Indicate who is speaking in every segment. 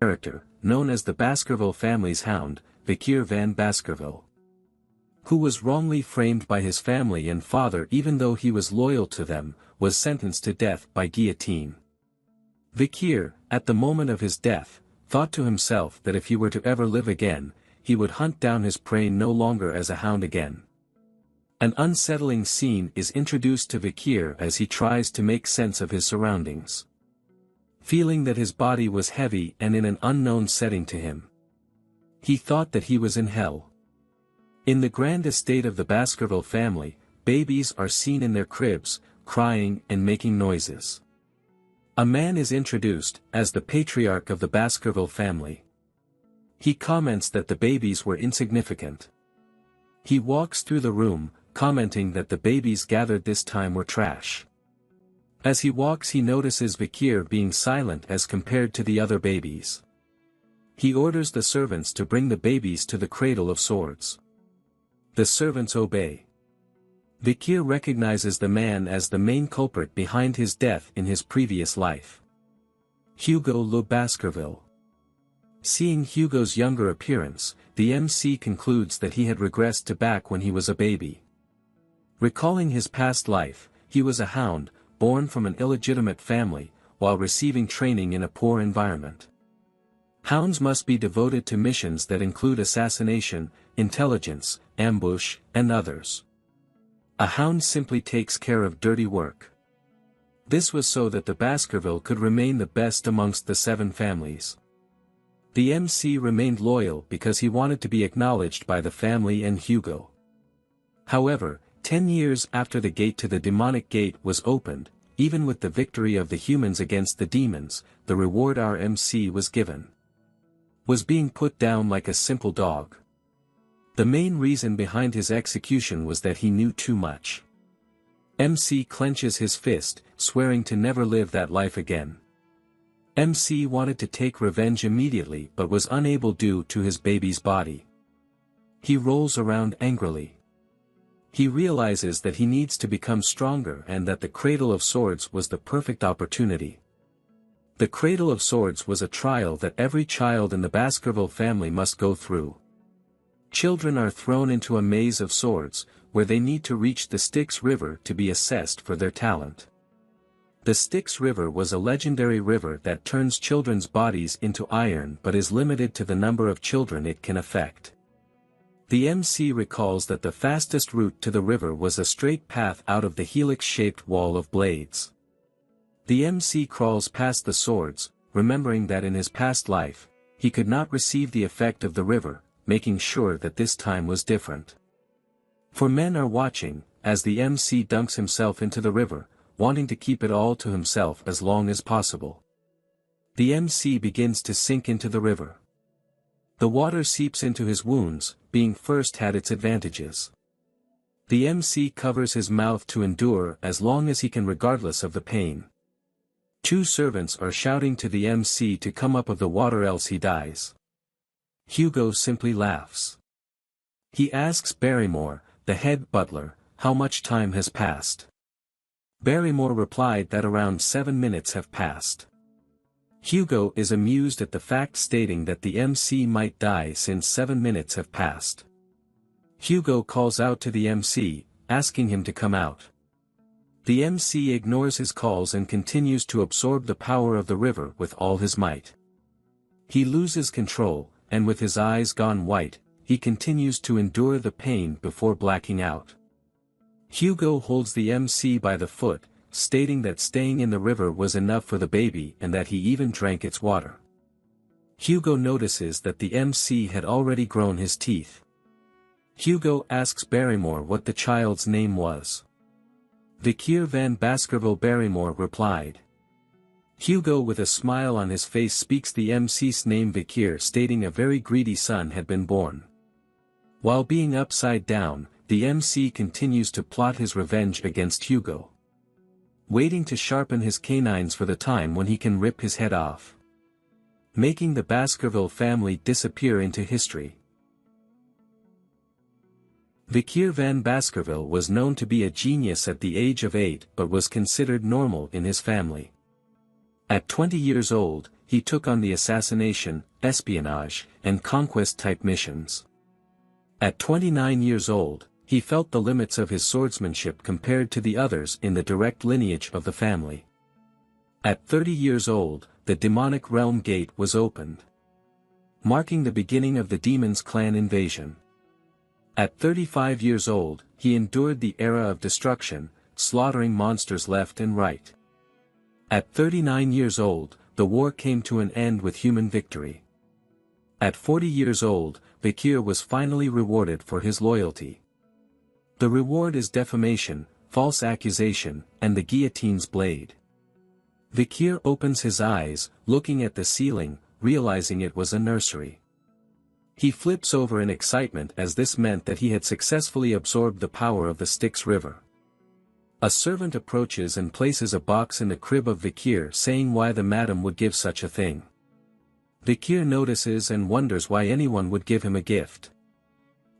Speaker 1: character, known as the Baskerville family's hound, Vikier van Baskerville, who was wrongly framed by his family and father even though he was loyal to them, was sentenced to death by guillotine. Vikier, at the moment of his death, thought to himself that if he were to ever live again, he would hunt down his prey no longer as a hound again. An unsettling scene is introduced to Vikier as he tries to make sense of his surroundings. Feeling that his body was heavy and in an unknown setting to him, he thought that he was in hell. In the grand estate of the Baskerville family, babies are seen in their cribs, crying and making noises. A man is introduced as the patriarch of the Baskerville family. He comments that the babies were insignificant. He walks through the room, commenting that the babies gathered this time were trash. As he walks he notices Vikier being silent as compared to the other babies. He orders the servants to bring the babies to the cradle of swords. The servants obey. Vikier recognizes the man as the main culprit behind his death in his previous life. Hugo Le Baskerville. Seeing Hugo's younger appearance, the MC concludes that he had regressed to back when he was a baby. Recalling his past life, he was a hound, born from an illegitimate family, while receiving training in a poor environment. Hounds must be devoted to missions that include assassination, intelligence, ambush, and others. A hound simply takes care of dirty work. This was so that the Baskerville could remain the best amongst the 7 families. The MC remained loyal because he wanted to be acknowledged by the family and Hugo. However, 10 years after the gate to the demonic gate was opened, even with the victory of the humans against the demons, the reward our MC was given was being put down like a simple dog. The main reason behind his execution was that he knew too much. MC clenches his fist, swearing to never live that life again. MC wanted to take revenge immediately but was unable due to his baby's body. He rolls around angrily. He realizes that he needs to become stronger and that the Cradle of Swords was the perfect opportunity. The Cradle of Swords was a trial that every child in the Baskerville family must go through. Children are thrown into a maze of swords, where they need to reach the Styx River to be assessed for their talent. The Styx River was a legendary river that turns children's bodies into iron but is limited to the number of children it can affect. The MC recalls that the fastest route to the river was a straight path out of the helix-shaped wall of blades. The MC crawls past the swords, remembering that in his past life, he could not receive the effect of the river, making sure that this time was different. For men are watching, as the MC dunks himself into the river, wanting to keep it all to himself as long as possible. The MC begins to sink into the river. The water seeps into his wounds, being first had its advantages. The MC covers his mouth to endure as long as he can regardless of the pain. 2 servants are shouting to the MC to come up of the water else he dies. Hugo simply laughs. He asks Barrymore, the head butler, how much time has passed. Barrymore replied that around 7 minutes have passed. Hugo is amused at the fact stating that the MC might die since 7 minutes have passed. Hugo calls out to the MC, asking him to come out. The MC ignores his calls and continues to absorb the power of the river with all his might. He loses control, and with his eyes gone white, he continues to endure the pain before blacking out. Hugo holds the MC by the foot, stating that staying in the river was enough for the baby and that he even drank its water. Hugo notices that the MC had already grown his teeth. Hugo asks Barrymore what the child's name was. Vikier van Baskerville. Barrymore replied. Hugo with a smile on his face speaks the MC's name Vikier, stating a very greedy son had been born. While being upside down, the MC continues to plot his revenge against Hugo, waiting to sharpen his canines for the time when he can rip his head off, making the Baskerville family disappear into history. Vikier van Baskerville was known to be a genius at the age of 8 but was considered normal in his family. At 20 years old, he took on the assassination, espionage, and conquest-type missions. At 29 years old, he felt the limits of his swordsmanship compared to the others in the direct lineage of the family. At 30 years old, the demonic realm gate was opened, marking the beginning of the demon's clan invasion. At 35 years old, he endured the era of destruction, slaughtering monsters left and right. At 39 years old, the war came to an end with human victory. At 40 years old, Bakir was finally rewarded for his loyalty. The reward is defamation, false accusation, and the guillotine's blade. Bakir opens his eyes, looking at the ceiling, realizing it was a nursery. He flips over in excitement as this meant that he had successfully absorbed the power of the Styx River. A servant approaches and places a box in the crib of Bakir, saying why the madam would give such a thing. Bakir notices and wonders why anyone would give him a gift.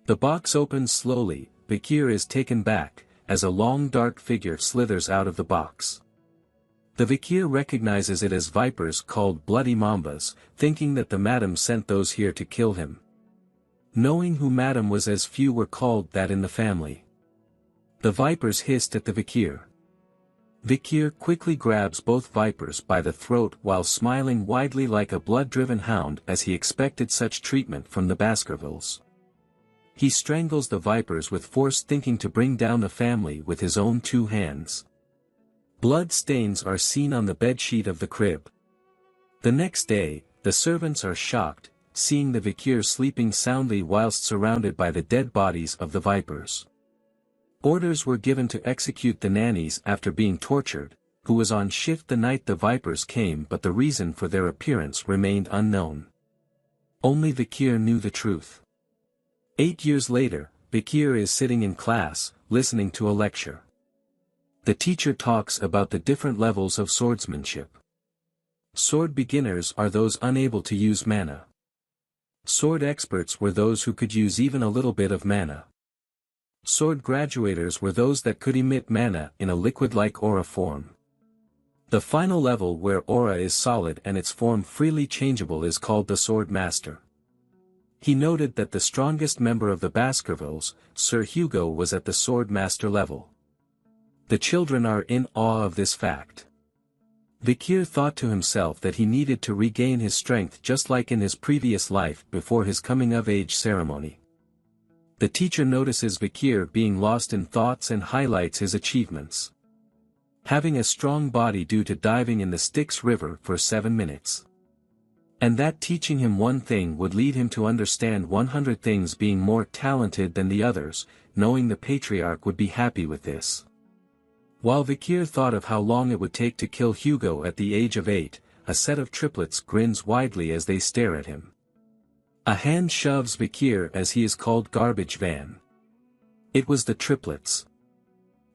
Speaker 1: The box opens slowly. Bakir is taken back, as a long dark figure slithers out of the box. The Bakir recognizes it as vipers called bloody mambas, thinking that the madam sent those here to kill him. Knowing who madam was, as few were called that in the family. The vipers hissed at the Bakir. Bakir quickly grabs both vipers by the throat while smiling widely like a blood-driven hound, as he expected such treatment from the Baskervilles. He strangles the vipers with force, thinking to bring down the family with his own 2 hands. Blood stains are seen on the bedsheet of the crib. The next day, the servants are shocked, seeing the Bakir sleeping soundly whilst surrounded by the dead bodies of the vipers. Orders were given to execute the nannies after being tortured, who was on shift the night the vipers came, but the reason for their appearance remained unknown. Only Bakir knew the truth. 8 years later, Bakir is sitting in class, listening to a lecture. The teacher talks about the different levels of swordsmanship. Sword beginners are those unable to use mana. Sword experts were those who could use even a little bit of mana. Sword graduators were those that could emit mana in a liquid-like aura form. The final level, where aura is solid and its form freely changeable, is called the Sword Master. He noted that the strongest member of the Baskervilles, Sir Hugo, was at the Sword Master level. The children are in awe of this fact. Bakir thought to himself that he needed to regain his strength just like in his previous life before his coming-of-age ceremony. The teacher notices Bakir being lost in thoughts and highlights his achievements. Having a strong body due to diving in the Styx River for 7 minutes. And that teaching him one thing would lead him to understand 100 things, being more talented than the others, knowing the patriarch would be happy with this. While Bakir thought of how long it would take to kill Hugo at the age of 8, a set of triplets grins widely as they stare at him. A hand shoves Bakir as he is called Garbage Van. It was the triplets.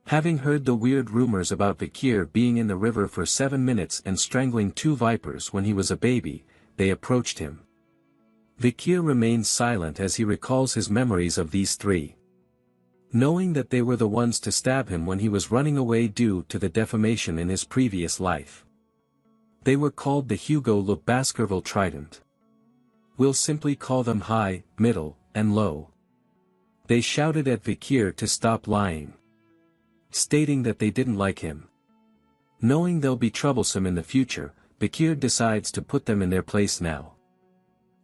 Speaker 1: Having heard the weird rumors about Bakir being in the river for 7 minutes and strangling 2 vipers when he was a baby, they approached him. Bakir remains silent as he recalls his memories of these 3. Knowing that they were the ones to stab him when he was running away due to the defamation in his previous life. They were called the Hugo Le Baskerville Trident. We'll simply call them High, Middle, and Low. They shouted at Bakir to stop lying, stating that they didn't like him. Knowing they'll be troublesome in the future, Bakir decides to put them in their place now.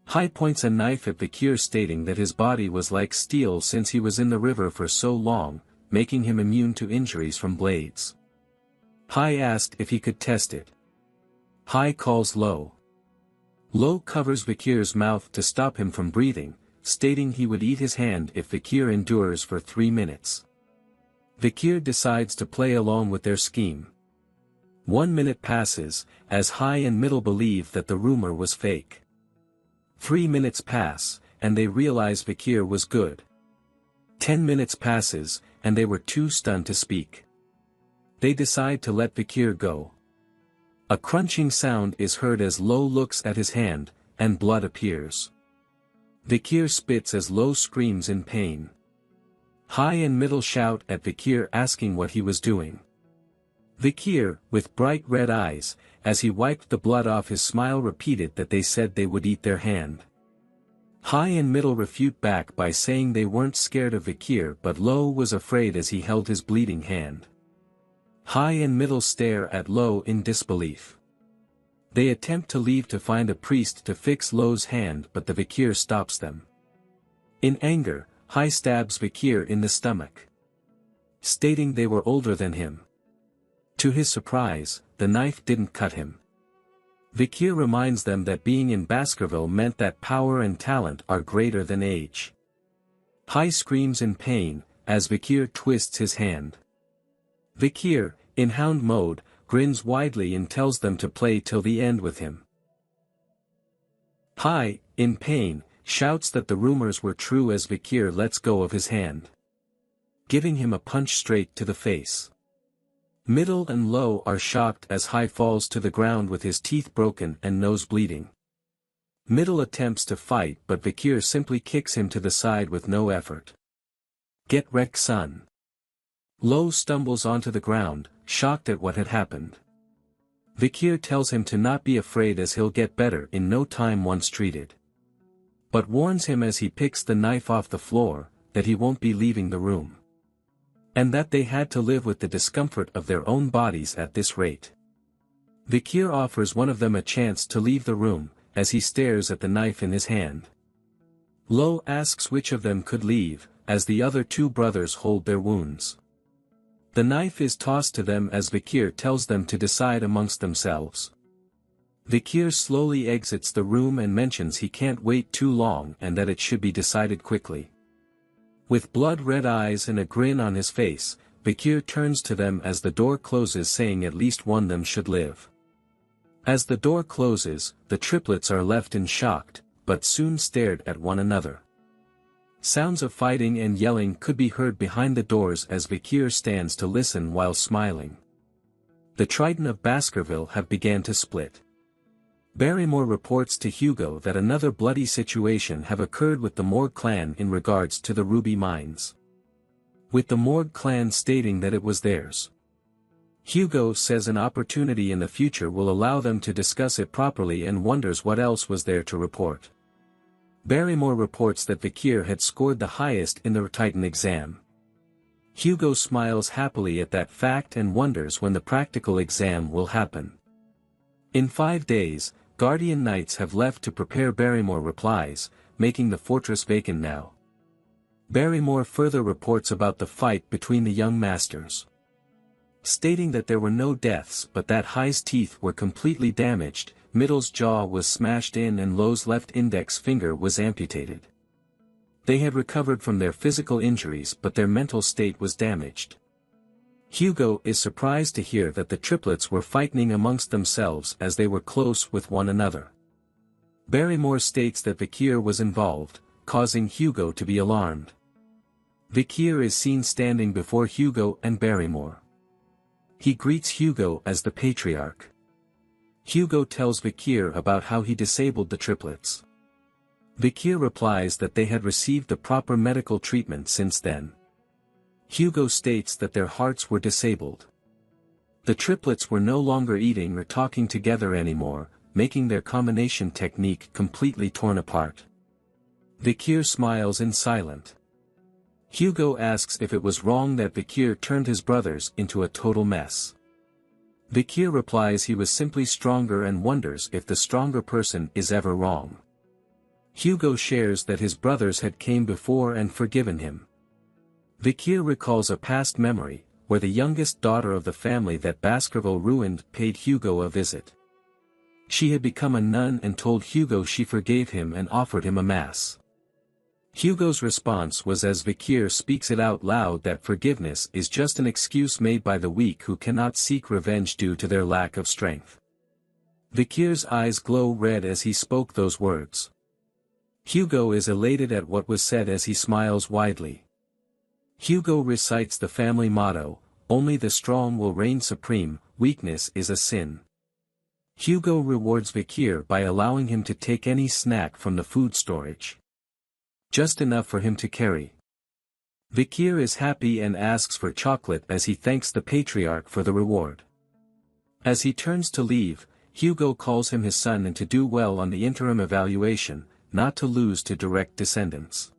Speaker 1: High points a knife at Bakir, stating that his body was like steel since he was in the river for so long, making him immune to injuries from blades. High asked if he could test it. High calls Low. Low covers Bakir's mouth to stop him from breathing, stating he would eat his hand if Bakir endures for 3 minutes. Bakir decides to play along with their scheme. 1 minute passes, as High and Middle believe that the rumor was fake. 3 minutes pass, and they realize Bakir was good. 10 minutes passes, and they were too stunned to speak. They decide to let Bakir go. A crunching sound is heard as Low looks at his hand, and blood appears. Bakir spits as Low screams in pain. High and Middle shout at Bakir, asking what he was doing. Vikir, with bright red eyes, as he wiped the blood off his smile, repeated that they said they would eat their hand. High and Middle refute back by saying they weren't scared of Vikir, but Low was afraid as he held his bleeding hand. High and Middle stare at Low in disbelief. They attempt to leave to find a priest to fix Low's hand, but the Vikir stops them. In anger, High stabs Vikir in the stomach, stating they were older than him. To his surprise, the knife didn't cut him. Vikir reminds them that being in Baskerville meant that power and talent are greater than age. High screams in pain, as Vikir twists his hand. Vikir, in hound mode, grins widely and tells them to play till the end with him. High, in pain, shouts that the rumors were true as Vikir lets go of his hand, giving him a punch straight to the face. Middle and Low are shocked as High falls to the ground with his teeth broken and nose bleeding. Middle attempts to fight, but Vikir simply kicks him to the side with no effort. Get wrecked, son. Low stumbles onto the ground, shocked at what had happened. Vikir tells him to not be afraid as he'll get better in no time once treated, but warns him as he picks the knife off the floor, that he won't be leaving the room, and that they had to live with the discomfort of their own bodies at this rate. Vikir offers one of them a chance to leave the room, as he stares at the knife in his hand. Low asks which of them could leave, as the other two brothers hold their wounds. The knife is tossed to them as Vikir tells them to decide amongst themselves. Vikir slowly exits the room and mentions he can't wait too long and that it should be decided quickly. With blood-red eyes and a grin on his face, Vikir turns to them as the door closes, saying at least one of them should live. As the door closes, the triplets are left in shock, but soon stared at one another. Sounds of fighting and yelling could be heard behind the doors as Vikir stands to listen while smiling. The Triton of Baskerville have began to split. Barrymore reports to Hugo that another bloody situation have occurred with the Morgue clan in regards to the ruby mines, with the Morgue clan stating that it was theirs. Hugo says an opportunity in the future will allow them to discuss it properly and wonders what else was there to report. Barrymore reports that Vikir had scored the highest in the Titan exam. Hugo smiles happily at that fact and wonders when the practical exam will happen. In 5 days, Guardian Knights have left to prepare. Barrymore replies, making the fortress vacant now. Barrymore further reports about the fight between the young masters, stating that there were no deaths but that High's teeth were completely damaged, Middle's jaw was smashed in and Low's left index finger was amputated. They had recovered from their physical injuries but their mental state was damaged. Hugo is surprised to hear that the triplets were fighting amongst themselves as they were close with one another. Barrymore states that Vikir was involved, causing Hugo to be alarmed. Vikir is seen standing before Hugo and Barrymore. He greets Hugo as the Patriarch. Hugo tells Vikir about how he disabled the triplets. Vikir replies that they had received the proper medical treatment since then. Hugo states that their hearts were disabled. The triplets were no longer eating or talking together anymore, making their combination technique completely torn apart. Vikir smiles in silence. Hugo asks if it was wrong that Vikir turned his brothers into a total mess. Vikir replies he was simply stronger and wonders if the stronger person is ever wrong. Hugo shares that his brothers had came before and forgiven him. Vikir recalls a past memory, where the youngest daughter of the family that Baskerville ruined paid Hugo a visit. She had become a nun and told Hugo she forgave him and offered him a mass. Hugo's response was as Vikir speaks it out loud that forgiveness is just an excuse made by the weak who cannot seek revenge due to their lack of strength. Vikir's eyes glow red as he spoke those words. Hugo is elated at what was said as he smiles widely. Hugo recites the family motto, "Only the strong will reign supreme, weakness is a sin." Hugo rewards Vikir by allowing him to take any snack from the food storage, just enough for him to carry. Vikir is happy and asks for chocolate as he thanks the Patriarch for the reward. As he turns to leave, Hugo calls him his son and to do well on the interim evaluation, not to lose to direct descendants.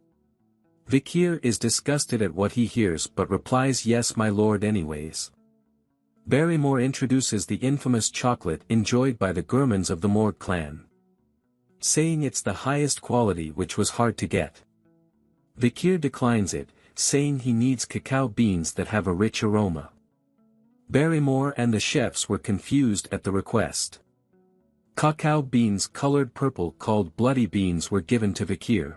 Speaker 1: Vikir is disgusted at what he hears but replies yes my lord anyways. Barrymore introduces the infamous chocolate enjoyed by the gourmands of the Morg clan, saying it's the highest quality which was hard to get. Vikir declines it, saying he needs cacao beans that have a rich aroma. Barrymore and the chefs were confused at the request. Cacao beans colored purple called bloody beans were given to Vikir,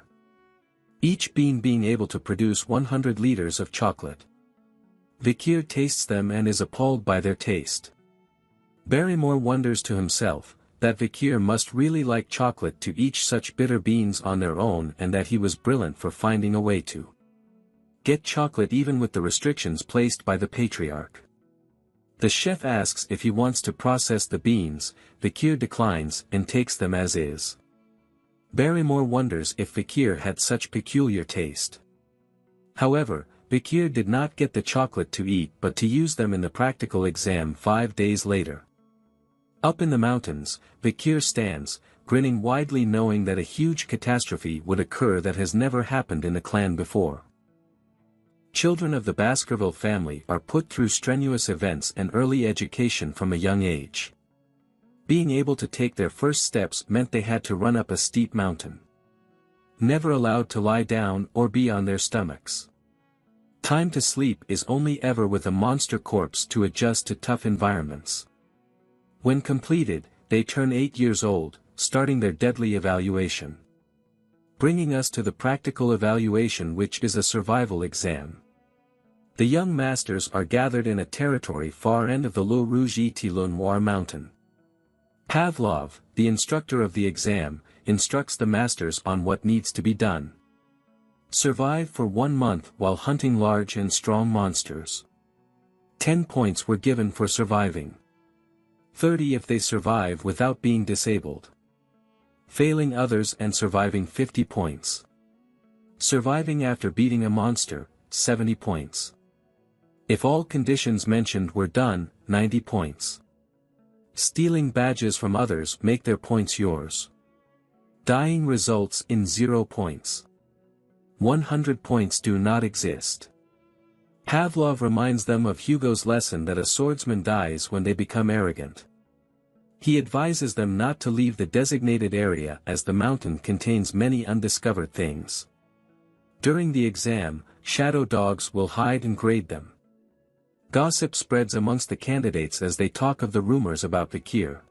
Speaker 1: each bean being able to produce 100 liters of chocolate. Vikir tastes them and is appalled by their taste. Barrymore wonders to himself, that Vikir must really like chocolate to eat such bitter beans on their own and that he was brilliant for finding a way to get chocolate even with the restrictions placed by the patriarch. The chef asks if he wants to process the beans, Vikir declines and takes them as is. Barrymore wonders if Vikir had such peculiar taste. However, Vikir did not get the chocolate to eat but to use them in the practical exam 5 days later. Up in the mountains, Vikir stands, grinning widely knowing that a huge catastrophe would occur that has never happened in the clan before. Children of the Baskerville family are put through strenuous events and early education from a young age. Being able to take their first steps meant they had to run up a steep mountain. Never allowed to lie down or be on their stomachs. Time to sleep is only ever with a monster corpse to adjust to tough environments. When completed, they turn 8 years old, starting their deadly evaluation. Bringing us to the practical evaluation, which is a survival exam. The young masters are gathered in a territory far end of the Le Rouge-et-Le-Noir mountain. Pavlov, the instructor of the exam, instructs the masters on what needs to be done. Survive for 1 month while hunting large and strong monsters. 10 points were given for surviving. 30 if they survive without being disabled. Failing others and surviving 50 points. Surviving after beating a monster, 70 points. If all conditions mentioned were done, 90 points. Stealing badges from others make their points yours. Dying results in 0 points. 100 points do not exist. Pavlov reminds them of Hugo's lesson that a swordsman dies when they become arrogant. He advises them not to leave the designated area as the mountain contains many undiscovered things. During the exam, shadow dogs will hide and grade them. Gossip spreads amongst the candidates as they talk of the rumors about Vikir,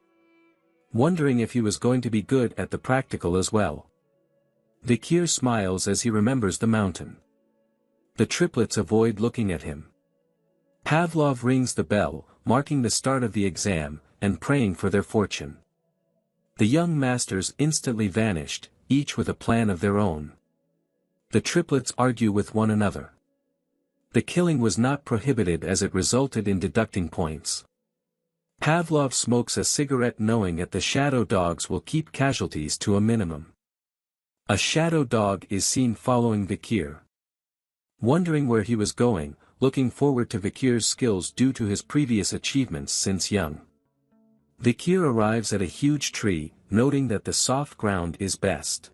Speaker 1: wondering if he was going to be good at the practical as well. Vikir smiles as he remembers the mountain. The triplets avoid looking at him. Pavlov rings the bell, marking the start of the exam, and praying for their fortune. The young masters instantly vanished, each with a plan of their own. The triplets argue with one another. The killing was not prohibited as it resulted in deducting points. Pavlov smokes a cigarette knowing that the shadow dogs will keep casualties to a minimum. A shadow dog is seen following Vikir. Wondering where he was going, looking forward to Vikir's skills due to his previous achievements since young. Vikir arrives at a huge tree, noting that the soft ground is best.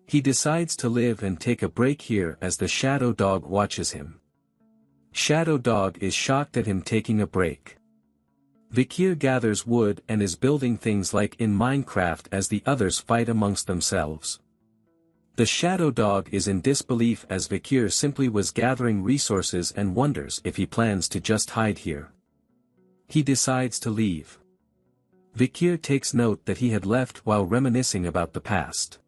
Speaker 1: He decides to live and take a break here as the shadow dog watches him. Shadow dog is shocked at him taking a break. Vikir gathers wood and is building things like in Minecraft as the others fight amongst themselves. The shadow dog is in disbelief as Vikir simply was gathering resources and wonders if he plans to just hide here. He decides to leave. Vikir takes note that he had left while reminiscing about the past.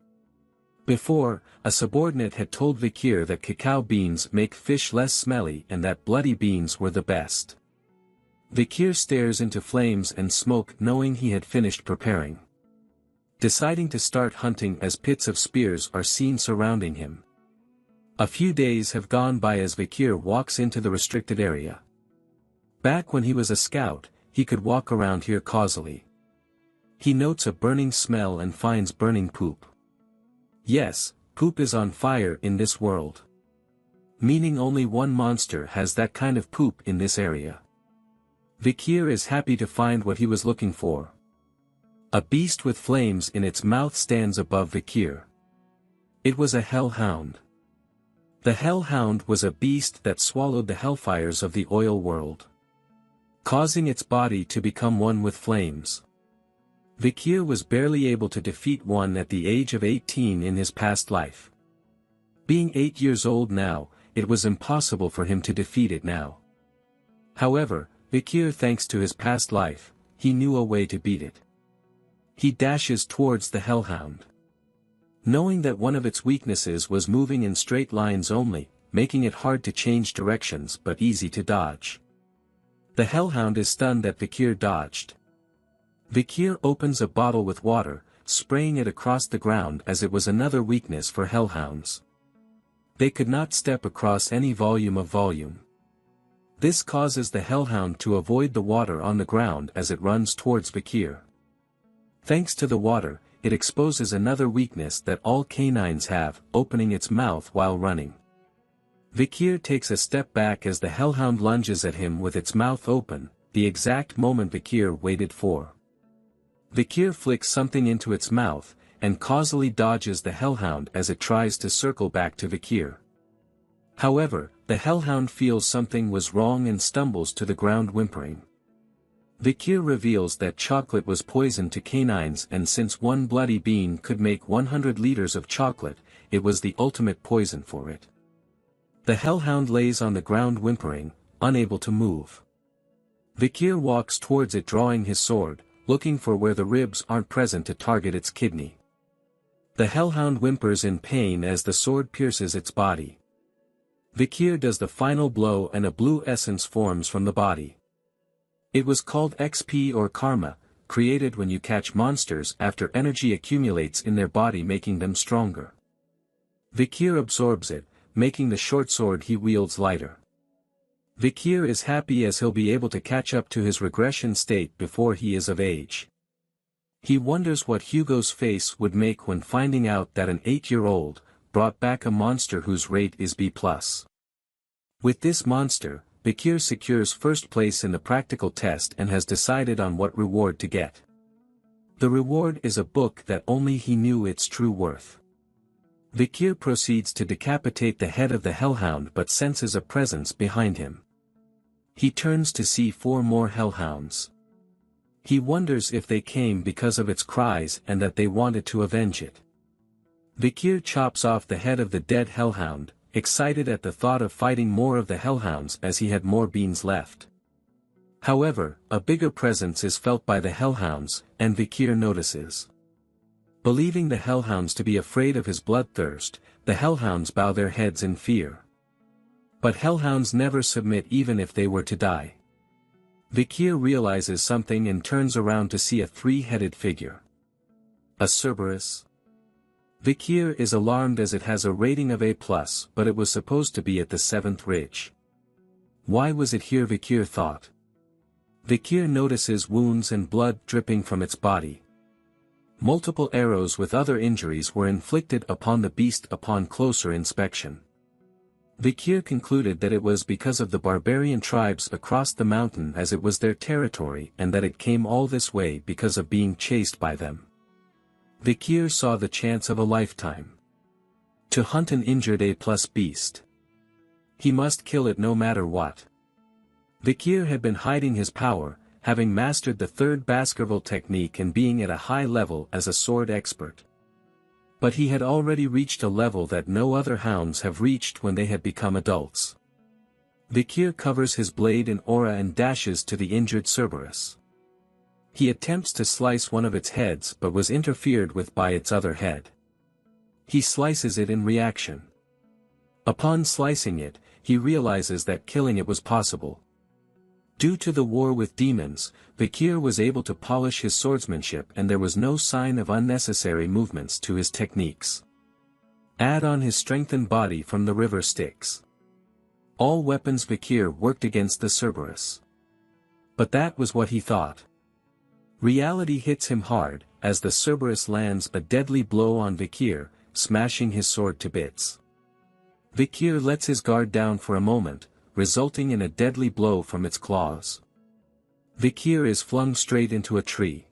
Speaker 1: Before, a subordinate had told Vikir that cacao beans make fish less smelly and that bloody beans were the best. Vikir stares into flames and smoke knowing he had finished preparing. Deciding to start hunting as pits of spears are seen surrounding him. A few days have gone by as Vikir walks into the restricted area. Back when he was a scout, he could walk around here causally. He notes a burning smell and finds burning poop. Yes, poop is on fire in this world. Meaning only one monster has that kind of poop in this area. Vikir is happy to find what he was looking for. A beast with flames in its mouth stands above Vikir. It was a hellhound. The hellhound was a beast that swallowed the hellfires of the oil world, causing its body to become one with flames. Vikir was barely able to defeat one at the age of 18 in his past life. Being 8 years old now, it was impossible for him to defeat it now. However, Vikir, thanks to his past life, he knew a way to beat it. He dashes towards the hellhound, knowing that one of its weaknesses was moving in straight lines only, making it hard to change directions but easy to dodge. The hellhound is stunned that Vikir dodged. Vikir opens a bottle with water, spraying it across the ground as it was another weakness for hellhounds. They could not step across any volume of volume. This causes the hellhound to avoid the water on the ground as it runs towards Vikir. Thanks to the water, it exposes another weakness that all canines have, opening its mouth while running. Vikir takes a step back as the hellhound lunges at him with its mouth open, the exact moment Vikir waited for. Vikir flicks something into its mouth, and causally dodges the hellhound as it tries to circle back to Vikir. However, the hellhound feels something was wrong and stumbles to the ground whimpering. Vikir reveals that chocolate was poison to canines, and since one bloody bean could make 100 liters of chocolate, it was the ultimate poison for it. The hellhound lays on the ground whimpering, unable to move. Vikir walks towards it drawing his sword, looking for where the ribs aren't present to target its kidney. The hellhound whimpers in pain as the sword pierces its body. Vikir does the final blow and a blue essence forms from the body. It was called XP or Karma, created when you catch monsters after energy accumulates in their body, making them stronger. Vikir absorbs it, making the short sword he wields lighter. Vikir is happy as he'll be able to catch up to his regression state before he is of age. He wonders what Hugo's face would make when finding out that an 8-year-old brought back a monster whose rate is B+. With this monster, Vikir secures first place in the practical test and has decided on what reward to get. The reward is a book that only he knew its true worth. Vikir proceeds to decapitate the head of the hellhound but senses a presence behind him. He turns to see 4 more hellhounds. He wonders if they came because of its cries and that they wanted to avenge it. Vikir chops off the head of the dead hellhound, excited at the thought of fighting more of the hellhounds as he had more beans left. However, a bigger presence is felt by the hellhounds, and Vikir notices. Believing the hellhounds to be afraid of his bloodthirst, the hellhounds bow their heads in fear. But hellhounds never submit even if they were to die. Vikir realizes something and turns around to see a 3-headed figure. A Cerberus? Vikir is alarmed as it has a rating of A+, but it was supposed to be at the 7th ridge. Why was it here, Vikir thought. Vikir notices wounds and blood dripping from its body. Multiple arrows with other injuries were inflicted upon the beast upon closer inspection. Vikir concluded that it was because of the barbarian tribes across the mountain as it was their territory and that it came all this way because of being chased by them. Vikir saw the chance of a lifetime. To hunt an injured A+ beast. He must kill it no matter what. Vikir had been hiding his power, having mastered the 3rd Baskerville technique and being at a high level as a sword expert. But he had already reached a level that no other hounds have reached when they had become adults. Vikir covers his blade in aura and dashes to the injured Cerberus. He attempts to slice one of its heads but was interfered with by its other head. He slices it in reaction. Upon slicing it, he realizes that killing it was possible. Due to the war with demons, Vikir was able to polish his swordsmanship and there was no sign of unnecessary movements to his techniques. Add on his strengthened body from the river Styx. All weapons Vikir worked against the Cerberus. But that was what he thought. Reality hits him hard, as the Cerberus lands a deadly blow on Vikir, smashing his sword to bits. Vikir lets his guard down for a moment, resulting in a deadly blow from its claws. Vikir is flung straight into a tree.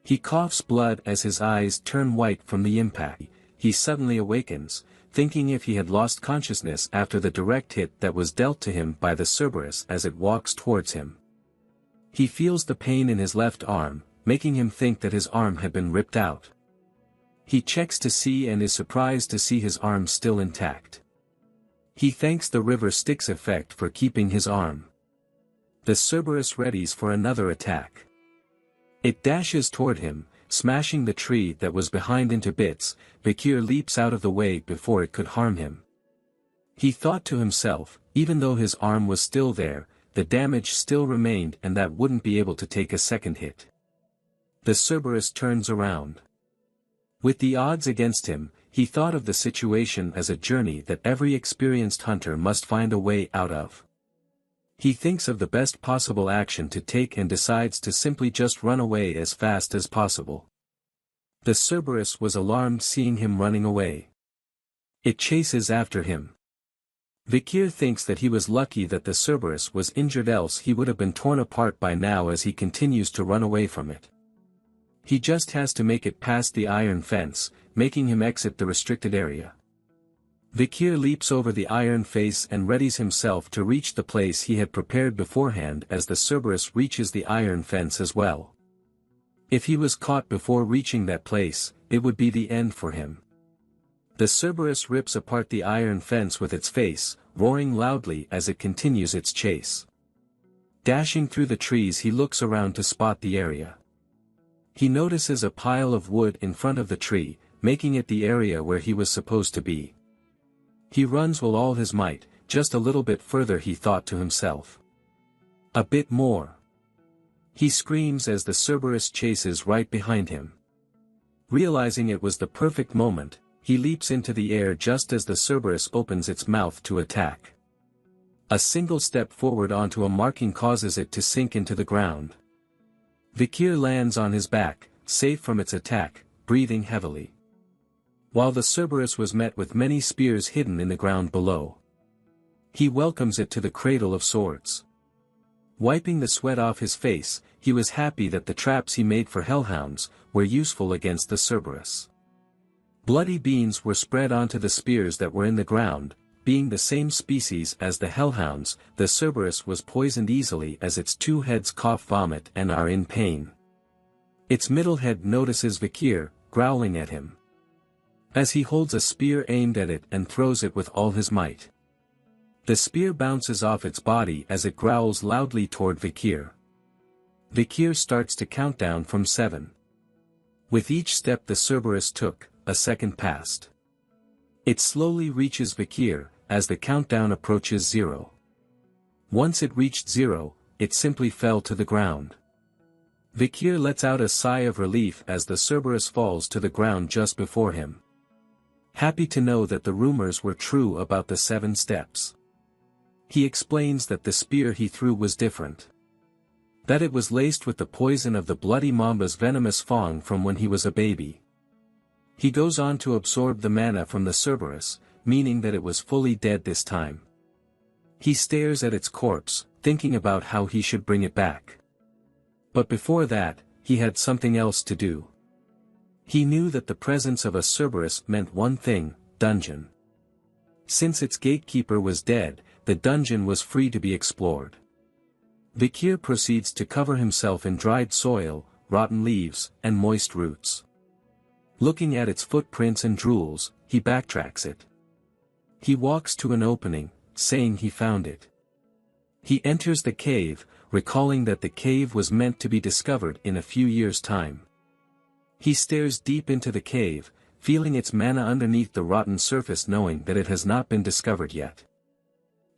Speaker 1: He coughs blood as his eyes turn white from the impact. He suddenly awakens, thinking if he had lost consciousness after the direct hit that was dealt to him by the Cerberus as it walks towards him. He feels the pain in his left arm, making him think that his arm had been ripped out. He checks to see and is surprised to see his arm still intact. He thanks the river Styx effect for keeping his arm. The Cerberus readies for another attack. It dashes toward him, smashing the tree that was behind into bits. Vikir leaps out of the way before it could harm him. He thought to himself, even though his arm was still there, the damage still remained and that wouldn't be able to take a second hit. The Cerberus turns around. With the odds against him, he thought of the situation as a journey that every experienced hunter must find a way out of. He thinks of the best possible action to take and decides to simply just run away as fast as possible. The Cerberus was alarmed seeing him running away. It chases after him. Vikir thinks that he was lucky that the Cerberus was injured, else he would have been torn apart by now as he continues to run away from it. He just has to make it past the iron fence, making him exit the restricted area. Vikir leaps over the iron face and readies himself to reach the place he had prepared beforehand as the Cerberus reaches the iron fence as well. If he was caught before reaching that place, it would be the end for him. The Cerberus rips apart the iron fence with its face, roaring loudly as it continues its chase. Dashing through the trees, he looks around to spot the area. He notices a pile of wood in front of the tree, making it the area where he was supposed to be. He runs with all his might, just a little bit further, he thought to himself. A bit more. He screams as the Cerberus chases right behind him. Realizing it was the perfect moment, he leaps into the air just as the Cerberus opens its mouth to attack. A single step forward onto a marking causes it to sink into the ground. Vikir lands on his back, safe from its attack, breathing heavily. While the Cerberus was met with many spears hidden in the ground below. He welcomes it to the cradle of swords. Wiping the sweat off his face, he was happy that the traps he made for hellhounds were useful against the Cerberus. Bloody beans were spread onto the spears that were in the ground. Being the same species as the hellhounds, the Cerberus was poisoned easily as its two heads cough vomit and are in pain. Its middle head notices Vikir, growling at him. As he holds a spear aimed at it and throws it with all his might. The spear bounces off its body as it growls loudly toward Vikir. Vikir starts to count down from 7. With each step the Cerberus took, a second passed. It slowly reaches Vikir, as the countdown approaches 0. Once it reached 0, it simply fell to the ground. Vikir lets out a sigh of relief as the Cerberus falls to the ground just before him. Happy to know that the rumors were true about the 7 steps. He explains that the spear he threw was different. That it was laced with the poison of the bloody mamba's venomous fang from when he was a baby. He goes on to absorb the mana from the Cerberus, meaning that it was fully dead this time. He stares at its corpse, thinking about how he should bring it back. But before that, he had something else to do. He knew that the presence of a Cerberus meant one thing: dungeon. Since its gatekeeper was dead, the dungeon was free to be explored. Vikir proceeds to cover himself in dried soil, rotten leaves, and moist roots. Looking at its footprints and drools, he backtracks it. He walks to an opening, saying he found it. He enters the cave, recalling that the cave was meant to be discovered in a few years' time. He stares deep into the cave, feeling its mana underneath the rotten surface, knowing that it has not been discovered yet.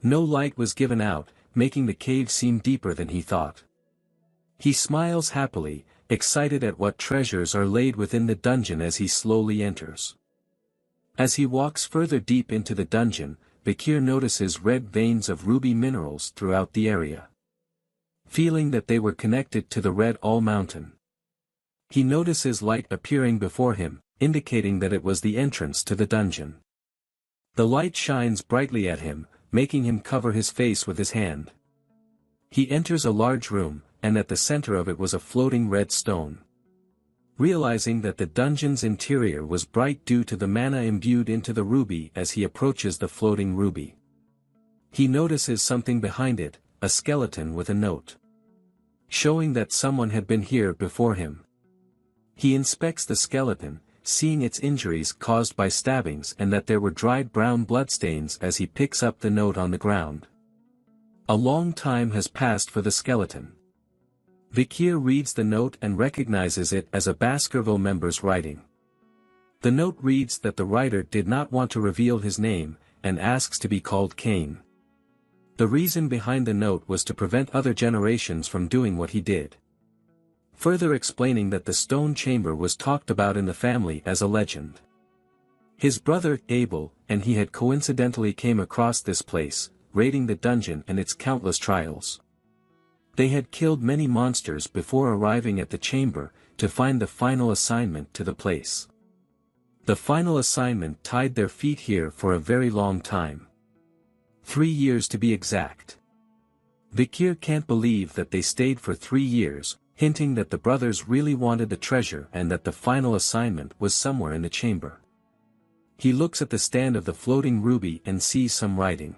Speaker 1: No light was given out, making the cave seem deeper than he thought. He smiles happily, excited at what treasures are laid within the dungeon as he slowly enters. As he walks further deep into the dungeon, Vikir notices red veins of ruby minerals throughout the area. Feeling that they were connected to the Red All Mountain. He notices light appearing before him, indicating that it was the entrance to the dungeon. The light shines brightly at him, making him cover his face with his hand. He enters a large room, and at the center of it was a floating red stone. Realizing that the dungeon's interior was bright due to the mana imbued into the ruby as he approaches the floating ruby. He notices something behind it, a skeleton with a note, showing that someone had been here before him. He inspects the skeleton, seeing its injuries caused by stabbings and that there were dried brown bloodstains as he picks up the note on the ground. A long time has passed for the skeleton. Vikir reads the note and recognizes it as a Baskerville member's writing. The note reads that the writer did not want to reveal his name, and asks to be called Cain. The reason behind the note was to prevent other generations from doing what he did. Further explaining that the stone chamber was talked about in the family as a legend. His brother, Abel, and he had coincidentally came across this place, raiding the dungeon and its countless trials. They had killed many monsters before arriving at the chamber, to find the final assignment to the place. The final assignment tied their feet here for a very long time. 3 years to be exact. Vikir can't believe that they stayed for 3 years, hinting that the brothers really wanted the treasure and that the final assignment was somewhere in the chamber. He looks at the stand of the floating ruby and sees some writing.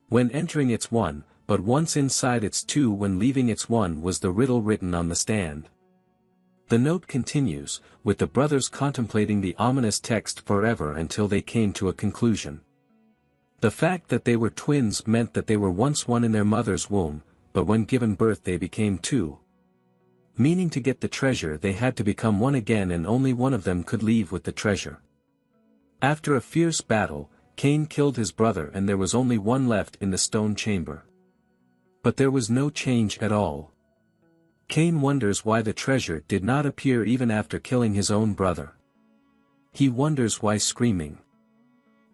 Speaker 1: When entering it's 1, but once inside it's 2. When leaving it's 1 was the riddle written on the stand. The note continues, with the brothers contemplating the ominous text forever until they came to a conclusion. The fact that they were twins meant that they were once one in their mother's womb, but when given birth they became 2. Meaning to get the treasure they had to become one again, and only one of them could leave with the treasure. After a fierce battle, Cain killed his brother and there was only one left in the stone chamber. But there was no change at all. Cain wonders why the treasure did not appear even after killing his own brother. He wonders why screaming.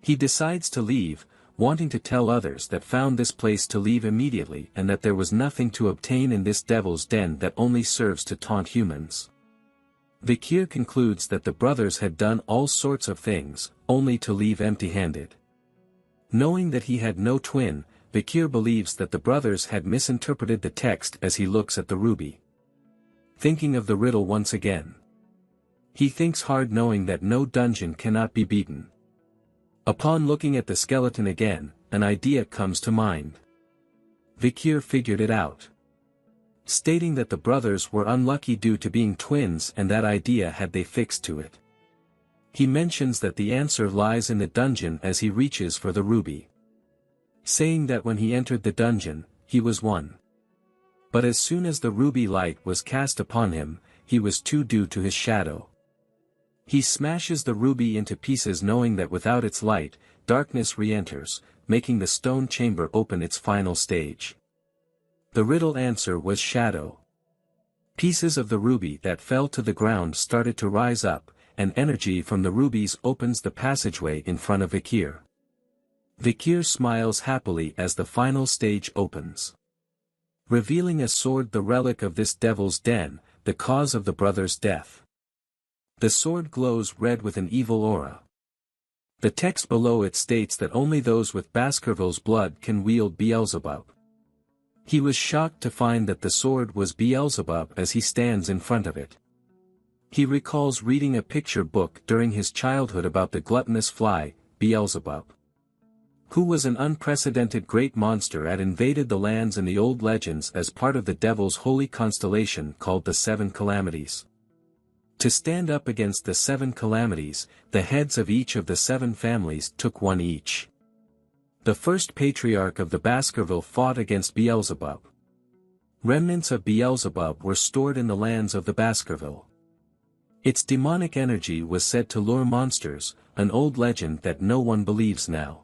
Speaker 1: He decides to leave, wanting to tell others that found this place to leave immediately and that there was nothing to obtain in this devil's den that only serves to taunt humans. Vikir concludes that the brothers had done all sorts of things, only to leave empty-handed. Knowing that he had no twin, Vikir believes that the brothers had misinterpreted the text as he looks at the ruby. Thinking of the riddle once again. He thinks hard, knowing that no dungeon cannot be beaten. Upon looking at the skeleton again, an idea comes to mind. Vikir figured it out. Stating that the brothers were unlucky due to being twins, and that idea had they fixed to it. He mentions that the answer lies in the dungeon as he reaches for the ruby. Saying that when he entered the dungeon, he was 1. But as soon as the ruby light was cast upon him, he was 2 due to his shadow. He smashes the ruby into pieces, knowing that without its light, darkness re-enters, making the stone chamber open its final stage. The riddle answer was shadow. Pieces of the ruby that fell to the ground started to rise up, and energy from the rubies opens the passageway in front of Vikir. Vikir smiles happily as the final stage opens. Revealing a sword, the relic of this devil's den, the cause of the brothers' death. The sword glows red with an evil aura. The text below it states that only those with Baskerville's blood can wield Beelzebub. He was shocked to find that the sword was Beelzebub as he stands in front of it. He recalls reading a picture book during his childhood about the gluttonous fly, Beelzebub, who was an unprecedented great monster that invaded the lands in the old legends as part of the devil's holy constellation called the 7 Calamities. To stand up against the 7 calamities, the heads of each of the 7 families took one each. The first patriarch of the Baskerville fought against Beelzebub. Remnants of Beelzebub were stored in the lands of the Baskerville. Its demonic energy was said to lure monsters, an old legend that no one believes now.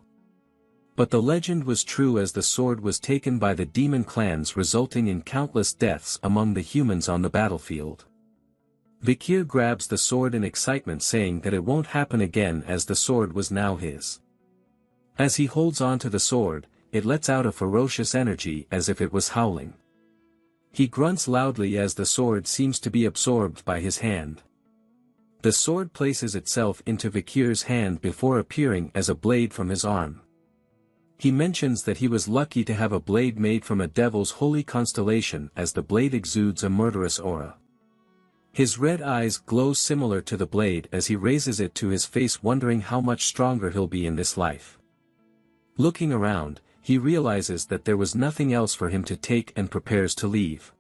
Speaker 1: But the legend was true, as the sword was taken by the demon clans, resulting in countless deaths among the humans on the battlefield. Vikir grabs the sword in excitement, saying that it won't happen again as the sword was now his. As he holds on to the sword, it lets out a ferocious energy as if it was howling. He grunts loudly as the sword seems to be absorbed by his hand. The sword places itself into Vikir's hand before appearing as a blade from his arm. He mentions that he was lucky to have a blade made from a devil's holy constellation, as the blade exudes a murderous aura. His red eyes glow similar to the blade as he raises it to his face, wondering how much stronger he'll be in this life. Looking around, he realizes that there was nothing else for him to take and prepares to leave.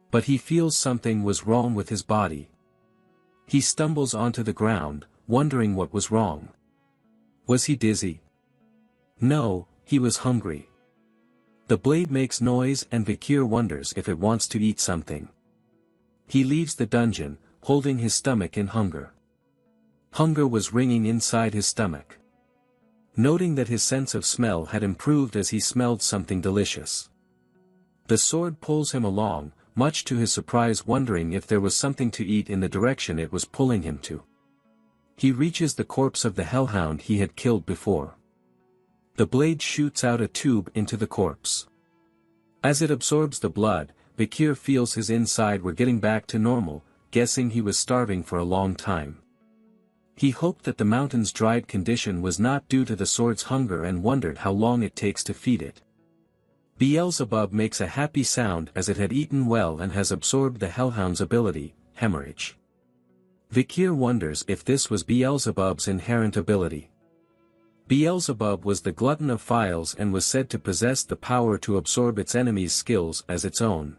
Speaker 1: But he feels something was wrong with his body. He stumbles onto the ground, wondering what was wrong. Was he dizzy? No, he was hungry. The blade makes noise and Vikir wonders if it wants to eat something. He leaves the dungeon, holding his stomach in hunger. Hunger was ringing inside his stomach. Noting that his sense of smell had improved as he smelled something delicious. The sword pulls him along, much to his surprise, wondering if there was something to eat in the direction it was pulling him to. He reaches the corpse of the hellhound he had killed before. The blade shoots out a tube into the corpse. As it absorbs the blood, Vikir feels his inside were getting back to normal, guessing he was starving for a long time. He hoped that the mountain's dried condition was not due to the sword's hunger and wondered how long it takes to feed it. Beelzebub makes a happy sound as it had eaten well and has absorbed the hellhound's ability, hemorrhage. Vikir wonders if this was Beelzebub's inherent ability. Beelzebub was the glutton of files and was said to possess the power to absorb its enemies' skills as its own.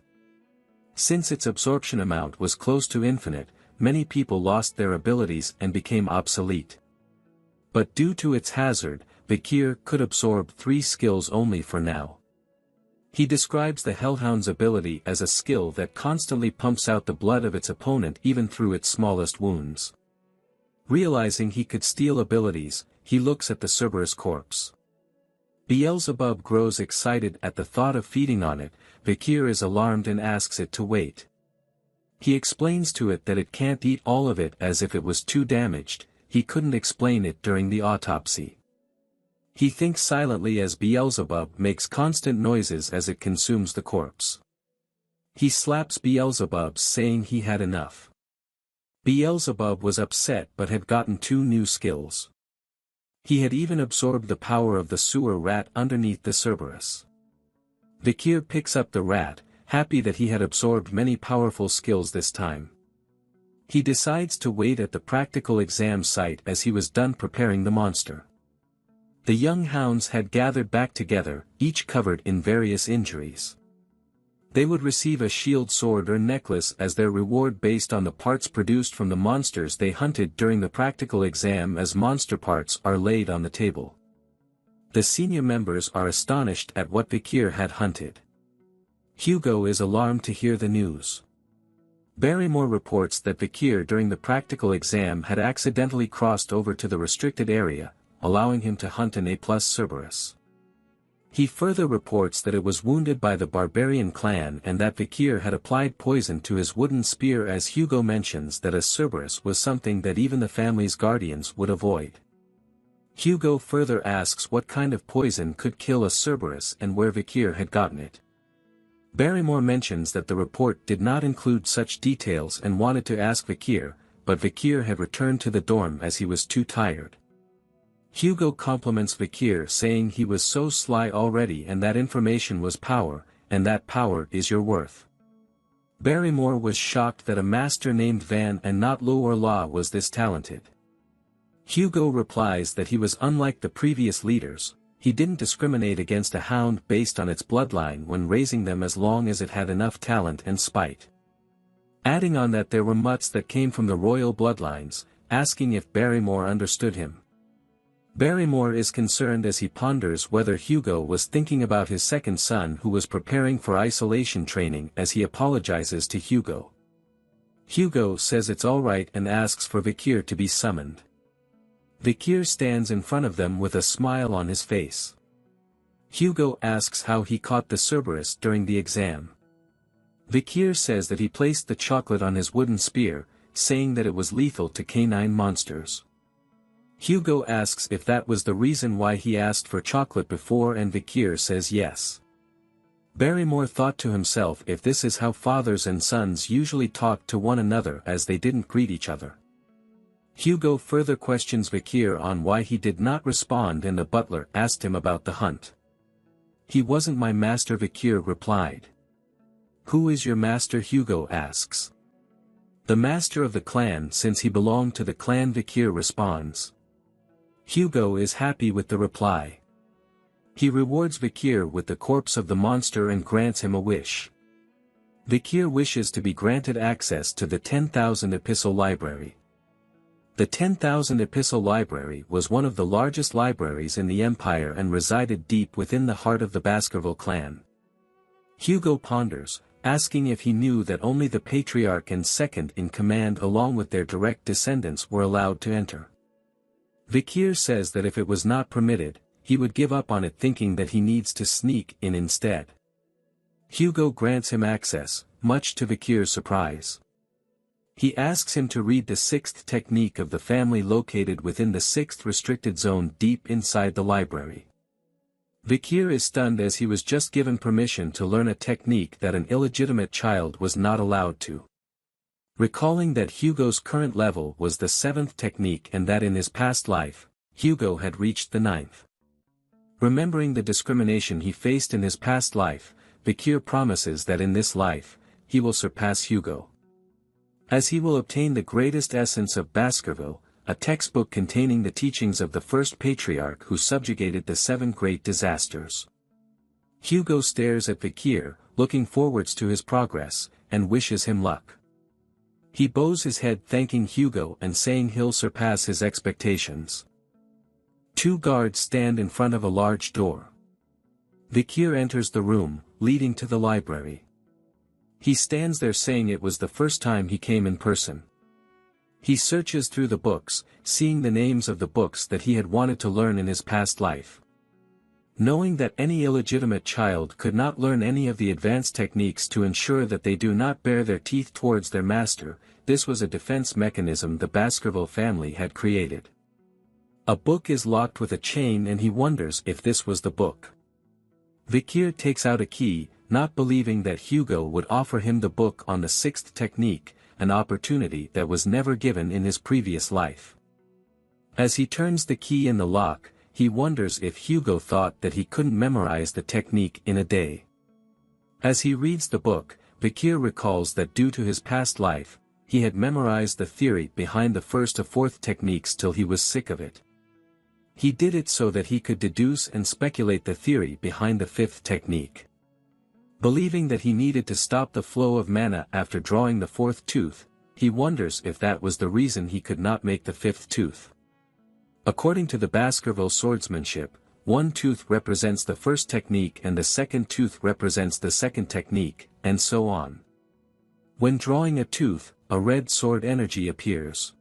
Speaker 1: Since its absorption amount was close to infinite, many people lost their abilities and became obsolete. But due to its hazard, Vikir could absorb 3 skills only for now. He describes the hellhound's ability as a skill that constantly pumps out the blood of its opponent even through its smallest wounds. Realizing he could steal abilities, he looks at the Cerberus corpse. Beelzebub grows excited at the thought of feeding on it. Vikir is alarmed and asks it to wait. He explains to it that it can't eat all of it as if it was too damaged. He couldn't explain it during the autopsy. He thinks silently as Beelzebub makes constant noises as it consumes the corpse. He slaps Beelzebub, saying he had enough. Beelzebub was upset but had gotten 2 new skills. He had even absorbed the power of the sewer rat underneath the Cerberus. Vikir picks up the rat, happy that he had absorbed many powerful skills this time. He decides to wait at the practical exam site as he was done preparing the monster. The young hounds had gathered back together, each covered in various injuries. They would receive a shield, sword or necklace as their reward based on the parts produced from the monsters they hunted during the practical exam, as monster parts are laid on the table. The senior members are astonished at what Vikir had hunted. Hugo is alarmed to hear the news. Barrymore reports that Vikir during the practical exam had accidentally crossed over to the restricted area, allowing him to hunt an A+ Cerberus. He further reports that it was wounded by the barbarian clan and that Vikir had applied poison to his wooden spear, as Hugo mentions that a Cerberus was something that even the family's guardians would avoid. Hugo further asks what kind of poison could kill a Cerberus and where Vikir had gotten it. Barrymore mentions that the report did not include such details and wanted to ask Vikir, but Vikir had returned to the dorm as he was too tired. Hugo compliments Vikir, saying he was so sly already and that information was power, and that power is your worth. Barrymore was shocked that a master named Van and not Lo or La was this talented. Hugo replies that he was unlike the previous leaders. He didn't discriminate against a hound based on its bloodline when raising them as long as it had enough talent and spite. Adding on that there were mutts that came from the royal bloodlines, asking if Barrymore understood him. Barrymore is concerned as he ponders whether Hugo was thinking about his second son who was preparing for isolation training, as he apologizes to Hugo. Hugo says it's alright and asks for Vikir to be summoned. Vikir stands in front of them with a smile on his face. Hugo asks how he caught the Cerberus during the exam. Vikir says that he placed the chocolate on his wooden spear, saying that it was lethal to canine monsters. Hugo asks if that was the reason why he asked for chocolate before, and Vikir says yes. Barrymore thought to himself if this is how fathers and sons usually talk to one another, as they didn't greet each other. Hugo further questions Vikir on why he did not respond, and the butler asked him about the hunt. "He wasn't my master," Vikir replied. "Who is your master?" Hugo asks. "The master of the clan, since he belonged to the clan," Vikir responds. Hugo is happy with the reply. He rewards Vikir with the corpse of the monster and grants him a wish. Vikir wishes to be granted access to the 10,000 Epistle Library. The 10,000 Epistle Library was one of the largest libraries in the empire and resided deep within the heart of the Baskerville clan. Hugo ponders, asking if he knew that only the patriarch and second in command along with their direct descendants were allowed to enter. Vikir says that if it was not permitted, he would give up on it, thinking that he needs to sneak in instead. Hugo grants him access, much to Vikir's surprise. He asks him to read the 6th technique of the family located within the 6th restricted zone deep inside the library. Vikir is stunned as he was just given permission to learn a technique that an illegitimate child was not allowed to. Recalling that Hugo's current level was the 7th technique and that in his past life, Hugo had reached the 9th. Remembering the discrimination he faced in his past life, Vikir promises that in this life, he will surpass Hugo. As he will obtain the greatest essence of Baskerville, a textbook containing the teachings of the first patriarch who subjugated the 7 great disasters. Hugo stares at Vikir, looking forwards to his progress, and wishes him luck. He bows his head thanking Hugo and saying he'll surpass his expectations. 2 guards stand in front of a large door. Vikir enters the room, leading to the library. He stands there saying it was the first time he came in person. He searches through the books, seeing the names of the books that he had wanted to learn in his past life. Knowing that any illegitimate child could not learn any of the advanced techniques to ensure that they do not bare their teeth towards their master, this was a defense mechanism the Baskerville family had created. A book is locked with a chain and he wonders if this was the book. Vikir takes out a key, not believing that Hugo would offer him the book on the 6th technique, an opportunity that was never given in his previous life. As he turns the key in the lock, he wonders if Hugo thought that he couldn't memorize the technique in a day. As he reads the book, Vikir recalls that due to his past life, he had memorized the theory behind the 1st to 4th techniques till he was sick of it. He did it so that he could deduce and speculate the theory behind the 5th technique. Believing that he needed to stop the flow of mana after drawing the 4th tooth, he wonders if that was the reason he could not make the 5th tooth. According to the Baskerville swordsmanship, 1 tooth represents the 1st technique and the 2nd tooth represents the 2nd technique, and so on. When drawing a tooth, a red sword energy appears.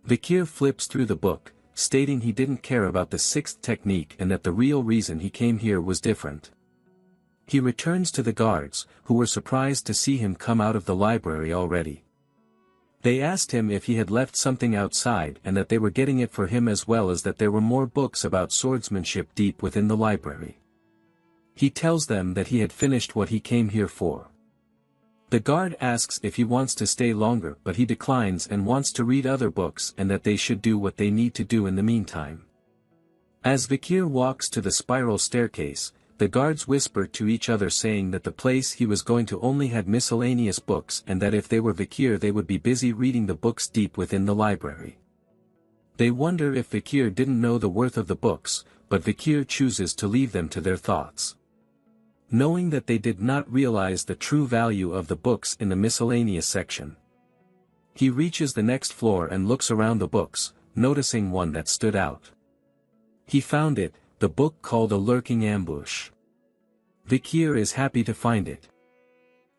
Speaker 1: Vikir flips through the book, stating he didn't care about the 6th technique and that the real reason he came here was different. He returns to the guards, who were surprised to see him come out of the library already. They asked him if he had left something outside and that they were getting it for him, as well as that there were more books about swordsmanship deep within the library. He tells them that he had finished what he came here for. The guard asks if he wants to stay longer, but he declines and wants to read other books and that they should do what they need to do in the meantime. As Vikir walks to the spiral staircase, the guards whisper to each other saying that the place he was going to only had miscellaneous books and that if they were Vikir they would be busy reading the books deep within the library. They wonder if Vikir didn't know the worth of the books, but Vikir chooses to leave them to their thoughts. Knowing that they did not realize the true value of the books in the miscellaneous section. He reaches the next floor and looks around the books, noticing one that stood out. He found it, the book called A Lurking Ambush. Vikir is happy to find it.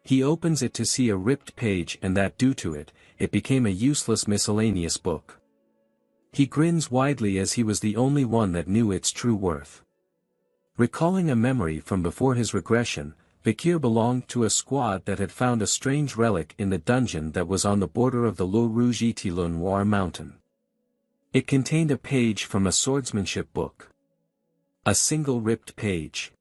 Speaker 1: He opens it to see a ripped page and that due to it, it became a useless miscellaneous book. He grins widely as he was the only one that knew its true worth. Recalling a memory from before his regression, Vikir belonged to a squad that had found a strange relic in the dungeon that was on the border of the Le Rouge Etilon Noir mountain. It contained a page from a swordsmanship book. A single ripped page.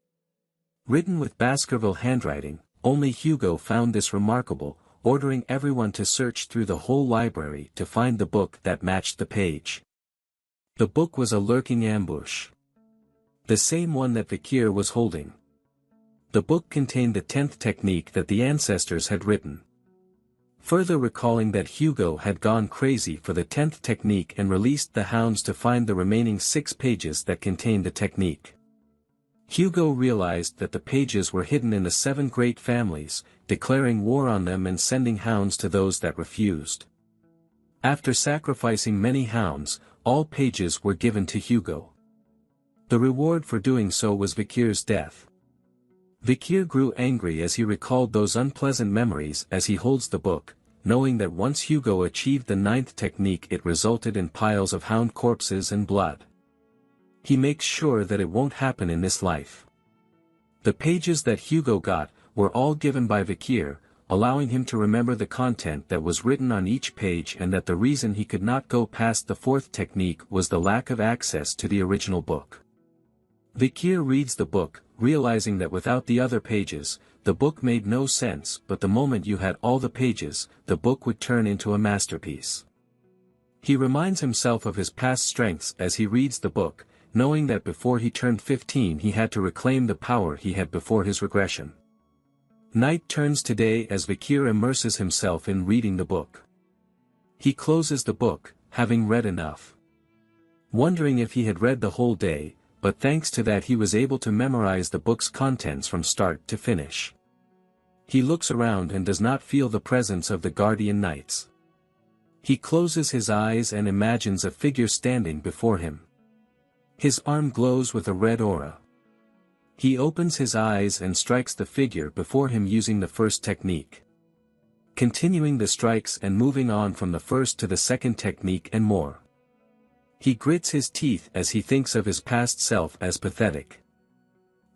Speaker 1: Written with Baskerville handwriting, only Hugo found this remarkable, ordering everyone to search through the whole library to find the book that matched the page. The book was a lurking ambush. The same one that Vikir was holding. The book contained the 10th technique that the ancestors had written. Further recalling that Hugo had gone crazy for the 10th technique and released the hounds to find the remaining 6 pages that contained the technique. Hugo realized that the pages were hidden in the 7 great families, declaring war on them and sending hounds to those that refused. After sacrificing many hounds, all pages were given to Hugo. The reward for doing so was Vikir's death. Vikir grew angry as he recalled those unpleasant memories as he holds the book, knowing that once Hugo achieved the 9th technique it resulted in piles of hound corpses and blood. He makes sure that it won't happen in this life. The pages that Hugo got were all given by Vikir, allowing him to remember the content that was written on each page and that the reason he could not go past the 4th technique was the lack of access to the original book. Vikir reads the book, realizing that without the other pages, the book made no sense, but the moment you had all the pages, the book would turn into a masterpiece. He reminds himself of his past strengths as he reads the book, knowing that before he turned 15 he had to reclaim the power he had before his regression. Night turns to day as Vikir immerses himself in reading the book. He closes the book, having read enough. Wondering if he had read the whole day, but thanks to that he was able to memorize the book's contents from start to finish. He looks around and does not feel the presence of the guardian knights. He closes his eyes and imagines a figure standing before him. His arm glows with a red aura. He opens his eyes and strikes the figure before him using the 1st technique. Continuing the strikes and moving on from the 1st to the 2nd technique and more. He grits his teeth as he thinks of his past self as pathetic.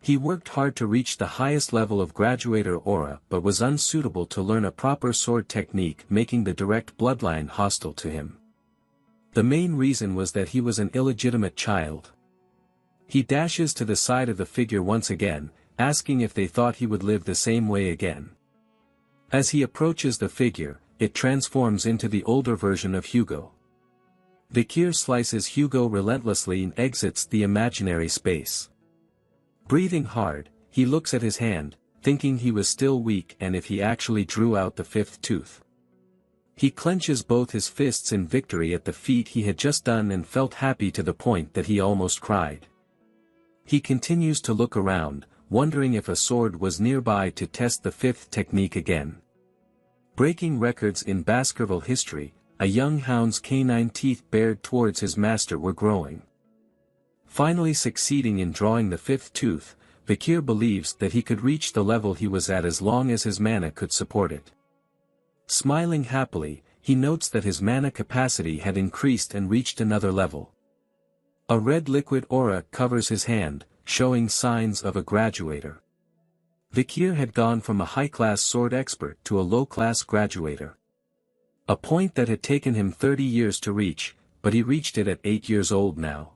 Speaker 1: He worked hard to reach the highest level of graduator aura but was unsuitable to learn a proper sword technique, making the direct bloodline hostile to him. The main reason was that he was an illegitimate child. He dashes to the side of the figure once again, asking if they thought he would live the same way again. As he approaches the figure, it transforms into the older version of Hugo. Vikir slices Hugo relentlessly and exits the imaginary space. Breathing hard, he looks at his hand, thinking he was still weak and if he actually drew out the 5th tooth. He clenches both his fists in victory at the feat he had just done and felt happy to the point that he almost cried. He continues to look around, wondering if a sword was nearby to test the 5th technique again. Breaking records in Baskerville history, a young hound's canine teeth bared towards his master were growing. Finally succeeding in drawing the 5th tooth, Vikir believes that he could reach the level he was at as long as his mana could support it. Smiling happily, he notes that his mana capacity had increased and reached another level. A red liquid aura covers his hand, showing signs of a graduator. Vikir had gone from a high-class sword expert to a low-class graduator. A point that had taken him 30 years to reach, but he reached it at 8 years old now.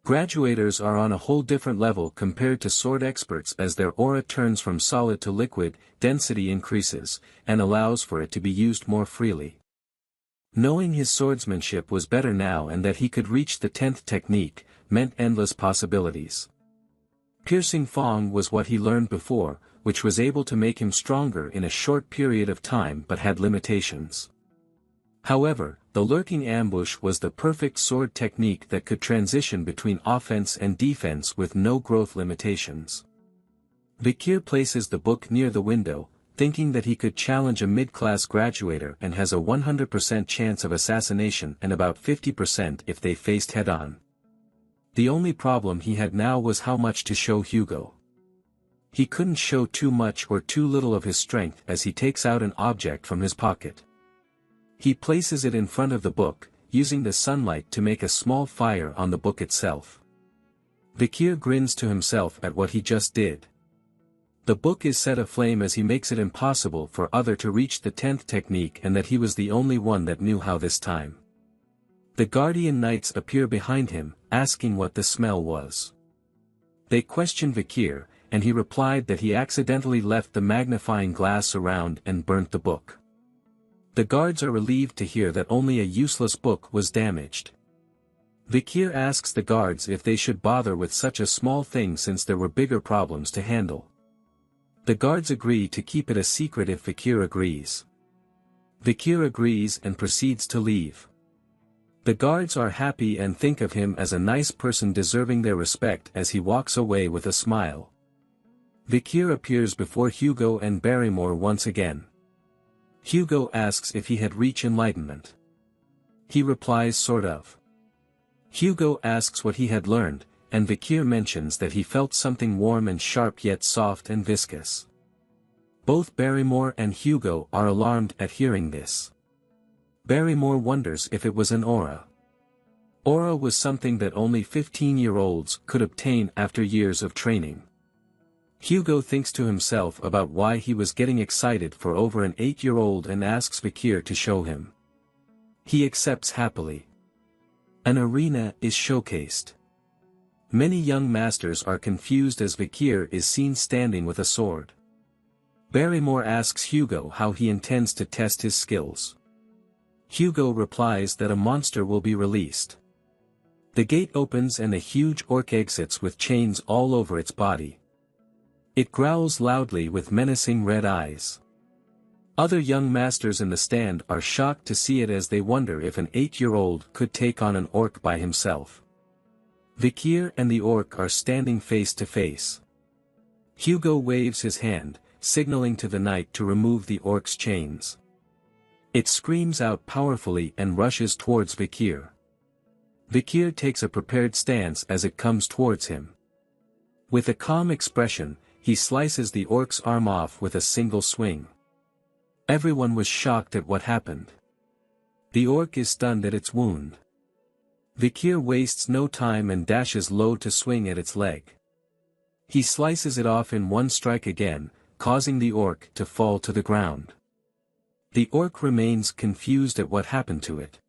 Speaker 1: Graduators are on a whole different level compared to sword experts as their aura turns from solid to liquid, density increases, and allows for it to be used more freely. Knowing his swordsmanship was better now and that he could reach the 10th technique, meant endless possibilities. Piercing Fong was what he learned before, which was able to make him stronger in a short period of time but had limitations. However, the lurking ambush was the perfect sword technique that could transition between offense and defense with no growth limitations. Vikir places the book near the window, thinking that he could challenge a mid-class graduator and has a 100% chance of assassination and about 50% if they faced head-on. The only problem he had now was how much to show Hugo. He couldn't show too much or too little of his strength as he takes out an object from his pocket. He places it in front of the book, using the sunlight to make a small fire on the book itself. Vikir grins to himself at what he just did. The book is set aflame as he makes it impossible for other to reach the 10th technique and that he was the only one that knew how this time. The guardian knights appear behind him, asking what the smell was. They question Vikir, and he replied that he accidentally left the magnifying glass around and burnt the book. The guards are relieved to hear that only a useless book was damaged. Vikir asks the guards if they should bother with such a small thing since there were bigger problems to handle. The guards agree to keep it a secret if Vikir agrees. Vikir agrees and proceeds to leave. The guards are happy and think of him as a nice person deserving their respect as he walks away with a smile. Vikir appears before Hugo and Barrymore once again. Hugo asks if he had reached enlightenment. He replies sort of. Hugo asks what he had learned, and Vikir mentions that he felt something warm and sharp yet soft and viscous. Both Barrymore and Hugo are alarmed at hearing this. Barrymore wonders if it was an aura. Aura was something that only 15-year-olds could obtain after years of training. Hugo thinks to himself about why he was getting excited for over an 8-year-old and asks Vikir to show him. He accepts happily. An arena is showcased. Many young masters are confused as Vikir is seen standing with a sword. Barrymore asks Hugo how he intends to test his skills. Hugo replies that a monster will be released. The gate opens and a huge orc exits with chains all over its body. It growls loudly with menacing red eyes. Other young masters in the stand are shocked to see it as they wonder if an 8-year-old could take on an orc by himself. Vikir and the orc are standing face to face. Hugo waves his hand, signaling to the knight to remove the orc's chains. It screams out powerfully and rushes towards Vikir. Vikir takes a prepared stance as it comes towards him. With a calm expression, he slices the orc's arm off with a single swing. Everyone was shocked at what happened. The orc is stunned at its wound. Vikir wastes no time and dashes low to swing at its leg. He slices it off in one strike again, causing the orc to fall to the ground. The orc remains confused at what happened to it.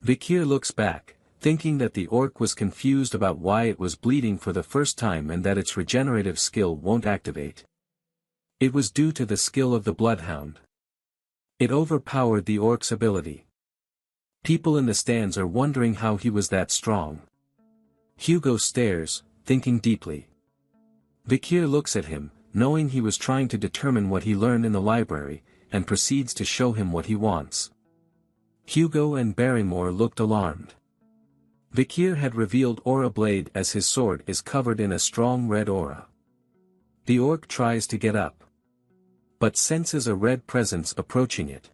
Speaker 1: Vikir looks back, thinking that the orc was confused about why it was bleeding for the first time and that its regenerative skill won't activate. It was due to the skill of the bloodhound. It overpowered the orc's ability. People in the stands are wondering how he was that strong. Hugo stares, thinking deeply. Vikir looks at him, knowing he was trying to determine what he learned in the library, and proceeds to show him what he wants. Hugo and Barrymore looked alarmed. Vikir had revealed Aura Blade as his sword is covered in a strong red aura. The orc tries to get up, but senses a red presence approaching it.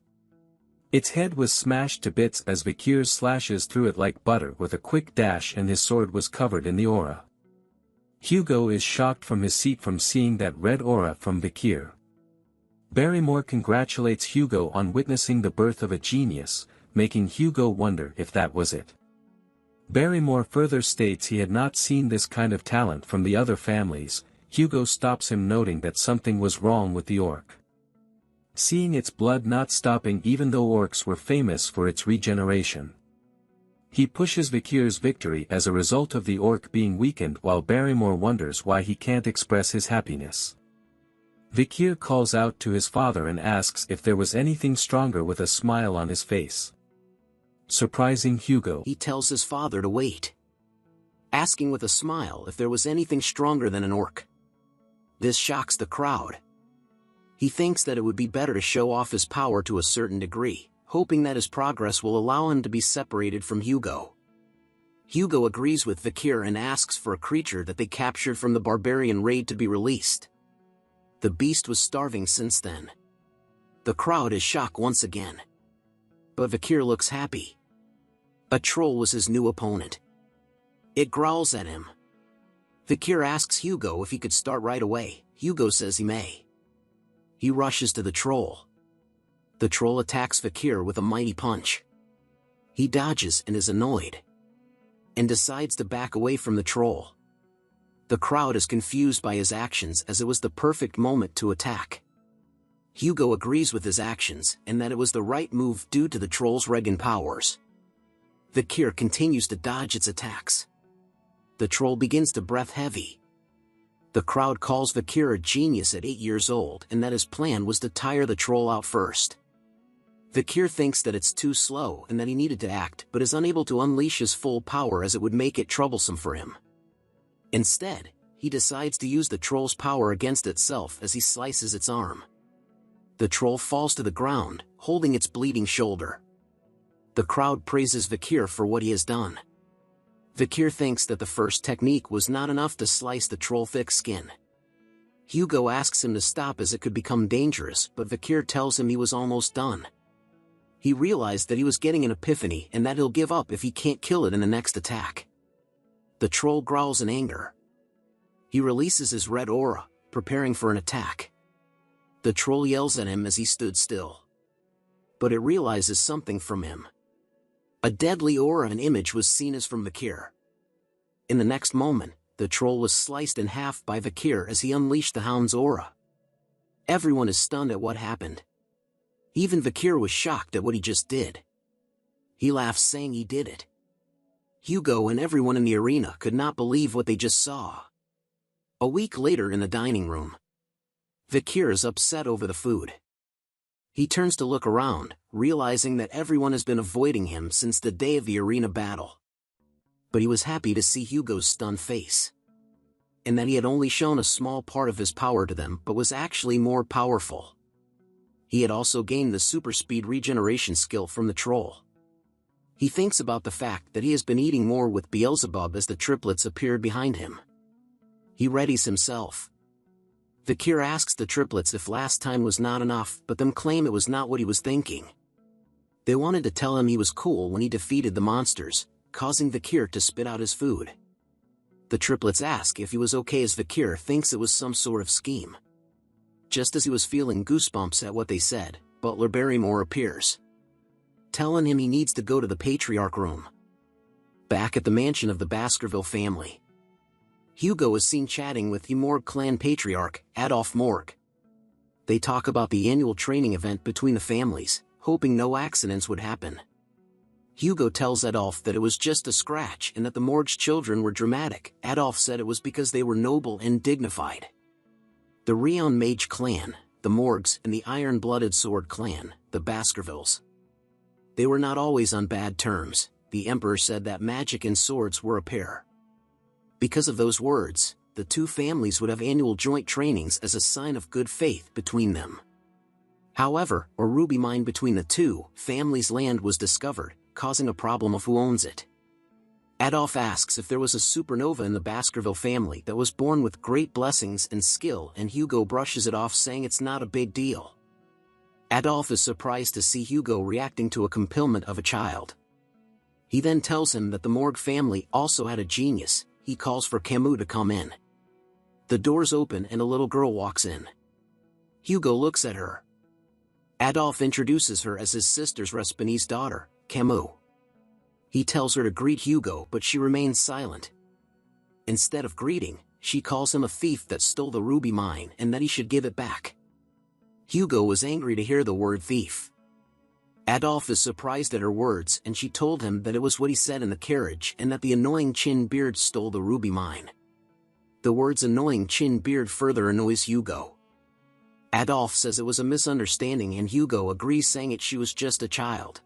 Speaker 1: Its head was smashed to bits as Vikir slashes through it like butter with a quick dash and his sword was covered in the aura. Hugo is shocked from his seat from seeing that red aura from Vikir. Barrymore congratulates Hugo on witnessing the birth of a genius, making Hugo wonder if that was it. Barrymore further states he had not seen this kind of talent from the other families. Hugo stops him, noting that something was wrong with the orc. Seeing its blood not stopping even though orcs were famous for its regeneration. He pushes Vikir's victory as a result of the orc being weakened, while Barrymore wonders why he can't express his happiness. Vikir calls out to his father and asks if there was anything stronger with a smile on his face. Surprising Hugo,
Speaker 2: he tells his father to wait, asking with a smile if there was anything stronger than an orc. This shocks the crowd. He thinks that it would be better to show off his power to a certain degree, hoping that his progress will allow him to be separated from Hugo. Hugo agrees with Vikir and asks for a creature that they captured from the barbarian raid to be released. The beast was starving since then. The crowd is shocked once again. But Vikir looks happy. A troll was his new opponent. It growls at him. Vikir asks Hugo if he could start right away. Hugo says he may. He rushes to the troll. The troll attacks Vikir with a mighty punch. He dodges and is annoyed, and decides to back away from the troll. The crowd is confused by his actions as it was the perfect moment to attack. Hugo agrees with his actions and that it was the right move due to the troll's Regan powers. Vikir continues to dodge its attacks. The troll begins to breath heavy. The crowd calls Vakir a genius at 8 years old and that his plan was to tire the troll out first. Vakir thinks that it's too slow and that he needed to act but is unable to unleash his full power as it would make it troublesome for him. Instead, he decides to use the troll's power against itself as he slices its arm. The troll falls to the ground, holding its bleeding shoulder. The crowd praises Vakir for what he has done. Vakir thinks that the first technique was not enough to slice the troll's thick skin. Hugo asks him to stop as it could become dangerous, but Vakir tells him he was almost done. He realized that he was getting an epiphany and that he'll give up if he can't kill it in the next attack. The troll growls in anger. He releases his red aura, preparing for an attack. The troll yells at him as he stood still. But it realizes something from him. A deadly aura and image was seen as from Vakir. In the next moment, the troll was sliced in half by Vakir as he unleashed the hound's aura. Everyone is stunned at what happened. Even Vakir was shocked at what he just did. He laughs saying he did it. Hugo and everyone in the arena could not believe what they just saw. A week later in the dining room, Vakir is upset over the food. He turns to look around, realizing that everyone has been avoiding him since the day of the arena battle. But he was happy to see Hugo's stunned face. And that he had only shown a small part of his power to them but was actually more powerful. He had also gained the super speed regeneration skill from the troll. He thinks about the fact that he has been eating more with Beelzebub as the triplets appeared behind him. He readies himself. Vakir asks the triplets if last time was not enough, but them claim it was not what he was thinking. They wanted to tell him he was cool when he defeated the monsters, causing Vakir to spit out his food. The triplets ask if he was okay as Vakir thinks it was some sort of scheme. Just as he was feeling goosebumps at what they said, Butler Barrymore appears, telling him he needs to go to the Patriarch room. Back at the mansion of the Baskerville family, Hugo is seen chatting with the Morg clan patriarch, Adolf Morg. They talk about the annual training event between the families, hoping no accidents would happen. Hugo tells Adolf that it was just a scratch and that the Morg's children were dramatic. Adolf said it was because they were noble and dignified. The Rion Mage clan, the Morgs, and the Iron-Blooded Sword clan, the Baskervilles. They were not always on bad terms. The Emperor said that magic and swords were a pair. Because of those words, the two families would have annual joint trainings as a sign of good faith between them. However, a ruby mine between the two families' land was discovered, causing a problem of who owns it. Adolf asks if there was a supernova in the Baskerville family that was born with great blessings and skill, and Hugo brushes it off saying it's not a big deal. Adolf is surprised to see Hugo reacting to a compilment of a child. He then tells him that the Morg family also had a genius. He calls for Camus to come in. The doors open and a little girl walks in. Hugo looks at her. Adolf introduces her as his sister's Respinese daughter, Camus. He tells her to greet Hugo, but she remains silent. Instead of greeting, she calls him a thief that stole the ruby mine and that he should give it back. Hugo was angry to hear the word thief. Adolf is surprised at her words, and she told him that it was what he said in the carriage and that the annoying Chin Beard stole the ruby mine. The words annoying Chin Beard further annoys Hugo. Adolf says it was a misunderstanding and Hugo agrees, saying she was just a child.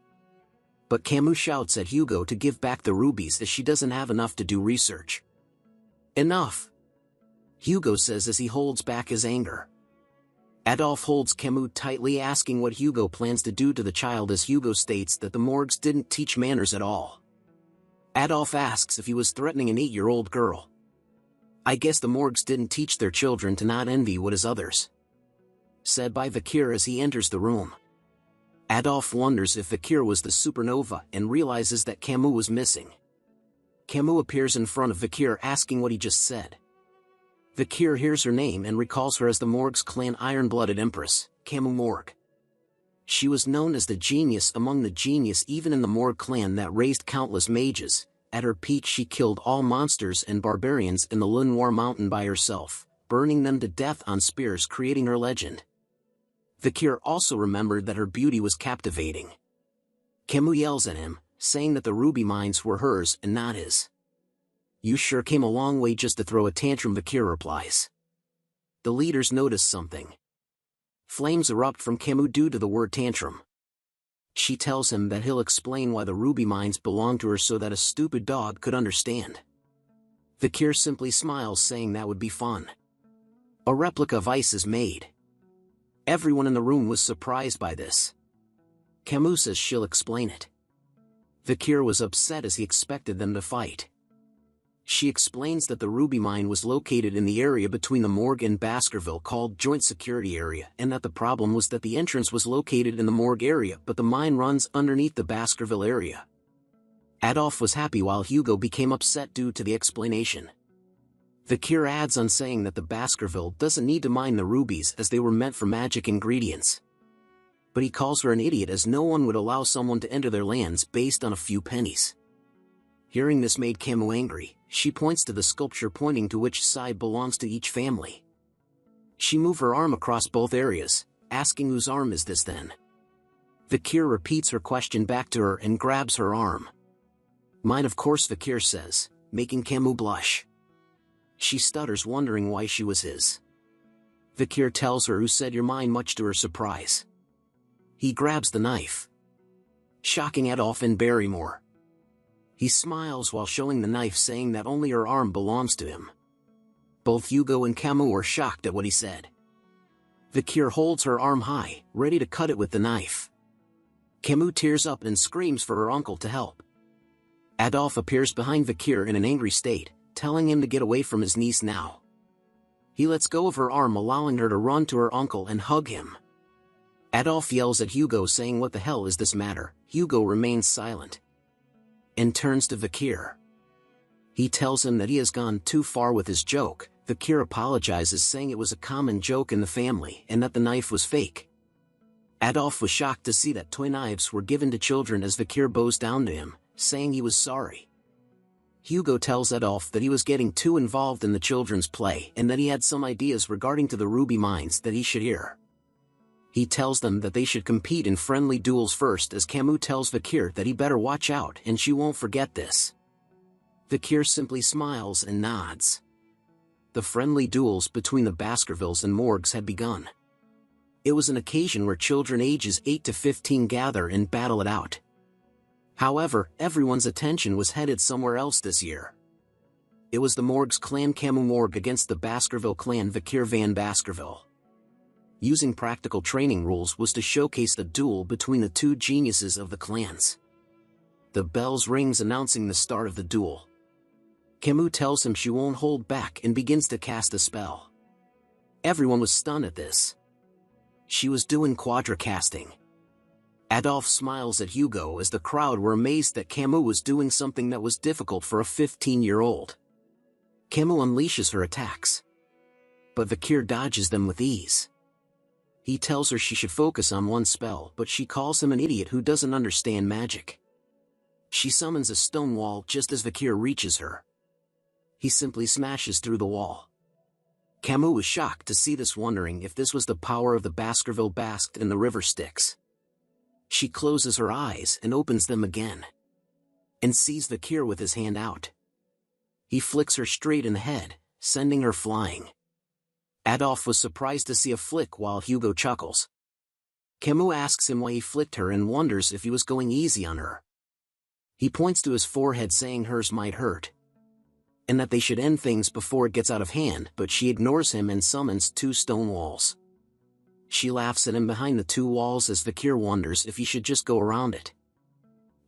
Speaker 2: But Camus shouts at Hugo to give back the rubies as she doesn't have enough to do research. Enough! Hugo says as he holds back his anger. Adolf holds Camus tightly, asking what Hugo plans to do to the child, as Hugo states that the Morgs didn't teach manners at all. Adolf asks if he was threatening an 8-year-old girl. I guess the Morgs didn't teach their children to not envy what is others, said by Vakir as he enters the room. Adolf wonders if Vakir was the supernova and realizes that Camus was missing. Camus appears in front of Vakir asking what he just said. Vakir hears her name and recalls her as the Morg's clan Iron-Blooded Empress, Camus Morg. She was known as the genius among the genius even in the Morg clan that raised countless mages. At her peak she killed all monsters and barbarians in the Lenoir mountain by herself, burning them to death on spears, creating her legend. Vakir also remembered that her beauty was captivating. Camus yells at him, saying that the ruby mines were hers and not his. You sure came a long way just to throw a tantrum, Vakir replies. the leaders notice something. Flames erupt from Camus due to the word tantrum. She tells him that he'll explain why the ruby mines belong to her so that a stupid dog could understand. Vikir simply smiles, saying that would be fun. A replica of ice is made. Everyone in the room was surprised by this. Camus says she'll explain it. Vikir was upset as he expected them to fight. She explains that the ruby mine was located in the area between the morgue and Baskerville called Joint Security Area, and that the problem was that the entrance was located in the morgue area but the mine runs underneath the Baskerville area. Adolphe was happy while Hugo became upset due to the explanation. Vikir adds on saying that the Baskerville doesn't need to mine the rubies as they were meant for magic ingredients. But he calls her an idiot as no one would allow someone to enter their lands based on a few pennies. Hearing this made Camus angry. She points to the sculpture pointing to which side belongs to each family. She moves her arm across both areas, asking whose arm is this then? Vikir repeats her question back to her and grabs her arm. Mine, of course, Vikir says, making Camus blush. She stutters, wondering why she was his. Vikir tells her who said you're mine, much to her surprise. He grabs the knife, shocking Adolphe and Barrymore. He smiles while showing the knife, saying that only her arm belongs to him. Both Hugo and Camus are shocked at what he said. Vikir holds her arm high, ready to cut it with the knife. Camus tears up and screams for her uncle to help. Adolphe appears behind Vikir in an angry state, telling him to get away from his niece now. He lets go of her arm, allowing her to run to her uncle and hug him. Adolphe yells at Hugo, saying, "What the hell is this matter?" Hugo remains silent and turns to Vikir. He tells him that he has gone too far with his joke. Vikir apologizes, saying it was a common joke in the family and that the knife was fake. Adolphe was shocked to see that toy knives were given to children as Vikir bows down to him, saying he was sorry. Hugo tells Adolphe that he was getting too involved in the children's play and that he had some ideas regarding to the ruby mines that he should hear. He tells them that they should compete in friendly duels first, as Camus tells Vikir that he better watch out and she won't forget this. Vikir simply smiles and nods. The friendly duels between the Baskervilles and Morgues had begun. It was an occasion where children ages 8 to 15 gather and battle it out. However, everyone's attention was headed somewhere else this year. It was the Morgues clan Camus Morgue against the Baskerville clan Vikir van Baskerville. Using practical training rules was to showcase the duel between the two geniuses of the clans. The bells rings announcing the start of the duel. Camus tells him she won't hold back and begins to cast a spell. Everyone was stunned at this. She was doing quadra casting. Adolphe smiles at Hugo as the crowd were amazed that Camus was doing something that was difficult for a 15-year-old. Camus unleashes her attacks, but Vikir dodges them with ease. He tells her she should focus on one spell, but she calls him an idiot who doesn't understand magic. She summons a stone wall just as Vikir reaches her. He simply smashes through the wall. Camus was shocked to see this, wondering if this was the power of the Baskerville basked in the river Styx. She closes her eyes and opens them again, and sees Vikir with his hand out. He flicks her straight in the head, sending her flying. Adolphe was surprised to see a flick while Hugo chuckles. Camus asks him why he flicked her and wonders if he was going easy on her. He points to his forehead, saying hers might hurt, and that they should end things before it gets out of hand, but she ignores him and summons 2 stone walls. She laughs at him behind the 2 walls as Vikir wonders if he should just go around it.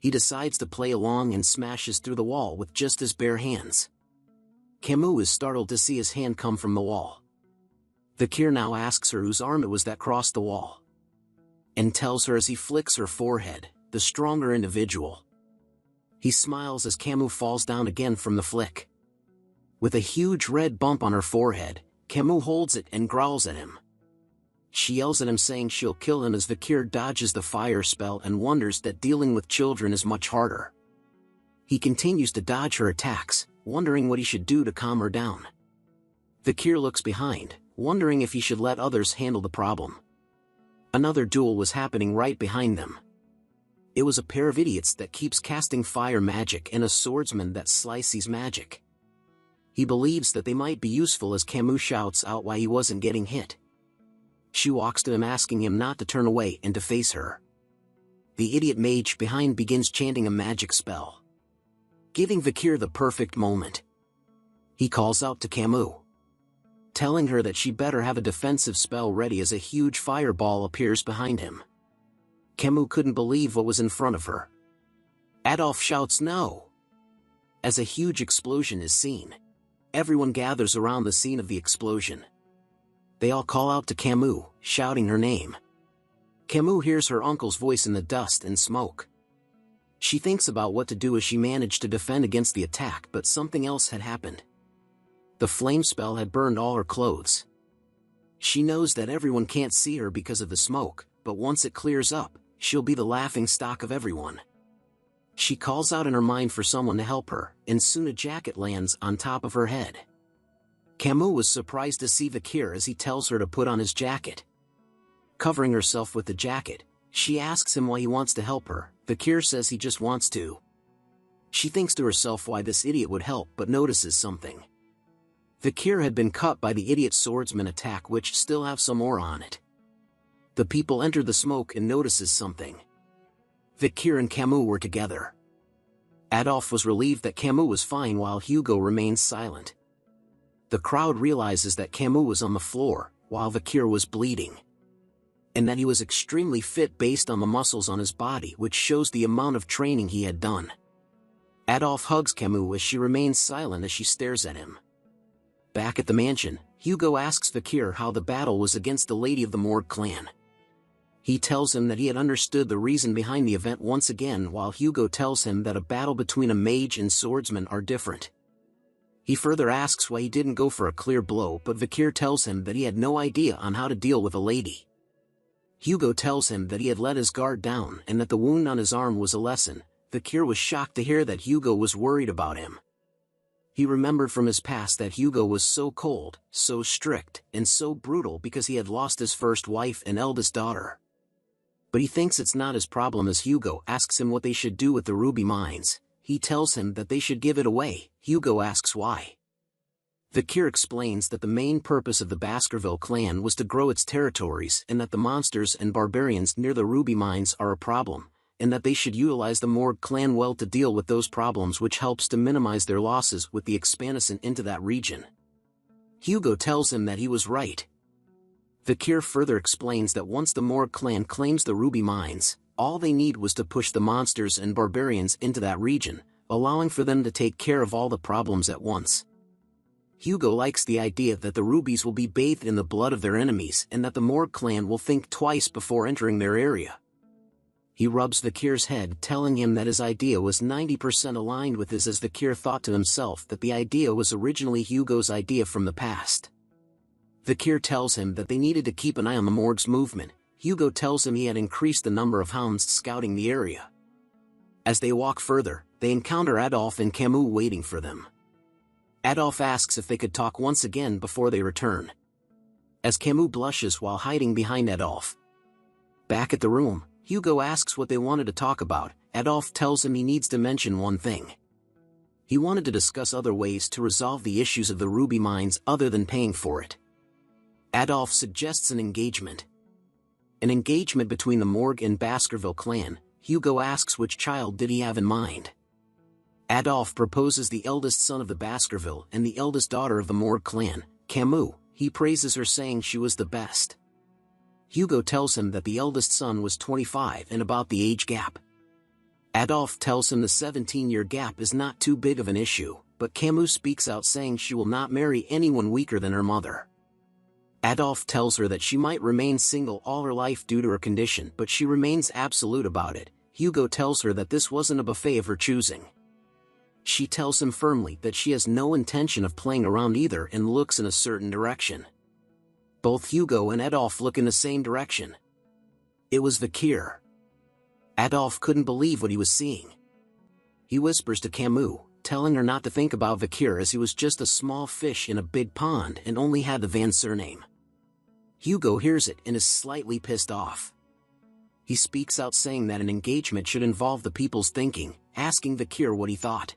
Speaker 2: He decides to play along and smashes through the wall with just his bare hands. Camus is startled to see his hand come from the wall. Vikir now asks her whose arm it was that crossed the wall, and tells her as he flicks her forehead, the stronger individual. He smiles as Camus falls down again from the flick. With a huge red bump on her forehead, Camus holds it and growls at him. She yells at him, saying she'll kill him, as Vikir dodges the fire spell and wonders that dealing with children is much harder. He continues to dodge her attacks, wondering what he should do to calm her down. Vikir looks behind, wondering if he should let others handle the problem. Another duel was happening right behind them. It was a pair of idiots that keeps casting fire magic and a swordsman that slices magic. He believes that they might be useful as Camus shouts out why he wasn't getting hit. She walks to him asking him not to turn away and to face her. The idiot mage behind begins chanting a magic spell, giving Vikir the perfect moment. He calls out to Camus, telling her that she better have a defensive spell ready as a huge fireball appears behind him. Camus couldn't believe what was in front of her. Adolf shouts no, as a huge explosion is seen. Everyone gathers around the scene of the explosion. They all call out to Camus, shouting her name. Camus hears her uncle's voice in the dust and smoke. She thinks about what to do as she managed to defend against the attack, but something else had happened. The flame spell had burned all her clothes. She knows that everyone can't see her because of the smoke, but once it clears up, she'll be the laughing stock of everyone. She calls out in her mind for someone to help her, and soon a jacket lands on top of her head. Camus was surprised to see Vikir as he tells her to put on his jacket. Covering herself with the jacket, she asks him why he wants to help her. Vikir says he just wants to. She thinks to herself why this idiot would help, but notices something. Vikir had been cut by the idiot swordsman attack, which still have some aura on it. The people enter the smoke and notices something. Vikir and Camus were together. Adolf was relieved that Camus was fine while Hugo remained silent. The crowd realizes that Camus was on the floor, while Vikir was bleeding, and that he was extremely fit based on the muscles on his body, which shows the amount of training he had done. Adolf hugs Camus as she remains silent as she stares at him. Back at the mansion, Hugo asks Vikir how the battle was against the Lady of the Morgue clan. He tells him that he had understood the reason behind the event once again, while Hugo tells him that a battle between a mage and swordsman are different. He further asks why he didn't go for a clear blow, but Vikir tells him that he had no idea on how to deal with a lady. Hugo tells him that he had let his guard down and that the wound on his arm was a lesson. Vikir was shocked to hear that Hugo was worried about him. He remembered from his past that Hugo was so cold, so strict, and so brutal because he had lost his first wife and eldest daughter. But he thinks it's not his problem as Hugo asks him what they should do with the ruby mines. He tells him that they should give it away. Hugo asks why. Vikir explains that the main purpose of the Baskerville clan was to grow its territories and that the monsters and barbarians near the ruby mines are a problem, and that they should utilize the Morgue clan well to deal with those problems, which helps to minimize their losses with the expansion into that region. Hugo tells him that he was right. Vikir further explains that once the Morgue clan claims the ruby mines, all they need was to push the monsters and barbarians into that region, allowing for them to take care of all the problems at once. Hugo likes the idea that the rubies will be bathed in the blood of their enemies and that the Morgue clan will think twice before entering their area. He rubs Vikir's head, telling him that his idea was 90% aligned with his, as Vikir thought to himself that the idea was originally Hugo's idea from the past. Vikir tells him that they needed to keep an eye on the Morgue's movement. Hugo tells him he had increased the number of hounds scouting the area. As they walk further, they encounter Adolf and Camus waiting for them. Adolf asks if they could talk once again before they return, as Camus blushes while hiding behind Adolf. Back at the room, Hugo asks what they wanted to talk about. Adolf tells him he needs to mention one thing. He wanted to discuss other ways to resolve the issues of the ruby mines other than paying for it. Adolf suggests an engagement. An engagement between the Morgue and Baskerville clan. Hugo asks which child did he have in mind. Adolf proposes the eldest son of the Baskerville and the eldest daughter of the Morgue clan, Camus. He praises her, saying she was the best. Hugo tells him that the eldest son was 25 and about the age gap. Adolf tells him the 17-year gap is not too big of an issue, but Camus speaks out, saying she will not marry anyone weaker than her mother. Adolf tells her that she might remain single all her life due to her condition, but she remains absolute about it. Hugo tells her that this wasn't a buffet of her choosing. She tells him firmly that she has no intention of playing around either and looks in a certain direction. Both Hugo and Adolf look in the same direction. It was Vikir. Adolf couldn't believe what he was seeing. He whispers to Camus, telling her not to think about Vikir as he was just a small fish in a big pond and only had the Van surname. Hugo hears it and is slightly pissed off. He speaks out, saying that an engagement should involve the people's thinking, asking Vikir what he thought.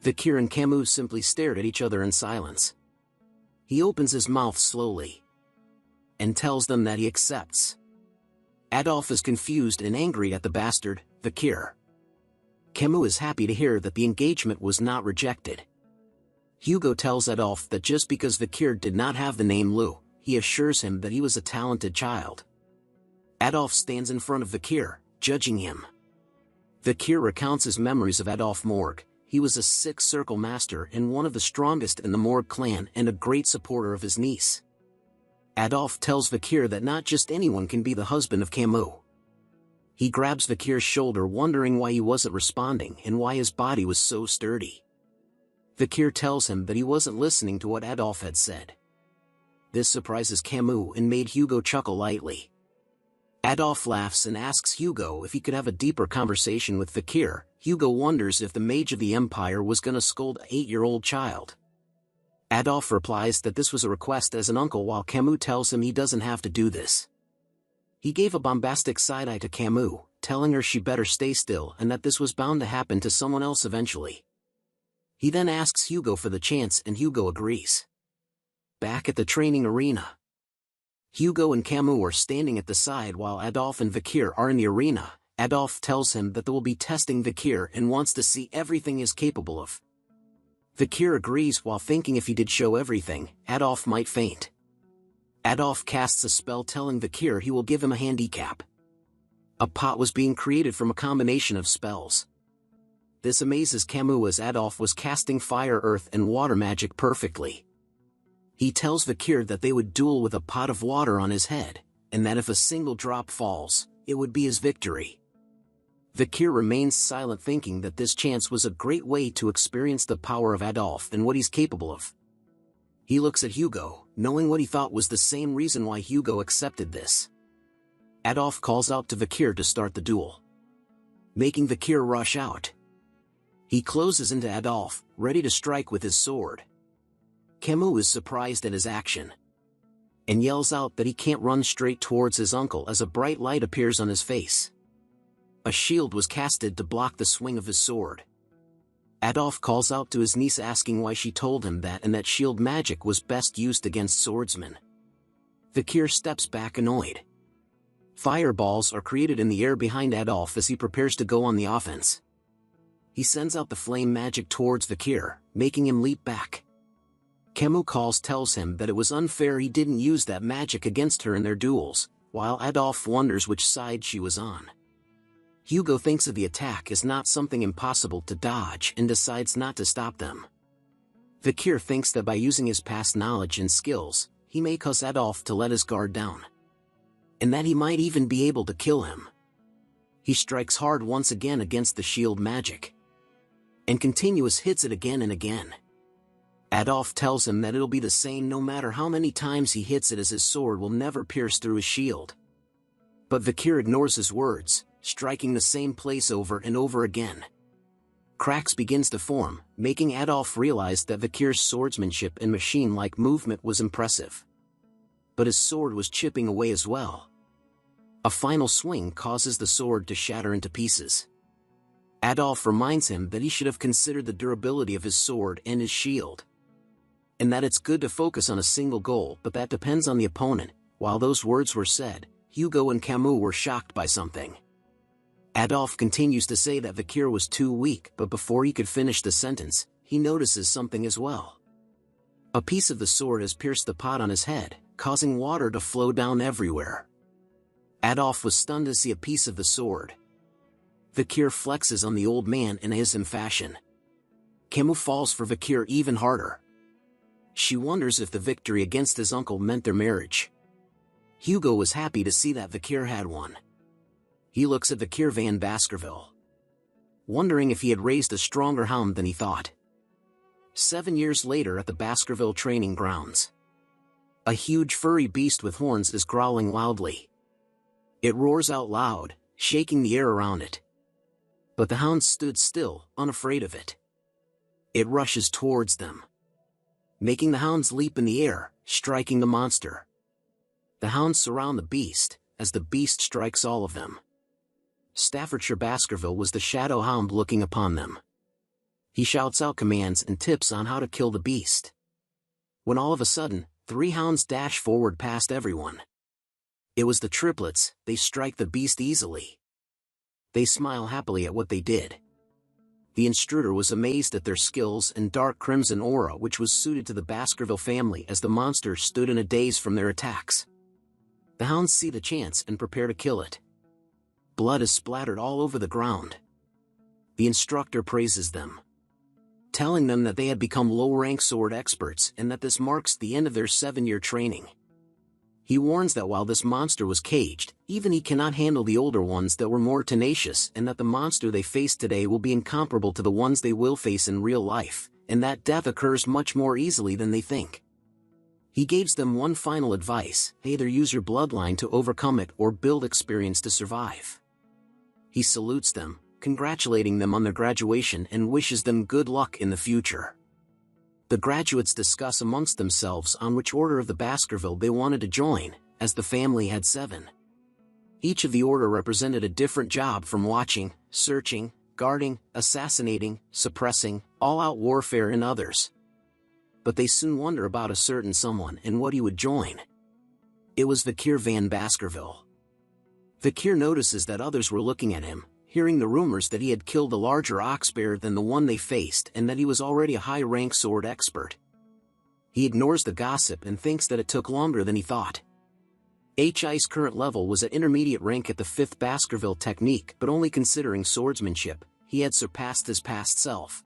Speaker 2: Vikir and Camus simply stared at each other in silence. He opens his mouth slowly and tells them that he accepts. Adolphe is confused and angry at the bastard, Vikir. Camus is happy to hear that the engagement was not rejected. Hugo tells Adolphe that just because Vikir did not have the name Lou, he assures him that he was a talented child. Adolphe stands in front of Vikir, judging him. Vikir recounts his memories of Adolphe Morgue. He was a six-circle master and one of the strongest in the Morgue clan and a great supporter of his niece. Adolphe tells Vikir that not just anyone can be the husband of Camus. He grabs Vikir's shoulder, wondering why he wasn't responding and why his body was so sturdy. Vikir tells him that he wasn't listening to what Adolphe had said. This surprises Camus and made Hugo chuckle lightly. Adolphe laughs and asks Hugo if he could have a deeper conversation with Vikir. Hugo wonders if the mage of the Empire was gonna scold an 8-year-old child. Adolphe replies that this was a request as an uncle, while Camus tells him he doesn't have to do this. He gave a bombastic side-eye to Camus, telling her she better stay still and that this was bound to happen to someone else eventually. He then asks Hugo for the chance and Hugo agrees. Back at the training arena, Hugo and Camus are standing at the side while Adolphe and Vikir are in the arena. Adolphe tells him that they will be testing Vikir and wants to see everything he is capable of. Vikir agrees while thinking if he did show everything, Adolphe might faint. Adolphe casts a spell telling Vikir he will give him a handicap. A pot was being created from a combination of spells. This amazes Camus as Adolphe was casting fire, earth and water magic perfectly. He tells Vikir that they would duel with a pot of water on his head, and that if a single drop falls, it would be his victory. Vikir remains silent, thinking that this chance was a great way to experience the power of Adolphe and what he's capable of. He looks at Hugo, knowing what he thought was the same reason why Hugo accepted this. Adolphe calls out to Vikir to start the duel, making Vikir rush out. He closes into Adolphe, ready to strike with his sword. Camus is surprised at his action and yells out that he can't run straight towards his uncle as a bright light appears on his face. A shield was casted to block the swing of his sword. Adolphe calls out to his niece, asking why she told him that and that shield magic was best used against swordsmen. Vikir steps back annoyed. Fireballs are created in the air behind Adolphe as he prepares to go on the offense. He sends out the flame magic towards Vikir, making him leap back. Camus tells him that it was unfair he didn't use that magic against her in their duels, while Adolphe wonders which side she was on. Hugo thinks of the attack as not something impossible to dodge and decides not to stop them. Vikir thinks that by using his past knowledge and skills, he may cause Adolphe to let his guard down, and that he might even be able to kill him. He strikes hard once again against the shield magic, and continuous hits it again and again. Adolphe tells him that it'll be the same no matter how many times he hits it, as his sword will never pierce through his shield. But Vikir ignores his words, striking the same place over and over again. Cracks begins to form, making Adolphe realize that Vikir's swordsmanship and machine-like movement was impressive. But his sword was chipping away as well. A final swing causes the sword to shatter into pieces. Adolphe reminds him that he should have considered the durability of his sword and his shield, and that it's good to focus on a single goal, but that depends on the opponent. While those words were said, Hugo and Camus were shocked by something. Adolphe continues to say that Vikir was too weak, but before he could finish the sentence, he notices something as well. A piece of the sword has pierced the pot on his head, causing water to flow down everywhere. Adolphe was stunned to see a piece of the sword. Vikir flexes on the old man in a Hisn fashion. Camus falls for Vikir even harder. She wonders if the victory against his uncle meant their marriage. Hugo was happy to see that Vikir had won. He looks at Vikir van Baskerville, wondering if he had raised a stronger hound than he thought. 7 years later, at the Baskerville training grounds, a huge furry beast with horns is growling loudly. It roars out loud, shaking the air around it. But the hounds stood still, unafraid of it. It rushes towards them, making the hounds leap in the air, striking the monster. The hounds surround the beast, as the beast strikes all of them. Staffordshire Baskerville was the shadow hound looking upon them. He shouts out commands and tips on how to kill the beast. When all of a sudden, 3 hounds dash forward past everyone. It was the triplets. They strike the beast easily. They smile happily at what they did. The intruder was amazed at their skills and dark crimson aura which was suited to the Baskerville family as the monster stood in a daze from their attacks. The hounds see the chance and prepare to kill it. Blood is splattered all over the ground. The instructor praises them, telling them that they had become low-rank sword experts and that this marks the end of their 7-year training. He warns that while this monster was caged, even he cannot handle the older ones that were more tenacious, and that the monster they face today will be incomparable to the ones they will face in real life, and that death occurs much more easily than they think. He gives them one final advice: either use your bloodline to overcome it or build experience to survive. He salutes them, congratulating them on their graduation and wishes them good luck in the future. The graduates discuss amongst themselves on which order of the Baskerville they wanted to join, as the family had 7. Each of the order represented a different job, from watching, searching, guarding, assassinating, suppressing, all-out warfare and others. But they soon wonder about a certain someone and what he would join. It was Victor Van Baskerville. Victor notices that others were looking at him, hearing the rumors that he had killed a larger ox bear than the one they faced and that he was already a high-rank sword expert. He ignores the gossip and thinks that it took longer than he thought. HI's current level was at intermediate rank at the 5th Baskerville technique, but only considering swordsmanship, he had surpassed his past self.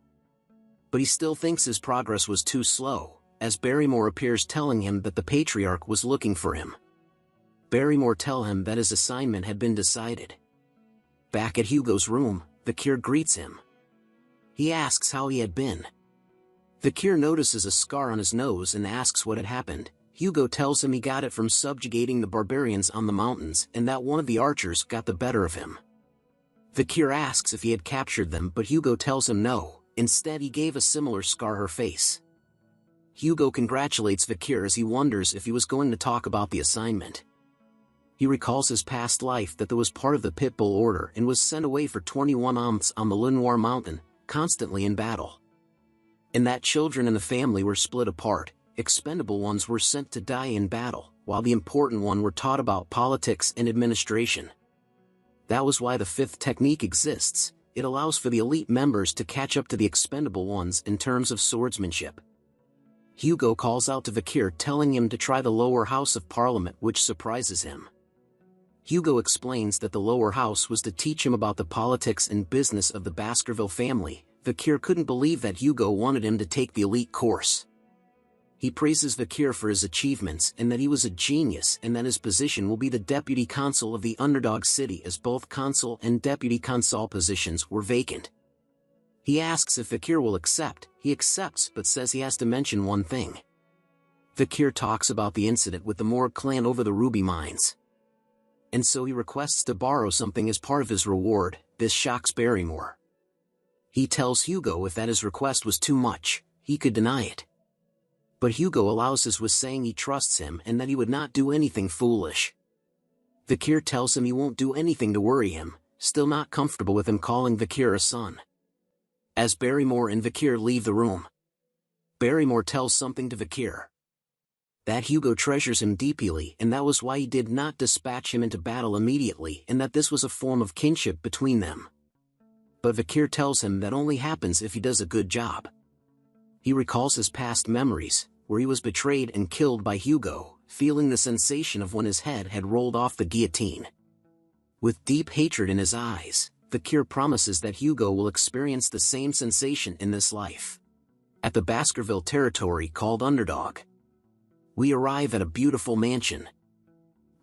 Speaker 2: But he still thinks his progress was too slow, as Barrymore appears telling him that the Patriarch was looking for him. Barrymore tells him that his assignment had been decided. Back at Hugo's room, Victor greets him. He asks how he had been. Victor notices a scar on his nose and asks what had happened. Hugo tells him he got it from subjugating the barbarians on the mountains and that one of the archers got the better of him. Victor asks if he had captured them, but Hugo tells him no, instead he gave a similar scar her face. Hugo congratulates Victor as he wonders if he was going to talk about the assignment. He recalls his past life, that there was part of the Pitbull Order and was sent away for 21 months on the Lenoir Mountain, constantly in battle. And that children in the family were split apart. Expendable ones were sent to die in battle, while the important one were taught about politics and administration. That was why the 5th technique exists. It allows for the elite members to catch up to the expendable ones in terms of swordsmanship. Hugo calls out to Victor, telling him to try the lower house of Parliament, which surprises him. Hugo explains that the lower house was to teach him about the politics and business of the Baskerville family. Victor couldn't believe that Hugo wanted him to take the elite course. He praises Victor for his achievements and that he was a genius, and that his position will be the deputy consul of the underdog city, as both consul and deputy consul positions were vacant. He asks if Victor will accept. He accepts, but says he has to mention one thing. Victor talks about the incident with the Morgue clan over the ruby mines. And so he requests to borrow something as part of his reward. This shocks Barrymore. He tells Hugo if that his request was too much, he could deny it. But Hugo allows this with saying he trusts him and that he would not do anything foolish. Victor tells him he won't do anything to worry him, still not comfortable with him calling Victor a son. As Barrymore and Victor leave the room, Barrymore tells something to Victor. That Hugo treasures him deeply, and that was why he did not dispatch him into battle immediately, and that this was a form of kinship between them. But Victor tells him that only happens if he does a good job. He recalls his past memories, where he was betrayed and killed by Hugo, feeling the sensation of when his head had rolled off the guillotine. With deep hatred in his eyes, Victor promises that Hugo will experience the same sensation in this life. At the Baskerville territory called Underdog, we arrive at a beautiful mansion.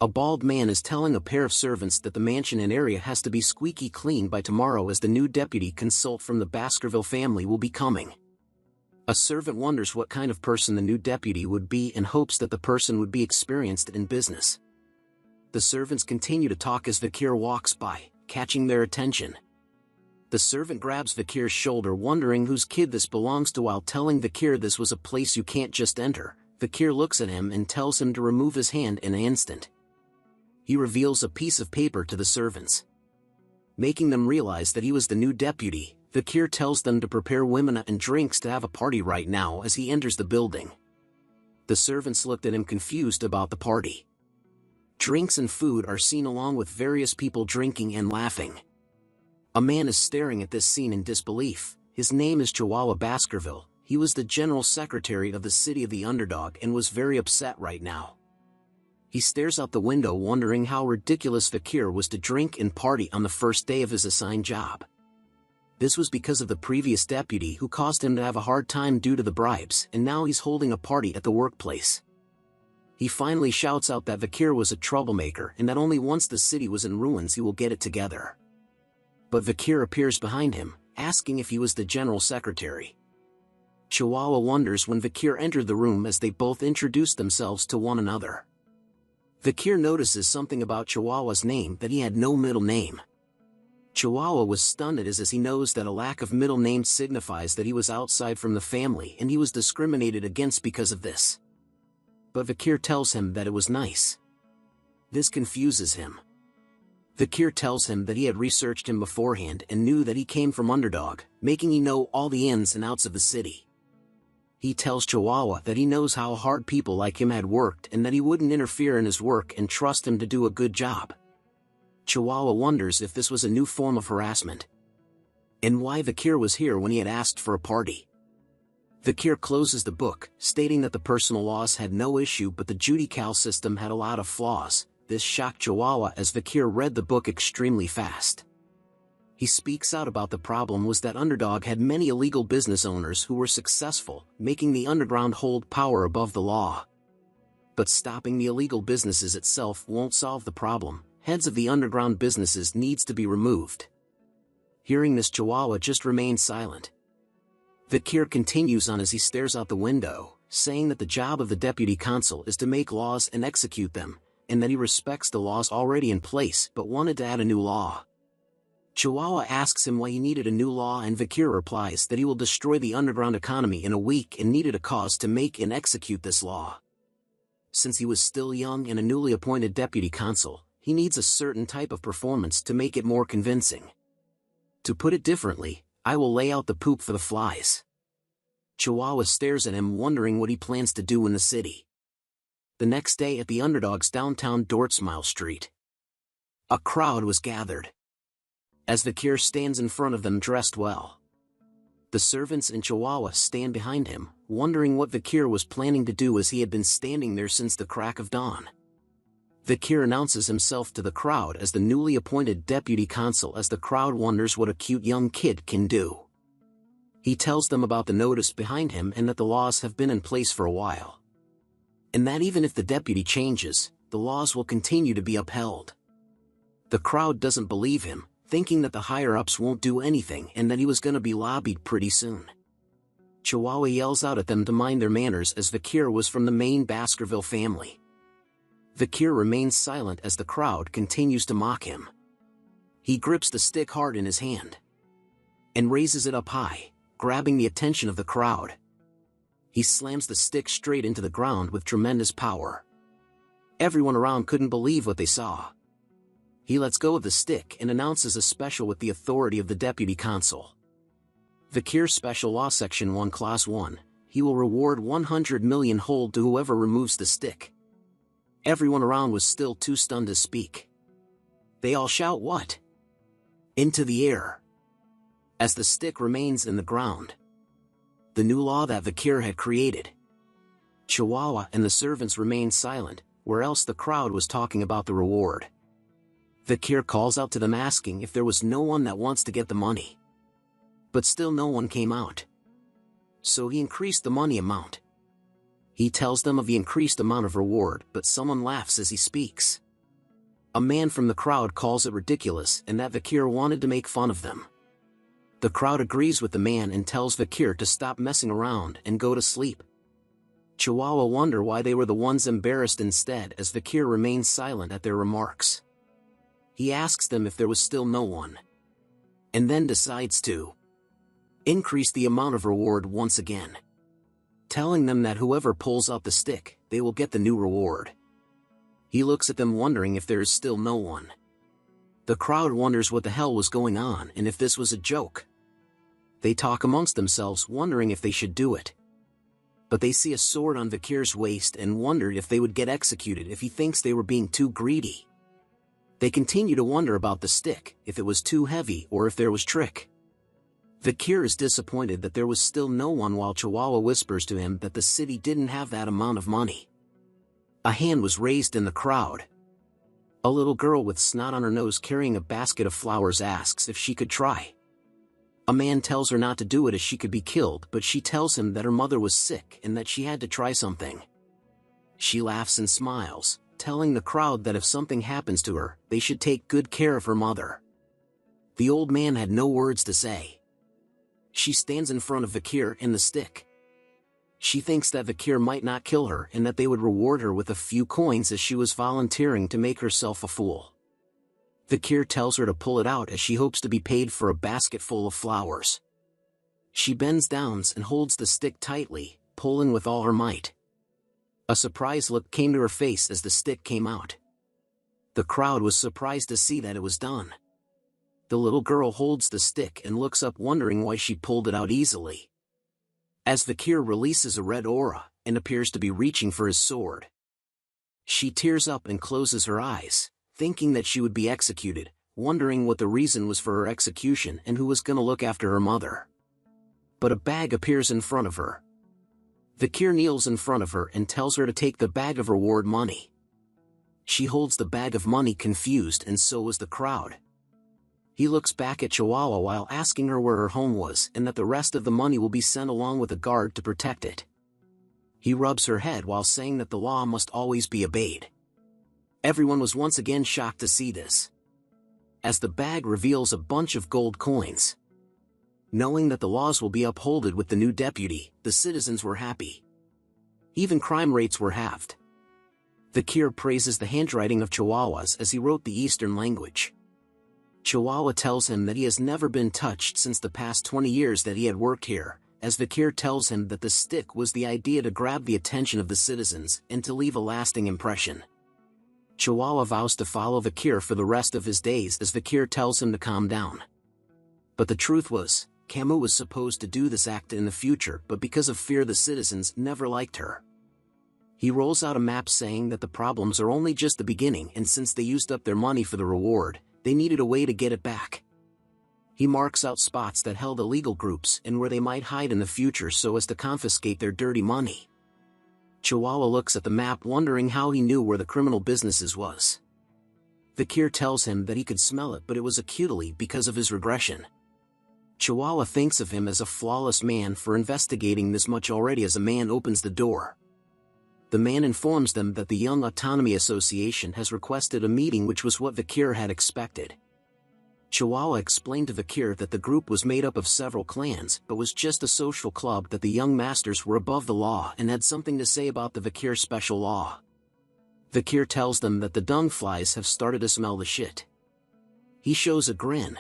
Speaker 2: A bald man is telling a pair of servants that the mansion and area has to be squeaky clean by tomorrow, as the new deputy consul from the Baskerville family will be coming. A servant wonders what kind of person the new deputy would be and hopes that the person would be experienced in business. The servants continue to talk as Victor walks by, catching their attention. The servant grabs Victor's shoulder, wondering whose kid this belongs to, while telling Victor this was a place you can't just enter. Victor looks at him and tells him to remove his hand in an instant. He reveals a piece of paper to the servants, making them realize that he was the new deputy. Vakir tells them to prepare women and drinks to have a party right now as he enters the building. The servants looked at him confused about the party. Drinks and food are seen along with various people drinking and laughing. A man is staring at this scene in disbelief. His name is Chihuahua Baskerville. He was the general secretary of the city of the underdog and was very upset right now. He stares out the window wondering how ridiculous Vakir was to drink and party on the first day of his assigned job. This was because of the previous deputy who caused him to have a hard time due to the bribes, and now he's holding a party at the workplace. He finally shouts out that Vakir was a troublemaker and that only once the city was in ruins he will get it together. But Vakir appears behind him, asking if he was the general secretary. Chihuahua wonders when Vakir entered the room as they both introduced themselves to one another. Vakir notices something about Chihuahua's name, that he had no middle name. Chihuahua was stunned as he knows that a lack of middle name signifies that he was outside from the family and he was discriminated against because of this. But Vakir tells him that it was nice. This confuses him. Vakir tells him that he had researched him beforehand and knew that he came from underdog, making he know all the ins and outs of the city. He tells Chihuahua that he knows how hard people like him had worked and that he wouldn't interfere in his work and trust him to do a good job. Chihuahua wonders if this was a new form of harassment, and why Vakir was here when he had asked for a party. Vakir closes the book, stating that the personal laws had no issue but the judical system had a lot of flaws. This shocked Chihuahua as Vakir read the book extremely fast. He speaks out about the problem was that Underdog had many illegal business owners who were successful, making the underground hold power above the law. But stopping the illegal businesses itself won't solve the problem. Heads of the underground businesses needs to be removed. Hearing this, Chihuahua just remains silent. Vakir continues on as he stares out the window, saying that the job of the deputy consul is to make laws and execute them, and that he respects the laws already in place but wanted to add a new law. Chihuahua asks him why he needed a new law, and Vakir replies that he will destroy the underground economy in a week and needed a cause to make and execute this law. Since he was still young and a newly appointed deputy consul, he needs a certain type of performance to make it more convincing. To put it differently, I will lay out the poop for the flies. Chihuahua stares at him wondering what he plans to do in the city. The next day at the underdog's downtown Dortsmile Street, a crowd was gathered. As Vakir stands in front of them dressed well, the servants and Chihuahua stand behind him, wondering what Vakir was planning to do as he had been standing there since the crack of dawn. Vakir announces himself to the crowd as the newly appointed deputy consul as the crowd wonders what a cute young kid can do. He tells them about the notice behind him and that the laws have been in place for a while, and that even if the deputy changes, the laws will continue to be upheld. The crowd doesn't believe him, thinking that the higher-ups won't do anything and that he was going to be lobbied pretty soon. Chihuahua yells out at them to mind their manners as Vakir was from the main Baskerville family. Vakir remains silent as the crowd continues to mock him. He grips the stick hard in his hand and raises it up high, grabbing the attention of the crowd. He slams the stick straight into the ground with tremendous power. Everyone around couldn't believe what they saw. He lets go of the stick and announces a special with the authority of the deputy consul. Vakir Special Law Section 1 Clause 1, he will reward 100 million hold to whoever removes the stick. Everyone around was still too stunned to speak. They all shout "What?" into the air as the stick remains in the ground. The new law that Vakir had created. Chihuahua and the servants remained silent, where else the crowd was talking about the reward. Vakir calls out to them asking if there was no one that wants to get the money. But still no one came out. So he increased the money amount. He tells them of the increased amount of reward, but someone laughs as he speaks. A man from the crowd calls it ridiculous and that Vakir wanted to make fun of them. The crowd agrees with the man and tells Vakir to stop messing around and go to sleep. Chihuahua wonder why they were the ones embarrassed instead as Vakir remains silent at their remarks. He asks them if there was still no one, and then decides to increase the amount of reward once again, telling them that whoever pulls out the stick, they will get the new reward. He looks at them wondering if there is still no one. The crowd wonders what the hell was going on and if this was a joke. They talk amongst themselves, wondering if they should do it. But they see a sword on Vakir's waist and wondered if they would get executed if he thinks they were being too greedy. They continue to wonder about the stick, if it was too heavy or if there was trick. Vakir is disappointed that there was still no one, while Chihuahua whispers to him that the city didn't have that amount of money. A hand was raised in the crowd. A little girl with snot on her nose carrying a basket of flowers asks if she could try. A man tells her not to do it as she could be killed, but she tells him that her mother was sick and that she had to try something. She laughs and smiles, telling the crowd that if something happens to her, they should take good care of her mother. The old man had no words to say. She stands in front of Vakir and the stick. She thinks that Vakir might not kill her and that they would reward her with a few coins as she was volunteering to make herself a fool. Vakir tells her to pull it out as she hopes to be paid for a basket full of flowers. She bends down and holds the stick tightly, pulling with all her might. A surprised look came to her face as the stick came out. The crowd was surprised to see that it was done. The little girl holds the stick and looks up, wondering why she pulled it out easily. As Vakir releases a red aura and appears to be reaching for his sword. She tears up and closes her eyes, thinking that she would be executed, wondering what the reason was for her execution and who was going to look after her mother. But a bag appears in front of her. Vakir kneels in front of her and tells her to take the bag of reward money. She holds the bag of money confused, and so is the crowd. He looks back at Chihuahua while asking her where her home was and that the rest of the money will be sent along with a guard to protect it. He rubs her head while saying that the law must always be obeyed. Everyone was once again shocked to see this, as the bag reveals a bunch of gold coins. Knowing that the laws will be upheld with the new deputy, the citizens were happy. Even crime rates were halved. Vakir praises the handwriting of Chihuahua's as he wrote the Eastern language. Chihuahua tells him that he has never been touched since the past 20 years that he had worked here, as Vakir tells him that the stick was the idea to grab the attention of the citizens and to leave a lasting impression. Chihuahua vows to follow Vakir for the rest of his days as Vakir tells him to calm down. But the truth was, Camus was supposed to do this act in the future, but because of fear the citizens never liked her. He rolls out a map saying that the problems are only just the beginning, and since they used up their money for the reward, they needed a way to get it back. He marks out spots that held illegal groups and where they might hide in the future so as to confiscate their dirty money. Chihuahua looks at the map, wondering how he knew where the criminal businesses was. Vakir tells him that he could smell it, but it was acutely because of his regression. Chihuahua thinks of him as a flawless man for investigating this much already as a man opens the door. The man informs them that the Young Autonomy Association has requested a meeting, which was what Vakir had expected. Chihuahua explained to Vakir that the group was made up of several clans but was just a social club, that the young masters were above the law and had something to say about the Vakir special law. Vakir tells them that the dung flies have started to smell the shit. He shows a grin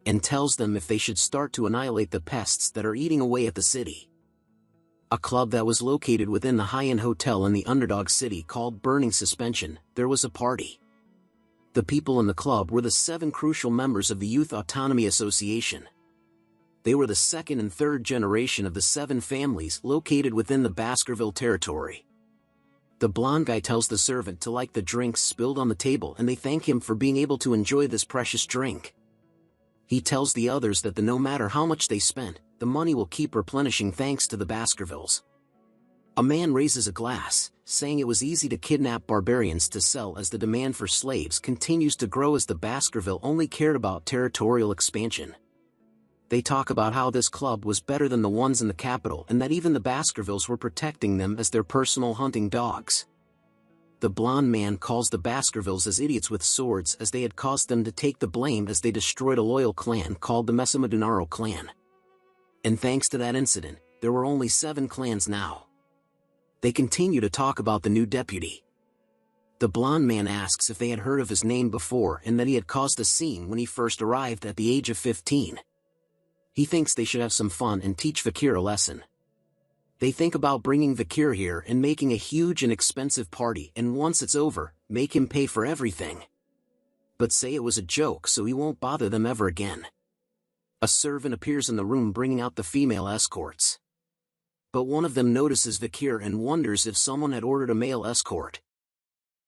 Speaker 2: and tells them if they should start to annihilate the pests that are eating away at the city. A club that was located within the high-end hotel in the underdog city called Burning Suspension, there was a party. The people in the club were the 7 crucial members of the Youth Autonomy Association. They were the second and third generation of the 7 families located within the Baskerville territory. The blonde guy tells the servant to like the drinks spilled on the table, and they thank him for being able to enjoy this precious drink. He tells the others that no matter how much they spent, the money will keep replenishing thanks to the Baskervilles. A man raises a glass, saying it was easy to kidnap barbarians to sell as the demand for slaves continues to grow, as the Baskerville only cared about territorial expansion. They talk about how this club was better than the ones in the capital and that even the Baskervilles were protecting them as their personal hunting dogs. The blonde man calls the Baskervilles as idiots with swords, as they had caused them to take the blame as they destroyed a loyal clan called the Mesamadunaro clan. And thanks to that incident, there were only 7 clans now. They continue to talk about the new deputy. The blonde man asks if they had heard of his name before and that he had caused a scene when he first arrived at the age of 15. He thinks they should have some fun and teach Vakir a lesson. They think about bringing Vakir here and making a huge and expensive party, and once it's over, make him pay for everything. But say it was a joke so he won't bother them ever again. A servant appears in the room bringing out the female escorts. But one of them notices Vikir and wonders if someone had ordered a male escort.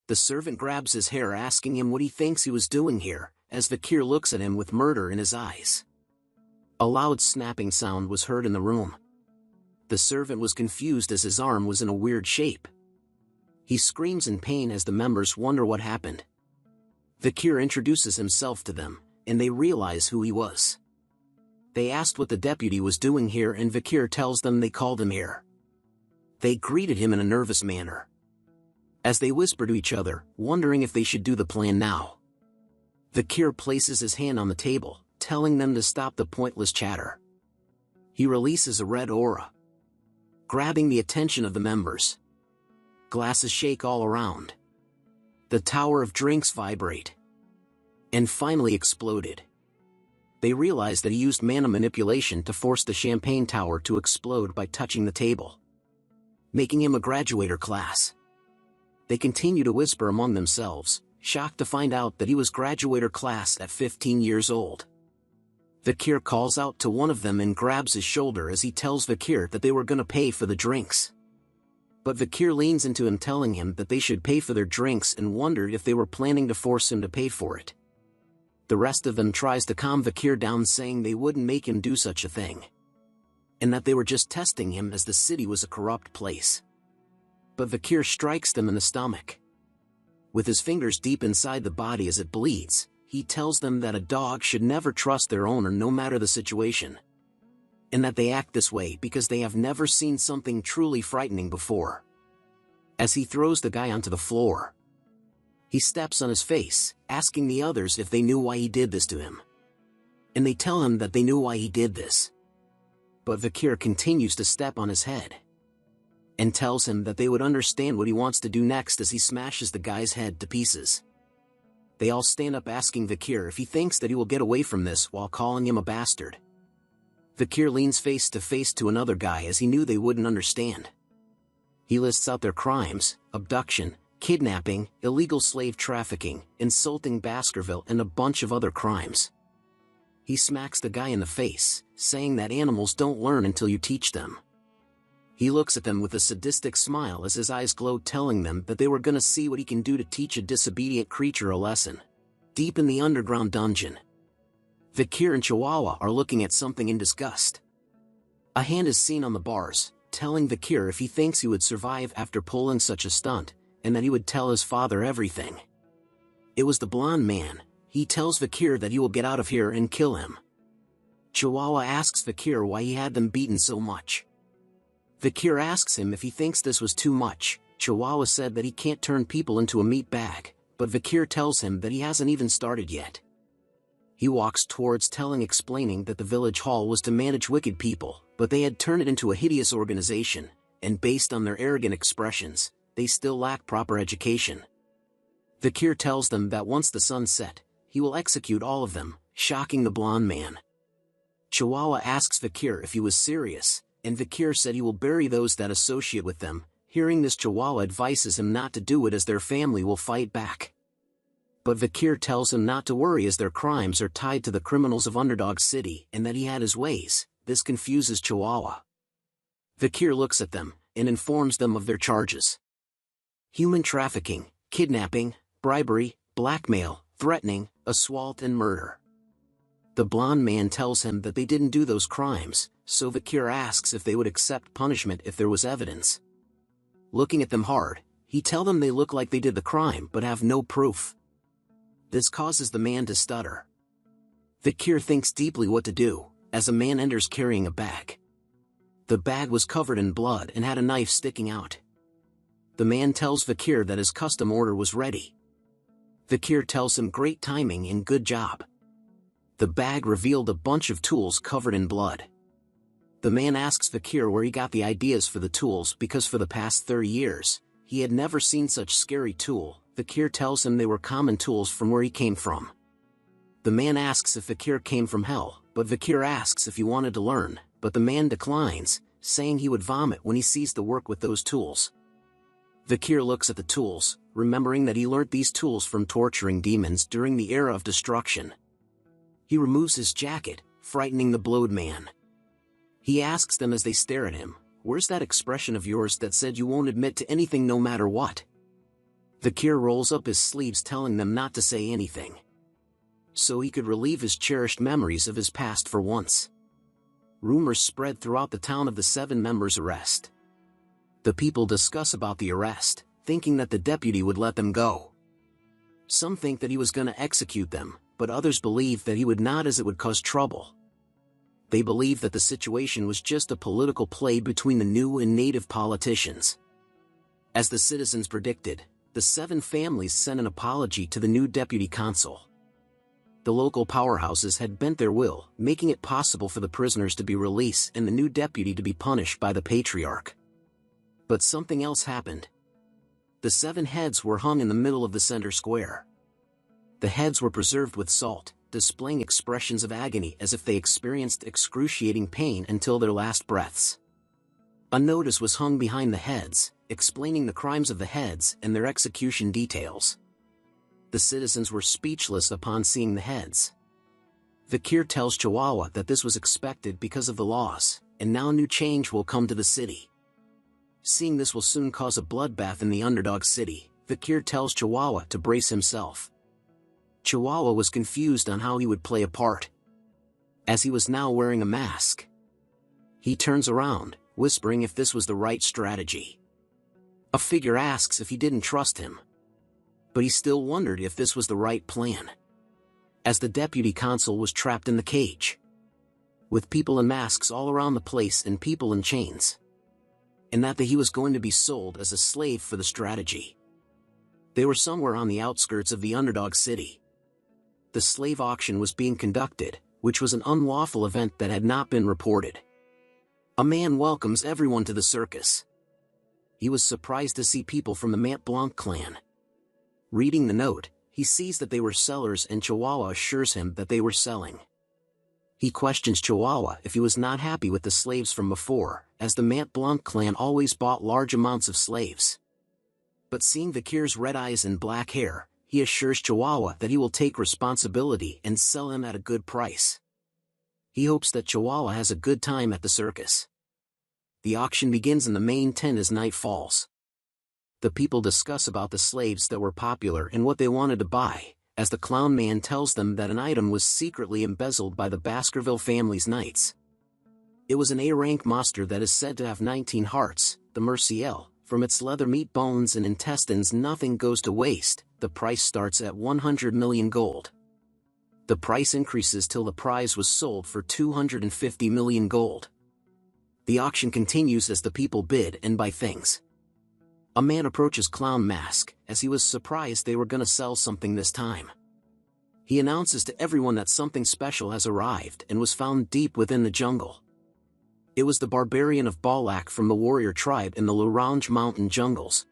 Speaker 2: The servant grabs his hair asking him what he thinks he was doing here, as Vikir looks at him with murder in his eyes. A loud snapping sound was heard in the room. The servant was confused as his arm was in a weird shape. He screams in pain as the members wonder what happened. Vikir introduces himself to them, and they realize who he was. They asked what the deputy was doing here and Vikir tells them they called him here. They greeted him in a nervous manner. As they whisper to each other, wondering if they should do the plan now. Vikir places his hand on the table, telling them to stop the pointless chatter. He releases a red aura, grabbing the attention of the members. Glasses shake all around. The tower of drinks vibrate. And finally exploded. They realized that he used mana manipulation to force the champagne tower to explode by touching the table, making him a graduator class. They continue to whisper among themselves, shocked to find out that he was graduator class at 15 years old. Vikir calls out to one of them and grabs his shoulder as he tells Vikir that they were gonna pay for the drinks. But Vikir leans into him telling him that they should pay for their drinks and wondered if they were planning to force him to pay for it. The rest of them tries to calm Vikir down saying they wouldn't make him do such a thing. And that they were just testing him as the city was a corrupt place. But Vikir strikes them in the stomach. With his fingers deep inside the body as it bleeds, he tells them that a dog should never trust their owner no matter the situation. And that they act this way because they have never seen something truly frightening before. As he throws the guy onto the floor, he steps on his face, asking the others if they knew why he did this to him. And they tell him that they knew why he did this. But Vikir continues to step on his head, and tells him that they would understand what he wants to do next as he smashes the guy's head to pieces. They all stand up asking Vikir if he thinks that he will get away from this while calling him a bastard. Vikir leans face to face to another guy as he knew they wouldn't understand. He lists out their crimes: abduction, kidnapping, illegal slave trafficking, insulting Baskerville and a bunch of other crimes. He smacks the guy in the face, saying that animals don't learn until you teach them. He looks at them with a sadistic smile as his eyes glow, telling them that they were gonna see what he can do to teach a disobedient creature a lesson. Deep in the underground dungeon, Vikir and Chihuahua are looking at something in disgust. A hand is seen on the bars, telling Vikir if he thinks he would survive after pulling such a stunt, and that he would tell his father everything. It was the blonde man. He tells Vikir that he will get out of here and kill him. Chihuahua asks Vikir why he had them beaten so much. Vikir asks him if he thinks this was too much. Chihuahua said that he can't turn people into a meat bag, but Vikir tells him that he hasn't even started yet. He walks towards explaining that the village hall was to manage wicked people, but they had turned it into a hideous organization, and based on their arrogant expressions, they still lack proper education. Vikir tells them that once the sun set, he will execute all of them, shocking the blonde man. Chihuahua asks Vikir if he was serious, and Vikir said he will bury those that associate with them. Hearing this, Chihuahua advises him not to do it as their family will fight back. But Vikir tells him not to worry as their crimes are tied to the criminals of Underdog City and that he had his ways. This confuses Chihuahua. Vikir looks at them and informs them of their charges: human trafficking, kidnapping, bribery, blackmail, threatening, assault and murder. The blonde man tells him that they didn't do those crimes, so Vikir asks if they would accept punishment if there was evidence. Looking at them hard, he tells them they look like they did the crime but have no proof. This causes the man to stutter. Vikir thinks deeply what to do, as a man enters carrying a bag. The bag was covered in blood and had a knife sticking out. The man tells Vikir that his custom order was ready. Vikir tells him great timing and good job. The bag revealed a bunch of tools covered in blood. The man asks Vikir where he got the ideas for the tools because for the past 30 years, he had never seen such scary tool. Vikir tells him they were common tools from where he came from. The man asks if Vikir came from hell, but Vikir asks if he wanted to learn, but the man declines, saying he would vomit when he sees the work with those tools. Vikir looks at the tools, remembering that he learnt these tools from torturing demons during the era of destruction. He removes his jacket, frightening the blowed man. He asks them as they stare at him, "Where's that expression of yours that said you won't admit to anything no matter what?" Vakir rolls up his sleeves telling them not to say anything, so he could relieve his cherished memories of his past for once. Rumors spread throughout the town of the 7 members' arrest. The people discuss about the arrest, thinking that the deputy would let them go. Some think that he was going to execute them, but others believe that he would not, as it would cause trouble. They believe that the situation was just a political play between the new and native politicians. As the citizens predicted, the 7 families sent an apology to the new deputy consul. The local powerhouses had bent their will, making it possible for the prisoners to be released and the new deputy to be punished by the patriarch. But something else happened. The 7 heads were hung in the middle of the center square. The heads were preserved with salt, displaying expressions of agony as if they experienced excruciating pain until their last breaths. A notice was hung behind the heads, explaining the crimes of the heads and their execution details. The citizens were speechless upon seeing the heads. Vakir tells Chihuahua that this was expected because of the laws, and now new change will come to the city. Seeing this will soon cause a bloodbath in the underdog city, Vakir tells Chihuahua to brace himself. Chihuahua was confused on how he would play a part, as he was now wearing a mask. He turns around, whispering if this was the right strategy. A figure asks if he didn't trust him, but he still wondered if this was the right plan, as the deputy consul was trapped in the cage, with people in masks all around the place and people in chains, and that he was going to be sold as a slave for the strategy. They were somewhere on the outskirts of the underdog city. The slave auction was being conducted, which was an unlawful event that had not been reported. A man welcomes everyone to the circus. He was surprised to see people from the Mont Blanc clan. Reading the note, he sees that they were sellers and Chihuahua assures him that they were selling. He questions Chihuahua if he was not happy with the slaves from before, as the Mont Blanc clan always bought large amounts of slaves. But seeing Vakir's red eyes and black hair, he assures Chihuahua that he will take responsibility and sell him at a good price. He hopes that Chihuahua has a good time at the circus. The auction begins in the main tent as night falls. The people discuss about the slaves that were popular and what they wanted to buy, as the clown man tells them that an item was secretly embezzled by the Baskerville family's knights. It was an A-rank monster that is said to have 19 hearts, the Merciel. From its leather meat, bones and intestines nothing goes to waste. The price starts at 100 million gold. The price increases till the prize was sold for 250 million gold. The auction continues as the people bid and buy things. A man approaches Clown Mask, as he was surprised they were gonna sell something this time. He announces to everyone that something special has arrived and was found deep within the jungle. It was the barbarian of Balak from the warrior tribe in the L'Orange mountain jungles.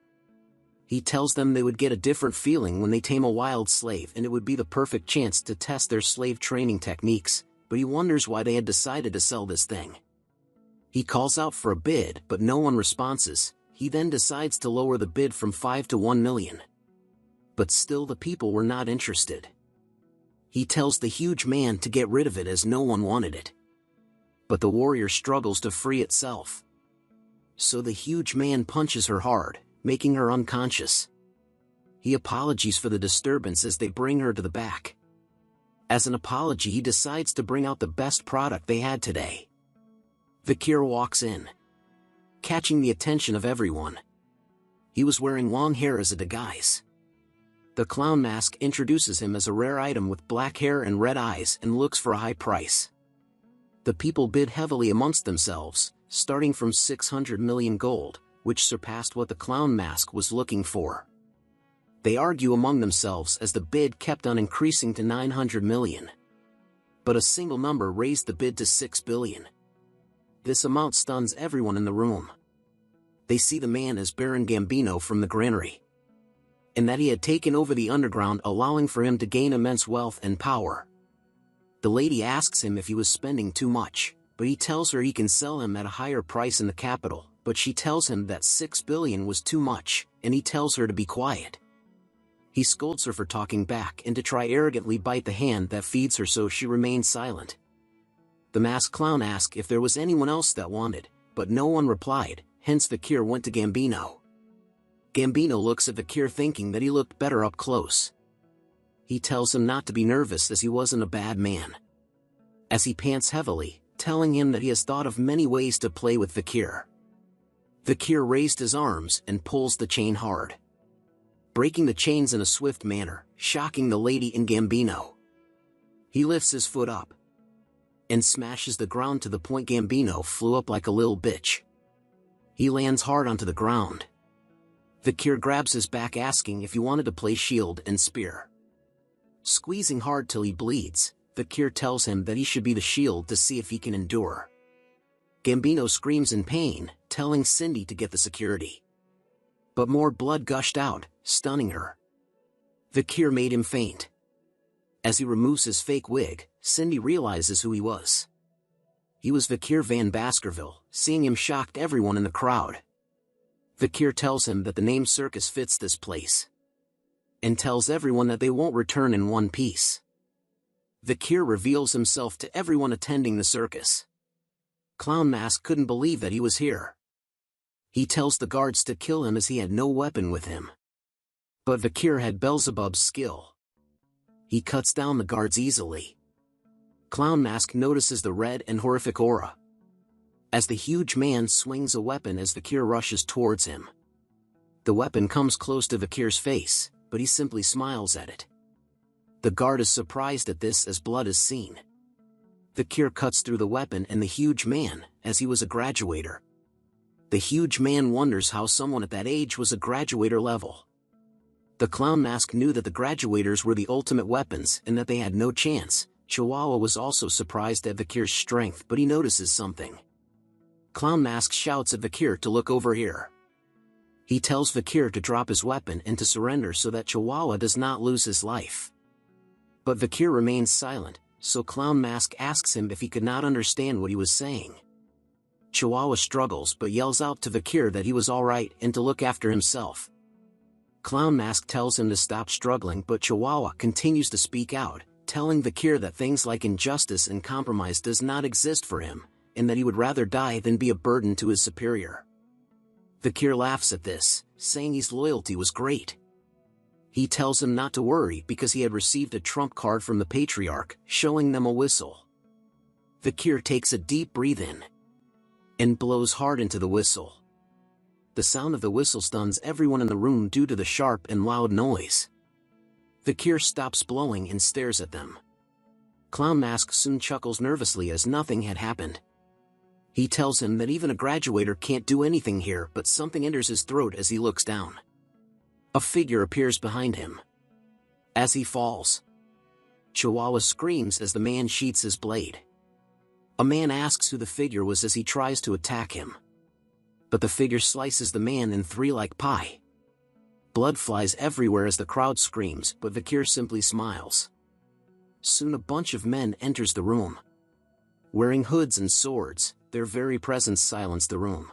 Speaker 2: He tells them they would get a different feeling when they tame a wild slave and it would be the perfect chance to test their slave training techniques, but he wonders why they had decided to sell this thing. He calls out for a bid but no one responds. He then decides to lower the bid from 5 to 1 million. But still the people were not interested. He tells the huge man to get rid of it as no one wanted it. But the warrior struggles to free itself. So the huge man punches her hard, making her unconscious. He apologizes for the disturbance as they bring her to the back. As an apology, he decides to bring out the best product they had today. Vakir walks in, catching the attention of everyone. He was wearing long hair as a disguise. The clown mask introduces him as a rare item with black hair and red eyes and looks for a high price. The people bid heavily amongst themselves, starting from 600 million gold, which surpassed what the clown mask was looking for. They argue among themselves as the bid kept on increasing to 900 million. But a single number raised the bid to 6 billion. This amount stuns everyone in the room. They see the man as Baron Gambino from the granary, and that he had taken over the underground, allowing for him to gain immense wealth and power. The lady asks him if he was spending too much, but he tells her he can sell him at a higher price in the capital, but she tells him that 6 billion was too much, and he tells her to be quiet. He scolds her for talking back and to try arrogantly bite the hand that feeds her, so she remains silent. The masked clown asked if there was anyone else that wanted, but no one replied, hence Fakir went to Gambino. Gambino looks at Fakir thinking that he looked better up close. He tells him not to be nervous as he wasn't a bad man. As he pants heavily, telling him that he has thought of many ways to play with Fakir. Fakir raised his arms and pulls the chain hard, breaking the chains in a swift manner, shocking the lady and Gambino. He lifts his foot up and smashes the ground to the point Gambino flew up like a little bitch. He lands hard onto the ground. Fakir grabs his back asking if he wanted to play shield and spear. Squeezing hard till he bleeds, Fakir tells him that he should be the shield to see if he can endure. Gambino screams in pain, telling Cindy to get the security. But more blood gushed out, stunning her. Fakir made him faint. As he removes his fake wig, Cindy realizes who he was. He was Fakir van Baskerville. Seeing him shocked everyone in the crowd. Fakir tells him that the name circus fits this place, and tells everyone that they won't return in one piece. Fakir reveals himself to everyone attending the circus. Clown Mask couldn't believe that he was here. He tells the guards to kill him as he had no weapon with him. But Fakir had Beelzebub's skill. He cuts down the guards easily. Clown Mask notices the red and horrific aura as the huge man swings a weapon as Fakir rushes towards him. The weapon comes close to Fakir's face, but he simply smiles at it. The guard is surprised at this as blood is seen. Fakir cuts through the weapon and the huge man, as he was a graduator. The huge man wonders how someone at that age was a graduator level. The Clown Mask knew that the graduators were the ultimate weapons and that they had no chance. Chihuahua was also surprised at Fakir's strength, but he notices something. Clown Mask shouts at Fakir to look over here. He tells Fakir to drop his weapon and to surrender so that Chihuahua does not lose his life. But Fakir remains silent, so Clown Mask asks him if he could not understand what he was saying. Chihuahua struggles but yells out to Fakir that he was alright and to look after himself. Clown Mask tells him to stop struggling, but Chihuahua continues to speak out, telling Fakir that things like injustice and compromise does not exist for him, and that he would rather die than be a burden to his superior. Fakir laughs at this, saying his loyalty was great. He tells him not to worry because he had received a trump card from the Patriarch, showing them a whistle. Fakir takes a deep breath in and blows hard into the whistle. The sound of the whistle stuns everyone in the room due to the sharp and loud noise. Fakir stops blowing and stares at them. Clown Mask soon chuckles nervously as nothing had happened. He tells him that even a graduator can't do anything here, but something enters his throat as he looks down. A figure appears behind him. As he falls, Chihuahua screams as the man sheathes his blade. A man asks who the figure was as he tries to attack him. But the figure slices the man in three like pie. Blood flies everywhere as the crowd screams, but Fakir simply smiles. Soon a bunch of men enters the room. Wearing hoods and swords, their very presence silenced the room.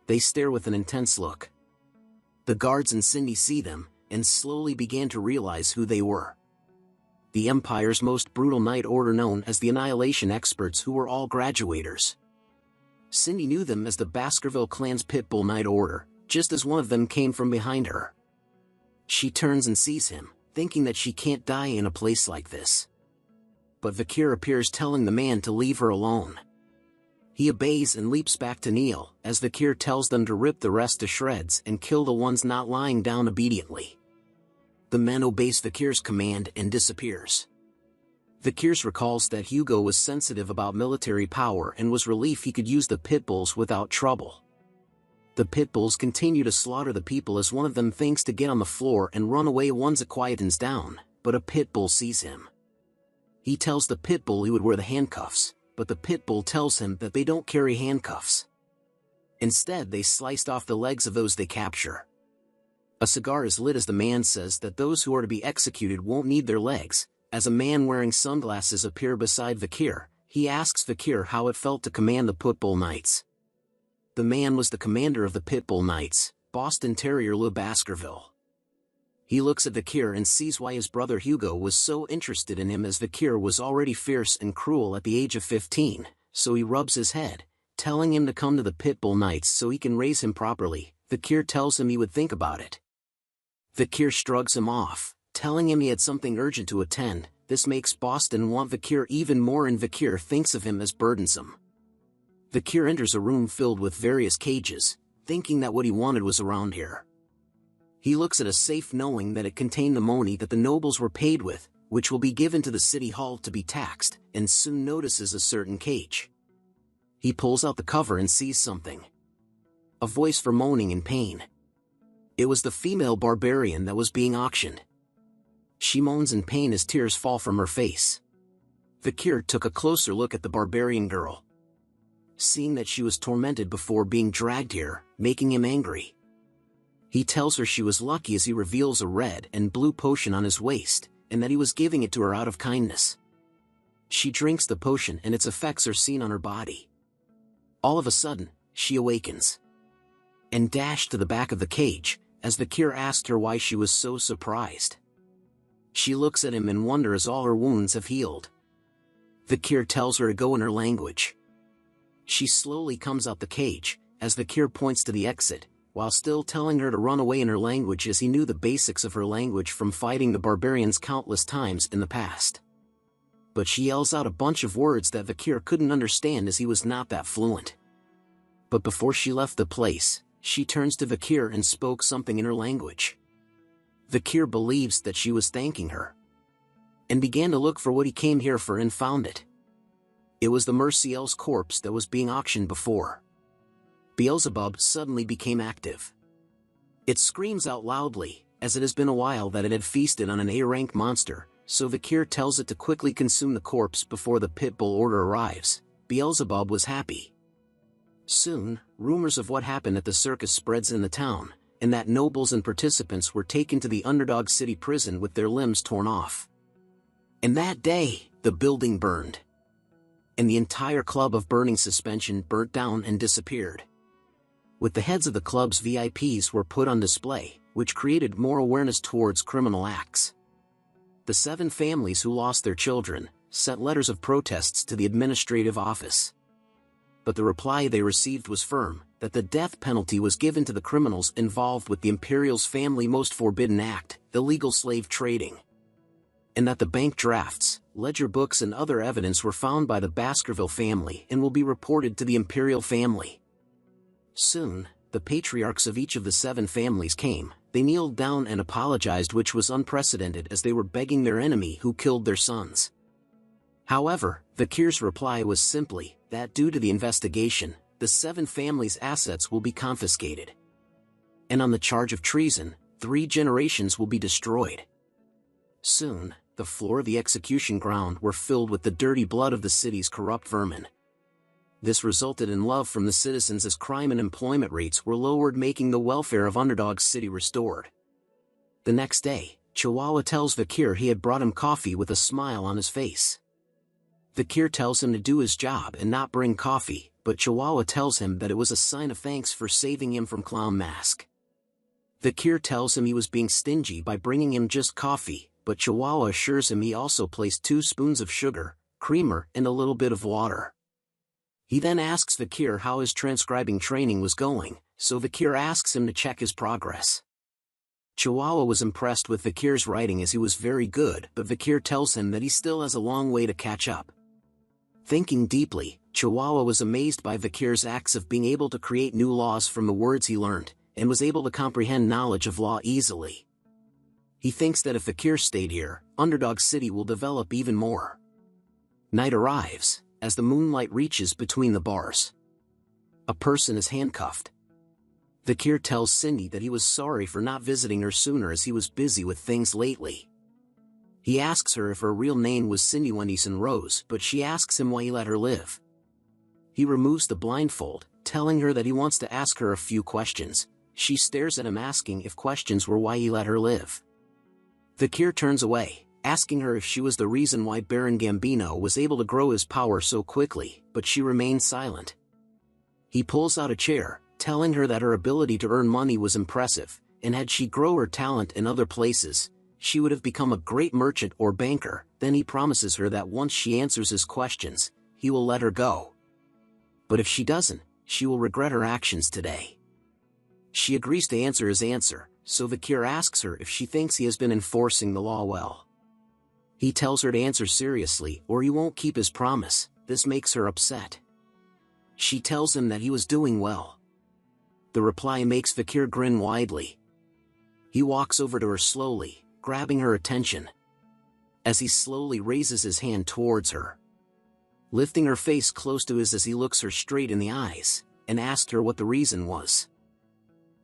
Speaker 2: They stare with an intense look. The guards and Cindy see them, and slowly began to realize who they were. The Empire's most brutal Night Order, known as the Annihilation Experts, who were all graduators. Cindy knew them as the Baskerville Clan's Pitbull Night Order, just as one of them came from behind her. She turns and sees him, thinking that she can't die in a place like this. But Fakir appears, telling the man to leave her alone. He obeys and leaps back to kneel, as Fakir tells them to rip the rest to shreds and kill the ones not lying down obediently. The men obeys Fakir's command and disappears. Fakir recalls that Hugo was sensitive about military power and was relieved he could use the pitbulls without trouble. The pitbulls continue to slaughter the people as one of them thinks to get on the floor and run away once it quietens down, but a pitbull sees him. He tells the pitbull he would wear the handcuffs, but the pitbull tells him that they don't carry handcuffs. Instead, they sliced off the legs of those they capture. A cigar is lit as the man says that those who are to be executed won't need their legs. As a man wearing sunglasses appears beside Fakir, he asks Fakir how it felt to command the Pitbull Knights. The man was the commander of the Pitbull Knights, Boston Terrier Le Baskerville. He looks at Vakir and sees why his brother Hugo was so interested in him, as Vakir was already fierce and cruel at the age of 15, so he rubs his head, telling him to come to the Pitbull Nights so he can raise him properly. Vakir tells him he would think about it. Vakir shrugs him off, telling him he had something urgent to attend. This makes Boston want Vakir even more, and Vakir thinks of him as burdensome. Vakir enters a room filled with various cages, thinking that what he wanted was around here. He looks at a safe knowing that it contained the money that the nobles were paid with, which will be given to the city hall to be taxed, and soon notices a certain cage. He pulls out the cover and sees something. A voice for moaning in pain. It was the female barbarian that was being auctioned. She moans in pain as tears fall from her face. Vakir took a closer look at the barbarian girl. Seeing that she was tormented before being dragged here, making him angry. He tells her she was lucky as he reveals a red and blue potion on his waist, and that he was giving it to her out of kindness. She drinks the potion and its effects are seen on her body. All of a sudden, she awakens. And dashed to the back of the cage, as Vakir asked her why she was so surprised. She looks at him in wonder as all her wounds have healed. Vakir tells her to go in her language. She slowly comes out the cage, as Vakir points to the exit, while still telling her to run away in her language, as he knew the basics of her language from fighting the barbarians countless times in the past. But she yells out a bunch of words that Vakir couldn't understand as he was not that fluent. But before she left the place, she turns to Vakir and spoke something in her language. Vakir believes that she was thanking her, and began to look for what he came here for and found it. It was the Merciel's corpse that was being auctioned before. Beelzebub suddenly became active. It screams out loudly, as it has been a while that it had feasted on an A-rank monster, so Vakir tells it to quickly consume the corpse before the Pitbull order arrives. Beelzebub was happy. Soon, rumors of what happened at the circus spreads in the town, and that nobles and participants were taken to the Underdog City prison with their limbs torn off. And that day, the building burned. And the entire club of Burning Suspension burnt down and disappeared. With the heads of the club's VIPs were put on display, which created more awareness towards criminal acts. The 7 families who lost their children sent letters of protests to the administrative office. But the reply they received was firm, that the death penalty was given to the criminals involved with the Imperial's family most forbidden act, illegal slave trading. And that the bank drafts, ledger books and other evidence were found by the Baskerville family and will be reported to the Imperial family. Soon, the patriarchs of each of the 7 families came. They kneeled down and apologized, which was unprecedented as they were begging their enemy who killed their sons. However, Vakir's reply was simply that due to the investigation, the 7 families' assets will be confiscated. And on the charge of treason, 3 generations will be destroyed. Soon, the floor of the execution ground were filled with the dirty blood of the city's corrupt vermin. This resulted in love from the citizens as crime and employment rates were lowered, making the welfare of Underdog City restored. The next day, Chihuahua tells Vakir he had brought him coffee with a smile on his face. Vakir tells him to do his job and not bring coffee, but Chihuahua tells him that it was a sign of thanks for saving him from Clown Mask. Vakir tells him he was being stingy by bringing him just coffee, but Chihuahua assures him he also placed 2 spoons of sugar, creamer, and a little bit of water. He then asks Vakir how his transcribing training was going, so Vakir asks him to check his progress. Chihuahua was impressed with Vakir's writing as he was very good, but Vakir tells him that he still has a long way to catch up. Thinking deeply, Chihuahua was amazed by Vakir's acts of being able to create new laws from the words he learned, and was able to comprehend knowledge of law easily. He thinks that if Vakir stayed here, Underdog City will develop even more. Night arrives, as the moonlight reaches between the bars. A person is handcuffed. Vakir tells Cindy that he was sorry for not visiting her sooner as he was busy with things lately. He asks her if her real name was Cindy Wendyson Rose, but she asks him why he let her live. He removes the blindfold, telling her that he wants to ask her a few questions. She stares at him, asking if questions were why he let her live. Vakir turns away, asking her if she was the reason why Baron Gambino was able to grow his power so quickly, but she remains silent. He pulls out a chair, telling her that her ability to earn money was impressive, and had she grown her talent in other places, she would have become a great merchant or banker. Then he promises her that once she answers his questions, he will let her go. But if she doesn't, she will regret her actions today. She agrees to answer his answer, so Vakir asks her if she thinks he has been enforcing the law well. He tells her to answer seriously or he won't keep his promise. This makes her upset. She tells him that he was doing well. The reply makes Vakir grin widely. He walks over to her slowly, grabbing her attention. As he slowly raises his hand towards her, lifting her face close to his as he looks her straight in the eyes, and asked her what the reason was.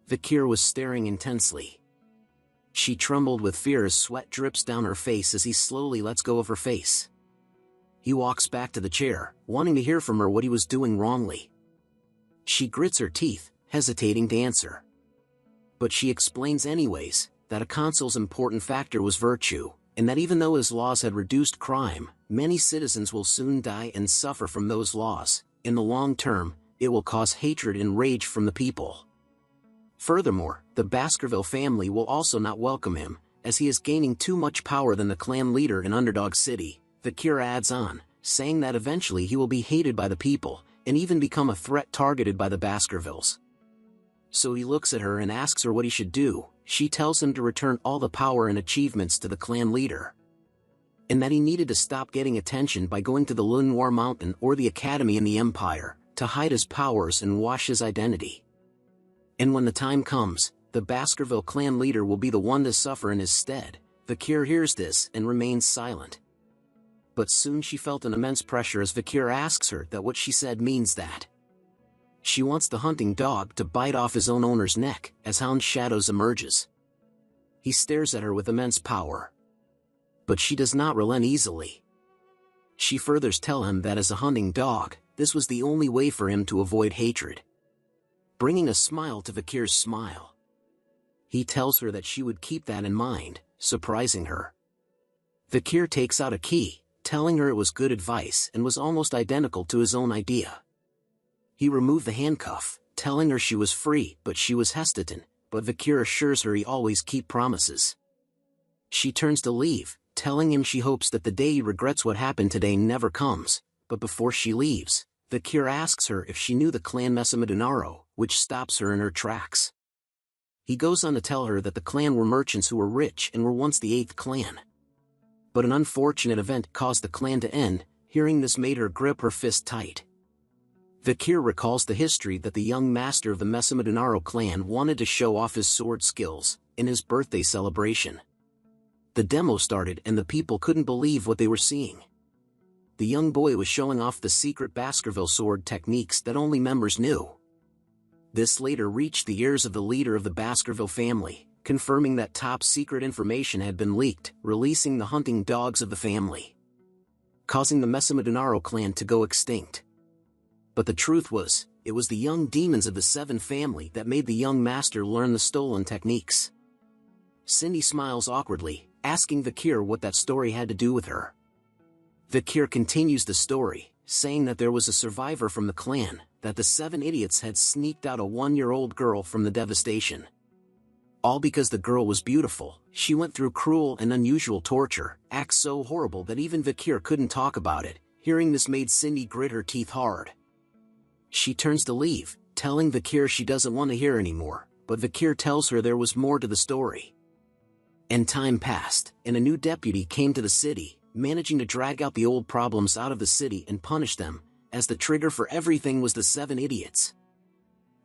Speaker 2: Vakir was staring intensely. She trembled with fear as sweat drips down her face as he slowly lets go of her face. He walks back to the chair, wanting to hear from her what he was doing wrongly. She grits her teeth, hesitating to answer. But she explains anyways, that a consul's important factor was virtue, and that even though his laws had reduced crime, many citizens will soon die and suffer from those laws. In the long term, it will cause hatred and rage from the people. Furthermore, the Baskerville family will also not welcome him, as he is gaining too much power than the clan leader in Underdog City. Vakir adds on, saying that eventually he will be hated by the people, and even become a threat targeted by the Baskervilles. So he looks at her and asks her what he should do. She tells him to return all the power and achievements to the clan leader, and that he needed to stop getting attention by going to the Lenoir Mountain or the Academy in the Empire, to hide his powers and wash his identity. And when the time comes, the Baskerville clan leader will be the one to suffer in his stead. Vakir hears this and remains silent. But soon she felt an immense pressure as Vakir asks her that what she said means that she wants the hunting dog to bite off his own owner's neck as Hound Shadows emerges. He stares at her with immense power. But she does not relent easily. She furthers tell him that as a hunting dog, this was the only way for him to avoid hatred, bringing a smile to Vakir's smile. He tells her that she would keep that in mind, surprising her. Vakir takes out a key, telling her it was good advice and was almost identical to his own idea. He removed the handcuff, telling her she was free, but she was hesitant, but Vakir assures her he always keeps promises. She turns to leave, telling him she hopes that the day he regrets what happened today never comes, but before she leaves, Vakir asks her if she knew the clan Mesamadunaro, which stops her in her tracks. He goes on to tell her that the clan were merchants who were rich and were once the 8th clan. But an unfortunate event caused the clan to end. Hearing this made her grip her fist tight. Vakir recalls the history that the young master of the Mesamadunaro clan wanted to show off his sword skills in his birthday celebration. The demo started and the people couldn't believe what they were seeing. The young boy was showing off the secret Baskerville sword techniques that only members knew. This later reached the ears of the leader of the Baskerville family, confirming that top-secret information had been leaked, releasing the hunting dogs of the family, causing the Mesamadunaro clan to go extinct. But the truth was, it was the young demons of the 7 family that made the young master learn the stolen techniques. Cindy smiles awkwardly, asking Vakir what that story had to do with her. Vakir continues the story, saying that there was a survivor from the clan, that the 7 idiots had sneaked out a 1-year-old girl from the devastation. All because the girl was beautiful. She went through cruel and unusual torture, acts so horrible that even Vakir couldn't talk about it. Hearing this made Cindy grit her teeth hard. She turns to leave, telling Vakir she doesn't want to hear anymore, but Vakir tells her there was more to the story. And time passed, and a new deputy came to the city, managing to drag out the old problems out of the city and punish them, as the trigger for everything was the 7 idiots.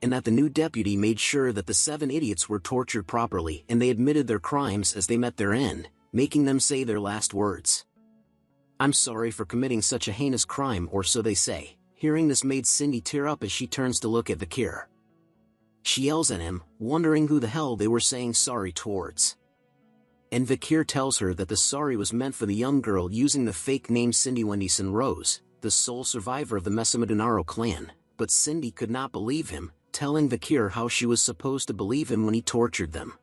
Speaker 2: And that the new deputy made sure that the 7 idiots were tortured properly and they admitted their crimes as they met their end, making them say their last words. "I'm sorry for committing such a heinous crime," or so they say. Hearing this made Cindy tear up as she turns to look at Vakir. She yells at him, wondering who the hell they were saying sorry towards. And Vakir tells her that the sorry was meant for the young girl using the fake name Cindy Wendyson Rose, the sole survivor of the Mesamadunaro clan, but Cindy could not believe him, telling Vakir how she was supposed to believe him when he tortured them.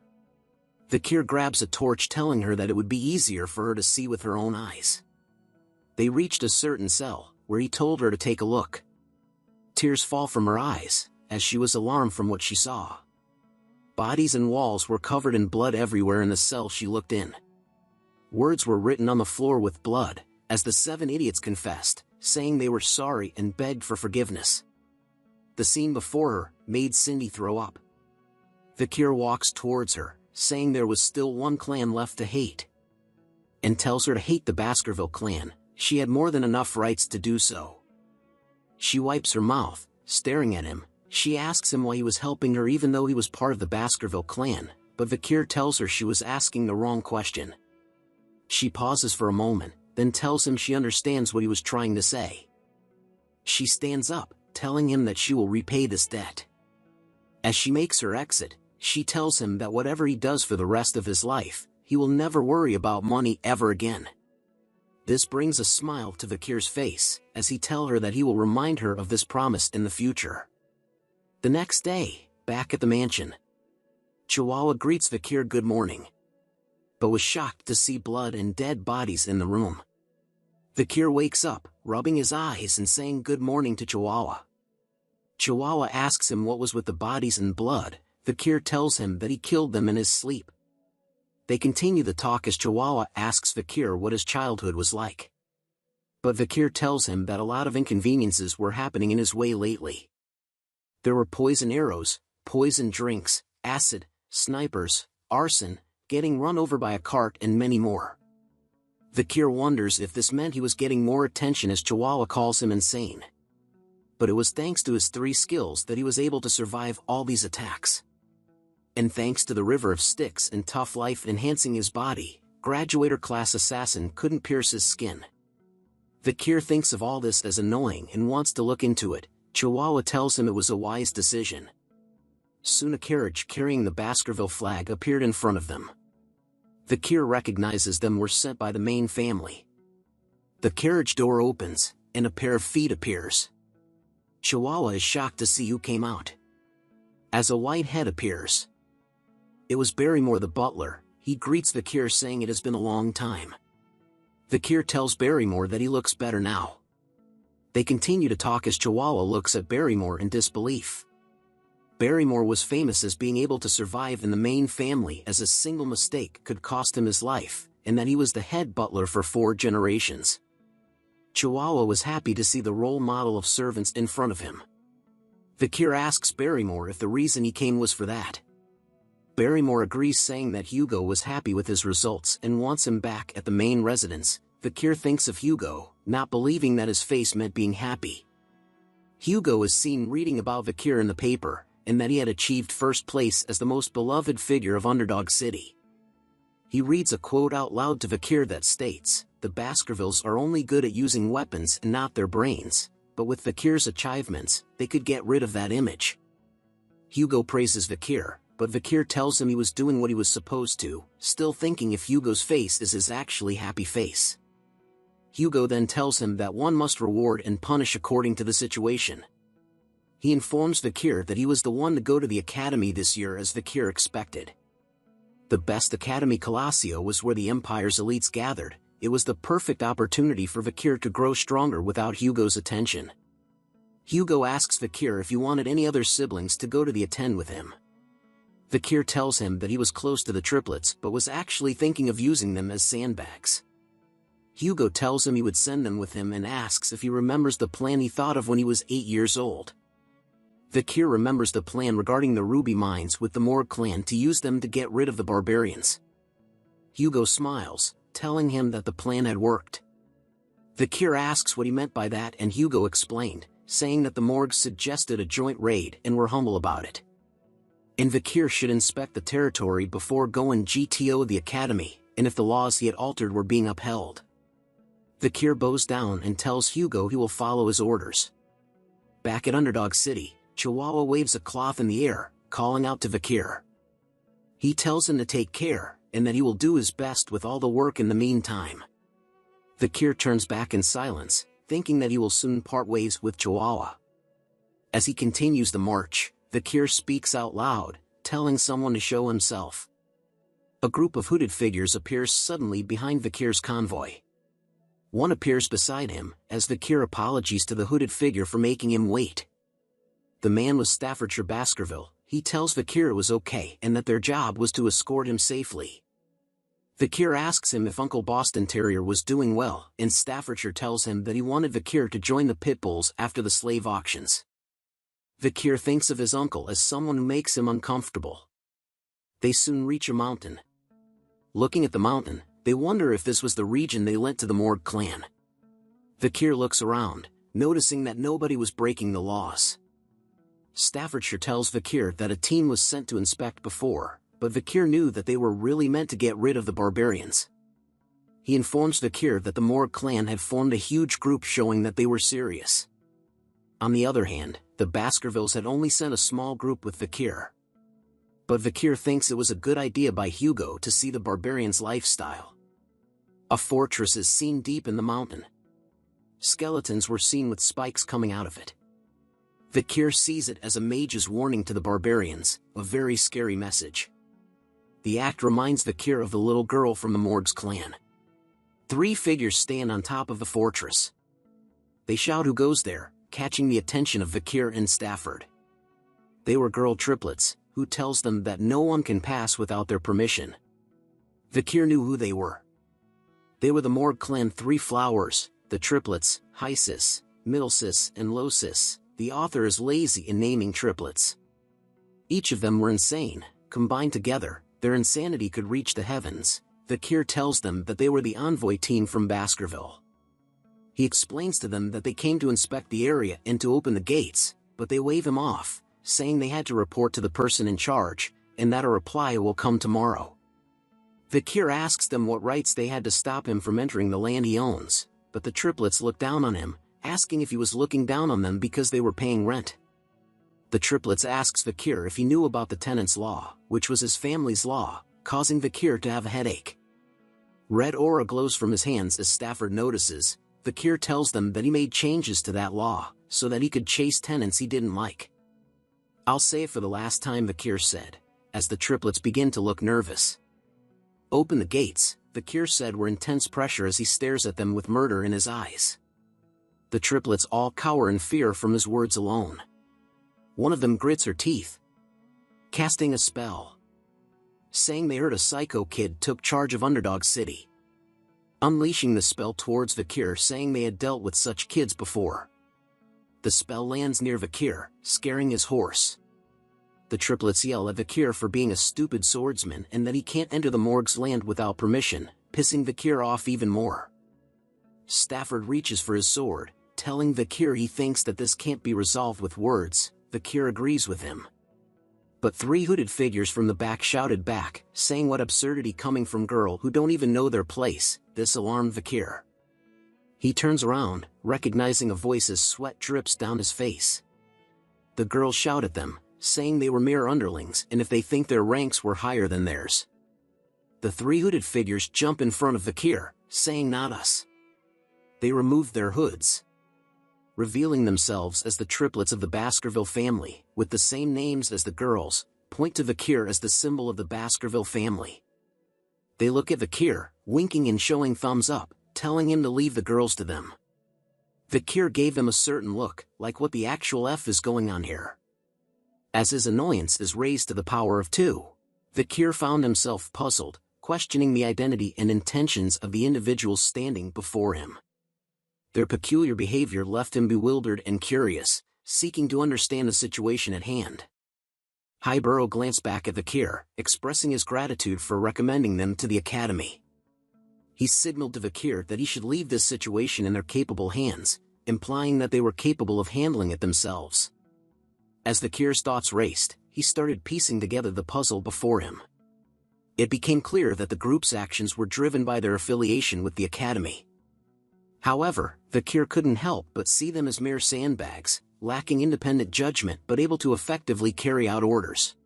Speaker 2: Vakir grabs a torch, telling her that it would be easier for her to see with her own eyes. They reached a certain cell, where he told her to take a look. Tears fall from her eyes, as she was alarmed from what she saw. Bodies and walls were covered in blood everywhere in the cell she looked in. Words were written on the floor with blood, as the 7 idiots confessed, saying they were sorry and begged for forgiveness. The scene before her made Cindy throw up. Vakir walks towards her, saying there was still one clan left to hate, and tells her to hate the Baskerville clan. She had more than enough rights to do so. She wipes her mouth, staring at him. She asks him why he was helping her even though he was part of the Baskerville clan, but Vakir tells her she was asking the wrong question. She pauses for a moment, then tells him she understands what he was trying to say. She stands up, telling him that she will repay this debt. As she makes her exit, she tells him that whatever he does for the rest of his life, he will never worry about money ever again. This brings a smile to Vakir's face, as he tells her that he will remind her of this promise in the future. The next day, back at the mansion, Chihuahua greets Vakir good morning, but was shocked to see blood and dead bodies in the room. Vakir wakes up, rubbing his eyes and saying good morning to Chihuahua. Chihuahua asks him what was with the bodies and blood. Vakir tells him that he killed them in his sleep. They continue the talk as Chihuahua asks Vakir what his childhood was like. But Vakir tells him that a lot of inconveniences were happening in his way lately. There were poison arrows, poison drinks, acid, snipers, arson, getting run over by a cart and many more. Vakir wonders if this meant he was getting more attention as Chihuahua calls him insane. But it was thanks to his 3 skills that he was able to survive all these attacks. And thanks to the river of sticks and tough life enhancing his body, graduator class assassin couldn't pierce his skin. Vakir thinks of all this as annoying and wants to look into it. Chihuahua tells him it was a wise decision. Soon a carriage carrying the Baskerville flag appeared in front of them. Vakir recognizes them were sent by the main family. The carriage door opens, and a pair of feet appears. Chihuahua is shocked to see who came out. As a white head appears, it was Barrymore the butler. He greets Vakir saying it has been a long time. Vakir tells Barrymore that he looks better now. They continue to talk as Chihuahua looks at Barrymore in disbelief. Barrymore was famous as being able to survive in the main family as a single mistake could cost him his life, and that he was the head butler for 4 generations. Chihuahua was happy to see the role model of servants in front of him. Vakir asks Barrymore if the reason he came was for that. Barrymore agrees, saying that Hugo was happy with his results and wants him back at the main residence. Vakir thinks of Hugo, not believing that his face meant being happy. Hugo is seen reading about Vakir in the paper, and that he had achieved first place as the most beloved figure of Underdog City. He reads a quote out loud to Vakir that states, "The Baskervilles are only good at using weapons and not their brains," but with Vakir's achievements, they could get rid of that image. Hugo praises Vakir, but Vakir tells him he was doing what he was supposed to, still thinking if Hugo's face is his actually happy face. Hugo then tells him that one must reward and punish according to the situation. He informs Vakir that he was the one to go to the academy this year as Vakir expected. The best academy, Colosio, was where the Empire's elites gathered. It was the perfect opportunity for Vakir to grow stronger without Hugo's attention. Hugo asks Vakir if he wanted any other siblings to go to the attend with him. Vakir tells him that he was close to the triplets but was actually thinking of using them as sandbags. Hugo tells him he would send them with him and asks if he remembers the plan he thought of when he was 8 years old. Vakir remembers the plan regarding the ruby mines with the Morg clan to use them to get rid of the barbarians. Hugo smiles, telling him that the plan had worked. Vakir asks what he meant by that, and Hugo explained, saying that the Morgs suggested a joint raid and were humble about it. And Vakir should inspect the territory before going GTO the academy, and if the laws he had altered were being upheld. Vakir bows down and tells Hugo he will follow his orders. Back at Underdog City, Chihuahua waves a cloth in the air, calling out to Vakir. He tells him to take care, and that he will do his best with all the work in the meantime. Vakir turns back in silence, thinking that he will soon part ways with Chihuahua. As he continues the march, Vakir speaks out loud, telling someone to show himself. A group of hooded figures appears suddenly behind Vakir's convoy. One appears beside him, as Vakir apologies to the hooded figure for making him wait. The man was Staffordshire Baskerville. he tells Vakir it was okay and that their job was to escort him safely. Vakir asks him if Uncle Boston Terrier was doing well, and Staffordshire tells him that he wanted Vakir to join the pit bulls after the slave auctions. Vakir thinks of his uncle as someone who makes him uncomfortable. They soon reach a mountain. Looking at the mountain, they wonder if this was the region they lent to the Morg clan. Vakir looks around, noticing that nobody was breaking the laws. Staffordshire tells Vakir that a team was sent to inspect before, but Vakir knew that they were really meant to get rid of the barbarians. He informs Vakir that the Morg clan had formed a huge group showing that they were serious. On the other hand, the Baskervilles had only sent a small group with Vakir. But Vakir thinks it was a good idea by Hugo to see the barbarians' lifestyle. A fortress is seen deep in the mountain. Skeletons were seen with spikes coming out of it. Vakir sees it as a mage's warning to the barbarians, a very scary message. The act reminds Vakir of the little girl from the Morg's clan. 3 figures stand on top of the fortress. They shout who goes there, catching the attention of Vakir and Stafford. They were girl triplets, who tells them that no one can pass without their permission. Vakir knew who they were. They were the Morg clan 3 flowers, the triplets, Hysis, Middlesis and Losis. The author is lazy in naming triplets. Each of them were insane. Combined together, their insanity could reach the heavens. Vakir tells them that they were the envoy team from Baskerville. He explains to them that they came to inspect the area and to open the gates, but they wave him off, saying they had to report to the person in charge, and that a reply will come tomorrow. Vakir asks them what rights they had to stop him from entering the land he owns, but the triplets look down on him, asking if he was looking down on them because they were paying rent. The triplets asks Vakir if he knew about the tenant's law, which was his family's law, causing Vakir to have a headache. Red aura glows from his hands as Stafford notices. Vakir tells them that he made changes to that law, so that he could chase tenants he didn't like. "I'll say it for the last time," Vakir said, as the triplets begin to look nervous. "Open the gates," Vakir said with intense pressure as he stares at them with murder in his eyes. The triplets all cower in fear from his words alone. One of them grits her teeth, casting a spell, saying they heard a psycho kid took charge of Underdog City, unleashing the spell towards Vakir, saying they had dealt with such kids before. The spell lands near Vakir, scaring his horse. The triplets yell at Vakir for being a stupid swordsman and that he can't enter the Morg's land without permission, pissing Vakir off even more. Stafford reaches for his sword, telling Vakir he thinks that this can't be resolved with words. Vakir agrees with him. But 3 hooded figures from the back shouted back, saying what absurdity coming from girl who don't even know their place. This alarmed Vakir. He turns around, recognizing a voice as sweat drips down his face. The girls shout at them, saying they were mere underlings and if they think their ranks were higher than theirs. The 3 hooded figures jump in front of Vakir, saying not us. They removed their hoods, revealing themselves as the triplets of the Baskerville family, with the same names as the girls, point to Vakir as the symbol of the Baskerville family. They look at Vakir, winking and showing thumbs up, telling him to leave the girls to them. Vakir gave them a certain look, like what the actual F is going on here. As his annoyance is raised to the power of 2, Vakir found himself puzzled, questioning the identity and intentions of the individuals standing before him. Their peculiar behavior left him bewildered and curious, seeking to understand the situation at hand. Highborough glanced back at Vakir, expressing his gratitude for recommending them to the academy. He signaled to Vakir that he should leave this situation in their capable hands, implying that they were capable of handling it themselves. As Vakir's thoughts raced, he started piecing together the puzzle before him. It became clear that the group's actions were driven by their affiliation with the academy. However, Vakir couldn't help but see them as mere sandbags, lacking independent judgment but able to effectively carry out orders.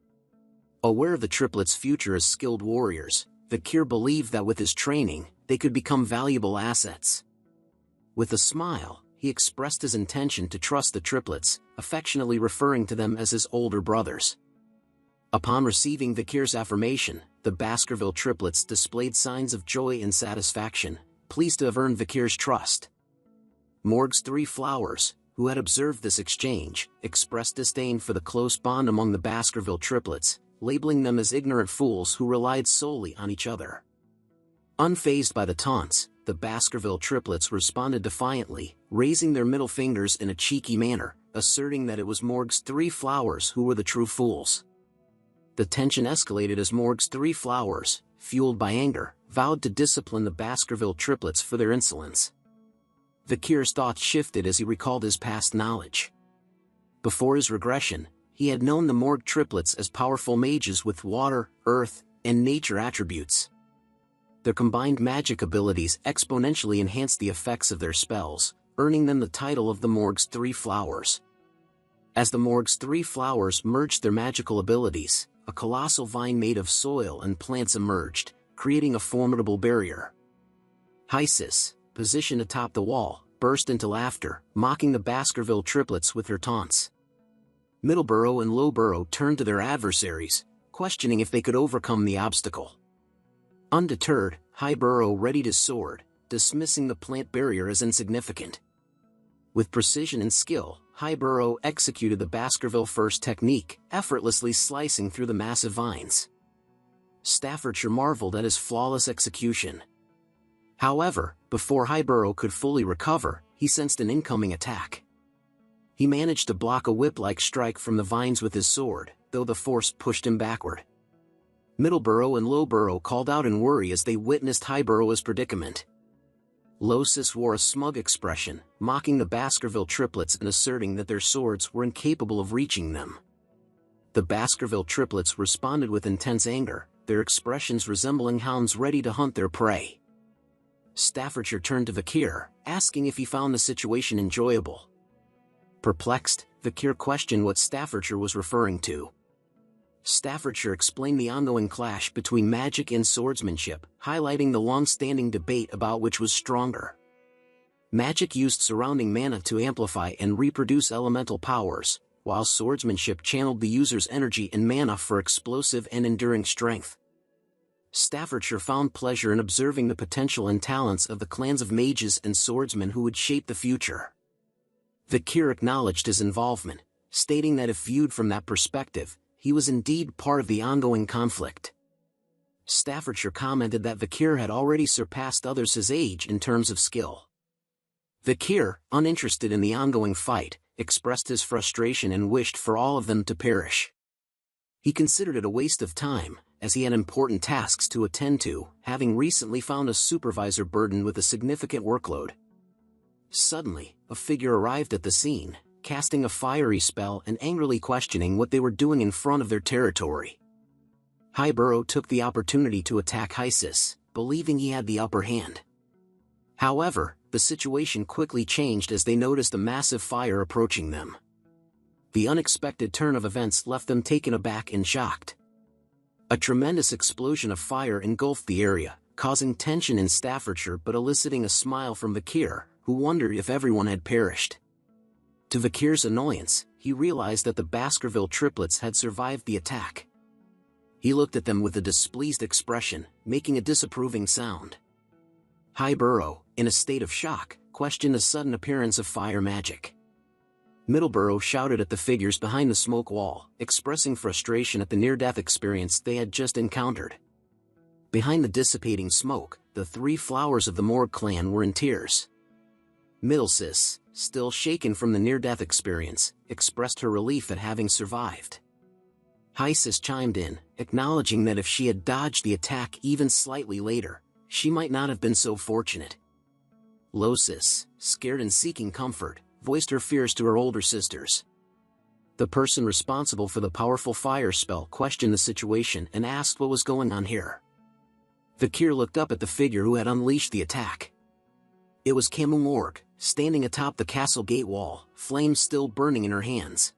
Speaker 2: Aware of the triplets' future as skilled warriors, Vakir believed that with his training, they could become valuable assets. With a smile, he expressed his intention to trust the triplets, affectionately referring to them as his older brothers. Upon receiving Vakir's affirmation, the Baskerville triplets displayed signs of joy and satisfaction, pleased to have earned Vakir's trust. Morg's 3 flowers, who had observed this exchange, expressed disdain for the close bond among the Baskerville triplets, labeling them as ignorant fools who relied solely on each other. Unfazed by the taunts, the Baskerville triplets responded defiantly, raising their middle fingers in a cheeky manner, asserting that it was Morg's three flowers who were the true fools. The tension escalated as Morg's three flowers, fueled by anger, vowed to discipline the Baskerville triplets for their insolence. Vakir's thoughts shifted as he recalled his past knowledge. Before his regression, he had known the Morg triplets as powerful mages with water, earth, and nature attributes. Their combined magic abilities exponentially enhanced the effects of their spells, earning them the title of the Morg's Three Flowers. As the Morg's Three Flowers merged their magical abilities, a colossal vine made of soil and plants emerged, creating a formidable barrier. Hysis, positioned atop the wall, burst into laughter, mocking the Baskerville triplets with her taunts. Middleborough and Lowborough turned to their adversaries, questioning if they could overcome the obstacle. Undeterred, Highborough readied his sword, dismissing the plant barrier as insignificant. With precision and skill, Highborough executed the Baskerville First technique, effortlessly slicing through the massive vines. Staffordshire marveled at his flawless execution. However, before Highborough could fully recover, he sensed an incoming attack. He managed to block a whip-like strike from the vines with his sword, though the force pushed him backward. Middleborough and Lowborough called out in worry as they witnessed Highborough's predicament. Lowsis wore a smug expression, mocking the Baskerville triplets and asserting that their swords were incapable of reaching them. The Baskerville triplets responded with intense anger, their expressions resembling hounds ready to hunt their prey. Staffordshire turned to Vakir, asking if he found the situation enjoyable. Perplexed, Vakir questioned what Staffordshire was referring to. Staffordshire explained the ongoing clash between magic and swordsmanship, highlighting the long-standing debate about which was stronger. Magic used surrounding mana to amplify and reproduce elemental powers, while swordsmanship channeled the user's energy and mana for explosive and enduring strength. Staffordshire found pleasure in observing the potential and talents of the clans of mages and swordsmen who would shape the future. Vakir acknowledged his involvement, stating that if viewed from that perspective, he was indeed part of the ongoing conflict. Staffordshire commented that Vakir had already surpassed others his age in terms of skill. Vakir, uninterested in the ongoing fight, expressed his frustration and wished for all of them to perish. He considered it a waste of time, as he had important tasks to attend to, having recently found a supervisor burdened with a significant workload. Suddenly, a figure arrived at the scene, casting a fiery spell and angrily questioning what they were doing in front of their territory. Highborough took the opportunity to attack Hysis, believing he had the upper hand. However, the situation quickly changed as they noticed a massive fire approaching them. The unexpected turn of events left them taken aback and shocked. A tremendous explosion of fire engulfed the area, causing tension in Staffordshire but eliciting a smile from Vakir, who wondered if everyone had perished. To Vakir's annoyance, he realized that the Baskerville triplets had survived the attack. He looked at them with a displeased expression, making a disapproving sound. Highborough, in a state of shock, questioned the sudden appearance of fire magic. Middleborough shouted at the figures behind the smoke wall, expressing frustration at the near-death experience they had just encountered. Behind the dissipating smoke, the three flowers of the Morg clan were in tears. Middlesis, still shaken from the near-death experience, expressed her relief at having survived. Hysis chimed in, acknowledging that if she had dodged the attack even slightly later, she might not have been so fortunate. Losis, scared and seeking comfort, voiced her fears to her older sisters. The person responsible for the powerful fire spell questioned the situation and asked what was going on here. Vakir looked up at the figure who had unleashed the attack. It was Camu Morg, standing atop the castle gate wall, flames still burning in her hands.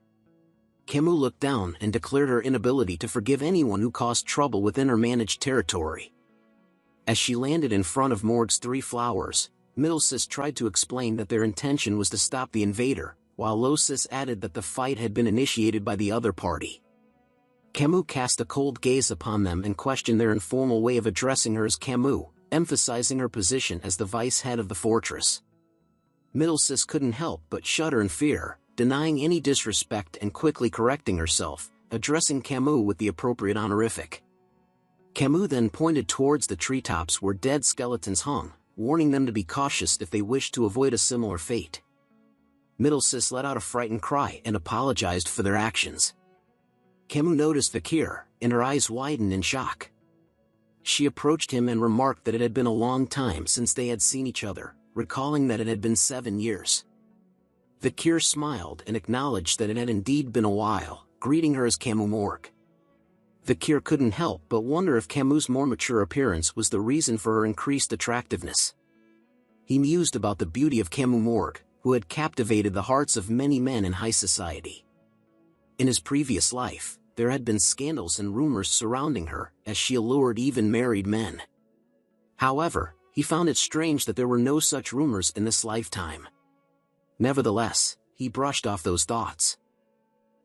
Speaker 2: Camu looked down and declared her inability to forgive anyone who caused trouble within her managed territory. As she landed in front of Morg's three flowers, Middlesis tried to explain that their intention was to stop the invader, while Losis added that the fight had been initiated by the other party. Camu cast a cold gaze upon them and questioned their informal way of addressing her as Camu, emphasizing her position as the vice head of the fortress. Middle sis couldn't help but shudder in fear, denying any disrespect and quickly correcting herself, addressing Camus with the appropriate honorific. Camus then pointed towards the treetops where dead skeletons hung, warning them to be cautious if they wished to avoid a similar fate. Middle sis let out a frightened cry and apologized for their actions. Camus noticed Fakir, and her eyes widened in shock. She approached him and remarked that it had been a long time since they had seen each other, recalling that it had been 7 years. Fakir smiled and acknowledged that it had indeed been a while, greeting her as Camus Morgue. Fakir couldn't help but wonder if Camus' more mature appearance was the reason for her increased attractiveness. He mused about the beauty of Camus Morgue, who had captivated the hearts of many men in high society. In his previous life, there had been scandals and rumors surrounding her, as she allured even married men. However, he found it strange that there were no such rumors in this lifetime. Nevertheless, he brushed off those thoughts.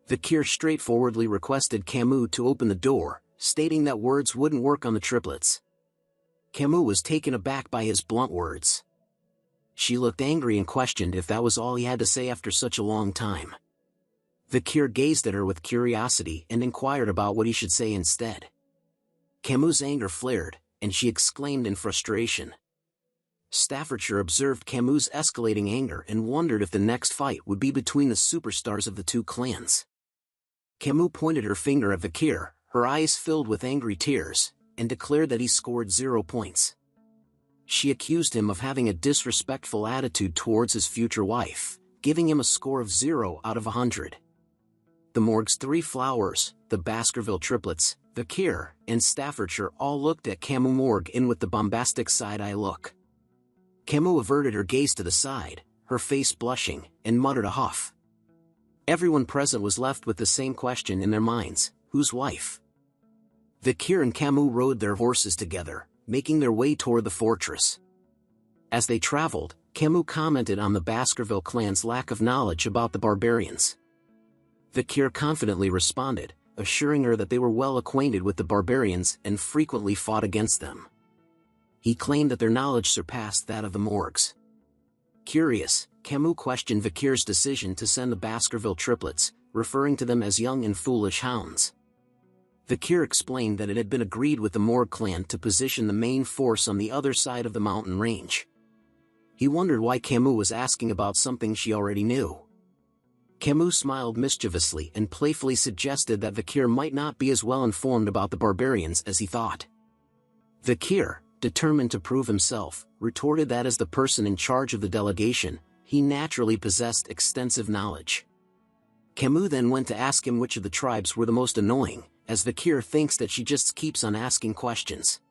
Speaker 2: Fakir straightforwardly requested Camus to open the door, stating that words wouldn't work on the triplets. Camus was taken aback by his blunt words. She looked angry and questioned if that was all he had to say after such a long time. Fakir gazed at her with curiosity and inquired about what he should say instead. Camus' anger flared, and she exclaimed in frustration. Staffordshire observed Camus' escalating anger and wondered if the next fight would be between the superstars of the two clans. Camus pointed her finger at Fakir, her eyes filled with angry tears, and declared that he scored 0 points. She accused him of having a disrespectful attitude towards his future wife, giving him a score of 0 out of 100. The Morgue's 3 flowers, the Baskerville triplets, Fakir, and Staffordshire all looked at Camus Morgue with the bombastic side-eye look. Camus averted her gaze to the side, her face blushing, and muttered a huff. Everyone present was left with the same question in their minds: whose wife? Fakir and Camus rode their horses together, making their way toward the fortress. As they traveled, Camus commented on the Baskerville clan's lack of knowledge about the barbarians. Fakir confidently responded, assuring her that they were well acquainted with the barbarians and frequently fought against them. He claimed that their knowledge surpassed that of the Morgues. Curious, Camus questioned Fakir's decision to send the Baskerville triplets, referring to them as young and foolish hounds. Fakir explained that it had been agreed with the Morgue clan to position the main force on the other side of the mountain range. He wondered why Camus was asking about something she already knew. Camus smiled mischievously and playfully suggested that Fakir might not be as well informed about the barbarians as he thought. Fakir, determined to prove himself, retorted that as the person in charge of the delegation, he naturally possessed extensive knowledge. Camus then went to ask him which of the tribes were the most annoying, as Fakir thinks that she just keeps on asking questions.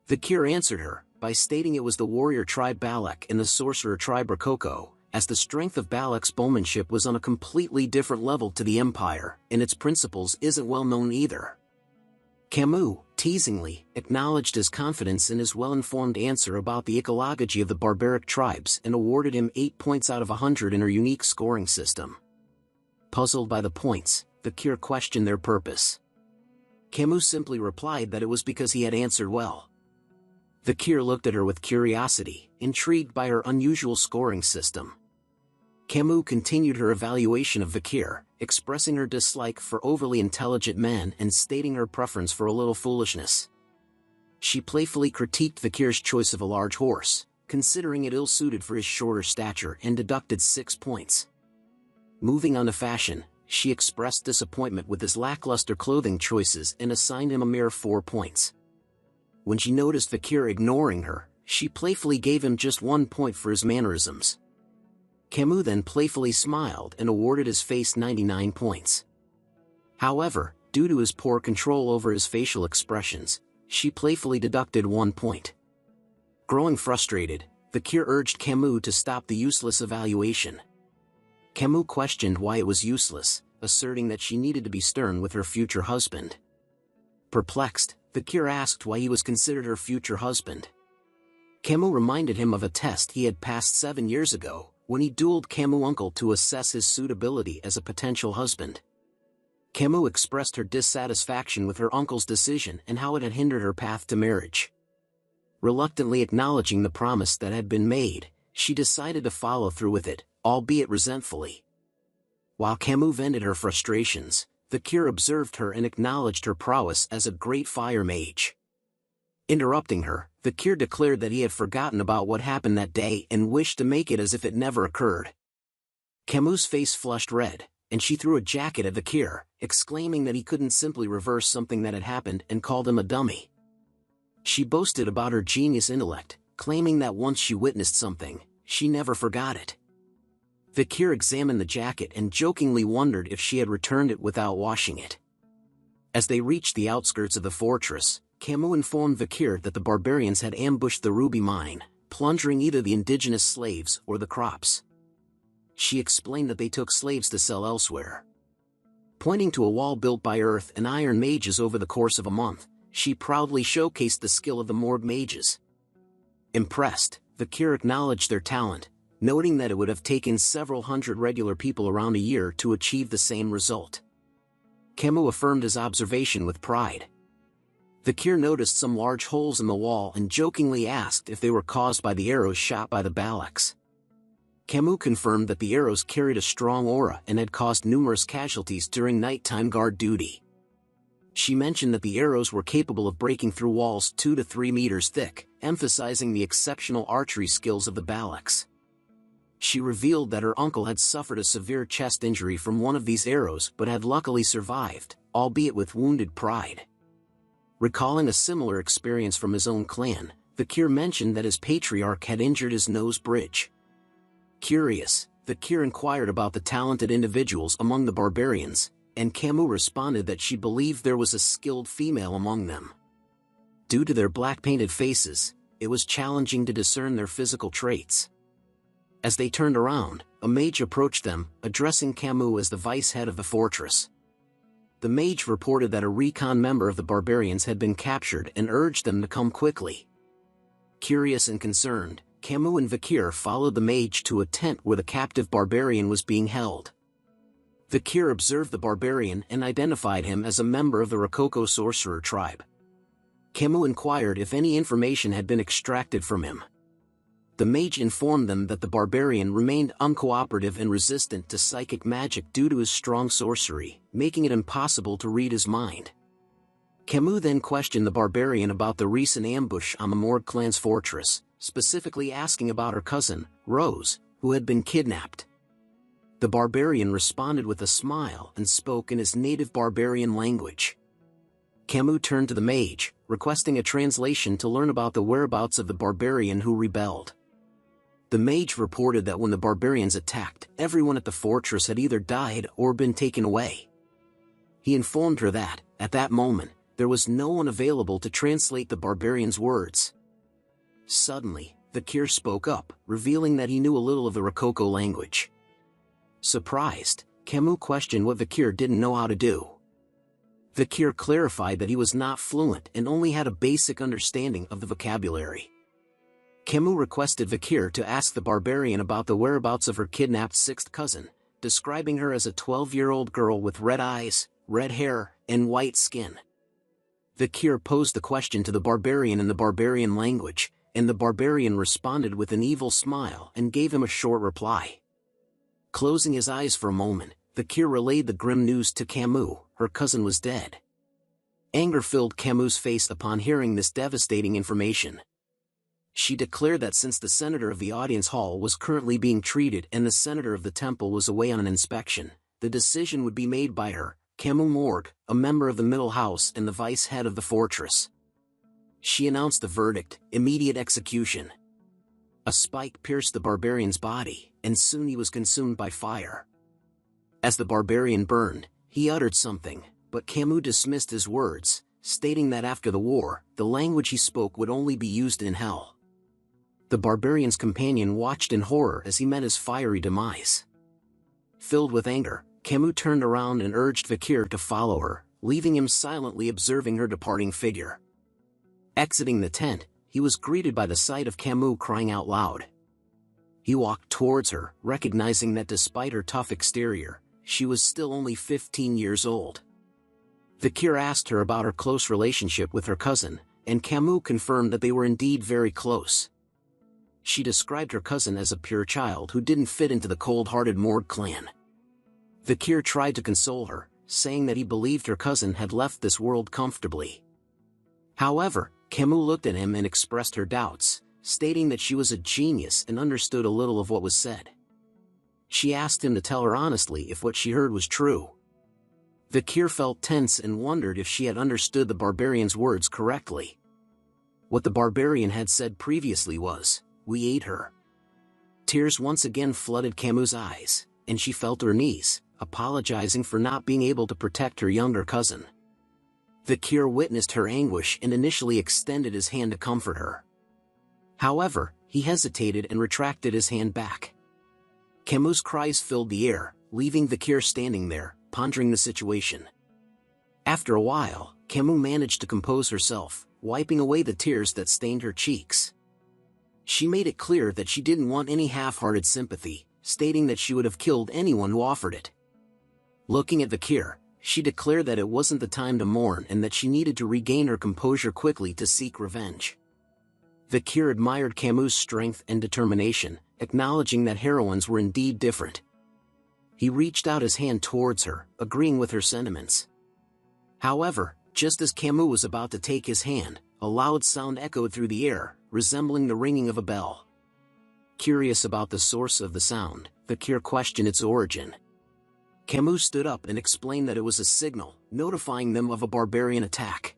Speaker 2: Fakir answered her by stating it was the warrior tribe Balak and the sorcerer tribe Rococo, as the strength of Balak's bowmanship was on a completely different level to the empire, and its principles isn't well known either. Camus, teasingly, acknowledged his confidence in his well-informed answer about the ecology of the barbaric tribes and awarded him 8 points out of 100 in her unique scoring system. Puzzled by the points, Fakir questioned their purpose. Camus simply replied that it was because he had answered well. Fakir looked at her with curiosity, intrigued by her unusual scoring system. Camus continued her evaluation of Fakir, expressing her dislike for overly intelligent men and stating her preference for a little foolishness. She playfully critiqued Fakir's choice of a large horse, considering it ill-suited for his shorter stature, and deducted 6 points. Moving on to fashion, she expressed disappointment with his lackluster clothing choices and assigned him a mere 4 points. When she noticed Fakir ignoring her, she playfully gave him just 1 point for his mannerisms. Camus then playfully smiled and awarded his face 99 points. However, due to his poor control over his facial expressions, she playfully deducted 1 point. Growing frustrated, Fakir urged Camus to stop the useless evaluation. Camus questioned why it was useless, asserting that she needed to be stern with her future husband. Perplexed, Fakir asked why he was considered her future husband. Camus reminded him of a test he had passed 7 years ago, when he dueled Camus' uncle to assess his suitability as a potential husband. Camus expressed her dissatisfaction with her uncle's decision and how it had hindered her path to marriage. Reluctantly acknowledging the promise that had been made, She decided to follow through with it, albeit resentfully. While Camus vented her frustrations, Vakir observed her and acknowledged her prowess as a great fire mage. Interrupting her, Vakir declared that he had forgotten about what happened that day and wished to make it as if it never occurred. Camus' face flushed red, and she threw a jacket at Vakir, exclaiming that he couldn't simply reverse something that had happened and called him a dummy. She boasted about her genius intellect, claiming that once she witnessed something, she never forgot it. Vakir examined the jacket and jokingly wondered if she had returned it without washing it. As they reached the outskirts of the fortress, Camus informed Vakir that the barbarians had ambushed the ruby mine, plundering either the indigenous slaves or the crops. She explained that they took slaves to sell elsewhere. Pointing to a wall built by earth and iron mages over the course of a month, she proudly showcased the skill of the Morg mages. Impressed, Vakir acknowledged their talent, noting that it would have taken several hundred regular people around a year to achieve the same result. Camus affirmed his observation with pride. Vakir noticed some large holes in the wall and jokingly asked if they were caused by the arrows shot by the Balaks. Camus confirmed that the arrows carried a strong aura and had caused numerous casualties during nighttime guard duty. She mentioned that the arrows were capable of breaking through walls 2 to 3 meters thick, emphasizing the exceptional archery skills of the Balaks. She revealed that her uncle had suffered a severe chest injury from one of these arrows but had luckily survived, albeit with wounded pride. Recalling a similar experience from his own clan, Vakir mentioned that his patriarch had injured his nose bridge. Curious, Vakir inquired about the talented individuals among the barbarians, and Camus responded that she believed there was a skilled female among them. Due to their black-painted faces, it was challenging to discern their physical traits. As they turned around, a mage approached them, addressing Camus as the vice-head of the fortress. The mage reported that a recon member of the barbarians had been captured and urged them to come quickly. Curious and concerned, Camus and Vakir followed the mage to a tent where the captive barbarian was being held. Vakir observed the barbarian and identified him as a member of the Rococo sorcerer tribe. Camus inquired if any information had been extracted from him. The mage informed them that the barbarian remained uncooperative and resistant to psychic magic due to his strong sorcery, making it impossible to read his mind. Camus then questioned the barbarian about the recent ambush on the Morg clan's fortress, specifically asking about her cousin, Rose, who had been kidnapped. The barbarian responded with a smile and spoke in his native barbarian language. Camus turned to the mage, requesting a translation to learn about the whereabouts of the barbarian who rebelled. The mage reported that when the barbarians attacked, everyone at the fortress had either died or been taken away. He informed her that, at that moment, there was no one available to translate the barbarian's words. Suddenly, Vakir spoke up, revealing that he knew a little of the Rococo language. Surprised, Camus questioned what Vakir didn't know how to do. Vakir clarified that he was not fluent and only had a basic understanding of the vocabulary. Camus requested Vakir to ask the barbarian about the whereabouts of her kidnapped sixth cousin, describing her as a 12-year-old girl with red eyes, red hair, and white skin. Vakir posed the question to the barbarian in the barbarian language, and the barbarian responded with an evil smile and gave him a short reply. Closing his eyes for a moment, Vakir relayed the grim news to Camus: her cousin was dead. Anger filled Camus' face upon hearing this devastating information. She declared that since the senator of the audience hall was currently being treated and the senator of the temple was away on an inspection, the decision would be made by her, Camus Morg, a member of the middle house and the vice-head of the fortress. She announced the verdict: immediate execution. A spike pierced the barbarian's body, and soon he was consumed by fire. As the barbarian burned, he uttered something, but Camus dismissed his words, stating that after the war, the language he spoke would only be used in hell. The barbarian's companion watched in horror as he met his fiery demise. Filled with anger, Camus turned around and urged Vakir to follow her, leaving him silently observing her departing figure. Exiting the tent, he was greeted by the sight of Camus crying out loud. He walked towards her, recognizing that despite her tough exterior, she was still only 15 years old. Vakir asked her about her close relationship with her cousin, and Camus confirmed that they were indeed very close. She described her cousin as a pure child who didn't fit into the cold-hearted Morg clan. Vakir tried to console her, saying that he believed her cousin had left this world comfortably. However, Camus looked at him and expressed her doubts, stating that she was a genius and understood a little of what was said. She asked him to tell her honestly if what she heard was true. Vakir felt tense and wondered if she had understood the barbarian's words correctly. What the barbarian had said previously was, "We ate her." Tears once again flooded Camus' eyes, and she fell to her knees, apologizing for not being able to protect her younger cousin. Vakir witnessed her anguish and initially extended his hand to comfort her. However, he hesitated and retracted his hand back. Camus' cries filled the air, leaving Vakir standing there, pondering the situation. After a while, Camus managed to compose herself, wiping away the tears that stained her cheeks. She made it clear that she didn't want any half-hearted sympathy, stating that she would have killed anyone who offered it. Looking at Vakir, she declared that it wasn't the time to mourn and that she needed to regain her composure quickly to seek revenge. Vakir admired Camus' strength and determination, acknowledging that heroines were indeed different. He reached out his hand towards her, agreeing with her sentiments. However, just as Camus was about to take his hand, a loud sound echoed through the air, resembling the ringing of a bell. Curious about the source of the sound, Vakir questioned its origin. Camus stood up and explained that it was a signal, notifying them of a barbarian attack.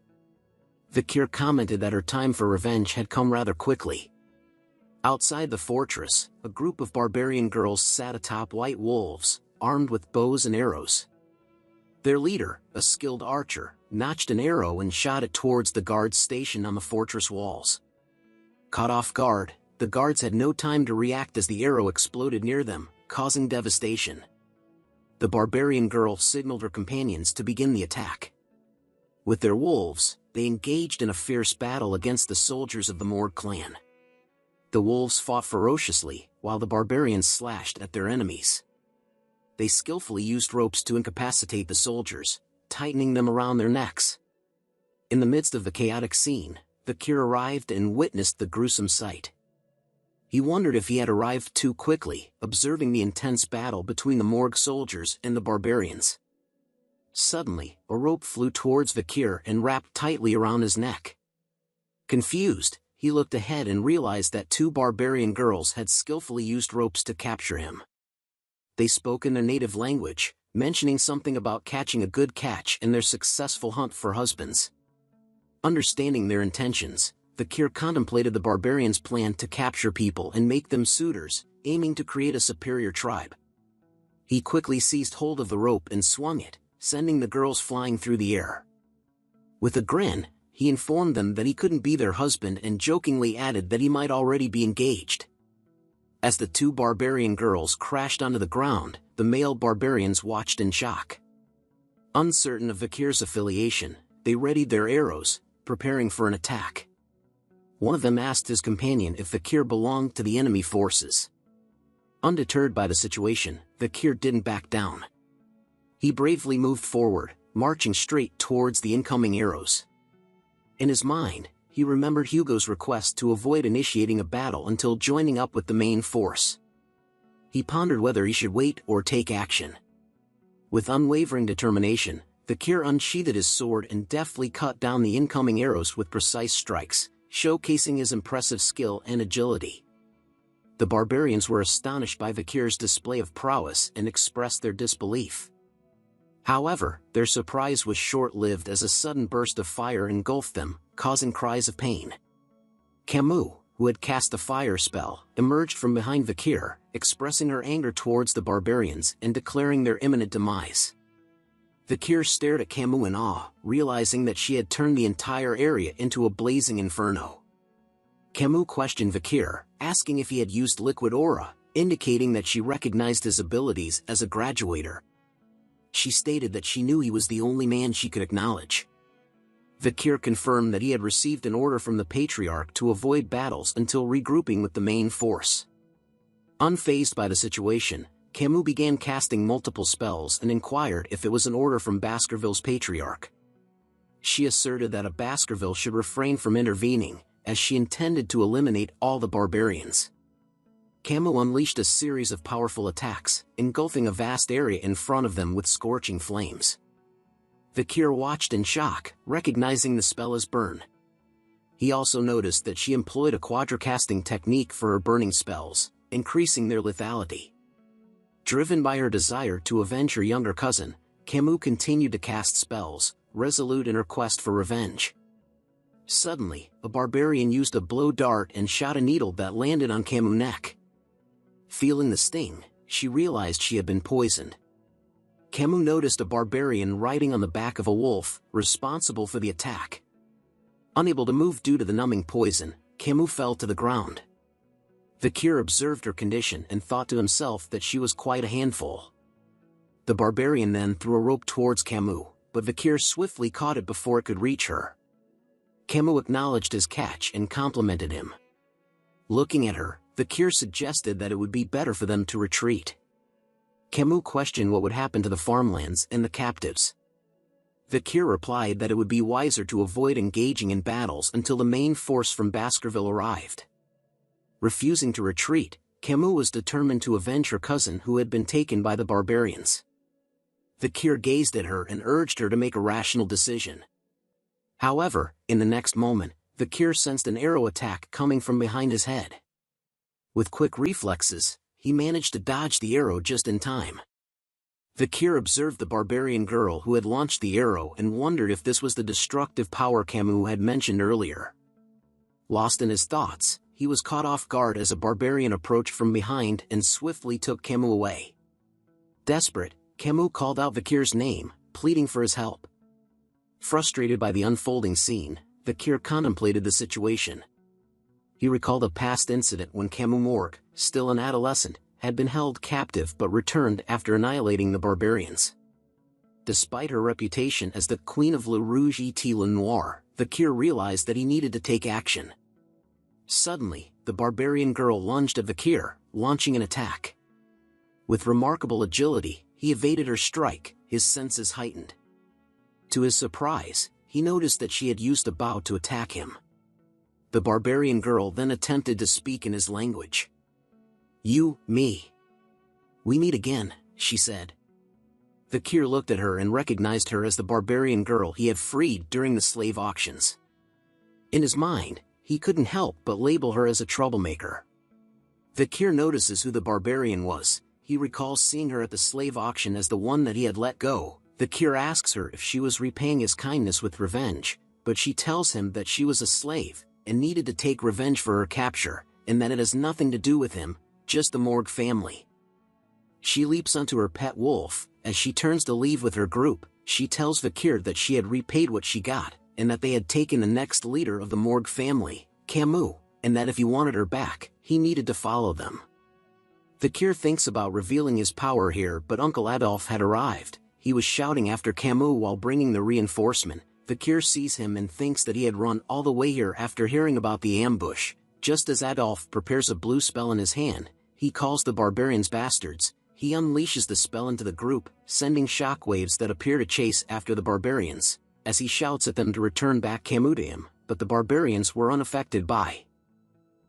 Speaker 2: Vakir commented that her time for revenge had come rather quickly. Outside the fortress, a group of barbarian girls sat atop white wolves, armed with bows and arrows. Their leader, a skilled archer, notched an arrow and shot it towards the guards stationed on the fortress walls. Caught off guard, the guards had no time to react as the arrow exploded near them, causing devastation. The barbarian girl signaled her companions to begin the attack. With their wolves, they engaged in a fierce battle against the soldiers of the Morg clan. The wolves fought ferociously, while the barbarians slashed at their enemies. They skillfully used ropes to incapacitate the soldiers, tightening them around their necks. In the midst of the chaotic scene, Vakir arrived and witnessed the gruesome sight. He wondered if he had arrived too quickly, observing the intense battle between the Morg soldiers and the barbarians. Suddenly, a rope flew towards Vakir and wrapped tightly around his neck. Confused, he looked ahead and realized that two barbarian girls had skillfully used ropes to capture him. They spoke in their native language, mentioning something about catching a good catch and their successful hunt for husbands. Understanding their intentions, Vakir contemplated the barbarians' plan to capture people and make them suitors, aiming to create a superior tribe. He quickly seized hold of the rope and swung it, sending the girls flying through the air. With a grin, he informed them that he couldn't be their husband and jokingly added that he might already be engaged. As the two barbarian girls crashed onto the ground, the male barbarians watched in shock. Uncertain of Vakir's affiliation, they readied their arrows, preparing for an attack. One of them asked his companion if Vakir belonged to the enemy forces. Undeterred by the situation, Vakir didn't back down. He bravely moved forward, marching straight towards the incoming arrows. In his mind, he remembered Hugo's request to avoid initiating a battle until joining up with the main force. He pondered whether he should wait or take action. With unwavering determination, Vakir unsheathed his sword and deftly cut down the incoming arrows with precise strikes, showcasing his impressive skill and agility. The barbarians were astonished by Vakir's display of prowess and expressed their disbelief. However, their surprise was short-lived as a sudden burst of fire engulfed them, causing cries of pain. Camus, who had cast a fire spell, emerged from behind Vakir, expressing her anger towards the barbarians and declaring their imminent demise. Vakir stared at Camus in awe, realizing that she had turned the entire area into a blazing inferno. Camus questioned Vakir, asking if he had used liquid aura, indicating that she recognized his abilities as a graduator. She stated that she knew he was the only man she could acknowledge. Vakir confirmed that he had received an order from the Patriarch to avoid battles until regrouping with the main force. Unfazed by the situation, Camus began casting multiple spells and inquired if it was an order from Baskerville's Patriarch. She asserted that a Baskerville should refrain from intervening, as she intended to eliminate all the barbarians. Camus unleashed a series of powerful attacks, engulfing a vast area in front of them with scorching flames. Vakir watched in shock, recognizing the spell as burn. He also noticed that she employed a quadricasting technique for her burning spells, increasing their lethality. Driven by her desire to avenge her younger cousin, Camus continued to cast spells, resolute in her quest for revenge. Suddenly, a barbarian used a blow dart and shot a needle that landed on Camus' neck. Feeling the sting, she realized she had been poisoned. Camus noticed a barbarian riding on the back of a wolf, responsible for the attack. Unable to move due to the numbing poison, Camus fell to the ground. Vakir observed her condition and thought to himself that she was quite a handful. The barbarian then threw a rope towards Camus, but Vakir swiftly caught it before it could reach her. Camus acknowledged his catch and complimented him. Looking at her, Vakir suggested that it would be better for them to retreat. Camus questioned what would happen to the farmlands and the captives. Vakir replied that it would be wiser to avoid engaging in battles until the main force from Baskerville arrived. Refusing to retreat, Camus was determined to avenge her cousin who had been taken by the barbarians. Vakir gazed at her and urged her to make a rational decision. However, in the next moment, Vakir sensed an arrow attack coming from behind his head. With quick reflexes, he managed to dodge the arrow just in time. Vakir observed the barbarian girl who had launched the arrow and wondered if this was the destructive power Camus had mentioned earlier. Lost in his thoughts, he was caught off guard as a barbarian approached from behind and swiftly took Camus away. Desperate, Camus called out Vakir's name, pleading for his help. Frustrated by the unfolding scene, Vakir contemplated the situation. He recalled a past incident when Camus Morgue, still an adolescent, had been held captive but returned after annihilating the barbarians. Despite her reputation as the Queen of Le Rouge et Le Noir, Vakir realized that he needed to take action. Suddenly, the barbarian girl lunged at Vakir, launching an attack. With remarkable agility, he evaded her strike, his senses heightened. To his surprise, he noticed that she had used a bow to attack him. The barbarian girl then attempted to speak in his language. "You, me. We meet again," she said. Vakir looked at her and recognized her as the barbarian girl he had freed during the slave auctions. In his mind, he couldn't help but label her as a troublemaker. Vakir notices who the barbarian was. He recalls seeing her at the slave auction as the one that he had let go. Vakir asks her if she was repaying his kindness with revenge, but she tells him that she was a slave and needed to take revenge for her capture, and that it has nothing to do with him, just the Morgue family. She leaps onto her pet wolf. As she turns to leave with her group, she tells Vakir that she had repaid what she got, and that they had taken the next leader of the Morgue family, Camus, and that if he wanted her back, he needed to follow them. Vakir thinks about revealing his power here, but Uncle Adolphe had arrived. He was shouting after Camus while bringing the reinforcement. Vakir sees him and thinks that he had run all the way here after hearing about the ambush. Just as Adolphe prepares a blue spell in his hand, he calls the barbarians bastards. He unleashes the spell into the group, sending shockwaves that appear to chase after the barbarians, as he shouts at them to return back Camus to him, but the barbarians were unaffected by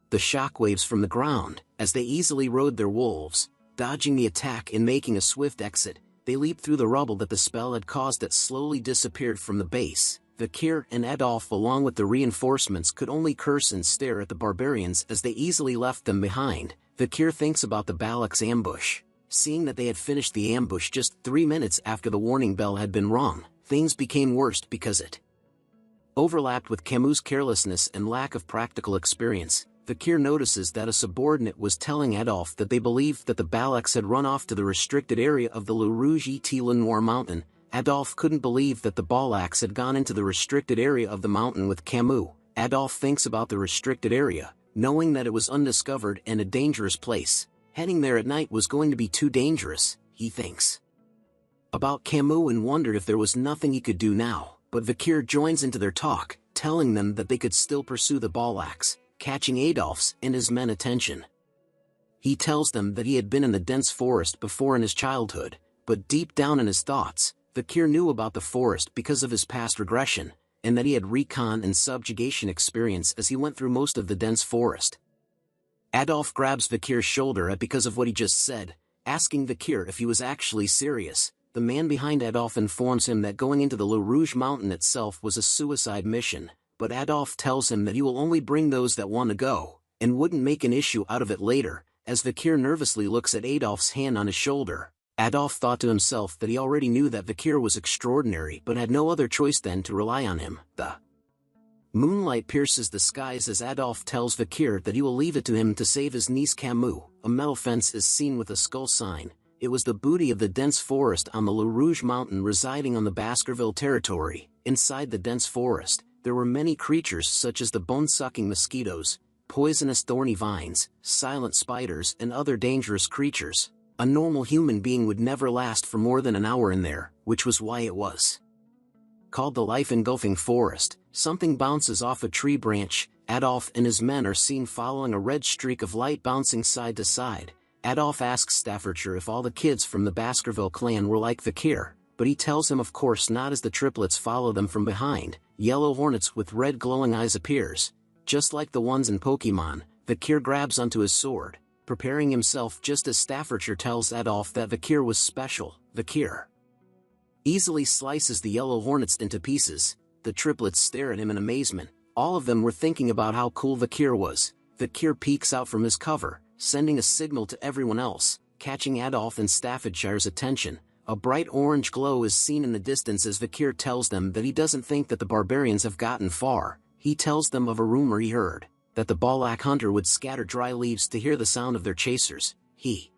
Speaker 2: the shockwaves from the ground. As they easily rode their wolves, dodging the attack and making a swift exit, they leaped through the rubble that the spell had caused that slowly disappeared from the base. Vakir and Adolphe along with the reinforcements could only curse and stare at the barbarians as they easily left them behind. Vakir thinks about the Balak's ambush. Seeing that they had finished the ambush just 3 minutes after the warning bell had been rung, things became worse because it overlapped with Camus' carelessness and lack of practical experience. Vakir notices that a subordinate was telling Adolphe that they believed that the Balaks had run off to the restricted area of the Le Rouge et Le Noir mountain. Adolphe couldn't believe that the Balaks had gone into the restricted area of the mountain with Camus. Adolphe thinks about the restricted area, knowing that it was undiscovered and a dangerous place. Heading there at night was going to be too dangerous, he thinks about Camus and wondered if there was nothing he could do now. But Vakir joins into their talk, telling them that they could still pursue the Balaks, catching Adolphe's and his men attention. He tells them that he had been in the dense forest before in his childhood, but deep down in his thoughts, Vakir knew about the forest because of his past regression. and that he had recon and subjugation experience as he went through most of the dense forest. Adolf grabs Vikir's shoulder because of what he just said, asking Vikir if he was actually serious. The man behind Adolf informs him that going into the Le Rouge Mountain itself was a suicide mission, but Adolf tells him that he will only bring those that want to go, and wouldn't make an issue out of it later. As Vikir nervously looks at Adolf's hand on his shoulder, Adolf thought to himself that he already knew that Vikir was extraordinary but had no other choice than to rely on him. The moonlight pierces the skies as Adolf tells Vikir that he will leave it to him to save his niece Camus. A metal fence is seen with a skull sign. It was the booty of the dense forest on the Le Rouge Mountain residing on the Baskerville territory. Inside the dense forest, there were many creatures such as the bone-sucking mosquitoes, poisonous thorny vines, silent spiders and other dangerous creatures. A normal human being would never last for more than an hour in there, which was why it was called the life-engulfing forest. Something bounces off a tree branch. Adolf and his men are seen following a red streak of light bouncing side to side. Adolf asks Staffordshire if all the kids from the Baskerville clan were like Vikir, but he tells him of course not as the triplets follow them from behind. Yellow hornets with red glowing eyes appears. Just like the ones in Pokemon, Vikir grabs onto his sword, preparing himself just as Staffordshire tells Adolf that Vikir was special. Vikir easily slices the yellow hornets into pieces. The triplets stare at him in amazement. All of them were thinking about how cool Vikir was. Vikir peeks out from his cover, sending a signal to everyone else, catching Adolf and Staffordshire's attention. A bright orange glow is seen in the distance as Vikir tells them that he doesn't think that the barbarians have gotten far. He tells them of a rumor he heard, that the Balak hunter would scatter dry leaves to hear the sound of their chasers. He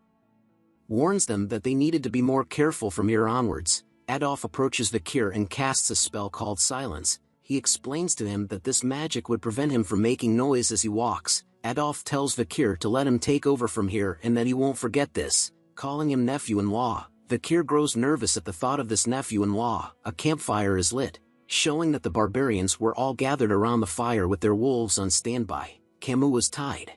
Speaker 2: warns them that they needed to be more careful from here onwards. Adolf approaches Vikir and casts a spell called Silence. He explains to him that this magic would prevent him from making noise as he walks. Adolf tells Vikir to let him take over from here and that he won't forget this, calling him nephew-in-law. Vikir grows nervous at the thought of this nephew-in-law. A campfire is lit, showing that the barbarians were all gathered around the fire with their wolves on standby. Camus was tied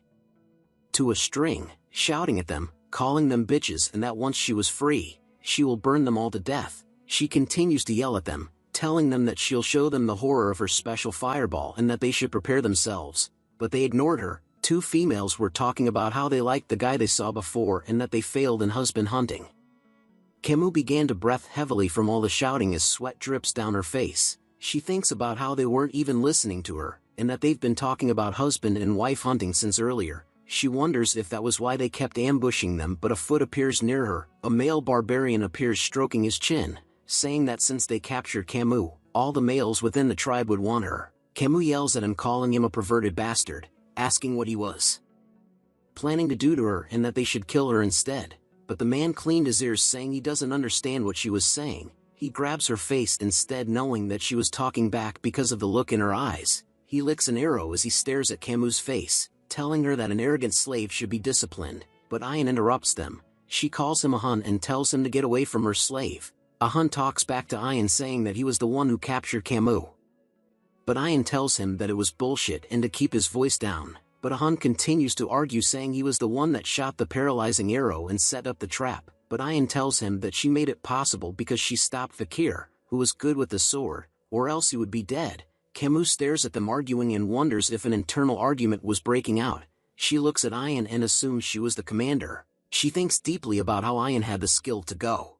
Speaker 2: to a string, shouting at them, calling them bitches, and that once she was free, she will burn them all to death. She continues to yell at them, telling them that she'll show them the horror of her special fireball and that they should prepare themselves. But they ignored her. Two females were talking about how they liked the guy they saw before and that they failed in husband hunting. Camus began to breathe heavily from all the shouting as sweat drips down her face. She thinks about how they weren't even listening to her, and that they've been talking about husband and wife hunting since earlier. She wonders if that was why they kept ambushing them, but a foot appears near her. A male barbarian appears stroking his chin, saying that since they captured Camus, all the males within the tribe would want her. Camus yells at him, calling him a perverted bastard, asking what he was planning to do to her and that they should kill her instead. But the man cleaned his ears, saying he doesn't understand what she was saying. He grabs her face instead, knowing that she was talking back because of the look in her eyes. He licks an arrow as he stares at Camus' face, telling her that an arrogant slave should be disciplined, but Ayan interrupts them. She calls him a Hun and tells him to get away from her slave. A Hun talks back to Ayan, saying that he was the one who captured Camus. But Ayan tells him that it was bullshit and to keep his voice down. But a Hun continues to argue, saying he was the one that shot the paralyzing arrow and set up the trap. But Ayan tells him that she made it possible because she stopped Vikir, who was good with the sword, or else he would be dead. Camus stares at them arguing and wonders if an internal argument was breaking out. She looks at Ayan and assumes she was the commander. She thinks deeply about how Ayan had the skill to go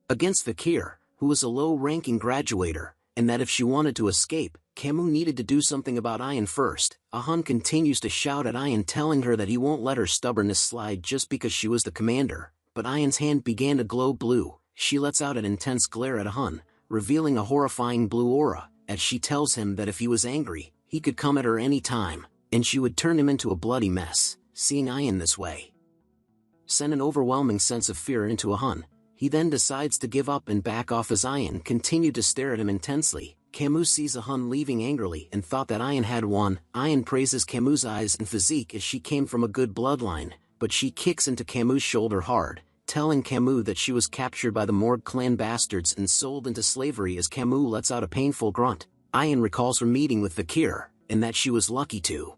Speaker 2: against Vikir, who was a low-ranking graduator, and that if she wanted to escape, Camus needed to do something about Ayan first. A Hun continues to shout at Ayan, telling her that he won't let her stubbornness slide just because she was the commander. But Ayan's hand began to glow blue. She lets out an intense glare at a Hun, revealing a horrifying blue aura, as she tells him that if he was angry, he could come at her any time, and she would turn him into a bloody mess. Seeing Ayan this way sent an overwhelming sense of fear into a Hun. He then decides to give up and back off as Ayan continued to stare at him intensely. Camus sees a Hun leaving angrily and thought that Ayan had won. Ayan praises Camus' eyes and physique as she came from a good bloodline, but she kicks into Camus' shoulder hard, telling Camus that she was captured by the Morgue clan bastards and sold into slavery. As Camus lets out a painful grunt, Ayan recalls her meeting with Vikir, and that she was lucky to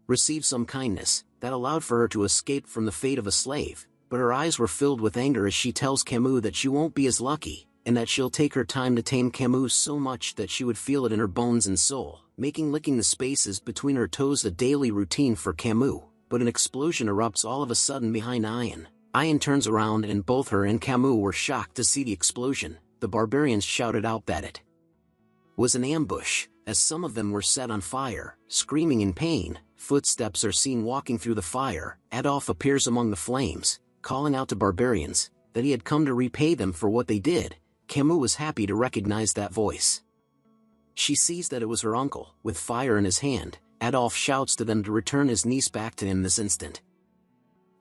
Speaker 2: receive some kindness that allowed for her to escape from the fate of a slave. But her eyes were filled with anger as she tells Camus that she won't be as lucky. and that she'll take her time to tame Camus so much that she would feel it in her bones and soul, making licking the spaces between her toes a daily routine for Camus. But an explosion erupts all of a sudden behind Ian. Ian turns around and both her and Camus were shocked to see the explosion. The barbarians shouted out that it was an ambush, as some of them were set on fire, screaming in pain. Footsteps are seen walking through the fire. Adolf appears among the flames, calling out to barbarians that he had come to repay them for what they did. Camus was happy to recognize that voice. She sees that it was her uncle, with fire in his hand. Adolf shouts to them to return his niece back to him this instant.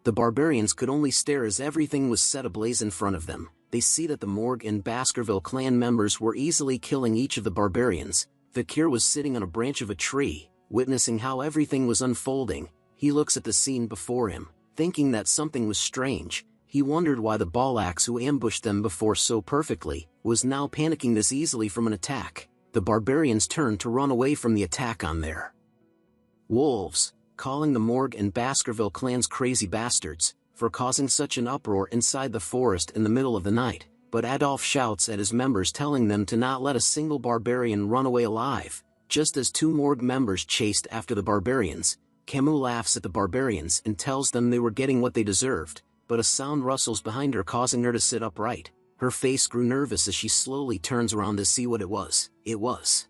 Speaker 2: The barbarians could only stare as everything was set ablaze in front of them. They see that the Morgue and Baskerville clan members were easily killing each of the barbarians. Vakir was sitting on a branch of a tree, witnessing how everything was unfolding. He looks at the scene before him, thinking that something was strange. He wondered why the Balax who ambushed them before so perfectly was now panicking this easily from an attack. The barbarians turned to run away from the attack on their wolves, calling the Morgue and Baskerville clans crazy bastards for causing such an uproar inside the forest in the middle of the night. But Adolf shouts at his members, telling them to not let a single barbarian run away alive. Just as two Morgue members chased after the barbarians, Camus laughs at the barbarians and tells them they were getting what they deserved, but a sound rustles behind her, causing her to sit upright. Her face grew nervous as she slowly turns around to see what it was. It was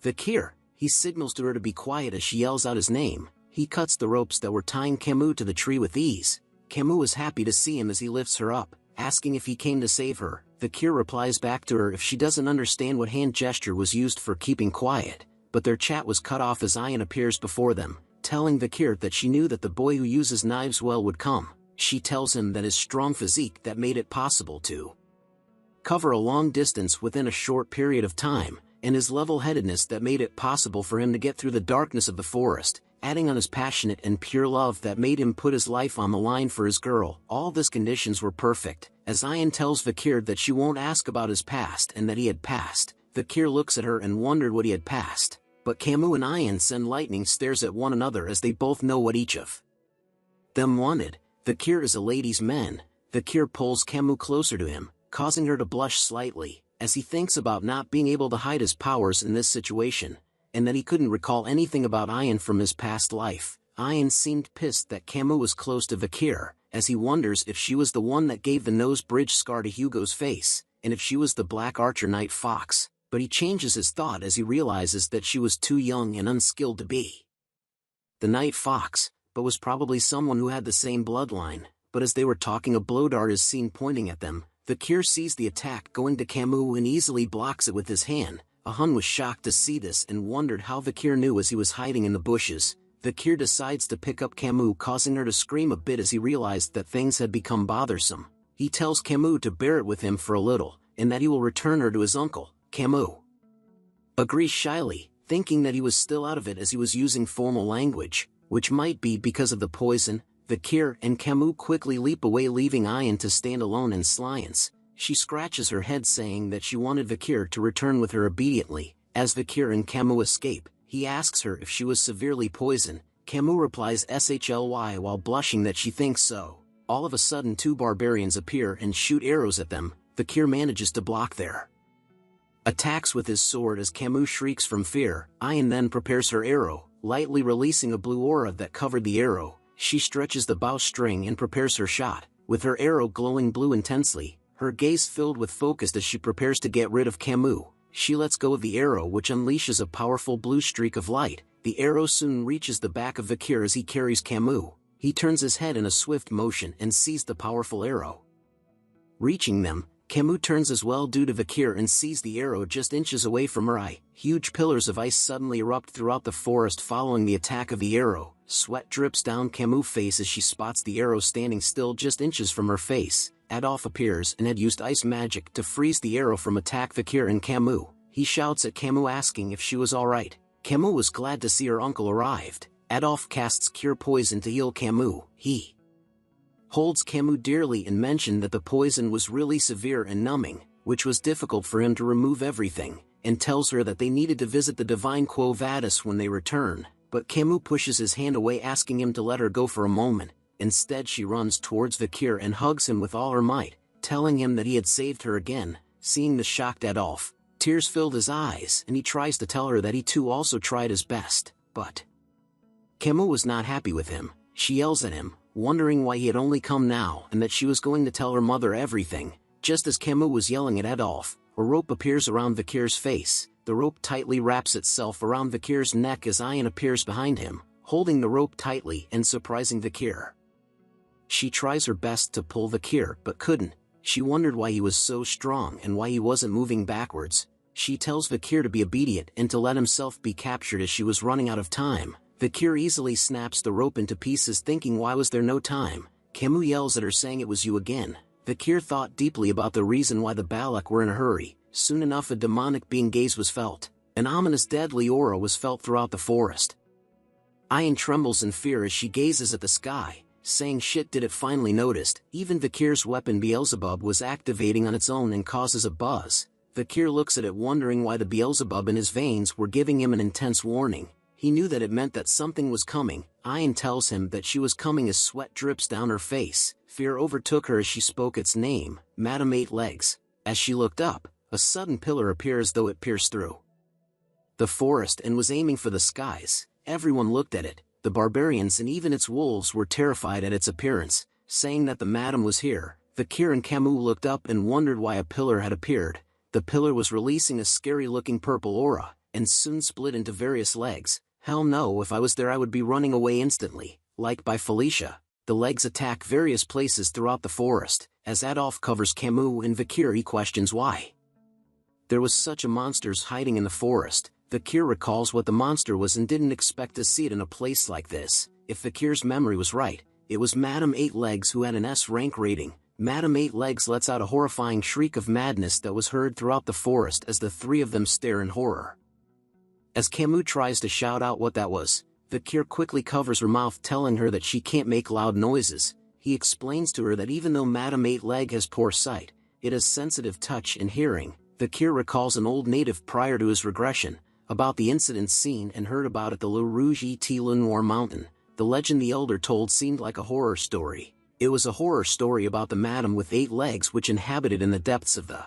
Speaker 2: Vakir. He signals to her to be quiet as she yells out his name. He cuts the ropes that were tying Camus to the tree with ease. Camus is happy to see him as he lifts her up, asking if he came to save her. Vakir replies back to her if she doesn't understand what hand gesture was used for keeping quiet, but their chat was cut off as Ian appears before them, telling Vakir that she knew that the boy who uses knives well would come. She tells him that his strong physique that made it possible to cover a long distance within a short period of time, and his level-headedness that made it possible for him to get through the darkness of the forest, adding on his passionate and pure love that made him put his life on the line for his girl. All these conditions were perfect, as Ian tells Vakir that she won't ask about his past and that he had passed. Vakir looks at her and wondered what he had passed, but Camus and Ian send lightning stares at one another as they both know what each of them wanted. Vakir is a ladies' man. Vakir pulls Camus closer to him, causing her to blush slightly, as he thinks about not being able to hide his powers in this situation, and that he couldn't recall anything about Ian from his past life. Ian seemed pissed that Camus was close to Vakir, as he wonders if she was the one that gave the nose bridge scar to Hugo's face, and if she was the Black Archer Night Fox, but he changes his thought as he realizes that she was too young and unskilled to be the Night Fox, but was probably someone who had the same bloodline. But as they were talking, a blow dart is seen pointing at them. Vakir sees the attack going to Camus and easily blocks it with his hand. Ahun was shocked to see this and wondered how Vakir knew as he was hiding in the bushes. Vakir decides to pick up Camus, causing her to scream a bit as he realized that things had become bothersome. He tells Camus to bear it with him for a little, and that he will return her to his uncle. Camus agrees shyly, thinking that he was still out of it as he was using formal language, which might be because of the poison. Vakir and Camus quickly leap away, leaving Ian to stand alone in silence. She scratches her head, saying that she wanted Vakir to return with her obediently. As Vakir and Camus escape, he asks her if she was severely poisoned. Camus replies SHLY while blushing that she thinks so. All of a sudden, two barbarians appear and shoot arrows at them. Vakir manages to block their attacks with his sword as Camus shrieks from fear. Ian then prepares her arrow, lightly releasing a blue aura that covered the arrow. She stretches the bowstring and prepares her shot, with her arrow glowing blue intensely, her gaze filled with focus as she prepares to get rid of Camus. She lets go of the arrow, which unleashes a powerful blue streak of light. The arrow soon reaches the back of Vakir as he carries Camus. He turns his head in a swift motion and sees the powerful arrow reaching them. Camus turns as well due to Vakir and sees the arrow just inches away from her eye. Huge pillars of ice suddenly erupt throughout the forest following the attack of the arrow. Sweat drips down Camus' face as she spots the arrow standing still just inches from her face. Adolf appears and had used ice magic to freeze the arrow from attack Vakir and Camus. He shouts at Camus asking if she was alright. Camus was glad to see her uncle arrived. Adolf casts Cure Poison to heal Camus. He holds Camus dearly and mentioned that the poison was really severe and numbing, which was difficult for him to remove everything, and tells her that they needed to visit the Divine Quo Vadis when they return. But Camus pushes his hand away, asking him to let her go for a moment. Instead, she runs towards Vakir and hugs him with all her might, telling him that he had saved her again. Seeing the shocked Adolf, tears filled his eyes and he tries to tell her that he too also tried his best, but Camus was not happy with him. She yells at him, wondering why he had only come now and that she was going to tell her mother everything. Just as Camus was yelling at Adolf, a rope appears around Vikir's face. The rope tightly wraps itself around Vikir's neck as Ayan appears behind him, holding the rope tightly and surprising Vikir. She tries her best to pull Vikir but couldn't. She wondered why he was so strong and why he wasn't moving backwards. She tells Vikir to be obedient and to let himself be captured as she was running out of time. Vikir easily snaps the rope into pieces, thinking why was there no time. Camus yells at her saying it was you again. Vikir thought deeply about the reason why the Balak were in a hurry. Soon enough a demonic being gaze was felt. An ominous deadly aura was felt throughout the forest. Ayan trembles in fear as she gazes at the sky, saying shit, did it finally noticed. Even Vikir's weapon Beelzebub was activating on its own and causes a buzz. Vikir looks at it wondering why the Beelzebub in his veins were giving him an intense warning. He knew that it meant that something was coming. Ayan tells him that she was coming as sweat drips down her face. Fear overtook her as she spoke its name, Madame Eight Legs. As she looked up, a sudden pillar appeared as though it pierced through the forest and was aiming for the skies. Everyone looked at it. The barbarians and even its wolves were terrified at its appearance, saying that the madam was here. Vikir and Camus looked up and wondered why a pillar had appeared. The pillar was releasing a scary-looking purple aura, and soon split into various legs. Hell no, if I was there I would be running away instantly. Like by Felicia, the legs attack various places throughout the forest. As Adolf covers Camus and Vikir, he questions why there was such a monster's hiding in the forest. Vikir recalls what the monster was and didn't expect to see it in a place like this. If Vikir's memory was right, it was Madame Eight Legs who had an S rank rating. Madame Eight Legs lets out a horrifying shriek of madness that was heard throughout the forest as the three of them stare in horror. As Camus tries to shout out what that was, Vikir quickly covers her mouth, telling her that she can't make loud noises. He explains to her that even though Madame Eight Leg has poor sight, it has sensitive touch and hearing. Vikir recalls an old native prior to his regression, about the incidents seen and heard about at the Le Rouge et Le Noir mountain. The legend the elder told seemed like a horror story. It was a horror story about the madam with 8 legs which inhabited in the depths of the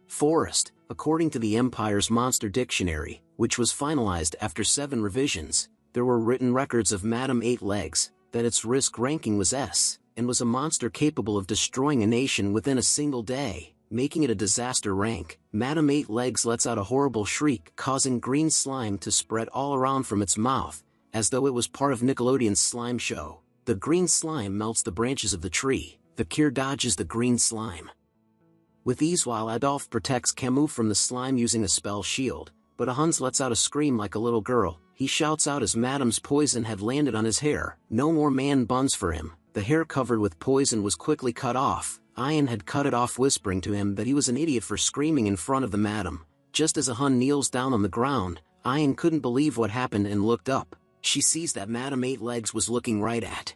Speaker 2: forest. According to the Empire's Monster Dictionary, which was finalized after 7 revisions, there were written records of Madame Eight Legs, that its risk ranking was S, and was a monster capable of destroying a nation within a single day, making it a disaster rank. Madame Eight Legs lets out a horrible shriek, causing green slime to spread all around from its mouth, as though it was part of Nickelodeon's slime show. The green slime melts the branches of the tree. Vikir dodges the green slime with ease while Adolf protects Camus from the slime using a spell shield, but Hans lets out a scream like a little girl. He shouts out as Madame's poison had landed on his hair. No more man buns for him. The hair covered with poison was quickly cut off. Ayan had cut it off, whispering to him that he was an idiot for screaming in front of the madam. Just as Hun kneels down on the ground, Ayan couldn't believe what happened and looked up. She sees that Madame Eight Legs was looking right at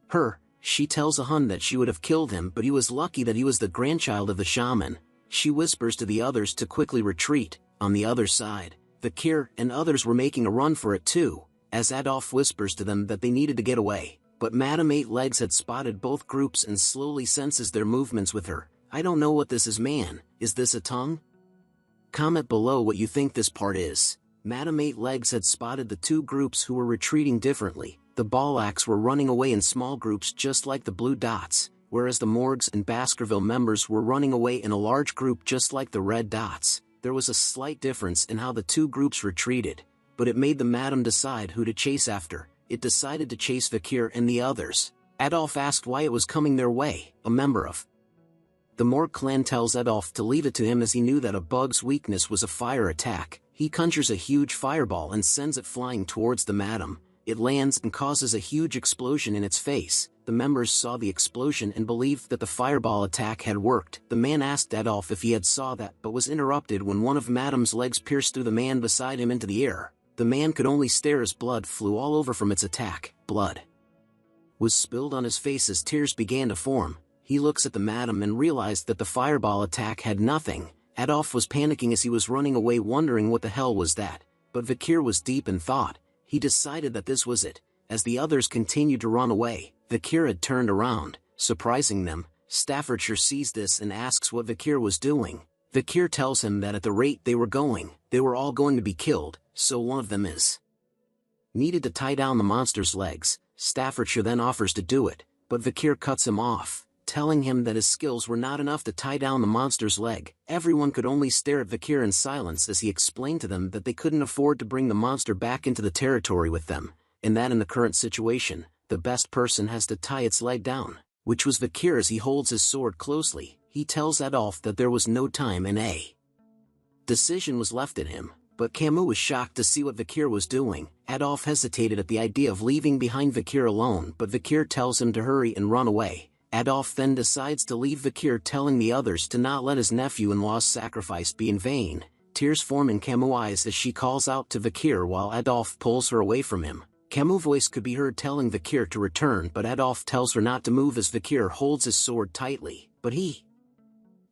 Speaker 2: her. She tells Hun that she would have killed him, but he was lucky that he was the grandchild of the shaman. She whispers to the others to quickly retreat. On the other side, Vikir and others were making a run for it too, as Adolf whispers to them that they needed to get away. But Madame Eight Legs had spotted both groups and slowly senses their movements with her. I don't know what this is, man. Is this a tongue? Comment below what you think this part is. Madame Eight Legs had spotted the 2 groups who were retreating differently. The Balaks were running away in small groups just like the blue dots, whereas the Morgs and Baskerville members were running away in a large group just like the red dots. There was a slight difference in how the 2 groups retreated, but it made the madam decide who to chase after. It decided to chase Vikir and the others. Adolf asked why it was coming their way. A member of the Morg clan tells Adolf to leave it to him as he knew that a bug's weakness was a fire attack. He conjures a huge fireball and sends it flying towards the madam. It lands and causes a huge explosion in its face. The members saw the explosion and believed that the fireball attack had worked. The man asked Adolf if he had saw that, but was interrupted when one of Madame's legs pierced through the man beside him into the air. The man could only stare as blood flew all over from its attack. Blood was spilled on his face as tears began to form. He looks at the madam and realized that the fireball attack had nothing. Adolf was panicking as he was running away, wondering what the hell was that. But Vikir was deep in thought. He decided that this was it. As the others continued to run away, Vikir had turned around, surprising them. Staffordshire sees this and asks what Vikir was doing. Vikir tells him that at the rate they were going, they were all going to be killed, so one of them is needed to tie down the monster's legs. Staffordshire then offers to do it, but Vikir cuts him off, telling him that his skills were not enough to tie down the monster's leg. Everyone could only stare at Vikir in silence as he explained to them that they couldn't afford to bring the monster back into the territory with them, and that in the current situation, the best person has to tie its leg down, which was Vikir. As he holds his sword closely, he tells Adolf that there was no time and a decision was left in him, but Camus was shocked to see what Vikir was doing. Adolf hesitated at the idea of leaving behind Vikir alone, but Vikir tells him to hurry and run away. Adolf then decides to leave Vikir, telling the others to not let his nephew-in-law's sacrifice be in vain. Tears form in Camus' eyes as she calls out to Vikir while Adolf pulls her away from him. Camus' voice could be heard telling Vikir to return, but Adolf tells her not to move as Vikir holds his sword tightly, but he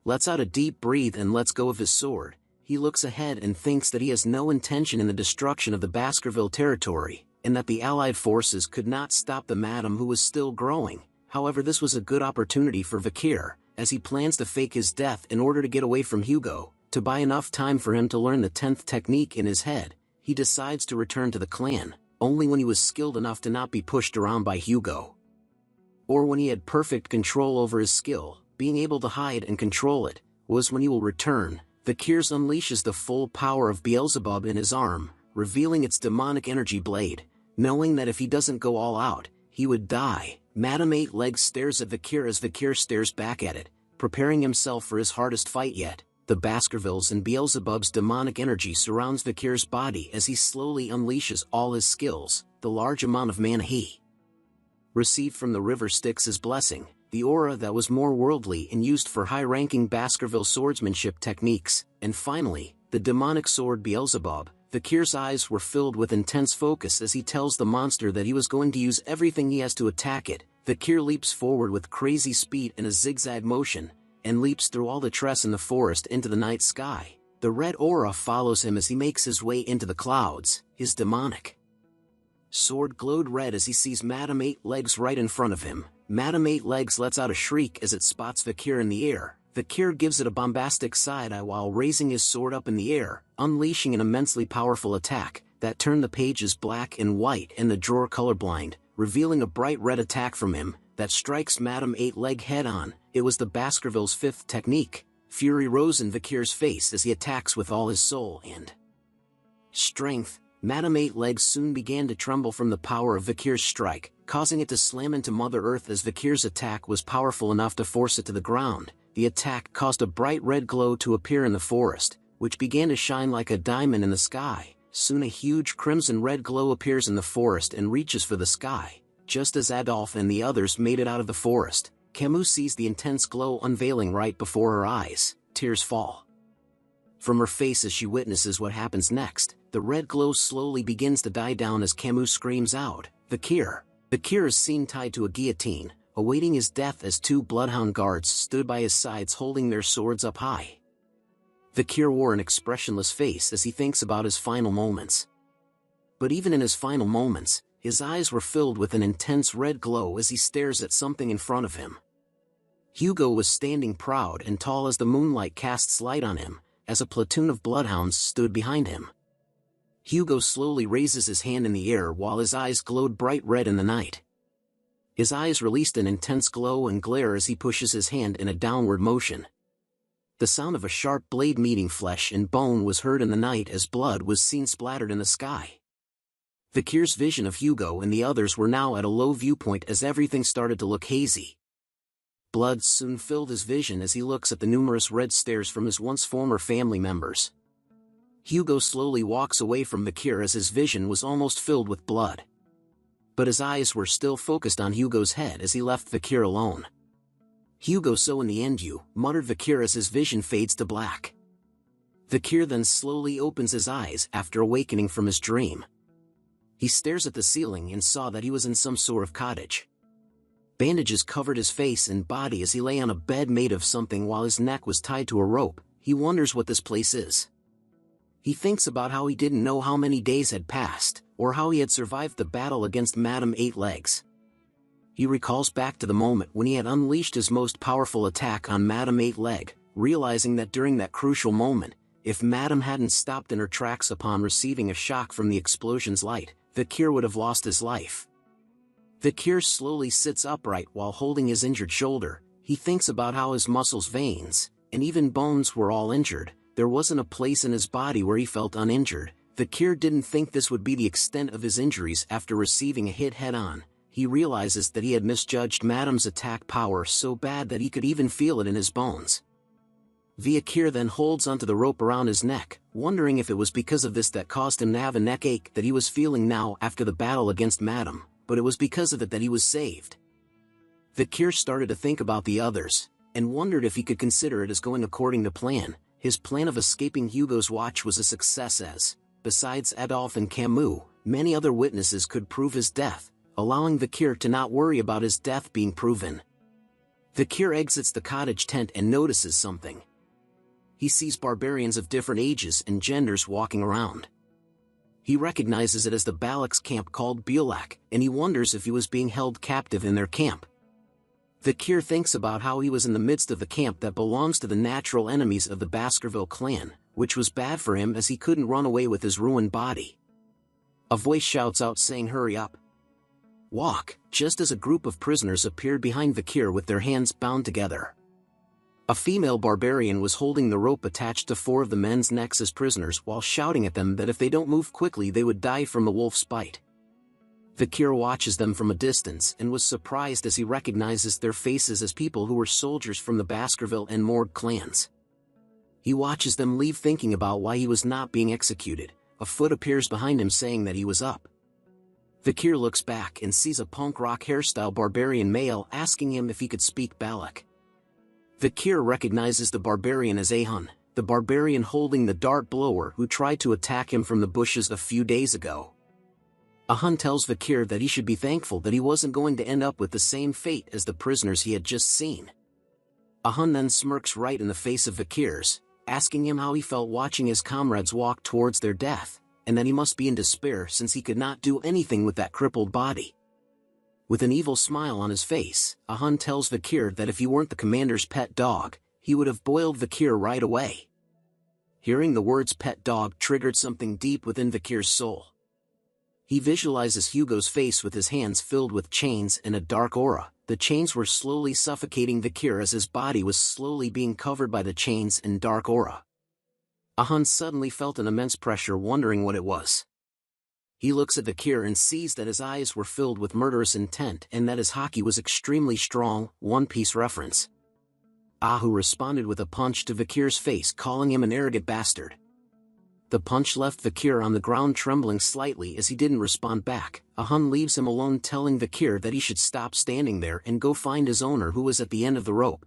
Speaker 2: lets out a deep breath and lets go of his sword. He looks ahead and thinks that he has no intention in the destruction of the Baskerville territory, and that the Allied forces could not stop the madam who was still growing. However, this was a good opportunity for Vikir, as he plans to fake his death in order to get away from Hugo. To buy enough time for him to learn the 10th technique in his head, he decides to return to the clan, only when he was skilled enough to not be pushed around by Hugo, or when he had perfect control over his skill. Being able to hide and control it was when he will return. Vikir unleashes the full power of Beelzebub in his arm, revealing its demonic energy blade. Knowing that if he doesn't go all out, he would die, Madame Eight Legs stares at Vikir as Vikir stares back at it, preparing himself for his hardest fight yet. The Baskervilles and Beelzebub's demonic energy surrounds Vikir's body as he slowly unleashes all his skills. The large amount of mana he received from the river Styx as blessing, the aura that was more worldly and used for high-ranking Baskerville swordsmanship techniques, and finally, the demonic sword Beelzebub. Vikir's eyes were filled with intense focus as he tells the monster that he was going to use everything he has to attack it. Vikir leaps forward with crazy speed in a zigzag motion, and leaps through all the trees in the forest into the night sky. The red aura follows him as he makes his way into the clouds. His demonic sword glowed red as he sees Madame Eight Legs right in front of him. Madame Eight Legs lets out a shriek as it spots Vikir in the air. Vikir gives it a bombastic side-eye while raising his sword up in the air, unleashing an immensely powerful attack that turned the pages black and white and the drawer colorblind, revealing a bright red attack from him that strikes Madame Eight Leg head-on. It was the Baskerville's 5th technique. Fury rose in Vikir's face as he attacks with all his soul and strength. Madame Eight Legs soon began to tremble from the power of Vikir's strike, causing it to slam into Mother Earth as Vikir's attack was powerful enough to force it to the ground. The attack caused a bright red glow to appear in the forest, which began to shine like a diamond in the sky. Soon a huge crimson-red glow appears in the forest and reaches for the sky. Just as Adolf and the others made it out of the forest, Camus sees the intense glow unveiling right before her eyes. Tears fall from her face as she witnesses what happens next. The red glow slowly begins to die down as Camus screams out, "Vikir!" Vikir is seen tied to a guillotine, awaiting his death as 2 bloodhound guards stood by his sides holding their swords up high. Vikir wore an expressionless face as he thinks about his final moments. But even in his final moments, his eyes were filled with an intense red glow as he stares at something in front of him. Hugo was standing proud and tall as the moonlight casts light on him, as a platoon of bloodhounds stood behind him. Hugo slowly raises his hand in the air while his eyes glowed bright red in the night. His eyes released an intense glow and glare as he pushes his hand in a downward motion. The sound of a sharp blade meeting flesh and bone was heard in the night as blood was seen splattered in the sky. Vikir's vision of Hugo and the others were now at a low viewpoint as everything started to look hazy. Blood soon filled his vision as he looks at the numerous red stares from his once former family members. Hugo slowly walks away from Vikir as his vision was almost filled with blood. But his eyes were still focused on Hugo's head as he left Vikir alone. "Hugo, so in the end you," muttered Vikir as his vision fades to black. Vikir then slowly opens his eyes after awakening from his dream. He stares at the ceiling and saw that he was in some sort of cottage. Bandages covered his face and body as he lay on a bed made of something while his neck was tied to a rope. He wonders what this place is. He thinks about how he didn't know how many days had passed, or how he had survived the battle against Madame Eight Legs. He recalls back to the moment when he had unleashed his most powerful attack on Madame Eight-Leg, realizing that during that crucial moment, if Madame hadn't stopped in her tracks upon receiving a shock from the explosion's light, Vikir would have lost his life. Vikir slowly sits upright while holding his injured shoulder. He thinks about how his muscles, veins, and even bones were all injured. There wasn't a place in his body where he felt uninjured. Vikir didn't think this would be the extent of his injuries after receiving a hit head-on. He realizes that he had misjudged Madame's attack power so bad that he could even feel it in his bones. Vikir then holds onto the rope around his neck, wondering if it was because of this that caused him to have a neck ache that he was feeling now after the battle against Madame, but it was because of it that he was saved. Vikir started to think about the others, and wondered if he could consider it as going according to plan. His plan of escaping Hugo's watch was a success as, besides Adolphe and Camus, many other witnesses could prove his death, allowing Vikir to not worry about his death being proven. Vikir exits the cottage tent and notices something. He sees barbarians of different ages and genders walking around. He recognizes it as the Balak's camp called Bulak, and he wonders if he was being held captive in their camp. Vikir thinks about how he was in the midst of the camp that belongs to the natural enemies of the Baskerville clan, which was bad for him as he couldn't run away with his ruined body. A voice shouts out saying, "Hurry up! Walk," just as a group of prisoners appeared behind Vikir with their hands bound together. A female barbarian was holding the rope attached to 4 of the men's necks as prisoners while shouting at them that if they don't move quickly they would die from the wolf's bite. Vikir watches them from a distance and was surprised as he recognizes their faces as people who were soldiers from the Baskerville and Morgue clans. He watches them leave thinking about why he was not being executed. A foot appears behind him saying that he was up. Vikir looks back and sees a punk rock hairstyle barbarian male asking him if he could speak Balak. Vikir recognizes the barbarian as Ahun, the barbarian holding the dart blower who tried to attack him from the bushes a few days ago. Ahun tells Vikir that he should be thankful that he wasn't going to end up with the same fate as the prisoners he had just seen. Ahun then smirks right in the face of Vikir's, asking him how he felt watching his comrades walk towards their death, and that he must be in despair since he could not do anything with that crippled body. With an evil smile on his face, Ahun tells Vikir that if he weren't the commander's pet dog, he would have boiled Vikir right away. Hearing the words pet dog triggered something deep within Vikir's soul. He visualizes Hugo's face with his hands filled with chains and a dark aura. The chains were slowly suffocating Vikir as his body was slowly being covered by the chains and dark aura. Ahun suddenly felt an immense pressure, wondering what it was. He looks at Vikir and sees that his eyes were filled with murderous intent and that his haki was extremely strong. One Piece reference. Ahu responded with a punch to Vikir's face, calling him an arrogant bastard. The punch left Vikir on the ground trembling slightly as he didn't respond back. Ahun leaves him alone, telling Vikir that he should stop standing there and go find his owner who was at the end of the rope.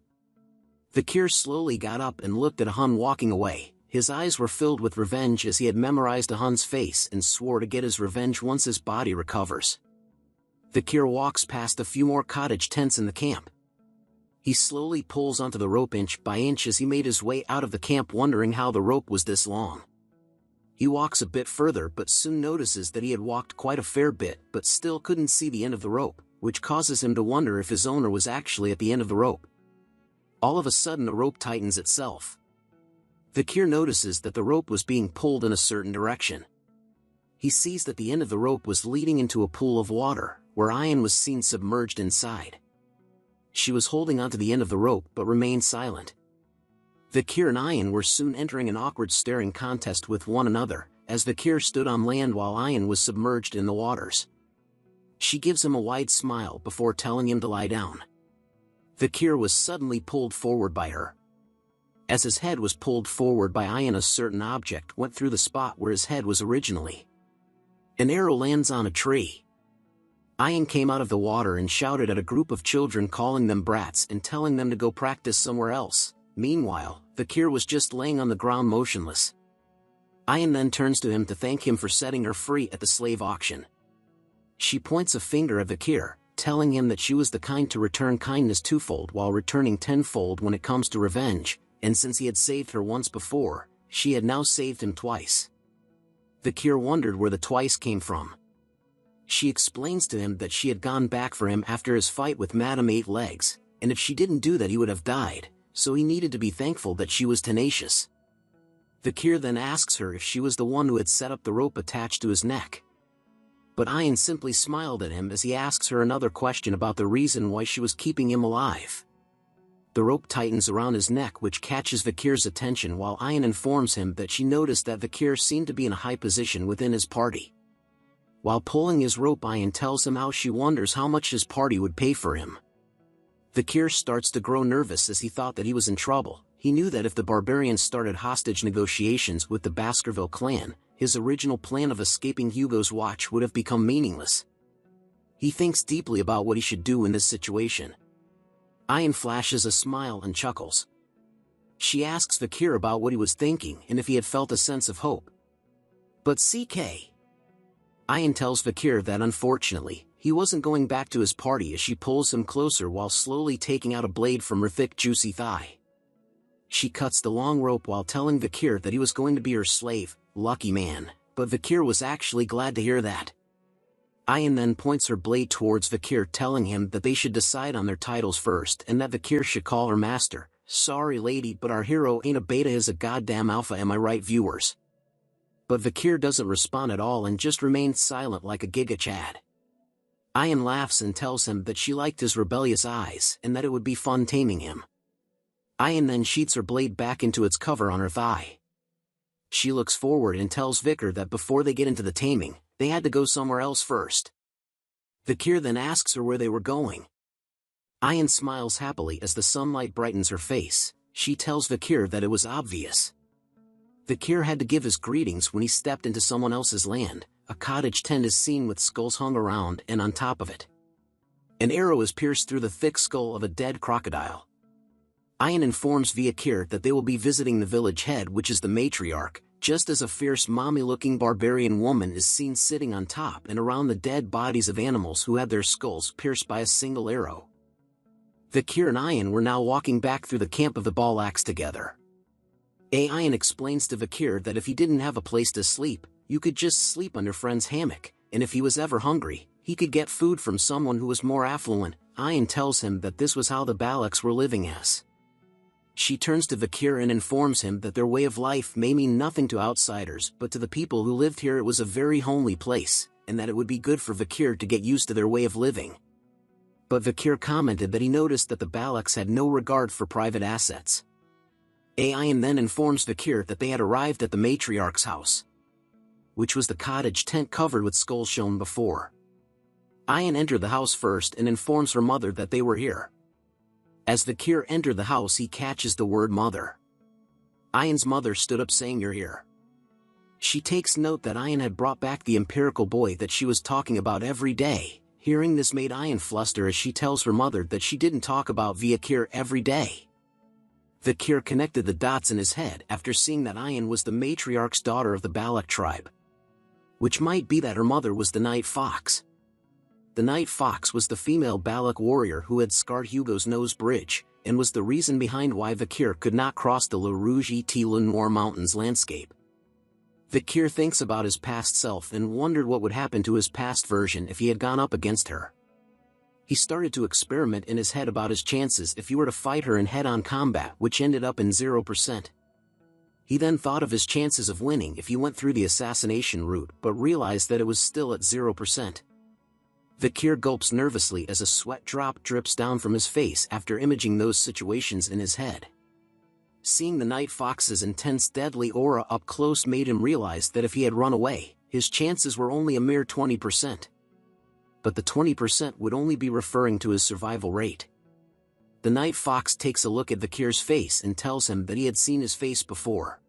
Speaker 2: Vikir slowly got up and looked at Ahun walking away. His eyes were filled with revenge as he had memorized Ahun's face and swore to get his revenge once his body recovers. Vikir walks past a few more cottage tents in the camp. He slowly pulls onto the rope inch by inch as he made his way out of the camp, wondering how the rope was this long. He walks a bit further but soon notices that he had walked quite a fair bit but still couldn't see the end of the rope, which causes him to wonder if his owner was actually at the end of the rope. All of a sudden the rope tightens itself. Vikir notices that the rope was being pulled in a certain direction. He sees that the end of the rope was leading into a pool of water, where Ayan was seen submerged inside. She was holding onto the end of the rope but remained silent. Vikir and Ayan were soon entering an awkward staring contest with one another, as Vikir stood on land while Ayan was submerged in the waters. She gives him a wide smile before telling him to lie down. Vikir was suddenly pulled forward by her. As his head was pulled forward by Ayan, a certain object went through the spot where his head was originally. An arrow lands on a tree. Ayan came out of the water and shouted at a group of children, calling them brats and telling them to go practice somewhere else. Meanwhile, Vikir was just laying on the ground motionless. Ayan then turns to him to thank him for setting her free at the slave auction. She points a finger at Vikir, telling him that she was the kind to return kindness twofold while returning tenfold when it comes to revenge, and since he had saved her once before, she had now saved him twice. Vikir wondered where the twice came from. She explains to him that she had gone back for him after his fight with Madame Eight Legs, and if she didn't do that he would have died, so he needed to be thankful that she was tenacious. Vikir then asks her if she was the one who had set up the rope attached to his neck. But Ayan simply smiled at him as he asks her another question about the reason why she was keeping him alive. The rope tightens around his neck, which catches Vikir's attention, while Ayan informs him that she noticed that Vikir seemed to be in a high position within his party. While pulling his rope, Ayan tells him how she wonders how much his party would pay for him. Vikir starts to grow nervous as he thought that he was in trouble. He knew that if the barbarians started hostage negotiations with the Baskerville clan, his original plan of escaping Hugo's watch would have become meaningless. He thinks deeply about what he should do in this situation. Ayan flashes a smile and chuckles. She asks Vikir about what he was thinking and if he had felt a sense of hope. But CK. Ayan tells Vikir that unfortunately, he wasn't going back to his party as she pulls him closer while slowly taking out a blade from her thick juicy thigh. She cuts the long rope while telling Vikir that he was going to be her slave. Lucky man, but Vikir was actually glad to hear that. Ayan then points her blade towards Vikir, telling him that they should decide on their titles first and that Vikir should call her master. Sorry lady, but our hero ain't a beta, is a goddamn alpha, am I right, viewers? But Vikir doesn't respond at all and just remains silent like a Giga Chad. Ayan laughs and tells him that she liked his rebellious eyes and that it would be fun taming him. Ayan then sheets her blade back into its cover on her thigh. She looks forward and tells Vikir that before they get into the taming, they had to go somewhere else first. Vikir then asks her where they were going. Ayan smiles happily as the sunlight brightens her face. She tells Vikir that it was obvious. Vikir had to give his greetings when he stepped into someone else's land. A cottage tent is seen with skulls hung around, and on top of it, an arrow is pierced through the thick skull of a dead crocodile. Ayan informs Vikir that they will be visiting the village head, which is the matriarch, just as a fierce mommy-looking barbarian woman is seen sitting on top and around the dead bodies of animals who had their skulls pierced by a single arrow. Vikir and Ayan were now walking back through the camp of the Balax together. Ayan explains to Vikir that if he didn't have a place to sleep, you could just sleep under friend's hammock, and if he was ever hungry, he could get food from someone who was more affluent. Ayan tells him that this was how the Balax were living as. She turns to Vikir and informs him that their way of life may mean nothing to outsiders, but to the people who lived here it was a very homely place, and that it would be good for Vikir to get used to their way of living. But Vikir commented that he noticed that the Balax had no regard for private assets. Ayan then informs Vikir that they had arrived at the matriarch's house, which was the cottage tent covered with skulls shown before. Ayan entered the house first and informs her mother that they were here. As Vikir entered the house, he catches the word mother. Ayan's mother stood up saying, "You're here." She takes note that Ayan had brought back the empirical boy that she was talking about every day. Hearing this made Ayan fluster as she tells her mother that she didn't talk about Vikir every day. Vikir connected the dots in his head after seeing that Ayan was the matriarch's daughter of the Balak tribe, which might be that her mother was the Night Fox. The Night Fox was the female Balak warrior who had scarred Hugo's nose bridge, and was the reason behind why Vikir could not cross the Le Rouge et Le Noir mountains landscape. Vikir thinks about his past self and wondered what would happen to his past version if he had gone up against her. He started to experiment in his head about his chances if he were to fight her in head-on combat, which ended up in 0%. He then thought of his chances of winning if he went through the assassination route, but realized that it was still at 0%. Vikir gulps nervously as a sweat drop drips down from his face after imaging those situations in his head. Seeing the Night Fox's intense deadly aura up close made him realize that if he had run away, his chances were only a mere 20%. But the 20% would only be referring to his survival rate. The Night Fox takes a look at Vikir's face and tells him that he had seen his face before.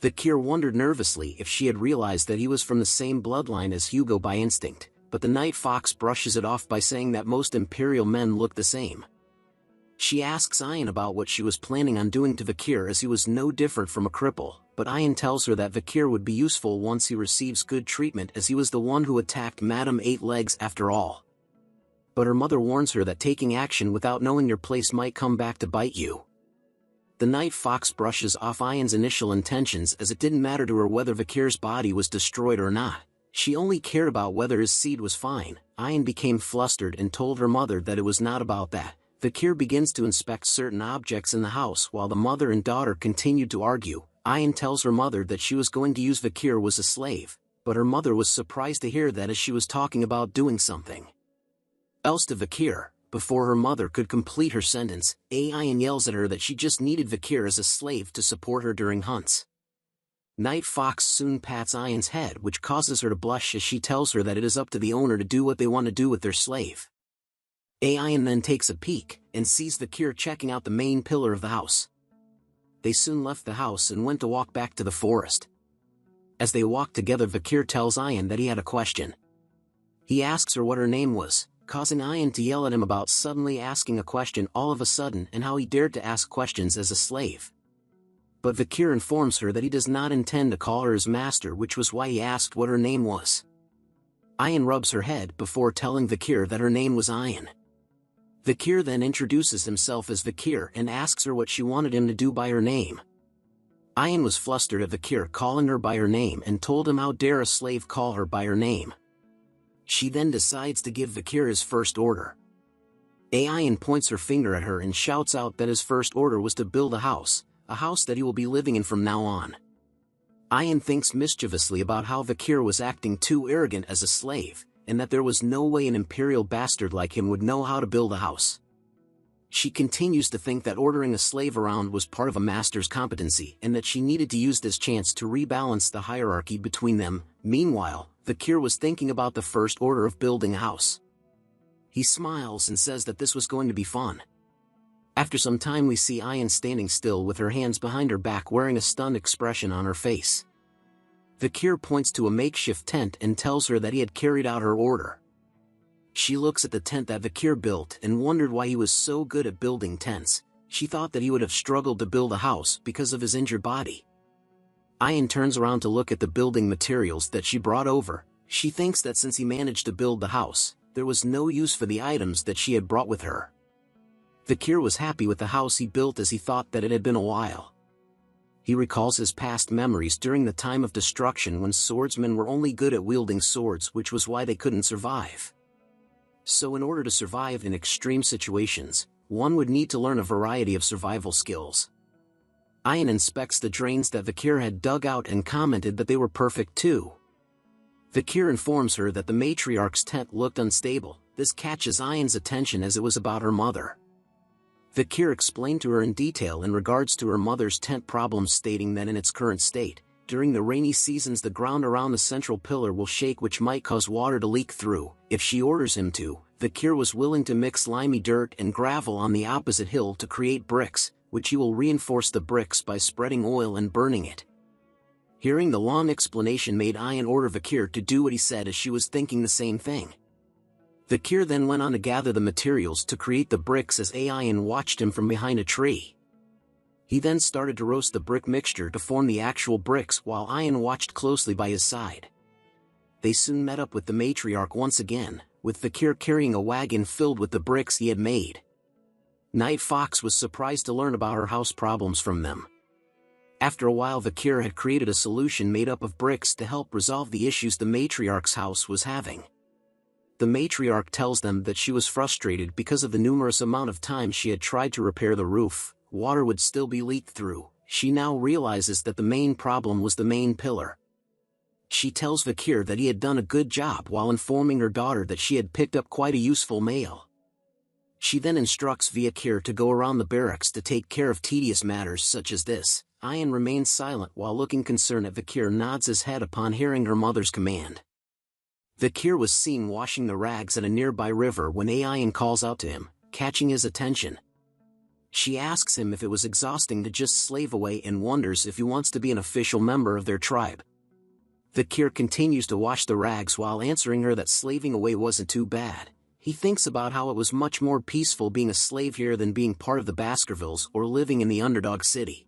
Speaker 2: Vikir wondered nervously if she had realized that he was from the same bloodline as Hugo by instinct, but the Night Fox brushes it off by saying that most Imperial men look the same. She asks Ayan about what she was planning on doing to Vikir, as he was no different from a cripple, but Ayan tells her that Vikir would be useful once he receives good treatment, as he was the one who attacked Madame Eight Legs after all. But her mother warns her that taking action without knowing your place might come back to bite you. The Night Fox brushes off Ayan's initial intentions, as it didn't matter to her whether Vikir's body was destroyed or not. She only cared about whether his seed was fine. Ayan became flustered and told her mother that it was not about that. Vakir begins to inspect certain objects in the house while the mother and daughter continued to argue. Ayan tells her mother that she was going to use Vakir as a slave, but her mother was surprised to hear that as she was talking about doing something else to Vakir. Before her mother could complete her sentence, Ayan yells at her that she just needed Vakir as a slave to support her during hunts. Night Fox soon pats Ayan's head, which causes her to blush as she tells her that it is up to the owner to do what they want to do with their slave. Ayan then takes a peek and sees Vakir checking out the main pillar of the house. They soon left the house and went to walk back to the forest. As they walked together, Vakir tells Ayan that he had a question. He asks her what her name was, causing Ayan to yell at him about suddenly asking a question all of a sudden and how he dared to ask questions as a slave. But Vakir informs her that he does not intend to call her his master, which was why he asked what her name was. Ayan rubs her head before telling Vakir that her name was Ayan. Vakir then introduces himself as Vakir and asks her what she wanted him to do by her name. Ayan was flustered at Vakir calling her by her name and told him how dare a slave call her by her name. She then decides to give Vakir his first order. Ayan points her finger at her and shouts out that his first order was to build a house that he will be living in from now on. Ayan thinks mischievously about how Vakir was acting too arrogant as a slave, and that there was no way an imperial bastard like him would know how to build a house. She continues to think that ordering a slave around was part of a master's competency and that she needed to use this chance to rebalance the hierarchy between them. Meanwhile, Vakir was thinking about the first order of building a house. He smiles and says that this was going to be fun. After some time, we see Ayan standing still with her hands behind her back, wearing a stunned expression on her face. Vakir points to a makeshift tent and tells her that he had carried out her order. She looks at the tent that Vakir built and wondered why he was so good at building tents. She thought that he would have struggled to build a house because of his injured body. Ayan turns around to look at the building materials that she brought over. She thinks that since he managed to build the house, there was no use for the items that she had brought with her. Vakir was happy with the house he built as he thought that it had been a while. He recalls his past memories during the time of destruction when swordsmen were only good at wielding swords, which was why they couldn't survive. So in order to survive in extreme situations, one would need to learn a variety of survival skills. Ayan inspects the drains that Vakir had dug out and commented that they were perfect too. Vakir informs her that the matriarch's tent looked unstable. This catches Ayan's attention as it was about her mother. Vakir explained to her in detail in regards to her mother's tent problems, stating that in its current state, during the rainy seasons the ground around the central pillar will shake, which might cause water to leak through. If she orders him to, Vakir was willing to mix slimy dirt and gravel on the opposite hill to create bricks, which he will reinforce the bricks by spreading oil and burning it. Hearing the long explanation made Ayan order Vakir to do what he said, as she was thinking the same thing. Vakir then went on to gather the materials to create the bricks as Ayan watched him from behind a tree. He then started to roast the brick mixture to form the actual bricks while Ayan watched closely by his side. They soon met up with the matriarch once again, with Vakir carrying a wagon filled with the bricks he had made. Night Fox was surprised to learn about her house problems from them. After a while, Vakir had created a solution made up of bricks to help resolve the issues the matriarch's house was having. The matriarch tells them that she was frustrated because of the numerous amount of times she had tried to repair the roof. Water would still be leaked through. She now realizes that the main problem was the main pillar. She tells Vakir that he had done a good job while informing her daughter that she had picked up quite a useful mail. She then instructs Vakir to go around the barracks to take care of tedious matters such as this. Ayan remains silent while looking concerned at Vakir nods his head upon hearing her mother's command. Vakir was seen washing the rags at a nearby river when Ayan calls out to him, catching his attention. She asks him if it was exhausting to just slave away and wonders if he wants to be an official member of their tribe. Vakir continues to wash the rags while answering her that slaving away wasn't too bad. He thinks about how it was much more peaceful being a slave here than being part of the Baskervilles or living in the underdog city.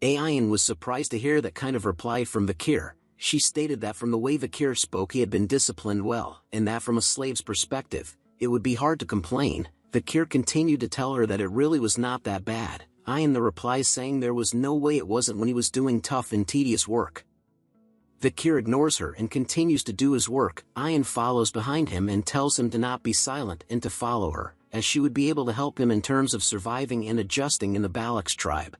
Speaker 2: Ayan was surprised to hear that kind of reply from Vakir. She stated that from the way Vakir spoke he had been disciplined well, and that from a slave's perspective, it would be hard to complain. Vakir continued to tell her that it really was not that bad. Ayan the replies saying there was no way it wasn't when he was doing tough and tedious work. Vakir ignores her and continues to do his work. Ayan follows behind him and tells him to not be silent and to follow her, as she would be able to help him in terms of surviving and adjusting in the Balak's tribe.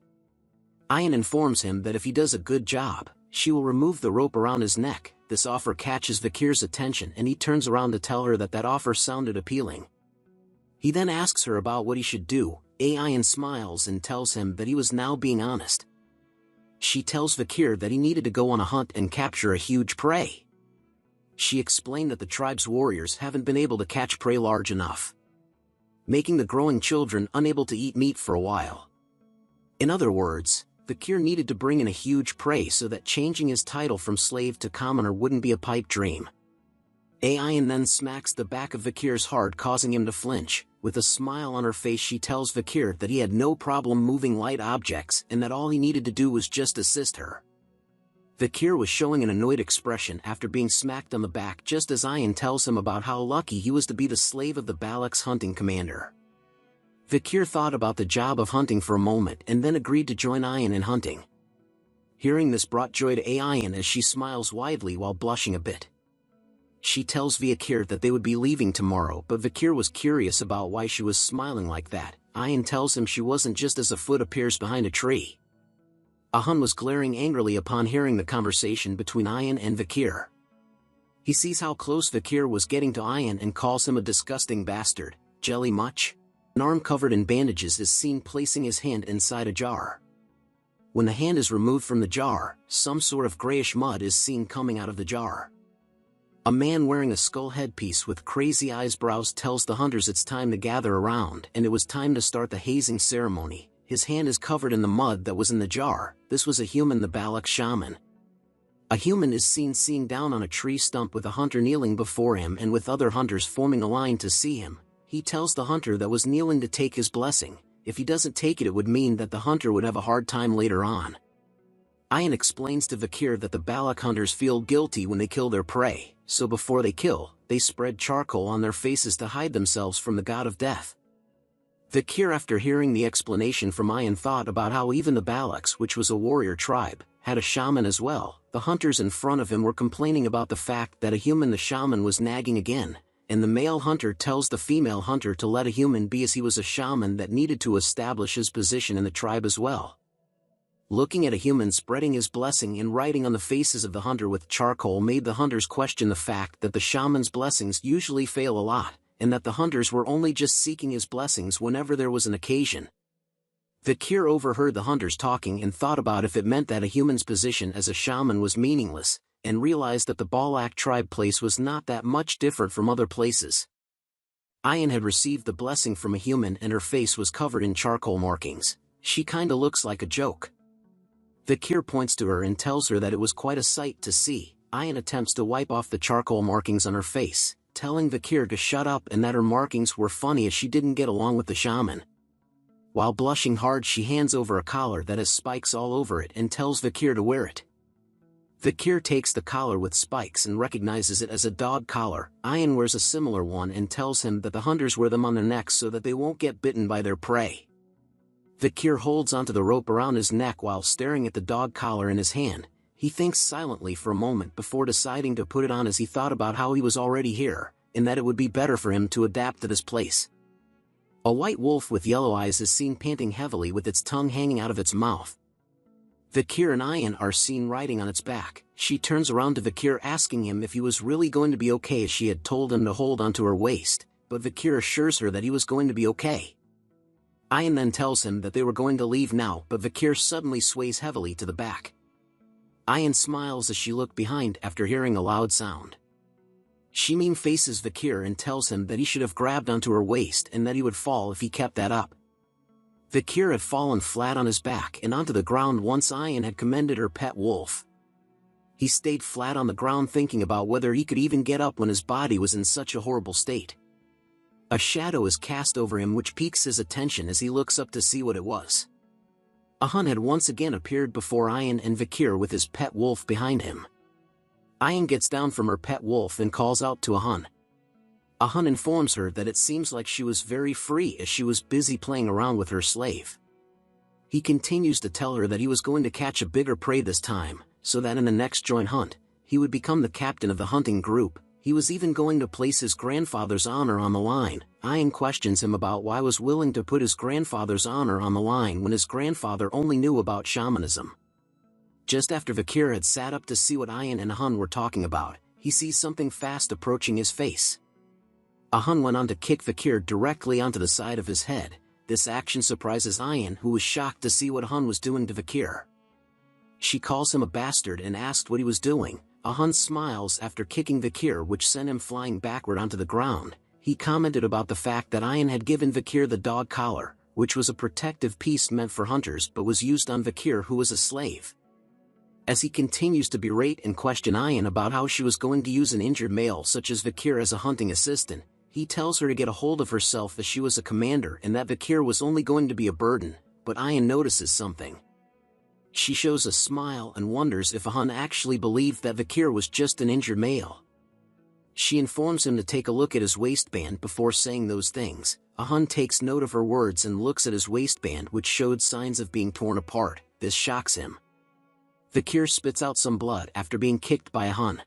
Speaker 2: Ayan informs him that if he does a good job, she will remove the rope around his neck. This offer catches Vakir's attention and he turns around to tell her that that offer sounded appealing. He then asks her about what he should do. Ayan smiles and tells him that he was now being honest. She tells Vakir that he needed to go on a hunt and capture a huge prey. She explained that the tribe's warriors haven't been able to catch prey large enough, making the growing children unable to eat meat for a while. In other words, Vakir needed to bring in a huge prey so that changing his title from slave to commoner wouldn't be a pipe dream. Ayan then smacks the back of Vakir's heart, causing him to flinch. With a smile on her face, she tells Vakir that he had no problem moving light objects and that all he needed to do was just assist her. Vakir was showing an annoyed expression after being smacked on the back, just as Ayan tells him about how lucky he was to be the slave of the Balak's hunting commander. Vakir thought about the job of hunting for a moment and then agreed to join Ayan in hunting. Hearing this brought joy to Ayan as she smiles widely while blushing a bit. She tells Vakir that they would be leaving tomorrow, but Vakir was curious about why she was smiling like that. Ayan tells him she wasn't, just as a foot appears behind a tree. Ahun was glaring angrily upon hearing the conversation between Ayan and Vakir. He sees how close Vakir was getting to Ayan and calls him a disgusting bastard. Jelly much? An arm covered in bandages is seen placing his hand inside a jar. When the hand is removed from the jar, some sort of grayish mud is seen coming out of the jar. A man wearing a skull headpiece with crazy eyebrows tells the hunters it's time to gather around and it was time to start the hazing ceremony. His hand is covered in the mud that was in the jar. This was a human, the Balak shaman. A human is seen down on a tree stump with a hunter kneeling before him and with other hunters forming a line to see him. He tells the hunter that was kneeling to take his blessing. If he doesn't take it, it would mean that the hunter would have a hard time later on. Ayan explains to Vakir that the Balak hunters feel guilty when they kill their prey, so before they kill, they spread charcoal on their faces to hide themselves from the god of death. Vakir, after hearing the explanation from Ayan, thought about how even the Balaks, which was a warrior tribe, had a shaman as well. The hunters in front of him were complaining about the fact that a human, the shaman, was nagging again, and the male hunter tells the female hunter to let a human be, as he was a shaman that needed to establish his position in the tribe as well. Looking at a human spreading his blessing and writing on the faces of the hunter with charcoal made the hunters question the fact that the shaman's blessings usually fail a lot, and that the hunters were only just seeking his blessings whenever there was an occasion. Vakir overheard the hunters talking and thought about if it meant that a human's position as a shaman was meaningless, and realized that the Balak tribe place was not that much different from other places. Ayan had received the blessing from a human and her face was covered in charcoal markings. She kinda looks like a joke. Vakir points to her and tells her that it was quite a sight to see. Ayan attempts to wipe off the charcoal markings on her face, telling Vakir to shut up and that her markings were funny as she didn't get along with the shaman. While blushing hard, she hands over a collar that has spikes all over it and tells Vakir to wear it. Vakir takes the collar with spikes and recognizes it as a dog collar. Ayan wears a similar one and tells him that the hunters wear them on their necks so that they won't get bitten by their prey. Vakir holds onto the rope around his neck while staring at the dog collar in his hand. He thinks silently for a moment before deciding to put it on, as he thought about how he was already here, and that it would be better for him to adapt to this place. A white wolf with yellow eyes is seen panting heavily with its tongue hanging out of its mouth. Vakir and Ayan are seen riding on its back. She turns around to Vakir asking him if he was really going to be okay, as she had told him to hold onto her waist, but Vakir assures her that he was going to be okay. Ayan then tells him that they were going to leave now, but Vakir suddenly sways heavily to the back. Ayan smiles as she looked behind after hearing a loud sound. She mean faces Vakir and tells him that he should have grabbed onto her waist and that he would fall if he kept that up. Vakir had fallen flat on his back and onto the ground once Ayan had commended her pet wolf. He stayed flat on the ground thinking about whether he could even get up when his body was in such a horrible state. A shadow is cast over him which piques his attention as he looks up to see what it was. Ahun had once again appeared before Ayan and Vakir with his pet wolf behind him. Ayan gets down from her pet wolf and calls out to Ahun. Ahun informs her that it seems like she was very free as she was busy playing around with her slave. He continues to tell her that he was going to catch a bigger prey this time, so that in the next joint hunt, he would become the captain of the hunting group. He was even going to place his grandfather's honor on the line. Ayan questions him about why he was willing to put his grandfather's honor on the line when his grandfather only knew about shamanism. Just after Vakir had sat up to see what Ayan and Ahun were talking about, he sees something fast approaching his face. Ahun went on to kick Vakir directly onto the side of his head. This action surprises Ayan, who was shocked to see what Ahun was doing to Vakir. She calls him a bastard and asked what he was doing. Ahun smiles after kicking Vakir, which sent him flying backward onto the ground. He commented about the fact that Ayan had given Vakir the dog collar, which was a protective piece meant for hunters but was used on Vakir, who was a slave. As he continues to berate and question Ayan about how she was going to use an injured male such as Vakir as a hunting assistant, he tells her to get a hold of herself as she was a commander and that Vakir was only going to be a burden, but Ayan notices something. She shows a smile and wonders if Ahun actually believed that Vakir was just an injured male. She informs him to take a look at his waistband before saying those things. Ahun takes note of her words and looks at his waistband, which showed signs of being torn apart. This shocks him. Vakir spits out some blood after being kicked by Ahun.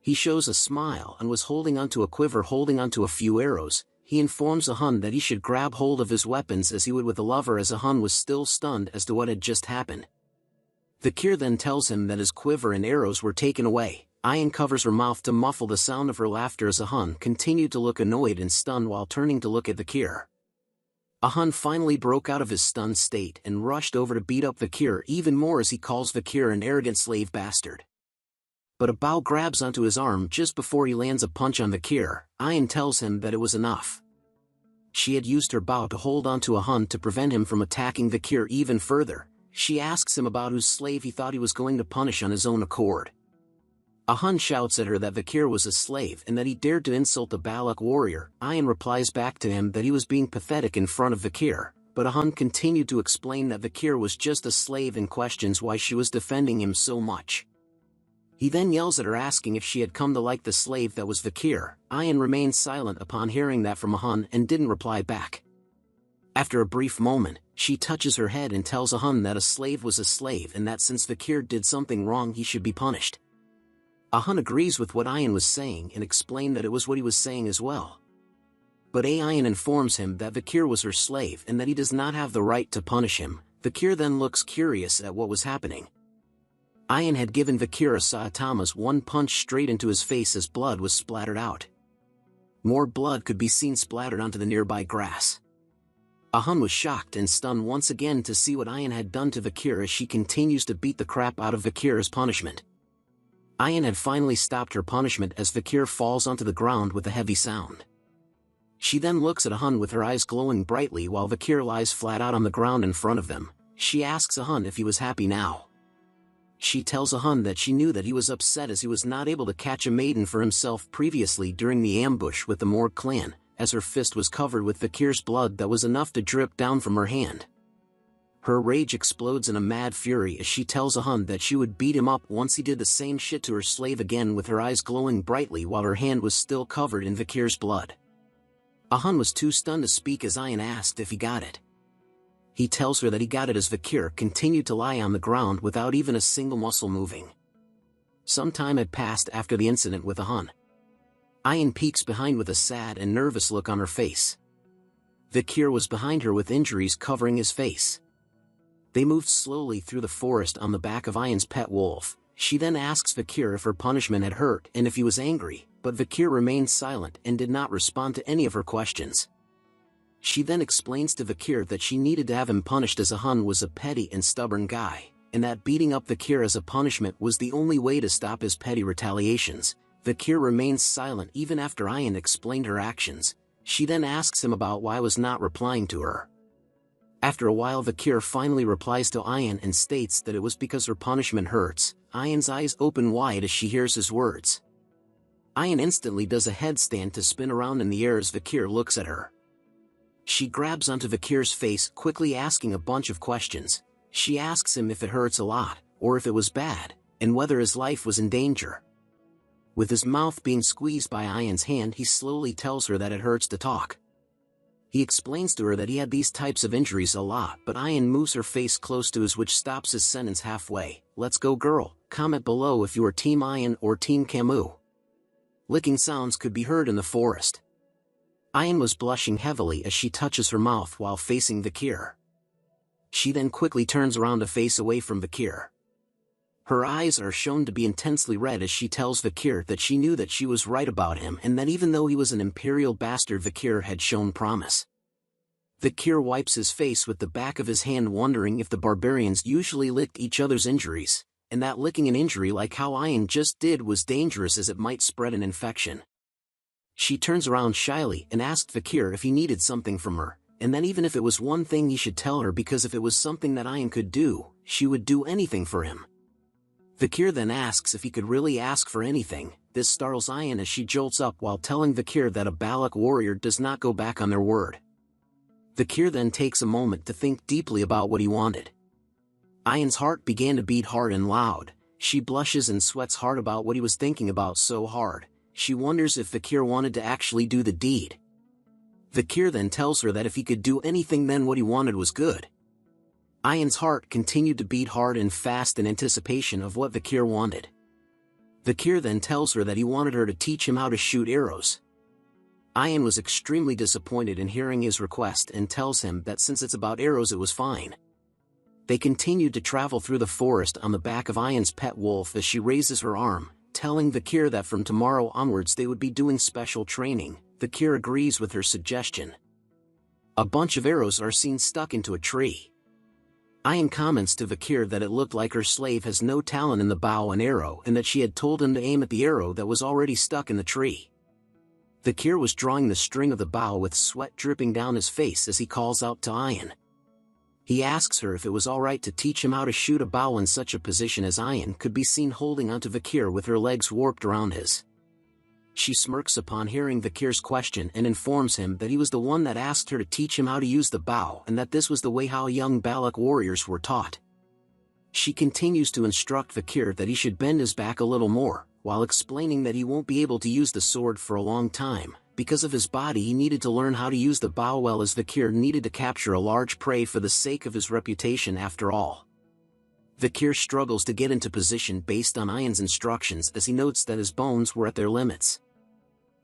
Speaker 2: He shows a smile and was holding onto a quiver holding onto a few arrows. He informs Ahun that he should grab hold of his weapons as he would with a lover, as Ahun was still stunned as to what had just happened. Vakir then tells him that his quiver and arrows were taken away. Ayan covers her mouth to muffle the sound of her laughter as Ahun continued to look annoyed and stunned while turning to look at Vakir. Ahun finally broke out of his stunned state and rushed over to beat up Vakir even more as he calls Vakir an arrogant slave bastard. But a bow grabs onto his arm just before he lands a punch on Vakir. Ayan tells him that it was enough. She had used her bow to hold onto Ahun to prevent him from attacking Vakir even further. She asks him about whose slave he thought he was going to punish on his own accord. Ahun shouts at her that Vakir was a slave and that he dared to insult a Balak warrior. Ayan replies back to him that he was being pathetic in front of Vakir, but Ahun continued to explain that Vakir was just a slave and questions why she was defending him so much. He then yells at her asking if she had come to like the slave that was Vakir. Ayan remained silent upon hearing that from Ahun and didn't reply back. After a brief moment, she touches her head and tells Ahun that a slave was a slave and that since Vakir did something wrong he should be punished. Ahun agrees with what Ayan was saying and explained that it was what he was saying as well. But Ayan informs him that Vakir was her slave and that he does not have the right to punish him. Vakir then looks curious at what was happening. Ayan had given Vakir a Saitama's one punch straight into his face as blood was splattered out. More blood could be seen splattered onto the nearby grass. Ahun was shocked and stunned once again to see what Ayan had done to Vakir as she continues to beat the crap out of Vakir as punishment. Ayan had finally stopped her punishment as Vakir falls onto the ground with a heavy sound. She then looks at Ahun with her eyes glowing brightly while Vakir lies flat out on the ground in front of them. She asks Ahun if he was happy now. She tells Ahun that she knew that he was upset as he was not able to catch a maiden for himself previously during the ambush with the Morg clan, as her fist was covered with Vakir's blood that was enough to drip down from her hand. Her rage explodes in a mad fury as she tells Ahun that she would beat him up once he did the same shit to her slave again, with her eyes glowing brightly while her hand was still covered in Vakir's blood. Ahun was too stunned to speak as Ayan asked if he got it. He tells her that he got it as Vakir continued to lie on the ground without even a single muscle moving. Some time had passed after the incident with Ahun. Ayan peeks behind with a sad and nervous look on her face. Vakir was behind her with injuries covering his face. They moved slowly through the forest on the back of Ayan's pet wolf. She then asks Vakir if her punishment had hurt and if he was angry, but Vakir remained silent and did not respond to any of her questions. She then explains to Vakir that she needed to have him punished as Ahun was a petty and stubborn guy, and that beating up Vakir as a punishment was the only way to stop his petty retaliations. Vakir remains silent even after Ayan explained her actions. She then asks him about why he was not replying to her. After a while, Vakir finally replies to Ayan and states that it was because her punishment hurts. Ayan's eyes open wide as she hears his words. Ayan instantly does a headstand to spin around in the air as Vakir looks at her. She grabs onto Vakir's face, quickly asking a bunch of questions. She asks him if it hurts a lot, or if it was bad, and whether his life was in danger. With his mouth being squeezed by Ayan's hand, he slowly tells her that it hurts to talk. He explains to her that he had these types of injuries a lot, but Ayan moves her face close to his, which stops his sentence halfway. "Let's go, girl, Comment below if you are Team Ayan or Team Camus. Licking sounds could be heard in the forest. Ayan was blushing heavily as she touches her mouth while facing Vakir. She then quickly turns around to face away from Vakir. Her eyes are shown to be intensely red as she tells Vakir that she knew that she was right about him and that even though he was an imperial bastard, Vakir had shown promise. Vakir wipes his face with the back of his hand, wondering if the barbarians usually licked each other's injuries, and that licking an injury like how Ayan just did was dangerous as it might spread an infection. She turns around shyly and asked Vakir if he needed something from her, and then even if it was one thing he should tell her, because if it was something that Ayan could do, she would do anything for him. Vakir then asks if he could really ask for anything. This startles Ayan as she jolts up while telling Vakir that a Balak warrior does not go back on their word. Vakir then takes a moment to think deeply about what he wanted. Ayan's heart began to beat hard and loud. She blushes and sweats hard about what he was thinking about so hard. She wonders if Vakir wanted to actually do the deed. Vakir then tells her that if he could do anything, then what he wanted was good. Ayan's heart continued to beat hard and fast in anticipation of what Vakir wanted. Vakir then tells her that he wanted her to teach him how to shoot arrows. Ayan was extremely disappointed in hearing his request and tells him that since it's about arrows it was fine. They continued to travel through the forest on the back of Ayan's pet wolf as she raises her arm, telling Vakir that from tomorrow onwards they would be doing special training. Vakir agrees with her suggestion. A bunch of arrows are seen stuck into a tree. Ayan comments to Vakir that it looked like her slave has no talent in the bow and arrow and that she had told him to aim at the arrow that was already stuck in the tree. Vakir was drawing the string of the bow with sweat dripping down his face as he calls out to Ayan. He asks her if it was alright to teach him how to shoot a bow in such a position, as Ayan could be seen holding onto Vakir with her legs warped around his. She smirks upon hearing Vakir's question and informs him that he was the one that asked her to teach him how to use the bow and that this was the way how young Balak warriors were taught. She continues to instruct Vakir that he should bend his back a little more, while explaining that he won't be able to use the sword for a long time. Because of his body he needed to learn how to use the bow well, as Vakir needed to capture a large prey for the sake of his reputation after all. Vakir struggles to get into position based on Ayan's instructions as he notes that his bones were at their limits.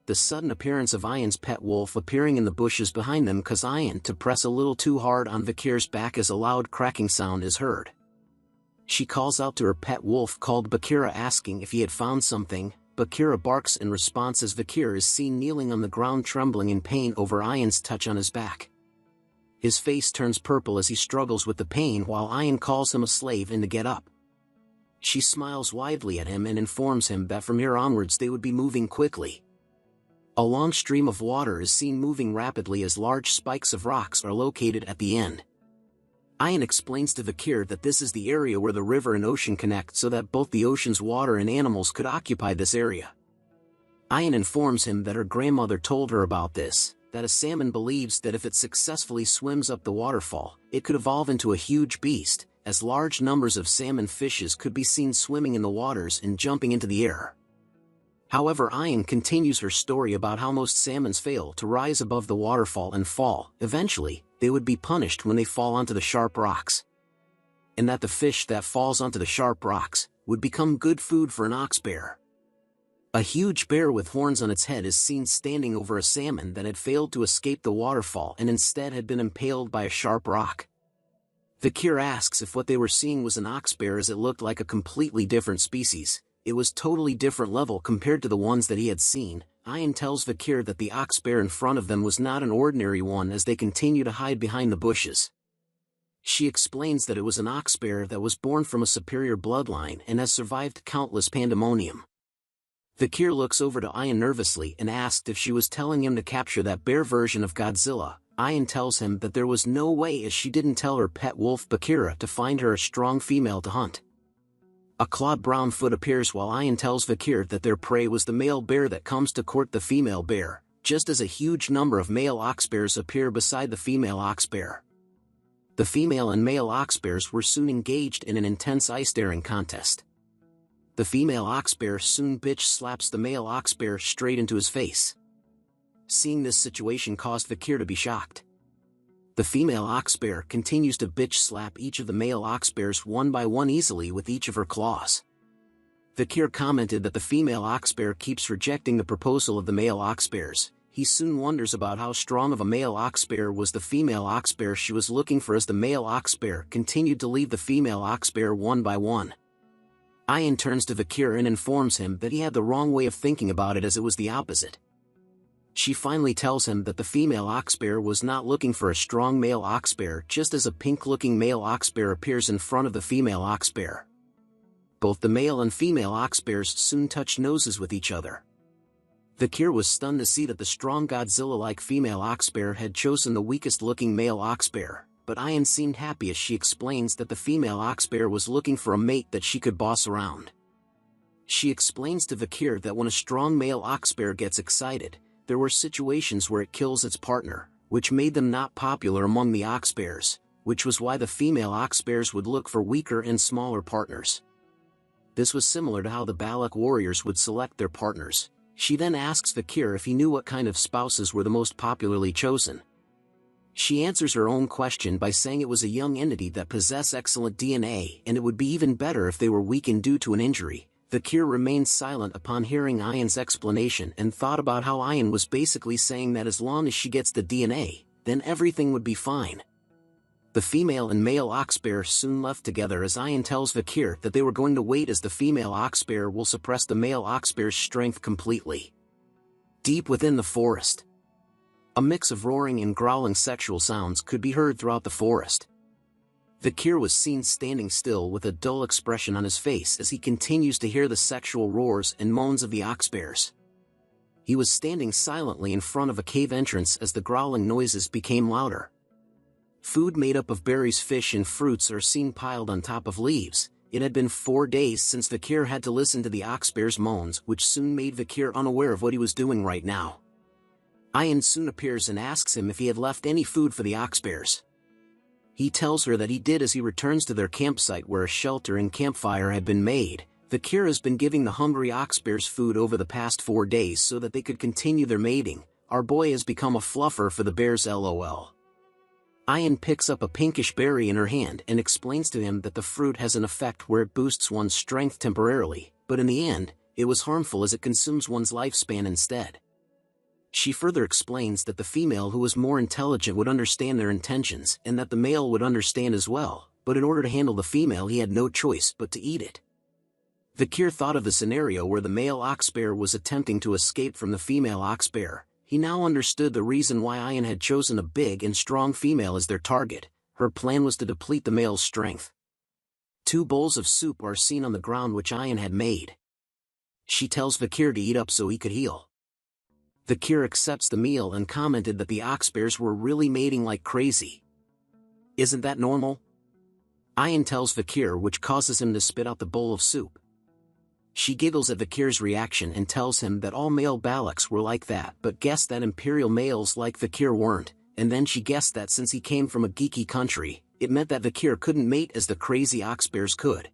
Speaker 2: The sudden appearance of Ayan's pet wolf appearing in the bushes behind them causes Ayan to press a little too hard on Vakir's back as a loud cracking sound is heard. She calls out to her pet wolf called Bakira, asking if he had found something. Bakira barks in response as Vakir is seen kneeling on the ground trembling in pain over Ayan's touch on his back. His face turns purple as he struggles with the pain while Ayan calls him a slave and to get up. She smiles widely at him and informs him that from here onwards they would be moving quickly. A long stream of water is seen moving rapidly as large spikes of rocks are located at the end. Ayan explains to Vakir that this is the area where the river and ocean connect so that both the ocean's water and animals could occupy this area. Ayan informs him that her grandmother told her about this, that a salmon believes that if it successfully swims up the waterfall, it could evolve into a huge beast, as large numbers of salmon fishes could be seen swimming in the waters and jumping into the air. However, Ayan continues her story about how most salmons fail to rise above the waterfall and fall. Eventually, they would be punished when they fall onto the sharp rocks. And that the fish that falls onto the sharp rocks would become good food for an ox bear. A huge bear with horns on its head is seen standing over a salmon that had failed to escape the waterfall and instead had been impaled by a sharp rock. Vakir asks if what they were seeing was an ox bear, as it looked like a completely different species. It was totally different level compared to the ones that he had seen. Ayan tells Vakir that the ox bear in front of them was not an ordinary one as they continue to hide behind the bushes. She explains that it was an ox bear that was born from a superior bloodline and has survived countless pandemonium. Vakir looks over to Ayan nervously and asked if she was telling him to capture that bear version of Godzilla. Ayan tells him that there was no way, as she didn't tell her pet wolf Bakira to find her a strong female to hunt. A clawed brown foot appears while Ayan tells Vakir that their prey was the male bear that comes to court the female bear, just as a huge number of male ox bears appear beside the female ox bear. The female and male ox bears were soon engaged in an intense eye-staring contest. The female ox bear soon bitch slaps the male ox bear straight into his face. Seeing this situation caused Vakir to be shocked. The female ox bear continues to bitch slap each of the male ox bears one by one easily with each of her claws. Vakir commented that the female ox bear keeps rejecting the proposal of the male ox bears. He soon wonders about how strong of a male ox bear was the female ox bear she was looking for as the male ox bear continued to leave the female ox bear one by one. Ayan turns to Vakir and informs him that he had the wrong way of thinking about it, as it was the opposite. She finally tells him that the female ox bear was not looking for a strong male ox bear, just as a pink-looking male ox bear appears in front of the female ox bear. Both the male and female ox bears soon touch noses with each other. Vakir was stunned to see that the strong Godzilla-like female ox bear had chosen the weakest-looking male ox bear, but Ayan seemed happy as she explains that the female ox bear was looking for a mate that she could boss around. She explains to Vakir that when a strong male ox bear gets excited, there were situations where it kills its partner, which made them not popular among the ox bears, which was why the female ox bears would look for weaker and smaller partners. This was similar to how the Balak warriors would select their partners. She then asks Vakir if he knew what kind of spouses were the most popularly chosen. She answers her own question by saying it was a young entity that possessed excellent DNA, and it would be even better if they were weakened due to an injury. Vakir remained silent upon hearing Ayan's explanation and thought about how Ayan was basically saying that as long as she gets the DNA, then everything would be fine. The female and male ox bear soon left together as Ayan tells Vakir that they were going to wait, as the female ox bear will suppress the male ox bear's strength completely. Deep within the forest, a mix of roaring and growling sexual sounds could be heard throughout the forest. Vakir was seen standing still with a dull expression on his face as he continues to hear the sexual roars and moans of the ox bears. He was standing silently in front of a cave entrance as the growling noises became louder. Food made up of berries, fish and fruits are seen piled on top of leaves. It had been 4 days since Vakir had to listen to the ox bear's moans, which soon made Vakir unaware of what he was doing right now. Ayan soon appears and asks him if he had left any food for the ox bears. He tells her that he did as he returns to their campsite where a shelter and campfire had been made. Vakir has been giving the hungry ox bears food over the past 4 days so that they could continue their mating. Our boy has become a fluffer for the bears, lol. Ayan picks up a pinkish berry in her hand and explains to him that the fruit has an effect where it boosts one's strength temporarily, but in the end, it was harmful as it consumes one's lifespan instead. She further explains that the female who was more intelligent would understand their intentions and that the male would understand as well, but in order to handle the female he had no choice but to eat it. Vakir thought of the scenario where the male ox bear was attempting to escape from the female ox bear. He now understood the reason why Ayan had chosen a big and strong female as their target. Her plan was to deplete the male's strength. 2 bowls of soup are seen on the ground which Ayan had made. She tells Vakir to eat up so he could heal. Vakir accepts the meal and commented that the ox bears were really mating like crazy. Isn't that normal? Ayan tells Vakir, which causes him to spit out the bowl of soup. She giggles at Vakir's reaction and tells him that all male Balaks were like that, but guessed that imperial males like Vakir weren't, and then she guessed that since he came from a geeky country, it meant that Vakir couldn't mate as the crazy ox bears could.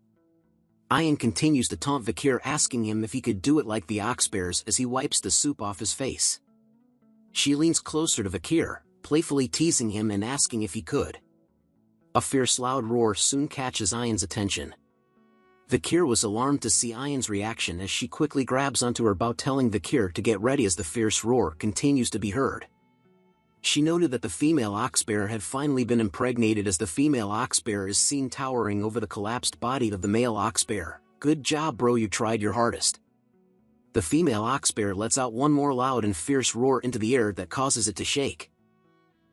Speaker 2: Ayan continues to taunt Vakir, asking him if he could do it like the ox bears as he wipes the soup off his face. She leans closer to Vakir, playfully teasing him and asking if he could. A fierce loud roar soon catches Ayan's attention. Vakir was alarmed to see Ayan's reaction as she quickly grabs onto her bow, telling Vakir to get ready as the fierce roar continues to be heard. She noted that the female ox bear had finally been impregnated as the female ox bear is seen towering over the collapsed body of the male ox bear. Good job, bro, you tried your hardest. The female ox bear lets out one more loud and fierce roar into the air that causes it to shake.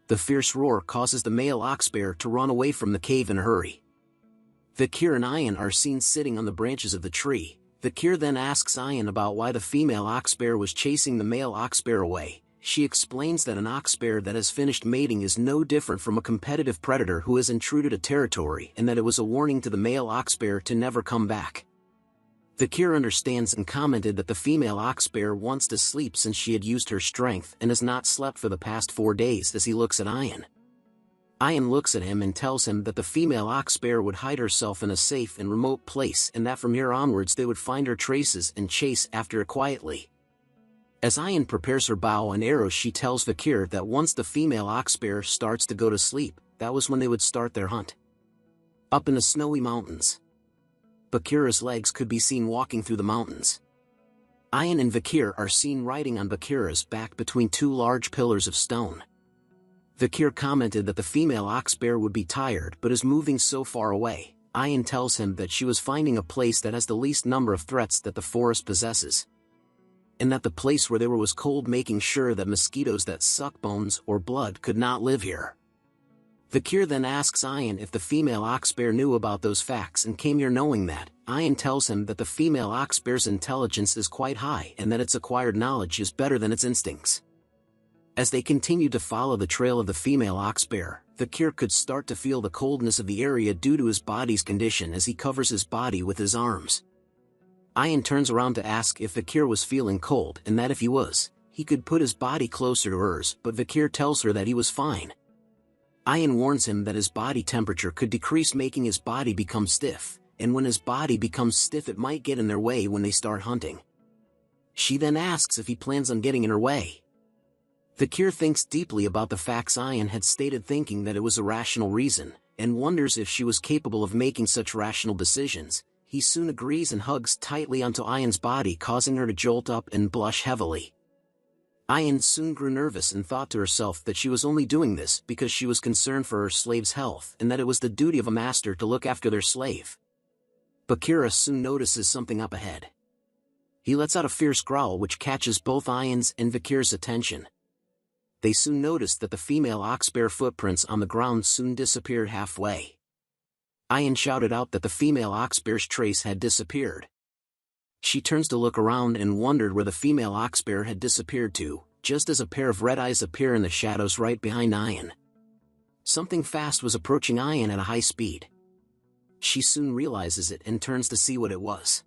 Speaker 2: The fierce roar causes the male ox bear to run away from the cave in a hurry. Vakir and Ayan are seen sitting on the branches of the tree. Vakir then asks Ayan about why the female ox bear was chasing the male ox bear away. She explains that an ox bear that has finished mating is no different from a competitive predator who has intruded a territory, and that it was a warning to the male ox bear to never come back. Vakir understands and commented that the female ox bear wants to sleep since she had used her strength and has not slept for the past 4 days as he looks at Ayan. Ayan looks at him and tells him that the female ox bear would hide herself in a safe and remote place and that from here onwards they would find her traces and chase after her quietly. As Ayan prepares her bow and arrows, she tells Vakir that once the female ox bear starts to go to sleep, that was when they would start their hunt. Up in the snowy mountains, Bakira's legs could be seen walking through the mountains. Ayan and Vakir are seen riding on Bakira's back between two large pillars of stone. Vakir commented that the female ox bear would be tired but is moving so far away. Ayan tells him that she was finding a place that has the least number of threats that the forest possesses, and that the place where they were was cold, making sure that mosquitoes that suck bones or blood could not live here. Vakir then asks Ayan if the female ox bear knew about those facts and came here knowing that. Ayan tells him that the female ox bear's intelligence is quite high and that its acquired knowledge is better than its instincts. As they continued to follow the trail of the female ox bear, Vakir could start to feel the coldness of the area due to his body's condition as he covers his body with his arms. Ayan turns around to ask if Vakir was feeling cold and that if he was, he could put his body closer to hers, but Vakir tells her that he was fine. Ayan warns him that his body temperature could decrease, making his body become stiff, and when his body becomes stiff it might get in their way when they start hunting. She then asks if he plans on getting in her way. Vakir thinks deeply about the facts Ayan had stated, thinking that it was a rational reason, and wonders if she was capable of making such rational decisions. He soon agrees and hugs tightly onto Ayan's body, causing her to jolt up and blush heavily. Ayan soon grew nervous and thought to herself that she was only doing this because she was concerned for her slave's health and that it was the duty of a master to look after their slave. Bakira soon notices something up ahead. He lets out a fierce growl which catches both Ayan's and Vakir's attention. They soon noticed that the female ox bear footprints on the ground soon disappeared halfway. Ayan shouted out that the female ox bear's trace had disappeared. She turns to look around and wondered where the female ox bear had disappeared to, just as a pair of red eyes appear in the shadows right behind Ayan. Something fast was approaching Ayan at a high speed. She soon realizes it and turns to see what it was.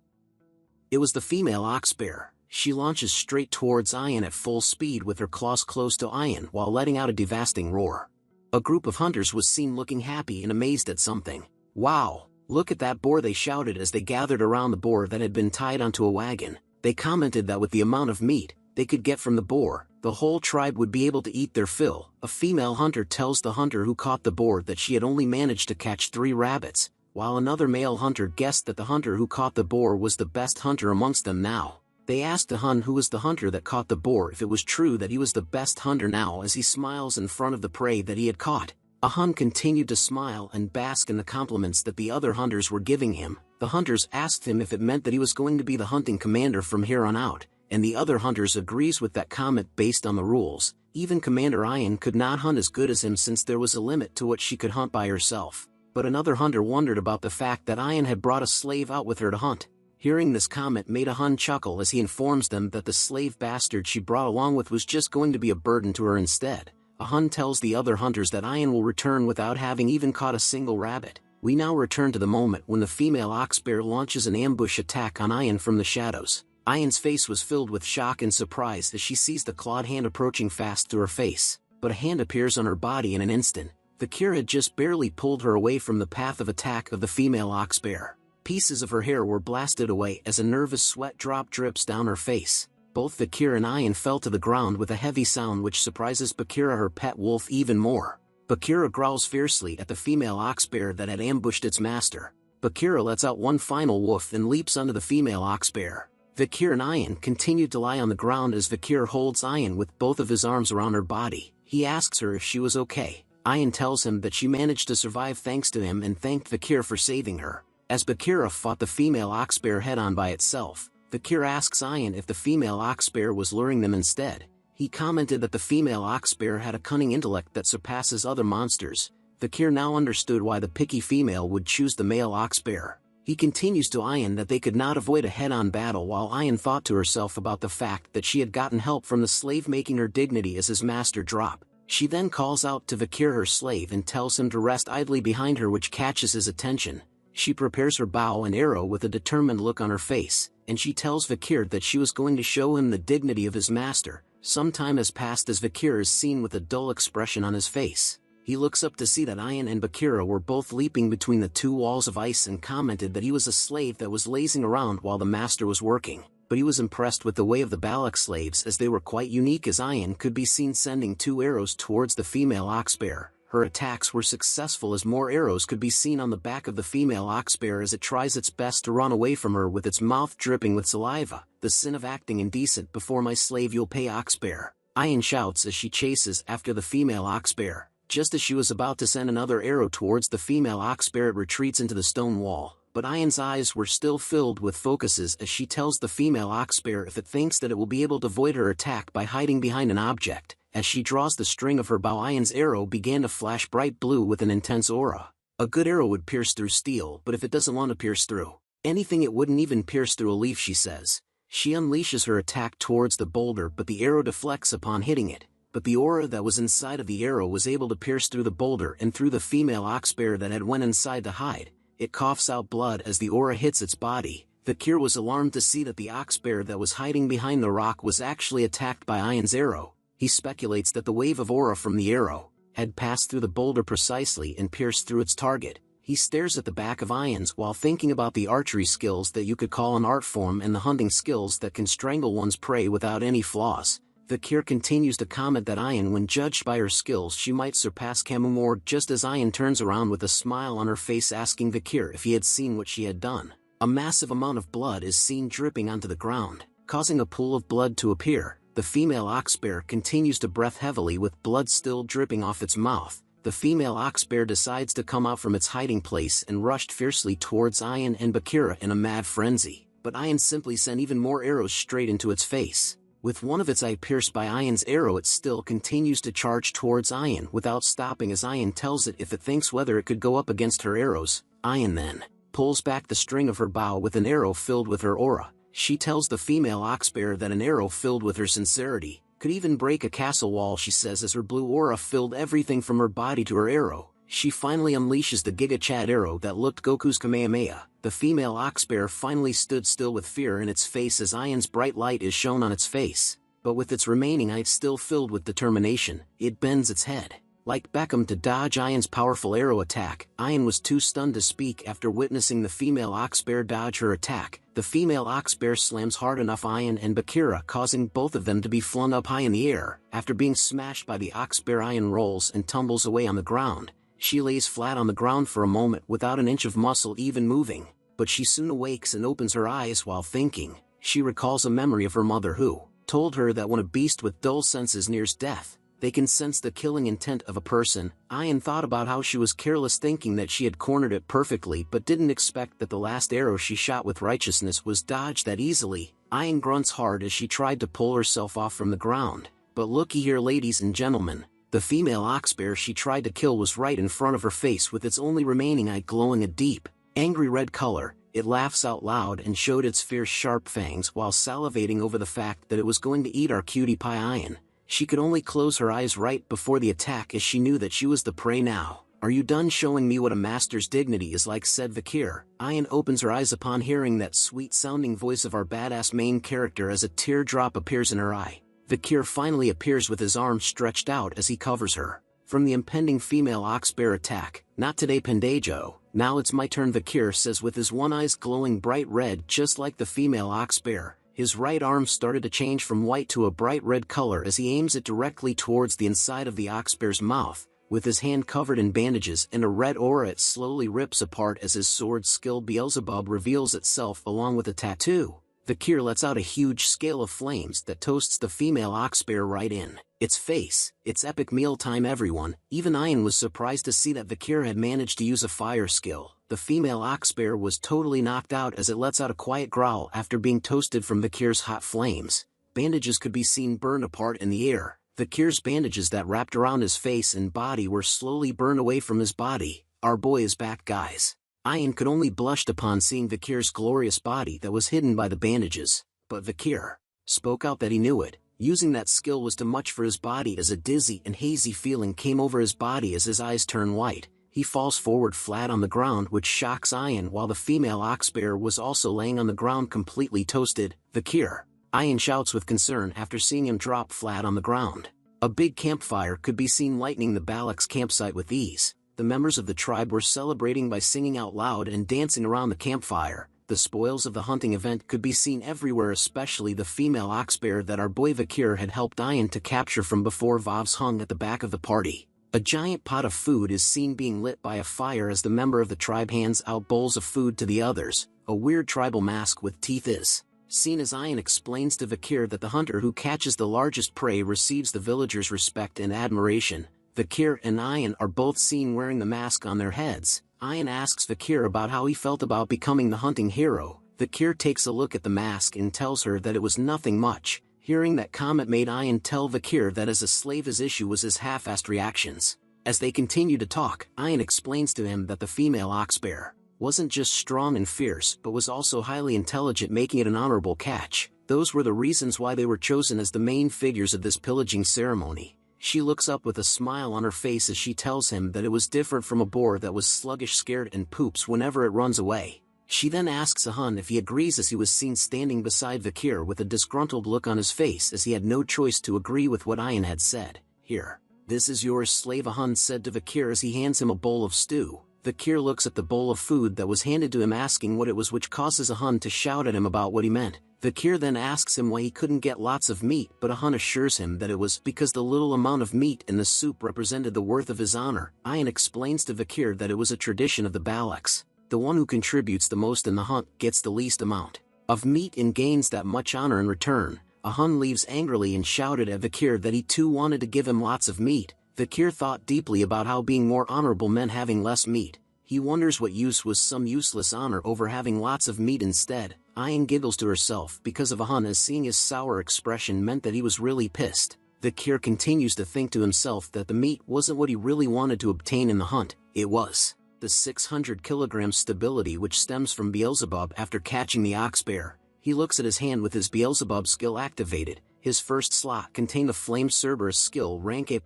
Speaker 2: It was the female ox bear. She launches straight towards Ayan at full speed with her claws close to Ayan while letting out a devastating roar. A group of hunters was seen looking happy and amazed at something. "Wow, look at that boar," they shouted as they gathered around the boar that had been tied onto a wagon. They commented that with the amount of meat they could get from the boar, the whole tribe would be able to eat their fill. A female hunter tells the hunter who caught the boar that she had only managed to catch 3 rabbits, while another male hunter guessed that the hunter who caught the boar was the best hunter amongst them now. They asked the Hun who was the hunter that caught the boar if it was true that he was the best hunter now, as he smiles in front of the prey that he had caught. A Hun continued to smile and bask in the compliments that the other hunters were giving him. The hunters asked him if it meant that he was going to be the hunting commander from here on out, and the other hunters agrees with that comment based on the rules. Even Commander Ayan could not hunt as good as him since there was a limit to what she could hunt by herself. But another hunter wondered about the fact that Ayan had brought a slave out with her to hunt. Hearing this comment made a Hun chuckle as he informs them that the slave bastard she brought along with was just going to be a burden to her instead. A Hun tells the other hunters that Ayan will return without having even caught a single rabbit. We now return to the moment when the female ox bear launches an ambush attack on Ayan from the shadows. Ayan's face was filled with shock and surprise as she sees the clawed hand approaching fast to her face, but a hand appears on her body in an instant. Vakir had just barely pulled her away from the path of attack of the female ox bear. Pieces of her hair were blasted away as a nervous sweat drop drips down her face. Both Vakir and Ayan fell to the ground with a heavy sound which surprises Bakira, her pet wolf, even more. Bakira growls fiercely at the female ox bear that had ambushed its master. Bakira lets out one final woof and leaps onto the female ox bear. Vakir and Ayan continued to lie on the ground as Vakir holds Ayan with both of his arms around her body. He asks her if she was okay. Ayan tells him that she managed to survive thanks to him and thanked Vakir for saving her. As Bakira fought the female ox bear head-on by itself, Vakir asks Ayan if the female ox bear was luring them instead. He commented that the female ox bear had a cunning intellect that surpasses other monsters. Vakir now understood why the picky female would choose the male ox bear. He continues to Ayan that they could not avoid a head-on battle, while Ayan thought to herself about the fact that she had gotten help from the slave, making her dignity as his master drop. She then calls out to Vakir, her slave, and tells him to rest idly behind her, which catches his attention. She prepares her bow and arrow with a determined look on her face, and she tells Vakir that she was going to show him the dignity of his master. Some time has passed as Vakir is seen with a dull expression on his face. He looks up to see that Ayan and Bakira were both leaping between the 2 walls of ice and commented that he was a slave that was lazing around while the master was working. But he was impressed with the way of the Balak slaves, as they were quite unique, as Ayan could be seen sending 2 arrows towards the female ox bear. her attacks were successful as more arrows could be seen on the back of the female ox bear as it tries its best to run away from her with its mouth dripping with saliva. "The sin of acting indecent before my slave you'll pay, ox bear," Ayan shouts as she chases after the female ox bear. Just as she was about to send another arrow towards the female ox bear, it retreats into the stone wall, but Ayan's eyes were still filled with focuses as she tells the female ox bear if it thinks that it will be able to avoid her attack by hiding behind an object. As she draws the string of her bow, Ayan's arrow began to flash bright blue with an intense aura. A good arrow would pierce through steel, but if it doesn't want to pierce through anything, it wouldn't even pierce through a leaf, she says. She unleashes her attack towards the boulder, but the arrow deflects upon hitting it. But the aura that was inside of the arrow was able to pierce through the boulder and through the female ox bear that had went inside to hide. It coughs out blood as the aura hits its body. Vakir was alarmed to see that the ox bear that was hiding behind the rock was actually attacked by Ayan's arrow. He speculates that the wave of aura from the arrow had passed through the boulder precisely and pierced through its target. He stares at the back of Ayan's while thinking about the archery skills that you could call an art form and the hunting skills that can strangle one's prey without any flaws. Vakir continues to comment that Ayan, when judged by her skills, she might surpass Kamumor, just as Ayan turns around with a smile on her face asking Vakir if he had seen what she had done. A massive amount of blood is seen dripping onto the ground, causing a pool of blood to appear. The female ox bear continues to breath heavily with blood still dripping off its mouth. The female ox bear decides to come out from its hiding place and rushed fiercely towards Ayan and Bakira in a mad frenzy, but Ayan simply sent even more arrows straight into its face. With one of its eye pierced by Ayan's arrow, it still continues to charge towards Ayan without stopping as Ayan tells it if it thinks whether it could go up against her arrows. Ayan then pulls back the string of her bow with an arrow filled with her aura. She tells the female ox bear that an arrow filled with her sincerity could even break a castle wall, she says, as her blue aura filled everything from her body to her arrow. She finally unleashes the Giga Chad arrow that looked Goku's Kamehameha. The female ox bear finally stood still with fear in its face as Ayan's bright light is shown on its face, but with its remaining eyes still filled with determination, it bends its head. Like Beckham to dodge Ayan's powerful arrow attack, Ayan was too stunned to speak after witnessing the female ox bear dodge her attack. The female ox bear slams hard enough Ayan and Bakira, causing both of them to be flung up high in the air. After being smashed by the ox bear, Ayan rolls and tumbles away on the ground. She lays flat on the ground for a moment without an inch of muscle even moving, but she soon awakes and opens her eyes while thinking. She recalls a memory of her mother who told her that when a beast with dull senses nears death, they can sense the killing intent of a person. Ayan thought about how she was careless, thinking that she had cornered it perfectly, but didn't expect that the last arrow she shot with righteousness was dodged that easily. Ayan grunts hard as she tried to pull herself off from the ground. But looky here, ladies and gentlemen. The female ox bear she tried to kill was right in front of her face, with its only remaining eye glowing a deep, angry red color. It laughs out loud and showed its fierce sharp fangs while salivating over the fact that it was going to eat our cutie pie Ayan. She could only close her eyes right before the attack as she knew that she was the prey now. "Are you done showing me what a master's dignity is like?" said Vakir. Ayan opens her eyes upon hearing that sweet-sounding voice of our badass main character as a teardrop appears in her eye. Vakir finally appears with his arms stretched out as he covers her from the impending female ox bear attack. "Not today, Pendejo. Now it's my turn," Vakir says with his one eyes glowing bright red just like the female ox bear. His right arm started to change from white to a bright red color as he aims it directly towards the inside of the ox bear's mouth. With his hand covered in bandages and a red aura, it slowly rips apart as his sword skill Beelzebub reveals itself along with a tattoo. Vakir lets out a huge scale of flames that toasts the female ox bear right in its face. It's epic mealtime, everyone. Even Ayan was surprised to see that Vakir had managed to use a fire skill. The female ox bear was totally knocked out as it lets out a quiet growl after being toasted from Vakir's hot flames. Bandages could be seen burned apart in the air. Vakir's bandages that wrapped around his face and body were slowly burned away from his body. "Our boy is back, guys." Ayan could only blushed upon seeing Vakir's glorious body that was hidden by the bandages, but Vakir spoke out that he knew it. Using that skill was too much for his body as a dizzy and hazy feeling came over his body as his eyes turn white. He falls forward flat on the ground, which shocks Ayan, while the female ox bear was also laying on the ground completely toasted. "Vakir!" Ayan shouts with concern after seeing him drop flat on the ground. A big campfire could be seen lighting the Balak's campsite with ease. The members of the tribe were celebrating by singing out loud and dancing around the campfire. The spoils of the hunting event could be seen everywhere, especially the female ox bear that our boy Vakir had helped Ayan to capture from before. Vavs hung at the back of the party. A giant pot of food is seen being lit by a fire as the member of the tribe hands out bowls of food to the others. A weird tribal mask with teeth is seen as Ayan explains to Vakir that the hunter who catches the largest prey receives the villagers' respect and admiration. Vakir and Ayan are both seen wearing the mask on their heads. Ayan asks Vakir about how he felt about becoming the hunting hero. Vakir takes a look at the mask and tells her that it was nothing much. Hearing that comment made Ayan tell Vakir that as a slave his issue was his half-assed reactions. As they continue to talk, Ayan explains to him that the female ox bear wasn't just strong and fierce but was also highly intelligent, making it an honorable catch. Those were the reasons why they were chosen as the main figures of this pillaging ceremony. She looks up with a smile on her face as she tells him that it was different from a boar that was sluggish, scared and poops whenever it runs away. She then asks Ahun if he agrees as he was seen standing beside Vakir with a disgruntled look on his face as he had no choice to agree with what Ayan had said. "Here. This is yours, slave," Ahun said to Vakir as he hands him a bowl of stew. Vakir looks at the bowl of food that was handed to him, asking what it was, which causes Ahun to shout at him about what he meant. Vakir then asks him why he couldn't get lots of meat, but Ahun assures him that it was because the little amount of meat in the soup represented the worth of his honor. Ayan explains to Vakir that it was a tradition of the Balaks. The one who contributes the most in the hunt gets the least amount of meat and gains that much honor in return. Ahun leaves angrily and shouted at Vakir that he too wanted to give him lots of meat. Vakir thought deeply about how being more honorable meant having less meat. He wonders what use was some useless honor over having lots of meat instead. Ayan giggles to herself because of Ahun, as seeing his sour expression meant that he was really pissed. Vakir continues to think to himself that the meat wasn't what he really wanted to obtain in the hunt. It was the 600 kilograms stability which stems from Beelzebub after catching the ox bear. He looks at his hand with his Beelzebub skill activated. His first slot contained the Flame Cerberus skill rank A+,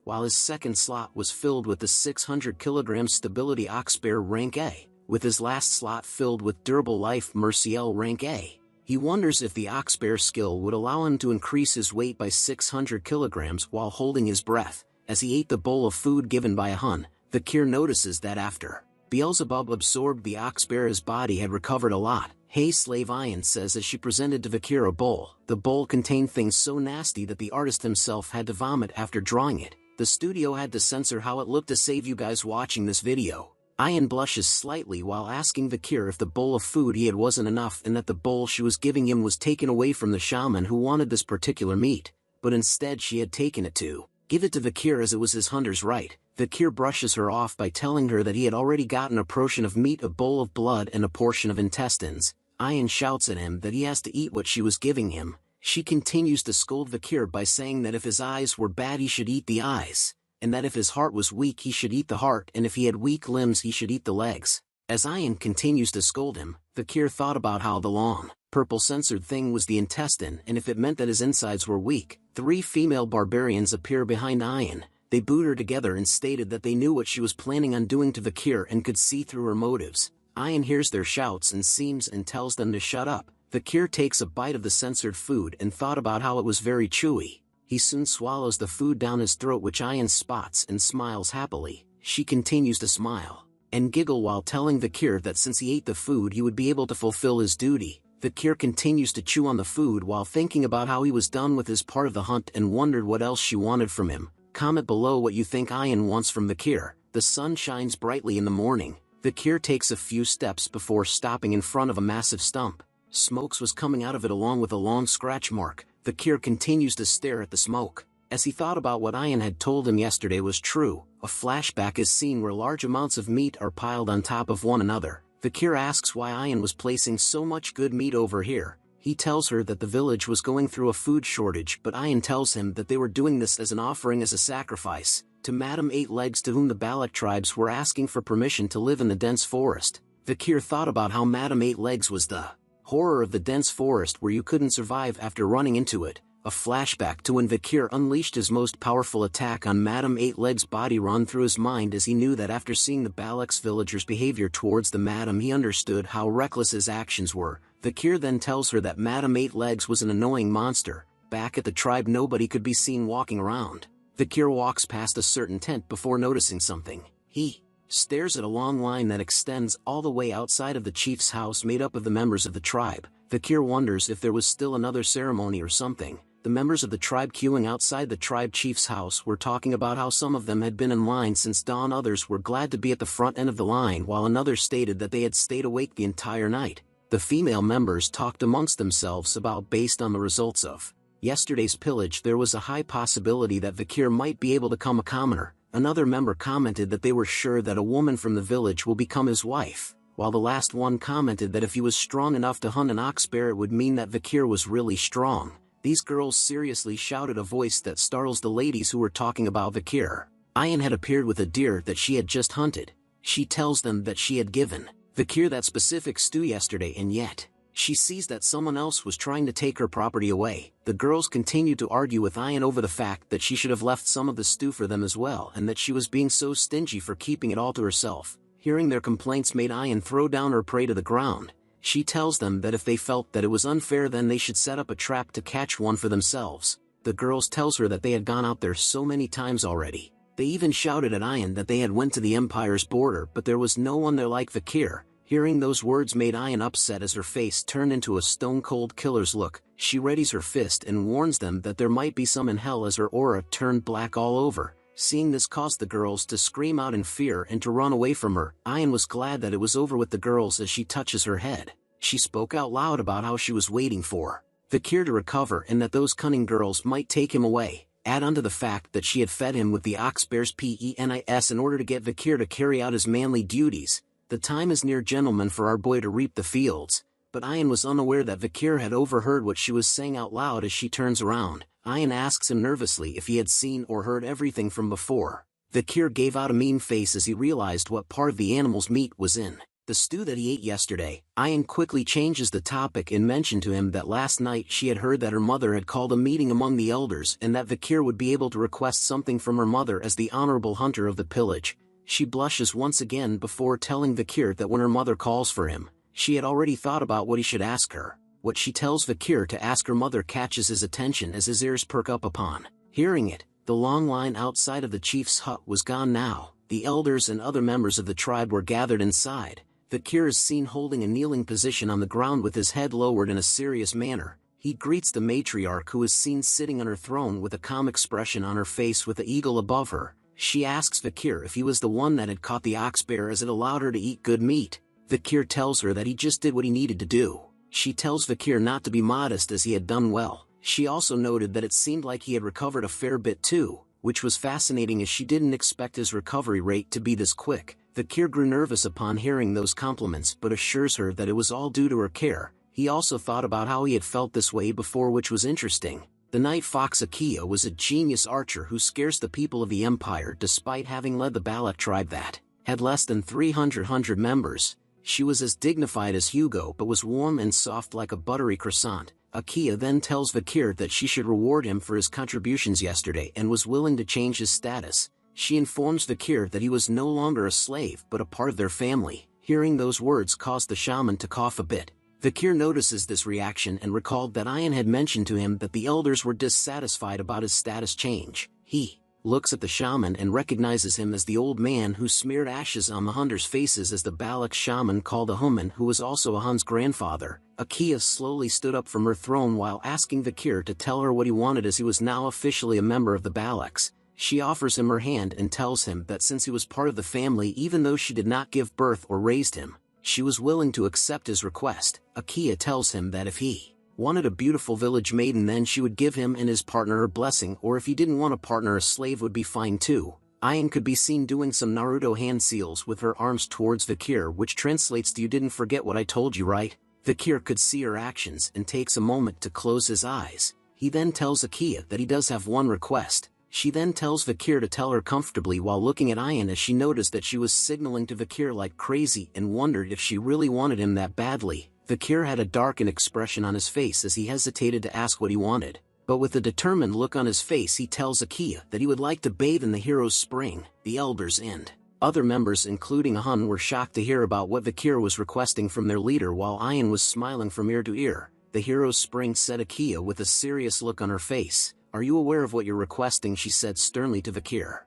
Speaker 2: while his second slot was filled with the 600 kilograms stability ox bear rank A, with his last slot filled with Durable Life Merciel rank A. He wonders if the ox bear skill would allow him to increase his weight by 600 kilograms while holding his breath. As he ate the bowl of food given by Ahun, Vakir notices that after Beelzebub absorbed the ox bear, his body had recovered a lot. "Hey slave," Ayan says as she presented to Vakir a bowl. The bowl contained things so nasty that the artist himself had to vomit after drawing it. The studio had to censor how it looked to save you guys watching this video. Ayan blushes slightly while asking Vakir if the bowl of food he had wasn't enough and that the bowl she was giving him was taken away from the shaman who wanted this particular meat, but instead she had taken it to give it to Vakir as it was his hunter's right. Vakir brushes her off by telling her that he had already gotten a portion of meat, a bowl of blood and a portion of intestines. Ayan shouts at him that he has to eat what she was giving him. She continues to scold Vakir by saying that if his eyes were bad he should eat the eyes, and that if his heart was weak he should eat the heart, and if he had weak limbs he should eat the legs. As Ayan continues to scold him, Vakir thought about how the long, purple censored thing was the intestine, and if it meant that his insides were weak. 3 female barbarians appear behind Ayan. They booed her together and stated that they knew what she was planning on doing to Vakir and could see through her motives. Ayan hears their shouts and seems and tells them to shut up. Vakir takes a bite of the censored food and thought about how it was very chewy. He soon swallows the food down his throat, which Ayan spots and smiles happily. She continues to smile and giggle while telling Vakir that since he ate the food he would be able to fulfill his duty. Vakir continues to chew on the food while thinking about how he was done with his part of the hunt and wondered what else she wanted from him. Comment below what you think Ayan wants from Vakir. The sun shines brightly in the morning. Vakir takes a few steps before stopping in front of a massive stump. Smoke was coming out of it along with a long scratch mark. Vakir continues to stare at the smoke. As he thought about what Ayan had told him yesterday was true, a flashback is seen where large amounts of meat are piled on top of one another. Vakir asks why Ayan was placing so much good meat over here. He tells her that the village was going through a food shortage, but Ayan tells him that they were doing this as an offering, as a sacrifice, to Madame Eight Legs, to whom the Balak tribes were asking for permission to live in the dense forest. Vakir thought about how Madame Eight Legs was the horror of the dense forest where you couldn't survive after running into it. A flashback to when Vakir unleashed his most powerful attack on Madame Eight Legs' body run through his mind as he knew that after seeing the Balak's villagers' behavior towards the Madame he understood how reckless his actions were. Vakir then tells her that Madame Eight Legs was an annoying monster. Back at the tribe nobody could be seen walking around. Vakir walks past a certain tent before noticing something. He stares at a long line that extends all the way outside of the chief's house made up of the members of the tribe. Vakir wonders if there was still another ceremony or something. the members of the tribe queuing outside the tribe chief's house were talking about how some of them had been in line since dawn, others were glad to be at the front end of the line, while another stated that they had stayed awake the entire night. The female members talked amongst themselves about based on the results of yesterday's pillage there was a high possibility that Vakir might be able to become a commoner. Another member commented that they were sure that a woman from the village will become his wife, while the last one commented that if he was strong enough to hunt an ox bear it would mean that Vakir was really strong. These girls seriously shouted, a voice that startles the ladies who were talking about Vakir. Ayan had appeared with a deer that she had just hunted. She tells them that she had given Vakir that specific stew yesterday, and yet she sees that someone else was trying to take her property away. The girls continued to argue with Ayan over the fact that she should have left some of the stew for them as well, and that she was being so stingy for keeping it all to herself. Hearing their complaints made Ayan throw down her prey to the ground. She tells them that if they felt that it was unfair then they should set up a trap to catch one for themselves. The girls tells her that they had gone out there so many times already. They even shouted at Ayan that they had went to the Empire's border, but there was no one there like Vakir. Hearing those words made Ayan upset as her face turned into a stone-cold killer's look. She readies her fist and warns them that there might be some in hell as her aura turned black all over. Seeing this caused the girls to scream out in fear and to run away from her. Ayan was glad that it was over with the girls as she touches her head. She spoke out loud about how she was waiting for Vakir to recover and that those cunning girls might take him away. Add on to the fact that she had fed him with the ox bear's penis in order to get Vakir to carry out his manly duties. The time is near, gentlemen, for our boy to reap the fields. But Ayan was unaware that Vakir had overheard what she was saying out loud. As she turns around, Ayan asks him nervously if he had seen or heard everything from before. Vakir gave out a mean face as he realized what part of the animal's meat was in the stew that he ate yesterday. Ayan quickly changes the topic and mentioned to him that last night she had heard that her mother had called a meeting among the elders and that Vakir would be able to request something from her mother as the honorable hunter of the pillage. She blushes once again before telling Vakir that when her mother calls for him, she had already thought about what he should ask her. What she tells Vakir to ask her mother catches his attention as his ears perk up upon hearing it. The long line outside of the chief's hut was gone now. The elders and other members of the tribe were gathered inside. Vakir is seen holding a kneeling position on the ground with his head lowered in a serious manner. He greets the matriarch, who is seen sitting on her throne with a calm expression on her face with the eagle above her. She asks Vakir if he was the one that had caught the ox bear as it allowed her to eat good meat. Vakir tells her that he just did what he needed to do. She tells Vakir not to be modest as he had done well. She also noted that it seemed like he had recovered a fair bit too, which was fascinating as she didn't expect his recovery rate to be this quick. Vakir grew nervous upon hearing those compliments but assures her that it was all due to her care. He also thought about how he had felt this way before, which was interesting. The night fox Akia was a genius archer who scares the people of the Empire despite having led the Balak tribe that had less than 300 members. She was as dignified as Hugo but was warm and soft like a buttery croissant. Akia then tells Vakir that she should reward him for his contributions yesterday and was willing to change his status. She informs Vakir that he was no longer a slave but a part of their family. Hearing those words caused the shaman to cough a bit. Vakir notices this reaction and recalled that Ayan had mentioned to him that the elders were dissatisfied about his status change. He looks at the shaman and recognizes him as the old man who smeared ashes on the hunters' faces as the Balak shaman called Ahuman, who was also Ahan's grandfather. Akia slowly stood up from her throne while asking Vakir to tell her what he wanted, as he was now officially a member of the Balaks. She offers him her hand and tells him that since he was part of the family, even though she did not give birth or raised him, she was willing to accept his request. Akia tells him that if he wanted a beautiful village maiden then she would give him and his partner her blessing, or if he didn't want a partner a slave would be fine too. Ayan could be seen doing some Naruto hand seals with her arms towards Vakir, which translates to "You didn't forget what I told you, right?" Vakir could see her actions and takes a moment to close his eyes. He then tells Akia that he does have one request. She then tells Vakir to tell her comfortably while looking at Ayan, as she noticed that she was signaling to Vakir like crazy and wondered if she really wanted him that badly. Vakir had a darkened expression on his face as he hesitated to ask what he wanted, but with a determined look on his face he tells Akia that he would like to bathe in the hero's spring. The elders and other members including Ahun were shocked to hear about what Vakir was requesting from their leader, while Ayan was smiling from ear to ear. "The hero's spring," said Akia with a serious look on her face. "Are you aware of what you're requesting?" she said sternly to Vakir.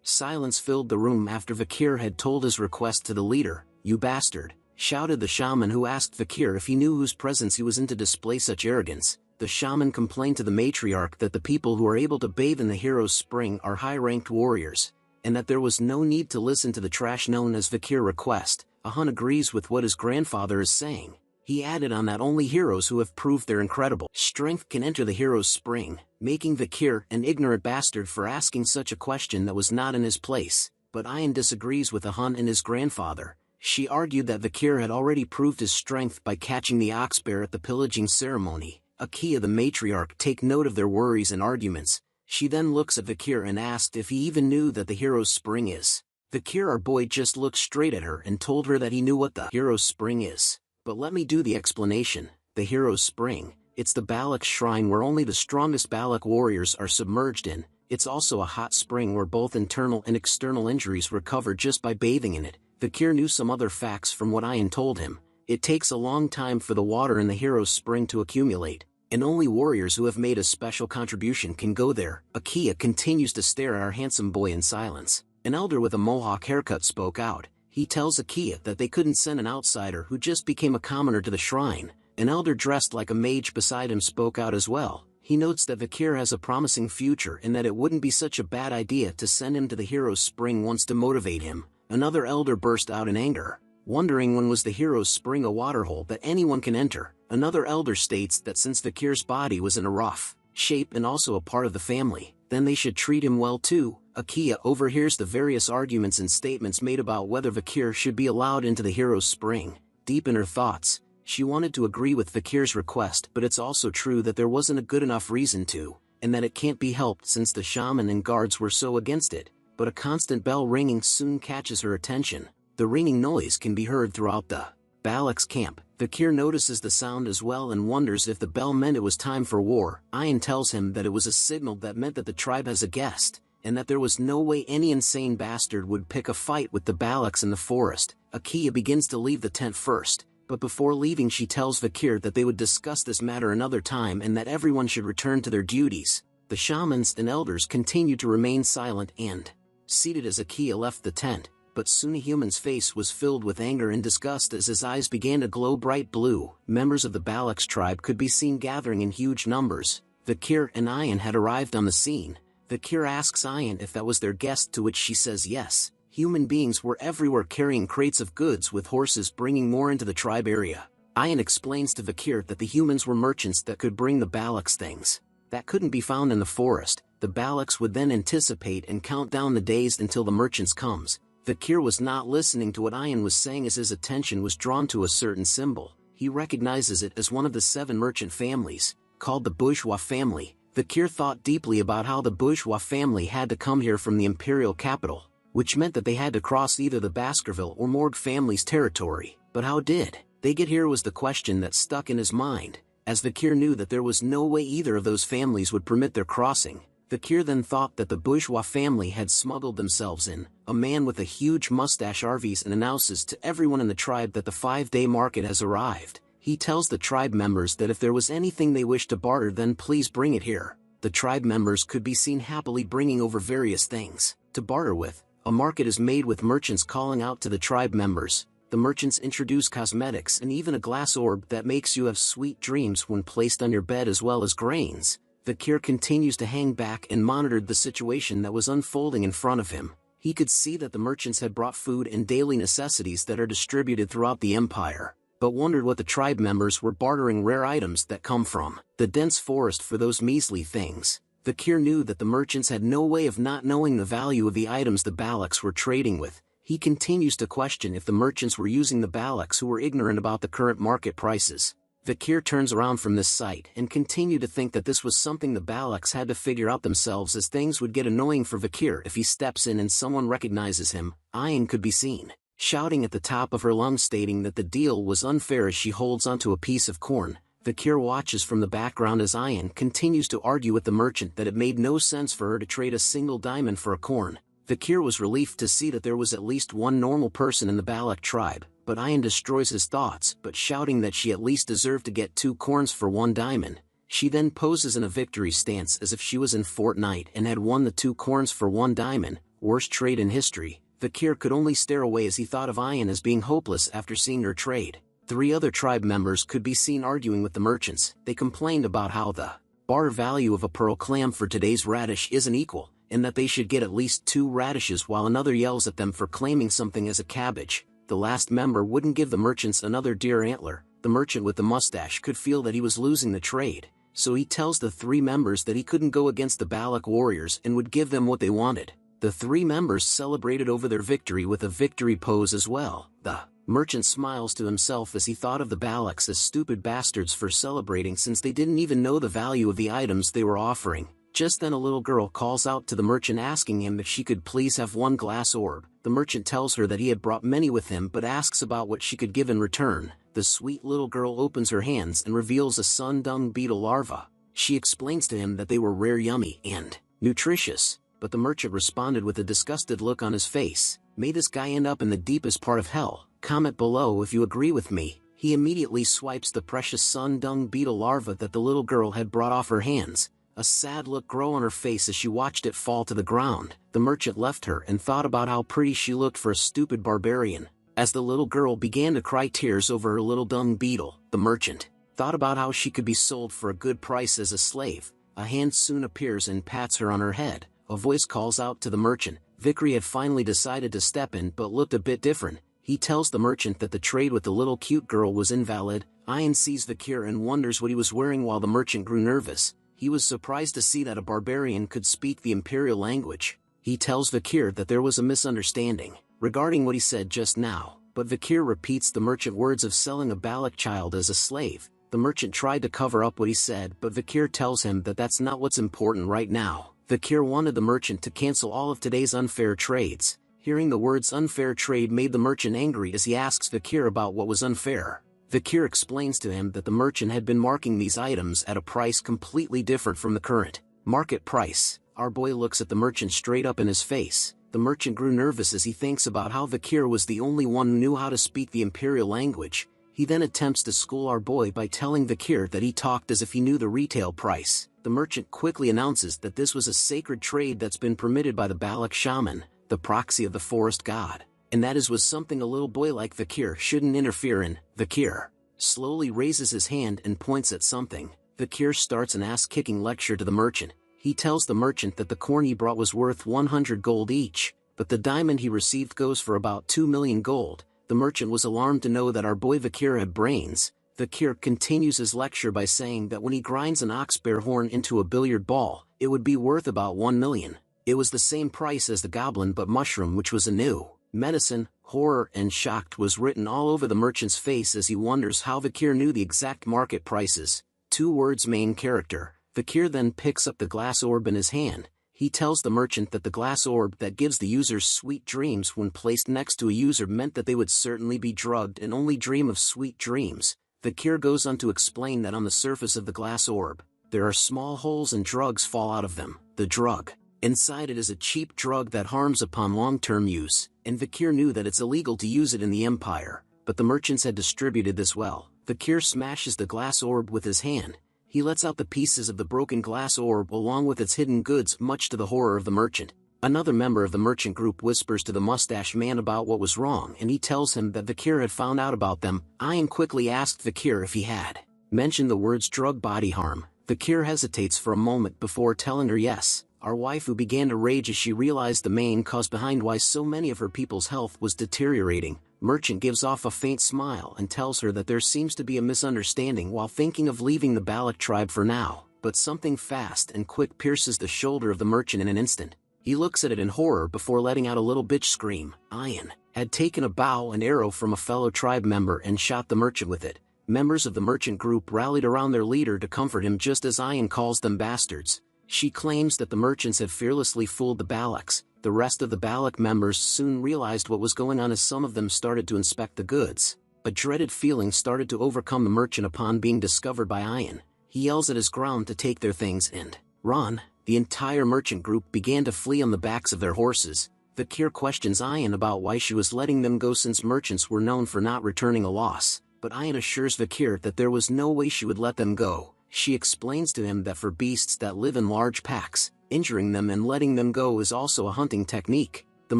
Speaker 2: Silence filled the room after Vakir had told his request to the leader. "You bastard!" shouted the shaman, who asked Vakir if he knew whose presence he was in to display such arrogance. the shaman complained to the matriarch that the people who are able to bathe in the hero's spring are high-ranked warriors, and that there was no need to listen to the trash known as Vakir request. Ahun agrees with what his grandfather is saying. He added on that only heroes who have proved their incredible strength can enter the hero's spring, making Vakir an ignorant bastard for asking such a question that was not in his place. But Ayan disagrees with Ahun and his grandfather. She argued that Vakir had already proved his strength by catching the ox bear at the pillaging ceremony. Akia the matriarch take note of their worries and arguments. She then looks at Vakir and asked if he even knew that the hero's spring is. Vakir our boy just looked straight at her and told her that he knew what the hero's spring is. But let me do the explanation. The hero's spring, it's the Balak shrine where only the strongest Balak warriors are submerged in. It's also a hot spring where both internal and external injuries recover just by bathing in it. Vakir knew some other facts from what Ayan told him. It takes a long time for the water in the hero's spring to accumulate, and only warriors who have made a special contribution can go there. Akia continues to stare at our handsome boy in silence. An elder with a mohawk haircut spoke out. He tells Akia that they couldn't send an outsider who just became a commoner to the shrine. An elder dressed like a mage beside him spoke out as well. He notes that Vakir has a promising future and that it wouldn't be such a bad idea to send him to the hero's spring once to motivate him. Another elder burst out in anger, wondering when was the hero's spring a waterhole that anyone can enter. Another elder states that since Vakir's body was in a rough shape and also a part of the family, then they should treat him well too. Akia overhears the various arguments and statements made about whether Vakir should be allowed into the hero's spring. Deep in her thoughts, she wanted to agree with Vakir's request, but it's also true that there wasn't a good enough reason to, and that it can't be helped since the shaman and guards were so against it. But a constant bell ringing soon catches her attention. The ringing noise can be heard throughout the Balak's camp. Vakir notices the sound as well and wonders if the bell meant it was time for war. Ayan tells him that it was a signal that meant that the tribe has a guest, and that there was no way any insane bastard would pick a fight with the Balaks in the forest. Akia begins to leave the tent first, but before leaving she tells Vakir that they would discuss this matter another time and that everyone should return to their duties. The shamans and elders continue to remain silent and seated as Akia left the tent, but soon a human's face was filled with anger and disgust as his eyes began to glow bright blue. Members of the Balaks tribe could be seen gathering in huge numbers. Vakir and Ayan had arrived on the scene. Vakir asks Ayan if that was their guest, to which she says yes. Human beings were everywhere carrying crates of goods with horses bringing more into the tribe area. Ayan explains to Vakir that the humans were merchants that could bring the Balaks things that couldn't be found in the forest. The Balaks would then anticipate and count down the days until the merchants comes. Vakir was not listening to what Ayan was saying as his attention was drawn to a certain symbol. He recognizes it as one of the 7 merchant families, called the bourgeois family. Vakir thought deeply about how the bourgeois family had to come here from the imperial capital, which meant that they had to cross either the Baskerville or Morgue family's territory. But how did they get here was the question that stuck in his mind, as Vakir knew that there was no way either of those families would permit their crossing. Vakir then thought that the bourgeois family had smuggled themselves in. A man with a huge mustache arrives and announces to everyone in the tribe that the 5-day market has arrived. He tells the tribe members that if there was anything they wished to barter, then please bring it here. The tribe members could be seen happily bringing over various things to barter with. A market is made with merchants calling out to the tribe members. The merchants introduce cosmetics and even a glass orb that makes you have sweet dreams when placed on your bed, as well as grains. Vakir continues to hang back and monitored the situation that was unfolding in front of him. He could see that the merchants had brought food and daily necessities that are distributed throughout the empire, but wondered what the tribe members were bartering: rare items that come from the dense forest for those measly things. Vakir knew that the merchants had no way of not knowing the value of the items the Balaks were trading with. He continues to question if the merchants were using the Balaks who were ignorant about the current market prices. Vakir turns around from this sight and continued to think that this was something the Balaks had to figure out themselves, as things would get annoying for Vakir if he steps in and someone recognizes him. Ayan could be seen shouting at the top of her lungs, stating that the deal was unfair as she holds onto a piece of corn. Vakir watches from the background as Ayan continues to argue with the merchant that it made no sense for her to trade a single diamond for a corn. Vakir was relieved to see that there was at least one normal person in the Balak tribe, but Ayan destroys his thoughts, but shouting that she at least deserved to get 2 corns for 1 diamond. She then poses in a victory stance as if she was in Fortnite and had won the 2 corns for 1 diamond, worst trade in history. Vakir could only stare away as he thought of Ayan as being hopeless after seeing her trade. 3 other tribe members could be seen arguing with the merchants. They complained about how the bar value of a pearl clam for today's radish isn't equal, and that they should get at least 2 radishes, while another yells at them for claiming something as a cabbage. The last member wouldn't give the merchants another deer antler. The merchant with the mustache could feel that he was losing the trade, so he tells the 3 members that he couldn't go against the Balak warriors and would give them what they wanted. The 3 members celebrated over their victory with a victory pose as well. The merchant smiles to himself as he thought of the Balaks as stupid bastards for celebrating, since they didn't even know the value of the items they were offering. Just then a little girl calls out to the merchant asking him if she could please have 1 glass orb. The merchant tells her that he had brought many with him, but asks about what she could give in return. The sweet little girl opens her hands and reveals a sun dung beetle larva. She explains to him that they were rare, yummy, and nutritious, but the merchant responded with a disgusted look on his face. May this guy end up in the deepest part of hell. Comment below if you agree with me. He immediately swipes the precious sun dung beetle larva that the little girl had brought off her hands. A sad look grew on her face as she watched it fall to the ground. The merchant left her and thought about how pretty she looked for a stupid barbarian. As the little girl began to cry tears over her little dung beetle, the merchant thought about how she could be sold for a good price as a slave. A hand soon appears and pats her on her head. A voice calls out to the merchant. Vickery had finally decided to step in, but looked a bit different. He tells the merchant that the trade with the little cute girl was invalid. Ian sees Vikir and wonders what he was wearing, while the merchant grew nervous. He was surprised to see that a barbarian could speak the imperial language. He tells Vikir that there was a misunderstanding regarding what he said just now, but Vikir repeats the merchant words of selling a Balak child as a slave. The merchant tried to cover up what he said, but Vikir tells him that that's not what's important right now. Vikir wanted the merchant to cancel all of today's unfair trades. Hearing the words unfair trade made the merchant angry as he asks Vikir about what was unfair. Vikir explains to him that the merchant had been marking these items at a price completely different from the current market price. Our boy looks at the merchant straight up in his face. The merchant grew nervous as he thinks about how Vikir was the only one who knew how to speak the imperial language. He then attempts to school our boy by telling Vikir that he talked as if he knew the retail price. The merchant quickly announces that this was a sacred trade that's been permitted by the Balak shaman, the proxy of the forest god, and that was something a little boy like Vikir shouldn't interfere in. Vikir slowly raises his hand and points at something. Vikir starts an ass-kicking lecture to the merchant. He tells the merchant that the corn he brought was worth 100 gold each, but the diamond he received goes for about 2 million gold. The merchant was alarmed to know that our boy Vikir had brains. Vikir continues his lecture by saying that when he grinds an ox-bear horn into a billiard ball, it would be worth about 1 million. It was the same price as the goblin but mushroom, which was a new medicine. Horror and shocked was written all over the merchant's face as he wonders how Vikir knew the exact market prices. 2 words: main character. Vikir then picks up the glass orb in his hand. He tells the merchant that the glass orb that gives the users sweet dreams when placed next to a user meant that they would certainly be drugged and only dream of sweet dreams. Vikir goes on to explain that on the surface of the glass orb, there are small holes and drugs fall out of them. The drug inside it is a cheap drug that harms upon long-term use, and Vikir knew that it's illegal to use it in the Empire, but the merchants had distributed this well. Vikir smashes the glass orb with his hand. He lets out the pieces of the broken glass orb along with its hidden goods, much to the horror of the merchant. Another member of the merchant group whispers to the mustache man about what was wrong, and he tells him that Vikir had found out about them. Ian quickly asked Vikir if he had mentioned the words drug body harm. Vikir hesitates for a moment before telling her yes. Our waifu began to rage as she realized the main cause behind why so many of her people's health was deteriorating. Merchant gives off a faint smile and tells her that there seems to be a misunderstanding while thinking of leaving the Balak tribe for now, but something fast and quick pierces the shoulder of the merchant in an instant. He looks at it in horror before letting out a little bitch scream. Ian had taken a bow and arrow from a fellow tribe member and shot the merchant with it. Members of the merchant group rallied around their leader to comfort him just as Ian calls them bastards. She claims that the merchants had fearlessly fooled the Balaks. The rest of the Balak members soon realized what was going on as some of them started to inspect the goods. A dreaded feeling started to overcome the merchant upon being discovered by Ian. He yells at his ground to take their things and run. The entire merchant group began to flee on the backs of their horses. Vikir questions Ian about why she was letting them go since merchants were known for not returning a loss, but Ian assures Vikir that there was no way she would let them go. She explains to him that for beasts that live in large packs, injuring them and letting them go is also a hunting technique. The The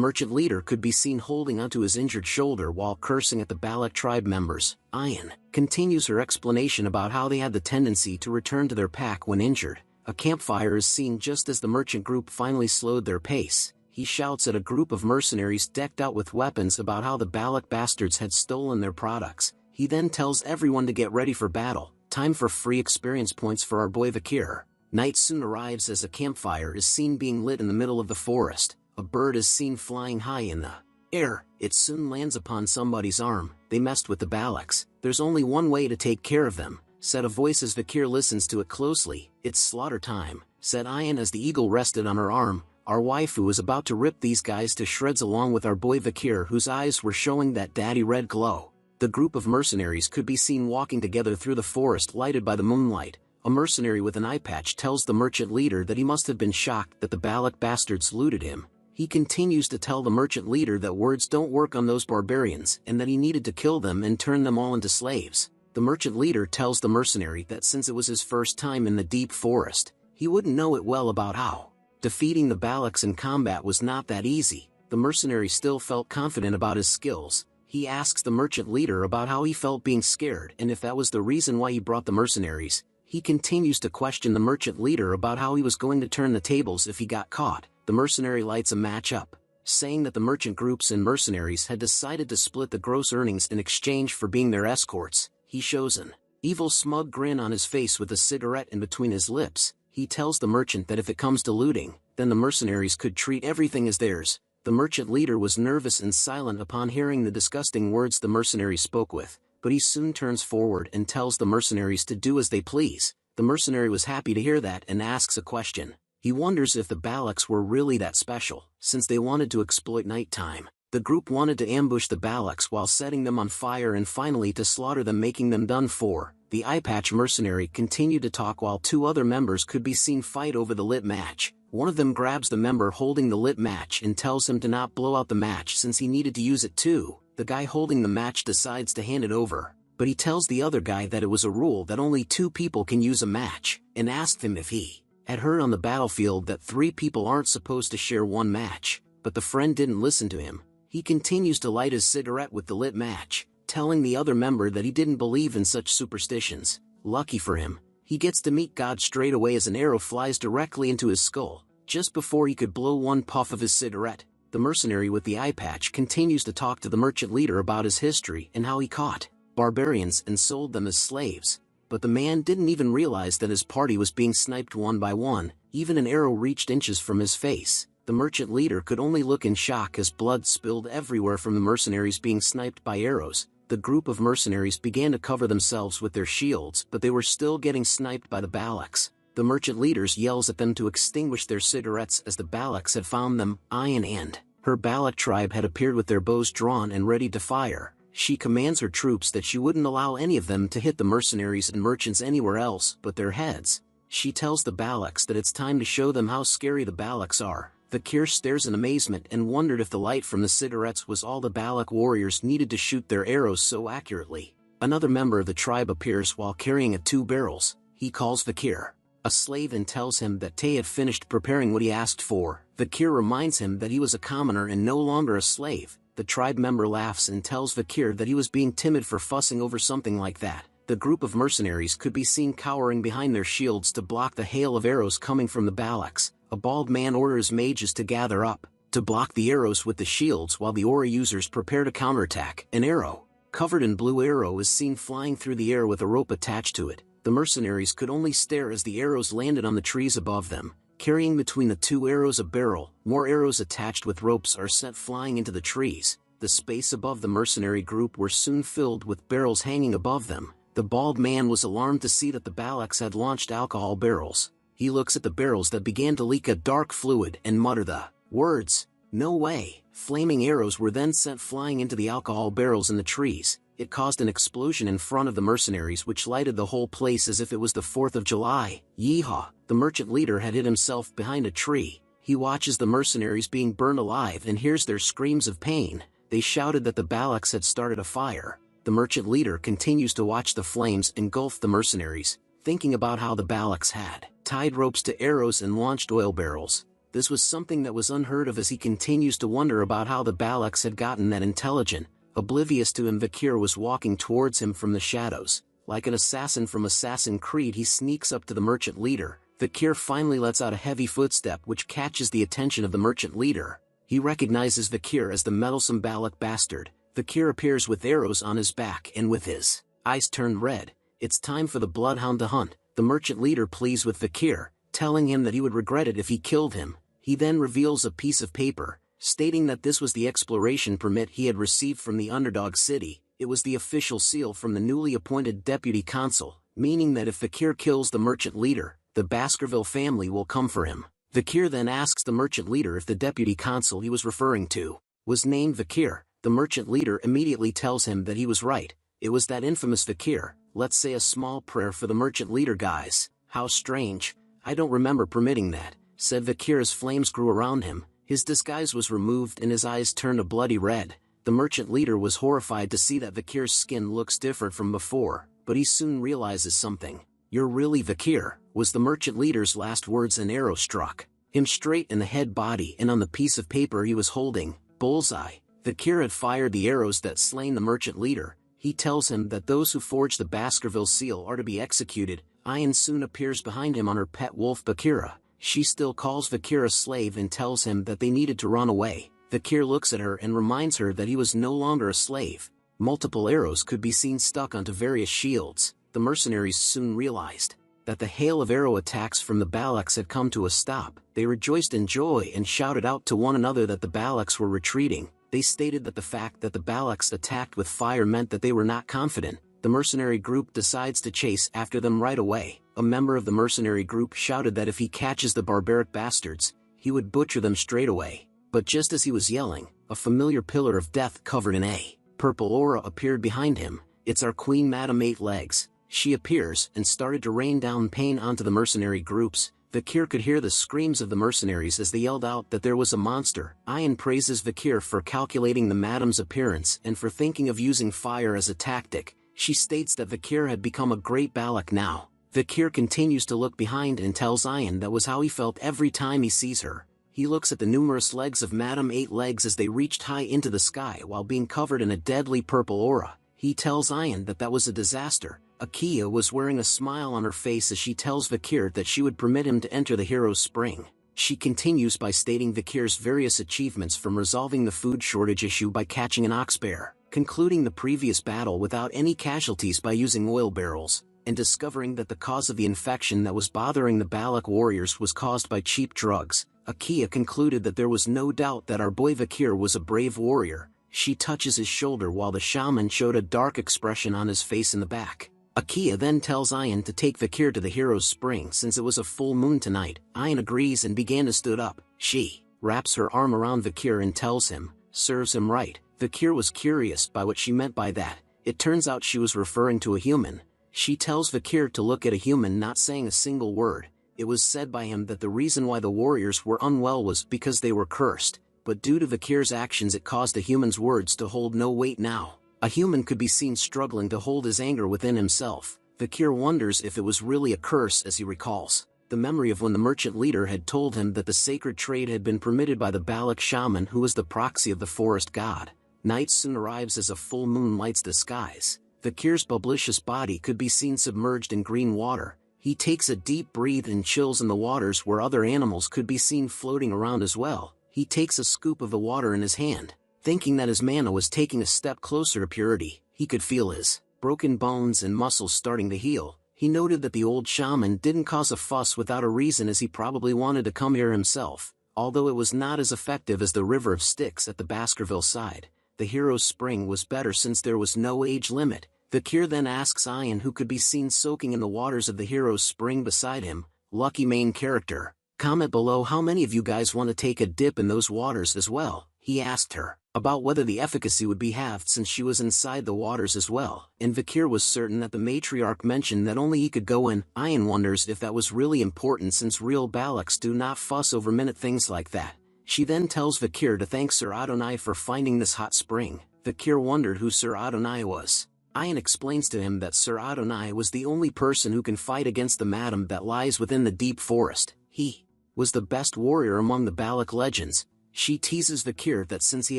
Speaker 2: merchant leader could be seen holding onto his injured shoulder while cursing at the Balak tribe members. Ayan continues her explanation about how they had the tendency to return to their pack when injured. A campfire is seen just as the merchant group finally slowed their pace. He shouts at a group of mercenaries decked out with weapons about how the Balak bastards had stolen their products. He then tells everyone to get ready for battle. Time for free experience points for our boy Vakir. Night soon arrives as a campfire is seen being lit in the middle of the forest. A bird is seen flying high in the air. It soon lands upon somebody's arm. They messed with the Balaks. There's only one way to take care of them, said a voice as Vakir listens to it closely. It's slaughter time, said Ayan as the eagle rested on her arm. Our waifu is about to rip these guys to shreds along with our boy Vakir, whose eyes were showing that daddy red glow. The group of mercenaries could be seen walking together through the forest lighted by the moonlight. A mercenary with an eye patch tells the merchant leader that he must have been shocked that the Balak bastards looted him. He continues to tell the merchant leader that words don't work on those barbarians and that he needed to kill them and turn them all into slaves. The merchant leader tells the mercenary that since it was his first time in the deep forest, he wouldn't know it well about how defeating the Balaks in combat was not that easy. The mercenary still felt confident about his skills. He asks the merchant leader about how he felt being scared and if that was the reason why he brought the mercenaries. He continues to question the merchant leader about how he was going to turn the tables if he got caught. The mercenary lights a match up, saying that the merchant groups and mercenaries had decided to split the gross earnings in exchange for being their escorts. He shows an evil smug grin on his face with a cigarette in between his lips. He tells the merchant that if it comes to looting, then the mercenaries could treat everything as theirs. The merchant leader was nervous and silent upon hearing the disgusting words the mercenaries spoke with, but he soon turns forward and tells the mercenaries to do as they please. The mercenary was happy to hear that and asks a question. He wonders if the Balaks were really that special, since they wanted to exploit nighttime. The group wanted to ambush the Balaks while setting them on fire and finally to slaughter them, making them done for. The eye-patch mercenary continued to talk while two other members could be seen fight over the lit match. One of them grabs the member holding the lit match and tells him to not blow out the match since he needed to use it too. The guy holding the match decides to hand it over, but he tells the other guy that it was a rule that only 2 people can use a match, and asked him if he had heard on the battlefield that 3 people aren't supposed to share one match, but the friend didn't listen to him. He continues to light his cigarette with the lit match, telling the other member that he didn't believe in such superstitions. Lucky for him, he gets to meet God straight away as an arrow flies directly into his skull. Just before he could blow one puff of his cigarette, the mercenary with the eye patch continues to talk to the merchant leader about his history and how he caught barbarians and sold them as slaves. But the man didn't even realize that his party was being sniped one by one. Even an arrow reached inches from his face. The merchant leader could only look in shock as blood spilled everywhere from the mercenaries being sniped by arrows. The group of mercenaries began to cover themselves with their shields, but they were still getting sniped by the Balaks. The merchant leaders yells at them to extinguish their cigarettes as the Balaks had found them. Ayan and her Balak tribe had appeared with their bows drawn and ready to fire. She commands her troops that she wouldn't allow any of them to hit the mercenaries and merchants anywhere else but their heads. She tells the Balaks that it's time to show them how scary the Balaks are. Vakir stares in amazement and wondered if the light from the cigarettes was all the Balak warriors needed to shoot their arrows so accurately. Another member of the tribe appears while carrying 2 barrels. He calls Vakir a slave and tells him that Tay had finished preparing what he asked for. Vakir reminds him that he was a commoner and no longer a slave. The tribe member laughs and tells Vakir that he was being timid for fussing over something like that. The group of mercenaries could be seen cowering behind their shields to block the hail of arrows coming from the Balaks. A bald man orders mages to gather up to block the arrows with the shields while the aura users prepare to counterattack. An arrow covered in blue arrow is seen flying through the air with a rope attached to it. The mercenaries could only stare as the arrows landed on the trees above them. Carrying between the 2 arrows a barrel, more arrows attached with ropes are sent flying into the trees. The space above the mercenary group were soon filled with barrels hanging above them. The bald man was alarmed to see that the Balaks had launched alcohol barrels. He looks at the barrels that began to leak a dark fluid and mutter the words, "No way." Flaming arrows were then sent flying into the alcohol barrels in the trees. It caused an explosion in front of the mercenaries which lighted the whole place as if it was the 4th of July. Yeehaw! The merchant leader had hid himself behind a tree. He watches the mercenaries being burned alive and hears their screams of pain. They shouted that the Balaks had started a fire. The merchant leader continues to watch the flames engulf the mercenaries, thinking about how the Balaks had tied ropes to arrows and launched oil barrels. This was something that was unheard of as he continues to wonder about how the Balaks had gotten that intelligent. Oblivious to him, Vakir was walking towards him from the shadows. Like an assassin from Assassin's Creed, he sneaks up to the merchant leader. Vakir finally lets out a heavy footstep which catches the attention of the merchant leader. He recognizes Vakir as the meddlesome Balak bastard. Vakir appears with arrows on his back and with his eyes turned red. It's time for the bloodhound to hunt. The merchant leader pleads with Vakir, telling him that he would regret it if he killed him. He then reveals a piece of paper, stating that this was the exploration permit he had received from the underdog city. It was the official seal from the newly appointed deputy consul, meaning that if Vakir kills the merchant leader, the Baskerville family will come for him. Vakir then asks the merchant leader if the deputy consul he was referring to was named Vakir. The merchant leader immediately tells him that he was right. It was that infamous Vakir. Let's say a small prayer for the merchant leader, guys. How strange. I don't remember permitting that, said Vakir as flames grew around him. His disguise was removed and his eyes turned a bloody red. The merchant leader was horrified to see that Vakir's skin looks different from before, but he soon realizes something. You're really Vakir, was the merchant leader's last words. An arrow struck him straight in the head body and on the piece of paper he was holding. Bullseye. Vakir had fired the arrows that slain the merchant leader. He tells him that those who forged the Baskerville seal are to be executed. Ayan soon appears behind him on her pet wolf Bakira. She still calls Vakir a slave and tells him that they needed to run away. Vakir looks at her and reminds her that he was no longer a slave. Multiple arrows could be seen stuck onto various shields. The mercenaries soon realized that the hail of arrow attacks from the Balaks had come to a stop. They rejoiced in joy and shouted out to one another that the Balaks were retreating. They stated that the fact that the Balaks attacked with fire meant that they were not confident. The mercenary group decides to chase after them right away. A member of the mercenary group shouted that if he catches the barbaric bastards, he would butcher them straight away. But just as he was yelling, a familiar pillar of death covered in a purple aura appeared behind him. It's our queen, Madame Eight Legs. She appears and started to rain down pain onto the mercenary groups. Vakir could hear the screams of the mercenaries as they yelled out that there was a monster. Ayan praises Vakir for calculating the madame's appearance and for thinking of using fire as a tactic. She states that Vakir had become a great Balak now. Vakir continues to look behind and tells Ayan that was how he felt every time he sees her. He looks at the numerous legs of Madame Eight Legs as they reached high into the sky while being covered in a deadly purple aura. He tells Ayan that that was a disaster. Akia was wearing a smile on her face as she tells Vakir that she would permit him to enter the hero's spring. She continues by stating Vakir's various achievements, from resolving the food shortage issue by catching an ox bear, concluding the previous battle without any casualties by using oil barrels, and discovering that the cause of the infection that was bothering the Balak warriors was caused by cheap drugs. Akia concluded that there was no doubt that our boy Vakir was a brave warrior. She touches his shoulder while the shaman showed a dark expression on his face in the back. Akia then tells Ayan to take Vakir to the hero's spring since it was a full moon tonight. Ayan agrees and began to stood up. She wraps her arm around Vakir and tells him, serves him right. Vakir was curious by what she meant by that. It turns out she was referring to a human. She tells Vakir to look at a human, not saying a single word. It was said by him that the reason why the warriors were unwell was because they were cursed, but due to Vakir's actions it caused a human's words to hold no weight now. A human could be seen struggling to hold his anger within himself. Vakir wonders if it was really a curse as he recalls the memory of when the merchant leader had told him that the sacred trade had been permitted by the Balak shaman, who was the proxy of the forest god. Night soon arrives as a full moon lights the skies. Vakir's bubblicious body could be seen submerged in green water. He takes a deep breath and chills in the waters where other animals could be seen floating around as well. He takes a scoop of the water in his hand. Thinking that his mana was taking a step closer to purity, he could feel his broken bones and muscles starting to heal. He noted that the old shaman didn't cause a fuss without a reason, as he probably wanted to come here himself. Although it was not as effective as the River of Styx at the Baskerville side, the hero's spring was better since there was no age limit. Vakir then asks Ayan, who could be seen soaking in the waters of the hero's spring beside him, lucky main character. Comment below how many of you guys want to take a dip in those waters as well. He asked her about whether the efficacy would be halved since she was inside the waters as well, and Vakir was certain that the matriarch mentioned that only he could go in. Ayan wonders if that was really important since real Balaks do not fuss over minute things like that. She then tells Vakir to thank Sir Adonai for finding this hot spring. Vakir wondered who Sir Adonai was. Ayan explains to him that Sir Adonai was the only person who can fight against the madam that lies within the deep forest. He was the best warrior among the Balak legends. She teases Vakir that since he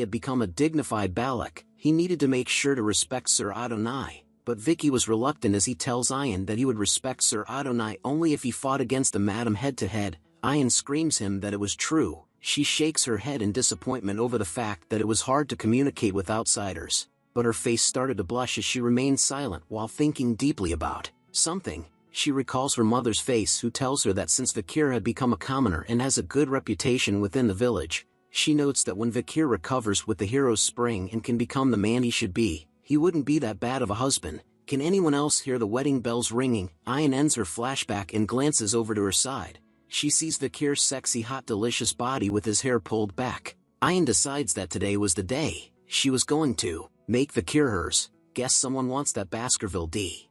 Speaker 2: had become a dignified Balak, he needed to make sure to respect Sir Adonai, but Vicky was reluctant as he tells Ayan that he would respect Sir Adonai only if he fought against the madam head-to-head. Ayan screams him that it was true. She shakes her head in disappointment over the fact that it was hard to communicate with outsiders, but her face started to blush as she remained silent while thinking deeply about something. She recalls her mother's face, who tells her that since Vakir had become a commoner and has a good reputation within the village, she notes that when Vakir recovers with the hero's spring and can become the man he should be, he wouldn't be that bad of a husband. Can anyone else hear the wedding bells ringing? Ayan ends her flashback and glances over to her side. She sees Vakir's sexy, hot, delicious body with his hair pulled back. Ayan decides that today was the day. She was going to make Vakir hers. Guess someone wants that Baskerville D.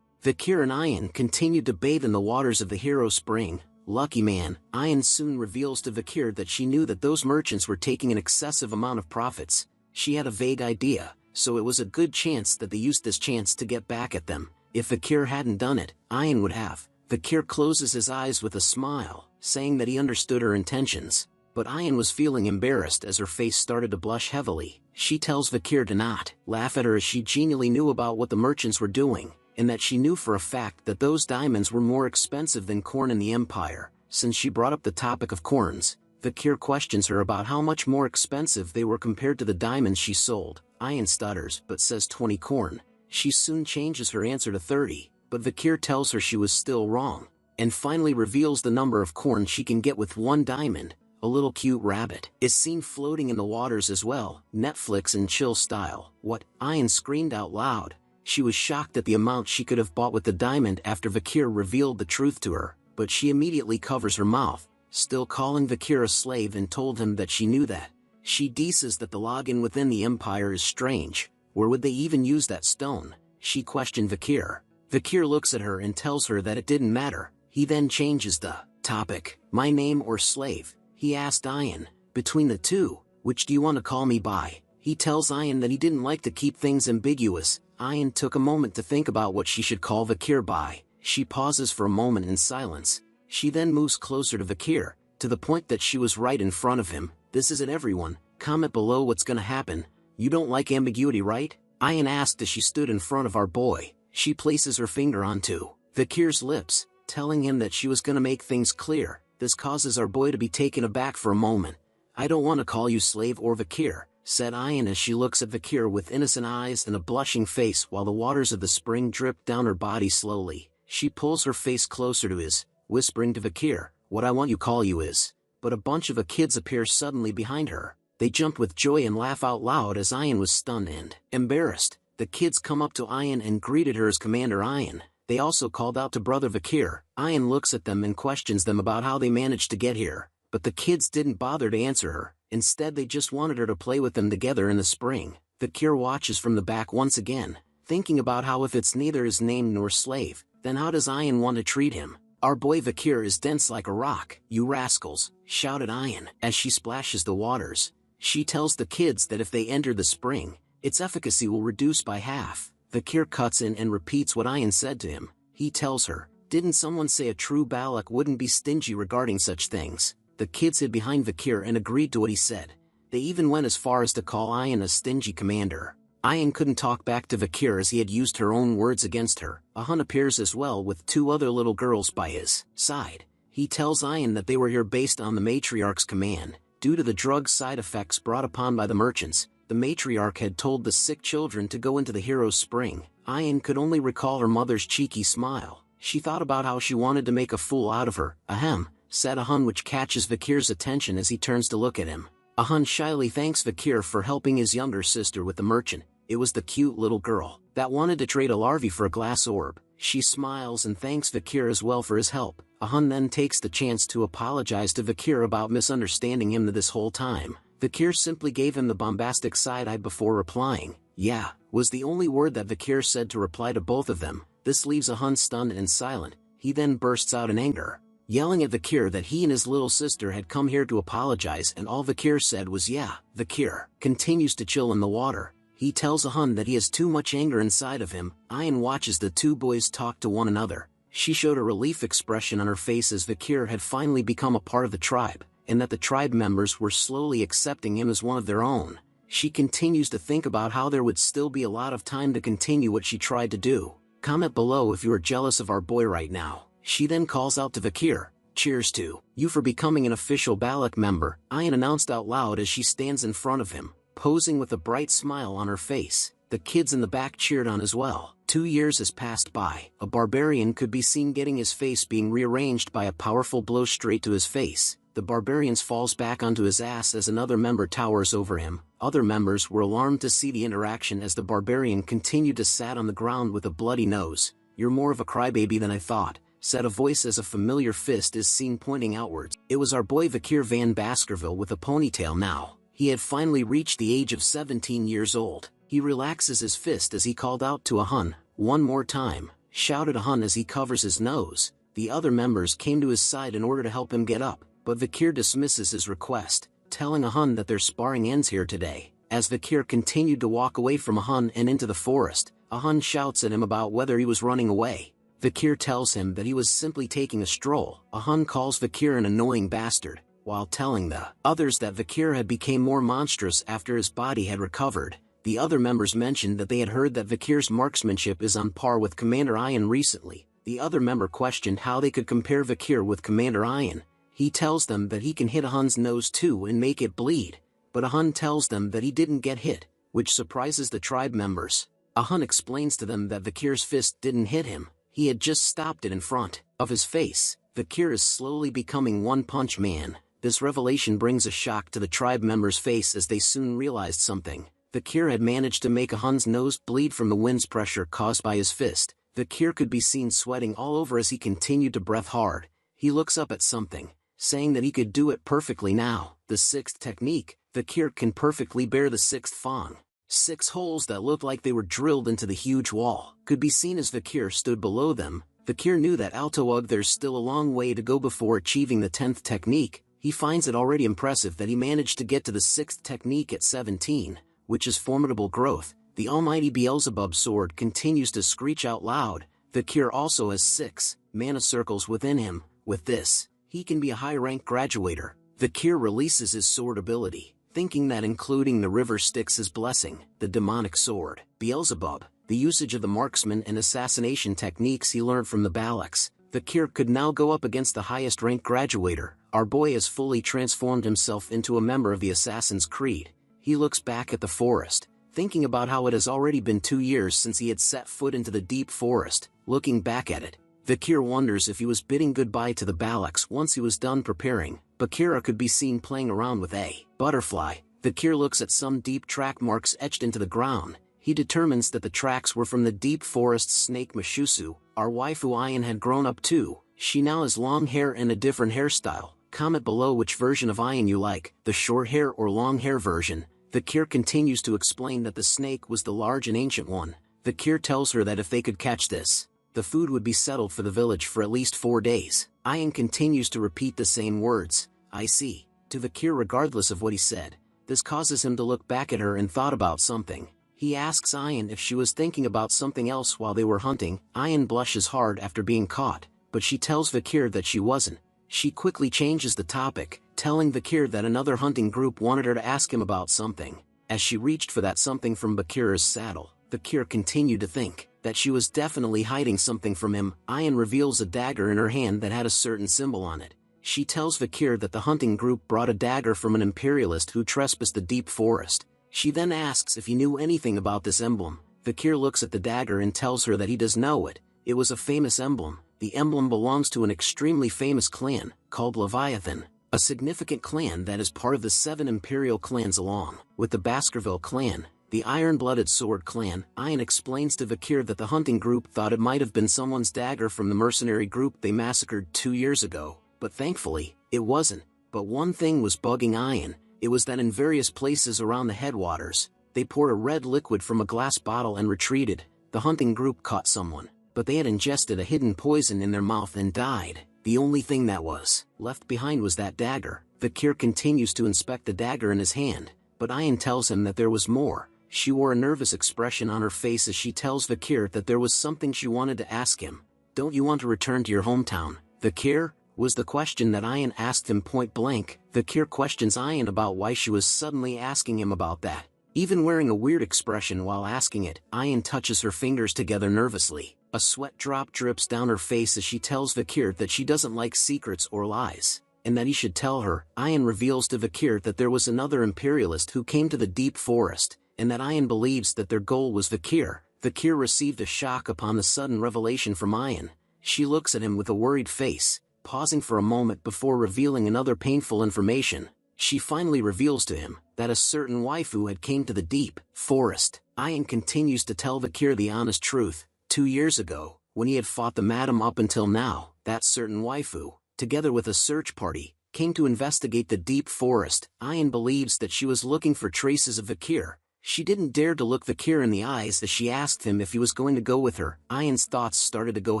Speaker 2: Vakir and Ayan continued to bathe in the waters of the hero spring. Lucky man, Ayan soon reveals to Vakir that she knew that those merchants were taking an excessive amount of profits. She had a vague idea, so it was a good chance that they used this chance to get back at them. If Vakir hadn't done it, Ayan would have. Vakir closes his eyes with a smile, saying that he understood her intentions. But Ayan was feeling embarrassed as her face started to blush heavily. She tells Vakir to not laugh at her as she genially knew about what the merchants were doing, and that she knew for a fact that those diamonds were more expensive than corn in the empire. Since she brought up the topic of corns, Vakir questions her about how much more expensive they were compared to the diamonds she sold. Ayan stutters but says 20 corn. She soon changes her answer to 30, but Vakir tells her she was still wrong, and finally reveals the number of corn she can get with 1 diamond. A little cute rabbit is seen floating in the waters as well, Netflix and chill style. What? Ayan screamed out loud. She was shocked at the amount she could have bought with the diamond after Vakir revealed the truth to her, but she immediately covers her mouth, still calling Vakir a slave, and told him that she knew that. She says that the login within the empire is strange. Where would they even use that stone? She questioned Vakir. Vakir looks at her and tells her that it didn't matter. He then changes the topic. My name or slave? He asked Ayan. Between the two, which do you want to call me by? He tells Ayan that he didn't like to keep things ambiguous. Ayan took a moment to think about what she should call Vakir by. She pauses for a moment in silence. She then moves closer to Vakir, to the point that she was right in front of him. This is it, everyone. Comment below what's gonna happen. You don't like ambiguity, right? Ayan asked as she stood in front of our boy. She places her finger onto Vakir's lips, telling him that she was gonna make things clear. This causes our boy to be taken aback for a moment. I don't want to call you slave or Vakir, said Ayan as she looks at Vakir with innocent eyes and a blushing face while the waters of the spring drip down her body slowly. She pulls her face closer to his, whispering to Vakir, what I want you call you is. But a bunch of kids appear suddenly behind her. They jump with joy and laugh out loud as Ayan was stunned and embarrassed. The kids come up to Ayan and greeted her as Commander Ayan. They also called out to Brother Vakir. Ayan looks at them and questions them about how they managed to get here, but the kids didn't bother to answer her. Instead, they just wanted her to play with them together in the spring. Vakir watches from the back once again, thinking about how if it's neither his name nor slave, then how does Ayan want to treat him? Our boy Vakir is dense like a rock. You rascals, shouted Ayan as she splashes the waters. She tells the kids that if they enter the spring, its efficacy will reduce by half. Vakir cuts in and repeats what Ayan said to him. He tells her, didn't someone say a true Balak wouldn't be stingy regarding such things? The kids hid behind Vakir and agreed to what he said. They even went as far as to call Ayan a stingy commander. Ayan couldn't talk back to Vakir as he had used her own words against her. Ahun appears as well with 2 other little girls by his side. He tells Ayan that they were here based on the matriarch's command. Due to the drug side effects brought upon by the merchants, the matriarch had told the sick children to go into the hero's spring. Ayan could only recall her mother's cheeky smile. She thought about how she wanted to make a fool out of her. Ahem, said Ahun, which catches Vakir's attention as he turns to look at him. Ahun shyly thanks Vakir for helping his younger sister with the merchant. It was the cute little girl that wanted to trade a larvae for a glass orb. She smiles and thanks Vakir as well for his help. Ahun then takes the chance to apologize to Vakir about misunderstanding him this whole time. Vakir simply gave him the bombastic side-eye before replying. Yeah, was the only word that Vakir said to reply to both of them. This leaves Ahun stunned and silent. He then bursts out in anger, yelling at Vakir that he and his little sister had come here to apologize, and all Vakir said was yeah. Vakir continues to chill in the water. He tells Ahun that he has too much anger inside of him. Ayan watches the 2 boys talk to one another. She showed a relief expression on her face as Vakir had finally become a part of the tribe, and that the tribe members were slowly accepting him as one of their own. She continues to think about how there would still be a lot of time to continue what she tried to do. Comment below if you are jealous of our boy right now. She then calls out to Vakir, "Cheers to you for becoming an official Balak member," Ayan announced out loud as she stands in front of him, posing with a bright smile on her face. The kids in the back cheered on as well. 2 years has passed by. A barbarian could be seen getting his face being rearranged by a powerful blow straight to his face. The barbarian falls back onto his ass as another member towers over him. Other members were alarmed to see the interaction as the barbarian continued to sat on the ground with a bloody nose. "You're more of a crybaby than I thought," said a voice as a familiar fist is seen pointing outwards. It was our boy Vakir van Baskerville with a ponytail now. He had finally reached the age of 17 years old. He relaxes his fist as he called out to Ahun, "One more time," shouted Ahun as he covers his nose. The other members came to his side in order to help him get up, but Vakir dismisses his request, telling Ahun that their sparring ends here today. As Vakir continued to walk away from Ahun and into the forest, Ahun shouts at him about whether he was running away. Vakir tells him that he was simply taking a stroll. Ahun calls Vakir an annoying bastard, while telling the others that Vakir had become more monstrous after his body had recovered. The other members mentioned that they had heard that Vakir's marksmanship is on par with Commander Ayan recently. The other member questioned how they could compare Vakir with Commander Ayan. He tells them that he can hit Ahun's nose too and make it bleed, but Ahun tells them that he didn't get hit, which surprises the tribe members. Ahun explains to them that Vakir's fist didn't hit him, he had just stopped it in front of his face. Vakir is slowly becoming One Punch Man. This revelation brings a shock to the tribe members' face as they soon realized something. Vakir had managed to make Ahun's nose bleed from the wind's pressure caused by his fist. Vakir could be seen sweating all over as he continued to breath hard. He looks up at something, saying that he could do it perfectly now. The sixth technique, Vakir can perfectly bear the sixth fang. 6 holes that looked like they were drilled into the huge wall could be seen as Vakir stood below them. Vakir knew that Altawug there's still a long way to go before achieving the 10th technique. He finds it already impressive that he managed to get to the 6th technique at 17, which is formidable growth. The almighty Beelzebub sword continues to screech out loud. Vakir also has 6 mana circles within him. With this, he can be a high-rank graduator. Vakir releases his sword ability, thinking that including the river Styx his blessing, the demonic sword. Beelzebub, the usage of the marksman and assassination techniques he learned from the Balaks. Vakir could now go up against the highest rank graduator. Our boy has fully transformed himself into a member of the Assassin's Creed. He looks back at the forest, thinking about how it has already been 2 years since he had set foot into the deep forest. Looking back at it, Vakir wonders if he was bidding goodbye to the Balaks once he was done preparing. Bakira could be seen playing around with a butterfly. Vakir looks at some deep track marks etched into the ground. He determines that the tracks were from the deep forest snake Mashusu. Our waifu Ayan had grown up too. She now has long hair and a different hairstyle. Comment below which version of Ayan you like, the short hair or long hair version. Vakir continues to explain that the snake was the large and ancient one. Vakir tells her that if they could catch this, the food would be settled for the village for at least 4 days. Ayan continues to repeat the same words, "I see," to Vakir regardless of what he said. This causes him to look back at her and thought about something. He asks Ayan if she was thinking about something else while they were hunting. Ayan blushes hard after being caught, but she tells Vakir that she wasn't. She quickly changes the topic, telling Vakir that another hunting group wanted her to ask him about something. As she reached for that something from Bakir's saddle, Vakir continued to think that she was definitely hiding something from him. Ayan reveals a dagger in her hand that had a certain symbol on it. She tells Vakir that the hunting group brought a dagger from an imperialist who trespassed the deep forest. She then asks if he knew anything about this emblem. Vakir looks at the dagger and tells her that he does know it. It was a famous emblem. The emblem belongs to an extremely famous clan, called Leviathan, a significant clan that is part of the 7 imperial clans along with the Baskerville clan, the Iron-Blooded Sword clan. Ayan explains to Vakir that the hunting group thought it might have been someone's dagger from the mercenary group they massacred 2 years ago, but thankfully, it wasn't. But one thing was bugging Ayan. It was that in various places around the headwaters, they poured a red liquid from a glass bottle and retreated. The hunting group caught someone, but they had ingested a hidden poison in their mouth and died. The only thing that was left behind was that dagger. Vakir continues to inspect the dagger in his hand, but Ayan tells him that there was more. She wore a nervous expression on her face as she tells Vakir that there was something she wanted to ask him. Don't you want to return to your hometown, Vakir? Was the question that Ayan asked him point blank. Vakir questions Ayan about why she was suddenly asking him about that. Even wearing a weird expression while asking it, Ayan touches her fingers together nervously. A sweat drop drips down her face as she tells Vakir that she doesn't like secrets or lies, and that he should tell her. Ayan reveals to Vakir that there was another imperialist who came to the deep forest, and that Ayan believes that their goal was Vakir. Vakir received a shock upon the sudden revelation from Ayan. She looks at him with a worried face, pausing for a moment before revealing another painful information. She finally reveals to him that a certain waifu had came to the deep forest. Ayan continues to tell Vakir the honest truth. 2 years ago, when he had fought the madam up until now, that certain waifu, together with a search party, came to investigate the deep forest. Ayan believes that she was looking for traces of Vakir. She didn't dare to look Vakir in the eyes as she asked him if he was going to go with her. Ayan's thoughts started to go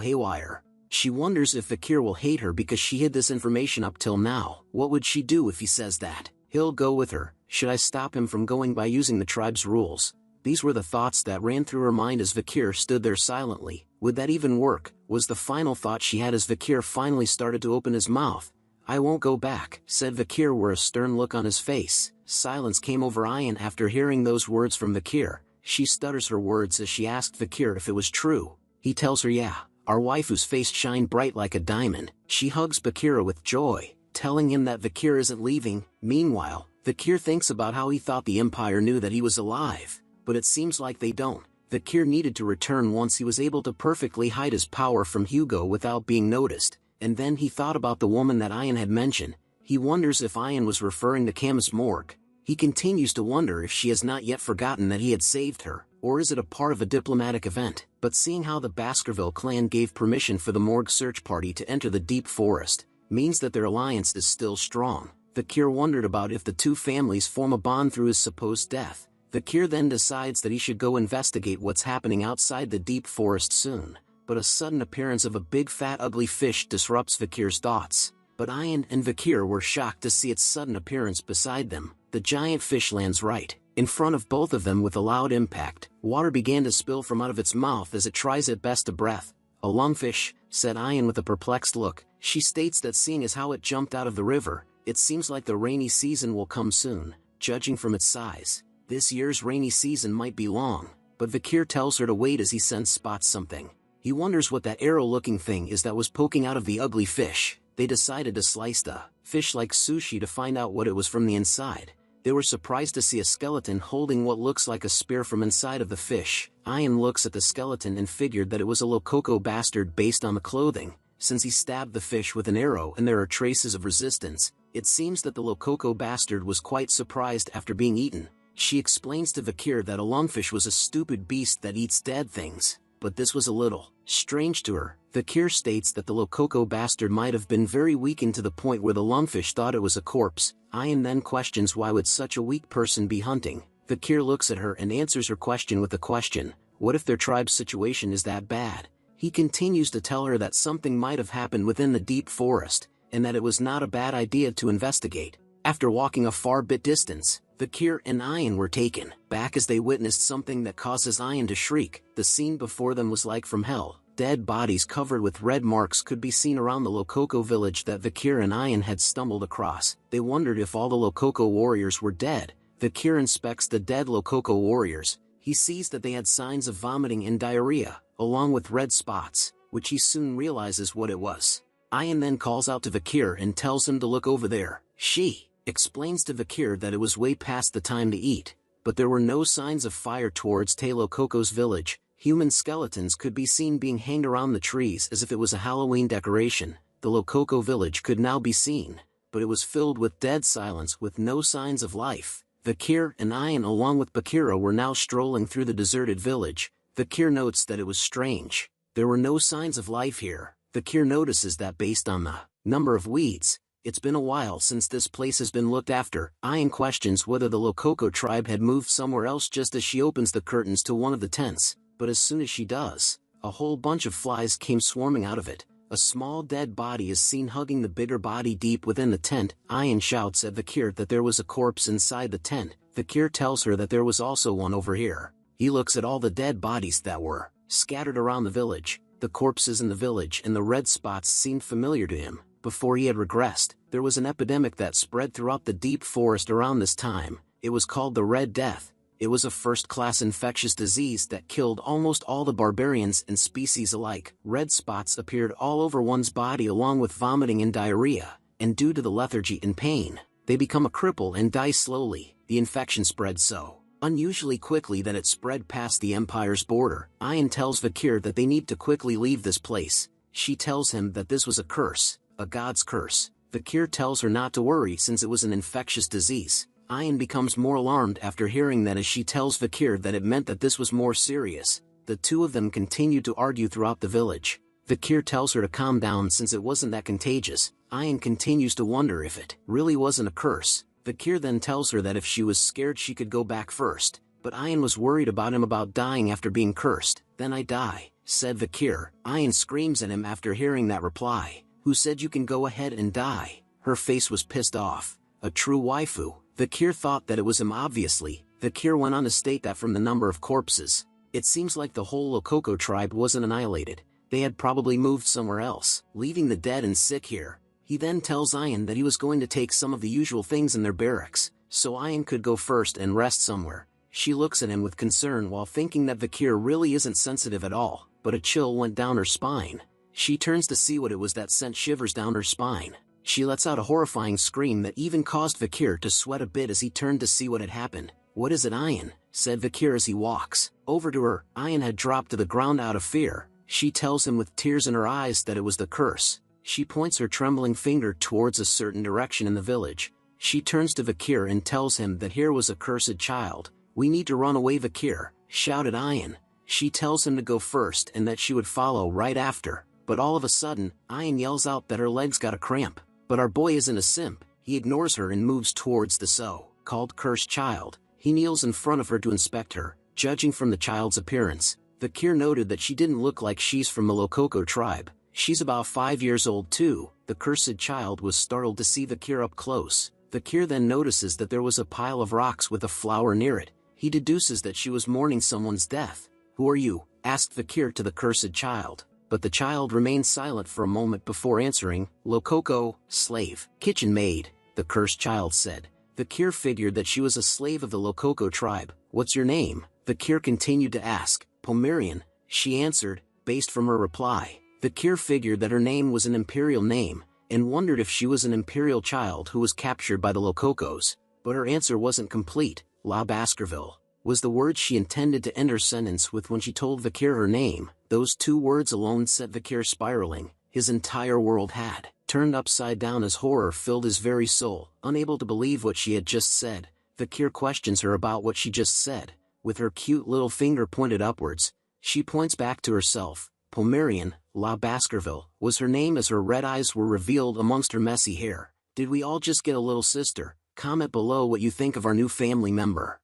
Speaker 2: haywire. She wonders if Vakir will hate her because she hid this information up till now. What would she do if he says that he'll go with her? Should I stop him from going by using the tribe's rules? These were the thoughts that ran through her mind as Vakir stood there silently. Would that even work? Was the final thought she had as Vakir finally started to open his mouth. I won't go back, said Vakir with a stern look on his face. Silence came over Ayan after hearing those words from Vakir. She stutters her words as she asked Vakir if it was true. He tells her yeah. Our waifu's face shined bright like a diamond. She hugs Vakira with joy, telling him that Vakir isn't leaving. Meanwhile, Vakir thinks about how he thought the Empire knew that he was alive, but it seems like they don't. Vakir needed to return once he was able to perfectly hide his power from Hugo without being noticed, and then he thought about the woman that Ayan had mentioned. He wonders if Ayan was referring to Camus Morgue. He continues to wonder if she has not yet forgotten that he had saved her, or is it a part of a diplomatic event? But seeing how the Baskerville clan gave permission for the Morgue search party to enter the deep forest, means that their alliance is still strong. Vakir wondered about if the two families form a bond through his supposed death. Vakir then decides that he should go investigate what's happening outside the deep forest soon. But a sudden appearance of a big fat ugly fish disrupts Vakir's thoughts. But Ayan and Vakir were shocked to see its sudden appearance beside them. The giant fish lands right in front of both of them with a loud impact. Water began to spill from out of its mouth as it tries at best to breath. A lungfish, said Ayan with a perplexed look. She states that seeing as how it jumped out of the river, it seems like the rainy season will come soon, judging from its size. This year's rainy season might be long, but Vakir tells her to wait as he spots something. He wonders what that arrow-looking thing is that was poking out of the ugly fish. They decided to slice the fish like sushi to find out what it was from the inside. They were surprised to see a skeleton holding what looks like a spear from inside of the fish. Ayan looks at the skeleton and figured that it was a Lococo bastard based on the clothing. Since he stabbed the fish with an arrow and there are traces of resistance, it seems that the Lococo bastard was quite surprised after being eaten. She explains to Vakir that a lungfish was a stupid beast that eats dead things, but this was a little strange to her. Vakir states that the Lococo bastard might have been very weakened to the point where the lungfish thought it was a corpse. Ayan then questions why would such a weak person be hunting. Vakir looks at her and answers her question with a question. What if their tribe's situation is that bad? He continues to tell her that something might have happened within the deep forest, and that it was not a bad idea to investigate. After walking a far bit distance, Vakir and Ayan were taken back as they witnessed something that causes Ayan to shriek. The scene before them was like from hell. Dead bodies covered with red marks could be seen around the Lococo village that Vakir and Ayan had stumbled across. They wondered if all the Lococo warriors were dead. Vakir inspects the dead Lococo warriors. He sees that they had signs of vomiting and diarrhea, along with red spots, which he soon realizes what it was. Ayan then calls out to Vakir and tells him to look over there. She explains to Vakir that it was way past the time to eat, but there were no signs of fire towards Te Lococo's village. Human skeletons could be seen being hanged around the trees as if it was a Halloween decoration. The Lococo village could now be seen, but it was filled with dead silence with no signs of life. Vakir and Ayan along with Bakira were now strolling through the deserted village. Vakir notes that it was strange. There were no signs of life here. Vakir notices that based on the number of weeds, it's been a while since this place has been looked after. Ayan questions whether the Lococo tribe had moved somewhere else just as she opens the curtains to one of the tents. But as soon as she does, a whole bunch of flies came swarming out of it. A small dead body is seen hugging the bigger body deep within the tent. Ayan shouts at Vakir that there was a corpse inside the tent. Vakir tells her that there was also one over here. He looks at all the dead bodies that were scattered around the village. The corpses in the village and the red spots seemed familiar to him. Before he had regressed, there was an epidemic that spread throughout the deep forest around this time. It was called the Red Death. It was a first-class infectious disease that killed almost all the barbarians and species alike. Red spots appeared all over one's body along with vomiting and diarrhea, and due to the lethargy and pain, they become a cripple and die slowly. The infection spread so unusually quickly that it spread past the empire's border. Ayan tells Vakir that they need to quickly leave this place. She tells him that this was a curse, a god's curse. Vakir tells her not to worry since it was an infectious disease. Ayan becomes more alarmed after hearing that as she tells Vakir that it meant that this was more serious. The two of them continue to argue throughout the village. Vakir tells her to calm down since it wasn't that contagious. Ayan continues to wonder if it really wasn't a curse. Vakir then tells her that if she was scared she could go back first, but Ayan was worried about him about dying after being cursed. Then I die, said Vakir. Ayan screams at him after hearing that reply. Who said you can go ahead and die? Her face was pissed off. A true waifu. Vakir thought that it was him obviously. Vakir went on to state that from the number of corpses, it seems like the whole Lokoko tribe wasn't annihilated. They had probably moved somewhere else, leaving the dead and sick here. He then tells Ayan that he was going to take some of the usual things in their barracks, so Ayan could go first and rest somewhere. She looks at him with concern while thinking that Vakir really isn't sensitive at all, but a chill went down her spine. She turns to see what it was that sent shivers down her spine. She lets out a horrifying scream that even caused Vakir to sweat a bit as he turned to see what had happened. What is it, Ayan? Said Vakir as he walks over to her. Ayan had dropped to the ground out of fear. She tells him with tears in her eyes that it was the curse. She points her trembling finger towards a certain direction in the village. She turns to Vakir and tells him that here was a cursed child. We need to run away, Vakir, shouted Ayan. She tells him to go first and that she would follow right after. But all of a sudden, Ayan yells out that her legs got a cramp. But our boy isn't a simp. He ignores her and moves towards the so-called cursed child. He kneels in front of her to inspect her. Judging from the child's appearance, Vakir noted that she didn't look like she's from the Lokoko tribe. She's about 5 years old too. The cursed child was startled to see Vakir up close. Vakir then notices that there was a pile of rocks with a flower near it. He deduces that she was mourning someone's death. Who are you? Asked Vakir to the cursed child. But the child remained silent for a moment before answering. Lokoko, slave, kitchen maid, the cursed child said. Vakir figured that she was a slave of the Lokoko tribe. What's your name? Vakir continued to ask. Pomerian, she answered, based from her reply. Vakir figured that her name was an imperial name, and wondered if she was an imperial child who was captured by the Lokokos. But her answer wasn't complete. La Baskerville was the word she intended to end her sentence with when she told Vakir her name. Those two words alone set Vakir spiraling. His entire world had turned upside down as horror filled his very soul. Unable to believe what she had just said, Vakir questions her about what she just said. With her cute little finger pointed upwards, she points back to herself. Pomerian, La Baskerville, was her name as her red eyes were revealed amongst her messy hair. Did we all just get a little sister? Comment below what you think of our new family member.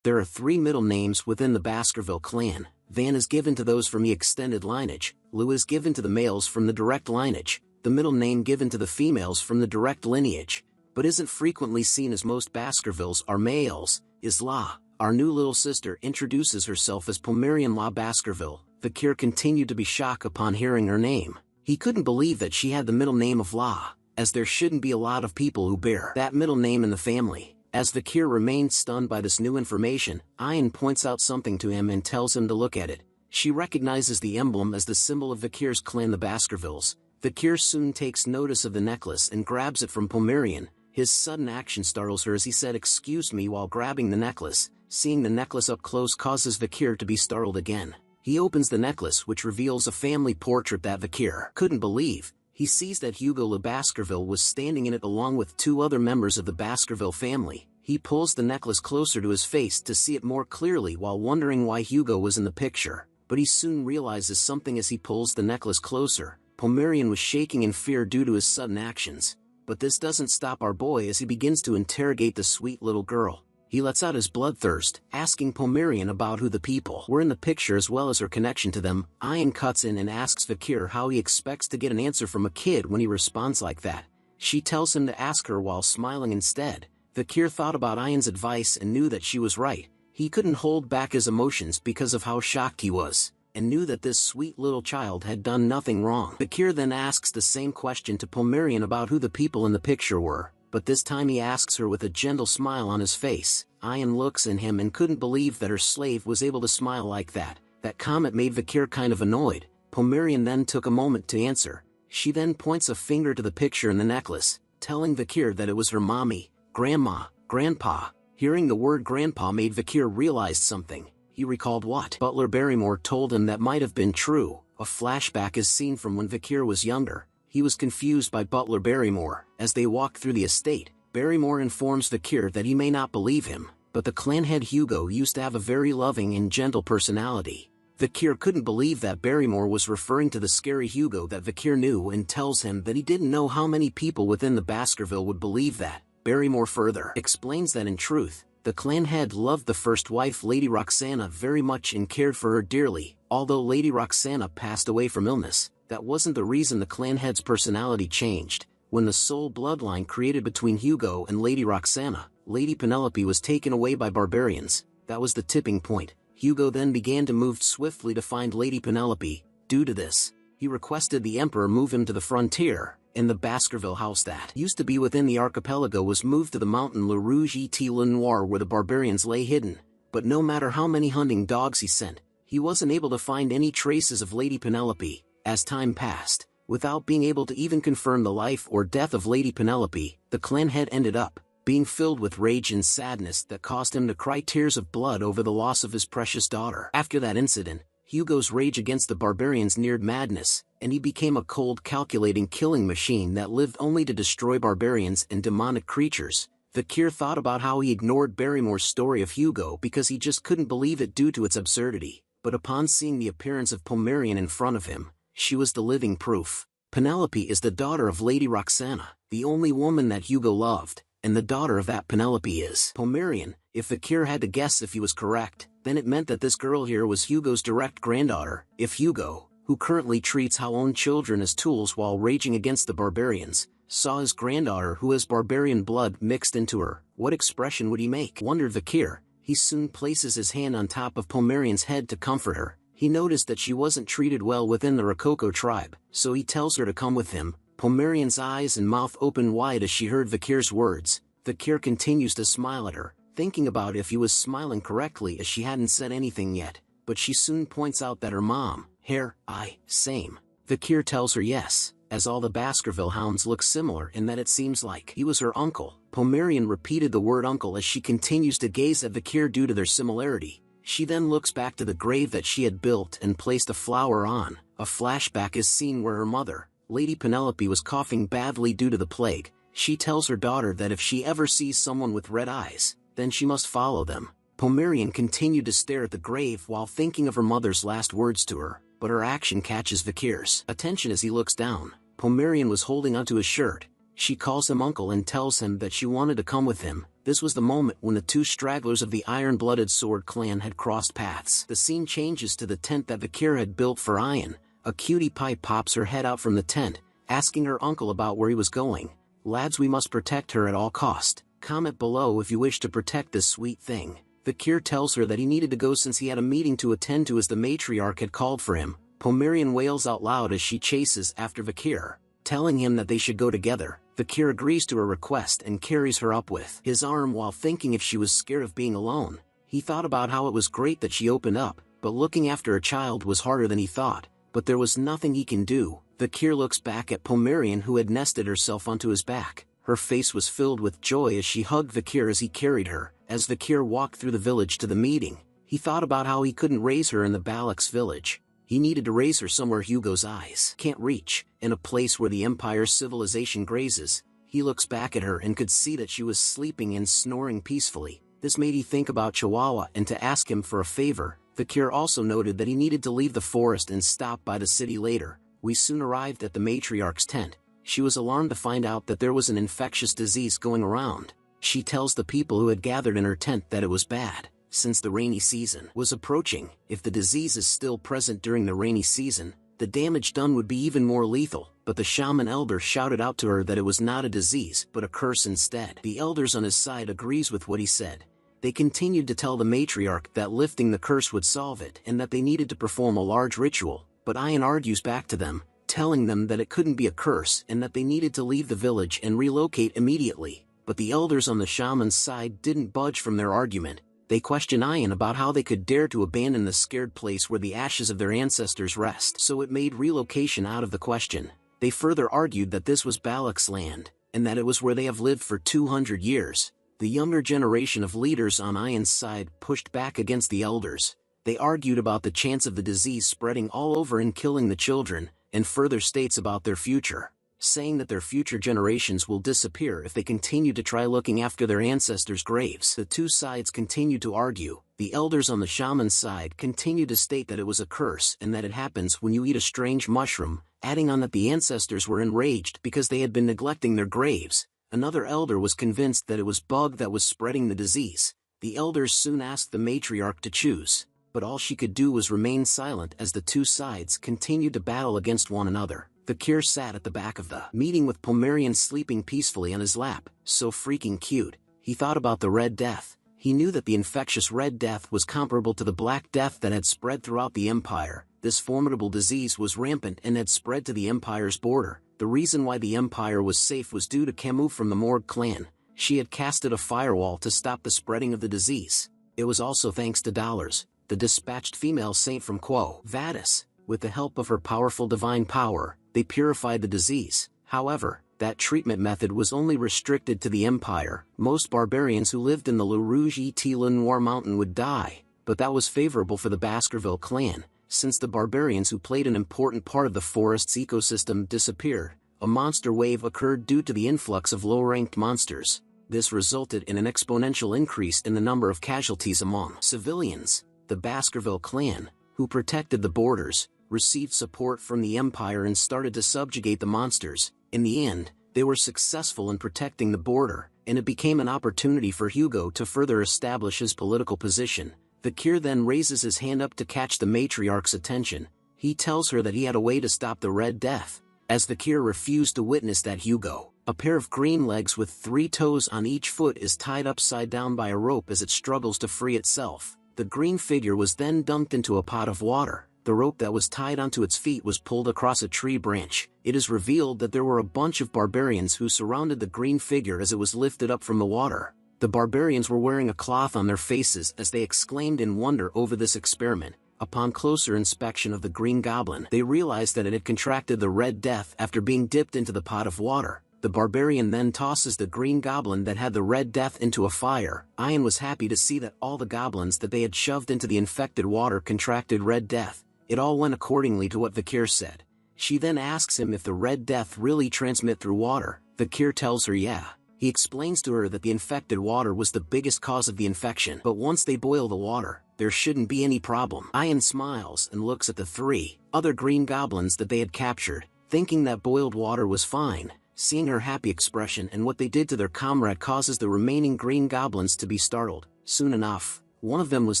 Speaker 2: There are 3 middle names within the Baskerville clan. Van is given to those from the extended lineage, Lou is given to the males from the direct lineage, the middle name given to the females from the direct lineage, but isn't frequently seen as most Baskervilles are males, is La. Our new little sister introduces herself as Pomerian La Baskerville. Vakir continued to be shocked upon hearing her name. He couldn't believe that she had the middle name of La, as there shouldn't be a lot of people who bear that middle name in the family. As Vakir remained stunned by this new information, Ayan points out something to him and tells him to look at it. She recognizes the emblem as the symbol of Vakir's clan, the Baskervilles. Vakir soon takes notice of the necklace and grabs it from Pomerian. His sudden action startles her as he said "excuse me" while grabbing the necklace. Seeing the necklace up close causes Vakir to be startled again. He opens the necklace, which reveals a family portrait that Vakir couldn't believe. He sees that Hugo Le Baskerville was standing in it along with 2 other members of the Baskerville family. He pulls the necklace closer to his face to see it more clearly while wondering why Hugo was in the picture. But he soon realizes something as he pulls the necklace closer. Pomerian was shaking in fear due to his sudden actions. But this doesn't stop our boy as he begins to interrogate the sweet little girl. He lets out his bloodthirst, asking Pomerian about who the people were in the picture as well as her connection to them. Ayan cuts in and asks Vakir how he expects to get an answer from a kid when he responds like that. She tells him to ask her while smiling instead. Vakir thought about Ayan's advice and knew that she was right. He couldn't hold back his emotions because of how shocked he was. and knew that this sweet little child had done nothing wrong. Bakir then asks the same question to Pomerian about who the people in the picture were, but this time he asks her with a gentle smile on his face. Ayan looks at him and couldn't believe that her slave was able to smile like that. That comment made Bakir kind of annoyed. Pomerian then took a moment to answer. She then points a finger to the picture in the necklace, telling Bakir that it was her mommy, grandma, grandpa. Hearing the word grandpa made Bakir realize something. He recalled what Butler Barrymore told him that might have been true. A flashback is seen from when Bakir was younger. He was confused by Butler Barrymore. As they walk through the estate, Barrymore informs Bakir that he may not believe him, but the clan head Hugo used to have a very loving and gentle personality. Bakir couldn't believe that Barrymore was referring to the scary Hugo that Bakir knew and tells him that he didn't know how many people within the Baskerville would believe that. Barrymore further explains that in truth, the clan head loved the first wife Lady Roxana very much and cared for her dearly. Although Lady Roxana passed away from illness, that wasn't the reason the clan head's personality changed. When the soul bloodline created between Hugo and Lady Roxana, Lady Penelope was taken away by barbarians. That was the tipping point. Hugo then began to move swiftly to find Lady Penelope. Due to this, he requested the emperor move him to the frontier, and the Baskerville house that used to be within the archipelago was moved to the mountain Le Rouge et Le Noir where the barbarians lay hidden. But no matter how many hunting dogs he sent, he wasn't able to find any traces of Lady Penelope. As time passed, without being able to even confirm the life or death of Lady Penelope, the clan head ended up being filled with rage and sadness that caused him to cry tears of blood over the loss of his precious daughter. After that incident, Hugo's rage against the barbarians neared madness, and he became a cold, calculating killing machine that lived only to destroy barbarians and demonic creatures. Bakir thought about how he ignored Barrymore's story of Hugo because he just couldn't believe it due to its absurdity, but upon seeing the appearance of Pomerian in front of him, she was the living proof. Penelope is the daughter of Lady Roxana, the only woman that Hugo loved, and the daughter of that Penelope is Pomerian. If Bakir had to guess if he was correct, then it meant that this girl here was Hugo's direct granddaughter. If Hugo, who currently treats his own children as tools while raging against the barbarians, saw his granddaughter who has barbarian blood mixed into her, what expression would he make? Wondered Bakir. He soon places his hand on top of Pomerian's head to comfort her. He noticed that she wasn't treated well within the Rococo tribe, so he tells her to come with him. Pomerian's eyes and mouth opened wide as she heard Bakir's words. Bakir continues to smile at her, thinking about if he was smiling correctly as she hadn't said anything yet, but she soon points out that her mom, hair, eye, same. Bakir tells her yes, as all the Baskerville hounds look similar in that it seems like he was her uncle. Pomerian repeated the word uncle as she continues to gaze at Bakir due to their similarity. She then looks back to the grave that she had built and placed a flower on. A flashback is seen where her mother, Lady Penelope, was coughing badly due to the plague. She tells her daughter that if she ever sees someone with red eyes, then she must follow them. Pomerian continued to stare at the grave while thinking of her mother's last words to her, but her action catches Bakir's attention as he looks down. Pomerian was holding onto his shirt. She calls him uncle and tells him that she wanted to come with him. This was the moment when the two stragglers of the Iron-Blooded Sword clan had crossed paths. The scene changes to the tent that Bakir had built for Ayan. A cutie pie pops her head out from the tent, asking her uncle about where he was going. Lads, we must protect her at all cost. Comment below if you wish to protect this sweet thing. Bakir tells her that he needed to go since he had a meeting to attend to as the matriarch had called for him. Pomerian wails out loud as she chases after Bakir, telling him that they should go together. Bakir agrees to her request and carries her up with his arm while thinking if she was scared of being alone. He thought about how it was great that she opened up, but looking after a child was harder than he thought. But there was nothing he can do. Bakir looks back at Pomerian who had nested herself onto his back. Her face was filled with joy as she hugged Bakir as he carried her. As Bakir walked through the village to the meeting, he thought about how he couldn't raise her in the Balak's village. He needed to raise her somewhere Hugo's eyes can't reach, in a place where the Empire's civilization grazes. He looks back at her and could see that she was sleeping and snoring peacefully. This made he think about Chihuahua and to ask him for a favor. Bakir also noted that he needed to leave the forest and stop by the city later. We soon arrived at the matriarch's tent. She was alarmed to find out that there was an infectious disease going around. She tells the people who had gathered in her tent that it was bad, since the rainy season was approaching. If the disease is still present during the rainy season, the damage done would be even more lethal. But the shaman elder shouted out to her that it was not a disease but a curse instead. The elders on his side agrees with what he said. They continued to tell the matriarch that lifting the curse would solve it and that they needed to perform a large ritual, but Ian argues back to them, telling them that it couldn't be a curse and that they needed to leave the village and relocate immediately. But the elders on the shaman's side didn't budge from their argument. They question Ian about how they could dare to abandon the scared place where the ashes of their ancestors rest, so it made relocation out of the question. They further argued that this was Balak's land, and that it was where they have lived for 200 years. The younger generation of leaders on Ian's side pushed back against the elders. They argued about the chance of the disease spreading all over and killing the children, and further states about their future, saying that their future generations will disappear if they continue to try looking after their ancestors' graves. The two sides continued to argue. The elders on the shaman's side continued to state that it was a curse and that it happens when you eat a strange mushroom, adding on that the ancestors were enraged because they had been neglecting their graves. Another elder was convinced that it was bug that was spreading the disease. The elders soon asked the matriarch to choose, but all she could do was remain silent as the two sides continued to battle against one another. Fakir sat at the back of the meeting with Pomerian sleeping peacefully on his lap, so freaking cute. He thought about the Red Death. He knew that the infectious Red Death was comparable to the Black Death that had spread throughout the Empire. This formidable disease was rampant and had spread to the Empire's border. The reason why the Empire was safe was due to Camus from the Morgue clan. She had casted a firewall to stop the spreading of the disease. It was also thanks to Dollars, the dispatched female saint from Quo Vadis. With the help of her powerful divine power, they purified the disease. However, that treatment method was only restricted to the Empire. Most barbarians who lived in the Le Rouge et Le Noir mountain would die, but that was favorable for the Baskerville clan, since the barbarians who played an important part of the forest's ecosystem disappeared. A monster wave occurred due to the influx of low-ranked monsters. This resulted in an exponential increase in the number of casualties among civilians. The Baskerville clan, who protected the borders, received support from the Empire and started to subjugate the monsters. In the end, they were successful in protecting the border, and it became an opportunity for Hugo to further establish his political position. Fakir then raises his hand up to catch the matriarch's attention. He tells her that he had a way to stop the Red Death. As Fakir refused to witness that, Hugo, a pair of green legs with 3 toes on each foot, is tied upside down by a rope as it struggles to free itself. The green figure was then dunked into a pot of water. The rope that was tied onto its feet was pulled across a tree branch. It is revealed that there were a bunch of barbarians who surrounded the green figure as it was lifted up from the water. The barbarians were wearing a cloth on their faces as they exclaimed in wonder over this experiment. Upon closer inspection of the Green Goblin, they realized that it had contracted the Red Death after being dipped into the pot of water. The barbarian then tosses the Green Goblin that had the Red Death into a fire. Ian was happy to see that all the goblins that they had shoved into the infected water contracted Red Death. It all went accordingly to what Fakir said. She then asks him if the Red Death really transmit through water. Fakir tells her yeah. He explains to her that the infected water was the biggest cause of the infection, but once they boil the water, there shouldn't be any problem. Ian smiles and looks at the 3 other green goblins that they had captured, thinking that boiled water was fine. Seeing her happy expression and what they did to their comrade causes the remaining green goblins to be startled. Soon enough, one of them was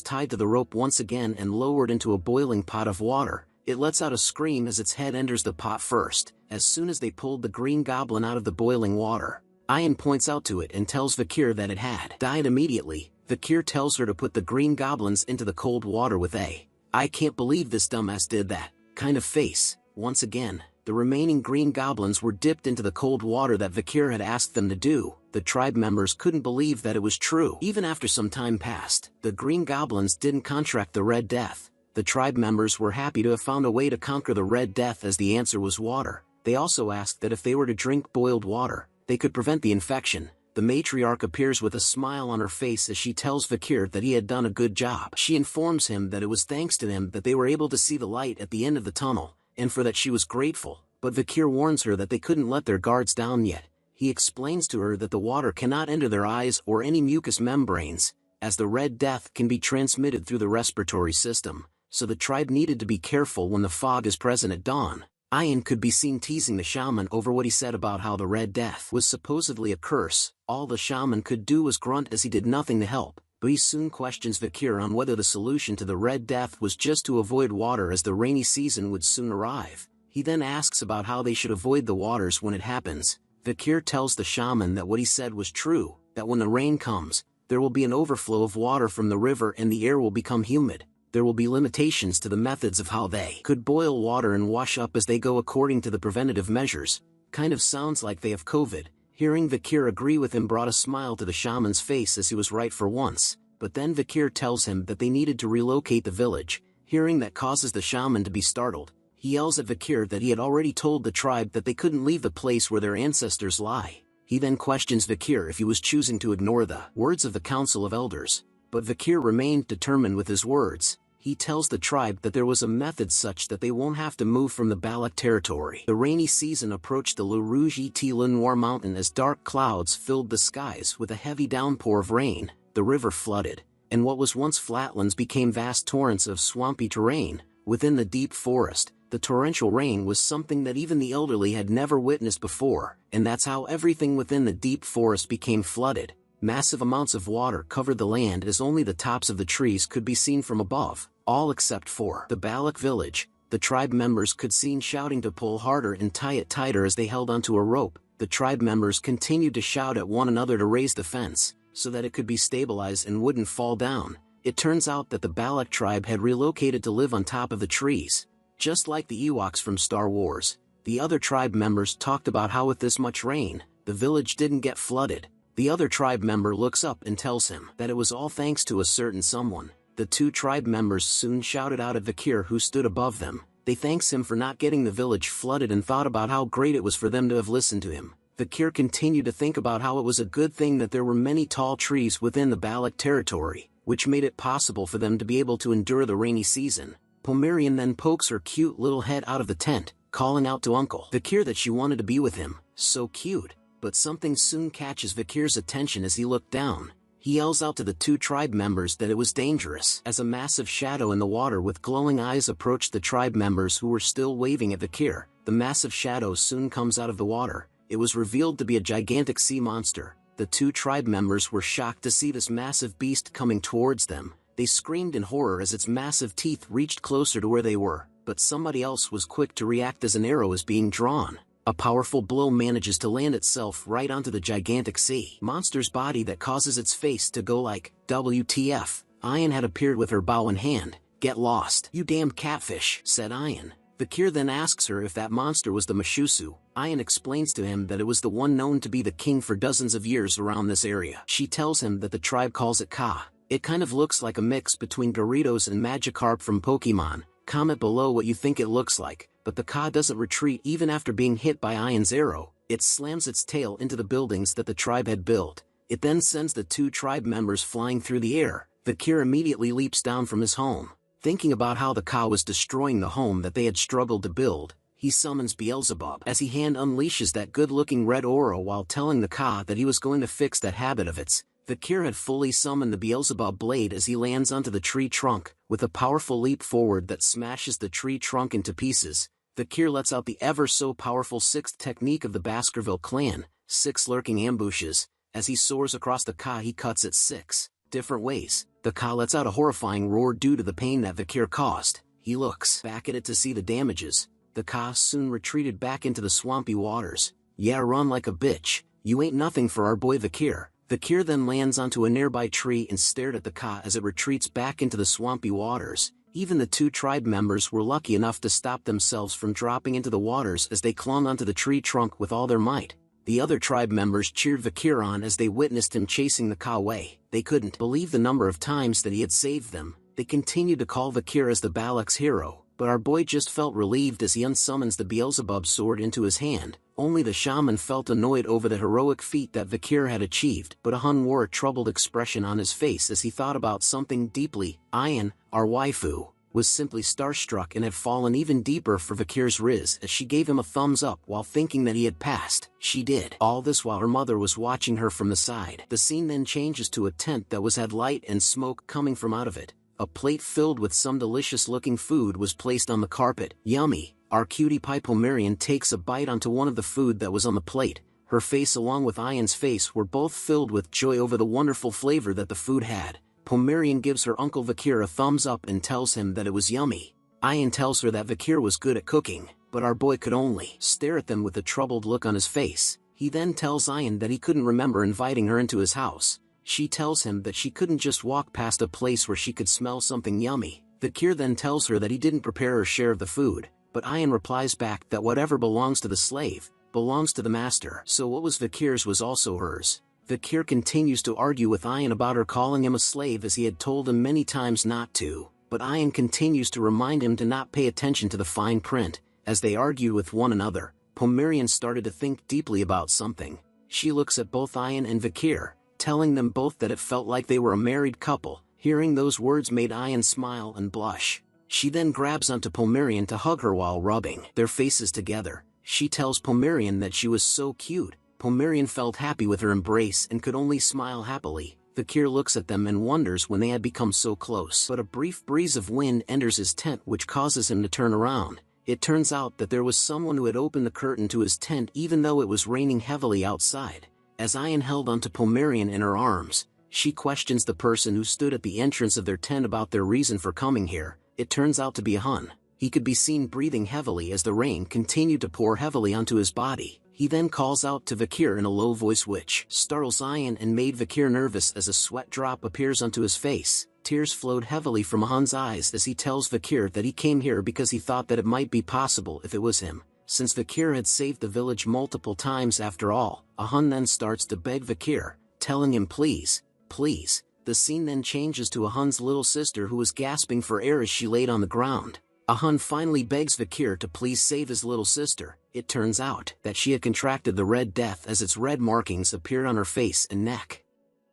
Speaker 2: tied to the rope once again and lowered into a boiling pot of water. It lets out a scream as its head enters the pot first. As soon as they pulled the green goblin out of the boiling water, Ian points out to it and tells Fakir that it had died immediately. Fakir tells her to put the green goblins into the cold water with a "I can't believe this dumbass did that" kind of face. Once again, the remaining green goblins were dipped into the cold water that Fakir had asked them to do. The tribe members couldn't believe that it was true. Even after some time passed, the green goblins didn't contract the Red Death. The tribe members were happy to have found a way to conquer the Red Death, as the answer was water. They also asked that if they were to drink boiled water, they could prevent the infection. The matriarch appears with a smile on her face as she tells Fakir that he had done a good job. She informs him that it was thanks to him that they were able to see the light at the end of the tunnel, and for that she was grateful. But Fakir warns her that they couldn't let their guards down yet. He explains to her that the water cannot enter their eyes or any mucous membranes, as the Red Death can be transmitted through the respiratory system, so the tribe needed to be careful when the fog is present at dawn. Ian could be seen teasing the shaman over what he said about how the Red Death was supposedly a curse. All the shaman could do was grunt as he did nothing to help, but he soon questions Fakir on whether the solution to the Red Death was just to avoid water, as the rainy season would soon arrive. He then asks about how they should avoid the waters when it happens. Fakir tells the shaman that what he said was true, that when the rain comes, There will be an overflow of water from the river and the air will become humid. There will be limitations to the methods of how they could boil water and wash up as they go according to the preventative measures. Kind of sounds like they have COVID. Hearing Vikir agree with him brought a smile to the shaman's face, as he was right for once. But then Vikir tells him that they needed to relocate the village. Hearing that causes the shaman to be startled. He yells at Vikir that he had already told the tribe that they couldn't leave the place where their ancestors lie. He then questions Vikir if he was choosing to ignore the words of the Council of Elders. But Vikir remained determined with his words. He tells the tribe that there was a method such that they won't have to move from the Balak territory. The rainy season approached the Le Rouge et Le Noir mountain as dark clouds filled the skies with a heavy downpour of rain. The river flooded, and what was once flatlands became vast torrents of swampy terrain. Within the deep forest, the torrential rain was something that even the elderly had never witnessed before, and that's how everything within the deep forest became flooded. Massive amounts of water covered the land as only the tops of the trees could be seen from above. All except for the Balak village. The tribe members could seen shouting to pull harder and tie it tighter as they held onto a rope. The tribe members continued to shout at one another to raise the fence, so that it could be stabilized and wouldn't fall down. It turns out that the Balak tribe had relocated to live on top of the trees. Just like the Ewoks from Star Wars, the other tribe members talked about how with this much rain, the village didn't get flooded. The other tribe member looks up and tells him that it was all thanks to a certain someone. The two tribe members soon shouted out at Vikir, who stood above them. They thanks him for not getting the village flooded and thought about how great it was for them to have listened to him. Vikir continued to think about how it was a good thing that there were many tall trees within the Balak territory, which made it possible for them to be able to endure the rainy season. Pomerian then pokes her cute little head out of the tent, calling out to Uncle Vikir that she wanted to be with him. So cute. But something soon catches Vikir's attention as he looked down. He yells out to the two tribe members that it was dangerous, as a massive shadow in the water with glowing eyes approached the tribe members who were still waving at Vikir. The massive shadow soon comes out of the water. It was revealed to be a gigantic sea monster. The two tribe members were shocked to see this massive beast coming towards them. They screamed in horror as its massive teeth reached closer to where they were, but somebody else was quick to react as an arrow is being drawn. A powerful blow manages to land itself right onto the gigantic sea monster's body that causes its face to go like, WTF. Ayan had appeared with her bow in hand. Get lost, you damned catfish, said Ayan. Vikir then asks her if that monster was the Mashusu. Ayan explains to him that it was the one known to be the king for dozens of years around this area. She tells him that the tribe calls it Ka. It kind of looks like a mix between Gyarados and Magikarp from Pokemon. Comment below what you think it looks like. But the Ka doesn't retreat even after being hit by Ayan's arrow. It slams its tail into the buildings that the tribe had built. It then sends the two tribe members flying through the air. Vikir immediately leaps down from his home. Thinking about how the Ka was destroying the home that they had struggled to build, he summons Beelzebub as he hand unleashes that good-looking red aura while telling the Ka that he was going to fix that habit of its. Vikir had fully summoned the Beelzebub blade as he lands onto the tree trunk, with a powerful leap forward that smashes the tree trunk into pieces. Vikir lets out the ever-so-powerful sixth technique of the Baskerville clan, 6 lurking ambushes. As he soars across the Ka, he cuts it 6 different ways. The Ka lets out a horrifying roar due to the pain that Vikir caused. He looks back at it to see the damages. The Ka soon retreated back into the swampy waters. Yeah, run like a bitch. You ain't nothing for our boy Vikir. Vikir then lands onto a nearby tree and stared at the Ka as it retreats back into the swampy waters. Even the two tribe members were lucky enough to stop themselves from dropping into the waters as they clung onto the tree trunk with all their might. The other tribe members cheered Vikir on as they witnessed him chasing the Ka away. They couldn't believe the number of times that he had saved them. They continued to call Vikir as the Balak's hero, but our boy just felt relieved as he unsummons the Beelzebub sword into his hand. Only the shaman felt annoyed over the heroic feat that Vikir had achieved, but Ahun wore a troubled expression on his face as he thought about something deeply. Ayan, our waifu, was simply starstruck and had fallen even deeper for Vikir's riz as she gave him a thumbs up while thinking that he had passed. She did. All this while her mother was watching her from the side. The scene then changes to a tent that had light and smoke coming from out of it. A plate filled with some delicious-looking food was placed on the carpet. Yummy! Our cutie pie Pomerian takes a bite onto one of the food that was on the plate. Her face along with Ayan's face were both filled with joy over the wonderful flavor that the food had. Pomerian gives her Uncle Vikir a thumbs up and tells him that it was yummy. Ayan tells her that Vikir was good at cooking, but our boy could only stare at them with a troubled look on his face. He then tells Ayan that he couldn't remember inviting her into his house. She tells him that she couldn't just walk past a place where she could smell something yummy. Vakir then tells her that he didn't prepare her share of the food, but Ayan replies back that whatever belongs to the slave, belongs to the master. So what was Vakir's was also hers. Vakir continues to argue with Ayan about her calling him a slave as he had told him many times not to, but Ayan continues to remind him to not pay attention to the fine print. As they argue with one another, Pomerian started to think deeply about something. She looks at both Ayan and Vakir, telling them both that it felt like they were a married couple. Hearing those words made Ayan smile and blush. She then grabs onto Pomerian to hug her while rubbing their faces together. She tells Pomerian that she was so cute. Pomerian felt happy with her embrace and could only smile happily. Vakir looks at them and wonders when they had become so close. But a brief breeze of wind enters his tent which causes him to turn around. It turns out that there was someone who had opened the curtain to his tent even though it was raining heavily outside. As Ayan held onto Pomerian in her arms, she questions the person who stood at the entrance of their tent about their reason for coming here. It turns out to be a Hun. He could be seen breathing heavily as the rain continued to pour heavily onto his body. He then calls out to Vakir in a low voice which startles Ayan and made Vakir nervous as a sweat drop appears onto his face. Tears flowed heavily from Hun's eyes as he tells Vakir that he came here because he thought that it might be possible if it was him. Since Vakir had saved the village multiple times after all, Hun then starts to beg Vakir, telling him please, please. The scene then changes to Hun's little sister who was gasping for air as she laid on the ground. Hun finally begs Vakir to please save his little sister. It turns out that she had contracted the Red Death as its red markings appeared on her face and neck.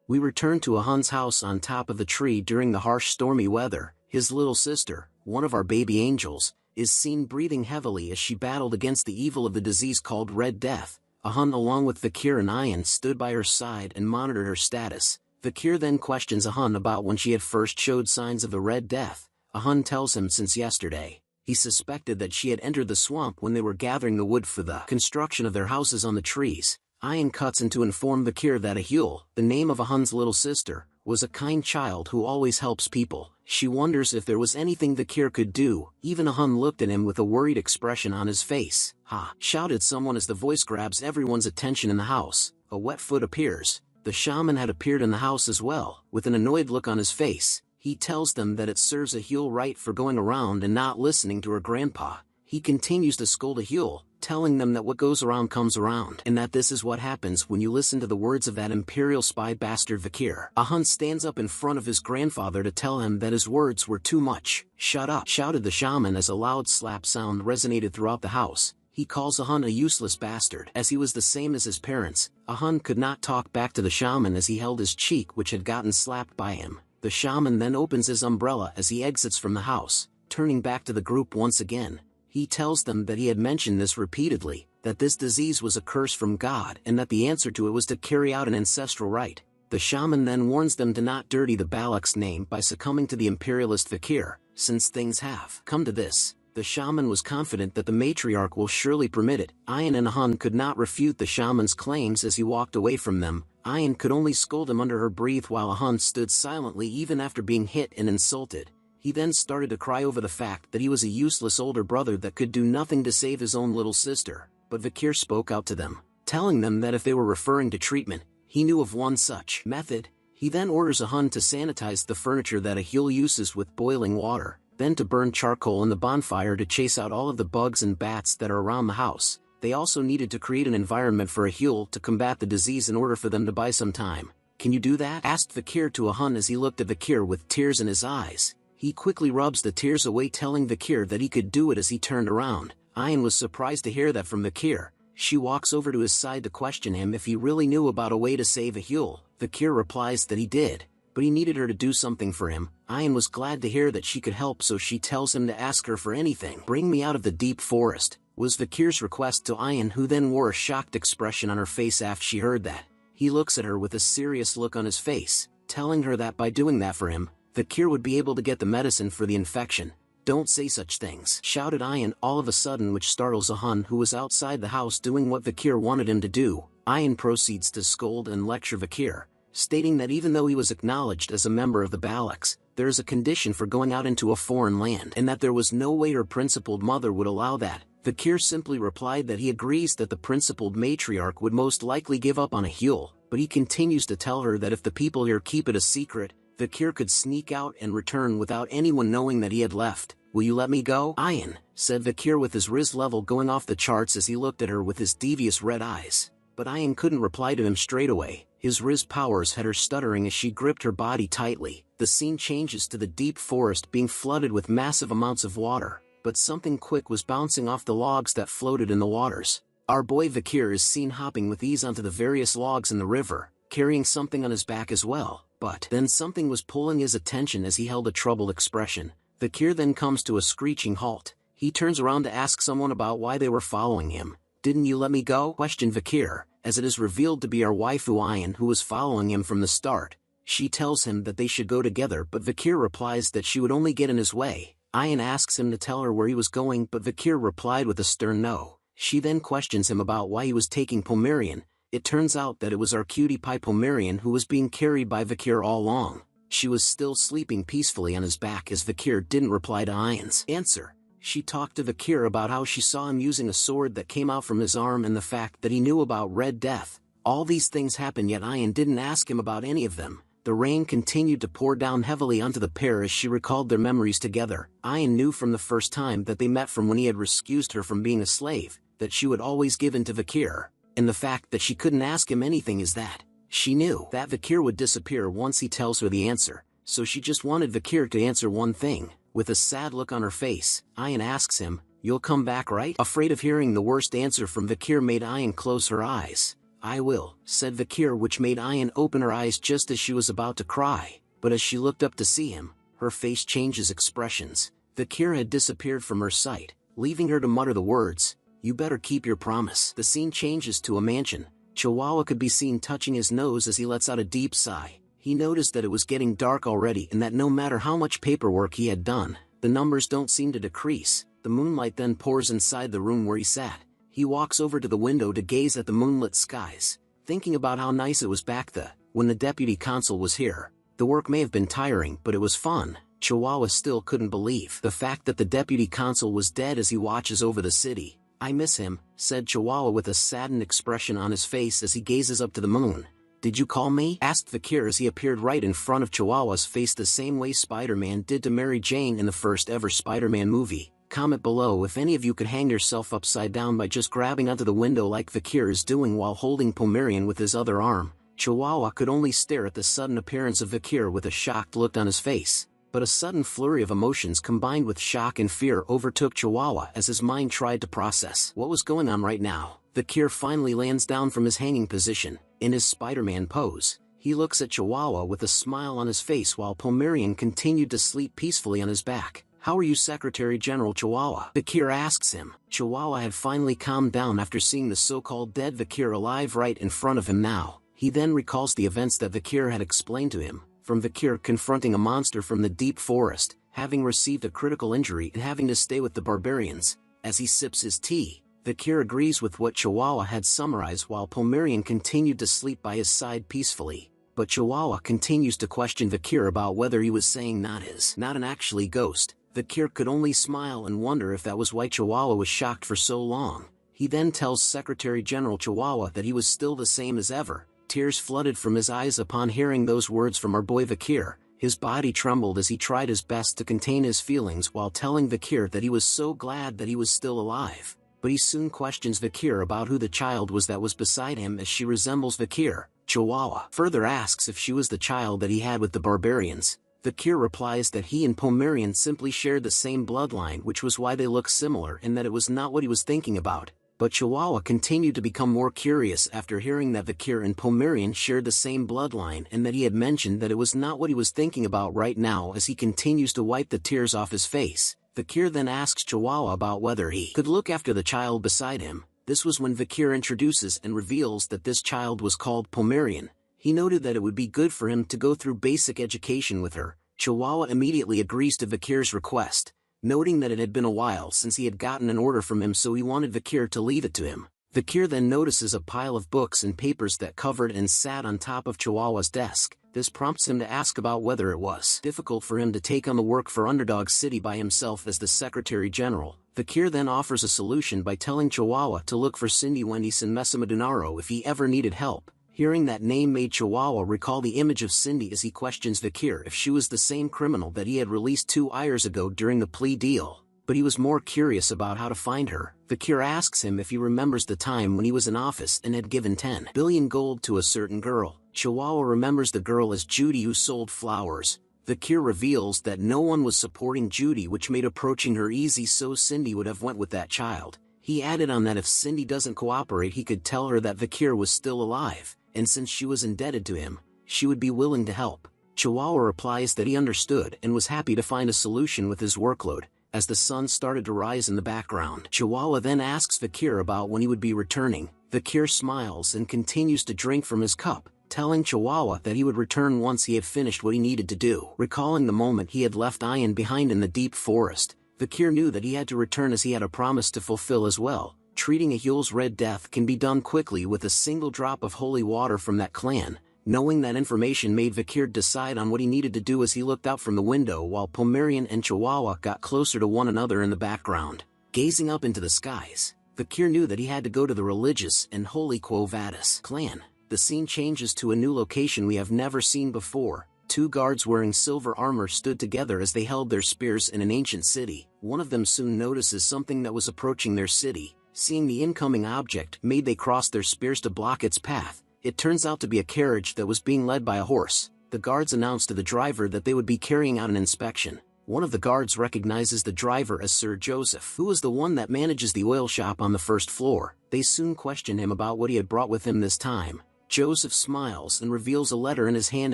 Speaker 2: We return to Hun's house on top of the tree during the harsh stormy weather. His little sister, one of our baby angels, is seen breathing heavily as she battled against the evil of the disease called Red Death. Hun along with Vakir and Ayan stood by her side and monitored her status. Vakir then questions Hun about when she had first showed signs of the Red Death. Hun tells him since yesterday. He suspected that she had entered the swamp when they were gathering the wood for the construction of their houses on the trees. Ayan cuts in to inform Vakir that Ahul, the name of Hun's little sister, was a kind child who always helps people. She wonders if there was anything Vakir could do. Even Hun looked at him with a worried expression on his face. "Ha!" shouted someone as the voice grabs everyone's attention in the house. A wet foot appears. The shaman had appeared in the house as well, with an annoyed look on his face. He tells them that it serves Ahul right for going around and not listening to her grandpa. He continues to scold Ahul, telling them that what goes around comes around, and that this is what happens when you listen to the words of that imperial spy bastard Vakir. Hun stands up in front of his grandfather to tell him that his words were too much. "Shut up!" shouted the shaman as a loud slap sound resonated throughout the house. He calls Hun a useless bastard. As he was the same as his parents, Hun could not talk back to the shaman as he held his cheek which had gotten slapped by him. The shaman then opens his umbrella as he exits from the house. Turning back to the group once again, he tells them that he had mentioned this repeatedly, that this disease was a curse from God and that the answer to it was to carry out an ancestral rite. The shaman then warns them to not dirty the Balak's name by succumbing to the imperialist Vakir. Since things have come to this, the shaman was confident that the matriarch will surely permit it. Ayan and Hun could not refute the shaman's claims as he walked away from them. Ayan could only scold him under her breath while Hun stood silently even after being hit and insulted. He then started to cry over the fact that he was a useless older brother that could do nothing to save his own little sister. But Vakir spoke out to them, telling them that if they were referring to treatment, he knew of one such method. He then orders Hun to sanitize the furniture that Ahul uses with boiling water, then to burn charcoal in the bonfire to chase out all of the bugs and bats that are around the house. They also needed to create an environment for Ahul to combat the disease in order for them to buy some time. "Can you do that?" asked Vakir to Hun as he looked at Vakir with tears in his eyes. He quickly rubs the tears away, telling Vakir that he could do it as he turned around. Ayan was surprised to hear that from Vakir. She walks over to his side to question him if he really knew about a way to save Ahul. Vakir replies that he did, but he needed her to do something for him. Ayan was glad to hear that she could help, so she tells him to ask her for anything. "Bring me out of the deep forest," was Vakir's request to Ayan, who then wore a shocked expression on her face after she heard that. He looks at her with a serious look on his face, telling her that by doing that for him, Vakir would be able to get the medicine for the infection. "Don't say such things," shouted Ayan all of a sudden, which startles Hun, who was outside the house doing what Vakir wanted him to do. Ayan proceeds to scold and lecture Vakir, stating that even though he was acknowledged as a member of the Balaks, there is a condition for going out into a foreign land, and that there was no way her principled mother would allow that. Vakir simply replied that he agrees that the principled matriarch would most likely give up on Ahul. but he continues to tell her that if the people here keep it a secret, Vakir could sneak out and return without anyone knowing that he had left. "Will you let me go, Ayan?" said Vakir with his riz level going off the charts as he looked at her with his devious red eyes. But Ayan couldn't reply to him straight away. His riz powers had her stuttering as she gripped her body tightly. The scene changes to the deep forest being flooded with massive amounts of water, but something quick was bouncing off the logs that floated in the waters. Our boy Vakir is seen hopping with ease onto the various logs in the river, carrying something on his back as well. But then something was pulling his attention as he held a troubled expression. Vakir then comes to a screeching halt. He turns around to ask someone about why they were following him. "Didn't you let me go?" questioned Vakir, as it is revealed to be our waifu Ayan who was following him from the start. She tells him that they should go together, but Vakir replies that she would only get in his way. Ayan asks him to tell her where he was going, but Vakir replied with a stern no. She then questions him about why he was taking Pomerian. It turns out that it was our cutie pie Pomerian who was being carried by Vakir all along. She was still sleeping peacefully on his back as Vakir didn't reply to Ayan's answer. She talked to Vakir about how she saw him using a sword that came out from his arm and the fact that he knew about Red Death. All these things happened, yet Ayan didn't ask him about any of them. The rain continued to pour down heavily onto the pair as she recalled their memories together. Ayan knew from the first time that they met from when he had rescued her from being a slave, that she would always give in to Vakir. And the fact that she couldn't ask him anything is that she knew that Vakir would disappear once he tells her the answer, so she just wanted Vakir to answer one thing. With a sad look on her face, Ayan asks him, "You'll come back, right?" Afraid of hearing the worst answer from Vakir made Ayan close her eyes. "I will," said Vakir, which made Ayan open her eyes just as she was about to cry. But as she looked up to see him, her face changes expressions. Vakir had disappeared from her sight, leaving her to mutter the words, "You better keep your promise." The scene changes to a mansion. Chihuahua could be seen touching his nose as he lets out a deep sigh. He noticed that it was getting dark already and that no matter how much paperwork he had done, the numbers don't seem to decrease. The moonlight then pours inside the room where he sat. He walks over to the window to gaze at the moonlit skies, thinking about how nice it was back when the deputy consul was here. The work may have been tiring, but it was fun. Chihuahua still couldn't believe the fact that the deputy consul was dead as he watches over the city. "I miss him," said Chihuahua with a saddened expression on his face as he gazes up to the moon. "Did you call me?" asked Vakir as he appeared right in front of Chihuahua's face the same way Spider-Man did to Mary Jane in the first ever Spider-Man movie. Comment below if any of you could hang yourself upside down by just grabbing onto the window like Vakir is doing while holding Pomerian with his other arm. Chihuahua could only stare at the sudden appearance of Vakir with a shocked look on his face. But a sudden flurry of emotions combined with shock and fear overtook Chihuahua as his mind tried to process what was going on right now. Vakir finally lands down from his hanging position. In his Spider-Man pose, he looks at Chihuahua with a smile on his face while Pomerian continued to sleep peacefully on his back. "How are you, Secretary General Chihuahua?" Vakir asks him. Chihuahua had finally calmed down after seeing the so-called dead Vakir alive right in front of him now. He then recalls the events that Vakir had explained to him. From Vakir confronting a monster from the deep forest, having received a critical injury and having to stay with the barbarians. As he sips his tea, Vakir agrees with what Chihuahua had summarized while Pomerian continued to sleep by his side peacefully. But Chihuahua continues to question Vakir about whether he was saying not an actually ghost. Vakir could only smile and wonder if that was why Chihuahua was shocked for so long. He then tells Secretary General Chihuahua that he was still the same as ever. Tears flooded from his eyes upon hearing those words from our boy Vakir. His body trembled as he tried his best to contain his feelings while telling Vakir that he was so glad that he was still alive. But he soon questions Vakir about who the child was that was beside him as she resembles Vakir. Chihuahua further asks if she was the child that he had with the barbarians. Vakir replies that he and Pomerian simply shared the same bloodline, which was why they looked similar and that it was not what he was thinking about. But Chihuahua continued to become more curious after hearing that Vakir and Pomerian shared the same bloodline and that he had mentioned that it was not what he was thinking about right now as he continues to wipe the tears off his face. Vakir then asks Chihuahua about whether he could look after the child beside him. This was when Vakir introduces and reveals that this child was called Pomerian. He noted that it would be good for him to go through basic education with her. Chihuahua immediately agrees to Vakir's request, noting that it had been a while since he had gotten an order from him, so he wanted Vakir to leave it to him. Vakir then notices a pile of books and papers that covered and sat on top of Chihuahua's desk. This prompts him to ask about whether it was difficult for him to take on the work for Underdog City by himself as the Secretary General. Vakir then offers a solution by telling Chihuahua to look for Cindy Wendyson Mesamadunaro if he ever needed help. Hearing that name made Chihuahua recall the image of Cindy as he questions Vakir if she was the same criminal that he had released 2 years ago during the plea deal. But he was more curious about how to find her. Vakir asks him if he remembers the time when he was in office and had given 10 billion gold to a certain girl. Chihuahua remembers the girl as Judy who sold flowers. Vakir reveals that no one was supporting Judy, which made approaching her easy, so Cindy would have went with that child. He added on that if Cindy doesn't cooperate he could tell her that Vakir was still alive, and since she was indebted to him, she would be willing to help. Chihuahua replies that he understood and was happy to find a solution with his workload. As the sun started to rise in the background, Chihuahua then asks Vakir about when he would be returning. Vakir smiles and continues to drink from his cup, telling Chihuahua that he would return once he had finished what he needed to do. Recalling the moment he had left Ian behind in the deep forest, Vakir knew that he had to return as he had a promise to fulfill as well. Treating a Hule's Red Death can be done quickly with a single drop of holy water from that clan. Knowing that information made Vakir decide on what he needed to do as he looked out from the window while Pomerian and Chihuahua got closer to one another in the background. Gazing up into the skies, Vakir knew that he had to go to the religious and holy Quo Vadis clan. The scene changes to a new location we have never seen before. 2 guards wearing silver armor stood together as they held their spears in an ancient city. One of them soon notices something that was approaching their city. Seeing the incoming object made they cross their spears to block its path. It turns out to be a carriage that was being led by a horse. The guards announced to the driver that they would be carrying out an inspection. One of the guards recognizes the driver as Sir Joseph, who is the one that manages the oil shop on the first floor. They soon question him about what he had brought with him this time. Joseph smiles and reveals a letter in his hand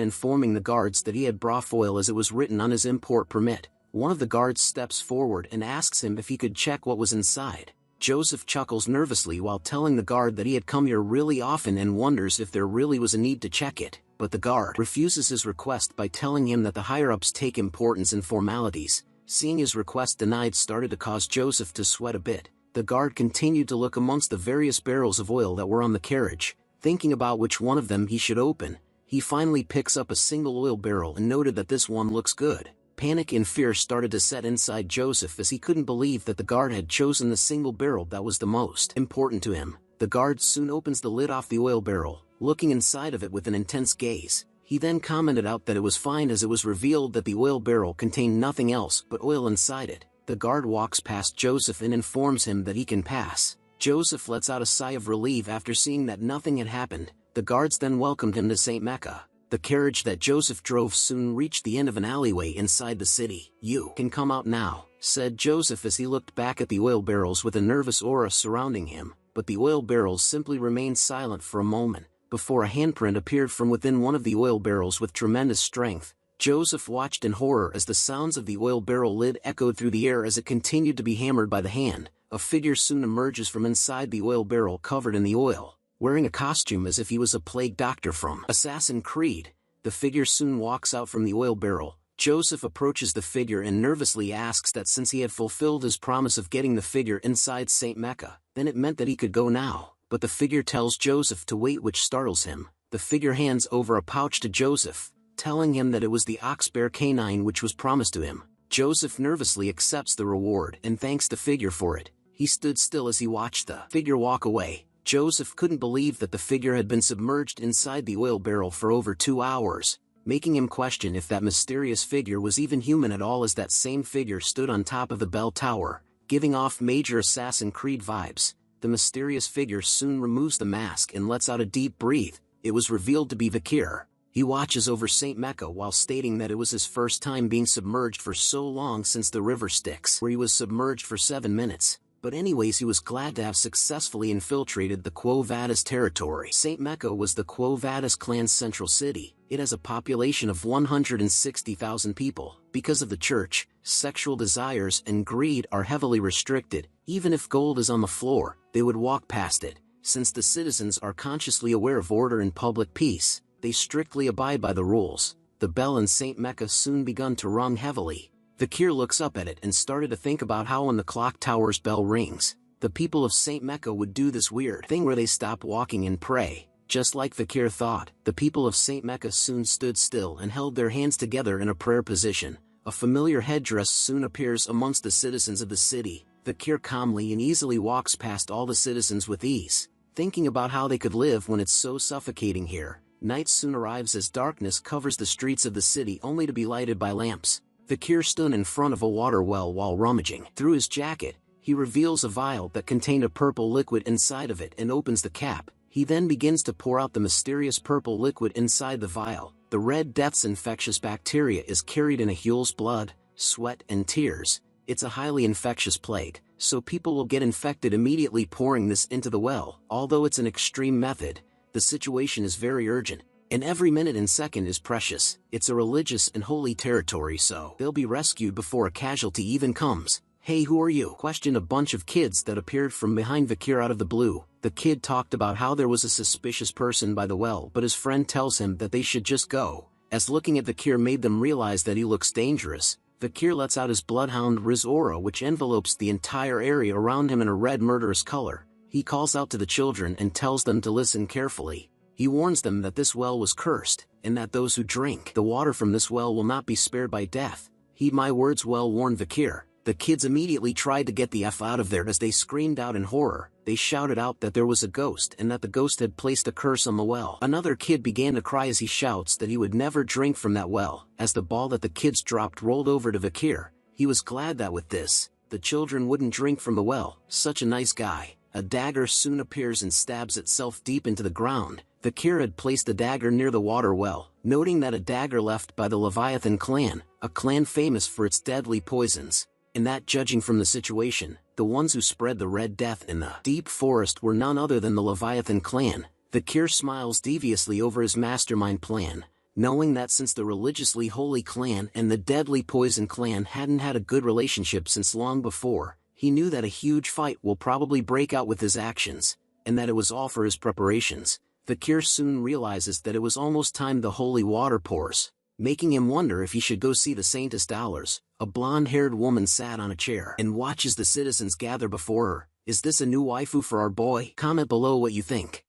Speaker 2: informing the guards that he had brought oil as it was written on his import permit. One of the guards steps forward and asks him if he could check what was inside. Joseph chuckles nervously while telling the guard that he had come here really often and wonders if there really was a need to check it, but the guard refuses his request by telling him that the higher-ups take importance in formalities. Seeing his request denied started to cause Joseph to sweat a bit. The guard continued to look amongst the various barrels of oil that were on the carriage, thinking about which one of them he should open. He finally picks up a single oil barrel and noted that this one looks good. Panic and fear started to set inside Joseph as he couldn't believe that the guard had chosen the single barrel that was the most important to him. The guard soon opens the lid off the oil barrel, looking inside of it with an intense gaze. He then commented out that it was fine as it was revealed that the oil barrel contained nothing else but oil inside it. The guard walks past Joseph and informs him that he can pass. Joseph lets out a sigh of relief after seeing that nothing had happened. The guards then welcomed him to St. Mecca. The carriage that Joseph drove soon reached the end of an alleyway inside the city. "You can come out now," said Joseph as he looked back at the oil barrels with a nervous aura surrounding him, but the oil barrels simply remained silent for a moment, before a handprint appeared from within one of the oil barrels with tremendous strength. Joseph watched in horror as the sounds of the oil barrel lid echoed through the air as it continued to be hammered by the hand. A figure soon emerges from inside the oil barrel covered in the oil, wearing a costume as if he was a plague doctor from Assassin's Creed. The figure soon walks out from the oil barrel. Joseph approaches the figure and nervously asks that since he had fulfilled his promise of getting the figure inside St. Mecca, then it meant that he could go now. But the figure tells Joseph to wait, which startles him. The figure hands over a pouch to Joseph, telling him that it was the ox-bear canine which was promised to him. Joseph nervously accepts the reward and thanks the figure for it. He stood still as he watched the figure walk away. Joseph couldn't believe that the figure had been submerged inside the oil barrel for over 2 hours, making him question if that mysterious figure was even human at all, as that same figure stood on top of the bell tower, giving off major Assassin's Creed vibes. The mysterious figure soon removes the mask and lets out a deep breath. It was revealed to be Vakir. He watches over St. Mecca while stating that it was his first time being submerged for so long since the river Styx, where he was submerged for 7 minutes. But anyways, he was glad to have successfully infiltrated the Quo Vadis territory. St. Mecca was the Quo Vadis clan's central city. It has a population of 160,000 people. Because of the church, sexual desires and greed are heavily restricted. Even if gold is on the floor, they would walk past it. Since the citizens are consciously aware of order and public peace, they strictly abide by the rules. The bell in St. Mecca soon begun to rung heavily. Vakir looks up at it and started to think about how when the clock tower's bell rings, the people of St. Mecca would do this weird thing where they stop walking and pray. Just like Vakir thought, the people of St. Mecca soon stood still and held their hands together in a prayer position. A familiar headdress soon appears amongst the citizens of the city. Vakir calmly and easily walks past all the citizens with ease. thinking about how they could live when it's so suffocating here. Night soon arrives as darkness covers the streets of the city only to be lighted by lamps. Fakir stood in front of a water well while rummaging through his jacket. He reveals a vial that contained a purple liquid inside of it and opens the cap. He then begins to pour out the mysterious purple liquid inside the vial. The Red Death's infectious bacteria is carried in a Huel's blood, sweat and tears. It's a highly infectious plague, so people will get infected immediately pouring this into the well. Although it's an extreme method, the situation is very urgent, and every minute and second is precious. It's a religious and holy territory, so they'll be rescued before a casualty even comes. "Hey, who are you?" questioned a bunch of kids that appeared from behind Fakir out of the blue. The kid talked about how there was a suspicious person by the well, but his friend tells him that they should just go, as looking at Fakir made them realize that he looks dangerous. Fakir lets out his bloodhound Riz aura, which envelopes the entire area around him in a red murderous color. He calls out to the children and tells them to listen carefully. He warns them that this well was cursed, and that those who drink the water from this well will not be spared by death. "Heed my words well," warned Fakir. The kids immediately tried to get the F out of there as they screamed out in horror. They shouted out that there was a ghost and that the ghost had placed a curse on the well. Another kid began to cry as he shouts that he would never drink from that well. As the ball that the kids dropped rolled over to Fakir, he was glad that with this, the children wouldn't drink from the well. Such a nice guy. A dagger soon appears and stabs itself deep into the ground. Fakir had placed the dagger near the water well, noting that a dagger left by the Leviathan clan, a clan famous for its deadly poisons. And that, judging from the situation, the ones who spread the Red Death in the deep forest were none other than the Leviathan clan. Fakir smiles deviously over his mastermind plan, knowing that since the religiously holy clan and the deadly poison clan hadn't had a good relationship since long before, he knew that a huge fight will probably break out with his actions, and that it was all for his preparations. Fakir soon realizes that it was almost time the holy water pours, making him wonder if he should go see the Saintess Dollars. A blonde-haired woman sat on a chair and watches the citizens gather before her. "Is this a new waifu for our boy? Comment below what you think."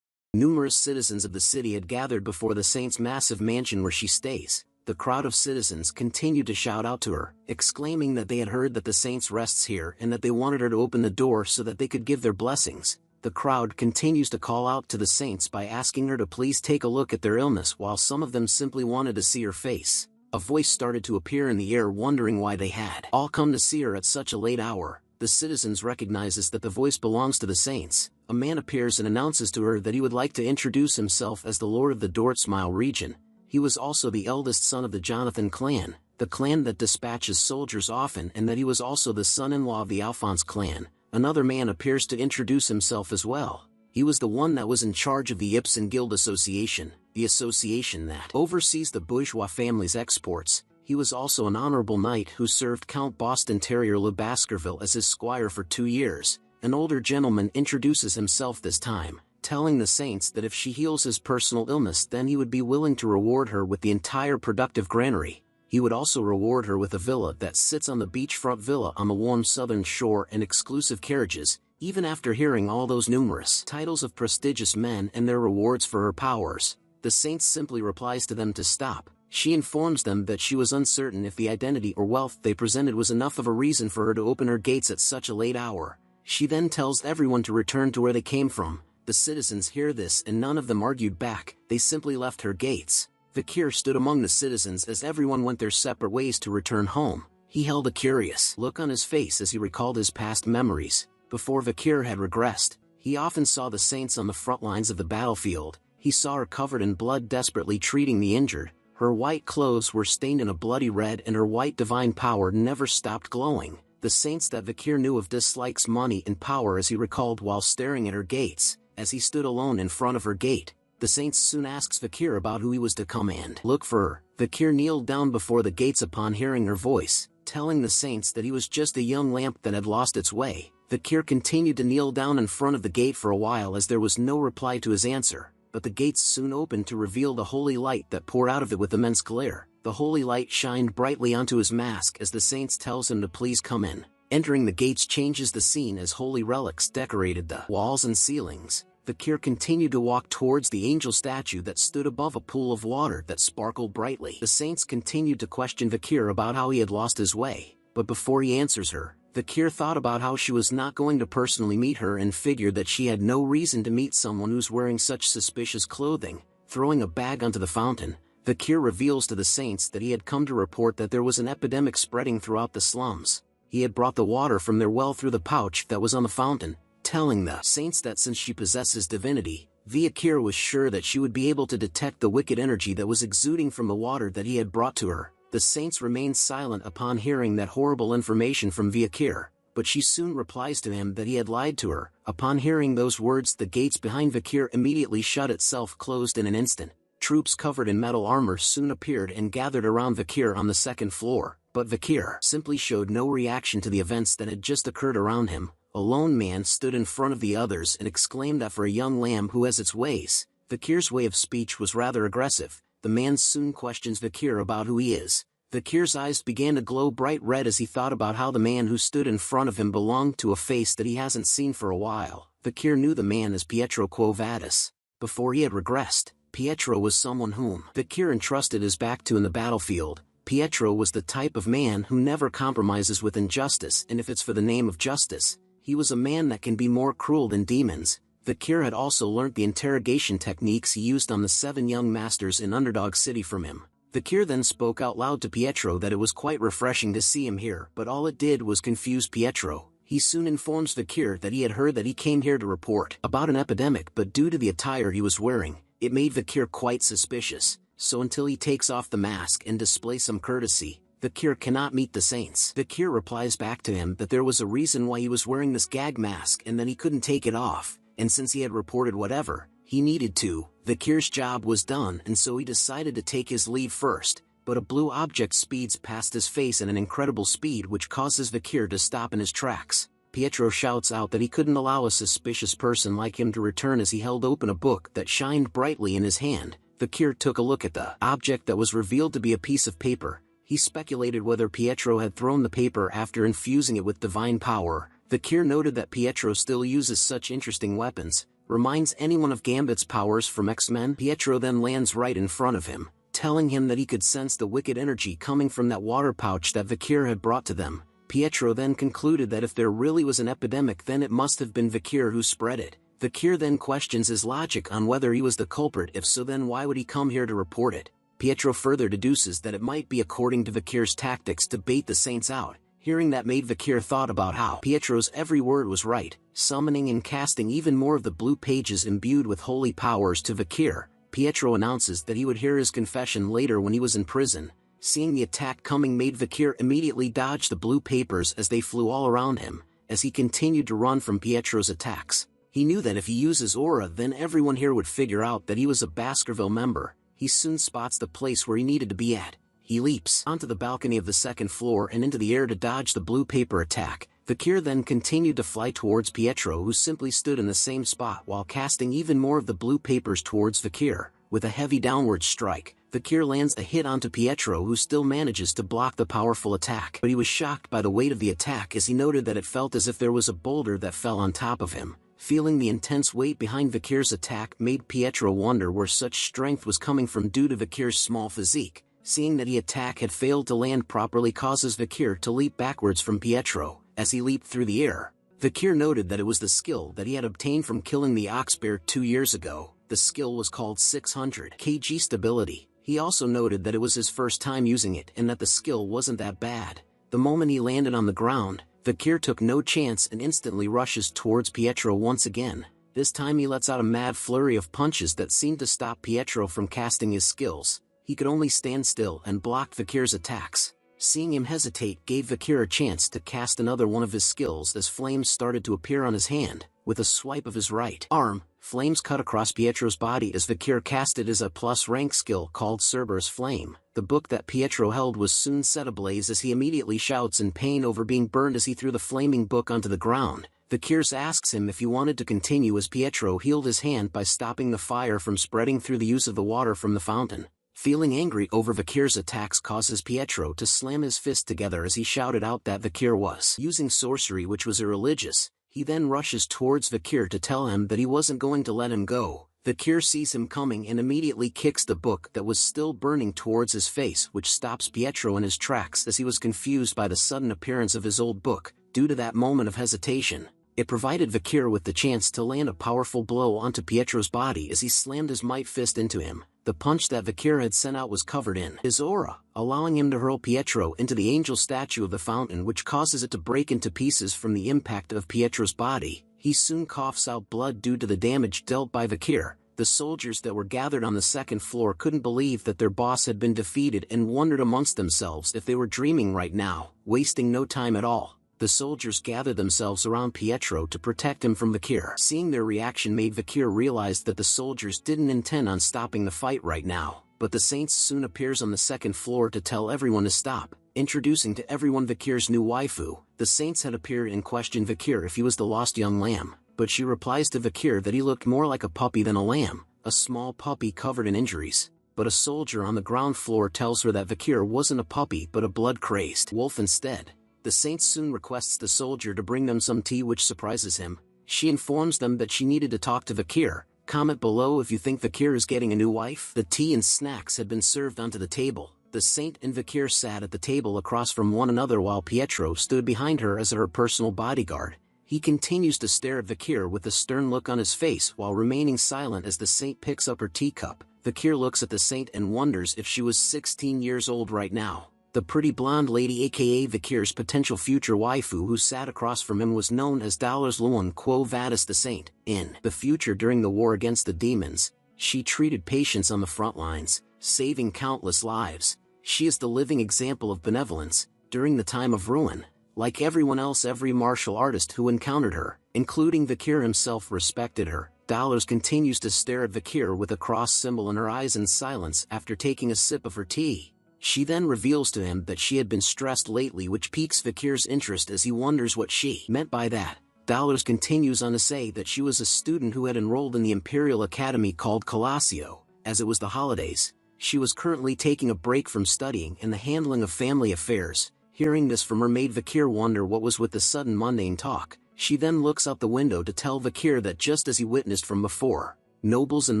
Speaker 2: Numerous citizens of the city had gathered before the saint's massive mansion where she stays. The crowd of citizens continued to shout out to her, exclaiming that they had heard that the saint rests here and that they wanted her to open the door so that they could give their blessings. The crowd continues to call out to the saints by asking her to please take a look at their illness, while some of them simply wanted to see her face. A voice started to appear in the air, wondering why they had all come to see her at such a late hour. The citizens recognizes that the voice belongs to the saints. A man appears and announces to her that he would like to introduce himself as the Lord of the Dortsmile region. He was also the eldest son of the Jonathan clan, the clan that dispatches soldiers often, and that he was also the son-in-law of the Alphonse clan. Another man appears to introduce himself as well. He was the one that was in charge of the Ibsen Guild Association, the association that oversees the bourgeois family's exports. He was also an honorable knight who served Count Boston Terrier Le Baskerville as his squire for 2 years. An older gentleman introduces himself this time, telling the saints that if she heals his personal illness, then he would be willing to reward her with the entire productive granary. He would also reward her with a villa that sits on the beachfront villa on the warm southern shore and exclusive carriages. Even after hearing all those numerous titles of prestigious men and their rewards for her powers, the saint simply replies to them to stop. She informs them that she was uncertain if the identity or wealth they presented was enough of a reason for her to open her gates at such a late hour. She then tells everyone to return to where they came from. The citizens hear this and none of them argued back, they simply left her gates. Fakir stood among the citizens as everyone went their separate ways to return home. He held a curious look on his face as he recalled his past memories. Before Fakir had regressed, he often saw the saints on the front lines of the battlefield. He saw her covered in blood desperately treating the injured. Her white clothes were stained in a bloody red and her white divine power never stopped glowing. The saints that Fakir knew of dislikes money and power as he recalled while staring at her gates. As he stood alone in front of her gate, the saints soon asks Fakir about who he was to come and look for her. Fakir kneeled down before the gates upon hearing her voice, telling the saints that he was just a young lamp that had lost its way. Fakir continued to kneel down in front of the gate for a while as there was no reply to his answer, but the gates soon opened to reveal the holy light that poured out of it with immense glare. The holy light shined brightly onto his mask as the saints tells him to please come in. Entering the gates changes the scene as holy relics decorated the walls and ceilings. Fakir continued to walk towards the angel statue that stood above a pool of water that sparkled brightly. The saints continued to question Fakir about how he had lost his way, but before he answers her, Vakir thought about how she was not going to personally meet her and figured that she had no reason to meet someone who's wearing such suspicious clothing. Throwing a bag onto the fountain, Vakir reveals to the saints that he had come to report that there was an epidemic spreading throughout the slums. He had brought the water from their well through the pouch that was on the fountain, telling the saints that since she possesses divinity, Vakir was sure that she would be able to detect the wicked energy that was exuding from the water that he had brought to her. The saints remained silent upon hearing that horrible information from Vakir, but she soon replies to him that he had lied to her. Upon hearing those words, the gates behind Vakir immediately shut itself closed in an instant. Troops covered in metal armor soon appeared and gathered around Vakir on the second floor, but Vakir simply showed no reaction to the events that had just occurred around him. A lone man stood in front of the others and exclaimed that for a young lamb who has its ways. Vakir's way of speech was rather aggressive. The man soon questions Vakir about who he is. Vakir's eyes began to glow bright red as he thought about how the man who stood in front of him belonged to a face that he hasn't seen for a while. Vakir knew the man as Pietro Quo Vadis. Before he had regressed, Pietro was someone whom Vakir entrusted his back to in the battlefield. Pietro was the type of man who never compromises with injustice, and if it's for the name of justice, he was a man that can be more cruel than demons. Vakir had also learnt the interrogation techniques he used on the 7 young masters in Underdog City from him. Vakir then spoke out loud to Pietro that it was quite refreshing to see him here, but all it did was confuse Pietro. He soon informs Vakir that he had heard that he came here to report about an epidemic, but due to the attire he was wearing, it made Vakir quite suspicious. So until he takes off the mask and displays some courtesy, Vakir cannot meet the saints. Vakir replies back to him that there was a reason why he was wearing this gag mask and that he couldn't take it off, and since he had reported whatever he needed to, Vakir's job was done, and so he decided to take his leave first. But a blue object speeds past his face at an incredible speed which causes Vakir to stop in his tracks. Pietro shouts out that he couldn't allow a suspicious person like him to return as he held open a book that shined brightly in his hand. Vakir took a look at the object that was revealed to be a piece of paper. He speculated whether Pietro had thrown the paper after infusing it with divine power. Vakir noted that Pietro still uses such interesting weapons. Reminds anyone of Gambit's powers from X-Men. Pietro then lands right in front of him, telling him that he could sense the wicked energy coming from that water pouch that Vakir had brought to them. Pietro then concluded that if there really was an epidemic, then it must have been Vakir who spread it. Vakir then questions his logic on whether he was the culprit. If so, then why would he come here to report it? Pietro further deduces that it might be according to Vakir's tactics to bait the saints out. Hearing that made Vakir thought about how Pietro's every word was right, summoning and casting even more of the blue pages imbued with holy powers to Vakir. Pietro announces that he would hear his confession later when he was in prison. Seeing the attack coming made Vakir immediately dodge the blue papers as they flew all around him, as he continued to run from Pietro's attacks. He knew that if he used his aura, then everyone here would figure out that he was a Baskerville member. He soon spots the place where he needed to be at. He leaps onto the balcony of the second floor and into the air to dodge the blue paper attack. Vakir then continued to fly towards Pietro, who simply stood in the same spot while casting even more of the blue papers towards Vakir. With a heavy downward strike, Vakir lands a hit onto Pietro, who still manages to block the powerful attack. But he was shocked by the weight of the attack as he noted that it felt as if there was a boulder that fell on top of him. Feeling the intense weight behind Vakir's attack made Pietro wonder where such strength was coming from due to Vakir's small physique. Seeing that the attack had failed to land properly causes Vakir to leap backwards from Pietro. As he leaped through the air, Vakir noted that it was the skill that he had obtained from killing the ox bear 2 years ago. The skill was called 600 kg stability. He also noted that it was his first time using it and that the skill wasn't that bad. The moment he landed on the ground, Vakir took no chance and instantly rushes towards Pietro once again. This time he lets out a mad flurry of punches that seemed to stop Pietro from casting his skills. He could only stand still and block Vakir's attacks. Seeing him hesitate gave Vakir a chance to cast another one of his skills as flames started to appear on his hand. With a swipe of his right arm, flames cut across Pietro's body as Vakir casted his A+ rank skill called Cerberus Flame. The book that Pietro held was soon set ablaze as he immediately shouts in pain over being burned as he threw the flaming book onto the ground. Vakir asks him if he wanted to continue as Pietro healed his hand by stopping the fire from spreading through the use of the water from the fountain. Feeling angry over Vakir's attacks causes Pietro to slam his fist together as he shouted out that Vakir was using sorcery, which was irreligious. He then rushes towards Vakir to tell him that he wasn't going to let him go. Vakir sees him coming and immediately kicks the book that was still burning towards his face, which stops Pietro in his tracks as he was confused by the sudden appearance of his old book. Due to that moment of hesitation, it provided Vakir with the chance to land a powerful blow onto Pietro's body as he slammed his might fist into him. The punch that Vakir had sent out was covered in his aura, allowing him to hurl Pietro into the angel statue of the fountain, which causes it to break into pieces from the impact of Pietro's body. He soon coughs out blood due to the damage dealt by Vakir. The soldiers that were gathered on the second floor couldn't believe that their boss had been defeated and wondered amongst themselves if they were dreaming right now. Wasting no time at all, the soldiers gathered themselves around Pietro to protect him from Vakir. Seeing their reaction made Vakir realize that the soldiers didn't intend on stopping the fight right now, but the Saint soon appears on the second floor to tell everyone to stop, introducing to everyone Vakir's new waifu. The Saints had appeared and questioned Vakir if he was the lost young lamb, but she replies to Vakir that he looked more like a puppy than a lamb, a small puppy covered in injuries. But a soldier on the ground floor tells her that Vakir wasn't a puppy but a blood-crazed wolf instead. The Saint soon requests the soldier to bring them some tea, which surprises him. She informs them that she needed to talk to Vakir. Comment below if you think Vakir is getting a new wife. The tea and snacks had been served onto the table. The Saint and Vakir sat at the table across from one another while Pietro stood behind her as her personal bodyguard. He continues to stare at Vakir with a stern look on his face while remaining silent as the Saint picks up her teacup. Vakir looks at the Saint and wonders if she was 16 years old right now. The pretty blonde lady, aka Vakir's potential future waifu, who sat across from him, was known as Luan Quo Vadis the Saint. In the future, during the war against the demons, she treated patients on the front lines, saving countless lives. She is the living example of benevolence. During the time of ruin, like everyone else, every martial artist who encountered her, including Vakir himself, respected her. Dollars continues to stare at Vakir with a cross symbol in her eyes in silence after taking a sip of her tea. She then reveals to him that she had been stressed lately, which piques Vakir's interest as he wonders what she meant by that. Dollars continues on to say that she was a student who had enrolled in the Imperial Academy called Colassio. As it was the holidays, she was currently taking a break from studying and the handling of family affairs. Hearing this from her made Vakir wonder what was with the sudden mundane talk. She then looks out the window to tell Vakir that just as he witnessed from before, nobles and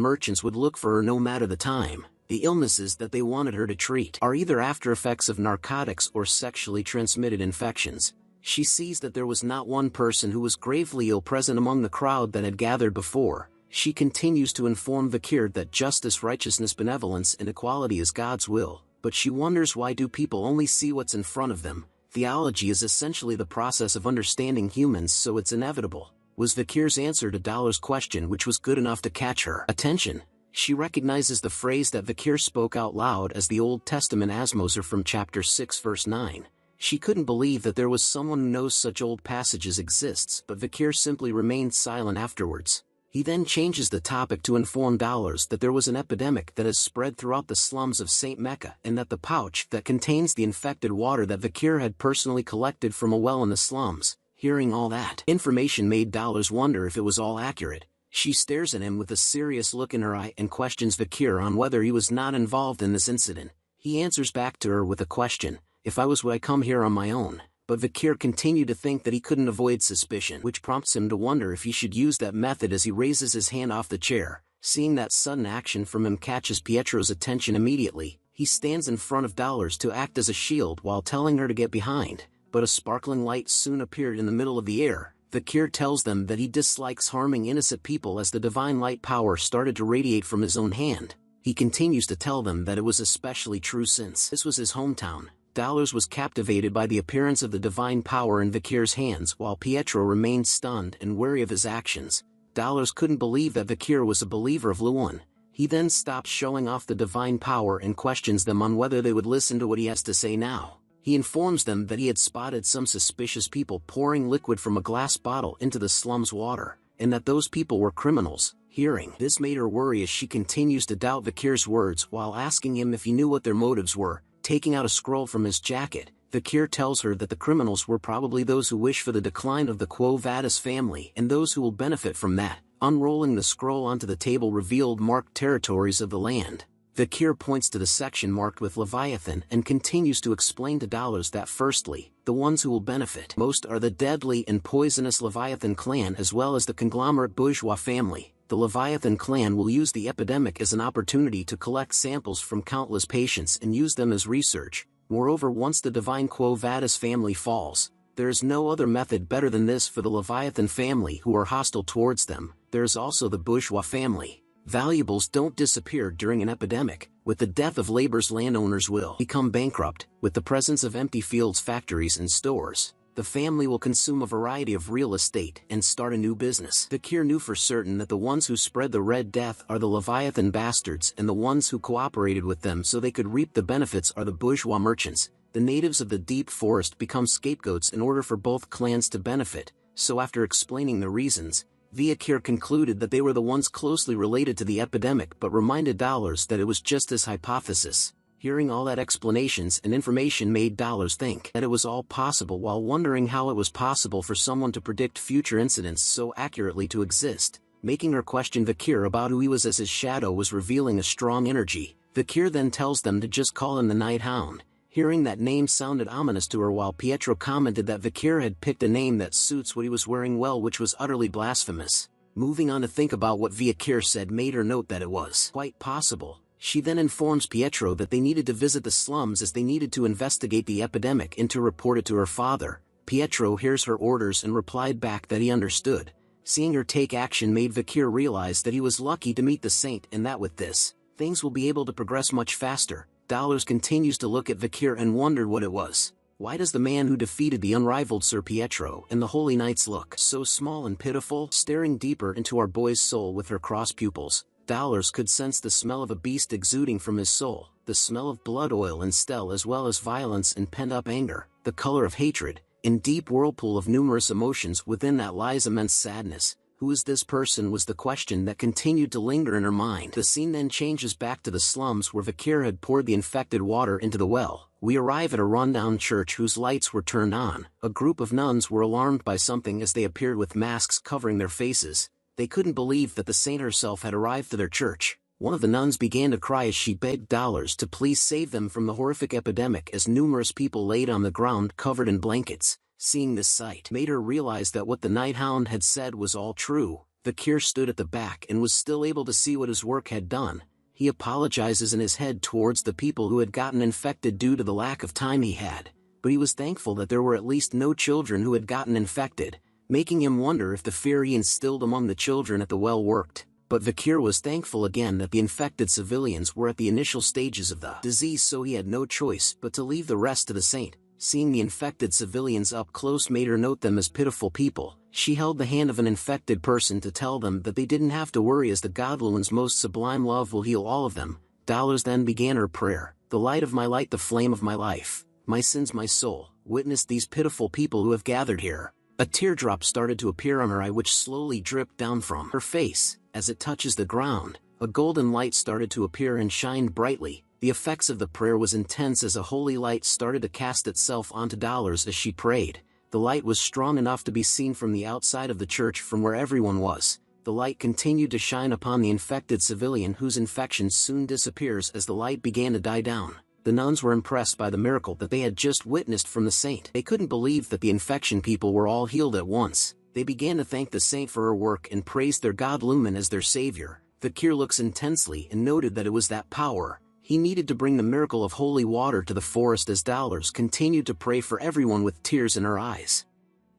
Speaker 2: merchants would look for her no matter the time. The illnesses that they wanted her to treat are either after effects of narcotics or sexually transmitted infections. She sees that there was not one person who was gravely ill present among the crowd that had gathered before. She continues to inform Vakir that justice, righteousness, benevolence, and equality is God's will, but she wonders why do people only see what's in front of them. Theology is essentially the process of understanding humans, so it's inevitable, was Vakir's answer to Dollar's question, which was good enough to catch her attention. She recognizes the phrase that Vakir spoke out loud as the Old Testament Asmoser from chapter 6 verse 9. She couldn't believe that there was someone who knows such old passages exists, but Vakir simply remained silent afterwards. He then changes the topic to inform Dollars that there was an epidemic that has spread throughout the slums of St. Mecca, and that the pouch that contains the infected water that Vakir had personally collected from a well in the slums. Hearing all that information made Dollars wonder if it was all accurate. She stares at him with a serious look in her eye and questions Vakir on whether he was not involved in this incident. He answers back to her with a question, "If I was, would I come here on my own?" But Vakir continued to think that he couldn't avoid suspicion, which prompts him to wonder if he should use that method as he raises his hand off the chair. Seeing that sudden action from him catches Pietro's attention immediately. He stands in front of Dollars to act as a shield while telling her to get behind, but a sparkling light soon appeared in the middle of the air. Vakir tells them that he dislikes harming innocent people as the divine light power started to radiate from his own hand. He continues to tell them that it was especially true since this was his hometown. Dollars was captivated by the appearance of the divine power in Vakir's hands, while Pietro remained stunned and wary of his actions. Dollars couldn't believe that Vakir was a believer of Luan. He then stops showing off the divine power and questions them on whether they would listen to what he has to say now. He informs them that he had spotted some suspicious people pouring liquid from a glass bottle into the slum's water, and that those people were criminals. Hearing this made her worry as she continues to doubt Vakir's words while asking him if he knew what their motives were. Taking out a scroll from his jacket, Vakir tells her that the criminals were probably those who wish for the decline of the Quo Vadis family and those who will benefit from that. Unrolling the scroll onto the table revealed marked territories of the land. Vakir points to the section marked with Leviathan and continues to explain to Dollars that firstly, the ones who will benefit most are the deadly and poisonous Leviathan clan as well as the conglomerate bourgeois family. The Leviathan clan will use the epidemic as an opportunity to collect samples from countless patients and use them as research. Moreover, once the divine Quo Vadis family falls, There is no other method better than this for the Leviathan family who are hostile towards them. There is also the bourgeois family. Valuables don't disappear during an epidemic. With the death of labor's landowners will become bankrupt. With the presence of empty fields, factories and stores, the family will consume a variety of real estate and start a new business. Vakir knew for certain that the ones who spread the Red Death are the Leviathan bastards, and the ones who cooperated with them so they could reap the benefits are the bourgeois merchants. The natives of the deep forest become scapegoats in order for both clans to benefit, so after explaining the reasons, Vakir concluded that they were the ones closely related to the epidemic but reminded Dollars that it was just his hypothesis. Hearing all that explanations and information made Dollars think that it was all possible, while wondering how it was possible for someone to predict future incidents so accurately to exist, making her question Vakir about who he was, as his shadow was revealing a strong energy. Vakir then tells them to just call him the Night Hound. Hearing that name sounded ominous to her, while Pietro commented that Vakir had picked a name that suits what he was wearing well, which was utterly blasphemous. Moving on to think about what Vakir said made her note that it was quite possible. She then informs Pietro that they needed to visit the slums as they needed to investigate the epidemic and to report it to her father. Pietro hears her orders and replied back that he understood. Seeing her take action made Vakir realize that he was lucky to meet the saint, and that with this, things will be able to progress much faster. Dollars continues to look at Vakir and wondered what it was. Why does the man who defeated the unrivaled Sir Pietro and the Holy Knights look so small and pitiful? Staring deeper into our boy's soul with her crossed pupils, Dollars could sense the smell of a beast exuding from his soul, the smell of blood, oil and stell, as well as violence and pent-up anger, the color of hatred. In deep whirlpool of numerous emotions within that lies immense sadness. Who is this person was the question that continued to linger in her mind. The scene then changes back to the slums where Vakir had poured the infected water into the well. We arrive at a rundown church whose lights were turned on. A group of nuns were alarmed by something as they appeared with masks covering their faces. They couldn't believe that the saint herself had arrived to their church. One of the nuns began to cry as she begged Dollars to please save them from the horrific epidemic, as numerous people laid on the ground covered in blankets. Seeing this sight made her realize that what the Night Hound had said was all true. Vakir stood at the back and was still able to see what his work had done. He apologizes in his head towards the people who had gotten infected due to the lack of time he had, but he was thankful that there were at least no children who had gotten infected, making him wonder if the fear he instilled among the children at the well worked. But Vakir was thankful again that the infected civilians were at the initial stages of the disease, so he had no choice but to leave the rest to the saint. Seeing the infected civilians up close made her note them as pitiful people. She held the hand of an infected person to tell them that they didn't have to worry, as the Godwoman's most sublime love will heal all of them. Dollars then began her prayer. The light of my light, the flame of my life, my sins, my soul, witness these pitiful people who have gathered here. A teardrop started to appear on her eye, which slowly dripped down from her face. As it touches the ground, a golden light started to appear and shined brightly. The effects of the prayer was intense as a holy light started to cast itself onto Dollars as she prayed. The light was strong enough to be seen from the outside of the church from where everyone was. The light continued to shine upon the infected civilian, whose infection soon disappears as the light began to die down. The nuns were impressed by the miracle that they had just witnessed from the saint. They couldn't believe that the infection people were all healed at once. They began to thank the saint for her work and praised their god Lumen as their savior. Vakir looks intensely and noted that it was that power. He needed to bring the miracle of holy water to the forest, as Dollars continued to pray for everyone with tears in her eyes.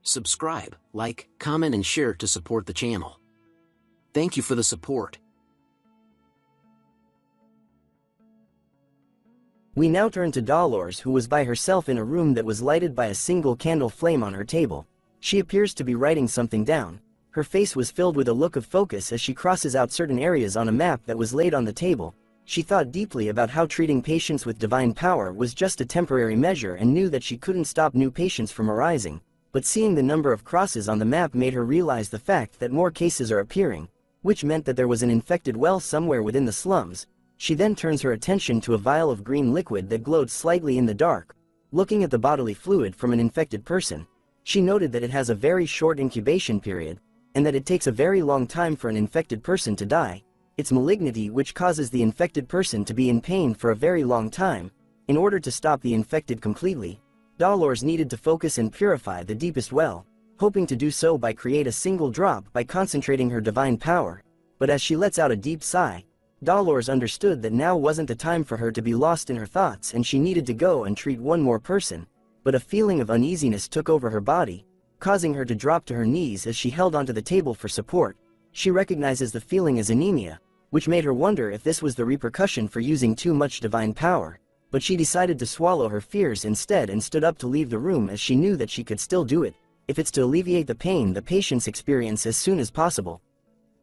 Speaker 2: Subscribe, like, comment and share to support the channel. Thank you for the support.
Speaker 3: We now turn to Dollars, who was by herself in a room that was lighted by a single candle flame on her table. She appears to be writing something down. Her face was filled with a look of focus as she crosses out certain areas on a map that was laid on the table. She thought deeply about how treating patients with divine power was just a temporary measure and knew that she couldn't stop new patients from arising. But seeing the number of crosses on the map made her realize the fact that more cases are appearing, which meant that there was an infected well somewhere within the slums. She then turns her attention to a vial of green liquid that glowed slightly in the dark. Looking at the bodily fluid from an infected person, she noted that it has a very short incubation period, and that it takes a very long time for an infected person to die. It's malignity which causes the infected person to be in pain for a very long time. In order to stop the infected completely, Dollars needed to focus and purify the deepest well, hoping to do so by create a single drop by concentrating her divine power. But as she lets out a deep sigh, Dollars understood that now wasn't the time for her to be lost in her thoughts and she needed to go and treat one more person. but a feeling of uneasiness took over her body, causing her to drop to her knees as she held onto the table for support. She recognizes the feeling as anemia, which made her wonder if this was the repercussion for using too much divine power, but she decided to swallow her fears instead and stood up to leave the room as she knew that she could still do it, if it's to alleviate the pain the patients experience as soon as possible.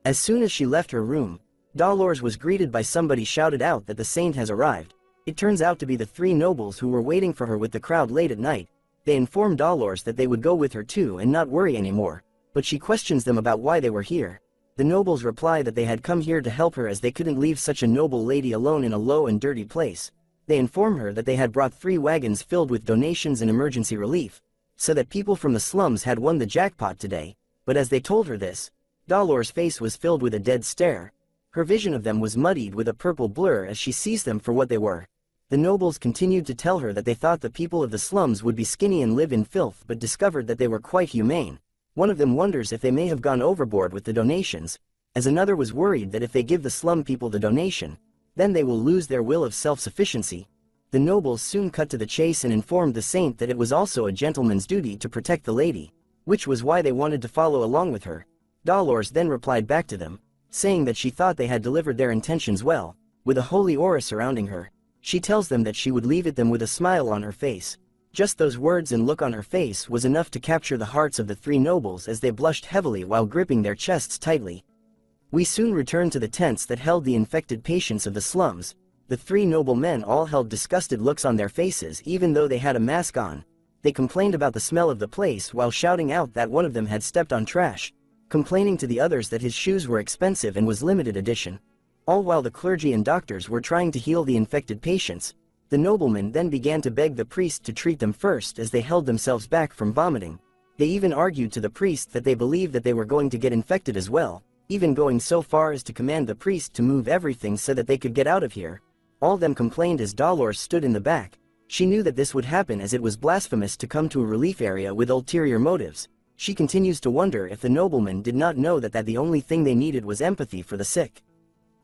Speaker 3: As soon as she left her room, Dolores was greeted by somebody shouted out that the saint has arrived. It turns out to be the three nobles who were waiting for her with the crowd late at night. They informed Dolores that they would go with her too and not worry anymore, but she questions them about why they were here. The nobles reply that they had come here to help her as they couldn't leave such a noble lady alone in a low and dirty place. They inform her that they had brought 3 wagons filled with donations and emergency relief, so that people from the slums had won the jackpot today, but as they told her this, Dolores' face was filled with a dead stare. Her vision of them was muddied with a purple blur as she sees them for what they were. The nobles continued to tell her that they thought the people of the slums would be skinny and live in filth but discovered that they were quite humane. One of them wonders if they may have gone overboard with the donations, as another was worried that if they give the slum people the donation, then they will lose their will of self-sufficiency. The nobles soon cut to the chase and informed the saint that it was also a gentleman's duty to protect the lady, which was why they wanted to follow along with her. Dolores then replied back to them, saying that she thought they had delivered their intentions well, with a holy aura surrounding her. She tells them that she would leave it them with a smile on her face. Just those words and look on her face was enough to capture the hearts of the 3 nobles as they blushed heavily while gripping their chests tightly. We soon returned to the tents that held the infected patients of the slums. The 3 noble men all held disgusted looks on their faces even though they had a mask on. They complained about the smell of the place while shouting out that one of them had stepped on trash, complaining to the others that his shoes were expensive and was limited edition. All while the clergy and doctors were trying to heal the infected patients, the noblemen then began to beg the priest to treat them first as they held themselves back from vomiting. They even argued to the priest that they believed that they were going to get infected as well, even going so far as to command the priest to move everything so that they could get out of here. All them complained as Dolores stood in the back. She knew that this would happen as it was blasphemous to come to a relief area with ulterior motives. She continues to wonder if the noblemen did not know that the only thing they needed was empathy for the sick.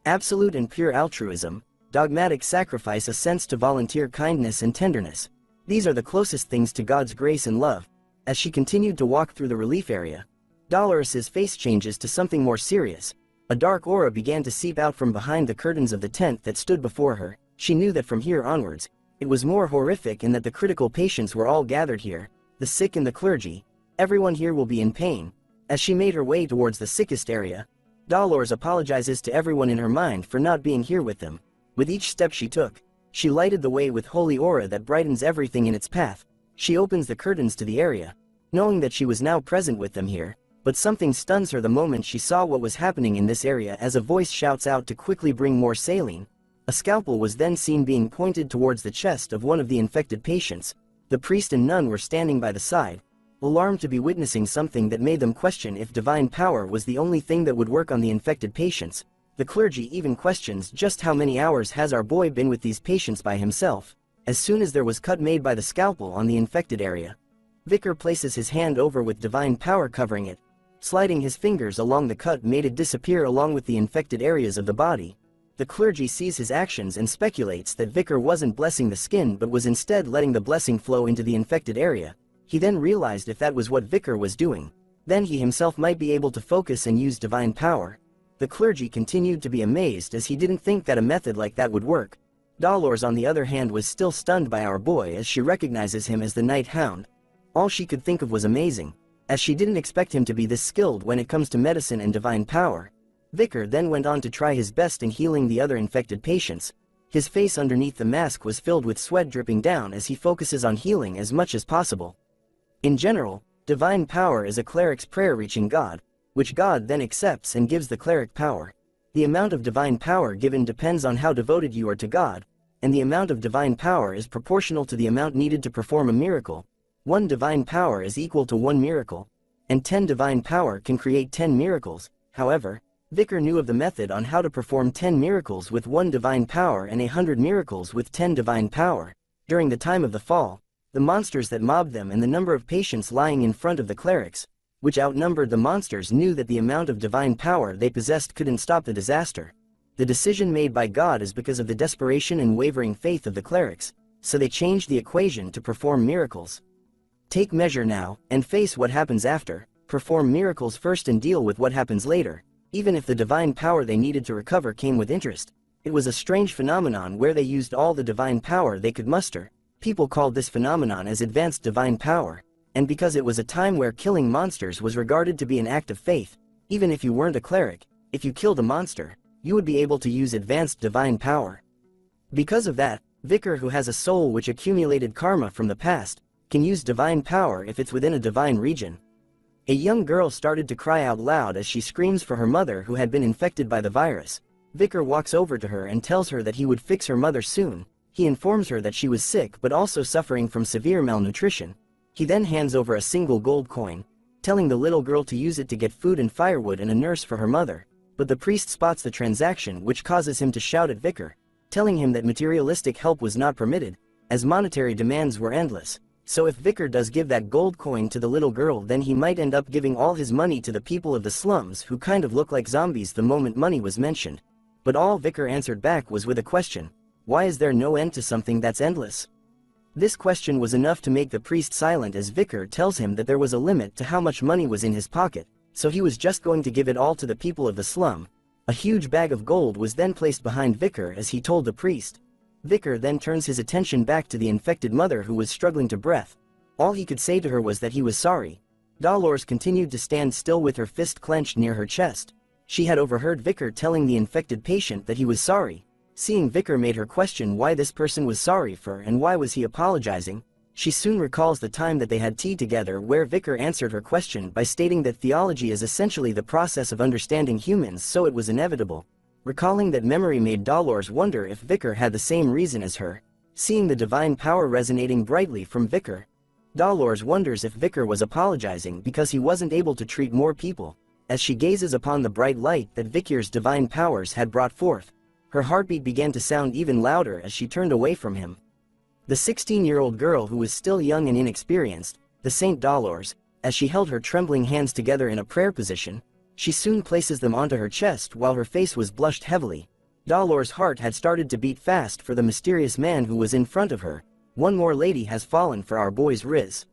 Speaker 3: Absolute and pure altruism, dogmatic sacrifice, a sense to volunteer kindness and tenderness. These are the closest things to God's grace and love. As she continued to walk through the relief area, Dolores's face changes to something more serious. A dark aura began to seep out from behind the curtains of the tent that stood before her. She knew that from here onwards, it was more horrific and that the critical patients were all gathered here, the sick and the clergy. Everyone here will be in pain. As she made her way towards the sickest area, Dolores apologizes to everyone in her mind for not being here with them. With each step she took, she lighted the way with holy aura that brightens everything in its path. She opens the curtains to the area, knowing that she was now present with them here, but something stuns her the moment she saw what was happening in this area as a voice shouts out to quickly bring more saline. A scalpel was then seen being pointed towards the chest of one of the infected patients. The priest and nun were standing by the side, alarmed to be witnessing something that made them question if divine power was the only thing that would work on the infected patients. The clergy even questions just how many hours has our boy been with these patients by himself. As soon as there was cut made by the scalpel on the infected area, Vicar places his hand over with divine power covering it. Sliding his fingers along the cut made it disappear along with the infected areas of the body. The clergy sees his actions and speculates that Vicar wasn't blessing the skin but was instead letting the blessing flow into the infected area. He then realized if that was what Vicar was doing, then he himself might be able to focus and use divine power. The clergy continued to be amazed as he didn't think that a method like that would work. Dolores on the other hand was still stunned by our boy as she recognizes him as the Night Hound. All she could think of was amazing, as she didn't expect him to be this skilled when it comes to medicine and divine power. Vicar then went on to try his best in healing the other infected patients. His face underneath the mask was filled with sweat dripping down as he focuses on healing as much as possible. In general, divine power is a cleric's prayer reaching God, which God then accepts and gives the cleric power. The amount of divine power given depends on how devoted you are to God, and the amount of divine power is proportional to the amount needed to perform a miracle. 1 divine power is equal to 1 miracle, and 10 divine power can create 10 miracles. However, Vicar knew of the method on how to perform 10 miracles with 1 divine power and 100 miracles with 10 divine power. During the time of the fall, the monsters that mobbed them and the number of patients lying in front of the clerics, which outnumbered the monsters, knew that the amount of divine power they possessed couldn't stop the disaster. The decision made by God is because of the desperation and wavering faith of the clerics, so they changed the equation to perform miracles. Take measure now, and face what happens after, perform miracles first and deal with what happens later. Even if the divine power they needed to recover came with interest, it was a strange phenomenon where they used all the divine power they could muster. People called this phenomenon as advanced divine power, and because it was a time where killing monsters was regarded to be an act of faith, even if you weren't a cleric, if you killed a monster, you would be able to use advanced divine power. Because of that, Vicar, who has a soul which accumulated karma from the past, can use divine power if it's within a divine region. A young girl started to cry out loud as she screams for her mother who had been infected by the virus. Vicar walks over to her and tells her that he would fix her mother soon. He informs her that she was sick but also suffering from severe malnutrition. He then hands over a single gold coin, telling the little girl to use it to get food and firewood and a nurse for her mother. But the priest spots the transaction, which causes him to shout at Vicar, telling him that materialistic help was not permitted, as monetary demands were endless. So if Vicar does give that gold coin to the little girl, then he might end up giving all his money to the people of the slums who kind of look like zombies the moment money was mentioned. But all Vicar answered back was with a question. Why is there no end to something that's endless? This question was enough to make the priest silent as Vicar tells him that there was a limit to how much money was in his pocket, so he was just going to give it all to the people of the slum. A huge bag of gold was then placed behind Vicar as he told the priest. Vicar then turns his attention back to the infected mother who was struggling to breathe. All he could say to her was that he was sorry. Dolores continued to stand still with her fist clenched near her chest. She had overheard Vicar telling the infected patient that he was sorry. Seeing Vicar made her question why this person was sorry for and why was he apologizing. She soon recalls the time that they had tea together where Vicar answered her question by stating that theology is essentially the process of understanding humans, so it was inevitable. Recalling that memory made Dolores wonder if Vicar had the same reason as her. Seeing the divine power resonating brightly from Vicar, Dolores wonders if Vicar was apologizing because he wasn't able to treat more people. As she gazes upon the bright light that Vicar's divine powers had brought forth, her heartbeat began to sound even louder as she turned away from him. The 16-year-old girl, who was still young and inexperienced, the Saint Dolores, as she held her trembling hands together in a prayer position, she soon places them onto her chest while her face was blushed heavily. Dolores' heart had started to beat fast for the mysterious man who was in front of her. One more lady has fallen for our boy's Riz.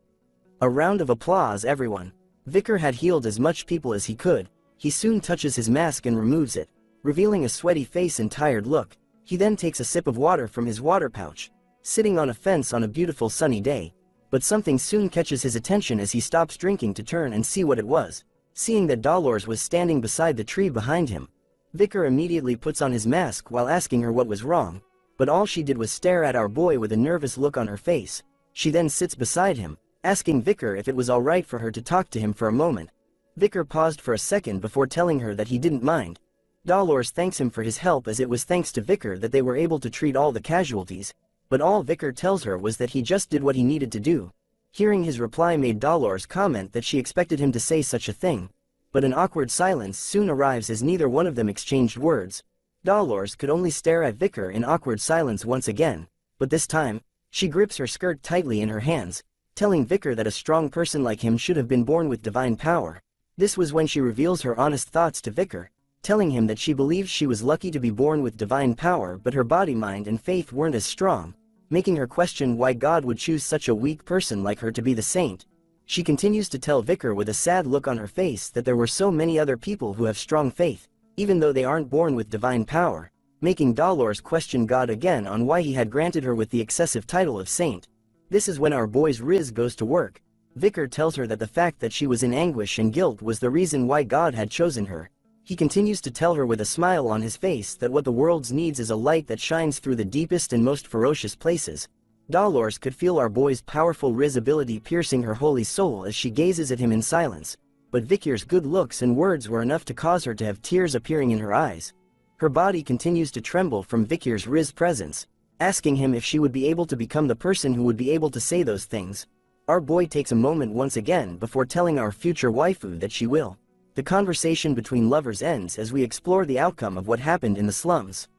Speaker 3: A round of applause, everyone. Vicar had healed as much people as he could. He soon touches his mask and removes it, revealing a sweaty face and tired look. He then takes a sip of water from his water pouch, sitting on a fence on a beautiful sunny day. But something soon catches his attention as he stops drinking to turn and see what it was. Seeing that Dolores was standing beside the tree behind him, Vicar immediately puts on his mask while asking her what was wrong, but all she did was stare at our boy with a nervous look on her face. She then sits beside him, asking Vicar if it was alright for her to talk to him for a moment. Vicar paused for a second before telling her that he didn't mind. Dolores thanks him for his help, as it was thanks to Vicar that they were able to treat all the casualties, but all Vicar tells her was that he just did what he needed to do. Hearing his reply made Dolores comment that she expected him to say such a thing, but an awkward silence soon arrives as neither one of them exchanged words. Dolores could only stare at Vicar in awkward silence once again, but this time, she grips her skirt tightly in her hands, telling Vicar that a strong person like him should have been born with divine power. This was when she reveals her honest thoughts to Vicar, telling him that she believes she was lucky to be born with divine power, but her body, mind and faith weren't as strong, making her question why God would choose such a weak person like her to be the saint. She continues to tell Vicar with a sad look on her face that there were so many other people who have strong faith, even though they aren't born with divine power, making Dolores question God again on why he had granted her with the excessive title of saint. This is when our boy's Riz goes to work. Vicar tells her that the fact that she was in anguish and guilt was the reason why God had chosen her. He continues to tell her with a smile on his face that what the world needs is a light that shines through the deepest and most ferocious places. Dolores could feel our boy's powerful Riz ability piercing her holy soul as she gazes at him in silence, but Vicar's good looks and words were enough to cause her to have tears appearing in her eyes. Her body continues to tremble from Vicar's Riz presence, asking him if she would be able to become the person who would be able to say those things. Our boy takes a moment once again before telling our future waifu that she will. The conversation between lovers ends as we explore the outcome of what happened in the slums.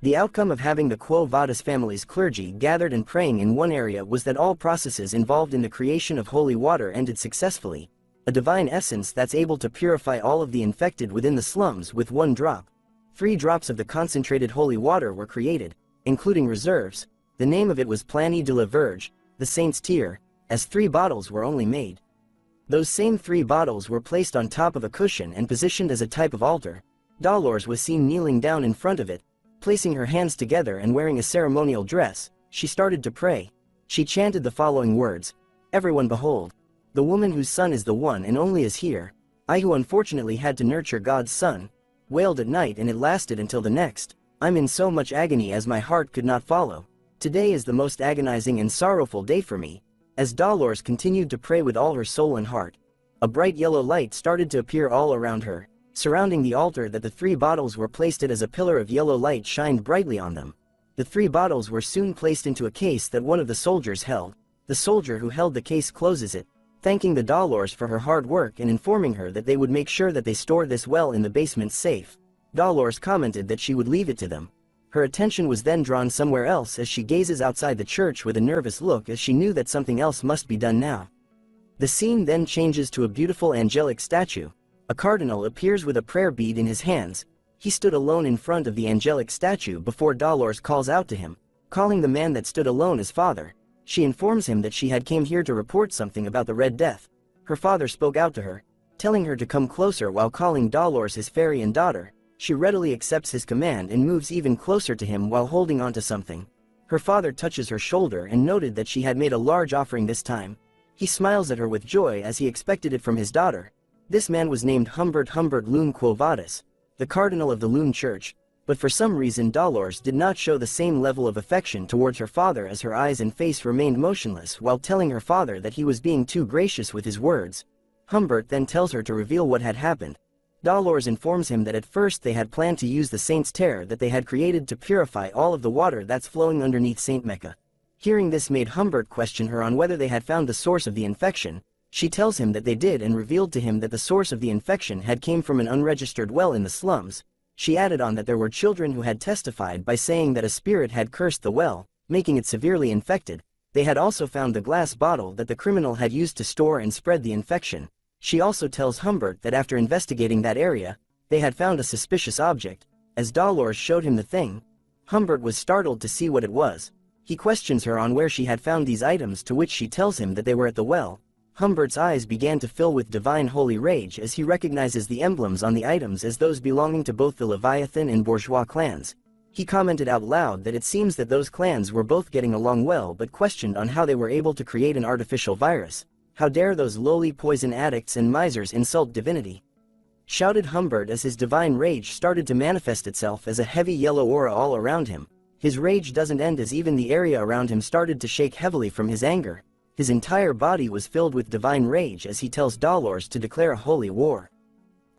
Speaker 3: The outcome of having the Quo Vadis family's clergy gathered and praying in one area was that all processes involved in the creation of holy water ended successfully. A divine essence that's able to purify all of the infected within the slums with one drop. 3 drops of the concentrated holy water were created, including reserves. The name of it was Planie de la Verge, the Saint's Tear, as 3 bottles were only made. Those same 3 bottles were placed on top of a cushion and positioned as a type of altar. Dolores was seen kneeling down in front of it, placing her hands together and wearing a ceremonial dress. She started to pray. She chanted the following words: "Everyone behold, the woman whose son is the one and only is here. I who unfortunately had to nurture God's son, wailed at night and it lasted until the next. I'm in so much agony as my heart could not follow. Today is the most agonizing and sorrowful day for me." As Dolores continued to pray with all her soul and heart, a bright yellow light started to appear all around her, surrounding the altar that the 3 bottles were placed at. As a pillar of yellow light shined brightly on them. The 3 bottles were soon placed into a case that one of the soldiers held. The soldier who held the case closes it, thanking the Dolores for her hard work and informing her that they would make sure that they store this well in the basement safe. Dolores commented that she would leave it to them. Her attention was then drawn somewhere else as she gazes outside the church with a nervous look, as she knew that something else must be done now. The scene then changes to a beautiful angelic statue. A cardinal appears with a prayer bead in his hands. He stood alone in front of the angelic statue before Dolores calls out to him, calling the man that stood alone as father. She informs him that she had came here to report something about the Red Death. Her father spoke out to her, telling her to come closer while calling Dolores his fairy and daughter. She readily accepts his command and moves even closer to him while holding on to something. Her father touches her shoulder and noted that she had made a large offering this time. He smiles at her with joy as he expected it from his daughter. This man was named Humbert Lune Quo Vadis, the cardinal of the Lune Church, but for some reason Dolores did not show the same level of affection towards her father, as her eyes and face remained motionless while telling her father that he was being too gracious with his words. Humbert then tells her to reveal what had happened. Dolores informs him that at first they had planned to use the saint's tear that they had created to purify all of the water that's flowing underneath Saint Mecca. Hearing this made Humbert question her on whether they had found the source of the infection. She tells him that they did and revealed to him that the source of the infection had came from an unregistered well in the slums. She added on that there were children who had testified by saying that a spirit had cursed the well, making it severely infected. They had also found the glass bottle that the criminal had used to store and spread the infection. She also tells Humbert that after investigating that area, they had found a suspicious object. As Dolores showed him the thing, Humbert was startled to see what it was. He questions her on where she had found these items, to which she tells him that they were at the well. Humbert's eyes began to fill with divine holy rage as he recognizes the emblems on the items as those belonging to both the Leviathan and Bourgeois clans. He commented out loud that it seems that those clans were both getting along well, but questioned on how they were able to create an artificial virus. How dare those lowly poison addicts and misers insult divinity? Shouted Humbert as his divine rage started to manifest itself as a heavy yellow aura all around him. His rage doesn't end as even the area around him started to shake heavily from his anger. His entire body was filled with divine rage as he tells Dolores to declare a holy war.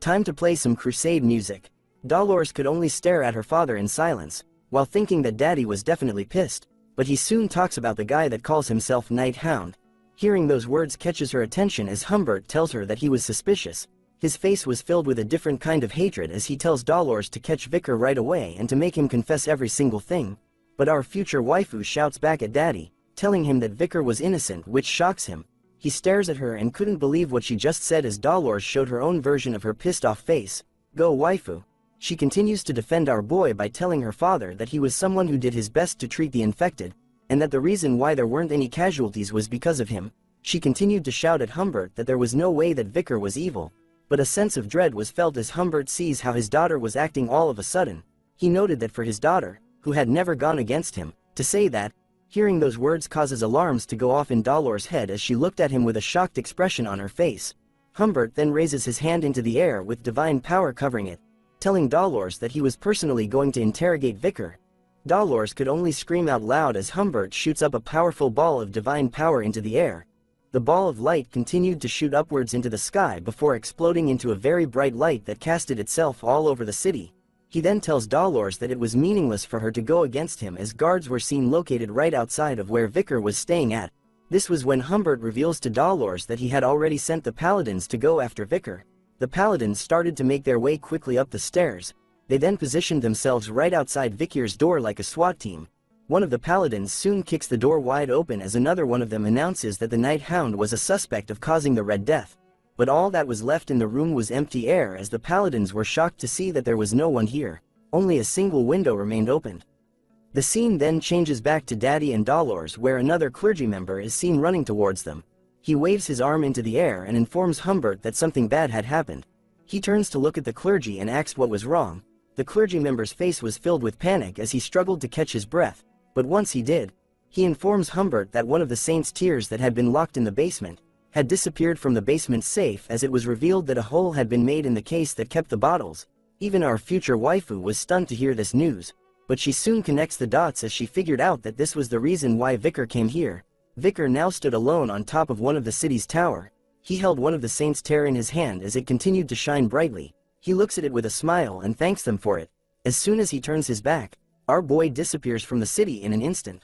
Speaker 3: Time to play some crusade music. Dolores could only stare at her father in silence, while thinking that Daddy was definitely pissed, but he soon talks about the guy that calls himself Night Hound. Hearing those words catches her attention as Humbert tells her that he was suspicious. His face was filled with a different kind of hatred as he tells Dolores to catch Vicar right away and to make him confess every single thing. But our future waifu shouts back at Daddy, telling him that Vicar was innocent, which shocks him. He stares at her and couldn't believe what she just said as Dolores showed her own version of her pissed off face. Go waifu. She continues to defend our boy by telling her father that he was someone who did his best to treat the infected, and that the reason why there weren't any casualties was because of him. She continued to shout at Humbert that there was no way that Vicar was evil. But a sense of dread was felt as Humbert sees how his daughter was acting all of a sudden. He noted that for his daughter, who had never gone against him, to say that, hearing those words causes alarms to go off in Dolores' head as she looked at him with a shocked expression on her face. Humbert then raises his hand into the air with divine power covering it, telling Dolores that he was personally going to interrogate Vicar. Dolores could only scream out loud as Humbert shoots up a powerful ball of divine power into the air. The ball of light continued to shoot upwards into the sky before exploding into a very bright light that casted itself all over the city. He then tells Dolores that it was meaningless for her to go against him as guards were seen located right outside of where Vicar was staying at. This was when Humbert reveals to Dolores that he had already sent the paladins to go after Vicar. The paladins started to make their way quickly up the stairs. They then positioned themselves right outside Vicar's door like a SWAT team. One of the paladins soon kicks the door wide open as another one of them announces that the Night Hound was a suspect of causing the Red Death. But all that was left in the room was empty air as the paladins were shocked to see that there was no one here. Only a single window remained opened. The scene then changes back to Daddy and Dolores, where another clergy member is seen running towards them. He waves his arm into the air and informs Humbert that something bad had happened. He turns to look at the clergy and asks what was wrong. The clergy member's face was filled with panic as he struggled to catch his breath, but once he did, he informs Humbert that one of the saint's tears that had been locked in the basement had disappeared from the basement safe, as it was revealed that a hole had been made in the case that kept the bottles. Even our future waifu was stunned to hear this news, but she soon connects the dots as she figured out that this was the reason why Vicar came here. Vicar now stood alone on top of one of the city's tower. He held one of the saint's tear in his hand as it continued to shine brightly. He looks at it with a smile and thanks them for it. As soon as he turns his back, our boy disappears from the city in an instant.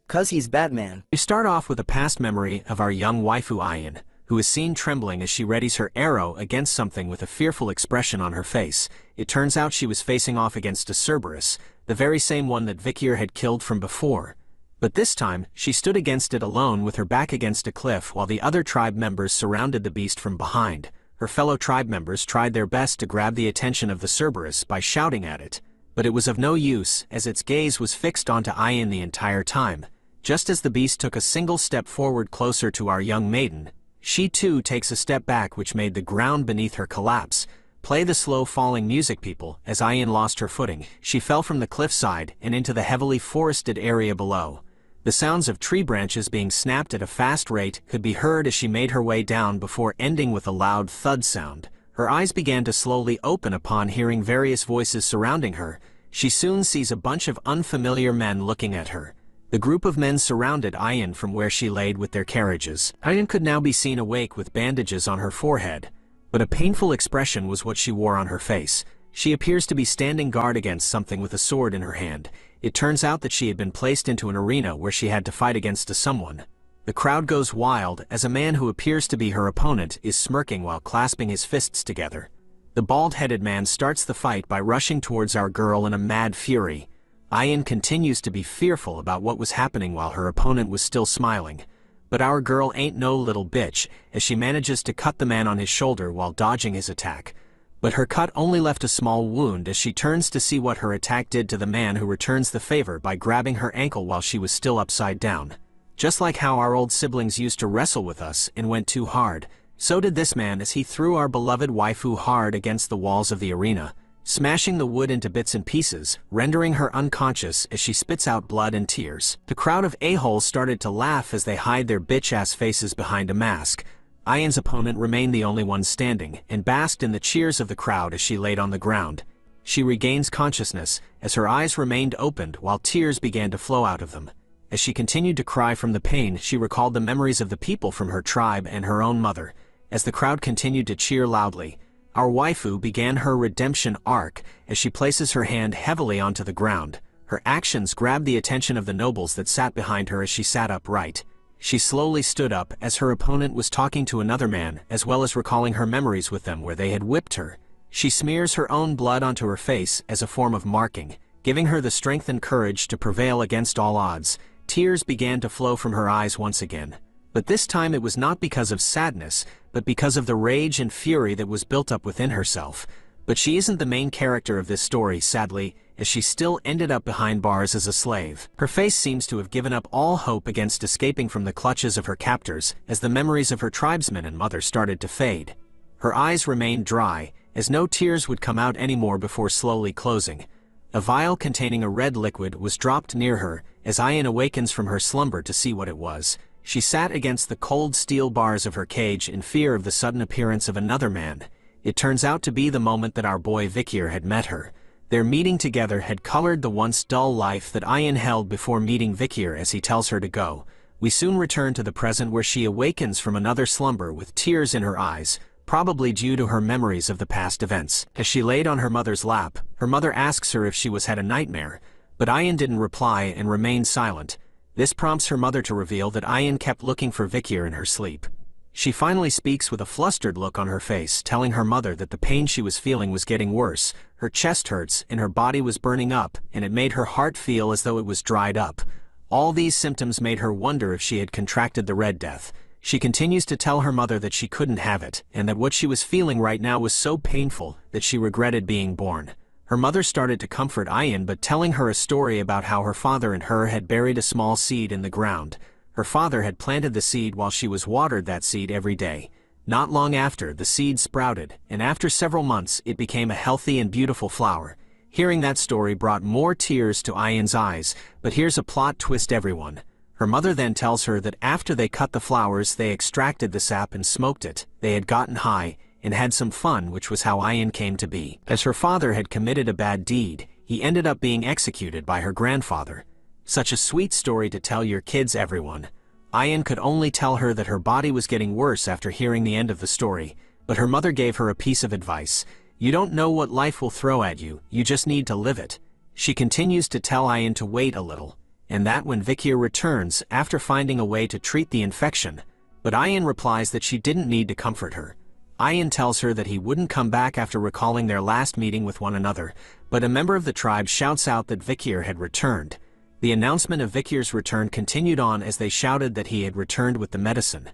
Speaker 3: 'Cause he's Batman.
Speaker 4: We start off with a past memory of our young waifu Ayan, who is seen trembling as she readies her arrow against something with a fearful expression on her face. It turns out she was facing off against a Cerberus, the very same one that Vikir had killed from before. But this time, she stood against it alone with her back against a cliff while the other tribe members surrounded the beast from behind. Her fellow tribe members tried their best to grab the attention of the Cerberus by shouting at it, but it was of no use as its gaze was fixed onto Ayan the entire time. Just as the beast took a single step forward closer to our young maiden, she too takes a step back, which made the ground beneath her collapse. Play the slow falling music, people. As Ayan lost her footing, she fell from the cliffside and into the heavily forested area below. The sounds of tree branches being snapped at a fast rate could be heard as she made her way down before ending with a loud thud sound. Her eyes began to slowly open upon hearing various voices surrounding her. She soon sees a bunch of unfamiliar men looking at her. The group of men surrounded Ayan from where she laid with their carriages. Ayan could now be seen awake with bandages on her forehead, but a painful expression was what she wore on her face. She appears to be standing guard against something with a sword in her hand. It turns out that she had been placed into an arena where she had to fight against someone. The crowd goes wild as a man who appears to be her opponent is smirking while clasping his fists together. The bald-headed man starts the fight by rushing towards our girl in a mad fury. Ayan continues to be fearful about what was happening while her opponent was still smiling. But our girl ain't no little bitch, as she manages to cut the man on his shoulder while dodging his attack. But her cut only left a small wound as she turns to see what her attack did to the man, who returns the favor by grabbing her ankle while she was still upside down. Just like how our old siblings used to wrestle with us and went too hard, so did this man as he threw our beloved waifu hard against the walls of the arena, smashing the wood into bits and pieces, rendering her unconscious as she spits out blood and tears. The crowd of a-holes started to laugh as they hide their bitch-ass faces behind a mask. Ayan's opponent remained the only one standing, and basked in the cheers of the crowd as she laid on the ground. She regains consciousness, as her eyes remained opened while tears began to flow out of them. As she continued to cry from the pain, she recalled the memories of the people from her tribe and her own mother. As the crowd continued to cheer loudly, our waifu began her redemption arc as she places her hand heavily onto the ground. Her actions grabbed the attention of the nobles that sat behind her as she sat upright. She slowly stood up as her opponent was talking to another man, as well as recalling her memories with them where they had whipped her. She smears her own blood onto her face as a form of marking, giving her the strength and courage to prevail against all odds. Tears began to flow from her eyes once again. But this time it was not because of sadness, but because of the rage and fury that was built up within herself. But she isn't the main character of this story, sadly, as she still ended up behind bars as a slave. Her face seems to have given up all hope against escaping from the clutches of her captors as the memories of her tribesmen and mother started to fade. Her eyes remained dry, as no tears would come out anymore before slowly closing. A vial containing a red liquid was dropped near her, as Ayan awakens from her slumber to see what it was. She sat against the cold steel bars of her cage in fear of the sudden appearance of another man. It turns out to be the moment that our boy Vikir had met her. Their meeting together had colored the once dull life that Ayan held before meeting Vikir as he tells her to go. We soon return to the present where she awakens from another slumber with tears in her eyes, probably due to her memories of the past events. As she laid on her mother's lap, her mother asks her if she had a nightmare, but Ayan didn't reply and remained silent. This prompts her mother to reveal that Ayan kept looking for Vikir in her sleep. She finally speaks with a flustered look on her face, telling her mother that the pain she was feeling was getting worse. Her chest hurts and her body was burning up, and it made her heart feel as though it was dried up. All these symptoms made her wonder if she had contracted the Red Death. She continues to tell her mother that she couldn't have it, and that what she was feeling right now was so painful that she regretted being born. Her mother started to comfort Ayin by telling her a story about how her father and her had buried a small seed in the ground. Her father had planted the seed while she was watered that seed every day. Not long after, the seed sprouted, and after several months it became a healthy and beautiful flower. Hearing that story brought more tears to Ayin's eyes, but here's a plot twist, everyone. Her mother then tells her that after they cut the flowers they extracted the sap and smoked it. They had gotten high and had some fun, which was how Ayin came to be. As her father had committed a bad deed, he ended up being executed by her grandfather. Such a sweet story to tell your kids, everyone. Ayin could only tell her that her body was getting worse after hearing the end of the story, but her mother gave her a piece of advice. You don't know what life will throw at you, you just need to live it. She continues to tell Ayin to wait a little, and that when Vikir returns after finding a way to treat the infection. But Ayin replies that she didn't need to comfort her. Ayin tells her that he wouldn't come back after recalling their last meeting with one another, but a member of the tribe shouts out that Vikir had returned. The announcement of Vikir's return continued on as they shouted that he had returned with the medicine.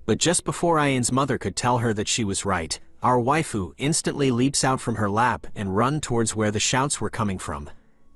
Speaker 4: But just before Ayin's mother could tell her that she was right, our waifu instantly leaps out from her lap and runs towards where the shouts were coming from.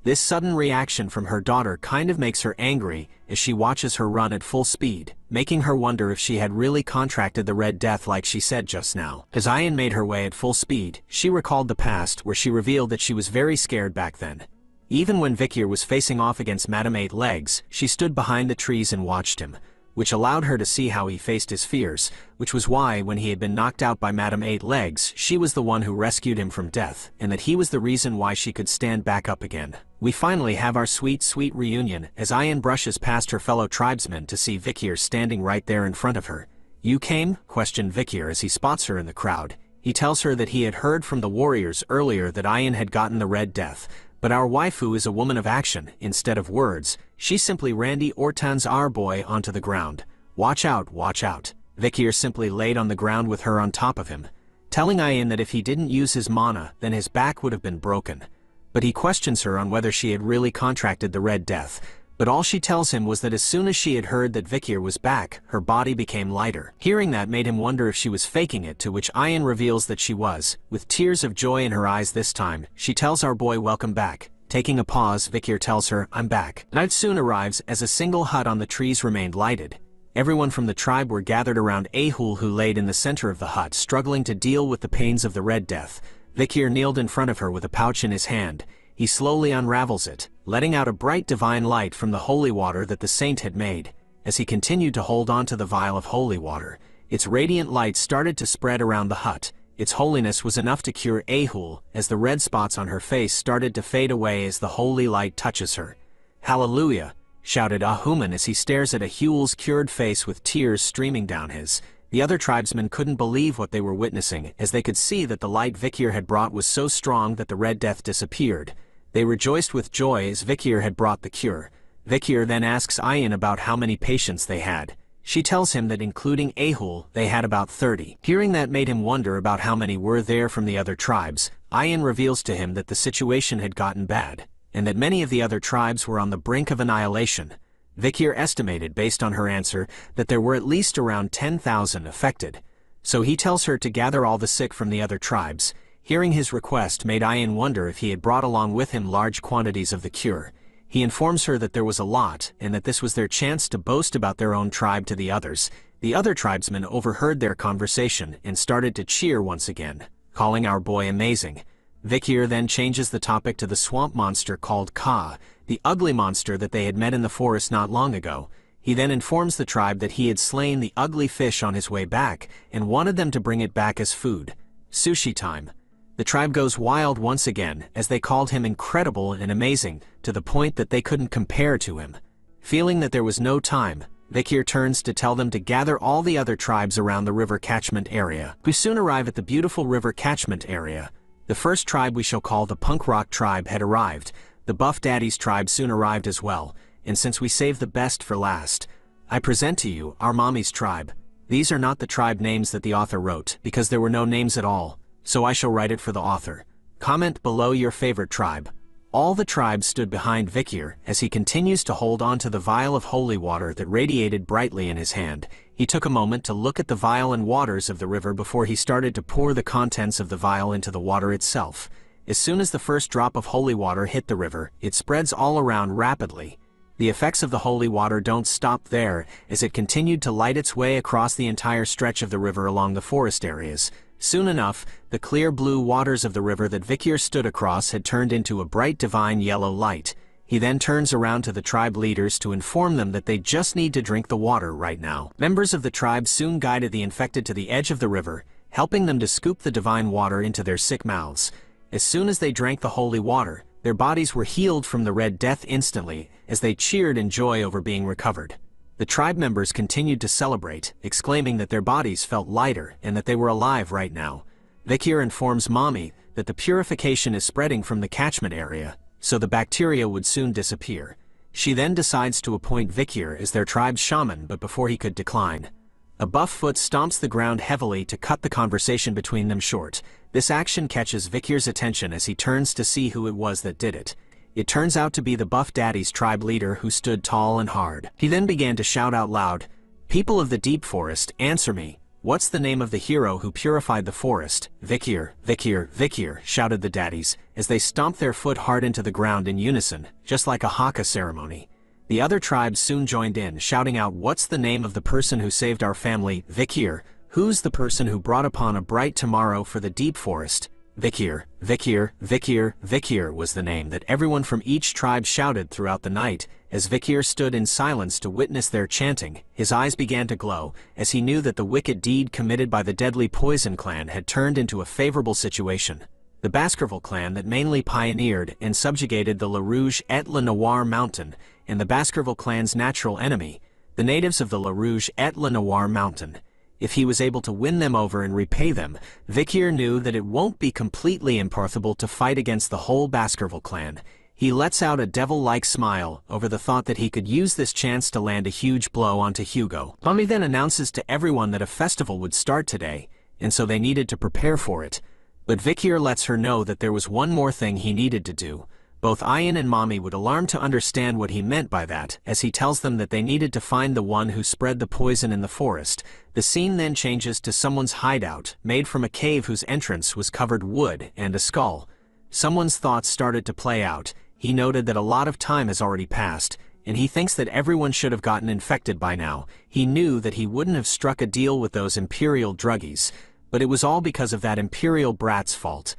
Speaker 4: This sudden reaction from her daughter kind of makes her angry as she watches her run at full speed, making her wonder if she had really contracted the Red Death like she said just now. As Ayin made her way at full speed, she recalled the past where she revealed that she was very scared back then. Even when Vikir was facing off against Madame Eight Legs, she stood behind the trees and watched him, which allowed her to see how he faced his fears, which was why when he had been knocked out by Madame Eight Legs, she was the one who rescued him from death, and that he was the reason why she could stand back up again. We finally have our sweet reunion as Ayin brushes past her fellow tribesmen to see Vikir standing right there in front of her. You came? Questioned Vikir as he spots her in the crowd. He tells her that he had heard from the warriors earlier that Ayin had gotten the Red Death, but our waifu is a woman of action, instead of words. She simply Randy Ortan's our boy onto the ground. Watch out, watch out. Vikir simply laid on the ground with her on top of him, telling Ayin that if he didn't use his mana, then his back would have been broken. But he questions her on whether she had really contracted the Red Death, but all she tells him was that as soon as she had heard that Vikir was back, her body became lighter. Hearing that made him wonder if she was faking it, to which Ayin reveals that she was. With tears of joy in her eyes this time, she tells our boy welcome back. Taking a pause, Vikir tells her, I'm back. Night soon arrives as a single hut on the trees remained lighted. Everyone from the tribe were gathered around Ahul, who laid in the center of the hut, struggling to deal with the pains of the Red Death. Vikir kneeled in front of her with a pouch in his hand. He slowly unravels it, letting out a bright divine light from the holy water that the saint had made. As he continued to hold on to the vial of holy water, its radiant light started to spread around the hut. Its holiness was enough to cure Ahul, as the red spots on her face started to fade away as the holy light touches her. Hallelujah! Shouted Ahuman as he stares at Ahul's cured face with tears streaming down his. The other tribesmen couldn't believe what they were witnessing, as they could see that the light Vikir had brought was so strong that the Red Death disappeared. They rejoiced with joy as Vikir had brought the cure. Vikir then asks Ayin about how many patients they had. She tells him that including Ahul, they had about 30. Hearing that made him wonder about how many were there from the other tribes. Ayin reveals to him that the situation had gotten bad, and that many of the other tribes were on the brink of annihilation. Vikir estimated, based on her answer, that there were at least around 10,000 affected. So he tells her to gather all the sick from the other tribes. Hearing his request made Ayin wonder if he had brought along with him large quantities of the cure. He informs her that there was a lot, and that this was their chance to boast about their own tribe to the others. The other tribesmen overheard their conversation and started to cheer once again, calling our boy amazing. Vikir then changes the topic to the swamp monster called Ka, the ugly monster that they had met in the forest not long ago. He then informs the tribe that he had slain the ugly fish on his way back and wanted them to bring it back as food. Sushi time. The tribe goes wild once again as they called him incredible and amazing, to the point that they couldn't compare to him. Feeling that there was no time, Vikir turns to tell them to gather all the other tribes around the river catchment area. We soon arrive at the beautiful river catchment area. The first tribe we shall call the Punk Rock tribe had arrived. The Buff Daddies tribe soon arrived as well, and since we saved the best for last, I present to you our Mommy's tribe. These are not the tribe names that the author wrote, because there were no names at all, so I shall write it for the author. Comment below your favorite tribe. All the tribes stood behind Vikir as he continues to hold on to the vial of holy water that radiated brightly in his hand. He took a moment to look at the vial and waters of the river before he started to pour the contents of the vial into the water itself. As soon as the first drop of holy water hit the river, it spreads all around rapidly. The effects of the holy water don't stop there, as it continued to light its way across the entire stretch of the river along the forest areas. Soon enough, the clear blue waters of the river that Vikir stood across had turned into a bright divine yellow light. He then turns around to the tribe leaders to inform them that they just need to drink the water right now. Members of the tribe soon guided the infected to the edge of the river, helping them to scoop the divine water into their sick mouths. As soon as they drank the holy water, their bodies were healed from the Red Death instantly, as they cheered in joy over being recovered. The tribe members continued to celebrate, exclaiming that their bodies felt lighter and that they were alive right now. Vikir informs Mommy that the purification is spreading from the catchment area, so the bacteria would soon disappear. She then decides to appoint Vikir as their tribe's shaman, but before he could decline, a buff foot stomps the ground heavily to cut the conversation between them short. This action catches Vikir's attention as he turns to see who it was that did it. It turns out to be the Buff Daddy's tribe leader, who stood tall and hard. He then began to shout out loud, "People of the deep forest, answer me. What's the name of the hero who purified the forest?" "Vikir, Vikir, Vikir," shouted the daddies, as they stomped their foot hard into the ground in unison, just like a haka ceremony. The other tribes soon joined in, shouting out, "What's the name of the person who saved our family?" "Vikir." "Who's the person who brought upon a bright tomorrow for the deep forest?" "Vikir, Vikir, Vikir, Vikir" was the name that everyone from each tribe shouted throughout the night. As Vikir stood in silence to witness their chanting, his eyes began to glow, as he knew that the wicked deed committed by the deadly Poison Clan had turned into a favorable situation. The Baskerville clan that mainly pioneered and subjugated the La Rouge et La Noire mountain, and the Baskerville clan's natural enemy, the natives of the La Rouge et La Noire mountain. If he was able to win them over and repay them, Vikir knew that it won't be completely impossible to fight against the whole Baskerville clan. He lets out a devil-like smile over the thought that he could use this chance to land a huge blow onto Hugo. Mummy then announces to everyone that a festival would start today, and so they needed to prepare for it. But Vikir lets her know that there was one more thing he needed to do. Both Ian and Mommy would alarm to understand what he meant by that, as he tells them that they needed to find the one who spread the poison in the forest. The scene then changes to someone's hideout, made from a cave whose entrance was covered wood and a skull. Someone's thoughts started to play out. He noted that a lot of time has already passed, and he thinks that everyone should have gotten infected by now. He knew that he wouldn't have struck a deal with those Imperial druggies, but it was all because of that Imperial brat's fault.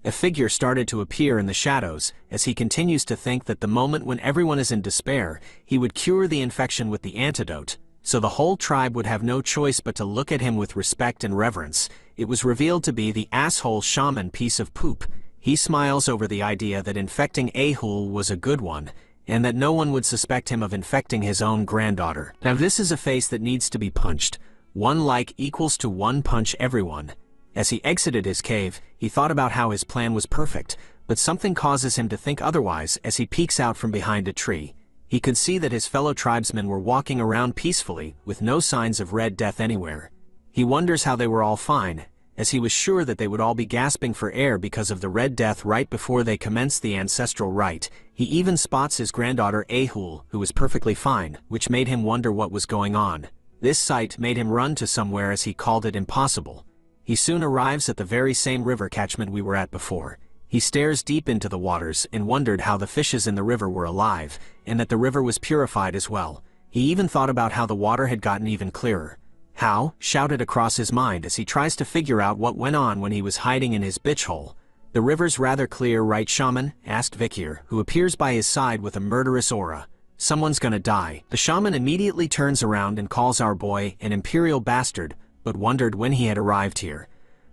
Speaker 4: A figure started to appear in the shadows, as he continues to think that the moment when everyone is in despair, he would cure the infection with the antidote, so the whole tribe would have no choice but to look at him with respect and reverence. It was revealed to be the asshole shaman piece of poop. He smiles over the idea that infecting Ahul was a good one, and that no one would suspect him of infecting his own granddaughter. Now this is a face that needs to be punched. 1 like equals to 1 punch everyone. As he exited his cave, he thought about how his plan was perfect, but something causes him to think otherwise as he peeks out from behind a tree. He could see that his fellow tribesmen were walking around peacefully, with no signs of Red Death anywhere. He wonders how they were all fine, as he was sure that they would all be gasping for air because of the Red Death right before they commenced the ancestral rite. He even spots his granddaughter Ahul, who was perfectly fine, which made him wonder what was going on. This sight made him run to somewhere, as he called it, impossible. He soon arrives at the very same river catchment we were at before. He stares deep into the waters and wondered how the fishes in the river were alive, and that the river was purified as well. He even thought about how the water had gotten even clearer. "How?" shouted across his mind as he tries to figure out what went on when he was hiding in his bitch hole. "The river's rather clear, right, shaman?" asked Vikir, who appears by his side with a murderous aura. "Someone's gonna die." The shaman immediately turns around and calls our boy an imperial bastard, but wondered when he had arrived here.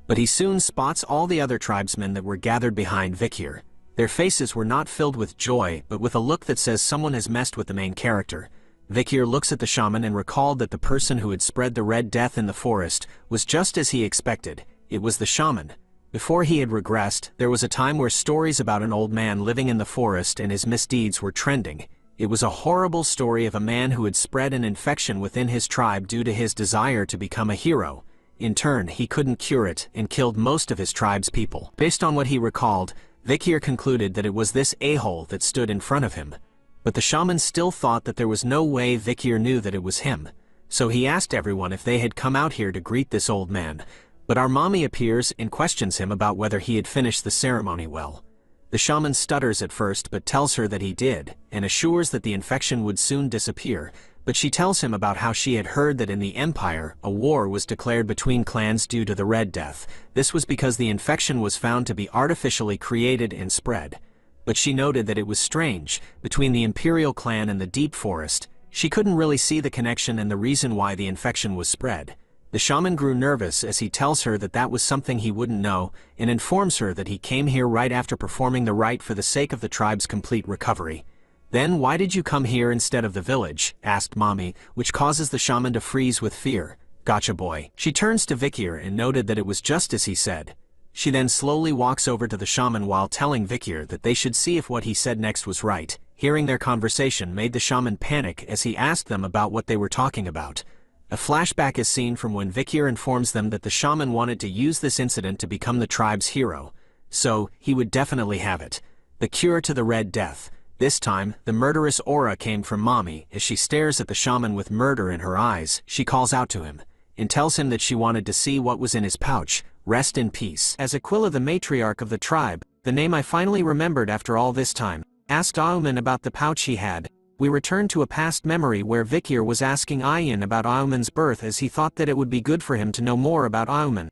Speaker 4: But he soon spots all the other tribesmen that were gathered behind Vikir. Their faces were not filled with joy, but with a look that says someone has messed with the main character. Vikir looks at the shaman and recalled that the person who had spread the Red Death in the forest was just as he expected. It was the shaman. Before he had regressed, there was a time where stories about an old man living in the forest and his misdeeds were trending. It was a horrible story of a man who had spread an infection within his tribe due to his desire to become a hero. In turn, he couldn't cure it and killed most of his tribe's people. Based on what he recalled, Vikir concluded that it was this a-hole that stood in front of him. But the shaman still thought that there was no way Vikir knew that it was him. So he asked everyone if they had come out here to greet this old man. But our mommy appears and questions him about whether he had finished the ceremony well. The shaman stutters at first but tells her that he did, and assures that the infection would soon disappear, but she tells him about how she had heard that in the Empire, a war was declared between clans due to the Red Death. This was because the infection was found to be artificially created and spread. But she noted that it was strange, between the Imperial clan and the Deep Forest, she couldn't really see the connection and the reason why the infection was spread. The shaman grew nervous as he tells her that that was something he wouldn't know, and informs her that he came here right after performing the rite for the sake of the tribe's complete recovery. Then why did you come here instead of the village? Asked Mommy, which causes the shaman to freeze with fear. Gotcha boy. She turns to Vikir and noted that it was just as he said. She then slowly walks over to the shaman while telling Vikir that they should see if what he said next was right. Hearing their conversation made the shaman panic as he asked them about what they were talking about. A flashback is seen from when Vikir informs them that the shaman wanted to use this incident to become the tribe's hero. So, he would definitely have it. The cure to the Red Death. This time, the murderous aura came from Mommy. As she stares at the shaman with murder in her eyes, she calls out to him, and tells him that she wanted to see what was in his pouch. Rest in peace. As Aquila, the matriarch of the tribe, the name I finally remembered after all this time, asked Auman about the pouch he had, we returned to a past memory where Vikir was asking Ayan about Auman's birth as he thought that it would be good for him to know more about Auman.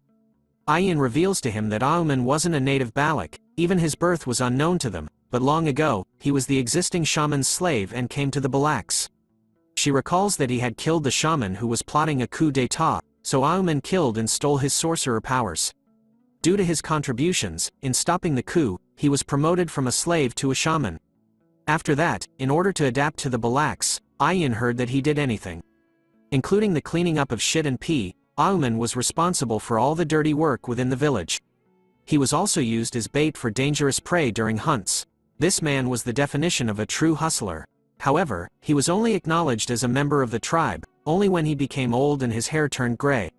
Speaker 4: Ayan reveals to him that Auman wasn't a native Balak, even his birth was unknown to them, but long ago, he was the existing shaman's slave and came to the Balaks. She recalls that he had killed the shaman who was plotting a coup d'état, so Auman killed and stole his sorcerer powers. Due to his contributions, in stopping the coup, he was promoted from a slave to a shaman. After that, in order to adapt to the Balaks, Ayan heard that he did anything, including the cleaning up of shit and pee. Auman was responsible for all the dirty work within the village. He was also used as bait for dangerous prey during hunts. This man was the definition of a true hustler. However, he was only acknowledged as a member of the tribe, only when he became old and his hair turned gray.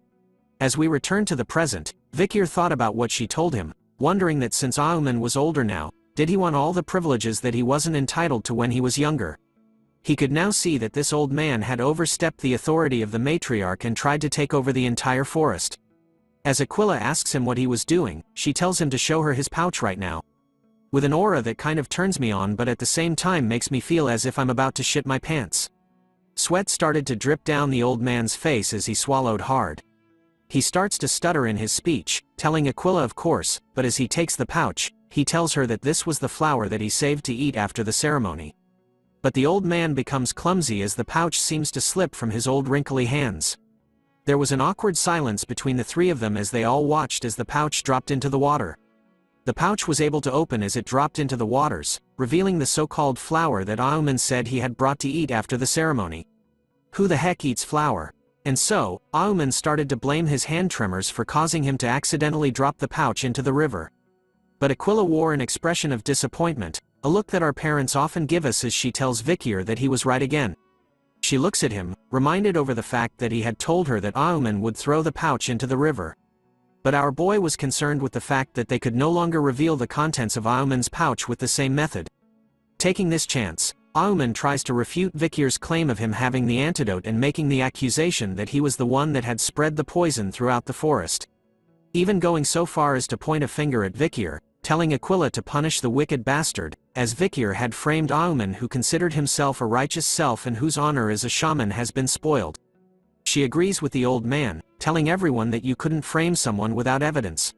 Speaker 4: As we return to the present, Vikir thought about what she told him, wondering that since Auman was older now, did he want all the privileges that he wasn't entitled to when he was younger? He could now see that this old man had overstepped the authority of the matriarch and tried to take over the entire forest. As Aquila asks him what he was doing, she tells him to show her his pouch right now. With an aura that kind of turns me on but at the same time makes me feel as if I'm about to shit my pants. Sweat started to drip down the old man's face as he swallowed hard. He starts to stutter in his speech, telling Aquila of course, but as he takes the pouch, he tells her that this was the flower that he saved to eat after the ceremony. But the old man becomes clumsy as the pouch seems to slip from his old wrinkly hands. There was an awkward silence between the three of them as they all watched as the pouch dropped into the water. The pouch was able to open as it dropped into the waters, revealing the so-called flower that Auman said he had brought to eat after the ceremony. Who the heck eats flour? And so, Auman started to blame his hand tremors for causing him to accidentally drop the pouch into the river. But Aquila wore an expression of disappointment, a look that our parents often give us as she tells Vikir that he was right again. She looks at him, reminded over the fact that he had told her that Auman would throw the pouch into the river. But our boy was concerned with the fact that they could no longer reveal the contents of Auman's pouch with the same method. Taking this chance, Auman tries to refute Vikir's claim of him having the antidote and making the accusation that he was the one that had spread the poison throughout the forest. Even going so far as to point a finger at Vikir, telling Aquila to punish the wicked bastard, as Vikir had framed Auman who considered himself a righteous self and whose honor as a shaman has been spoiled. She agrees with the old man, telling everyone that you couldn't frame someone without evidence.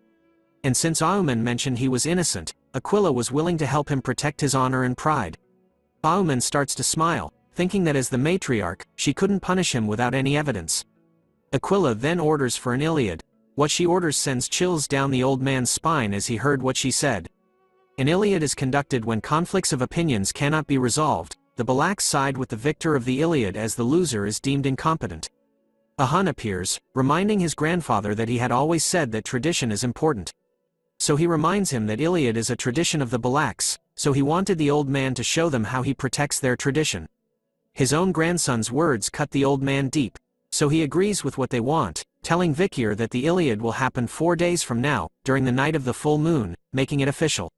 Speaker 4: And since Auman mentioned he was innocent, Aquila was willing to help him protect his honor and pride. Auman starts to smile, thinking that as the matriarch, she couldn't punish him without any evidence. Aquila then orders for an Iliad. What she orders sends chills down the old man's spine as he heard what she said. An Iliad is conducted when conflicts of opinions cannot be resolved. The Balaks side with the victor of the Iliad as the loser is deemed incompetent. A Hun appears, reminding his grandfather that he had always said that tradition is important. So he reminds him that Iliad is a tradition of the Balaks, so he wanted the old man to show them how he protects their tradition. His own grandson's words cut the old man deep, so he agrees with what they want, telling Vikir that the Iliad will happen 4 days from now, during the night of the full moon, making it official.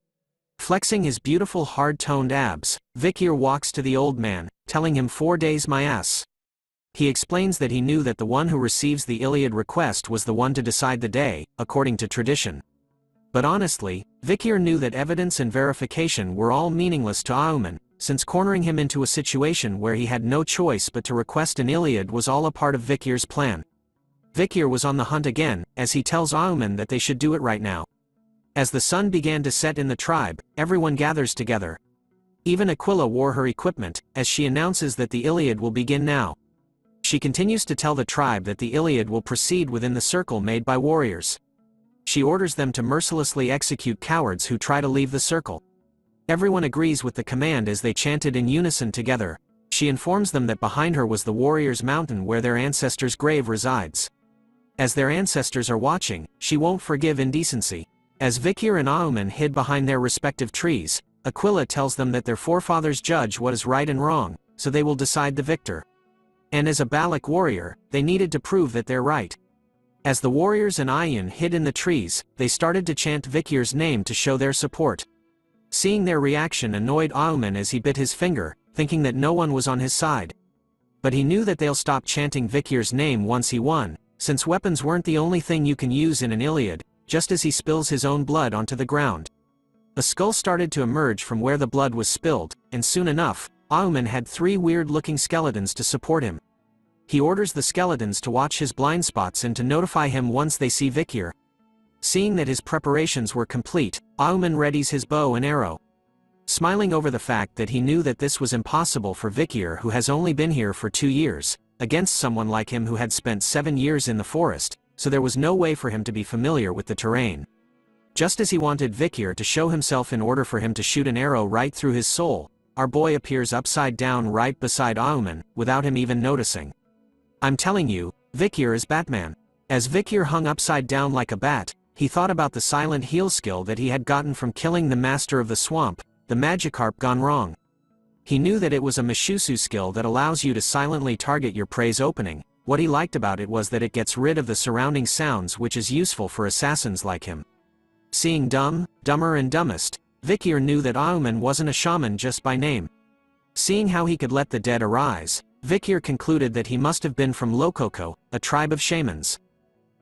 Speaker 4: Flexing his beautiful hard-toned abs, Vikir walks to the old man, telling him 4 days my ass. He explains that he knew that the one who receives the Iliad request was the one to decide the day, according to tradition. But honestly, Vikir knew that evidence and verification were all meaningless to Auman, since cornering him into a situation where he had no choice but to request an Iliad was all a part of Vikir's plan. Vikir was on the hunt again, as he tells Auman that they should do it right now. As the sun began to set in the tribe, everyone gathers together. Even Aquila wore her equipment, as she announces that the Iliad will begin now. She continues to tell the tribe that the Iliad will proceed within the circle made by warriors. She orders them to mercilessly execute cowards who try to leave the circle. Everyone agrees with the command as they chanted in unison together. She informs them that behind her was the warriors' mountain where their ancestors' grave resides. As their ancestors are watching, she won't forgive indecency. As Vikir and Auman hid behind their respective trees, Aquila tells them that their forefathers judge what is right and wrong, so they will decide the victor. And as a Balak warrior, they needed to prove that they're right. As the warriors and Ayin hid in the trees, they started to chant Vikir's name to show their support. Seeing their reaction annoyed Auman as he bit his finger, thinking that no one was on his side. But he knew that they'll stop chanting Vikir's name once he won, since weapons weren't the only thing you can use in an Iliad, just as he spills his own blood onto the ground. A skull started to emerge from where the blood was spilled, and soon enough, Auman had 3 weird-looking skeletons to support him. He orders the skeletons to watch his blind spots and to notify him once they see Vikir. Seeing that his preparations were complete, Auman readies his bow and arrow. Smiling over the fact that he knew that this was impossible for Vikir, who has only been here for 2 years, against someone like him who had spent 7 years in the forest, so there was no way for him to be familiar with the terrain. Just as he wanted Vikir to show himself in order for him to shoot an arrow right through his soul, our boy appears upside down right beside Auman, without him even noticing. I'm telling you, Vikir is Batman. As Vikir hung upside down like a bat, he thought about the silent heal skill that he had gotten from killing the master of the swamp, the Magikarp gone wrong. He knew that it was a Mishusu skill that allows you to silently target your prey's opening. What he liked about it was that it gets rid of the surrounding sounds, which is useful for assassins like him. Seeing Dumb, Dumber and Dumbest, Vikir knew that Auman wasn't a shaman just by name. Seeing how he could let the dead arise, Vikir concluded that he must have been from Lokoko, a tribe of shamans.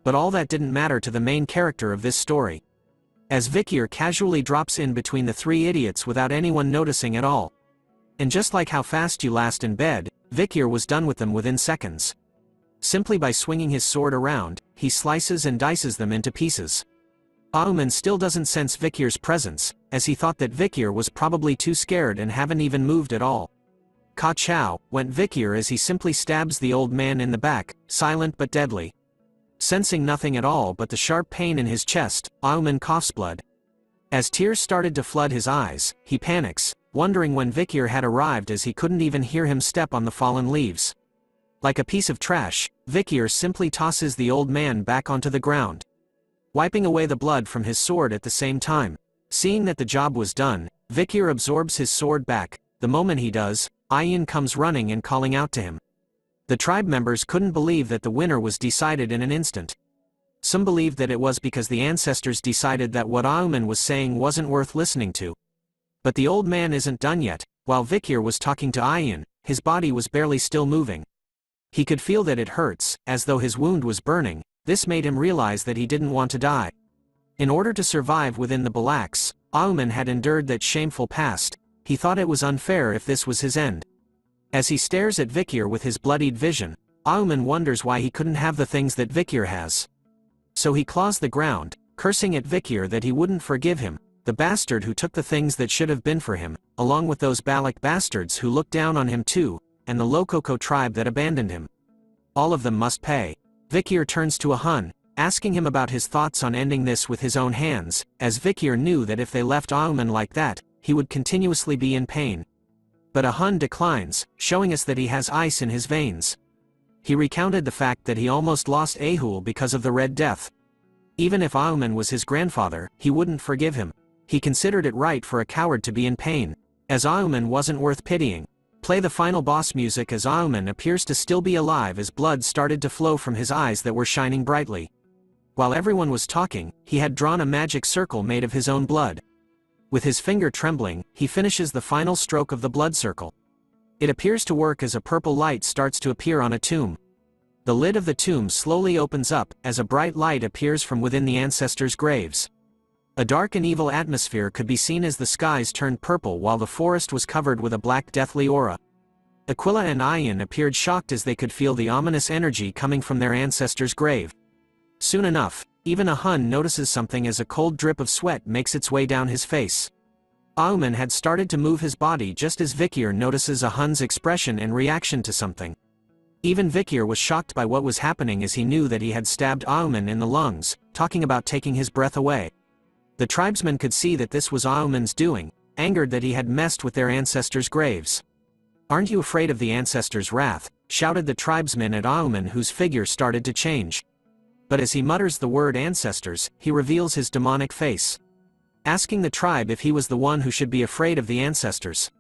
Speaker 4: But all that didn't matter to the main character of this story. As Vikir casually drops in between the 3 idiots without anyone noticing at all. And just like how fast you last in bed, Vikir was done with them within seconds. Simply by swinging his sword around, he slices and dices them into pieces. Auman still doesn't sense Vikir's presence, as he thought that Vikir was probably too scared and haven't even moved at all. Ka chow, went Vikir as he simply stabs the old man in the back, silent but deadly. Sensing nothing at all but the sharp pain in his chest, Auman coughs blood. As tears started to flood his eyes, he panics, wondering when Vikir had arrived as he couldn't even hear him step on the fallen leaves. Like a piece of trash, Vikir simply tosses the old man back onto the ground, wiping away the blood from his sword at the same time. Seeing that the job was done, Vikir absorbs his sword back. The moment he does, Ayin comes running and calling out to him. The tribe members couldn't believe that the winner was decided in an instant. Some believed that it was because the ancestors decided that what Auman was saying wasn't worth listening to. But the old man isn't done yet. While Vikir was talking to Ayin, his body was barely still moving. He could feel that it hurts, as though his wound was burning. This made him realize that he didn't want to die. In order to survive within the Balaks, Auman had endured that shameful past. He thought it was unfair if this was his end. As he stares at Vikir with his bloodied vision, Auman wonders why he couldn't have the things that Vikir has. So he claws the ground, cursing at Vikir that he wouldn't forgive him, the bastard who took the things that should have been for him, along with those Balak bastards who looked down on him too, and the Lokoko tribe that abandoned him. All of them must pay. Vikir turns to a Hun, asking him about his thoughts on ending this with his own hands, as Vikir knew that if they left Auman like that, he would continuously be in pain. But a Hun declines, showing us that he has ice in his veins. He recounted the fact that he almost lost Ahul because of the Red Death. Even if Auman was his grandfather, he wouldn't forgive him. He considered it right for a coward to be in pain. As Auman wasn't worth pitying. Play the final boss music as Auman appears to still be alive as blood started to flow from his eyes that were shining brightly. While everyone was talking, he had drawn a magic circle made of his own blood. With his finger trembling, he finishes the final stroke of the blood circle. It appears to work as a purple light starts to appear on a tomb. The lid of the tomb slowly opens up, as a bright light appears from within the ancestors' graves. A dark and evil atmosphere could be seen as the skies turned purple while the forest was covered with a black deathly aura. Aquila and Ayin appeared shocked as they could feel the ominous energy coming from their ancestors' grave. Soon enough, even a Hun notices something as a cold drip of sweat makes its way down his face. Auman had started to move his body just as Vikir notices a Hun's expression and reaction to something. Even Vikir was shocked by what was happening as he knew that he had stabbed Auman in the lungs, talking about taking his breath away. The tribesmen could see that this was Auman's doing, angered that he had messed with their ancestors' graves. "Aren't you afraid of the ancestors' wrath?" shouted the tribesmen at Auman, whose figure started to change. But as he mutters the word ancestors, he reveals his demonic face. Asking the tribe if he was the one who should be afraid of the ancestors.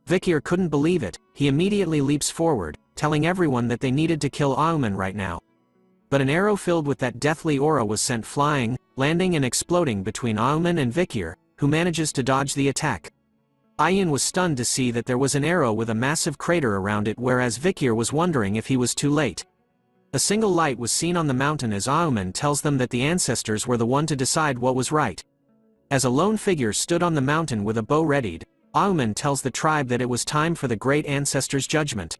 Speaker 4: Vikir couldn't believe it. He immediately leaps forward, telling everyone that they needed to kill Auman right now. But an arrow filled with that deathly aura was sent flying, landing and exploding between Auman and Vikir, who manages to dodge the attack. Ayin was stunned to see that there was an arrow with a massive crater around it, whereas Vikir was wondering if he was too late. A single light was seen on the mountain as Auman tells them that the ancestors were the one to decide what was right. As a lone figure stood on the mountain with a bow readied, Auman tells the tribe that it was time for the great ancestors' judgment.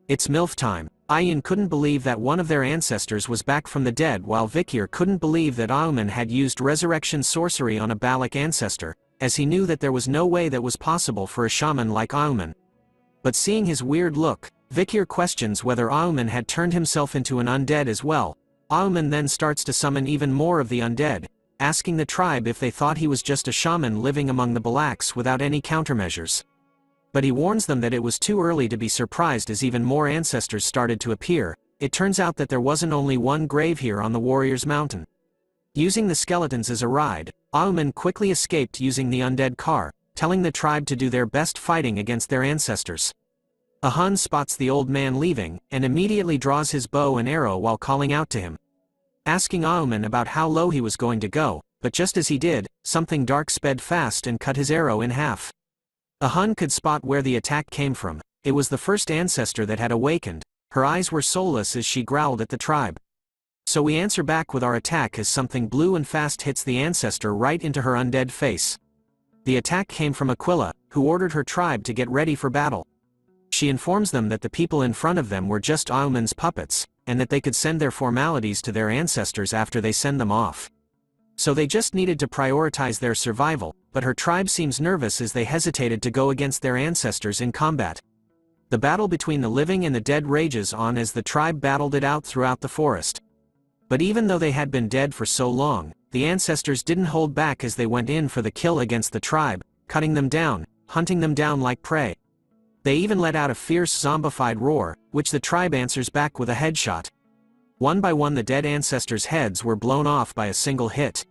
Speaker 4: It's MILF time. Ayin couldn't believe that one of their ancestors was back from the dead, while Vikir couldn't believe that Auman had used resurrection sorcery on a Balak ancestor, as he knew that there was no way that was possible for a shaman like Auman. But seeing his weird look, Vikir questions whether Auman had turned himself into an undead as well. Auman then starts to summon even more of the undead, asking the tribe if they thought he was just a shaman living among the Balaks without any countermeasures. But he warns them that it was too early to be surprised as even more ancestors started to appear. It turns out that there wasn't only one grave here on the Warriors' Mountain. Using the skeletons as a ride, Auman quickly escaped using the undead car, telling the tribe to do their best fighting against their ancestors. A Hun spots the old man leaving, and immediately draws his bow and arrow while calling out to him, asking Auman about how low he was going to go, but just as he did, something dark sped fast and cut his arrow in half. A Hun could spot where the attack came from. It was the first ancestor that had awakened. Her eyes were soulless as she growled at the tribe. So we answer back with our attack as something blue and fast hits the ancestor right into her undead face. The attack came from Aquila, who ordered her tribe to get ready for battle. She informs them that the people in front of them were just Auman's puppets, and that they could send their formalities to their ancestors after they send them off. So they just needed to prioritize their survival, but her tribe seems nervous as they hesitated to go against their ancestors in combat. The battle between the living and the dead rages on as the tribe battled it out throughout the forest. But even though they had been dead for so long, the ancestors didn't hold back as they went in for the kill against the tribe, cutting them down, hunting them down like prey. They even let out a fierce zombified roar, which the tribe answers back with a headshot. One by one the dead ancestors' heads were blown off by a single hit.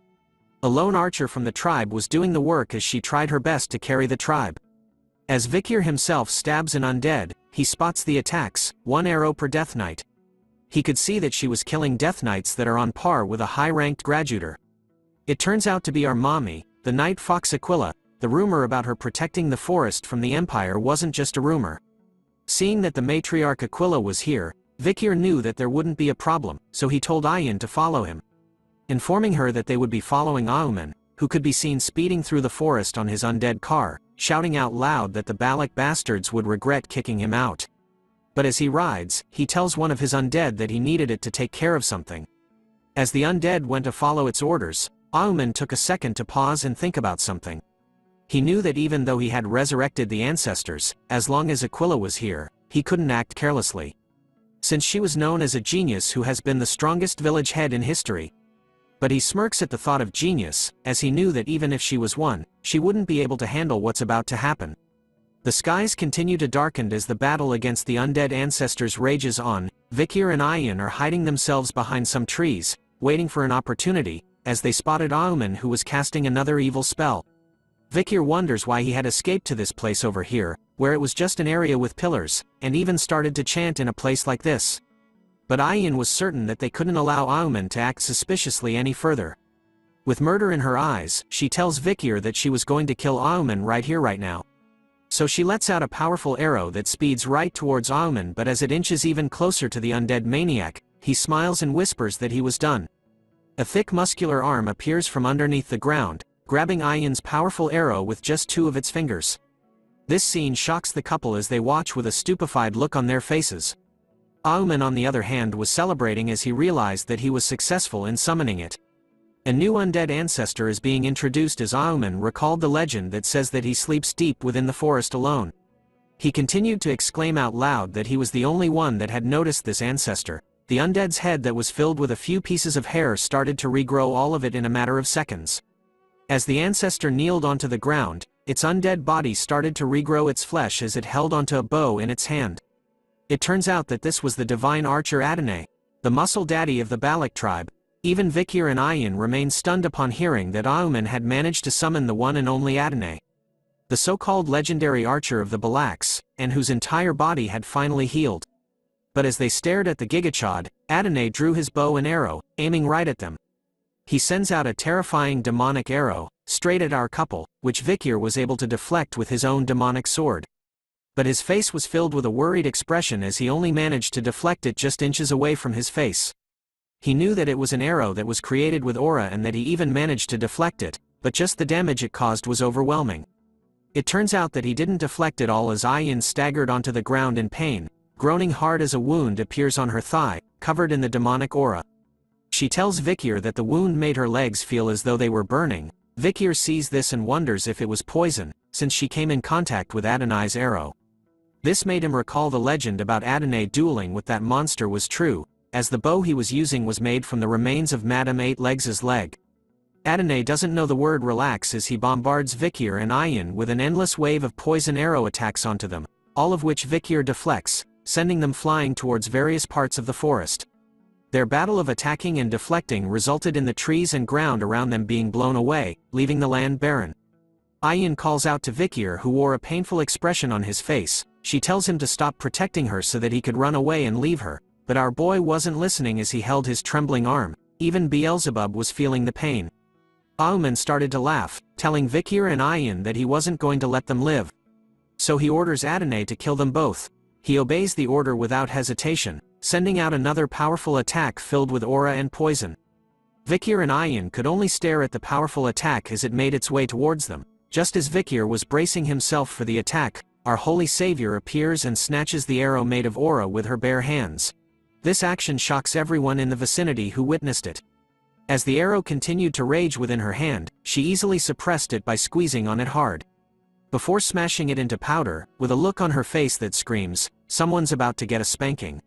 Speaker 4: A lone archer from the tribe was doing the work as she tried her best to carry the tribe. As Vikir himself stabs an undead, he spots the attacks, one arrow per Death Knight. He could see that she was killing Death Knights that are on par with a high-ranked graduator. It turns out to be our mommy, the Night Fox Aquila. The rumor about her protecting the forest from the Empire wasn't just a rumor. Seeing that the matriarch Aquila was here, Vikir knew that there wouldn't be a problem, so he told Ayin to follow him. Informing her that they would be following Auman, who could be seen speeding through the forest on his undead car, shouting out loud that the Balak bastards would regret kicking him out. But as he rides, he tells one of his undead that he needed it to take care of something. As the undead went to follow its orders, Auman took a second to pause and think about something. He knew that even though he had resurrected the ancestors, as long as Aquila was here, he couldn't act carelessly. Since she was known as a genius who has been the strongest village head in history. But he smirks at the thought of genius, as he knew that even if she was one, she wouldn't be able to handle what's about to happen. The skies continue to darken as the battle against the undead ancestors rages on. Vikir and Ayin are hiding themselves behind some trees, waiting for an opportunity, as they spotted Auman, who was casting another evil spell. Vikir wonders why he had escaped to this place over here, where it was just an area with pillars, and even started to chant in a place like this. But Ayin was certain that they couldn't allow Auman to act suspiciously any further. With murder in her eyes, she tells Vikir that she was going to kill Auman right here right now. So she lets out a powerful arrow that speeds right towards Auman, but as it inches even closer to the undead maniac, he smiles and whispers that he was done. A thick muscular arm appears from underneath the ground, grabbing Ayan's powerful arrow with just 2 of its fingers. This scene shocks the couple as they watch with a stupefied look on their faces. Auman, on the other hand, was celebrating as he realized that he was successful in summoning it. A new undead ancestor is being introduced as Auman recalled the legend that says that he sleeps deep within the forest alone. He continued to exclaim out loud that he was the only one that had noticed this ancestor. The undead's head that was filled with a few pieces of hair started to regrow, all of it in a matter of seconds. As the ancestor kneeled onto the ground, its undead body started to regrow its flesh as it held onto a bow in its hand. It turns out that this was the divine archer Adonai, the muscle daddy of the Balak tribe. Even Vikir and Ayan remained stunned upon hearing that Auman had managed to summon the one and only Adonai, the so-called legendary archer of the Balaks, and whose entire body had finally healed. But as they stared at the Gigachad, Adonai drew his bow and arrow, aiming right at them. He sends out a terrifying demonic arrow, straight at our couple, which Vikir was able to deflect with his own demonic sword. But his face was filled with a worried expression as he only managed to deflect it just inches away from his face. He knew that it was an arrow that was created with aura and that he even managed to deflect it, but just the damage it caused was overwhelming. It turns out that he didn't deflect it all as Ayan staggered onto the ground in pain, groaning hard as a wound appears on her thigh, covered in the demonic aura. She tells Vikir that the wound made her legs feel as though they were burning. Vikir sees this and wonders if it was poison, since she came in contact with Adonai's arrow. This made him recall the legend about Adonai dueling with that monster was true, as the bow he was using was made from the remains of Madame Eight Legs' leg. Adonai doesn't know the word relax as he bombards Vikir and Ayan with an endless wave of poison arrow attacks onto them, all of which Vikir deflects, sending them flying towards various parts of the forest. Their battle of attacking and deflecting resulted in the trees and ground around them being blown away, leaving the land barren. Ayan calls out to Vikir, who wore a painful expression on his face. She tells him to stop protecting her so that he could run away and leave her, but our boy wasn't listening as he held his trembling arm. Even Beelzebub was feeling the pain. Auman started to laugh, telling Vikir and Ayan that he wasn't going to let them live. So he orders Adonai to kill them both. He obeys the order without hesitation, sending out another powerful attack filled with aura and poison. Vikir and Ayan could only stare at the powerful attack as it made its way towards them. Just as Vikir was bracing himself for the attack, our holy savior appears and snatches the arrow made of aura with her bare hands. This action shocks everyone in the vicinity who witnessed it. As the arrow continued to rage within her hand, she easily suppressed it by squeezing on it hard. Before smashing it into powder, with a look on her face that screams, "Someone's about to get a spanking."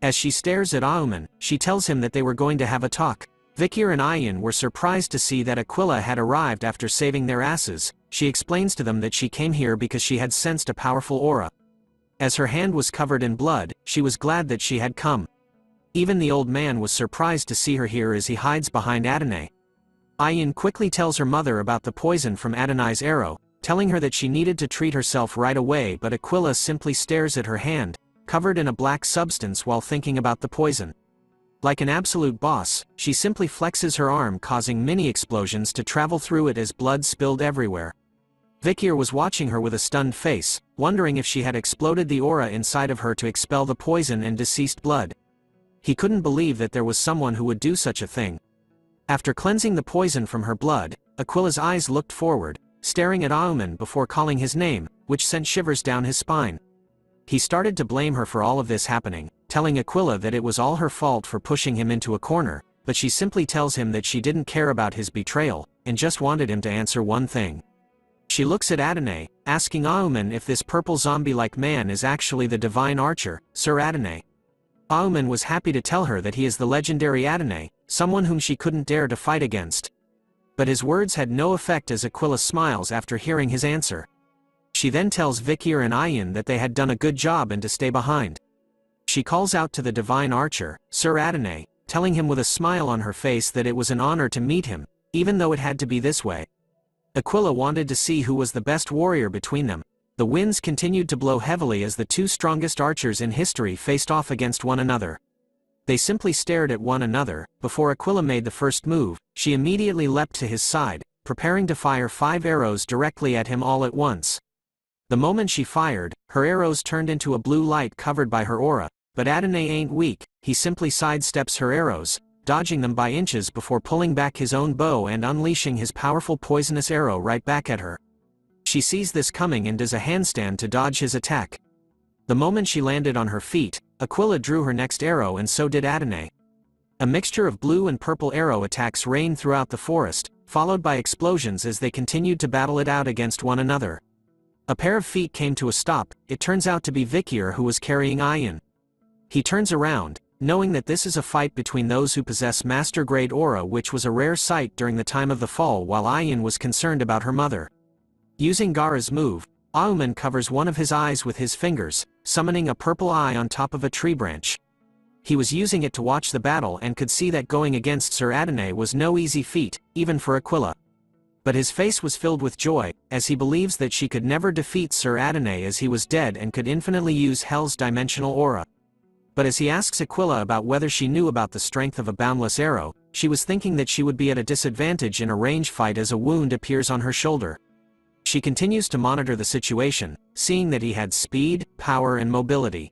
Speaker 4: As she stares at Auman, she tells him that they were going to have a talk. Vikir and Ayan were surprised to see that Aquila had arrived after saving their asses. She explains to them that she came here because she had sensed a powerful aura. As her hand was covered in blood, she was glad that she had come. Even the old man was surprised to see her here as he hides behind Adonai. Ayan quickly tells her mother about the poison from Adonai's arrow, telling her that she needed to treat herself right away, but Aquila simply stares at her hand, covered in a black substance, while thinking about the poison. Like an absolute boss, she simply flexes her arm, causing mini explosions to travel through it as blood spilled everywhere. Vikir was watching her with a stunned face, wondering if she had exploded the aura inside of her to expel the poison and deceased blood. He couldn't believe that there was someone who would do such a thing. After cleansing the poison from her blood, Aquila's eyes looked forward, staring at Auman before calling his name, which sent shivers down his spine. He started to blame her for all of this happening, telling Aquila that it was all her fault for pushing him into a corner, but she simply tells him that she didn't care about his betrayal, and just wanted him to answer one thing. She looks at Adonai, asking Auman if this purple zombie-like man is actually the divine archer, Sir Adonai. Auman was happy to tell her that he is the legendary Adonai, someone whom she couldn't dare to fight against. But his words had no effect as Aquila smiles after hearing his answer. She then tells Vikir and Ayan that they had done a good job and to stay behind. She calls out to the divine archer, Sir Adonai, telling him with a smile on her face that it was an honor to meet him, even though it had to be this way. Aquila wanted to see who was the best warrior between them. The winds continued to blow heavily as the two strongest archers in history faced off against one another. They simply stared at one another. Before Aquila made the first move, she immediately leapt to his side, preparing to fire 5 arrows directly at him all at once. The moment she fired, her arrows turned into a blue light covered by her aura, but Adane ain't weak, he simply sidesteps her arrows, dodging them by inches before pulling back his own bow and unleashing his powerful poisonous arrow right back at her. She sees this coming and does a handstand to dodge his attack. The moment she landed on her feet, Aquila drew her next arrow and so did Adane. A mixture of blue and purple arrow attacks rained throughout the forest, followed by explosions as they continued to battle it out against one another. A pair of feet came to a stop. It turns out to be Vikir who was carrying Ayan. He turns around, knowing that this is a fight between those who possess master-grade aura, which was a rare sight during the time of the fall, while Ayan was concerned about her mother. Using Gaara's move, Auman covers one of his eyes with his fingers, summoning a purple eye on top of a tree branch. He was using it to watch the battle and could see that going against Sir Adane was no easy feat, even for Aquila. But his face was filled with joy, as he believes that she could never defeat Sir Adane as he was dead and could infinitely use Hell's dimensional aura. But as he asks Aquila about whether she knew about the strength of a boundless arrow, she was thinking that she would be at a disadvantage in a range fight as a wound appears on her shoulder. She continues to monitor the situation, seeing that he had speed, power and mobility.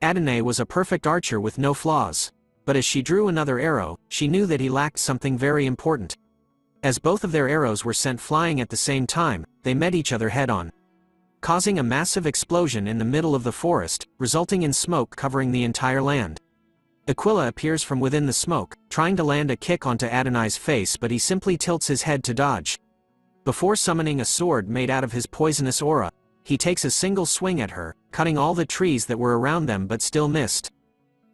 Speaker 4: Adane was a perfect archer with no flaws. But as she drew another arrow, she knew that he lacked something very important. As both of their arrows were sent flying at the same time, they met each other head-on, causing a massive explosion in the middle of the forest, resulting in smoke covering the entire land. Aquila appears from within the smoke, trying to land a kick onto Adane's face, but he simply tilts his head to dodge. Before summoning a sword made out of his poisonous aura, he takes a single swing at her, cutting all the trees that were around them but still missed.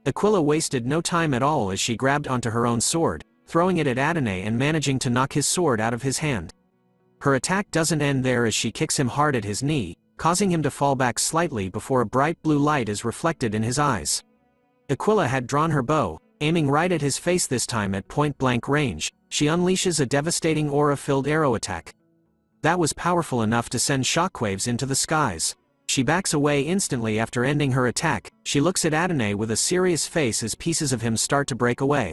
Speaker 4: Aquila wasted no time at all as she grabbed onto her own sword, throwing it at Adane and managing to knock his sword out of his hand. Her attack doesn't end there as she kicks him hard at his knee, causing him to fall back slightly before a bright blue light is reflected in his eyes. Aquila had drawn her bow, aiming right at his face, this time at point-blank range. She unleashes a devastating aura-filled arrow attack. That was powerful enough to send shockwaves into the skies. She backs away instantly after ending her attack. She looks at Adane with a serious face as pieces of him start to break away.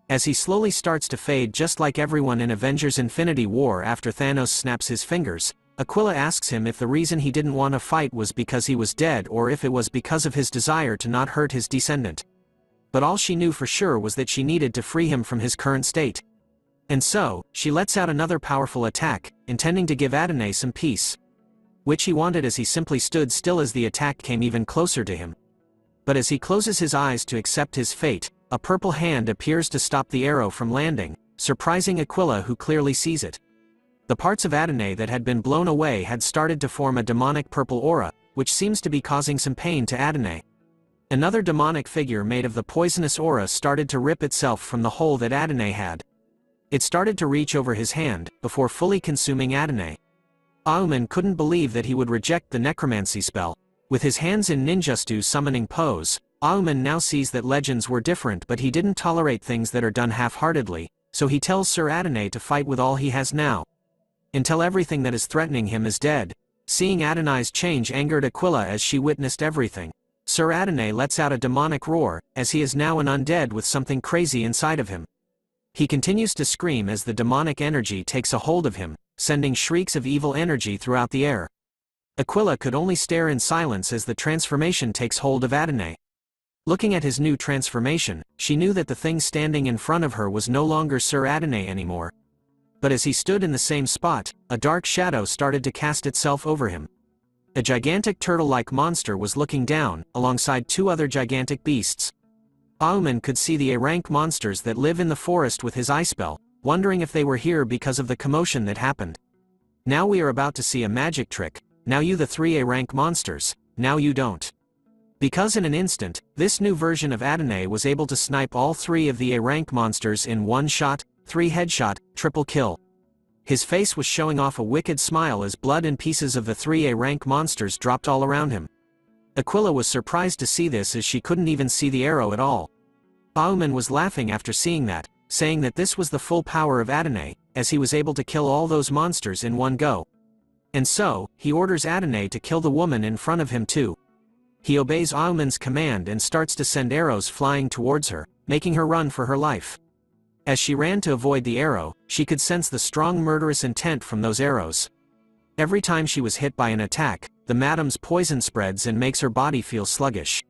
Speaker 4: As he slowly starts to fade, just like everyone in Avengers Infinity War after Thanos snaps his fingers, Aquila asks him if the reason he didn't want to fight was because he was dead or if it was because of his desire to not hurt his descendant. But all she knew for sure was that she needed to free him from his current state. And so, she lets out another powerful attack, intending to give Adane some peace, which he wanted as he simply stood still as the attack came even closer to him. But as he closes his eyes to accept his fate, a purple hand appears to stop the arrow from landing, surprising Aquila, who clearly sees it. The parts of Adane that had been blown away had started to form a demonic purple aura, which seems to be causing some pain to Adane. Another demonic figure made of the poisonous aura started to rip itself from the hole that Adane had. It started to reach over his hand, before fully consuming Adane. Auman couldn't believe that he would reject the necromancy spell. With his hands in ninjutsu summoning pose, Auman now sees that legends were different, but he didn't tolerate things that are done half-heartedly, so he tells Sir Adane to fight with all he has now, until everything that is threatening him is dead. Seeing Adane's change angered Aquila as she witnessed everything. Sir Adane lets out a demonic roar, as he is now an undead with something crazy inside of him. He continues to scream as the demonic energy takes a hold of him, sending shrieks of evil energy throughout the air. Aquila could only stare in silence as the transformation takes hold of Adane. Looking at his new transformation, she knew that the thing standing in front of her was no longer Sir Adane anymore. But as he stood in the same spot, a dark shadow started to cast itself over him. A gigantic turtle-like monster was looking down, alongside two other gigantic beasts. Auman could see the A-rank monsters that live in the forest with his eye spell, wondering if they were here because of the commotion that happened. Now we are about to see a magic trick. Now you the three A-rank monsters, now you don't. Because in an instant, this new version of Adane was able to snipe all three of the A-rank monsters in one shot, 3 headshot, triple kill. His face was showing off a wicked smile as blood and pieces of the 3 A-rank monsters dropped all around him. Aquila was surprised to see this as she couldn't even see the arrow at all. Auman was laughing after seeing that, saying that this was the full power of Adane, as he was able to kill all those monsters in one go. And so, he orders Adane to kill the woman in front of him too. He obeys Auman's command and starts to send arrows flying towards her, making her run for her life. As she ran to avoid the arrow, she could sense the strong murderous intent from those arrows. Every time she was hit by an attack, the madam's poison spreads and makes her body feel sluggish.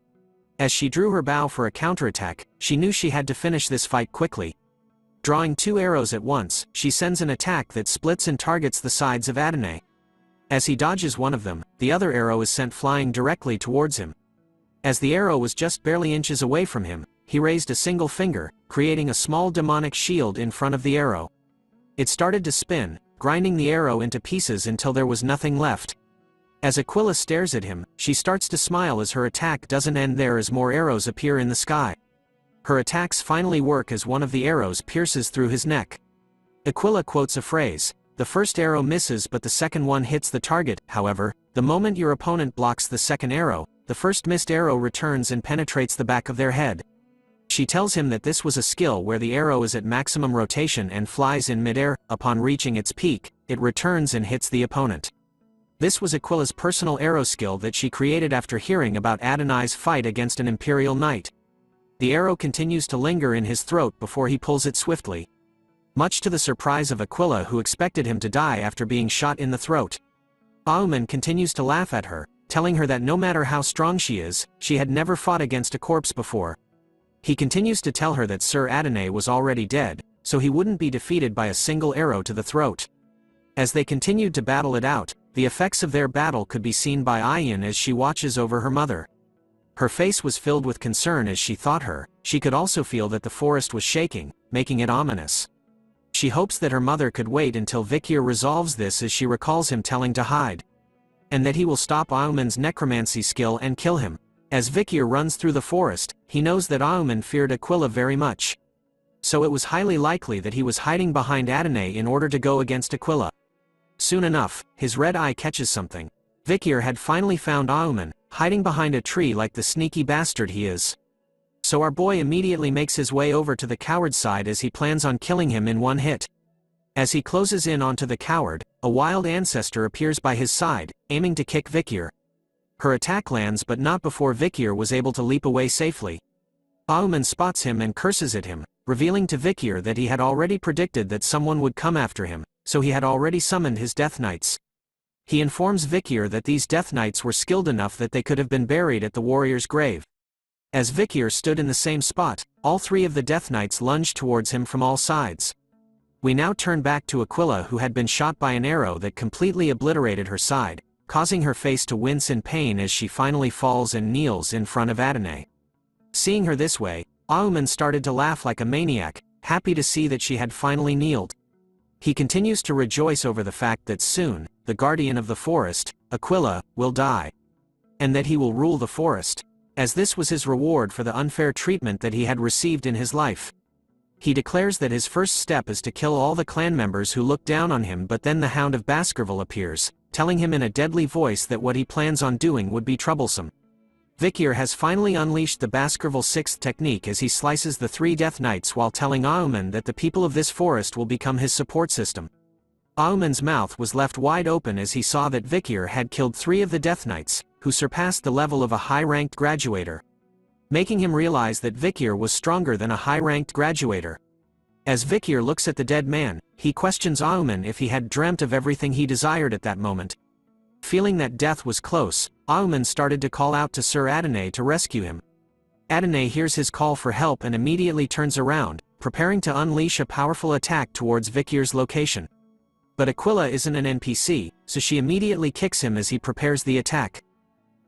Speaker 4: As she drew her bow for a counterattack, she knew she had to finish this fight quickly. Drawing 2 arrows at once, she sends an attack that splits and targets the sides of Adane. As he dodges one of them, the other arrow is sent flying directly towards him. As the arrow was just barely inches away from him, he raised a single finger, creating a small demonic shield in front of the arrow. It started to spin, grinding the arrow into pieces until there was nothing left. As Aquila stares at him, she starts to smile as her attack doesn't end there as more arrows appear in the sky. Her attacks finally work as one of the arrows pierces through his neck. Aquila quotes a phrase, "The first arrow misses but the second one hits the target." However, the moment your opponent blocks the second arrow, the first missed arrow returns and penetrates the back of their head. She tells him that this was a skill where the arrow is at maximum rotation and flies in midair. Upon reaching its peak, it returns and hits the opponent. This was Aquila's personal arrow skill that she created after hearing about Adonais's fight against an imperial knight. The arrow continues to linger in his throat before he pulls it swiftly. Much to the surprise of Aquila, who expected him to die after being shot in the throat. Auman continues to laugh at her, telling her that no matter how strong she is, she had never fought against a corpse before. He continues to tell her that Sir Adonai was already dead, so he wouldn't be defeated by a single arrow to the throat. As they continued to battle it out, the effects of their battle could be seen by Ayan as she watches over her mother. Her face was filled with concern as she thought she could also feel that the forest was shaking, making it ominous. She hopes that her mother could wait until Vikir resolves this, as she recalls him telling to hide. And that he will stop Auman's necromancy skill and kill him. As Vikir runs through the forest, he knows that Auman feared Aquila very much. So it was highly likely that he was hiding behind Adonai in order to go against Aquila. Soon enough, his red eye catches something. Vikir had finally found Auman, hiding behind a tree like the sneaky bastard he is. So our boy immediately makes his way over to the coward's side as he plans on killing him in one hit. As he closes in onto the coward, a wild ancestor appears by his side, aiming to kick Vikir. Her attack lands but not before Vikir was able to leap away safely. Auman spots him and curses at him, revealing to Vikir that he had already predicted that someone would come after him, so he had already summoned his Death Knights. He informs Vikir that these Death Knights were skilled enough that they could have been buried at the warrior's grave. As Vikir stood in the same spot, all 3 of the Death Knights lunged towards him from all sides. We now turn back to Aquila, who had been shot by an arrow that completely obliterated her side, causing her face to wince in pain as she finally falls and kneels in front of Adonai. Seeing her this way, Auman started to laugh like a maniac, happy to see that she had finally kneeled. He continues to rejoice over the fact that soon, the guardian of the forest, Aquila, will die. And that he will rule the forest, as this was his reward for the unfair treatment that he had received in his life. He declares that his first step is to kill all the clan members who look down on him, but then the Hound of Baskerville appears, telling him in a deadly voice that what he plans on doing would be troublesome. Vikir has finally unleashed the Baskerville 6th technique as he slices the 3 Death Knights while telling Auman that the people of this forest will become his support system. Auman's mouth was left wide open as he saw that Vikir had killed 3 of the Death Knights, who surpassed the level of a high-ranked graduator, making him realize that Vikir was stronger than a high-ranked graduator. As Vikir looks at the dead man, he questions Auman if he had dreamt of everything he desired at that moment. Feeling that death was close, Auman started to call out to Sir Adonai to rescue him. Adonai hears his call for help and immediately turns around, preparing to unleash a powerful attack towards Vikir's location. But Aquila isn't an NPC, so she immediately kicks him as he prepares the attack,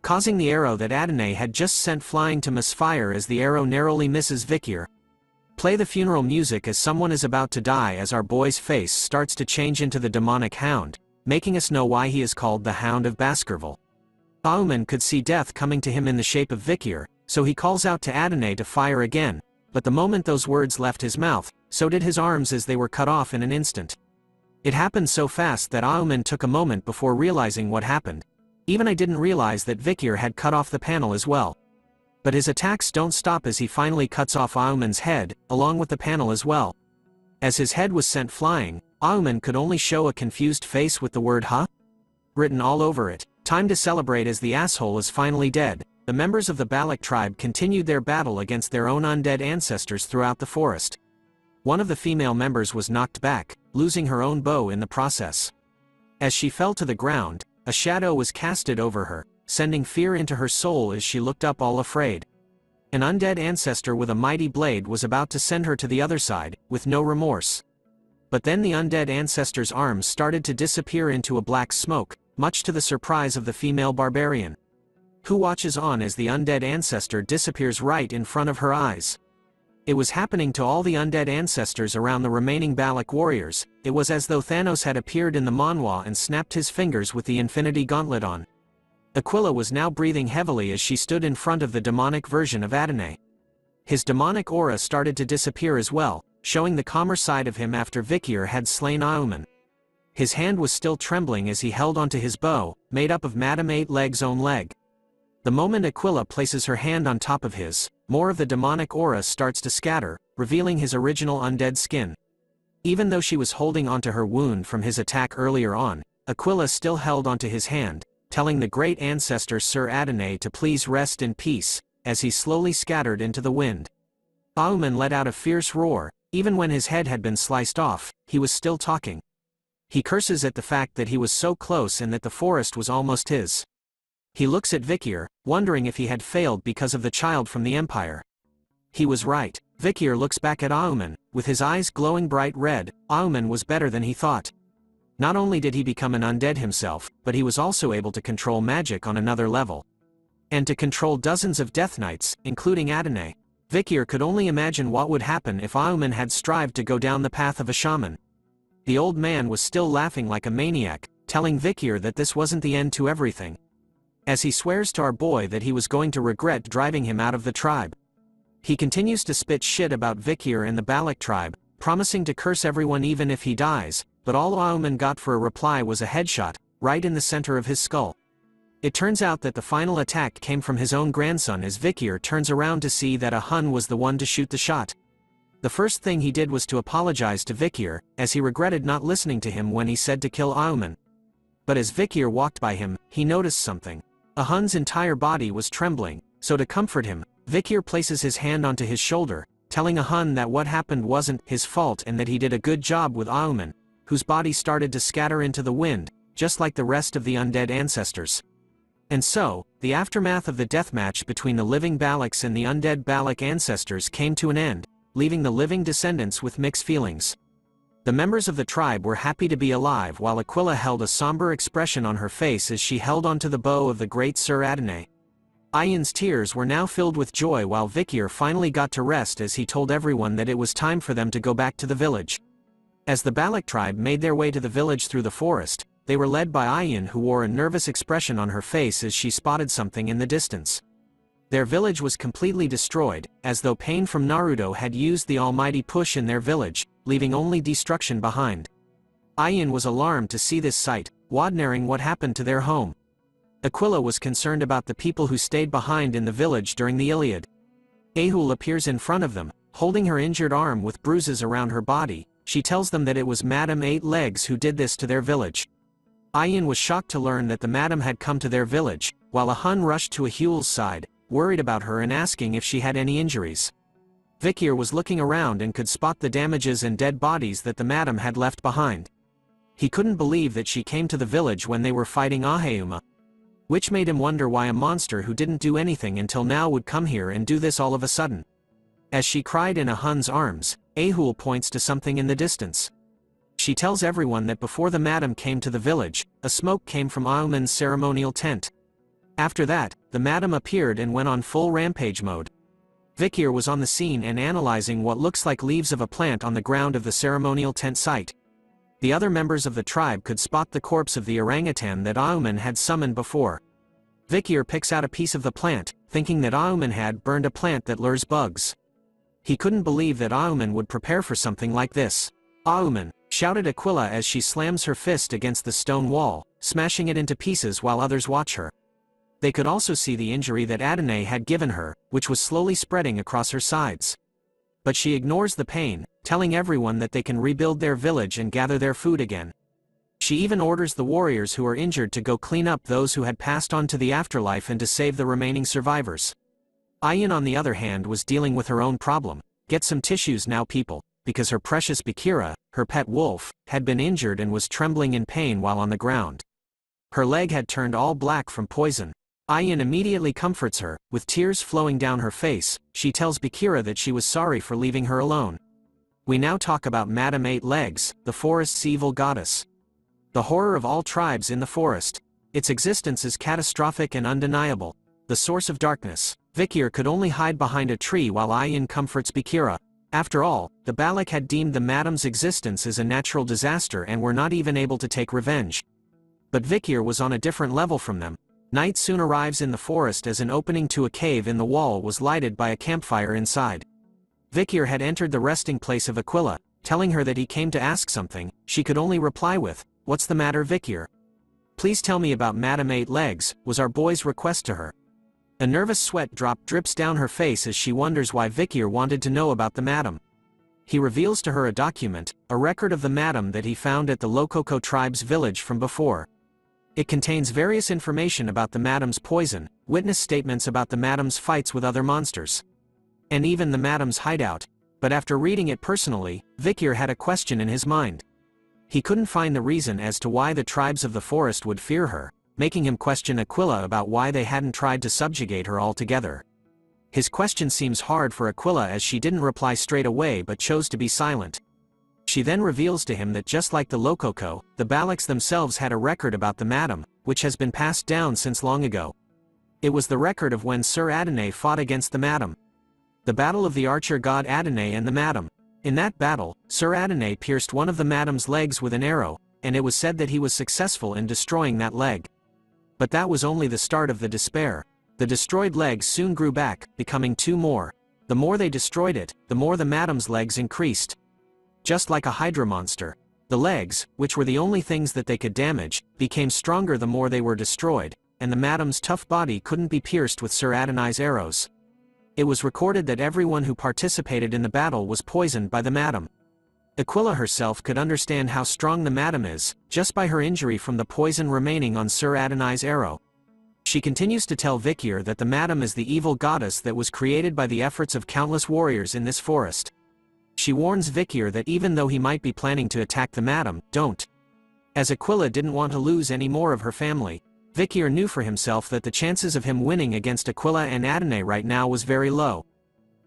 Speaker 4: causing the arrow that Adonai had just sent flying to misfire as the arrow narrowly misses Vikir. Play the funeral music as someone is about to die as our boy's face starts to change into the demonic hound, making us know why he is called the Hound of Baskerville. Auman could see death coming to him in the shape of Vikir, so he calls out to Adonai to fire again, but the moment those words left his mouth, so did his arms as they were cut off in an instant. It happened so fast that Auman took a moment before realizing what happened. Even I didn't realize that Vikir had cut off the panel as well. But his attacks don't stop as he finally cuts off Auman's head, along with the panel as well. As his head was sent flying, Auman could only show a confused face with the word "huh?" written all over it. Time to celebrate as the asshole is finally dead. The members of the Balak tribe continued their battle against their own undead ancestors throughout the forest. One of the female members was knocked back, losing her own bow in the process. As she fell to the ground, a shadow was casted over her, sending fear into her soul as she looked up all afraid. An undead ancestor with a mighty blade was about to send her to the other side, with no remorse. But then the undead ancestor's arms started to disappear into a black smoke, much to the surprise of the female barbarian, who watches on as the undead ancestor disappears right in front of her eyes. It was happening to all the undead ancestors around the remaining Balak warriors. It was as though Thanos had appeared in the Manhwa and snapped his fingers with the Infinity Gauntlet on. Aquila was now breathing heavily as she stood in front of the demonic version of Adonai. His demonic aura started to disappear as well, showing the calmer side of him after Vikir had slain Auman. His hand was still trembling as he held onto his bow, made up of Madame Eight Leg's own leg. The moment Aquila places her hand on top of his, more of the demonic aura starts to scatter, revealing his original undead skin. Even though she was holding onto her wound from his attack earlier on, Aquila still held onto his hand, telling the great ancestor Sir Adonai to please rest in peace, as he slowly scattered into the wind. Auman let out a fierce roar. Even when his head had been sliced off, he was still talking. He curses at the fact that he was so close and that the forest was almost his. He looks at Vikir, wondering if he had failed because of the child from the Empire. He was right. Vikir looks back at Auman, with his eyes glowing bright red. Auman was better than he thought. Not only did he become an undead himself, but he was also able to control magic on another level. And to control dozens of Death Knights, including Adonai. Vikir could only imagine what would happen if Auman had strived to go down the path of a shaman. The old man was still laughing like a maniac, telling Vikir that this wasn't the end to everything. As he swears to our boy that he was going to regret driving him out of the tribe. He continues to spit shit about Vikir and the Balak tribe, promising to curse everyone even if he dies, but all Auman got for a reply was a headshot, right in the center of his skull. It turns out that the final attack came from his own grandson as Vikir turns around to see that a Hun was the one to shoot the shot. The first thing he did was to apologize to Vikir, as he regretted not listening to him when he said to kill Auman. But as Vikir walked by him, he noticed something. A Hun's entire body was trembling, so to comfort him, Vikir places his hand onto his shoulder, telling a Hun that what happened wasn't his fault and that he did a good job with Auman, whose body started to scatter into the wind, just like the rest of the undead ancestors. And so, the aftermath of the deathmatch between the living Balaks and the undead Balak ancestors came to an end, leaving the living descendants with mixed feelings. The members of the tribe were happy to be alive while Aquila held a somber expression on her face as she held onto the bow of the great Sir Adonai. Ayan's tears were now filled with joy while Vikir finally got to rest as he told everyone that it was time for them to go back to the village. As the Balak tribe made their way to the village through the forest, they were led by Ayan, who wore a nervous expression on her face as she spotted something in the distance. Their village was completely destroyed, as though Pain from Naruto had used the almighty push in their village, leaving only destruction behind. Ayan was alarmed to see this sight, wondering what happened to their home. Aquila was concerned about the people who stayed behind in the village during the Iliad. Ahul appears in front of them, holding her injured arm with bruises around her body. She tells them that it was Madame Eight Legs who did this to their village. Ayan was shocked to learn that the madam had come to their village, while a Hun rushed to Ahul's side, worried about her and asking if she had any injuries. Vikir was looking around and could spot the damages and dead bodies that the madam had left behind. He couldn't believe that she came to the village when they were fighting Aheuma, which made him wonder why a monster who didn't do anything until now would come here and do this all of a sudden. As she cried in a Hun's arms, Ahul points to something in the distance. She tells everyone that before the madam came to the village, a smoke came from Auman's ceremonial tent. After that, the madam appeared and went on full rampage mode. Vikir was on the scene and analyzing what looks like leaves of a plant on the ground of the ceremonial tent site. The other members of the tribe could spot the corpse of the orangutan that Auman had summoned before. Vikir picks out a piece of the plant, thinking that Auman had burned a plant that lures bugs. He couldn't believe that Auman would prepare for something like this. Auman, shouted Aquila as she slams her fist against the stone wall, smashing it into pieces while others watch her. They could also see the injury that Adonai had given her, which was slowly spreading across her sides. But she ignores the pain, telling everyone that they can rebuild their village and gather their food again. She even orders the warriors who are injured to go clean up those who had passed on to the afterlife and to save the remaining survivors. Ayan on the other hand was dealing with her own problem. Get some tissues now people. because her precious Bakira, her pet wolf, had been injured and was trembling in pain while on the ground. Her leg had turned all black from poison. Ayin immediately comforts her, with tears flowing down her face. She tells Bakira that she was sorry for leaving her alone. We now talk about Madame Eight Legs, the forest's evil goddess. The horror of all tribes in the forest. Its existence is catastrophic and undeniable. The source of darkness. Vikir could only hide behind a tree while Ayin comforts Bakira. After all, the Balak had deemed the Madame's existence as a natural disaster and were not even able to take revenge. But Vikir was on a different level from them. Night soon arrives in the forest as an opening to a cave in the wall was lighted by a campfire inside. Vikir had entered the resting place of Aquila, telling her that he came to ask something. She could only reply with, "What's the matter, Vikir?" "Please tell me about Madame Eight Legs," was our boy's request to her. A nervous sweat drop drips down her face as she wonders why Vikir wanted to know about the Madame. He reveals to her a document, a record of the Madame that he found at the Lokoko tribe's village from before. It contains various information about the Madame's poison, witness statements about the Madame's fights with other monsters, and even the Madame's hideout. But after reading it personally, Vikir had a question in his mind. He couldn't find the reason as to why the tribes of the forest would fear her, making him question Aquila about why they hadn't tried to subjugate her altogether. His question seems hard for Aquila as she didn't reply straight away but chose to be silent. She then reveals to him that just like the Lokoko, the Balaks themselves had a record about the Madame, which has been passed down since long ago. It was the record of when Sir Adonai fought against the Madame. The battle of the archer god Adonai and the Madame. In that battle, Sir Adonai pierced one of the Madame's legs with an arrow, and it was said that he was successful in destroying that leg. But that was only the start of the despair. The destroyed legs soon grew back, becoming two more. The more they destroyed it, the more the Madame's legs increased. Just like a Hydra monster, the legs, which were the only things that they could damage, became stronger the more they were destroyed, and the Madame's tough body couldn't be pierced with Sir Adonai's arrows. It was recorded that everyone who participated in the battle was poisoned by the Madame. Aquila herself could understand how strong the Madame is, just by her injury from the poison remaining on Sir Adonai's arrow. She continues to tell Vikir that the Madame is the evil goddess that was created by the efforts of countless warriors in this forest. She warns Vikir that even though he might be planning to attack the Madame, don't. As Aquila didn't want to lose any more of her family, Vikir knew for himself that the chances of him winning against Aquila and Adonai right now was very low.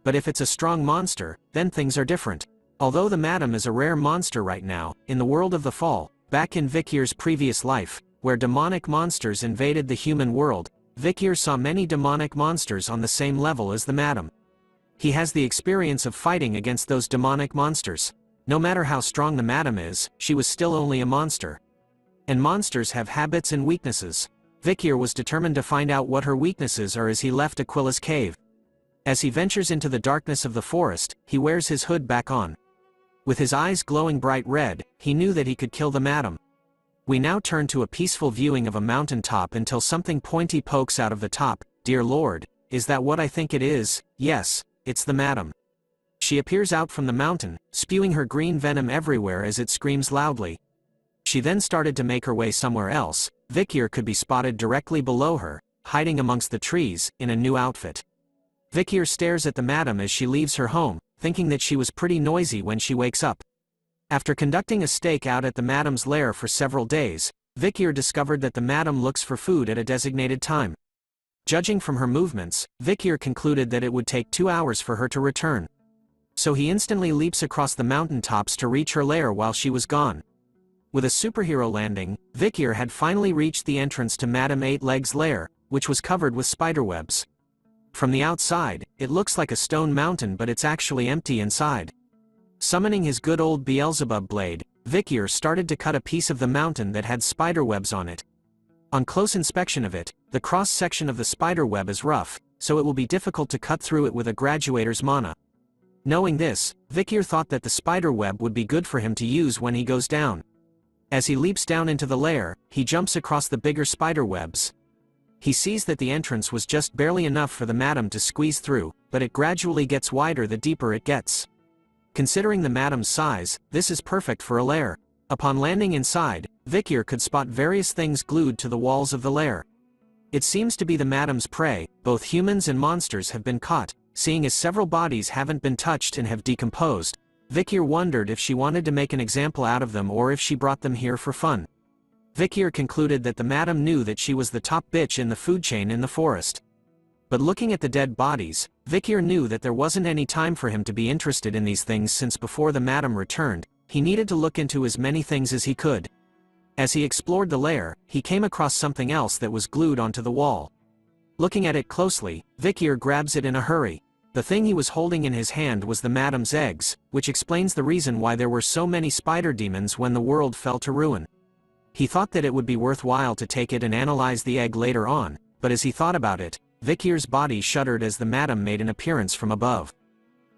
Speaker 4: But if it's a strong monster, then things are different. Although the Madame is a rare monster right now, in the world of the Fall, back in Vikir's previous life, where demonic monsters invaded the human world, Vikir saw many demonic monsters on the same level as the Madame. He has the experience of fighting against those demonic monsters. No matter how strong the Madame is, she was still only a monster. And monsters have habits and weaknesses. Vikir was determined to find out what her weaknesses are as he left Aquila's cave. As he ventures into the darkness of the forest, he wears his hood back on. With his eyes glowing bright red, he knew that he could kill the Madame. We now turn to a peaceful viewing of a mountain top until something pointy pokes out of the top. "Dear Lord, is that what I think it is? Yes, it's the Madame." She appears out from the mountain, spewing her green venom everywhere as it screams loudly. She then started to make her way somewhere else. Vikir could be spotted directly below her, hiding amongst the trees, in a new outfit. Vikir stares at the Madame as she leaves her home, thinking that she was pretty noisy when she wakes up. After conducting a stake out at the Madame's lair for several days, Vikir discovered that the Madame looks for food at a designated time. Judging from her movements, Vikir concluded that it would take 2 hours for her to return. So he instantly leaps across the mountain tops to reach her lair while she was gone. With a superhero landing, Vikir had finally reached the entrance to Madame Eight Legs' lair, which was covered with spiderwebs. From the outside, it looks like a stone mountain, but it's actually empty inside. Summoning his good old Beelzebub blade, Vikir started to cut a piece of the mountain that had spiderwebs on it. On close inspection of it, the cross-section of the spiderweb is rough, so it will be difficult to cut through it with a graduator's mana. Knowing this, Vikir thought that the spiderweb would be good for him to use when he goes down. As he leaps down into the lair, he jumps across the bigger spiderwebs. He sees that the entrance was just barely enough for the Madame to squeeze through, but it gradually gets wider the deeper it gets. Considering the Madame's size, this is perfect for a lair. Upon landing inside, Vikir could spot various things glued to the walls of the lair. It seems to be the Madame's prey. Both humans and monsters have been caught. Seeing as several bodies haven't been touched and have decomposed, Vikir wondered if she wanted to make an example out of them or if she brought them here for fun. Vikir concluded that the madam knew that she was the top bitch in the food chain in the forest. But looking at the dead bodies, Vikir knew that there wasn't any time for him to be interested in these things since before the madam returned, he needed to look into as many things as he could. As he explored the lair, he came across something else that was glued onto the wall. Looking at it closely, Vikir grabs it in a hurry. The thing he was holding in his hand was the madam's eggs, which explains the reason why there were so many spider demons when the world fell to ruin. He thought that it would be worthwhile to take it and analyze the egg later on, but as he thought about it, Vikir's body shuddered as the madam made an appearance from above.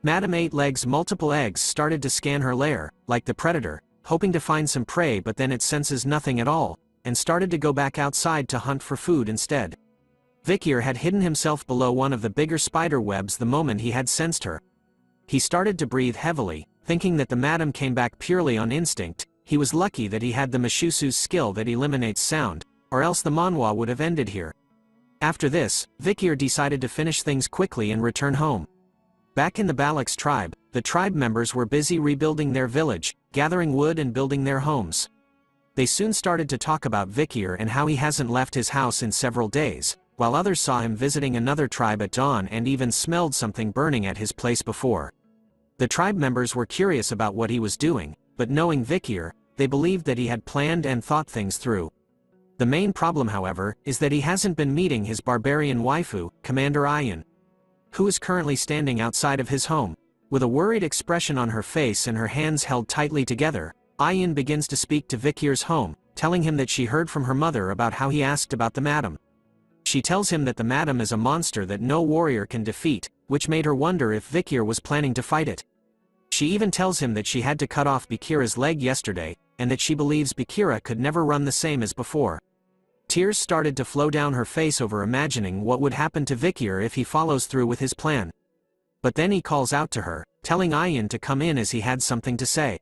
Speaker 4: Madam Eight Legs' multiple eggs started to scan her lair, like the predator, hoping to find some prey, but then it senses nothing at all, and started to go back outside to hunt for food instead. Vikir had hidden himself below one of the bigger spider webs the moment he had sensed her. He started to breathe heavily, thinking that the madam came back purely on instinct. He was lucky that he had the Mishusu's skill that eliminates sound, or else the Manhwa would have ended here. After this, Vikir decided to finish things quickly and return home. Back in the Balak's tribe, the tribe members were busy rebuilding their village, gathering wood and building their homes. They soon started to talk about Vikir and how he hasn't left his house in several days, while others saw him visiting another tribe at dawn and even smelled something burning at his place before. The tribe members were curious about what he was doing, but knowing Vikir, they believed that he had planned and thought things through. The main problem, however, is that he hasn't been meeting his barbarian waifu, Commander Ayan, who is currently standing outside of his home. With a worried expression on her face and her hands held tightly together, Ayan begins to speak to Vikir's home, telling him that she heard from her mother about how he asked about the madam. She tells him that the madam is a monster that no warrior can defeat, which made her wonder if Vikir was planning to fight it. She even tells him that she had to cut off Bakira's leg yesterday, and that she believes Bakira could never run the same as before. Tears started to flow down her face over imagining what would happen to Vikir if he follows through with his plan. But then he calls out to her, telling Ayan to come in as he had something to say.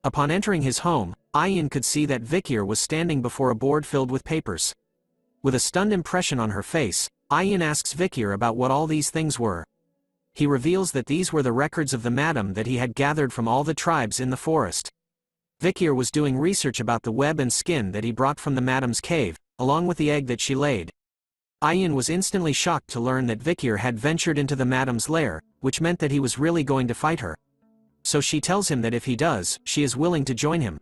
Speaker 4: Upon entering his home, Ayan could see that Vikir was standing before a board filled with papers. With a stunned impression on her face, Ayan asks Vikir about what all these things were. He reveals that these were the records of the madam that he had gathered from all the tribes in the forest. Vikir was doing research about the web and skin that he brought from the madam's cave, along with the egg that she laid. Ayan was instantly shocked to learn that Vikir had ventured into the madam's lair, which meant that he was really going to fight her. So she tells him that if he does, she is willing to join him.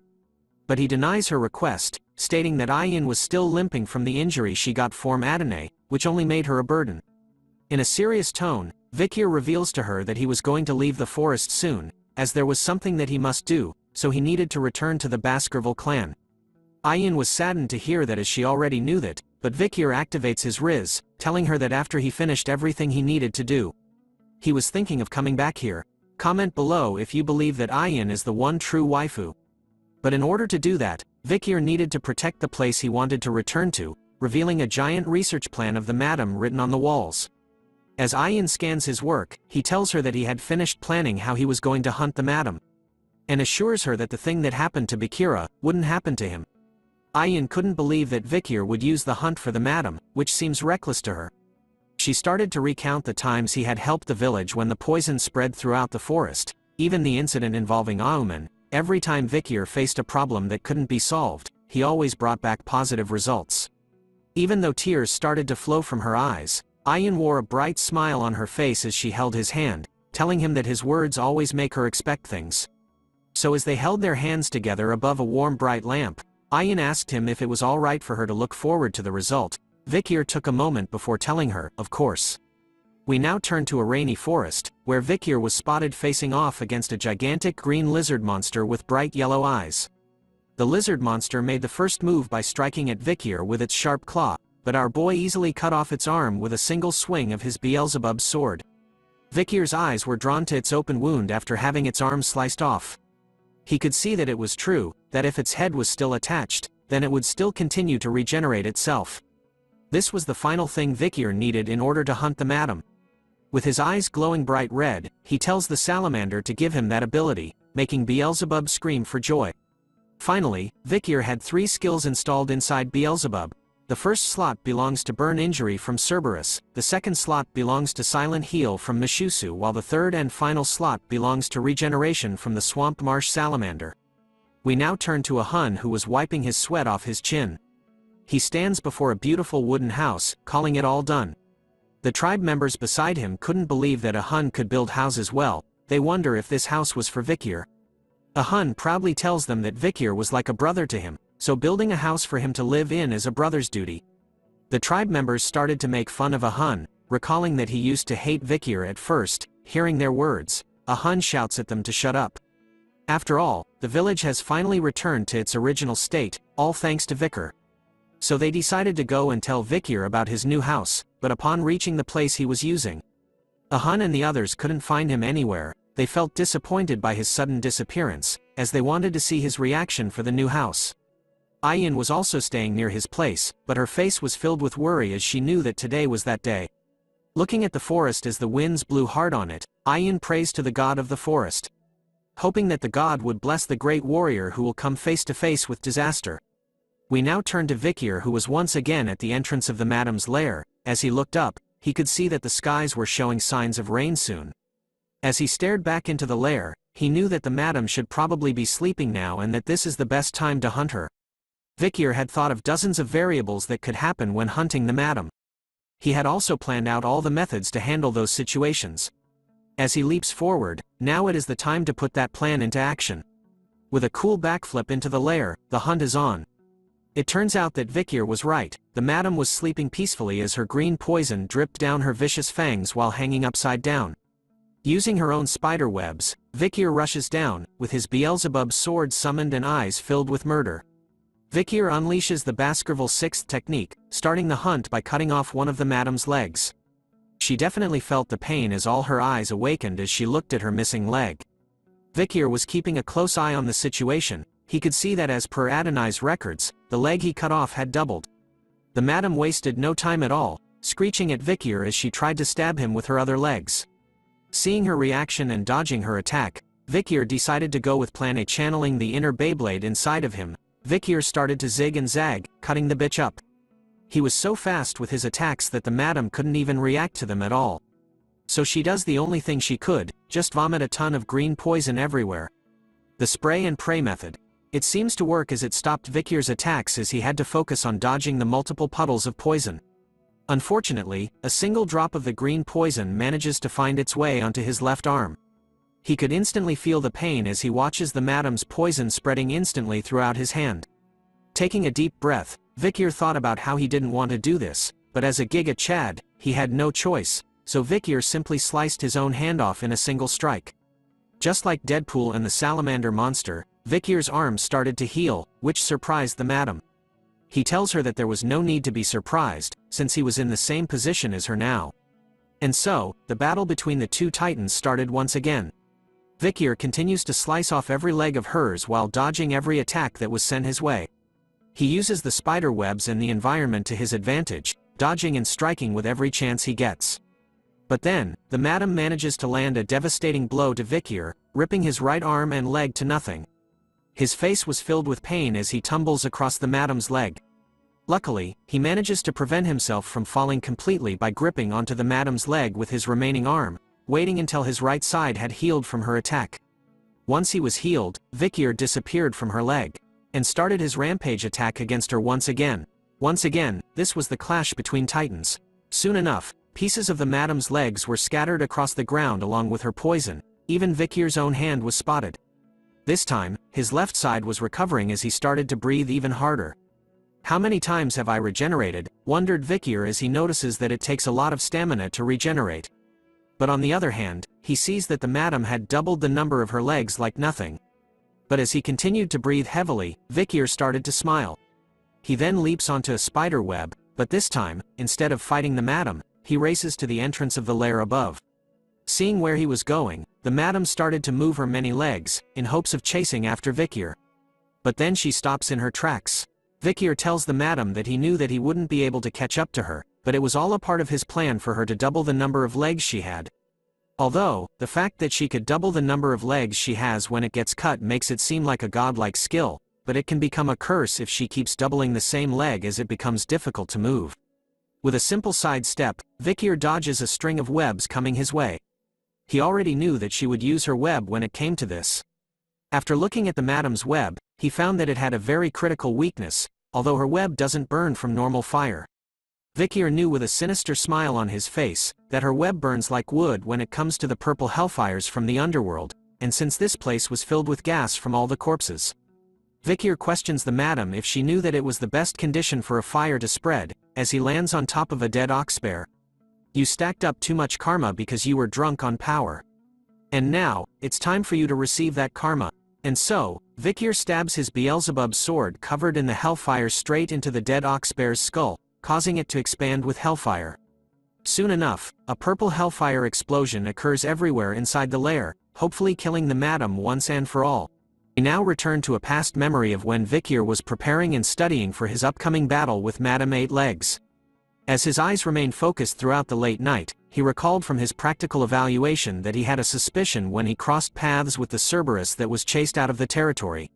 Speaker 4: But he denies her request, stating that Ayan was still limping from the injury she got from Adonai, which only made her a burden. In a serious tone, Vikir reveals to her that he was going to leave the forest soon, as there was something that he must do, so he needed to return to the Baskerville clan. Ayan was saddened to hear that, as she already knew that, but Vikir activates his Riz, telling her that after he finished everything he needed to do, he was thinking of coming back here. Comment below if you believe that Ayan is the one true waifu. But in order to do that, Vikir needed to protect the place he wanted to return to, revealing a giant research plan of the madam written on the walls. As Ayan scans his work, he tells her that he had finished planning how he was going to hunt the madam, and assures her that the thing that happened to Bakira wouldn't happen to him. Ayan couldn't believe that Vikir would use the hunt for the madam, which seems reckless to her. She started to recount the times he had helped the village when the poison spread throughout the forest, even the incident involving Auman. Every time Vikir faced a problem that couldn't be solved, he always brought back positive results. Even though tears started to flow from her eyes, Ayan wore a bright smile on her face as she held his hand, telling him that his words always make her expect things. So as they held their hands together above a warm bright lamp, Ayan asked him if it was all right for her to look forward to the result. Vikir took a moment before telling her, of course. We now turn to a rainy forest, where Vikir was spotted facing off against a gigantic green lizard monster with bright yellow eyes. The lizard monster made the first move by striking at Vikir with its sharp claw, but our boy easily cut off its arm with a single swing of his Beelzebub's sword. Vikir's eyes were drawn to its open wound after having its arm sliced off. He could see that it was true, that if its head was still attached, then it would still continue to regenerate itself. This was the final thing Vikir needed in order to hunt the madam. With his eyes glowing bright red, he tells the salamander to give him that ability, making Beelzebub scream for joy. Finally, Vikir had 3 skills installed inside Beelzebub. The first slot belongs to Burn Injury from Cerberus, the second slot belongs to Silent Heal from Mishusu, while the third and final slot belongs to Regeneration from the Swamp Marsh Salamander. We now turn to a Hun who was wiping his sweat off his chin. He stands before a beautiful wooden house, calling it all done. The tribe members beside him couldn't believe that a Hun could build houses well. They wonder if this house was for Vikir. A Hun proudly tells them that Vikir was like a brother to him, so building a house for him to live in is a brother's duty. The tribe members started to make fun of a Hun, recalling that he used to hate Vikir at first. Hearing their words, a Hun shouts at them to shut up. After all, the village has finally returned to its original state, all thanks to Vikir. So they decided to go and tell Vikir about his new house, but upon reaching the place he was using, a Hun and the others couldn't find him anywhere. They felt disappointed by his sudden disappearance, as they wanted to see his reaction for the new house. Ayin was also staying near his place, but her face was filled with worry as she knew that today was that day. Looking at the forest as the winds blew hard on it, Ayin prays to the god of the forest, hoping that the god would bless the great warrior who will come face to face with disaster. We now turn to Vikir, who was once again at the entrance of the madam's lair. As he looked up, he could see that the skies were showing signs of rain soon. As he stared back into the lair, he knew that the madam should probably be sleeping now and that this is the best time to hunt her. Vikir had thought of dozens of variables that could happen when hunting the madam. He had also planned out all the methods to handle those situations. As he leaps forward, now it is the time to put that plan into action. With a cool backflip into the lair, the hunt is on. It turns out that Vikir was right. The madam was sleeping peacefully as her green poison dripped down her vicious fangs while hanging upside down. Using her own spider webs, Vikir rushes down, with his Beelzebub sword summoned and eyes filled with murder. Vikir unleashes the Baskerville sixth technique, starting the hunt by cutting off one of the madam's legs. She definitely felt the pain as all her eyes awakened as she looked at her missing leg. Vikir was keeping a close eye on the situation. He could see that as per Adonai's records, the leg he cut off had doubled. The madam wasted no time at all, screeching at Vikir as she tried to stab him with her other legs. Seeing her reaction and dodging her attack, Vikir decided to go with Plan A, channeling the inner Beyblade inside of him. Vikir started to zig and zag, cutting the bitch up. He was so fast with his attacks that the madam couldn't even react to them at all. So she does the only thing she could, just vomit a ton of green poison everywhere. The spray and pray method. It seems to work as it stopped Vikir's attacks as he had to focus on dodging the multiple puddles of poison. Unfortunately, a single drop of the green poison manages to find its way onto his left arm. He could instantly feel the pain as he watches the madam's poison spreading instantly throughout his hand. Taking a deep breath, Vikir thought about how he didn't want to do this, but as a Giga Chad, he had no choice, so Vikir simply sliced his own hand off in a single strike. Just like Deadpool and the salamander monster, Vikir's arm started to heal, which surprised the madam. He tells her that there was no need to be surprised, since he was in the same position as her now. And so, the battle between the two titans started once again. Vikir continues to slice off every leg of hers while dodging every attack that was sent his way. He uses the spider webs and the environment to his advantage, dodging and striking with every chance he gets. But then, the madam manages to land a devastating blow to Vikir, ripping his right arm and leg to nothing. His face was filled with pain as he tumbles across the madam's leg. Luckily, he manages to prevent himself from falling completely by gripping onto the madam's leg with his remaining arm, waiting until his right side had healed from her attack. Once he was healed, Vikir disappeared from her leg, and started his rampage attack against her once again. Once again, this was the clash between titans. Soon enough, pieces of the madam's legs were scattered across the ground along with her poison. Even Vikir's own hand was spotted. This time, his left side was recovering as he started to breathe even harder. How many times have I regenerated? Wondered Vikir as he notices that it takes a lot of stamina to regenerate. But on the other hand, he sees that the madam had doubled the number of her legs like nothing. But as he continued to breathe heavily, Vikir started to smile. He then leaps onto a spider web, but this time, instead of fighting the madam, he races to the entrance of the lair above. Seeing where he was going, the madam started to move her many legs, in hopes of chasing after Vikir. But then she stops in her tracks. Vikir tells the madam that he knew that he wouldn't be able to catch up to her, but it was all a part of his plan for her to double the number of legs she had. Although, the fact that she could double the number of legs she has when it gets cut makes it seem like a godlike skill, but it can become a curse if she keeps doubling the same leg as it becomes difficult to move. With a simple side step, Vikir dodges a string of webs coming his way. He already knew that she would use her web when it came to this. After looking at the madam's web, he found that it had a very critical weakness, although her web doesn't burn from normal fire. Vikir knew with a sinister smile on his face, that her web burns like wood when it comes to the purple hellfires from the underworld, and since this place was filled with gas from all the corpses. Vikir questions the madam if she knew that it was the best condition for a fire to spread, as he lands on top of a dead ox bear. You stacked up too much karma because you were drunk on power. And now, it's time for you to receive that karma. And so, Vikir stabs his Beelzebub sword covered in the hellfire straight into the dead ox bear's skull, causing it to expand with hellfire. Soon enough, a purple hellfire explosion occurs everywhere inside the lair, hopefully killing the madam once and for all. We now return to a past memory of when Vikir was preparing and studying for his upcoming battle with Madame Eight Legs. As his eyes remained focused throughout the late night, he recalled from his practical evaluation that he had a suspicion when he crossed paths with the Cerberus that was chased out of the territory.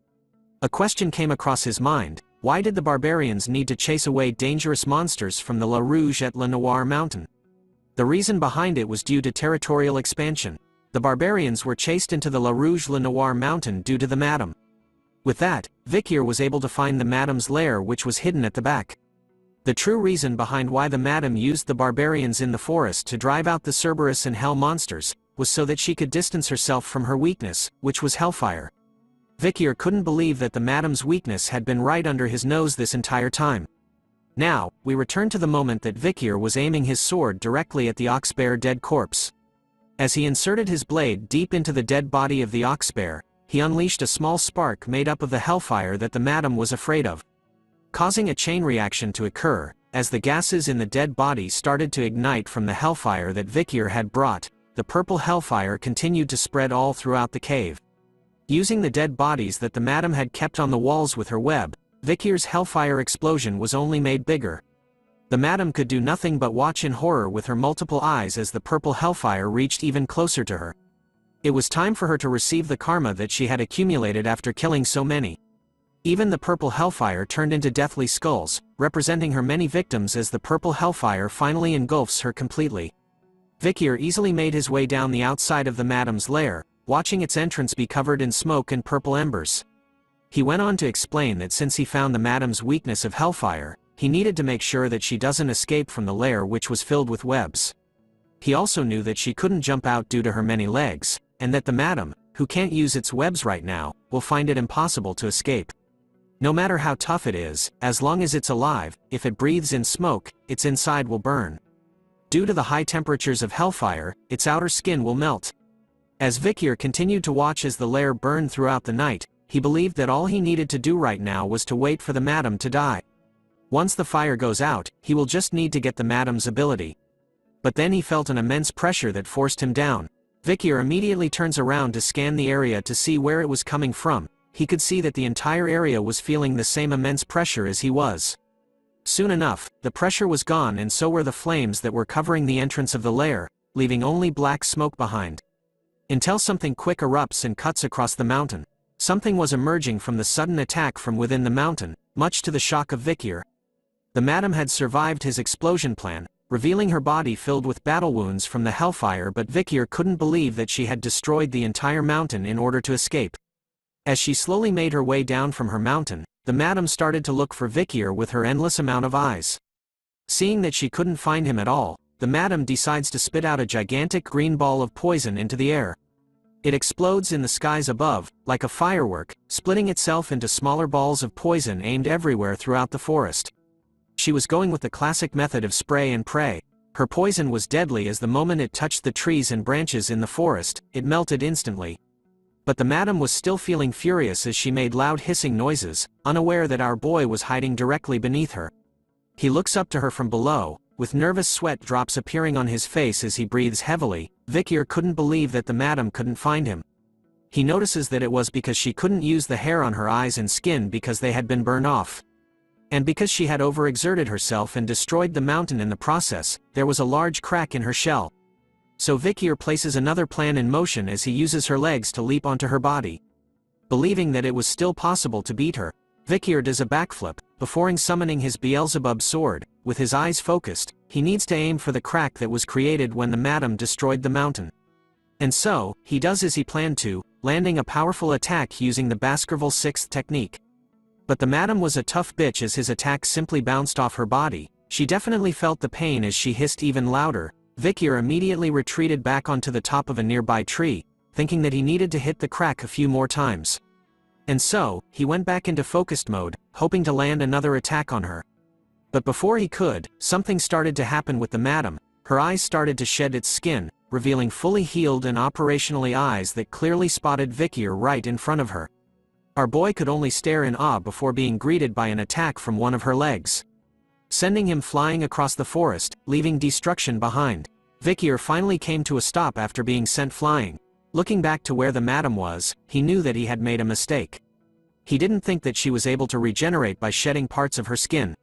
Speaker 4: A question came across his mind: why did the barbarians need to chase away dangerous monsters from the La Rouge et La Noire mountain? The reason behind it was due to territorial expansion. The barbarians were chased into the La Rouge La Noire mountain due to the madam. With that, Vikir was able to find the madam's lair, which was hidden at the back. The true reason behind why the madam used the barbarians in the forest to drive out the Cerberus and hell monsters, was so that she could distance herself from her weakness, which was hellfire. Vikir couldn't believe that the madam's weakness had been right under his nose this entire time. Now, we return to the moment that Vikir was aiming his sword directly at the ox bear dead corpse. As he inserted his blade deep into the dead body of the ox bear, he unleashed a small spark made up of the hellfire that the madam was afraid of, causing a chain reaction to occur. As the gases in the dead body started to ignite from the hellfire that Vikir had brought, the purple hellfire continued to spread all throughout the cave. Using the dead bodies that the madam had kept on the walls with her web, Vikir's hellfire explosion was only made bigger. The madam could do nothing but watch in horror with her multiple eyes as the purple hellfire reached even closer to her. It was time for her to receive the karma that she had accumulated after killing so many. Even the purple hellfire turned into deathly skulls, representing her many victims as the purple hellfire finally engulfs her completely. Vikir easily made his way down the outside of the madam's lair, watching its entrance be covered in smoke and purple embers. He went on to explain that since he found the madam's weakness of hellfire, he needed to make sure that she doesn't escape from the lair, which was filled with webs. He also knew that she couldn't jump out due to her many legs, and that the madam, who can't use its webs right now, will find it impossible to escape. No matter how tough it is, as long as it's alive, if it breathes in smoke, its inside will burn. Due to the high temperatures of hellfire, its outer skin will melt. As Vikir continued to watch as the lair burned throughout the night, he believed that all he needed to do right now was to wait for the madam to die. Once the fire goes out, he will just need to get the madam's ability. But then he felt an immense pressure that forced him down. Vikir immediately turns around to scan the area to see where it was coming from. He could see that the entire area was feeling the same immense pressure as he was. Soon enough, the pressure was gone, and so were the flames that were covering the entrance of the lair, leaving only black smoke behind. Until something quick erupts and cuts across the mountain. Something was emerging from the sudden attack from within the mountain, much to the shock of Vikir. The madam had survived his explosion plan, revealing her body filled with battle wounds from the hellfire, but Vikir couldn't believe that she had destroyed the entire mountain in order to escape. As she slowly made her way down from her mountain, the madam started to look for Vikir with her endless amount of eyes. Seeing that she couldn't find him at all, the madam decides to spit out a gigantic green ball of poison into the air. It explodes in the skies above, like a firework, splitting itself into smaller balls of poison aimed everywhere throughout the forest. She was going with the classic method of spray and pray. Her poison was deadly, as the moment it touched the trees and branches in the forest, it melted instantly. But the madam was still feeling furious as she made loud hissing noises, unaware that our boy was hiding directly beneath her. He looks up to her from below, with nervous sweat drops appearing on his face as he breathes heavily. Vikir couldn't believe that the madam couldn't find him. He notices that it was because she couldn't use the hair on her eyes and skin because they had been burned off. And because she had overexerted herself and destroyed the mountain in the process, there was a large crack in her shell. So Vikir places another plan in motion as he uses her legs to leap onto her body. Believing that it was still possible to beat her, Vikir does a backflip, before summoning his Beelzebub sword. With his eyes focused, he needs to aim for the crack that was created when the madam destroyed the mountain. And so, he does as he planned to, landing a powerful attack using the Baskerville 6th technique. But the madam was a tough bitch as his attack simply bounced off her body. She definitely felt the pain as she hissed even louder. Vikir immediately retreated back onto the top of a nearby tree, thinking that he needed to hit the crack a few more times. And so, he went back into focused mode, hoping to land another attack on her. But before he could, something started to happen with the madam. Her eyes started to shed its skin, revealing fully healed and operationally eyes that clearly spotted Vikir right in front of her. Our boy could only stare in awe before being greeted by an attack from one of her legs, sending him flying across the forest, leaving destruction behind. Vikir finally came to a stop after being sent flying. Looking back to where the madam was, he knew that he had made a mistake. He didn't think that she was able to regenerate by shedding parts of her skin.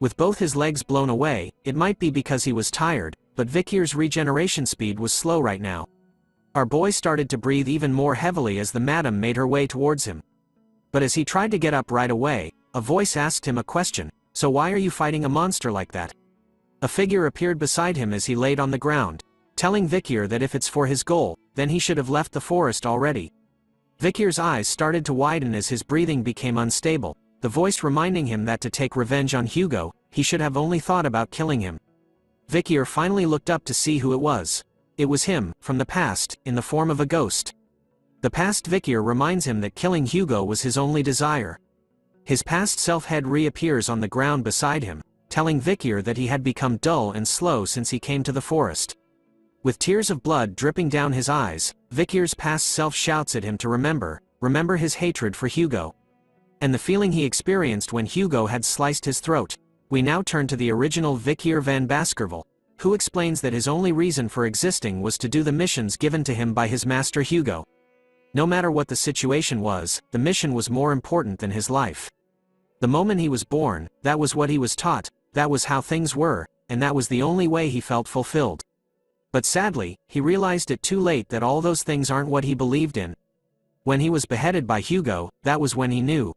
Speaker 4: With both his legs blown away, it might be because he was tired, but Vikir's regeneration speed was slow right now. Our boy started to breathe even more heavily as the madam made her way towards him. But as he tried to get up right away, a voice asked him a question: "So why are you fighting a monster like that?" A figure appeared beside him as he laid on the ground, telling Vikir that if it's for his goal, then he should have left the forest already. Vikir's eyes started to widen as his breathing became unstable, the voice reminding him that to take revenge on Hugo, he should have only thought about killing him. Vikir finally looked up to see who it was. It was him, from the past, in the form of a ghost. The past Vikir reminds him that killing Hugo was his only desire. His past self head reappears on the ground beside him, telling Vikir that he had become dull and slow since he came to the forest. With tears of blood dripping down his eyes, Vikir's past self shouts at him to remember his hatred for Hugo, and the feeling he experienced when Hugo had sliced his throat. We now turn to the original Vikir van Baskerville, who explains that his only reason for existing was to do the missions given to him by his master Hugo. No matter what the situation was, the mission was more important than his life. The moment he was born, that was what he was taught, that was how things were, and that was the only way he felt fulfilled. But sadly, he realized it too late that all those things aren't what he believed in. When he was beheaded by Hugo, that was when he knew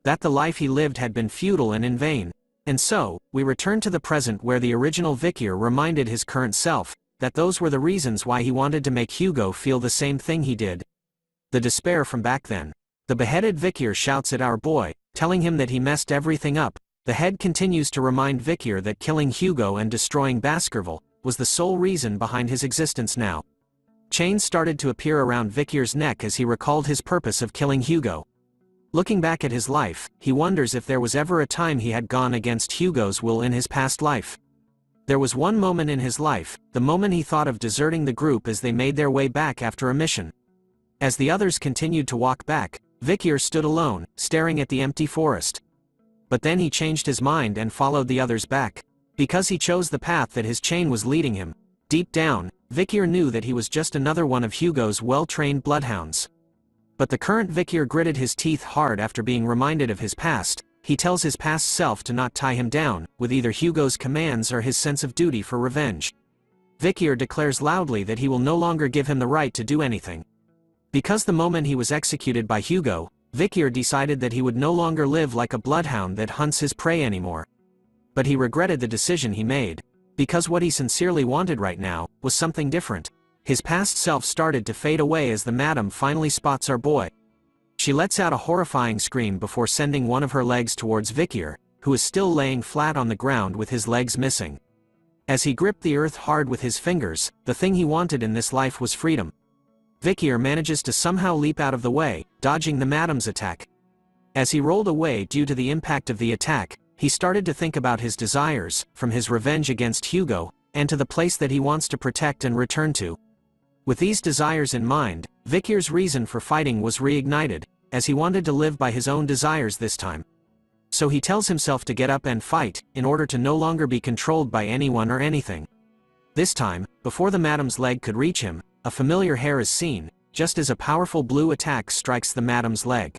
Speaker 4: that the life he lived had been futile and in vain. And so, we return to the present where the original Vikir reminded his current self that those were the reasons why he wanted to make Hugo feel the same thing he did. The despair from back then. The beheaded Vikir shouts at our boy, telling him that he messed everything up. The head continues to remind Vikir that killing Hugo and destroying Baskerville was the sole reason behind his existence now. Chains started to appear around Vikir's neck as he recalled his purpose of killing Hugo. Looking back at his life, he wonders if there was ever a time he had gone against Hugo's will in his past life. There was one moment in his life, the moment he thought of deserting the group as they made their way back after a mission. As the others continued to walk back, Vikir stood alone, staring at the empty forest. But then he changed his mind and followed the others back. Because he chose the path that his chain was leading him. Deep down, Vikir knew that he was just another one of Hugo's well-trained bloodhounds. But the current Vikir gritted his teeth hard after being reminded of his past. He tells his past self to not tie him down, with either Hugo's commands or his sense of duty for revenge. Vikir declares loudly that he will no longer give him the right to do anything. Because the moment he was executed by Hugo, Vikir decided that he would no longer live like a bloodhound that hunts his prey anymore. But he regretted the decision he made, because what he sincerely wanted right now was something different. His past self started to fade away as the madam finally spots our boy. She lets out a horrifying scream before sending one of her legs towards Vikir, who is still laying flat on the ground with his legs missing. As he gripped the earth hard with his fingers, the thing he wanted in this life was freedom. Vikir manages to somehow leap out of the way, dodging the madam's attack. As he rolled away due to the impact of the attack, he started to think about his desires, from his revenge against Hugo, and to the place that he wants to protect and return to. With these desires in mind, Vikir's reason for fighting was reignited, as he wanted to live by his own desires this time. So he tells himself to get up and fight, in order to no longer be controlled by anyone or anything. This time, before the madam's leg could reach him, a familiar hair is seen, just as a powerful blue attack strikes the madam's leg,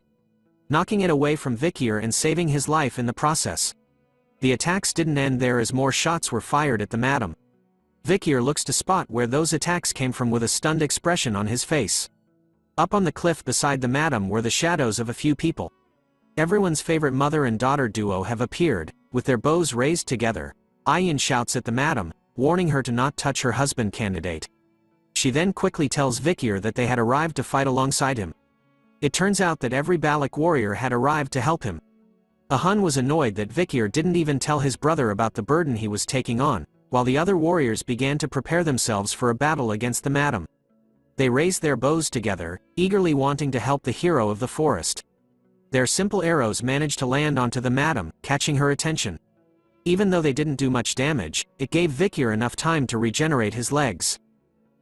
Speaker 4: knocking it away from Vikir and saving his life in the process. The attacks didn't end there as more shots were fired at the madam. Vikir looks to spot where those attacks came from with a stunned expression on his face. Up on the cliff beside the madam were the shadows of a few people. Everyone's favorite mother and daughter duo have appeared, with their bows raised together. Ayin shouts at the madam, warning her to not touch her husband candidate. She then quickly tells Vikir that they had arrived to fight alongside him. It turns out that every Balak warrior had arrived to help him. Ahun was annoyed that Vikir didn't even tell his brother about the burden he was taking on, while the other warriors began to prepare themselves for a battle against the madam. They raised their bows together, eagerly wanting to help the hero of the forest. Their simple arrows managed to land onto the madam, catching her attention. Even though they didn't do much damage, it gave Vikir enough time to regenerate his legs.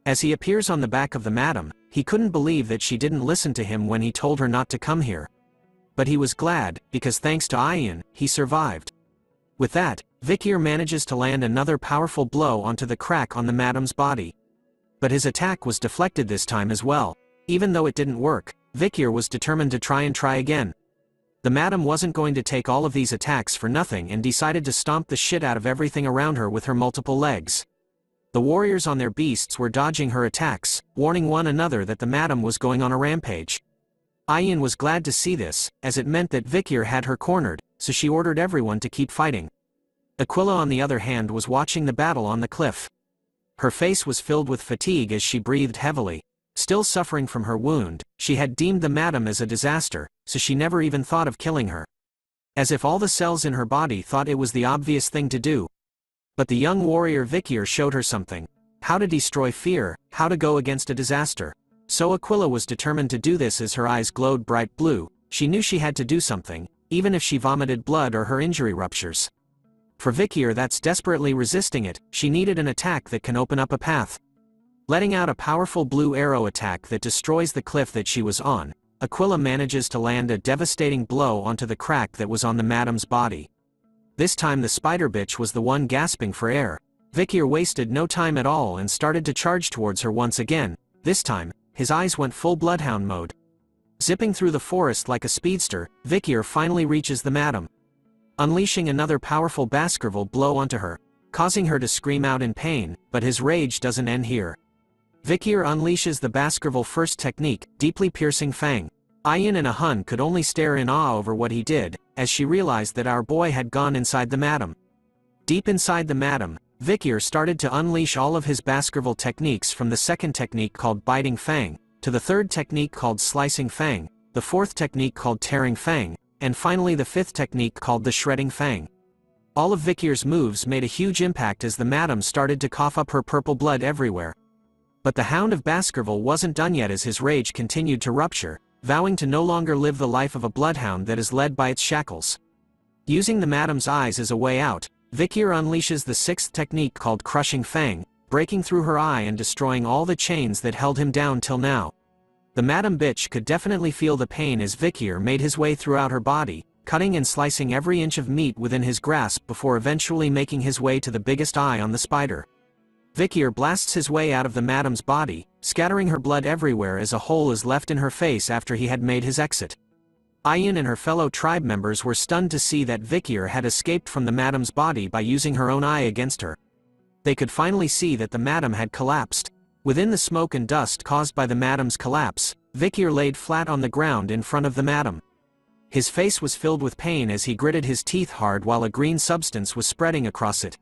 Speaker 4: As he appears on the back of the madam, he couldn't believe that she didn't listen to him when he told her not to come here. But he was glad, because thanks to Ayin, he survived. With that, Vikir manages to land another powerful blow onto the crack on the madam's body. But his attack was deflected this time as well. Even though it didn't work, Vikir was determined to try again. The madam wasn't going to take all of these attacks for nothing and decided to stomp the shit out of everything around her with her multiple legs. The warriors on their beasts were dodging her attacks, warning one another that the madam was going on a rampage. Ayin was glad to see this, as it meant that Vikir had her cornered, so she ordered everyone to keep fighting. Aquila on the other hand was watching the battle on the cliff. Her face was filled with fatigue as she breathed heavily. Still suffering from her wound, she had deemed the madam as a disaster, so she never even thought of killing her. As if all the cells in her body thought it was the obvious thing to do. But the young warrior Vikir showed her something. How to destroy fear, how to go against a disaster. So Aquila was determined to do this. As her eyes glowed bright blue, she knew she had to do something, even if she vomited blood or her injury ruptures. For Vikir that's desperately resisting it, she needed an attack that can open up a path. Letting out a powerful blue arrow attack that destroys the cliff that she was on, Aquila manages to land a devastating blow onto the crack that was on the madam's body. This time the spider bitch was the one gasping for air. Vikir wasted no time at all and started to charge towards her once again. This time, his eyes went full bloodhound mode. Zipping through the forest like a speedster, Vikir finally reaches the madam. Unleashing another powerful Baskerville blow onto her, causing her to scream out in pain, but his rage doesn't end here. Vikir unleashes the Baskerville first technique, deeply piercing fang. Ayin and Ahun could only stare in awe over what he did, as she realized that our boy had gone inside the madam. Deep inside the madam, Vikir started to unleash all of his Baskerville techniques, from the second technique called biting fang, to the third technique called slicing fang, the fourth technique called tearing fang, and finally the fifth technique called the shredding fang. All of Vikir's moves made a huge impact as the madam started to cough up her purple blood everywhere. But the Hound of Baskerville wasn't done yet, as his rage continued to rupture, vowing to no longer live the life of a bloodhound that is led by its shackles. Using the madam's eyes as a way out, Vikir unleashes the sixth technique called crushing fang, breaking through her eye and destroying all the chains that held him down till now. The madam bitch could definitely feel the pain as Vikir made his way throughout her body, cutting and slicing every inch of meat within his grasp before eventually making his way to the biggest eye on the spider. Vikir blasts his way out of the madam's body, scattering her blood everywhere as a hole is left in her face after he had made his exit. Ayin and her fellow tribe members were stunned to see that Vikir had escaped from the madam's body by using her own eye against her. They could finally see that the madam had collapsed. Within the smoke and dust caused by the madam's collapse, Vikir laid flat on the ground in front of the madam. His face was filled with pain as he gritted his teeth hard while a green substance was spreading across it.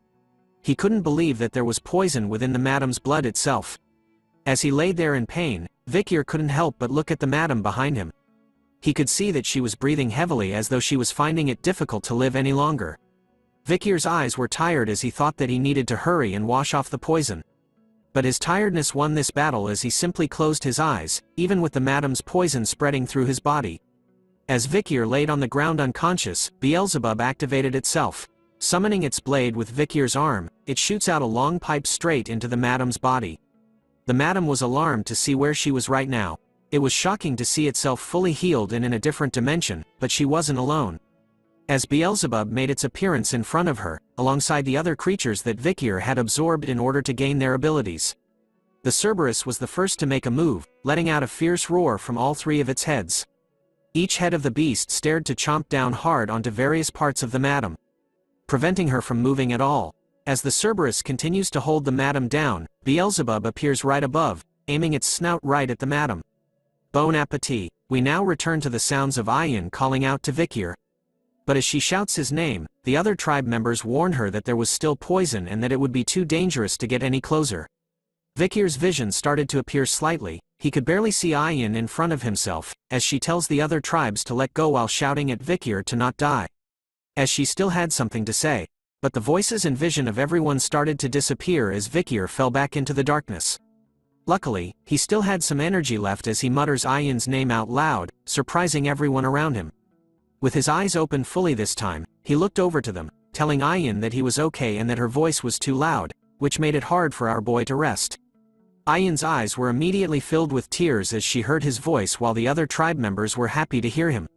Speaker 4: He couldn't believe that there was poison within the madam's blood itself. As he lay there in pain, Vikir couldn't help but look at the madam behind him. He could see that she was breathing heavily, as though she was finding it difficult to live any longer. Vikir's eyes were tired as he thought that he needed to hurry and wash off the poison. But his tiredness won this battle as he simply closed his eyes, even with the madam's poison spreading through his body. As Vikir laid on the ground unconscious, Beelzebub activated itself. Summoning its blade with Vikir's arm, it shoots out a long pipe straight into the madam's body. The madam was alarmed to see where she was right now. It was shocking to see itself fully healed and in a different dimension, but she wasn't alone. As Beelzebub made its appearance in front of her, alongside the other creatures that Vikir had absorbed in order to gain their abilities. The Cerberus was the first to make a move, letting out a fierce roar from all three of its heads. Each head of the beast stared to chomp down hard onto various parts of the madam, preventing her from moving at all. As the Cerberus continues to hold the madam down, Beelzebub appears right above, aiming its snout right at the madam. Bon appetit. We now return to the sounds of Ayin calling out to Vikir. But as she shouts his name, the other tribe members warn her that there was still poison and that it would be too dangerous to get any closer. Vikir's vision started to appear slightly. He could barely see Ayin in front of himself, as she tells the other tribes to let go while shouting at Vikir to not die. As she still had something to say. But the voices and vision of everyone started to disappear as Vikir fell back into the darkness. Luckily, he still had some energy left as he mutters Ayin's name out loud, surprising everyone around him. With his eyes open fully this time, he looked over to them, telling Ayin that he was okay and that her voice was too loud, which made it hard for our boy to rest. Ayin's eyes were immediately filled with tears as she heard his voice while the other tribe members were happy to hear him.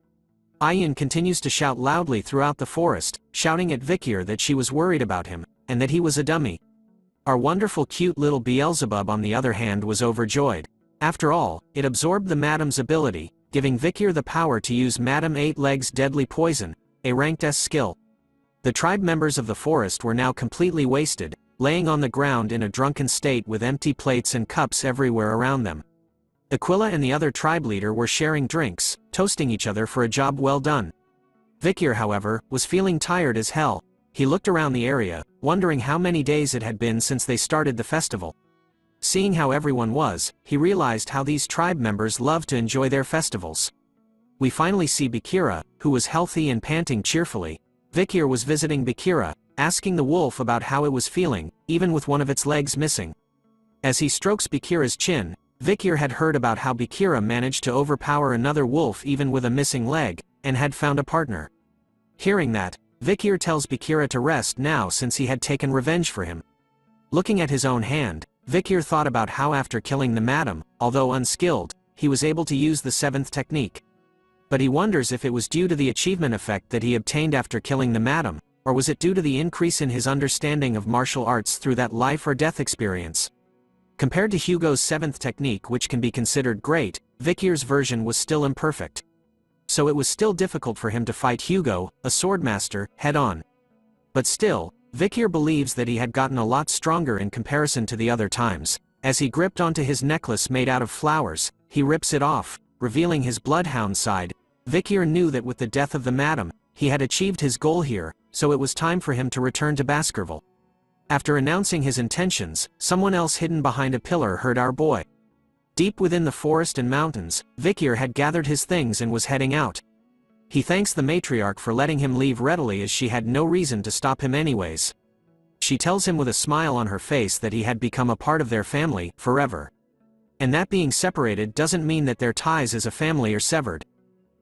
Speaker 4: Ayin continues to shout loudly throughout the forest, shouting at Vikir that she was worried about him, and that he was a dummy. Our wonderful cute little Beelzebub on the other hand was overjoyed. After all, it absorbed the Madam's ability, giving Vikir the power to use Madame Eight Legs' deadly poison, a ranked S skill. The tribe members of the forest were now completely wasted, laying on the ground in a drunken state with empty plates and cups everywhere around them. Aquila and the other tribe leader were sharing drinks, toasting each other for a job well done. Vikir, however, was feeling tired as hell. He looked around the area, wondering how many days it had been since they started the festival. Seeing how everyone was, he realized how these tribe members love to enjoy their festivals. We finally see Bakira, who was healthy and panting cheerfully. Vikir was visiting Bakira, asking the wolf about how it was feeling, even with one of its legs missing. As he strokes Bakira's chin, Vikir had heard about how Bakira managed to overpower another wolf even with a missing leg, and had found a partner. Hearing that, Vikir tells Bakira to rest now since he had taken revenge for him. Looking at his own hand, Vikir thought about how after killing the madam, although unskilled, he was able to use the seventh technique. But he wonders if it was due to the achievement effect that he obtained after killing the madam, or was it due to the increase in his understanding of martial arts through that life or death experience. Compared to Hugo's seventh technique, which can be considered great, Vikir's version was still imperfect. So it was still difficult for him to fight Hugo, a swordmaster, head-on. But still, Vikir believes that he had gotten a lot stronger in comparison to the other times. As he gripped onto his necklace made out of flowers, he rips it off, revealing his bloodhound side. Vikir knew that with the death of the madam, he had achieved his goal here, so it was time for him to return to Baskerville. After announcing his intentions, someone else hidden behind a pillar heard our boy. Deep within the forest and mountains, Vikir had gathered his things and was heading out. He thanks the matriarch for letting him leave readily as she had no reason to stop him anyways. She tells him with a smile on her face that he had become a part of their family, forever. And that being separated doesn't mean that their ties as a family are severed.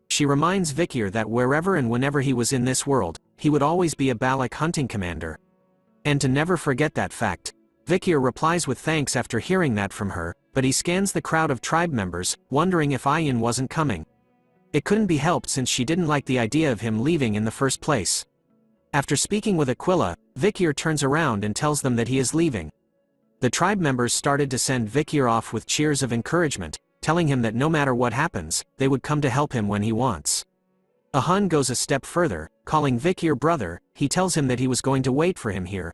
Speaker 4: She reminds Vikir that wherever and whenever he was in this world, he would always be a Balak hunting commander. And to never forget that fact. Vikir replies with thanks after hearing that from her, but he scans the crowd of tribe members, wondering if Ayin wasn't coming. It couldn't be helped since she didn't like the idea of him leaving in the first place. After speaking with Aquila, Vikir turns around and tells them that he is leaving. The tribe members started to send Vikir off with cheers of encouragement, telling him that no matter what happens, they would come to help him when he wants. Ahun goes a step further, calling Vikir brother. He tells him that he was going to wait for him here.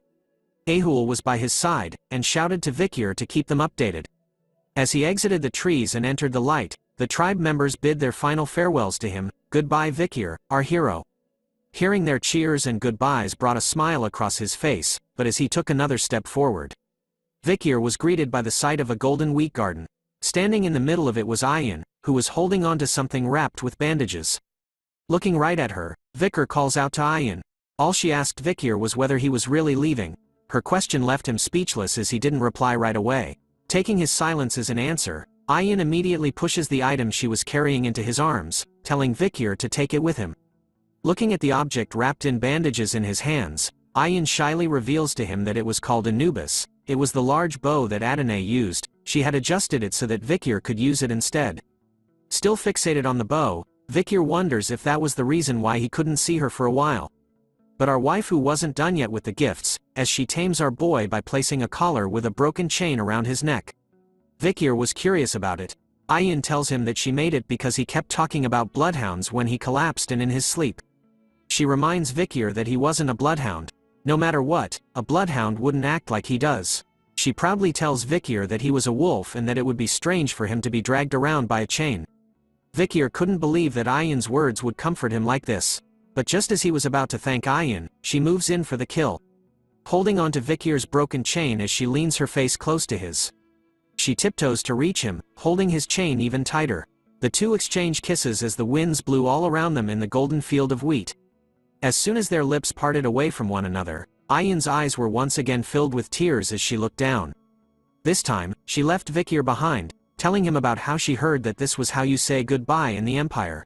Speaker 4: Ahul was by his side, and shouted to Vikir to keep them updated. As he exited the trees and entered the light, the tribe members bid their final farewells to him. Goodbye Vikir, our hero. Hearing their cheers and goodbyes brought a smile across his face, but as he took another step forward, Vikir was greeted by the sight of a golden wheat garden. Standing in the middle of it was Ayin, who was holding on to something wrapped with bandages. Looking right at her, Vikir calls out to Ayin. All she asked Vikir was whether he was really leaving. Her question left him speechless as he didn't reply right away. Taking his silence as an answer, Ayin immediately pushes the item she was carrying into his arms, telling Vikir to take it with him. Looking at the object wrapped in bandages in his hands, Ayin shyly reveals to him that it was called Anubis. It was the large bow that Adonai used. She had adjusted it so that Vikir could use it instead. Still fixated on the bow, Vikir wonders if that was the reason why he couldn't see her for a while. But our waifu wasn't done yet with the gifts, as she tames our boy by placing a collar with a broken chain around his neck. Vikir was curious about it. Ayin tells him that she made it because he kept talking about bloodhounds when he collapsed and in his sleep. She reminds Vikir that he wasn't a bloodhound. No matter what, a bloodhound wouldn't act like he does. She proudly tells Vikir that he was a wolf and that it would be strange for him to be dragged around by a chain. Vikir couldn't believe that Ayan's words would comfort him like this. But just as he was about to thank Ayan, she moves in for the kill. Holding onto Vikir's broken chain as she leans her face close to his. She tiptoes to reach him, holding his chain even tighter. The two exchange kisses as the winds blew all around them in the golden field of wheat. As soon as their lips parted away from one another, Ayan's eyes were once again filled with tears as she looked down. This time, she left Vikir behind, telling him about how she heard that this was how you say goodbye in the Empire.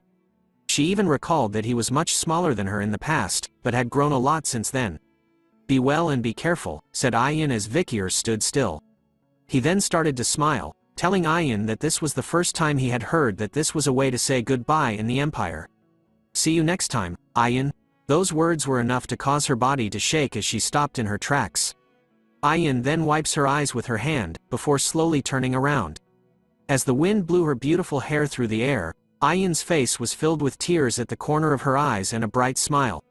Speaker 4: She even recalled that he was much smaller than her in the past, but had grown a lot since then. "Be well and be careful," said Ayan as Vikir stood still. He then started to smile, telling Ayan that this was the first time he had heard that this was a way to say goodbye in the Empire. "See you next time, Ayan." Those words were enough to cause her body to shake as she stopped in her tracks. Ayan then wipes her eyes with her hand, before slowly turning around. As the wind blew her beautiful hair through the air, Ayan's face was filled with tears at the corner of her eyes and a bright smile.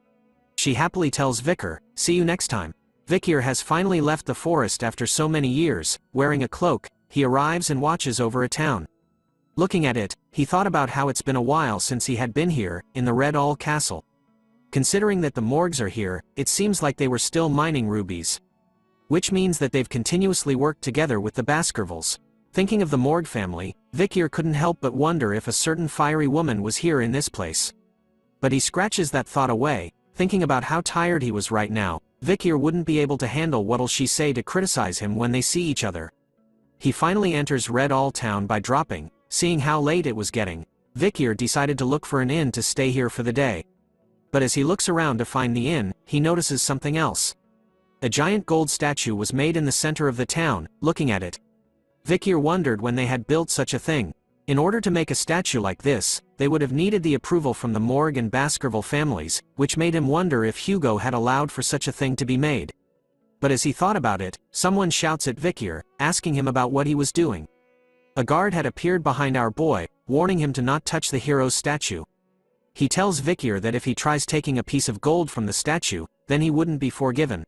Speaker 4: She happily tells Vikir, "See you next time." Vikir has finally left the forest after so many years. Wearing a cloak, he arrives and watches over a town. Looking at it, he thought about how it's been a while since he had been here, in the Red All Castle. Considering that the Morgs are here, it seems like they were still mining rubies. Which means that they've continuously worked together with the Baskervilles. Thinking of the Morg family, Vikir couldn't help but wonder if a certain fiery woman was here in this place. But he scratches that thought away, thinking about how tired he was right now. Vikir wouldn't be able to handle what'll she say to criticize him when they see each other. He finally enters Red All Town by dropping. Seeing how late it was getting, Vikir decided to look for an inn to stay here for the day. But as he looks around to find the inn, he notices something else. A giant gold statue was made in the center of the town. Looking at it, Vikir wondered when they had built such a thing. In order to make a statue like this, they would have needed the approval from the Morg and Baskerville families, which made him wonder if Hugo had allowed for such a thing to be made. But as he thought about it, someone shouts at Vikir, asking him about what he was doing. A guard had appeared behind our boy, warning him to not touch the hero's statue. He tells Vikir that if he tries taking a piece of gold from the statue, then he wouldn't be forgiven.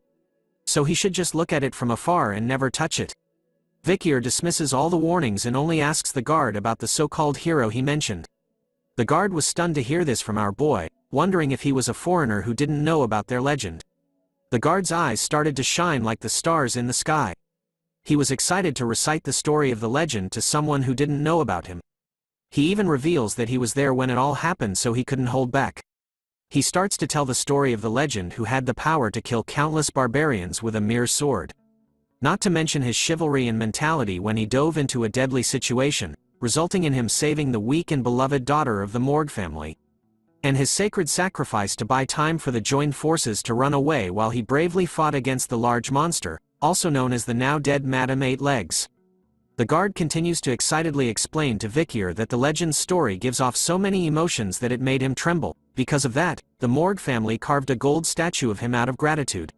Speaker 4: So he should just look at it from afar and never touch it. Vikir dismisses all the warnings and only asks the guard about the so-called hero he mentioned. The guard was stunned to hear this from our boy, wondering if he was a foreigner who didn't know about their legend. The guard's eyes started to shine like the stars in the sky. He was excited to recite the story of the legend to someone who didn't know about him. He even reveals that he was there when it all happened, so he couldn't hold back. He starts to tell the story of the legend who had the power to kill countless barbarians with a mere sword. Not to mention his chivalry and mentality when he dove into a deadly situation, resulting in him saving the weak and beloved daughter of the Morg family. And his sacred sacrifice to buy time for the joined forces to run away while he bravely fought against the large monster, also known as the now dead Madame Eight Legs. The guard continues to excitedly explain to Vikir that the legend's story gives off so many emotions that it made him tremble. Because of that, the Morg family carved a gold statue of him out of gratitude.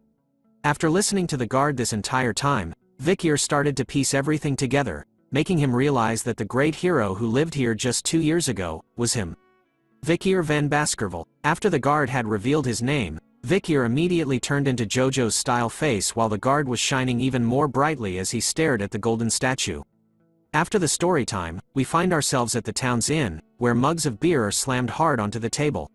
Speaker 4: After listening to the guard this entire time, Vikir started to piece everything together, making him realize that the great hero who lived here just 2 years ago was him. Vikir van Baskerville. After the guard had revealed his name, Vikir immediately turned into JoJo's style face while the guard was shining even more brightly as he stared at the golden statue. After the story time, we find ourselves at the town's inn, where mugs of beer are slammed hard onto the table.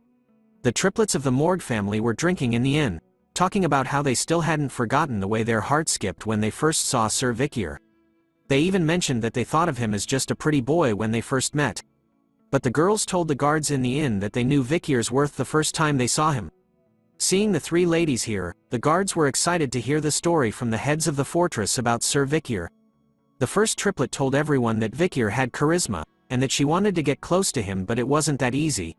Speaker 4: The triplets of the Morg family were drinking in the inn, talking about how they still hadn't forgotten the way their heart skipped when they first saw Sir Vikir. They even mentioned that they thought of him as just a pretty boy when they first met. But the girls told the guards in the inn that they knew Vikir's worth the first time they saw him. Seeing the three ladies here, the guards were excited to hear the story from the heads of the fortress about Sir Vikir. The first triplet told everyone that Vikir had charisma, and that she wanted to get close to him, but it wasn't that easy.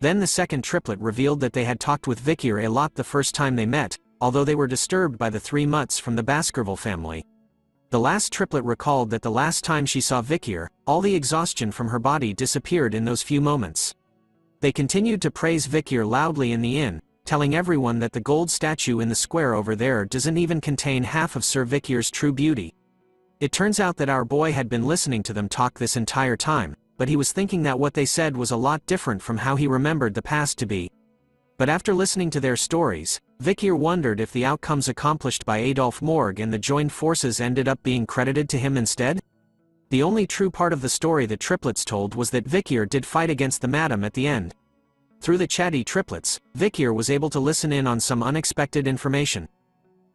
Speaker 4: Then the second triplet revealed that they had talked with Vikir a lot the first time they met, although they were disturbed by the 3 mutts from the Baskerville family. The last triplet recalled that the last time she saw Vikir, all the exhaustion from her body disappeared in those few moments. They continued to praise Vikir loudly in the inn, telling everyone that the gold statue in the square over there doesn't even contain half of Sir Vikir's true beauty. It turns out that our boy had been listening to them talk this entire time, but he was thinking that what they said was a lot different from how he remembered the past to be. But after listening to their stories, Vikir wondered if the outcomes accomplished by Adolf Morg and the joined forces ended up being credited to him instead? The only true part of the story the triplets told was that Vikyr did fight against the madam at the end. Through the chatty triplets, Vikyr was able to listen in on some unexpected information.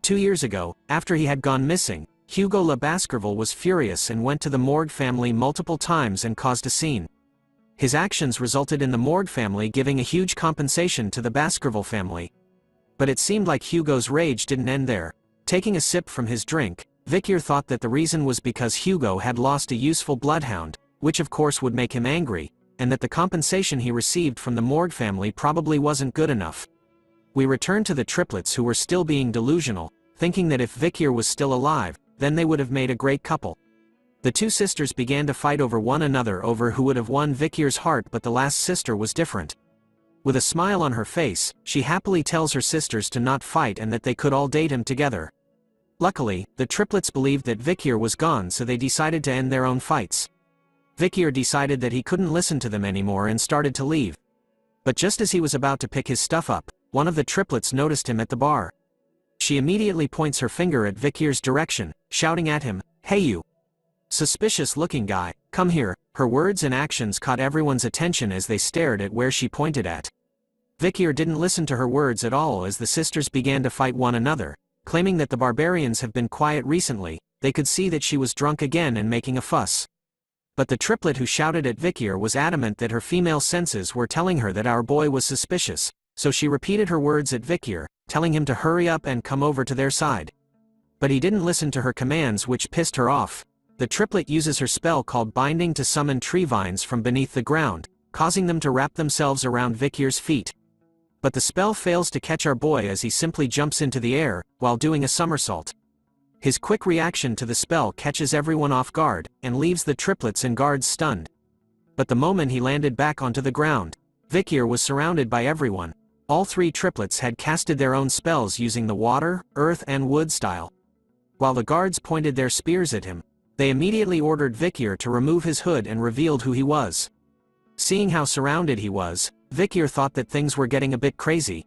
Speaker 4: 2 years ago, after he had gone missing, Hugo Le Baskerville was furious and went to the Morgue family multiple times and caused a scene. His actions resulted in the Morgue family giving a huge compensation to the Baskerville family. But it seemed like Hugo's rage didn't end there. Taking a sip from his drink, Vikyr thought that the reason was because Hugo had lost a useful bloodhound, which of course would make him angry, and that the compensation he received from the Morgue family probably wasn't good enough. We returned to the triplets, who were still being delusional, thinking that if Vikyr was still alive, then they would have made a great couple. The two sisters began to fight over one another over who would have won Vikyr's heart, but the last sister was different. With a smile on her face, she happily tells her sisters to not fight and that they could all date him together. Luckily, the triplets believed that Vikyr was gone, so they decided to end their own fights. Vikyr decided that he couldn't listen to them anymore and started to leave. But just as he was about to pick his stuff up, one of the triplets noticed him at the bar. She immediately points her finger at Vikyr's direction, shouting at him, "Hey you! Suspicious-looking guy, come here." Her words and actions caught everyone's attention as they stared at where she pointed at. Vikyr didn't listen to her words at all as the sisters began to fight one another. Claiming that the barbarians have been quiet recently, they could see that she was drunk again and making a fuss. But the triplet who shouted at Vikyr was adamant that her female senses were telling her that our boy was suspicious, so she repeated her words at Vikyr, telling him to hurry up and come over to their side. But he didn't listen to her commands, which pissed her off. The triplet uses her spell called Binding to summon tree vines from beneath the ground, causing them to wrap themselves around Vikyr's feet. But the spell fails to catch our boy as he simply jumps into the air, while doing a somersault. His quick reaction to the spell catches everyone off guard, and leaves the triplets and guards stunned. But the moment he landed back onto the ground, Vikyr was surrounded by everyone. All three triplets had casted their own spells using the water, earth and wood style. While the guards pointed their spears at him, they immediately ordered Vikyr to remove his hood and revealed who he was. Seeing how surrounded he was, Vikyr thought that things were getting a bit crazy.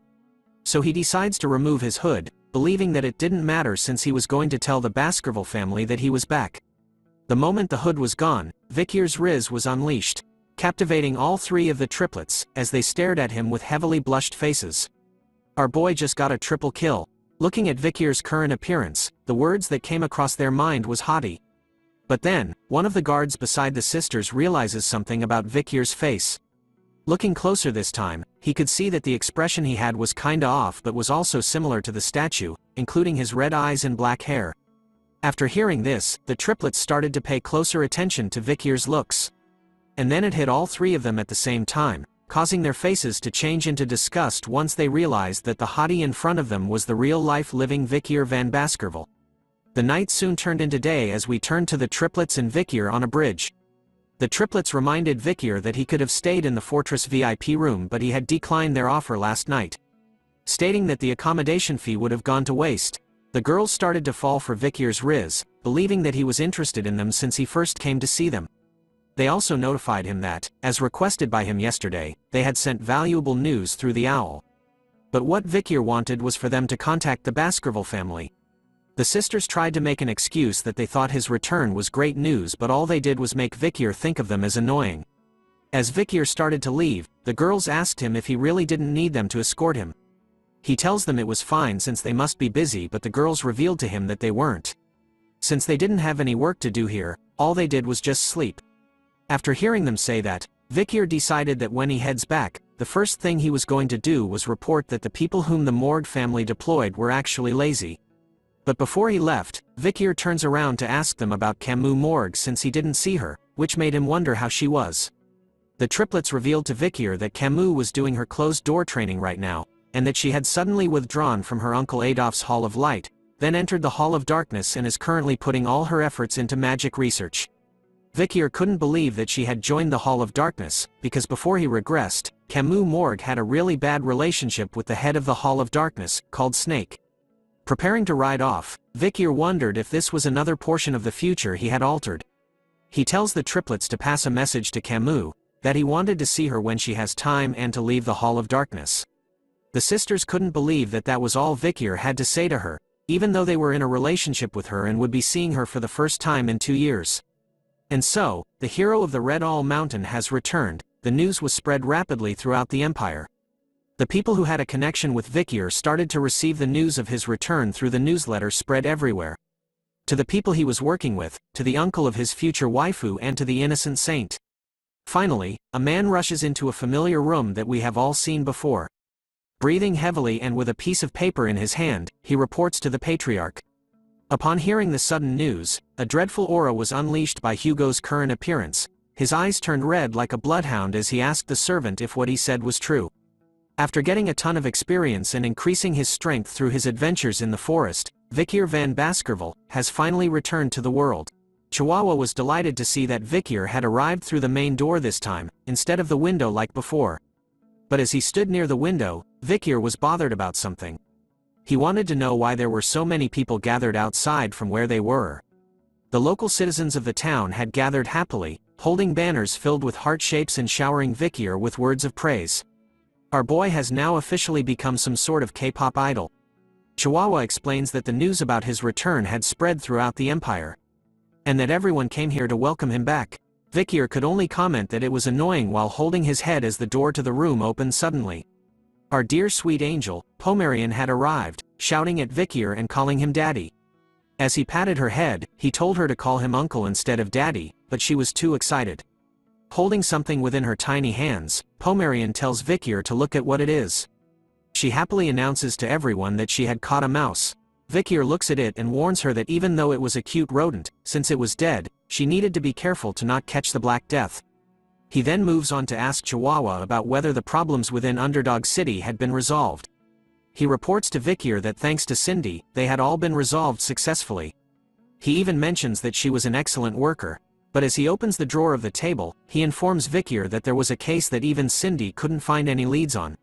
Speaker 4: So he decides to remove his hood, believing that it didn't matter since he was going to tell the Baskerville family that he was back. The moment the hood was gone, Vikyr's riz was unleashed, captivating all three of the triplets, as they stared at him with heavily blushed faces. Our boy just got a triple kill. Looking at Vikyr's current appearance, the words that came across their mind was haughty. But then, one of the guards beside the sisters realizes something about Vikyr's face. Looking closer this time, he could see that the expression he had was kinda off but was also similar to the statue, including his red eyes and black hair. After hearing this, the triplets started to pay closer attention to Vikyr's looks. And then it hit all three of them at the same time, causing their faces to change into disgust once they realized that the hottie in front of them was the real-life living Vikyr van Baskerville. The night soon turned into day as we turned to the triplets and Vikyr on a bridge. The triplets reminded Vikyr that he could have stayed in the Fortress VIP room, but he had declined their offer last night, stating that the accommodation fee would have gone to waste. The girls started to fall for Vikyr's riz, believing that he was interested in them since he first came to see them. They also notified him that, as requested by him yesterday, they had sent valuable news through the owl. But what Vikyr wanted was for them to contact the Baskerville family. The sisters tried to make an excuse that they thought his return was great news, but all they did was make Vikyr think of them as annoying. As Vikyr started to leave, the girls asked him if he really didn't need them to escort him. He tells them it was fine since they must be busy, but the girls revealed to him that they weren't. Since they didn't have any work to do here, all they did was just sleep. After hearing them say that, Vikyr decided that when he heads back, the first thing he was going to do was report that the people whom the Morgue family deployed were actually lazy. But before he left, Vikyr turns around to ask them about Camus Morgue since he didn't see her, which made him wonder how she was. The triplets revealed to Vikyr that Camus was doing her closed-door training right now, and that she had suddenly withdrawn from her Uncle Adolphe's Hall of Light, then entered the Hall of Darkness and is currently putting all her efforts into magic research. Vikyr couldn't believe that she had joined the Hall of Darkness, because before he regressed, Camus Morgue had a really bad relationship with the head of the Hall of Darkness, called Snake. Preparing to ride off, Vikyr wondered if this was another portion of the future he had altered. He tells the triplets to pass a message to Camus, that he wanted to see her when she has time and to leave the Hall of Darkness. The sisters couldn't believe that that was all Vikyr had to say to her, even though they were in a relationship with her and would be seeing her for the first time in 2 years. And so, the hero of the Red All Mountain has returned. The news was spread rapidly throughout the empire. The people who had a connection with Vikyr started to receive the news of his return through the newsletter spread everywhere. To the people he was working with, to the uncle of his future waifu and to the innocent saint. Finally, a man rushes into a familiar room that we have all seen before. Breathing heavily and with a piece of paper in his hand, he reports to the patriarch. Upon hearing the sudden news, a dreadful aura was unleashed by Hugo's current appearance. His eyes turned red like a bloodhound as he asked the servant if what he said was true. After getting a ton of experience and increasing his strength through his adventures in the forest, Vikyr van Baskerville has finally returned to the world. Chihuahua was delighted to see that Vikyr had arrived through the main door this time, instead of the window like before. But as he stood near the window, Vikyr was bothered about something. He wanted to know why there were so many people gathered outside from where they were. The local citizens of the town had gathered happily, holding banners filled with heart shapes and showering Vikyr with words of praise. Our boy has now officially become some sort of K-pop idol. Chihuahua explains that the news about his return had spread throughout the empire, and that everyone came here to welcome him back. Vikyr could only comment that it was annoying while holding his head as the door to the room opened suddenly. Our dear sweet angel, Pomerian, had arrived, shouting at Vikyr and calling him daddy. As he patted her head, he told her to call him uncle instead of daddy, but she was too excited. Holding something within her tiny hands, Pomerian tells Vikyr to look at what it is. She happily announces to everyone that she had caught a mouse. Vikyr looks at it and warns her that even though it was a cute rodent, since it was dead, she needed to be careful to not catch the Black Death. He then moves on to ask Chihuahua about whether the problems within Underdog City had been resolved. He reports to Vikyr that thanks to Cindy, they had all been resolved successfully. He even mentions that she was an excellent worker. But as he opens the drawer of the table, he informs Vikyr that there was a case that even Cindy couldn't find any leads on.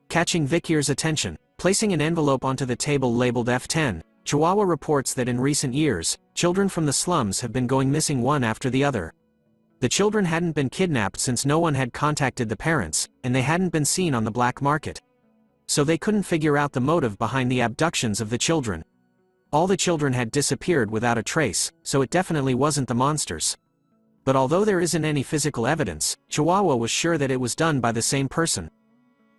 Speaker 4: Catching Vikyr's attention, placing an envelope onto the table labeled F10, Chihuahua reports that in recent years, children from the slums have been going missing one after the other. The children hadn't been kidnapped since no one had contacted the parents, and they hadn't been seen on the black market. So they couldn't figure out the motive behind the abductions of the children. All the children had disappeared without a trace, so it definitely wasn't the monsters. But although there isn't any physical evidence, Chihuahua was sure that it was done by the same person.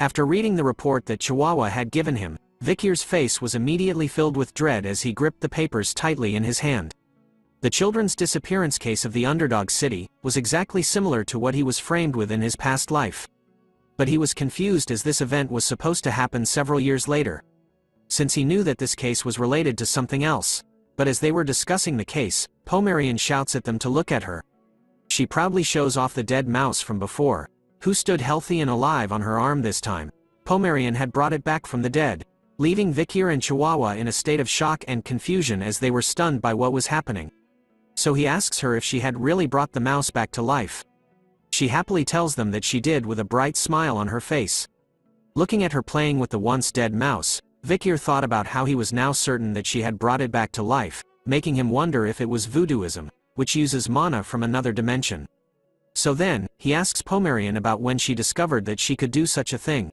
Speaker 4: After reading the report that Chihuahua had given him, Vikyr's face was immediately filled with dread as he gripped the papers tightly in his hand. The children's disappearance case of the Underdog City was exactly similar to what he was framed with in his past life. But he was confused as this event was supposed to happen several years later. Since he knew that this case was related to something else. But as they were discussing the case, Pomerian shouts at them to look at her. She proudly shows off the dead mouse from before, who stood healthy and alive on her arm this time. Pomerian had brought it back from the dead, leaving Vikyr and Chihuahua in a state of shock and confusion as they were stunned by what was happening. So he asks her if she had really brought the mouse back to life. She happily tells them that she did with a bright smile on her face. Looking at her playing with the once dead mouse, Vikyr thought about how he was now certain that she had brought it back to life, making him wonder if it was voodooism, which uses mana from another dimension. So then, he asks Pomerian about when she discovered that she could do such a thing.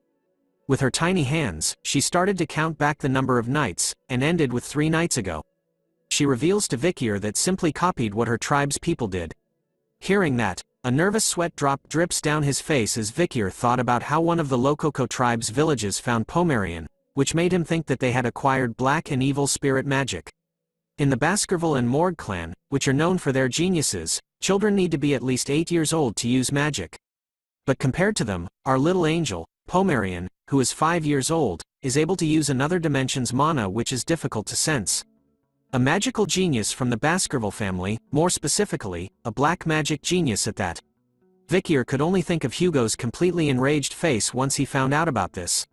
Speaker 4: With her tiny hands, she started to count back the number of nights, and ended with 3 nights ago. She reveals to Vikyr that simply copied what her tribe's people did. Hearing that, a nervous sweat drop drips down his face as Vikyr thought about how one of the Lococo tribe's villages found Pomerian, which made him think that they had acquired black and evil spirit magic. In the Baskerville and Morgue clan, which are known for their geniuses, children need to be at least 8 years old to use magic. But compared to them, our little angel, Pomerian, who is 5 years old, is able to use another dimension's mana which is difficult to sense. A magical genius from the Baskerville family, more specifically, a black magic genius at that. Vikyr could only think of Hugo's completely enraged face once he found out about this.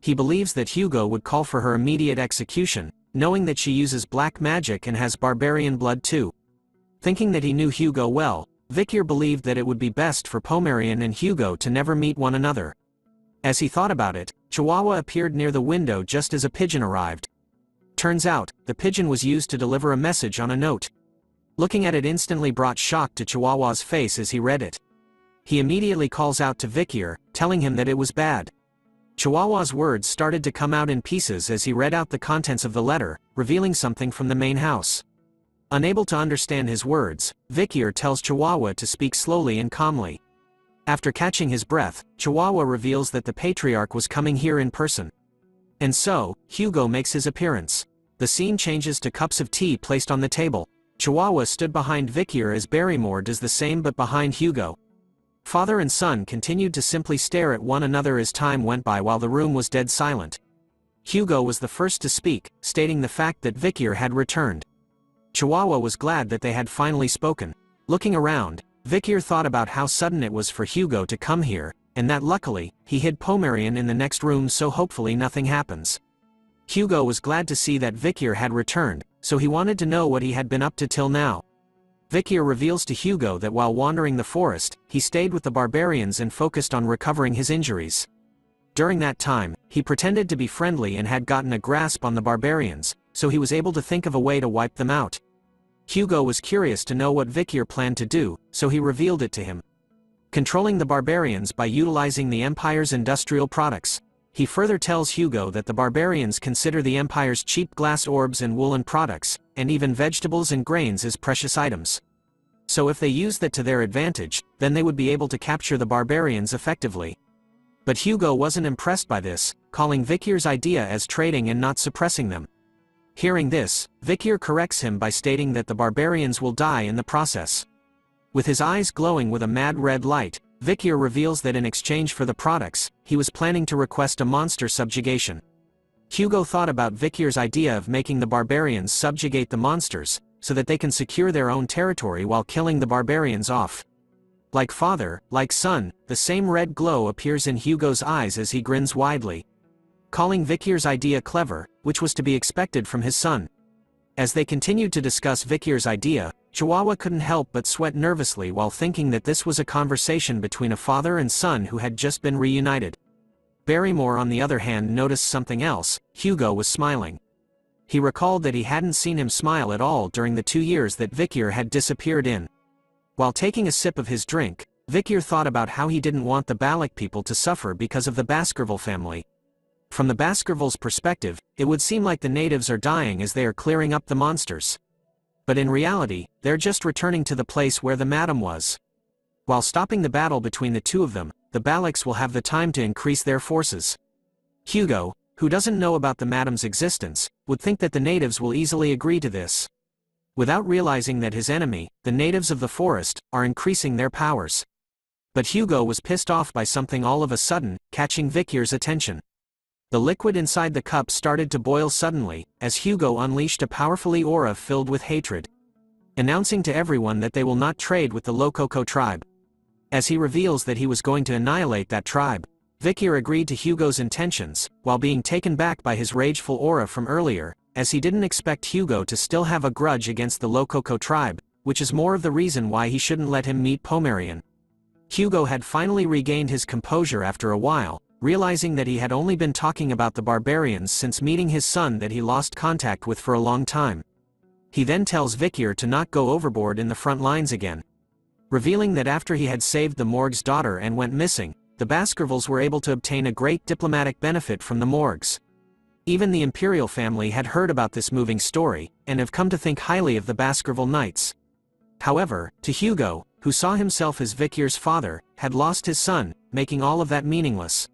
Speaker 4: He believes that Hugo would call for her immediate execution, knowing that she uses black magic and has barbarian blood too. Thinking that he knew Hugo well, Vikyr believed that it would be best for Pomerian and Hugo to never meet one another. As he thought about it, Chihuahua appeared near the window just as a pigeon arrived. Turns out, the pigeon was used to deliver a message on a note. Looking at it instantly brought shock to Chihuahua's face as he read it. He immediately calls out to Vikyr, telling him that it was bad. Chihuahua's words started to come out in pieces as he read out the contents of the letter, revealing something from the main house. Unable to understand his words, Vikier tells Chihuahua to speak slowly and calmly. After catching his breath, Chihuahua reveals that the patriarch was coming here in person. And so, Hugo makes his appearance. The scene changes to cups of tea placed on the table. Chihuahua stood behind Vikier as Barrymore does the same but behind Hugo. Father and son continued to simply stare at one another as time went by while the room was dead silent. Hugo was the first to speak, stating the fact that Vikier had returned. Chihuahua was glad that they had finally spoken. Looking around, Vikier thought about how sudden it was for Hugo to come here, and that luckily, he hid Pomerian in the next room so hopefully nothing happens. Hugo was glad to see that Vikier had returned, so he wanted to know what he had been up to till now. Vikier reveals to Hugo that while wandering the forest, he stayed with the barbarians and focused on recovering his injuries. During that time, he pretended to be friendly and had gotten a grasp on the barbarians, so he was able to think of a way to wipe them out. Hugo was curious to know what Vikier planned to do, so he revealed it to him. Controlling the barbarians by utilizing the Empire's industrial products. He further tells Hugo that the barbarians consider the Empire's cheap glass orbs and woolen products, and even vegetables and grains as precious items. So if they use that to their advantage, then they would be able to capture the barbarians effectively. But Hugo wasn't impressed by this, calling Vikir's idea as trading and not suppressing them. Hearing this, Vikir corrects him by stating that the barbarians will die in the process. With his eyes glowing with a mad red light, Vikir reveals that in exchange for the products, he was planning to request a monster subjugation. Hugo thought about Vikir's idea of making the barbarians subjugate the monsters, so that they can secure their own territory while killing the barbarians off. Like father, like son, the same red glow appears in Hugo's eyes as he grins widely, calling Vikir's idea clever, which was to be expected from his son. As they continued to discuss Vikir's idea, Chihuahua couldn't help but sweat nervously while thinking that this was a conversation between a father and son who had just been reunited. Barrymore on the other hand noticed something else. Hugo was smiling. He recalled that he hadn't seen him smile at all during the 2 years that Vikir had disappeared in. While taking a sip of his drink, Vikir thought about how he didn't want the Balak people to suffer because of the Baskerville family. From the Baskervilles' perspective, it would seem like the natives are dying as they are clearing up the monsters. But in reality, they're just returning to the place where the madam was. While stopping the battle between the two of them, the Balaks will have the time to increase their forces. Hugo, who doesn't know about the madam's existence, would think that the natives will easily agree to this. Without realizing that his enemy, the natives of the forest, are increasing their powers. But Hugo was pissed off by something all of a sudden, catching Vikir's attention. The liquid inside the cup started to boil suddenly, as Hugo unleashed a powerful aura filled with hatred, announcing to everyone that they will not trade with the Lococo tribe. As he reveals that he was going to annihilate that tribe, Vikir agreed to Hugo's intentions, while being taken back by his rageful aura from earlier, as he didn't expect Hugo to still have a grudge against the Lococo tribe, which is more of the reason why he shouldn't let him meet Pomerian. Hugo had finally regained his composure after a while, realizing that he had only been talking about the barbarians since meeting his son that he lost contact with for a long time. He then tells Vikir to not go overboard in the front lines again, revealing that after he had saved the Morg's daughter and went missing, the Baskervilles were able to obtain a great diplomatic benefit from the Morgs. Even the Imperial family had heard about this moving story, and have come to think highly of the Baskerville Knights. However, to Hugo, who saw himself as Vikir's father, had lost his son, making all of that meaningless.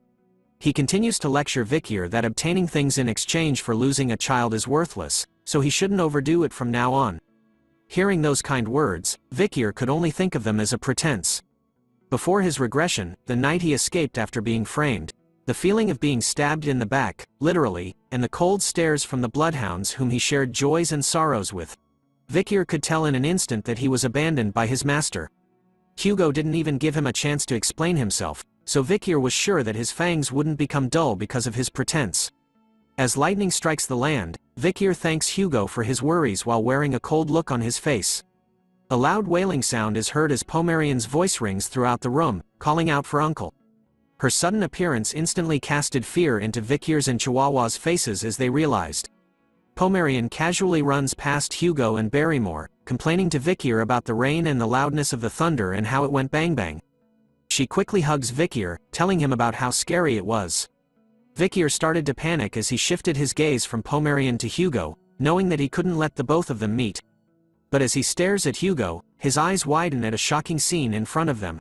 Speaker 4: He continues to lecture Vikir that obtaining things in exchange for losing a child is worthless, so he shouldn't overdo it from now on. Hearing those kind words, Vikir could only think of them as a pretense. Before his regression, the night he escaped after being framed, the feeling of being stabbed in the back, literally, and the cold stares from the bloodhounds whom he shared joys and sorrows with, Vikir could tell in an instant that he was abandoned by his master. Hugo didn't even give him a chance to explain himself, so Vikir was sure that his fangs wouldn't become dull because of his pretense. As lightning strikes the land, Vikir thanks Hugo for his worries while wearing a cold look on his face. A loud wailing sound is heard as Pomerian's voice rings throughout the room, calling out for Uncle. Her sudden appearance instantly casted fear into Vikir's and Chihuahua's faces as they realized. Pomerian casually runs past Hugo and Barrymore, complaining to Vikir about the rain and the loudness of the thunder and how it went bang bang. She quickly hugs Vikir, telling him about how scary it was. Vikir started to panic as he shifted his gaze from Pomerian to Hugo, knowing that he couldn't let the both of them meet. But as he stares at Hugo, his eyes widen at a shocking scene in front of them.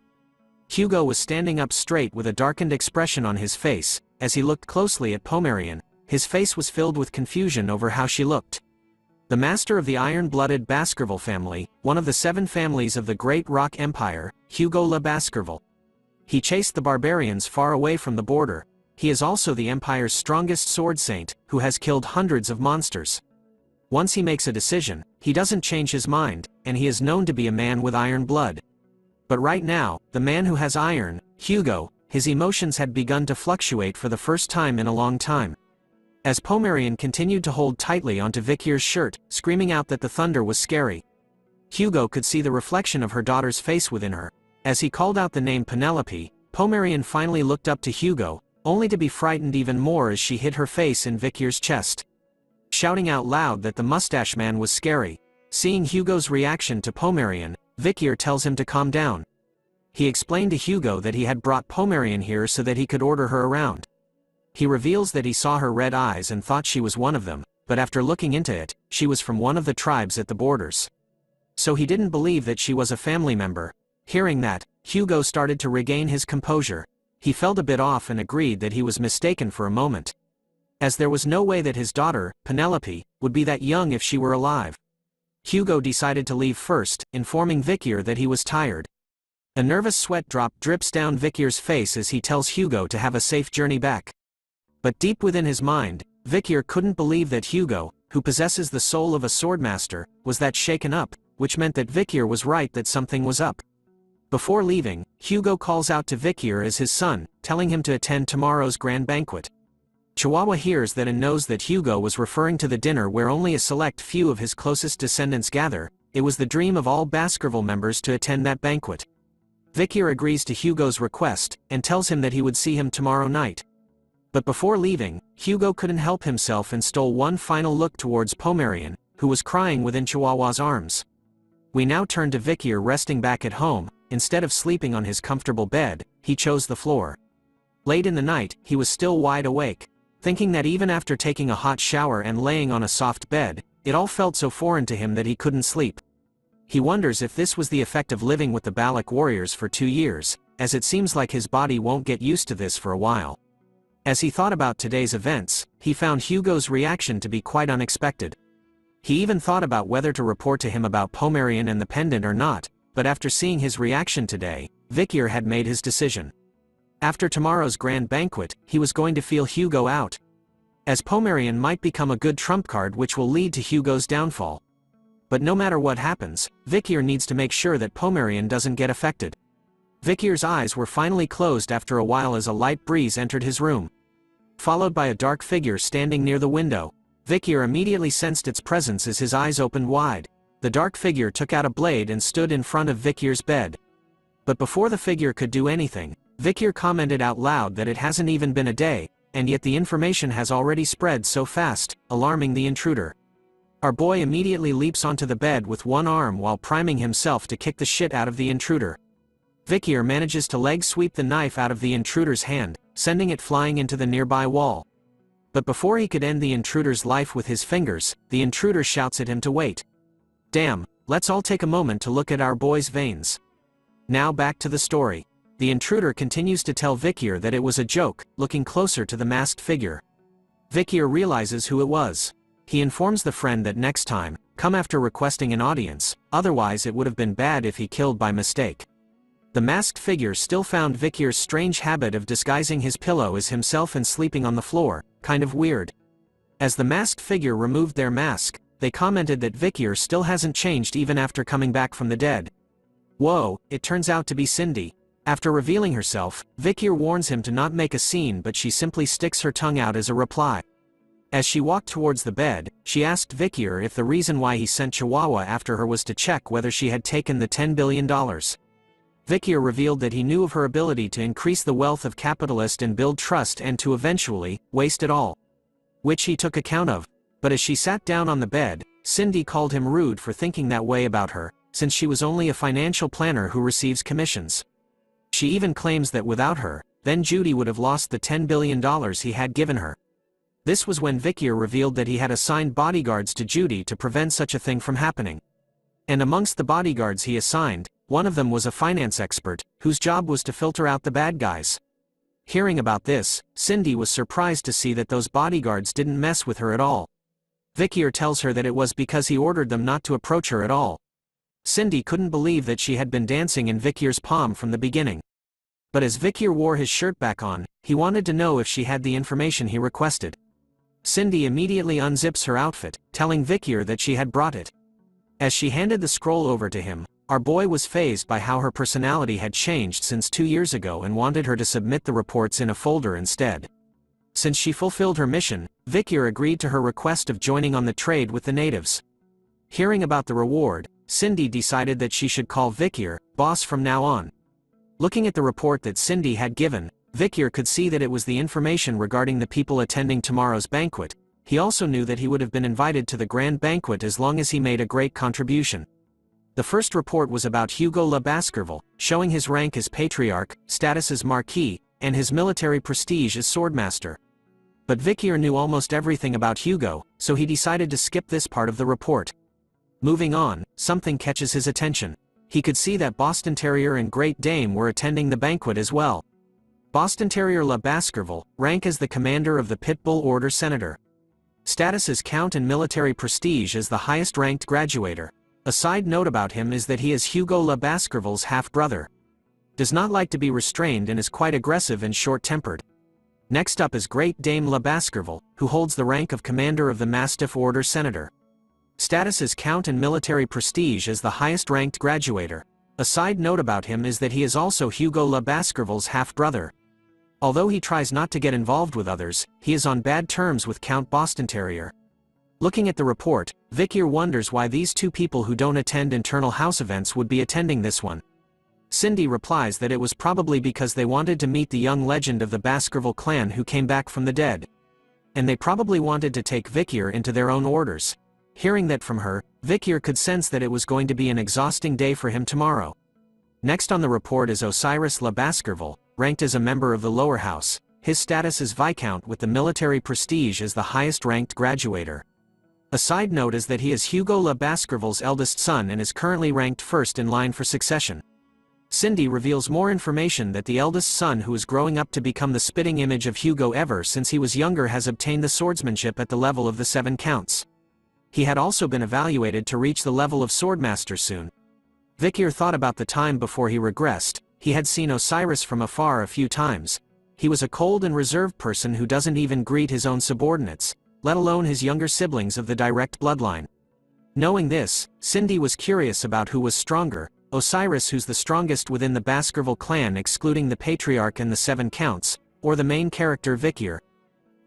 Speaker 4: Hugo was standing up straight with a darkened expression on his face. As he looked closely at Pomerian, his face was filled with confusion over how she looked. The master of the iron-blooded Baskerville family, one of the 7 families of the Great Rock Empire, Hugo Le Baskerville. He chased the barbarians far away from the border. He is also the Empire's strongest sword saint, who has killed hundreds of monsters. Once he makes a decision, he doesn't change his mind, and he is known to be a man with iron blood. But right now, the man who has iron, Hugo, his emotions had begun to fluctuate for the first time in a long time. As Pomerian continued to hold tightly onto Vikir's shirt, screaming out that the thunder was scary, Hugo could see the reflection of her daughter's face within her. As he called out the name Penelope, Pomerian finally looked up to Hugo, only to be frightened even more as she hid her face in Vikir's chest. Shouting out loud that the mustache man was scary. Seeing Hugo's reaction to Pomerian, Vikir tells him to calm down. He explained to Hugo that he had brought Pomerian here so that he could order her around. He reveals that he saw her red eyes and thought she was one of them, but after looking into it, she was from one of the tribes at the borders. So he didn't believe that she was a family member. Hearing that, Hugo started to regain his composure. He felt a bit off and agreed that he was mistaken for a moment. As there was no way that his daughter, Penelope, would be that young if she were alive. Hugo decided to leave first, informing Vikir that he was tired. A nervous sweat drop drips down Vikir's face as he tells Hugo to have a safe journey back. But deep within his mind, Vikir couldn't believe that Hugo, who possesses the soul of a swordmaster, was that shaken up, which meant that Vikir was right that something was up. Before leaving, Hugo calls out to Vikir as his son, telling him to attend tomorrow's grand banquet. Chihuahua hears that and knows that Hugo was referring to the dinner where only a select few of his closest descendants gather. It was the dream of all Baskerville members to attend that banquet. Vikir agrees to Hugo's request, and tells him that he would see him tomorrow night. But before leaving, Hugo couldn't help himself and stole one final look towards Pomerian, who was crying within Chihuahua's arms. We now turn to Vikir resting back at home. Instead of sleeping on his comfortable bed, he chose the floor. Late in the night, he was still wide awake, thinking that even after taking a hot shower and laying on a soft bed, it all felt so foreign to him that he couldn't sleep. He wonders if this was the effect of living with the Balak warriors for 2 years, as it seems like his body won't get used to this for a while. As he thought about today's events, he found Hugo's reaction to be quite unexpected. He even thought about whether to report to him about Pomerian and the pendant or not, but after seeing his reaction today, Vikir had made his decision. After tomorrow's grand banquet, he was going to feel Hugo out, as Pomerian might become a good trump card which will lead to Hugo's downfall. But no matter what happens, Vikir needs to make sure that Pomerian doesn't get affected. Vikir's eyes were finally closed after a while as a light breeze entered his room, followed by a dark figure standing near the window. Vikir immediately sensed its presence as his eyes opened wide. The dark figure took out a blade and stood in front of Vikir's bed. But before the figure could do anything, Vikir commented out loud that it hasn't even been a day, and yet the information has already spread so fast, alarming the intruder. Our boy immediately leaps onto the bed with one arm while priming himself to kick the shit out of the intruder. Vikir manages to leg sweep the knife out of the intruder's hand, sending it flying into the nearby wall. But before he could end the intruder's life with his fingers, the intruder shouts at him to wait. Damn, let's all take a moment to look at our boy's veins. Now back to the story. The intruder continues to tell Vikir that it was a joke, looking closer to the masked figure. Vikir realizes who it was. He informs the friend that next time, come after requesting an audience, otherwise it would have been bad if he killed by mistake. The masked figure still found Vikir's strange habit of disguising his pillow as himself and sleeping on the floor, kind of weird. As the masked figure removed their mask, they commented that Vikir still hasn't changed even after coming back from the dead. Whoa, it turns out to be Cindy. After revealing herself, Vikir warns him to not make a scene, but she simply sticks her tongue out as a reply. As she walked towards the bed, she asked Vikir if the reason why he sent Chihuahua after her was to check whether she had taken the $10 billion. Vikir revealed that he knew of her ability to increase the wealth of capitalist and build trust and to eventually waste it all, which he took account of. But as she sat down on the bed, Cindy called him rude for thinking that way about her, since she was only a financial planner who receives commissions. She even claims that without her, then Judy would have lost the $10 billion he had given her. This was when Vikir revealed that he had assigned bodyguards to Judy to prevent such a thing from happening. And amongst the bodyguards he assigned, one of them was a finance expert, whose job was to filter out the bad guys. Hearing about this, Cindy was surprised to see that those bodyguards didn't mess with her at all. Vikier tells her that it was because he ordered them not to approach her at all. Cindy couldn't believe that she had been dancing in Vikier's palm from the beginning. But as Vikier wore his shirt back on, he wanted to know if she had the information he requested. Cindy immediately unzips her outfit, telling Vikier that she had brought it. As she handed the scroll over to him, our boy was fazed by how her personality had changed since 2 years ago and wanted her to submit the reports in a folder instead. Since she fulfilled her mission, Vikier agreed to her request of joining on the trade with the natives. Hearing about the reward, Cindy decided that she should call Vikier boss from now on. Looking at the report that Cindy had given, Vikier could see that it was the information regarding the people attending tomorrow's banquet. He also knew that he would have been invited to the grand banquet as long as he made a great contribution. The first report was about Hugo Le Baskerville, showing his rank as patriarch, status as marquis, and his military prestige as swordmaster. But Vikier knew almost everything about Hugo, so he decided to skip this part of the report. Moving on, something catches his attention. He could see that Boston Terrier and Great Dane were attending the banquet as well. Boston Terrier Le Baskerville, rank as the commander of the Pitbull Order Senator. Status as Count and military prestige as the highest-ranked graduator. A side note about him is that he is Hugo Le Baskerville's half-brother. Does not like to be restrained and is quite aggressive and short-tempered. Next up is Great Dame Le Baskerville, who holds the rank of Commander of the Mastiff Order Senator. Status as Count and military prestige as the highest-ranked graduator. A side note about him is that he is also Hugo Le Baskerville's half-brother. Although he tries not to get involved with others, he is on bad terms with Count Boston Terrier. Looking at the report, Vikier wonders why these two people who don't attend internal house events would be attending this one. Cindy replies that it was probably because they wanted to meet the young legend of the Baskerville clan who came back from the dead. And they probably wanted to take Vikier into their own orders. Hearing that from her, Vikier could sense that it was going to be an exhausting day for him tomorrow. Next on the report is Osiris Le Baskerville, ranked as a member of the lower house. His status is Viscount with the military prestige as the highest-ranked graduator. A side note is that he is Hugo Le Baskerville's eldest son and is currently ranked first in line for succession. Cindy reveals more information that the eldest son, who is growing up to become the spitting image of Hugo ever since he was younger, has obtained the swordsmanship at the level of the 7 counts. He had also been evaluated to reach the level of swordmaster soon. Vikier thought about the time before he regressed. He had seen Osiris from afar a few times. He was a cold and reserved person who doesn't even greet his own subordinates, let alone his younger siblings of the direct bloodline. Knowing this, Cindy was curious about who was stronger, Osiris, who's the strongest within the Baskerville clan excluding the Patriarch and the 7 counts, or the main character Vikier.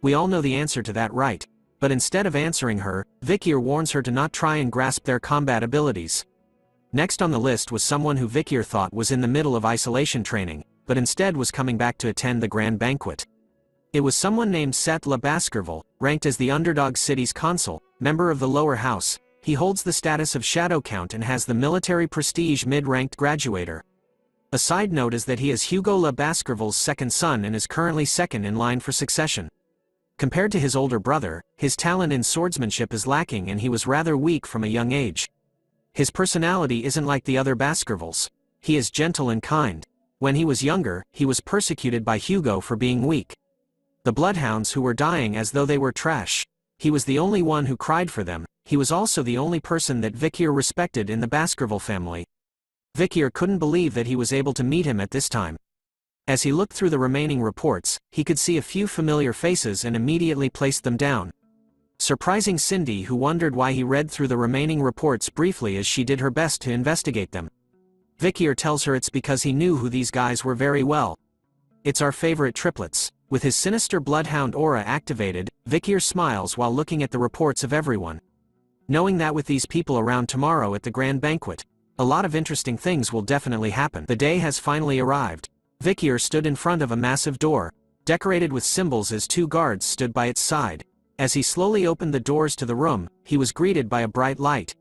Speaker 4: We all know the answer to that, right? But instead of answering her, Vikier warns her to not try and grasp their combat abilities. Next on the list was someone who Vikier thought was in the middle of isolation training, but instead was coming back to attend the grand banquet. It was someone named Seth Le Baskerville, ranked as the Underdog City's consul, member of the lower house. He holds the status of Shadow Count and has the military prestige mid-ranked graduator. A side note is that he is Hugo Le Baskerville's second son and is currently second in line for succession. Compared to his older brother, his talent in swordsmanship is lacking and he was rather weak from a young age. His personality isn't like the other Baskervilles. He is gentle and kind. When he was younger, he was persecuted by Hugo for being weak. The bloodhounds who were dying as though they were trash. He was the only one who cried for them. He was also the only person that Vikier respected in the Baskerville family. Vikier couldn't believe that he was able to meet him at this time. As he looked through the remaining reports, he could see a few familiar faces and immediately placed them down. Surprising Cindy, who wondered why he read through the remaining reports briefly as she did her best to investigate them. Vikier tells her it's because he knew who these guys were very well. It's our favorite triplets. With his sinister bloodhound aura activated, Vikier smiles while looking at the reports of everyone. Knowing that with these people around tomorrow at the grand banquet, a lot of interesting things will definitely happen. The day has finally arrived. Vikier stood in front of a massive door, decorated with symbols, as 2 guards stood by its side. As he slowly opened the doors to the room, he was greeted by a bright light.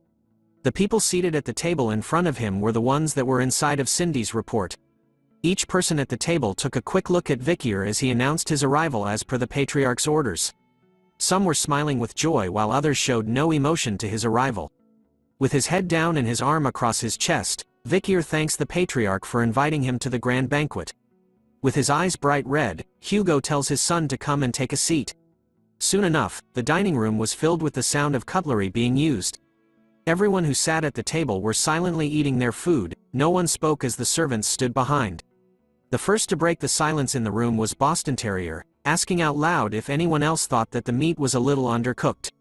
Speaker 4: The people seated at the table in front of him were the ones that were inside of Cindy's report. Each person at the table took a quick look at Vikier as he announced his arrival as per the Patriarch's orders. Some were smiling with joy while others showed no emotion to his arrival. With his head down and his arm across his chest, Vikir thanks the patriarch for inviting him to the grand banquet. With his eyes bright red, Hugo tells his son to come and take a seat. Soon enough, the dining room was filled with the sound of cutlery being used. Everyone who sat at the table were silently eating their food, no one spoke as the servants stood behind. The first to break the silence in the room was Boston Terrier, asking out loud if anyone else thought that the meat was a little undercooked.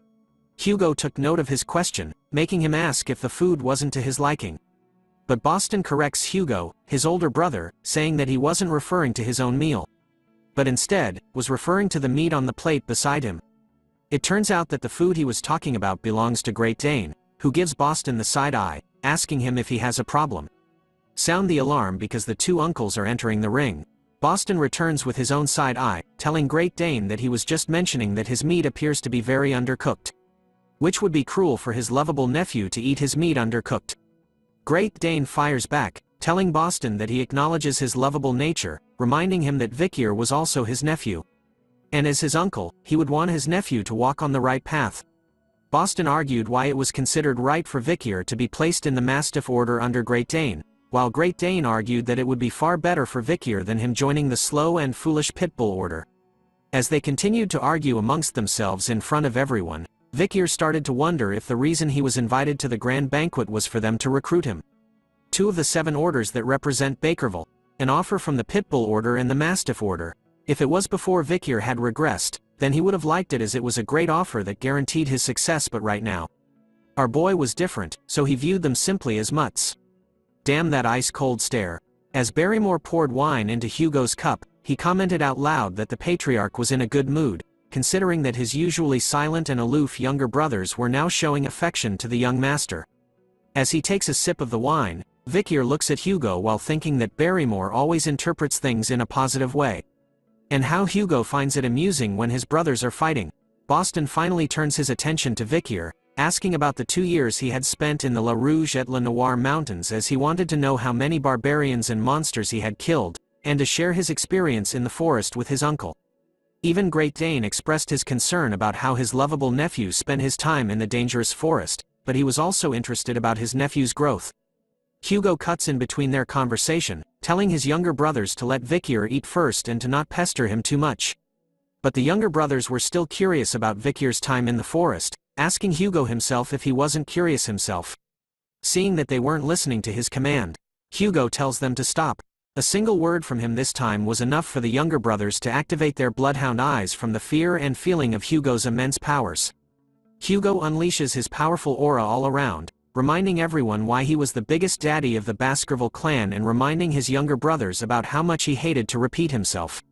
Speaker 4: Hugo took note of his question, making him ask if the food wasn't to his liking. But Boston corrects Hugo, his older brother, saying that he wasn't referring to his own meal, but instead, was referring to the meat on the plate beside him. It turns out that the food he was talking about belongs to Great Dane, who gives Boston the side eye, asking him if he has a problem. Sound the alarm because the two uncles are entering the ring. Boston returns with his own side eye, telling Great Dane that he was just mentioning that his meat appears to be very undercooked, which would be cruel for his lovable nephew to eat his meat undercooked. Great Dane fires back, telling Boston that he acknowledges his lovable nature, reminding him that Vikir was also his nephew, and as his uncle, he would want his nephew to walk on the right path. Boston argued why it was considered right for Vikir to be placed in the Mastiff order under Great Dane, while Great Dane argued that it would be far better for Vikir than him joining the slow and foolish Pitbull order. As they continued to argue amongst themselves in front of everyone, Vikir started to wonder if the reason he was invited to the grand banquet was for them to recruit him. 2 of the 7 orders that represent Bakerville, an offer from the Pitbull order and the Mastiff order. If it was before Vikir had regressed, then he would have liked it as it was a great offer that guaranteed his success, but right now, our boy was different, so he viewed them simply as mutts. Damn that ice-cold stare. As Barrymore poured wine into Hugo's cup, he commented out loud that the patriarch was in a good mood, considering that his usually silent and aloof younger brothers were now showing affection to the young master. As he takes a sip of the wine, Vikir looks at Hugo while thinking that Barrymore always interprets things in a positive way, and how Hugo finds it amusing when his brothers are fighting. Boston finally turns his attention to Vikir, asking about the 2 years he had spent in the La Rouge et La Noire mountains, as he wanted to know how many barbarians and monsters he had killed, and to share his experience in the forest with his uncle. Even Great Dane expressed his concern about how his lovable nephew spent his time in the dangerous forest, but he was also interested about his nephew's growth. Hugo cuts in between their conversation, telling his younger brothers to let Vikir eat first and to not pester him too much. But the younger brothers were still curious about Vikir's time in the forest, asking Hugo himself if he wasn't curious himself. Seeing that they weren't listening to his command, Hugo tells them to stop. A single word from him this time was enough for the younger brothers to activate their bloodhound eyes from the fear and feeling of Hugo's immense powers. Hugo unleashes his powerful aura all around, reminding everyone why he was the biggest daddy of the Baskerville clan and reminding his younger brothers about how much he hated to repeat himself.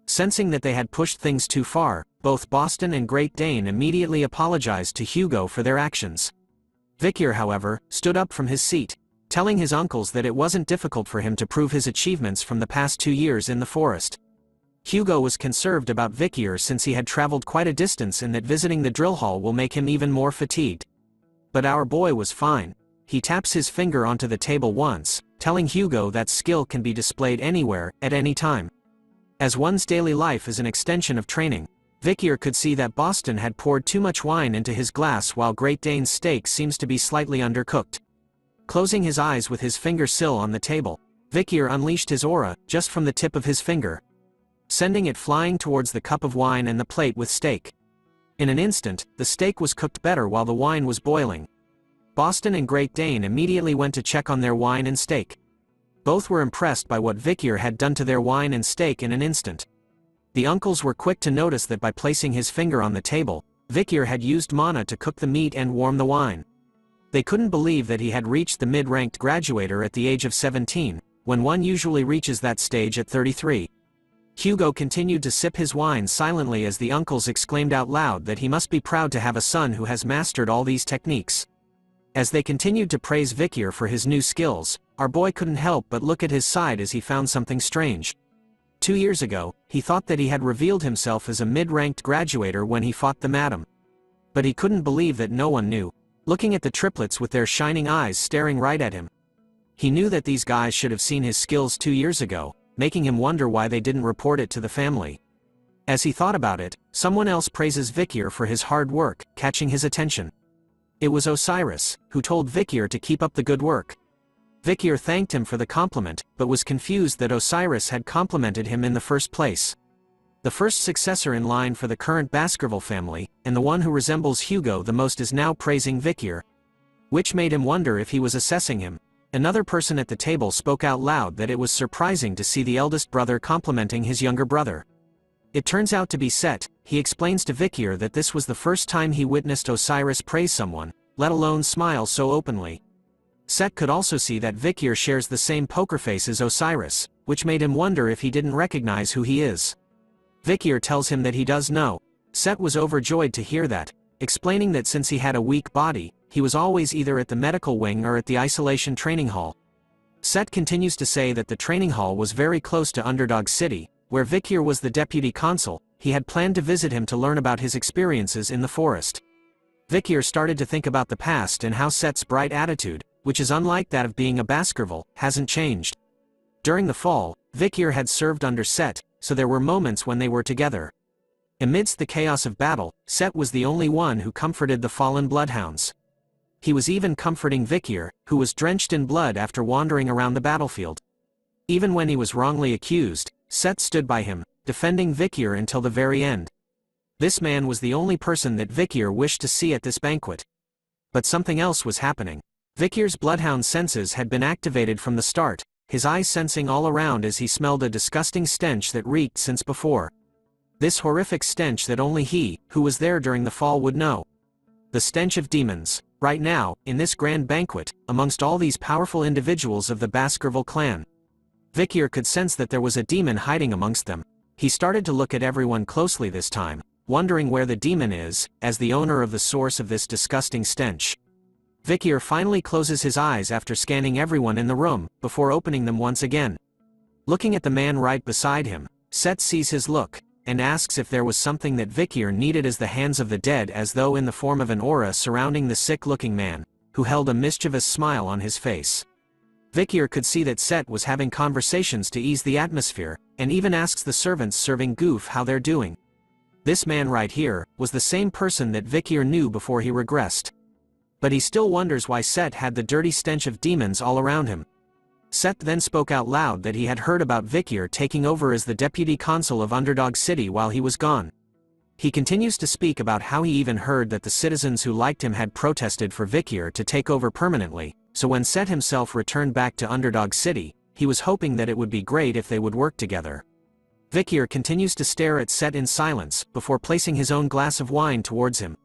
Speaker 4: Sensing that they had pushed things too far, both Boston and Great Dane immediately apologized to Hugo for their actions. Vikir, however, stood up from his seat, telling his uncles that it wasn't difficult for him to prove his achievements from the past 2 years in the forest. Hugo was concerned about Vikir since he had traveled quite a distance and that visiting the drill hall will make him even more fatigued. But our boy was fine. He taps his finger onto the table once, telling Hugo that skill can be displayed anywhere, at any time. As one's daily life is an extension of training, Vikir could see that Boston had poured too much wine into his glass while Great Dane's steak seems to be slightly undercooked. Closing his eyes with his finger sill on the table, Vikir unleashed his aura, just from the tip of his finger, sending it flying towards the cup of wine and the plate with steak. In an instant, the steak was cooked better while the wine was boiling. Boston and Great Dane immediately went to check on their wine and steak. Both were impressed by what Vikir had done to their wine and steak in an instant. The uncles were quick to notice that by placing his finger on the table, Vikir had used mana to cook the meat and warm the wine. They couldn't believe that he had reached the mid-ranked graduator at the age of 17, when one usually reaches that stage at 33. Hugo continued to sip his wine silently as the uncles exclaimed out loud that he must be proud to have a son who has mastered all these techniques. As they continued to praise Vikir for his new skills, our boy couldn't help but look at his side as he found something strange. 2 years ago, he thought that he had revealed himself as a mid-ranked graduator when he fought the madam. But he couldn't believe that no one knew, looking at the triplets with their shining eyes staring right at him. He knew that these guys should have seen his skills 2 years ago, making him wonder why they didn't report it to the family. As he thought about it, someone else praises Vikir for his hard work, catching his attention. It was Osiris, who told Vikir to keep up the good work. Vikir thanked him for the compliment, but was confused that Osiris had complimented him in the first place. The first successor in line for the current Baskerville family, and the one who resembles Hugo the most, is now praising Vikir, which made him wonder if he was assessing him. Another person at the table spoke out loud that it was surprising to see the eldest brother complimenting his younger brother. It turns out to be Set. He explains to Vikir that this was the first time he witnessed Osiris praise someone, let alone smile so openly. Set could also see that Vikir shares the same poker face as Osiris, which made him wonder if he didn't recognize who he is. Vikir tells him that he does know. Set was overjoyed to hear that, explaining that since he had a weak body, he was always either at the medical wing or at the isolation training hall. Set continues to say that the training hall was very close to Underdog City, where Vikir was the deputy consul. He had planned to visit him to learn about his experiences in the forest. Vikir started to think about the past and how Set's bright attitude, which is unlike that of being a Baskerville, hasn't changed. During the fall, Vikir had served under Set, so there were moments when they were together. Amidst the chaos of battle, Set was the only one who comforted the fallen bloodhounds. He was even comforting Vikir, who was drenched in blood after wandering around the battlefield. Even when he was wrongly accused, Set stood by him, defending Vikir until the very end. This man was the only person that Vikir wished to see at this banquet. But something else was happening. Vikir's bloodhound senses had been activated from the start, his eyes sensing all around as he smelled a disgusting stench that reeked since before. This horrific stench that only he, who was there during the fall, would know. The stench of demons. Right now, in this grand banquet, amongst all these powerful individuals of the Baskerville clan, Vikir could sense that there was a demon hiding amongst them. He started to look at everyone closely this time, wondering where the demon is, as the owner of the source of this disgusting stench. Vikir finally closes his eyes after scanning everyone in the room, before opening them once again. Looking at the man right beside him, Set sees his look, and asks if there was something that Vikir needed, as the hands of the dead, as though in the form of an aura, surrounding the sick-looking man, who held a mischievous smile on his face. Vikir could see that Set was having conversations to ease the atmosphere, and even asks the servants serving Goof how they're doing. This man right here was the same person that Vikir knew before he regressed. But he still wonders why Set had the dirty stench of demons all around him. Set then spoke out loud that he had heard about Vikir taking over as the deputy consul of Underdog City while he was gone. He continues to speak about how he even heard that the citizens who liked him had protested for Vikir to take over permanently, so when Set himself returned back to Underdog City, he was hoping that it would be great if they would work together. Vikir continues to stare at Set in silence, before placing his own glass of wine towards him.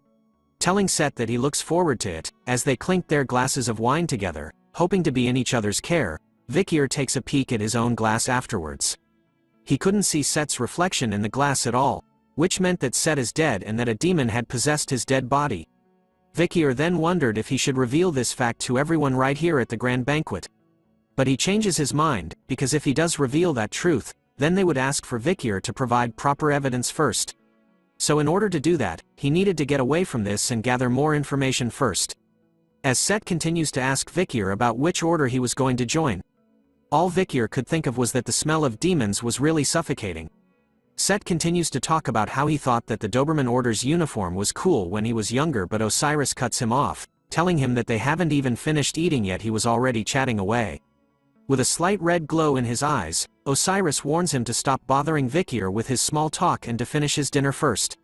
Speaker 4: Telling Set that he looks forward to it, as they clinked their glasses of wine together, hoping to be in each other's care, Vikir takes a peek at his own glass afterwards. He couldn't see Set's reflection in the glass at all, which meant that Set is dead and that a demon had possessed his dead body. Vikir then wondered if he should reveal this fact to everyone right here at the grand banquet. But he changes his mind, because if he does reveal that truth, then they would ask for Vikir to provide proper evidence first. So in order to do that, he needed to get away from this and gather more information first. As Set continues to ask Vikir about which order he was going to join, all Vikir could think of was that the smell of demons was really suffocating. Set continues to talk about how he thought that the Doberman Order's uniform was cool when he was younger, but Osiris cuts him off, telling him that they haven't even finished eating yet. He was already chatting away. With a slight red glow in his eyes, Osiris warns him to stop bothering Vikir with his small talk and to finish his dinner first.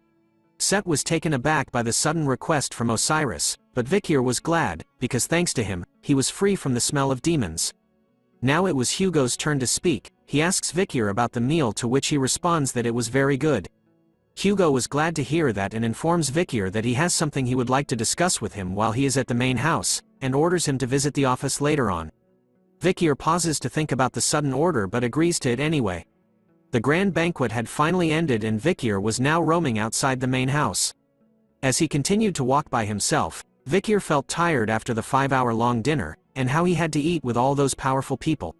Speaker 4: Set was taken aback by the sudden request from Osiris, but Vikir was glad, because thanks to him, he was free from the smell of demons. Now it was Hugo's turn to speak. He asks Vikir about the meal, to which he responds that it was very good. Hugo was glad to hear that and informs Vikir that he has something he would like to discuss with him while he is at the main house, and orders him to visit the office later on. Vikir pauses to think about the sudden order but agrees to it anyway. The grand banquet had finally ended and Vikir was now roaming outside the main house. As he continued to walk by himself, Vikir felt tired after the 5-hour-long dinner, and how he had to eat with all those powerful people.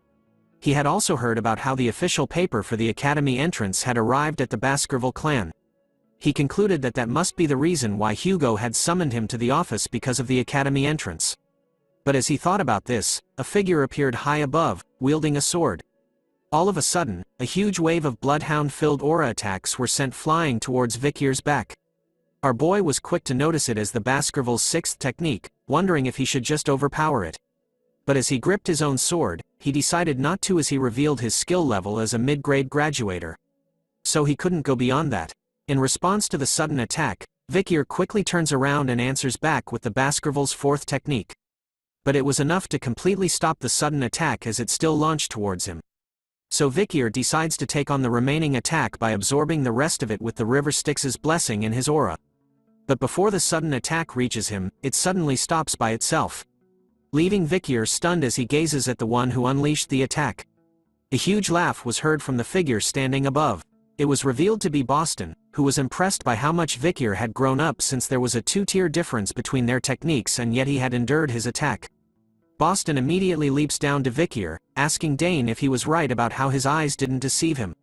Speaker 4: He had also heard about how the official paper for the academy entrance had arrived at the Baskerville clan. He concluded that that must be the reason why Hugo had summoned him to the office, because of the academy entrance. But as he thought about this, a figure appeared high above, wielding a sword. All of a sudden, a huge wave of bloodhound-filled aura attacks were sent flying towards Vikir's back. Our boy was quick to notice it as the Baskervilles' sixth technique, wondering if he should just overpower it. But as he gripped his own sword, he decided not to, as he revealed his skill level as a mid-grade graduator. So he couldn't go beyond that. In response to the sudden attack, Vikier quickly turns around and answers back with the Baskervilles' fourth technique. But it was enough to completely stop the sudden attack as it still launched towards him. So Vikier decides to take on the remaining attack by absorbing the rest of it with the River Styx's blessing in his aura. But before the sudden attack reaches him, it suddenly stops by itself, leaving Vikier stunned as he gazes at the one who unleashed the attack. A huge laugh was heard from the figure standing above. It was revealed to be Boston, who was impressed by how much Vikier had grown up since there was a two-tier difference between their techniques, and yet he had endured his attack. Boston immediately leaps down to Vikier, asking Dane if he was right about how his eyes didn't deceive him.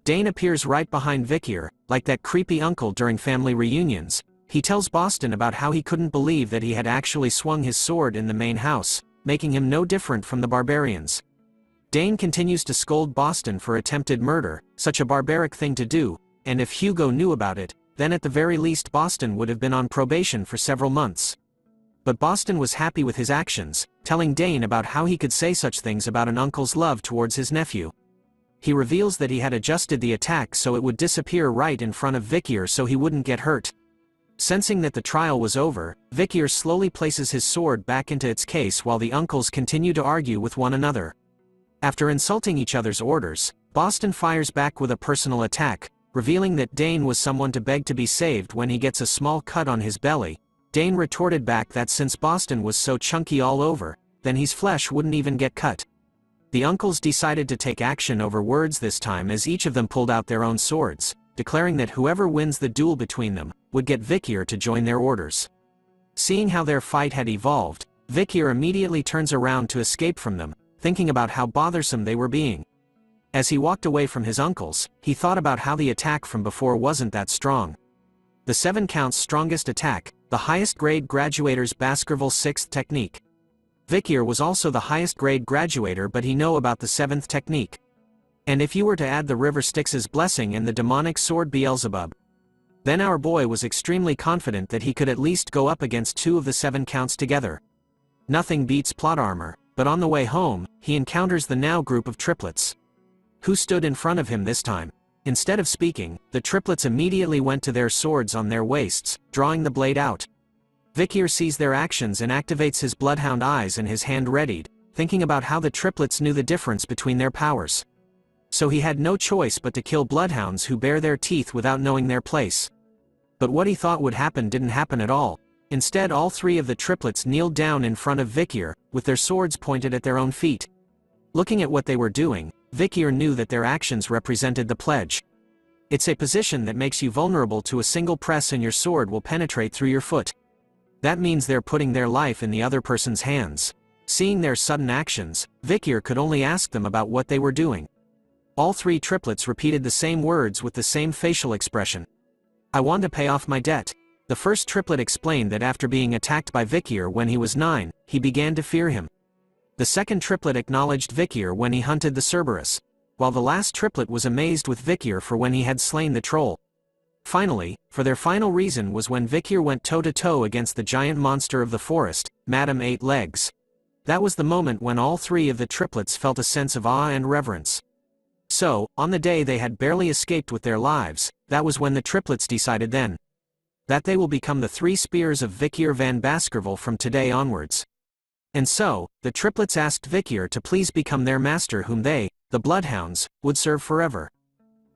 Speaker 4: Dane appears right behind Vikier, like that creepy uncle during family reunions. He tells Boston about how he couldn't believe that he had actually swung his sword in the main house, making him no different from the barbarians. Dane continues to scold Boston for attempted murder, such a barbaric thing to do, and if Hugo knew about it, then at the very least Boston would have been on probation for several months. But Boston was happy with his actions, telling Dane about how he could say such things about an uncle's love towards his nephew. He reveals that he had adjusted the attack so it would disappear right in front of Vikier so he wouldn't get hurt. Sensing that the trial was over, Vikier slowly places his sword back into its case while the uncles continue to argue with one another. After insulting each other's orders, Boston fires back with a personal attack, revealing that Dane was someone to beg to be saved when he gets a small cut on his belly. Dane retorted back that since Boston was so chunky all over, then his flesh wouldn't even get cut. The uncles decided to take action over words this time, as each of them pulled out their own swords, declaring that whoever wins the duel between them would get Vikier to join their orders. Seeing how their fight had evolved, Vikier immediately turns around to escape from them, thinking about how bothersome they were being. As he walked away from his uncles, he thought about how the attack from before wasn't that strong. The 7 counts strongest attack, the highest grade graduator's Baskerville 6th technique. Vikier was also the highest grade graduator, but he knew about the 7th technique. And if you were to add the River Styx's blessing and the demonic sword Beelzebub, then our boy was extremely confident that he could at least go up against 2 of the 7 counts together. Nothing beats plot armor, but on the way home, he encounters the now group of triplets, who stood in front of him this time. Instead of speaking, the triplets immediately went to their swords on their waists, drawing the blade out. Vikier sees their actions and activates his bloodhound eyes and his hand readied, thinking about how the triplets knew the difference between their powers. So he had no choice but to kill bloodhounds who bare their teeth without knowing their place. But what he thought would happen didn't happen at all. Instead, all 3 of the triplets kneeled down in front of Vikier, with their swords pointed at their own feet. Looking at what they were doing, Vikier knew that their actions represented the pledge. It's a position that makes you vulnerable to a single press and your sword will penetrate through your foot. That means they're putting their life in the other person's hands. Seeing their sudden actions, Vikier could only ask them about what they were doing. All 3 triplets repeated the same words with the same facial expression. "I want to pay off my debt." The first triplet explained that after being attacked by Vikier when he was 9, he began to fear him. The second triplet acknowledged Vikier when he hunted the Cerberus, while the last triplet was amazed with Vikier for when he had slain the troll. Finally, for their final reason was when Vikier went toe-to-toe against the giant monster of the forest, Madame 8 Legs. That was the moment when all 3 of the triplets felt a sense of awe and reverence. So, on the day they had barely escaped with their lives, that was when the triplets decided then that they will become the 3 spears of Vikier van Baskerville from today onwards. And so, the triplets asked Vikier to please become their master, whom they, the Bloodhounds, would serve forever.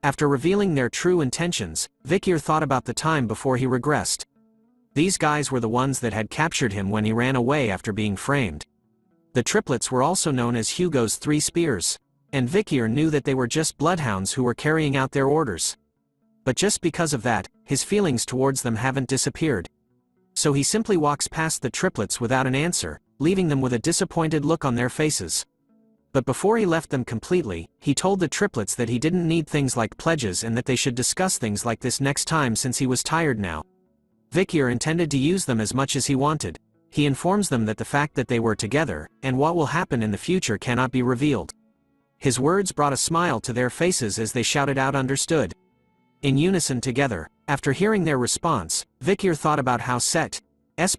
Speaker 4: After revealing their true intentions, Vikier thought about the time before he regressed. These guys were the ones that had captured him when he ran away after being framed. The triplets were also known as Hugo's 3 spears, and Vikier knew that they were just bloodhounds who were carrying out their orders. But just because of that, his feelings towards them haven't disappeared. So he simply walks past the triplets without an answer, leaving them with a disappointed look on their faces. But before he left them completely, he told the triplets that he didn't need things like pledges and that they should discuss things like this next time since he was tired now. Vikier intended to use them as much as he wanted. He informs them that the fact that they were together, and what will happen in the future cannot be revealed. His words brought a smile to their faces as they shouted out understood. In unison together, After hearing their response, Vikir thought about how Set's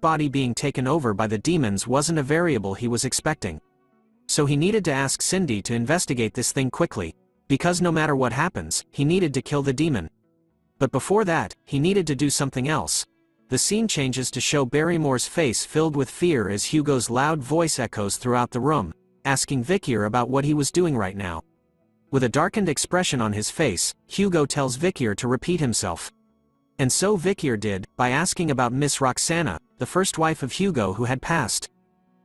Speaker 4: body being taken over by the demons wasn't a variable he was expecting. So he needed to ask Cindy to investigate this thing quickly, because no matter what happens, he needed to kill the demon. But before that, he needed to do something else. The scene changes to show Barrymore's face filled with fear as Hugo's loud voice echoes throughout the room, asking Vikir about what he was doing right now. With a darkened expression on his face, Hugo tells Vikir to repeat himself. And so Vikir did, by asking about Miss Roxana, the first wife of Hugo who had passed,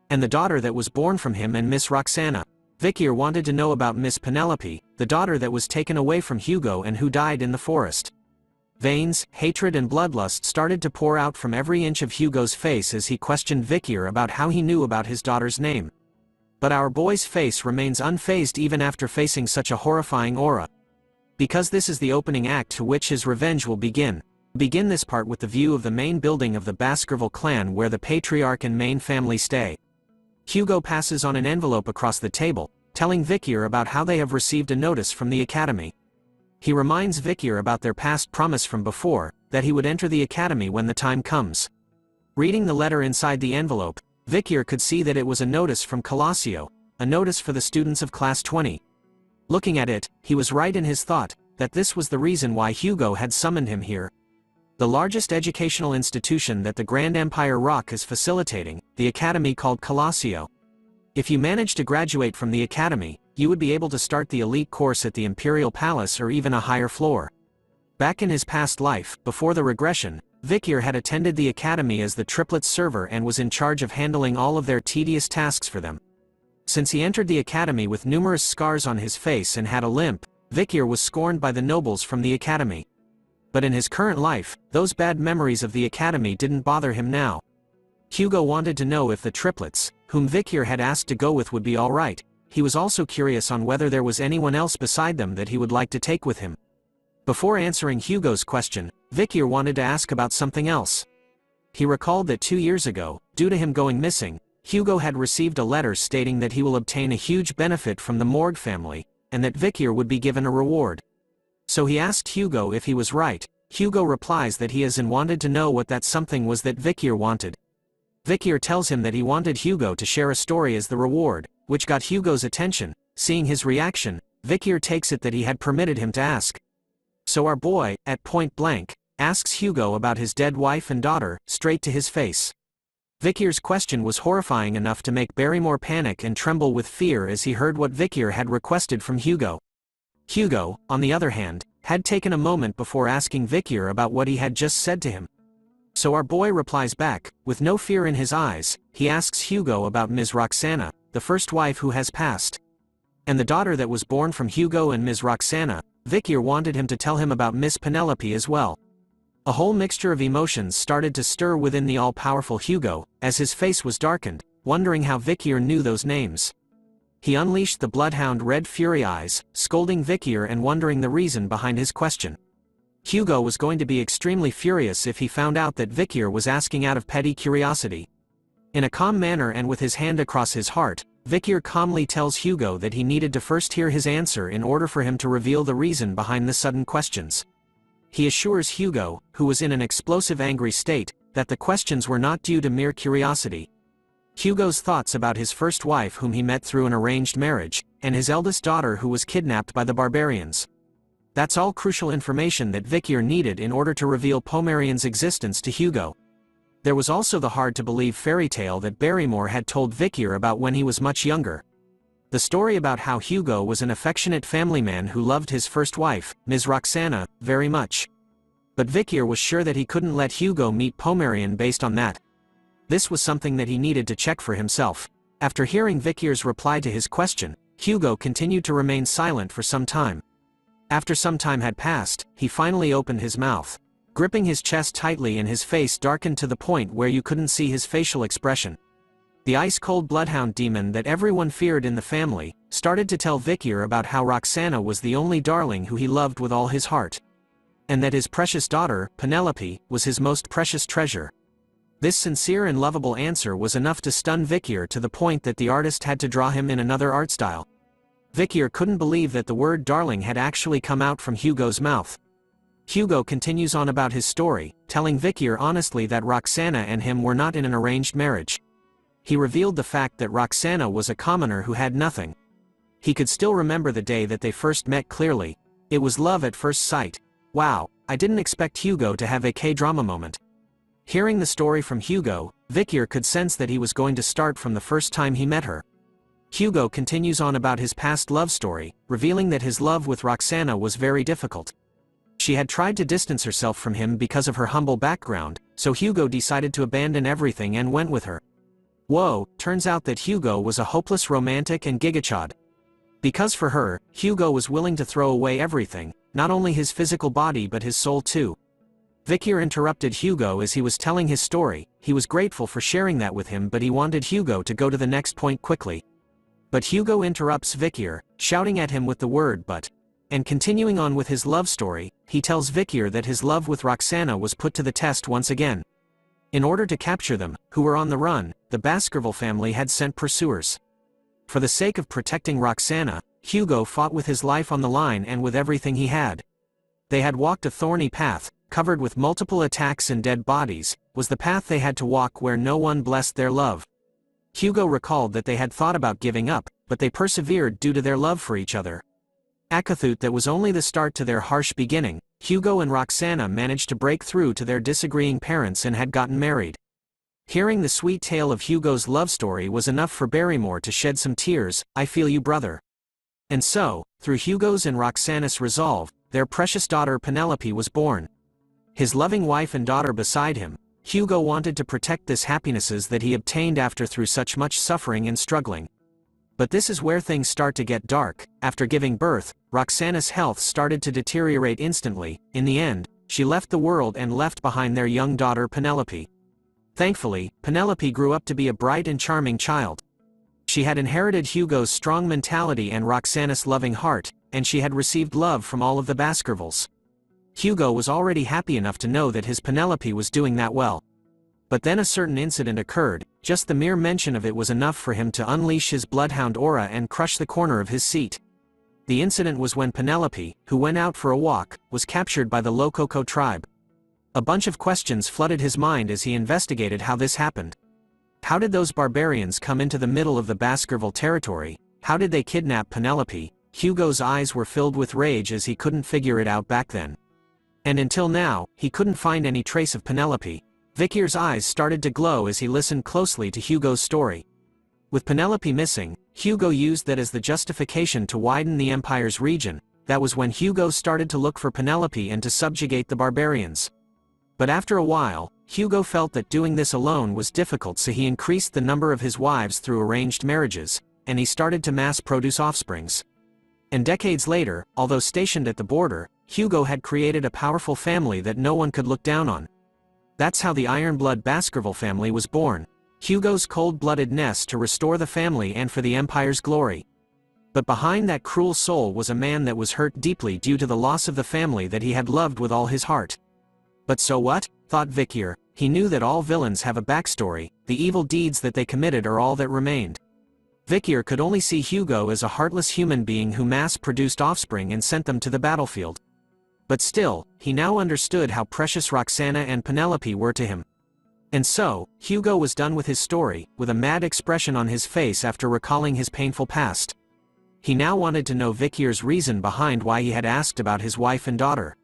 Speaker 4: and the daughter that was born from him and Miss Roxana. Vikir wanted to know about Miss Penelope, the daughter that was taken away from Hugo and who died in the forest. Veins, hatred and bloodlust started to pour out from every inch of Hugo's face as he questioned Vikir about how he knew about his daughter's name. But our boy's face remains unfazed even after facing such a horrifying aura. Because this is the opening act to which his revenge will begin. Begin this part with the view of the main building of the Baskerville clan where the patriarch and main family stay. Hugo passes on an envelope across the table, telling Vikir about how they have received a notice from the academy. He reminds Vikir about their past promise from before, that he would enter the academy when the time comes. Reading the letter inside the envelope, Vikir could see that it was a notice from Colossio, a notice for the students of Class 20. Looking at it, he was right in his thought, that this was the reason why Hugo had summoned him here. The largest educational institution that the Grand Empire Rock is facilitating, the academy called Colossio. If you manage to graduate from the academy, you would be able to start the elite course at the Imperial Palace or even a higher floor. Back in his past life, before the regression, Vikir had attended the academy as the triplets server and was in charge of handling all of their tedious tasks for them. Since he entered the academy with numerous scars on his face and had a limp, Vikir was scorned by the nobles from the academy. But in his current life, those bad memories of the academy didn't bother him now. Hugo wanted to know if the triplets, whom Vikir had asked to go with, would be alright. He was also curious on whether there was anyone else beside them that he would like to take with him. Before answering Hugo's question, Vikir wanted to ask about something else. He recalled that 2 years ago, due to him going missing, Hugo had received a letter stating that he will obtain a huge benefit from the Morgue family, and that Vikir would be given a reward. So he asked Hugo if he was right. Hugo replies that he is and wanted to know what that something was that Vikir wanted. Vikir tells him that he wanted Hugo to share a story as the reward, which got Hugo's attention. Seeing his reaction, Vikir takes it that he had permitted him to ask. So our boy, at point blank, asks Hugo about his dead wife and daughter, straight to his face. Vikir's question was horrifying enough to make Barrymore panic and tremble with fear as he heard what Vikir had requested from Hugo. Hugo, on the other hand, had taken a moment before asking Vikir about what he had just said to him. So our boy replies back, with no fear in his eyes. He asks Hugo about Ms. Roxana, the first wife who has passed, and the daughter that was born from Hugo and Ms. Roxana. Vikir wanted him to tell him about Miss Penelope as well. A whole mixture of emotions started to stir within the all-powerful Hugo, as his face was darkened, wondering how Vikir knew those names. He unleashed the bloodhound red fury eyes, scolding Vikir and wondering the reason behind his question. Hugo was going to be extremely furious if he found out that Vikir was asking out of petty curiosity. In a calm manner and with his hand across his heart, Vikir calmly tells Hugo that he needed to first hear his answer in order for him to reveal the reason behind the sudden questions. He assures Hugo, who was in an explosive angry state, that the questions were not due to mere curiosity. Hugo's thoughts about his first wife whom he met through an arranged marriage, and his eldest daughter who was kidnapped by the barbarians. That's all crucial information that Vikir needed in order to reveal Pomerian's existence to Hugo. There was also the hard-to-believe fairy tale that Barrymore had told Vikir about when he was much younger. The story about how Hugo was an affectionate family man who loved his first wife, Ms. Roxana, very much. But Vikir was sure that he couldn't let Hugo meet Pomerian based on that. This was something that he needed to check for himself. After hearing Vikir's reply to his question, Hugo continued to remain silent for some time. After some time had passed, he finally opened his mouth, gripping his chest tightly, and his face darkened to the point where you couldn't see his facial expression. The ice-cold bloodhound demon that everyone feared in the family started to tell Vikir about how Roxana was the only darling who he loved with all his heart, and that his precious daughter, Penelope, was his most precious treasure. This sincere and lovable answer was enough to stun Vikir to the point that the artist had to draw him in another art style. Vikir couldn't believe that the word darling had actually come out from Hugo's mouth. Hugo continues on about his story, telling Vikier honestly that Roxana and him were not in an arranged marriage. He revealed the fact that Roxana was a commoner who had nothing. He could still remember the day that they first met clearly. It was love at first sight. Wow, I didn't expect Hugo to have a K-drama moment. Hearing the story from Hugo, Vikier could sense that he was going to start from the first time he met her. Hugo continues on about his past love story, revealing that his love with Roxana was very difficult. She had tried to distance herself from him because of her humble background, so Hugo decided to abandon everything and went with her. Whoa, turns out that Hugo was a hopeless romantic and gigachad. Because for her, Hugo was willing to throw away everything, not only his physical body but his soul too. Vikier interrupted Hugo as he was telling his story. He was grateful for sharing that with him, but he wanted Hugo to go to the next point quickly. But Hugo interrupts Vikier, shouting at him with the word but. And continuing on with his love story, he tells Vikier that his love with Roxana was put to the test once again. In order to capture them, who were on the run, the Baskerville family had sent pursuers. For the sake of protecting Roxana, Hugo fought with his life on the line and with everything he had. They had walked a thorny path, covered with multiple attacks and dead bodies, was the path they had to walk where no one blessed their love. Hugo recalled that they had thought about giving up, but they persevered due to their love for each other. Akathut, that was only the start to their harsh beginning. Hugo and Roxana managed to break through to their disagreeing parents and had gotten married. Hearing the sweet tale of Hugo's love story was enough for Barrymore to shed some tears. I feel you, brother. And so, through Hugo's and Roxana's resolve, their precious daughter Penelope was born. His loving wife and daughter beside him, Hugo wanted to protect this happinesses that he obtained after through such much suffering and struggling. But this is where things start to get dark. After giving birth, Roxana's health started to deteriorate instantly. In the end, she left the world and left behind their young daughter Penelope. Thankfully, Penelope grew up to be a bright and charming child. She had inherited Hugo's strong mentality and Roxana's loving heart, and she had received love from all of the Baskervilles. Hugo was already happy enough to know that his Penelope was doing that well. But then a certain incident occurred. Just the mere mention of it was enough for him to unleash his bloodhound aura and crush the corner of his seat. The incident was when Penelope, who went out for a walk, was captured by the Lococo tribe. A bunch of questions flooded his mind as he investigated how this happened. How did those barbarians come into the middle of the Baskerville territory? How did they kidnap Penelope? Hugo's eyes were filled with rage as he couldn't figure it out back then. And until now, he couldn't find any trace of Penelope. Vikier's eyes started to glow as he listened closely to Hugo's story. With Penelope missing, Hugo used that as the justification to widen the Empire's region. That was when Hugo started to look for Penelope and to subjugate the barbarians. But after a while, Hugo felt that doing this alone was difficult, so he increased the number of his wives through arranged marriages, and he started to mass-produce offsprings. And decades later, although stationed at the border, Hugo had created a powerful family that no one could look down on. That's how the Ironblood Baskerville family was born. Hugo's cold-blooded nest to restore the family and for the Empire's glory. But behind that cruel soul was a man that was hurt deeply due to the loss of the family that he had loved with all his heart. But so what? Thought Vikier. He knew that all villains have a backstory. The evil deeds that they committed are all that remained. Vikier could only see Hugo as a heartless human being who mass-produced offspring and sent them to the battlefield. But still, he now understood how precious Roxana and Penelope were to him. And so, Hugo was done with his story, with a mad expression on his face after recalling his painful past. He now wanted to know Vikier's reason behind why he had asked about his wife and daughter.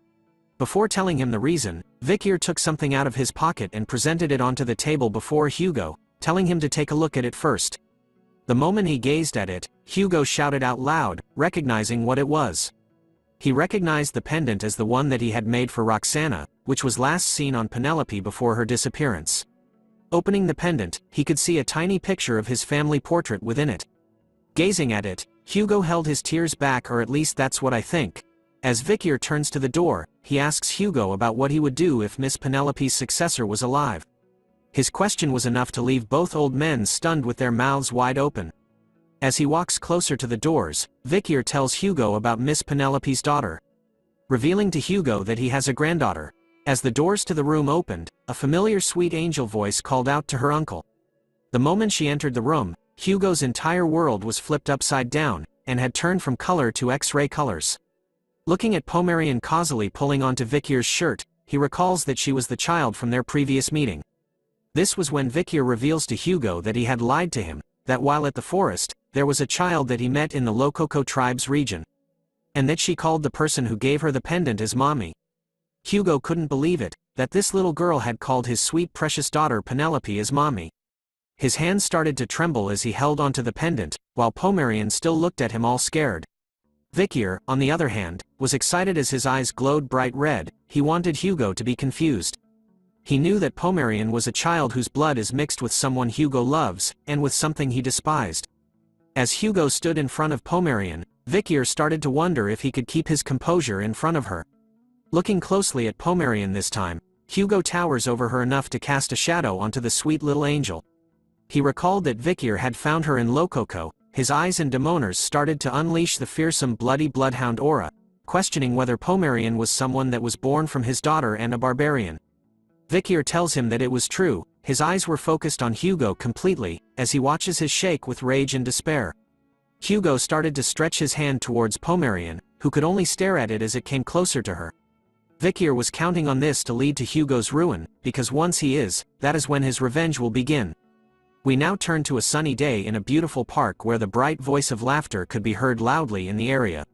Speaker 4: Before telling him the reason, Vikier took something out of his pocket and presented it onto the table before Hugo, telling him to take a look at it first. The moment he gazed at it, Hugo shouted out loud, recognizing what it was. He recognized the pendant as the one that he had made for Roxana, which was last seen on Penelope before her disappearance. Opening the pendant, he could see a tiny picture of his family portrait within it. Gazing at it, Hugo held his tears back, or at least that's what I think. As Vikier turns to the door, he asks Hugo about what he would do if Miss Penelope's successor was alive. His question was enough to leave both old men stunned with their mouths wide open. As he walks closer to the doors, Vikier tells Hugo about Miss Penelope's daughter, revealing to Hugo that he has a granddaughter. As the doors to the room opened, a familiar sweet angel voice called out to her uncle. The moment she entered the room, Hugo's entire world was flipped upside down, and had turned from color to X-ray colors. Looking at Pomerian causally pulling onto Vikir's shirt, he recalls that she was the child from their previous meeting. This was when Vikir reveals to Hugo that he had lied to him, that while at the forest, there was a child that he met in the Lococo tribe's region. And that she called the person who gave her the pendant as mommy. Hugo couldn't believe it, that this little girl had called his sweet precious daughter Penelope as mommy. His hands started to tremble as he held onto the pendant, while Pomerian still looked at him all scared. Vikir, on the other hand, was excited as his eyes glowed bright red. He wanted Hugo to be confused. He knew that Pomerian was a child whose blood is mixed with someone Hugo loves, and with something he despised. As Hugo stood in front of Pomerian, Vikir started to wonder if he could keep his composure in front of her. Looking closely at Pomerian this time, Hugo towers over her enough to cast a shadow onto the sweet little angel. He recalled that Vikir had found her in Lococo. His eyes and demoners started to unleash the fearsome bloody bloodhound aura, questioning whether Pomerian was someone that was born from his daughter and a barbarian. Vikir tells him that it was true. His eyes were focused on Hugo completely, as he watches his shake with rage and despair. Hugo started to stretch his hand towards Pomerian, who could only stare at it as it came closer to her. Vikir was counting on this to lead to Hugo's ruin, because once he is, that is when his revenge will begin. We now turn to a sunny day in a beautiful park where the bright voice of laughter could be heard loudly in the area.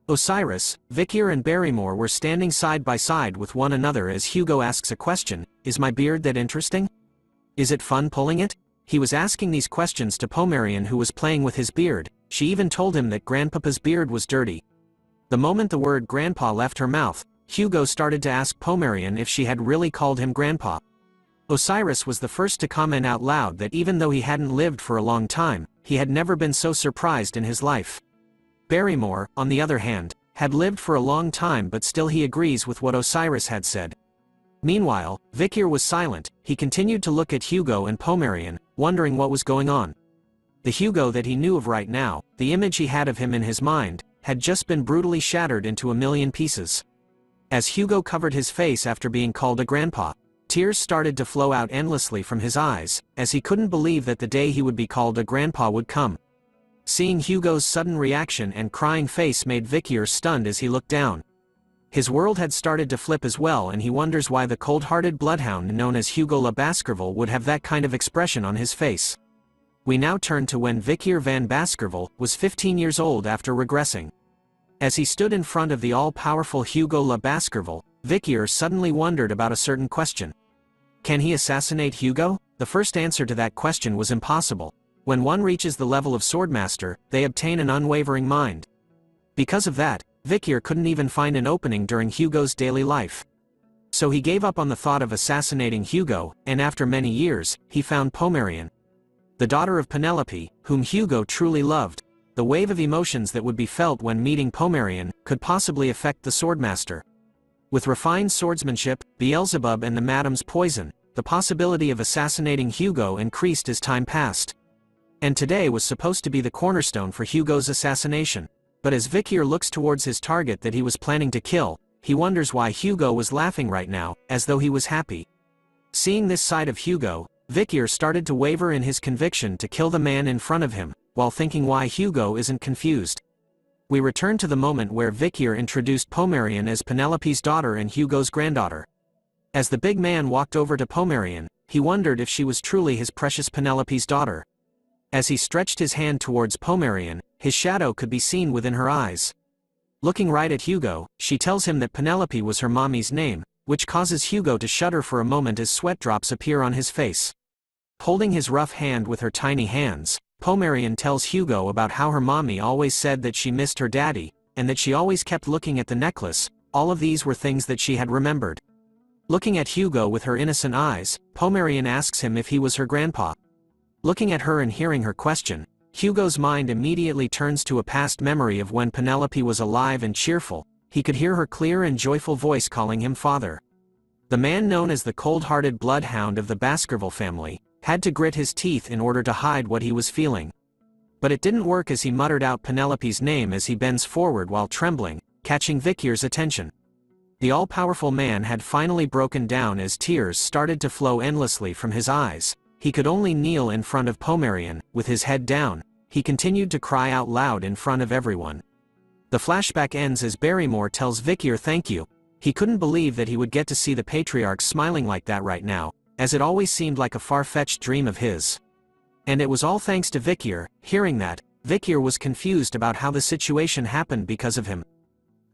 Speaker 4: Osiris, Vikir and Barrymore were standing side by side with one another as Hugo asks a question, "Is my beard that interesting? Is it fun pulling it?" He was asking these questions to Pomerian, who was playing with his beard. She even told him that Grandpapa's beard was dirty. The moment the word Grandpa left her mouth, Hugo started to ask Pomerian if she had really called him Grandpa. Osiris was the first to comment out loud that even though he hadn't lived for a long time, he had never been so surprised in his life. Barrymore, on the other hand, had lived for a long time, but still he agrees with what Osiris had said. Meanwhile, Vikir was silent. He continued to look at Hugo and Pomerian, wondering what was going on. The Hugo that he knew of right now, the image he had of him in his mind, had just been brutally shattered into a million pieces. As Hugo covered his face after being called a grandpa, tears started to flow out endlessly from his eyes, as he couldn't believe that the day he would be called a grandpa would come. Seeing Hugo's sudden reaction and crying face made Vikir stunned as he looked down. His world had started to flip as well, and he wonders why the cold-hearted bloodhound known as Hugo Le Baskerville would have that kind of expression on his face. We now turn to when Vikir van Baskerville was 15 years old after regressing. As he stood in front of the all-powerful Hugo Le Baskerville, Vikir suddenly wondered about a certain question. Can he assassinate Hugo? The first answer to that question was impossible. When one reaches the level of Swordmaster, they obtain an unwavering mind. Because of that, Vikir couldn't even find an opening during Hugo's daily life. So he gave up on the thought of assassinating Hugo, and after many years, he found Pomerian, the daughter of Penelope, whom Hugo truly loved. The wave of emotions that would be felt when meeting Pomerian could possibly affect the Swordmaster. With refined swordsmanship, Beelzebub and the Madam's poison, the possibility of assassinating Hugo increased as time passed. And today was supposed to be the cornerstone for Hugo's assassination. But as Vikir looks towards his target that he was planning to kill, he wonders why Hugo was laughing right now, as though he was happy. Seeing this side of Hugo, Vikir started to waver in his conviction to kill the man in front of him, while thinking why Hugo isn't confused. We return to the moment where Vikir introduced Pomerian as Penelope's daughter and Hugo's granddaughter. As the big man walked over to Pomerian, he wondered if she was truly his precious Penelope's daughter. As he stretched his hand towards Pomerian, his shadow could be seen within her eyes. Looking right at Hugo, she tells him that Penelope was her mommy's name, which causes Hugo to shudder for a moment as sweat drops appear on his face. Holding his rough hand with her tiny hands, Pomerian tells Hugo about how her mommy always said that she missed her daddy, and that she always kept looking at the necklace. All of these were things that she had remembered. Looking at Hugo with her innocent eyes, Pomerian asks him if he was her grandpa. Looking at her and hearing her question, Hugo's mind immediately turns to a past memory of when Penelope was alive and cheerful. He could hear her clear and joyful voice calling him father. The man known as the cold-hearted bloodhound of the Baskerville family had to grit his teeth in order to hide what he was feeling. But it didn't work as he muttered out Penelope's name as he bends forward while trembling, catching Vikir's attention. The all-powerful man had finally broken down as tears started to flow endlessly from his eyes. He could only kneel in front of Pomerian, with his head down. He continued to cry out loud in front of everyone. The flashback ends as Barrymore tells Vikier thank you. He couldn't believe that he would get to see the patriarch smiling like that right now, as it always seemed like a far-fetched dream of his. And it was all thanks to Vikier. Hearing that, Vikier was confused about how the situation happened because of him.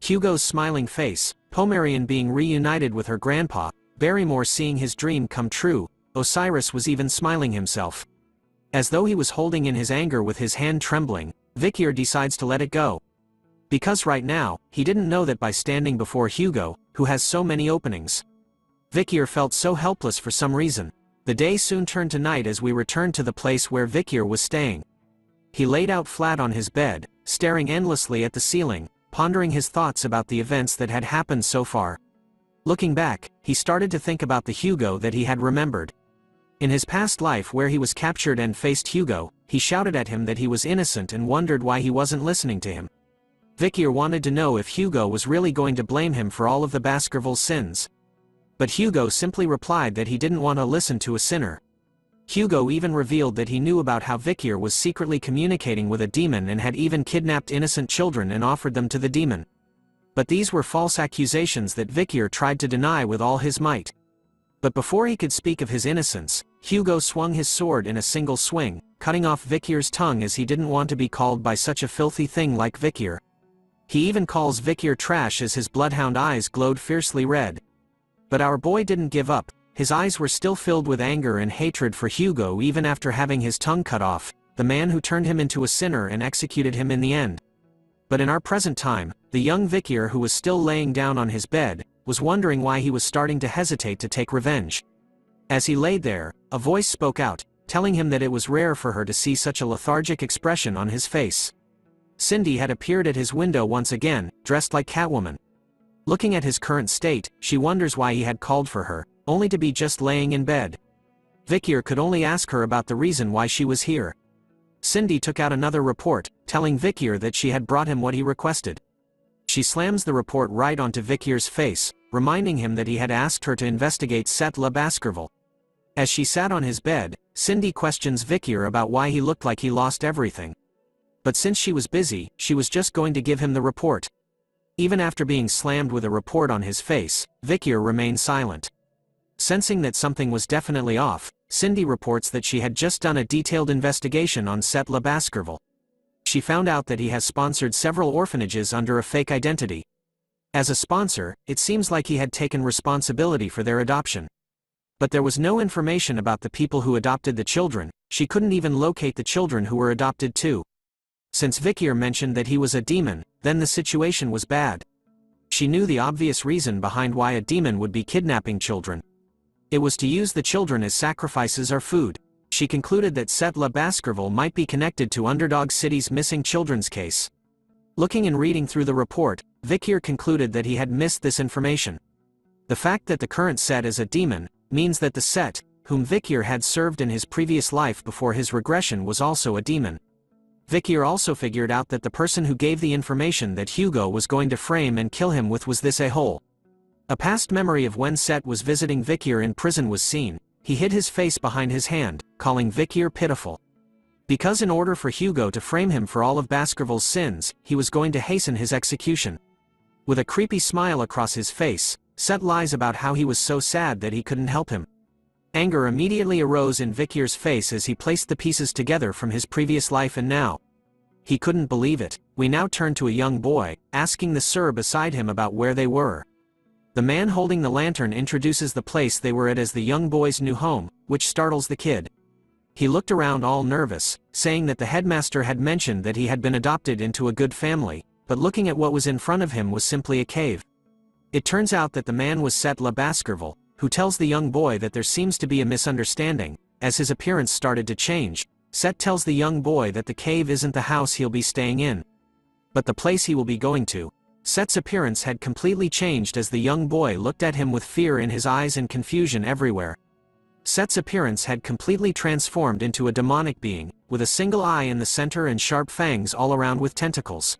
Speaker 4: Hugo's smiling face, Pomerian being reunited with her grandpa, Barrymore seeing his dream come true, Osiris was even smiling himself. As though he was holding in his anger with his hand trembling, Vikier decides to let it go. Because right now, he didn't know that by standing before Hugo, who has so many openings. Vikier felt so helpless for some reason. The day soon turned to night as we returned to the place where Vikier was staying. He laid out flat on his bed, staring endlessly at the ceiling, pondering his thoughts about the events that had happened so far. Looking back, he started to think about the Hugo that he had remembered. In his past life where he was captured and faced Hugo, he shouted at him that he was innocent and wondered why he wasn't listening to him. Vikier wanted to know if Hugo was really going to blame him for all of the Baskervilles' sins. But Hugo simply replied that he didn't want to listen to a sinner. Hugo even revealed that he knew about how Vikier was secretly communicating with a demon and had even kidnapped innocent children and offered them to the demon. But these were false accusations that Vikier tried to deny with all his might. But before he could speak of his innocence, Hugo swung his sword in a single swing, cutting off Vikier's tongue as he didn't want to be called by such a filthy thing like Vikier. He even calls Vikier trash as his bloodhound eyes glowed fiercely red. But our boy didn't give up. His eyes were still filled with anger and hatred for Hugo even after having his tongue cut off, the man who turned him into a sinner and executed him in the end. But in our present time, the young Vikier who was still laying down on his bed, was wondering why he was starting to hesitate to take revenge. As he laid there, a voice spoke out, telling him that it was rare for her to see such a lethargic expression on his face. Cindy had appeared at his window once again, dressed like Catwoman. Looking at his current state, she wonders why he had called for her, only to be just laying in bed. Vikier could only ask her about the reason why she was here. Cindy took out another report, telling Vikier that she had brought him what he requested. She slams the report right onto Vikier's face, reminding him that he had asked her to investigate Setla Baskerville. As she sat on his bed, Cindy questions Vikier about why he looked like he lost everything. But since she was busy, she was just going to give him the report. Even after being slammed with a report on his face, Vikier remained silent. Sensing that something was definitely off, Cindy reports that she had just done a detailed investigation on Setla Baskerville. She found out that he has sponsored several orphanages under a fake identity. As a sponsor, it seems like he had taken responsibility for their adoption. But there was no information about the people who adopted the children. She couldn't even locate the children who were adopted too. Since Vikier mentioned that he was a demon, then the situation was bad. She knew the obvious reason behind why a demon would be kidnapping children. It was to use the children as sacrifices or food. She concluded that Setla Baskerville might be connected to Underdog City's missing children's case. Looking and reading through the report, Vikier concluded that he had missed this information. The fact that the current Set is a demon, means that the Set, whom Vikier had served in his previous life before his regression, was also a demon. Vikier also figured out that the person who gave the information that Hugo was going to frame and kill him with was this a-hole. A past memory of when Set was visiting Vikier in prison was seen. He hid his face behind his hand, calling Vikier pitiful. Because in order for Hugo to frame him for all of Baskerville's sins, he was going to hasten his execution. With a creepy smile across his face, Set lies about how he was so sad that he couldn't help him. Anger immediately arose in Vikier's face as he placed the pieces together from his previous life and now. He couldn't believe it. We now turn to a young boy, asking the sir beside him about where they were. The man holding the lantern introduces the place they were at as the young boy's new home, which startles the kid. He looked around all nervous, saying that the headmaster had mentioned that he had been adopted into a good family, but looking at what was in front of him was simply a cave. It turns out that the man was Setla Baskerville, who tells the young boy that there seems to be a misunderstanding. As his appearance started to change, Set tells the young boy that the cave isn't the house he'll be staying in, but the place he will be going to. Set's appearance had completely changed as the young boy looked at him with fear in his eyes and confusion everywhere. Set's appearance had completely transformed into a demonic being, with a single eye in the center and sharp fangs all around with tentacles.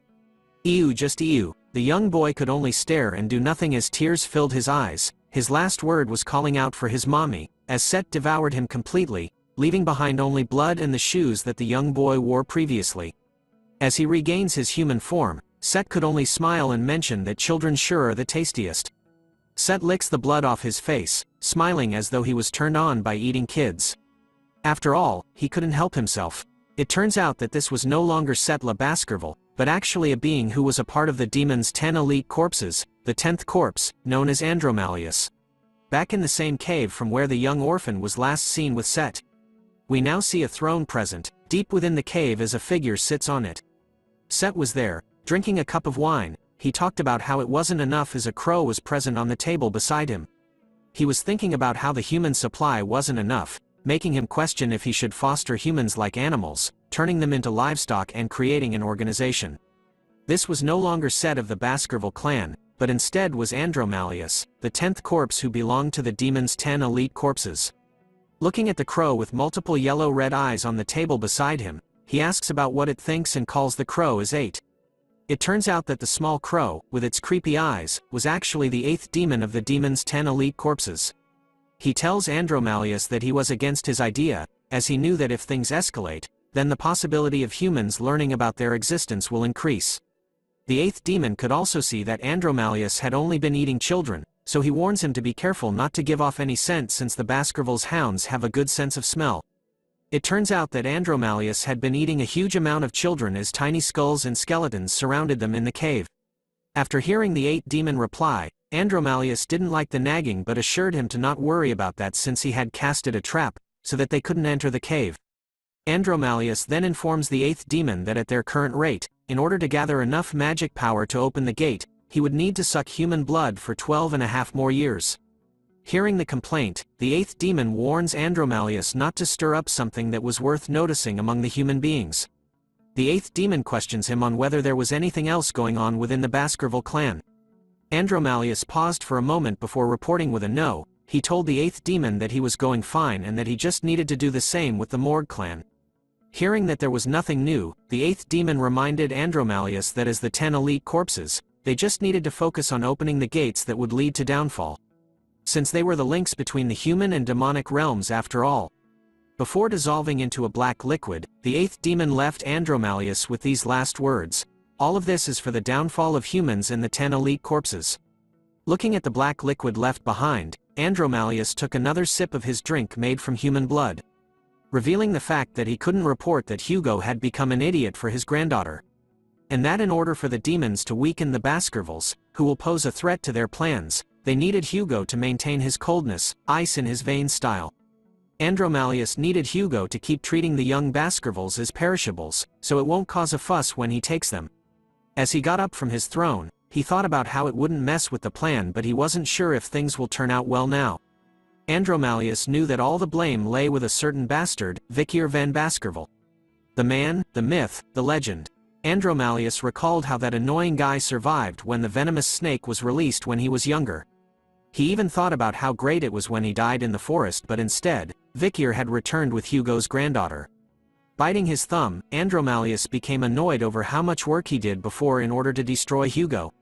Speaker 4: Ew, just ew. The young boy could only stare and do nothing as tears filled his eyes. His last word was calling out for his mommy, as Set devoured him completely, leaving behind only blood and the shoes that the young boy wore previously. As he regains his human form, Set could only smile and mention that children sure are the tastiest. Set licks the blood off his face, smiling as though he was turned on by eating kids. After all, he couldn't help himself. It turns out that this was no longer Set Le Baskerville, but actually a being who was a part of the demon's 10 elite corpses, the 10th corpse, known as Andromalius. Back in the same cave from where the young orphan was last seen with Set. We now see a throne present, deep within the cave as a figure sits on it. Set was there, drinking a cup of wine. He talked about how it wasn't enough as a crow was present on the table beside him. He was thinking about how the human supply wasn't enough, making him question if he should foster humans like animals, turning them into livestock and creating an organization. This was no longer Set of the Baskerville clan, but instead was Andromalius, the 10th corpse who belonged to the demon's 10 elite corpses. Looking at the crow with multiple yellow-red eyes on the table beside him, he asks about what it thinks and calls the crow as 8. It turns out that the small crow, with its creepy eyes, was actually the 8th demon of the demon's 10 elite corpses. He tells Andromalius that he was against his idea, as he knew that if things escalate, then the possibility of humans learning about their existence will increase. The 8th demon could also see that Andromalius had only been eating children, so he warns him to be careful not to give off any scent since the Baskerville's hounds have a good sense of smell. It turns out that Andromalius had been eating a huge amount of children as tiny skulls and skeletons surrounded them in the cave. After hearing the 8th demon reply, Andromalius didn't like the nagging but assured him to not worry about that since he had casted a trap, so that they couldn't enter the cave. Andromalius then informs the 8th demon that at their current rate, in order to gather enough magic power to open the gate, he would need to suck human blood for 12.5 more years. Hearing the complaint, the 8th demon warns Andromalius not to stir up something that was worth noticing among the human beings. The 8th demon questions him on whether there was anything else going on within the Baskerville clan. Andromalius paused for a moment before reporting with a no. He told the 8th demon that he was going fine and that he just needed to do the same with the Morgue clan. Hearing that there was nothing new, the 8th demon reminded Andromalius that as the 10 elite corpses, they just needed to focus on opening the gates that would lead to downfall. Since they were the links between the human and demonic realms after all. Before dissolving into a black liquid, the 8th demon left Andromalius with these last words: "All of this is for the downfall of humans and the 10 elite corpses." Looking at the black liquid left behind, Andromalius took another sip of his drink made from human blood, revealing the fact that he couldn't report that Hugo had become an idiot for his granddaughter. And that in order for the demons to weaken the Baskervilles, who will pose a threat to their plans, they needed Hugo to maintain his coldness, ice in his veins style. Andromalius needed Hugo to keep treating the young Baskervilles as perishables, so it won't cause a fuss when he takes them. As he got up from his throne, he thought about how it wouldn't mess with the plan, but he wasn't sure if things will turn out well now. Andromalius knew that all the blame lay with a certain bastard, Vikier van Baskerville. The man, the myth, the legend. Andromalius recalled how that annoying guy survived when the venomous snake was released when he was younger. He even thought about how great it was when he died in the forest, but instead, Vikier had returned with Hugo's granddaughter. Biting his thumb, Andromalius became annoyed over how much work he did before in order to destroy Hugo.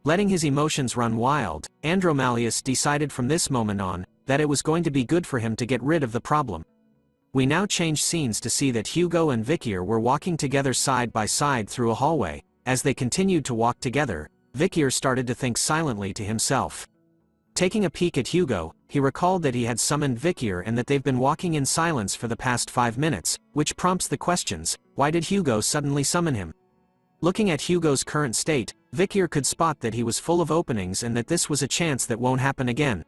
Speaker 4: Letting his emotions run wild, Andromalius decided from this moment on, that it was going to be good for him to get rid of the problem. We now change scenes to see that Hugo and Vikier were walking together side by side through a hallway. As they continued to walk together, Vikier started to think silently to himself. Taking a peek at Hugo, he recalled that he had summoned Vikier and that they've been walking in silence for the past 5 minutes, which prompts the questions: why did Hugo suddenly summon him? Looking at Hugo's current state, Vikier could spot that he was full of openings and that this was a chance that won't happen again.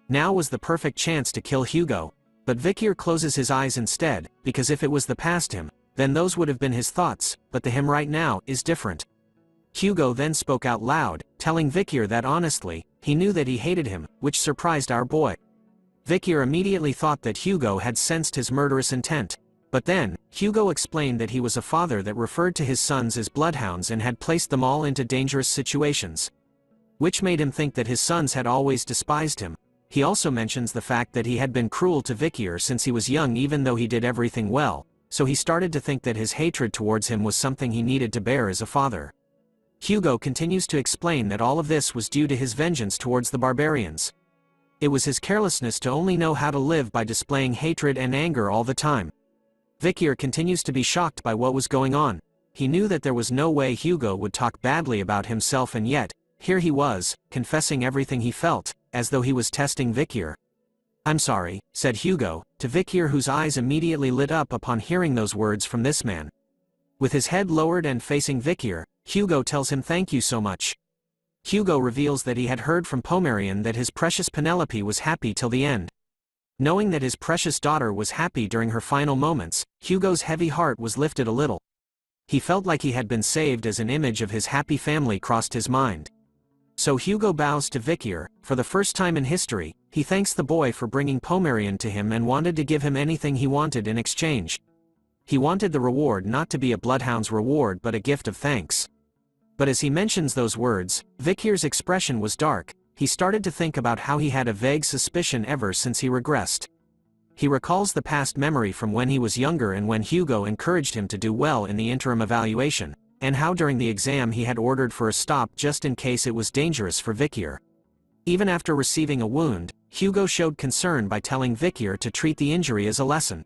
Speaker 4: Now was the perfect chance to kill Hugo. But Vikier closes his eyes instead, because if it was the past him, then those would have been his thoughts, but the him right now is different. Hugo then spoke out loud, telling Vikier that honestly, he knew that he hated him, which surprised our boy. Vikier immediately thought that Hugo had sensed his murderous intent. But then, Hugo explained that he was a father that referred to his sons as bloodhounds and had placed them all into dangerous situations. Which made him think that his sons had always despised him. He also mentions the fact that he had been cruel to Vikier since he was young even though he did everything well, so he started to think that his hatred towards him was something he needed to bear as a father. Hugo continues to explain that all of this was due to his vengeance towards the barbarians. It was his carelessness to only know how to live by displaying hatred and anger all the time. Vikier continues to be shocked by what was going on. he knew that there was no way Hugo would talk badly about himself, and yet, here he was, confessing everything he felt, as though he was testing Vikier. "I'm sorry," said Hugo, to Vikier, whose eyes immediately lit up upon hearing those words from this man. With his head lowered and facing Vikier, Hugo tells him thank you so much. Hugo reveals that he had heard from Pomerian that his precious Penelope was happy till the end. Knowing that his precious daughter was happy during her final moments, Hugo's heavy heart was lifted a little. He felt like he had been saved as an image of his happy family crossed his mind. So Hugo bows to Vikier. For the first time in history, he thanks the boy for bringing Pomerian to him and wanted to give him anything he wanted in exchange. He wanted the reward not to be a bloodhound's reward but a gift of thanks. But as he mentions those words, Vikir's expression was dark. He started to think about how he had a vague suspicion ever since he regressed. He recalls the past memory from when he was younger and when Hugo encouraged him to do well in the interim evaluation, and how during the exam he had ordered for a stop just in case it was dangerous for Vikir. Even after receiving a wound, Hugo showed concern by telling Vikir to treat the injury as a lesson.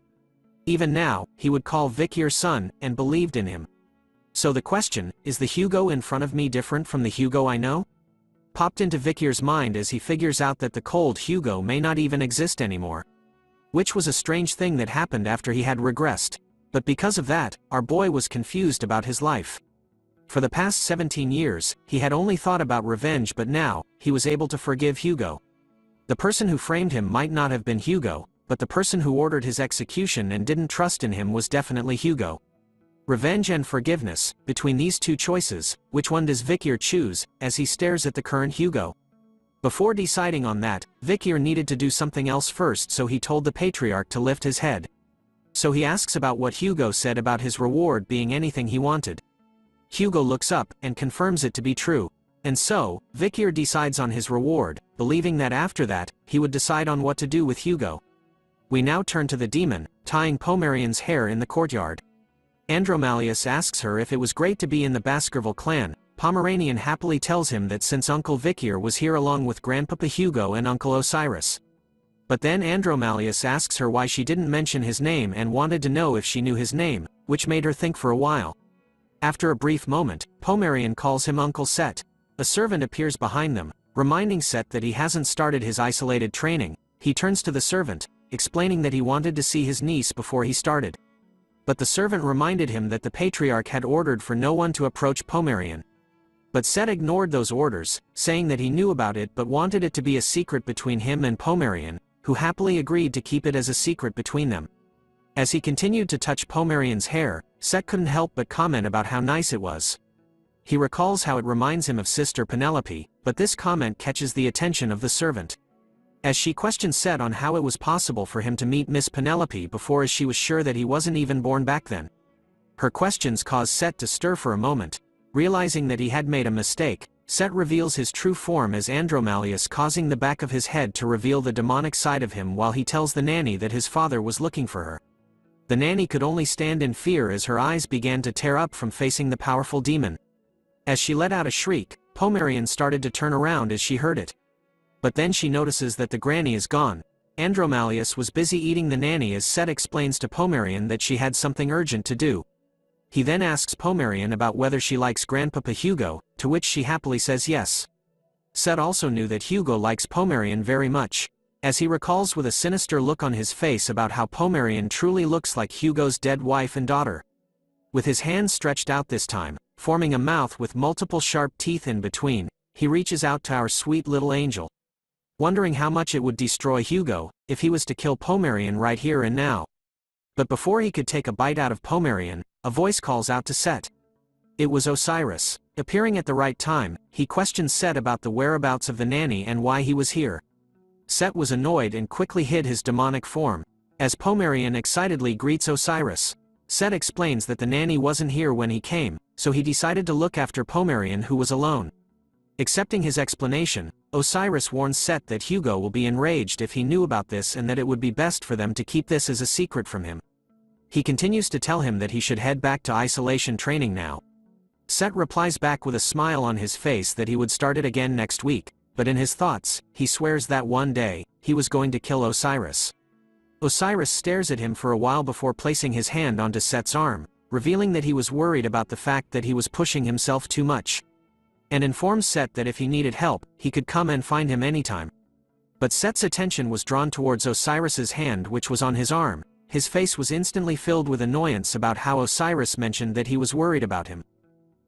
Speaker 4: Even now, he would call Vikir son, and believed in him. So the question, is the Hugo in front of me different from the Hugo I know? Popped into Vikir's mind as he figures out that the cold Hugo may not even exist anymore. Which was a strange thing that happened after he had regressed. But because of that, our boy was confused about his life. For the past 17 years, he had only thought about revenge, but now, he was able to forgive Hugo. The person who framed him might not have been Hugo, but the person who ordered his execution and didn't trust in him was definitely Hugo. Revenge and forgiveness, between these two choices, which one does Vikir choose, as he stares at the current Hugo? Before deciding on that, Vikir needed to do something else first, so he told the Patriarch to lift his head. So he asks about what Hugo said about his reward being anything he wanted. Hugo looks up, and confirms it to be true. And so, Vikir decides on his reward, believing that after that, he would decide on what to do with Hugo. We now turn to the demon, tying Pomerian's hair in the courtyard. Andromalius asks her if it was great to be in the Baskerville clan. Pomeranian happily tells him that since Uncle Vikir was here along with Grandpapa Hugo and Uncle Osiris. But then Andromalius asks her why she didn't mention his name and wanted to know if she knew his name, which made her think for a while. After a brief moment, Pomerian calls him Uncle Set. A servant appears behind them, reminding Set that he hasn't started his isolated training. He turns to the servant, explaining that he wanted to see his niece before he started. But the servant reminded him that the Patriarch had ordered for no one to approach Pomerian. But Set ignored those orders, saying that he knew about it but wanted it to be a secret between him and Pomerian, who happily agreed to keep it as a secret between them. As he continued to touch Pomerian's hair, Set couldn't help but comment about how nice it was. He recalls how it reminds him of Sister Penelope, but this comment catches the attention of the servant. As she questions Set on how it was possible for him to meet Miss Penelope before, as she was sure that he wasn't even born back then. Her questions cause Set to stir for a moment. Realizing that he had made a mistake, Set reveals his true form as Andromalius, causing the back of his head to reveal the demonic side of him while he tells the nanny that his father was looking for her. The nanny could only stand in fear as her eyes began to tear up from facing the powerful demon. As she let out a shriek, Pomerian started to turn around as she heard it. But then she notices that the granny is gone. Andromalius was busy eating the nanny as Set explains to Pomerian that she had something urgent to do. He then asks Pomerian about whether she likes Grandpapa Hugo, to which she happily says yes. Set also knew that Hugo likes Pomerian very much, as he recalls with a sinister look on his face about how Pomerian truly looks like Hugo's dead wife and daughter. With his hands stretched out this time, forming a mouth with multiple sharp teeth in between, he reaches out to our sweet little angel. Wondering how much it would destroy Hugo, if he was to kill Pomerian right here and now. But before he could take a bite out of Pomerian, a voice calls out to Set. It was Osiris. Appearing at the right time, he questions Set about the whereabouts of the nanny and why he was here. Set was annoyed and quickly hid his demonic form. As Pomerian excitedly greets Osiris, Set explains that the nanny wasn't here when he came, so he decided to look after Pomerian, who was alone. Accepting his explanation, Osiris warns Set that Hugo will be enraged if he knew about this and that it would be best for them to keep this as a secret from him. He continues to tell him that he should head back to isolation training now. Set replies back with a smile on his face that he would start it again next week, but in his thoughts, he swears that one day, he was going to kill Osiris. Osiris stares at him for a while before placing his hand onto Set's arm. revealing that he was worried about the fact that he was pushing himself too much. And informs Set that if he needed help, he could come and find him anytime. But Set's attention was drawn towards Osiris's hand which was on his arm. His face was instantly filled with annoyance about how Osiris mentioned that he was worried about him.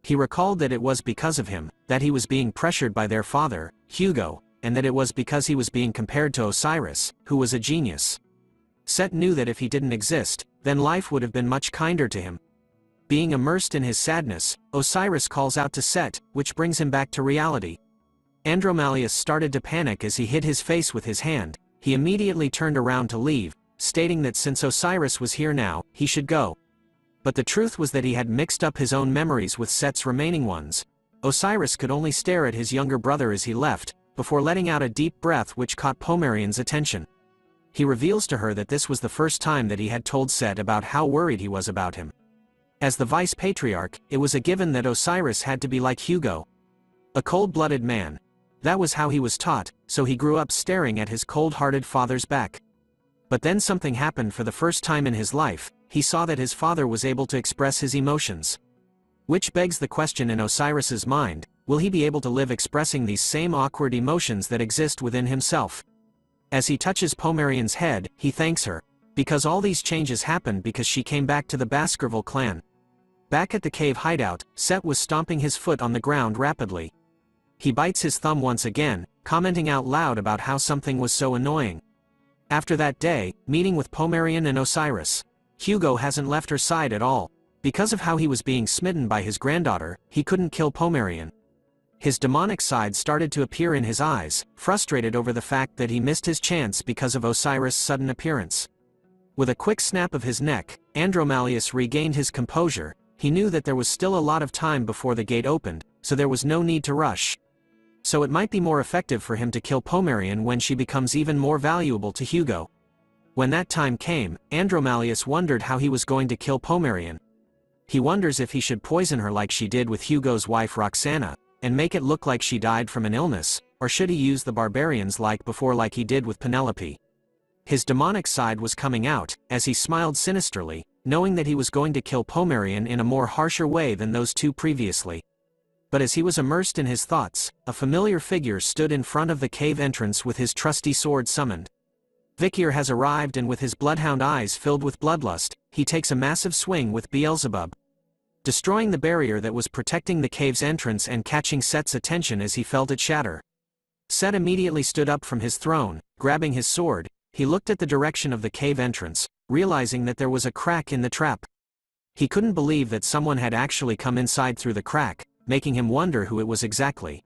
Speaker 4: He recalled that it was because of him, that he was being pressured by their father, Hugo, and that it was because he was being compared to Osiris, who was a genius. Set knew that if he didn't exist, then life would have been much kinder to him. Being immersed in his sadness, Osiris calls out to Set, which brings him back to reality. Andromalius started to panic as he hid his face with his hand. He immediately turned around to leave, stating that since Osiris was here now, he should go. But the truth was that he had mixed up his own memories with Set's remaining ones. Osiris could only stare at his younger brother as he left, before letting out a deep breath which caught Pomerian's attention. He reveals to her that this was the first time that he had told Set about how worried he was about him. As the vice-patriarch, it was a given that Osiris had to be like Hugo. A cold-blooded man. That was how he was taught, so he grew up staring at his cold-hearted father's back. But then something happened for the first time in his life. He saw that his father was able to express his emotions. Which begs the question in Osiris's mind, will he be able to live expressing these same awkward emotions that exist within himself? As he touches Pomerian's head, he thanks her. Because all these changes happened because she came back to the Baskerville clan. Back at the cave hideout, Set was stomping his foot on the ground rapidly. He bites his thumb once again, commenting out loud about how something was so annoying. After that day, meeting with Pomerian and Osiris, Hugo hasn't left her side at all. Because of how he was being smitten by his granddaughter, he couldn't kill Pomerian. His demonic side started to appear in his eyes, frustrated over the fact that he missed his chance because of Osiris' sudden appearance. With a quick snap of his neck, Andromalius regained his composure. He knew that there was still a lot of time before the gate opened, so there was no need to rush. So it might be more effective for him to kill Pomerian when she becomes even more valuable to Hugo. When that time came, Andromalius wondered how he was going to kill Pomerian. He wonders if he should poison her like she did with Hugo's wife Roxana, and make it look like she died from an illness, or should he use the barbarians like before like he did with Penelope. His demonic side was coming out, as he smiled sinisterly, knowing that he was going to kill Pomerian in a more harsher way than those two previously. But as he was immersed in his thoughts, a familiar figure stood in front of the cave entrance with his trusty sword summoned. Vikir has arrived, and with his bloodhound eyes filled with bloodlust, he takes a massive swing with Beelzebub, destroying the barrier that was protecting the cave's entrance and catching Set's attention as he felt it shatter. Set immediately stood up from his throne, grabbing his sword. He looked at the direction of the cave entrance, realizing that there was a crack in the trap. He couldn't believe that someone had actually come inside through the crack, making him wonder who it was exactly.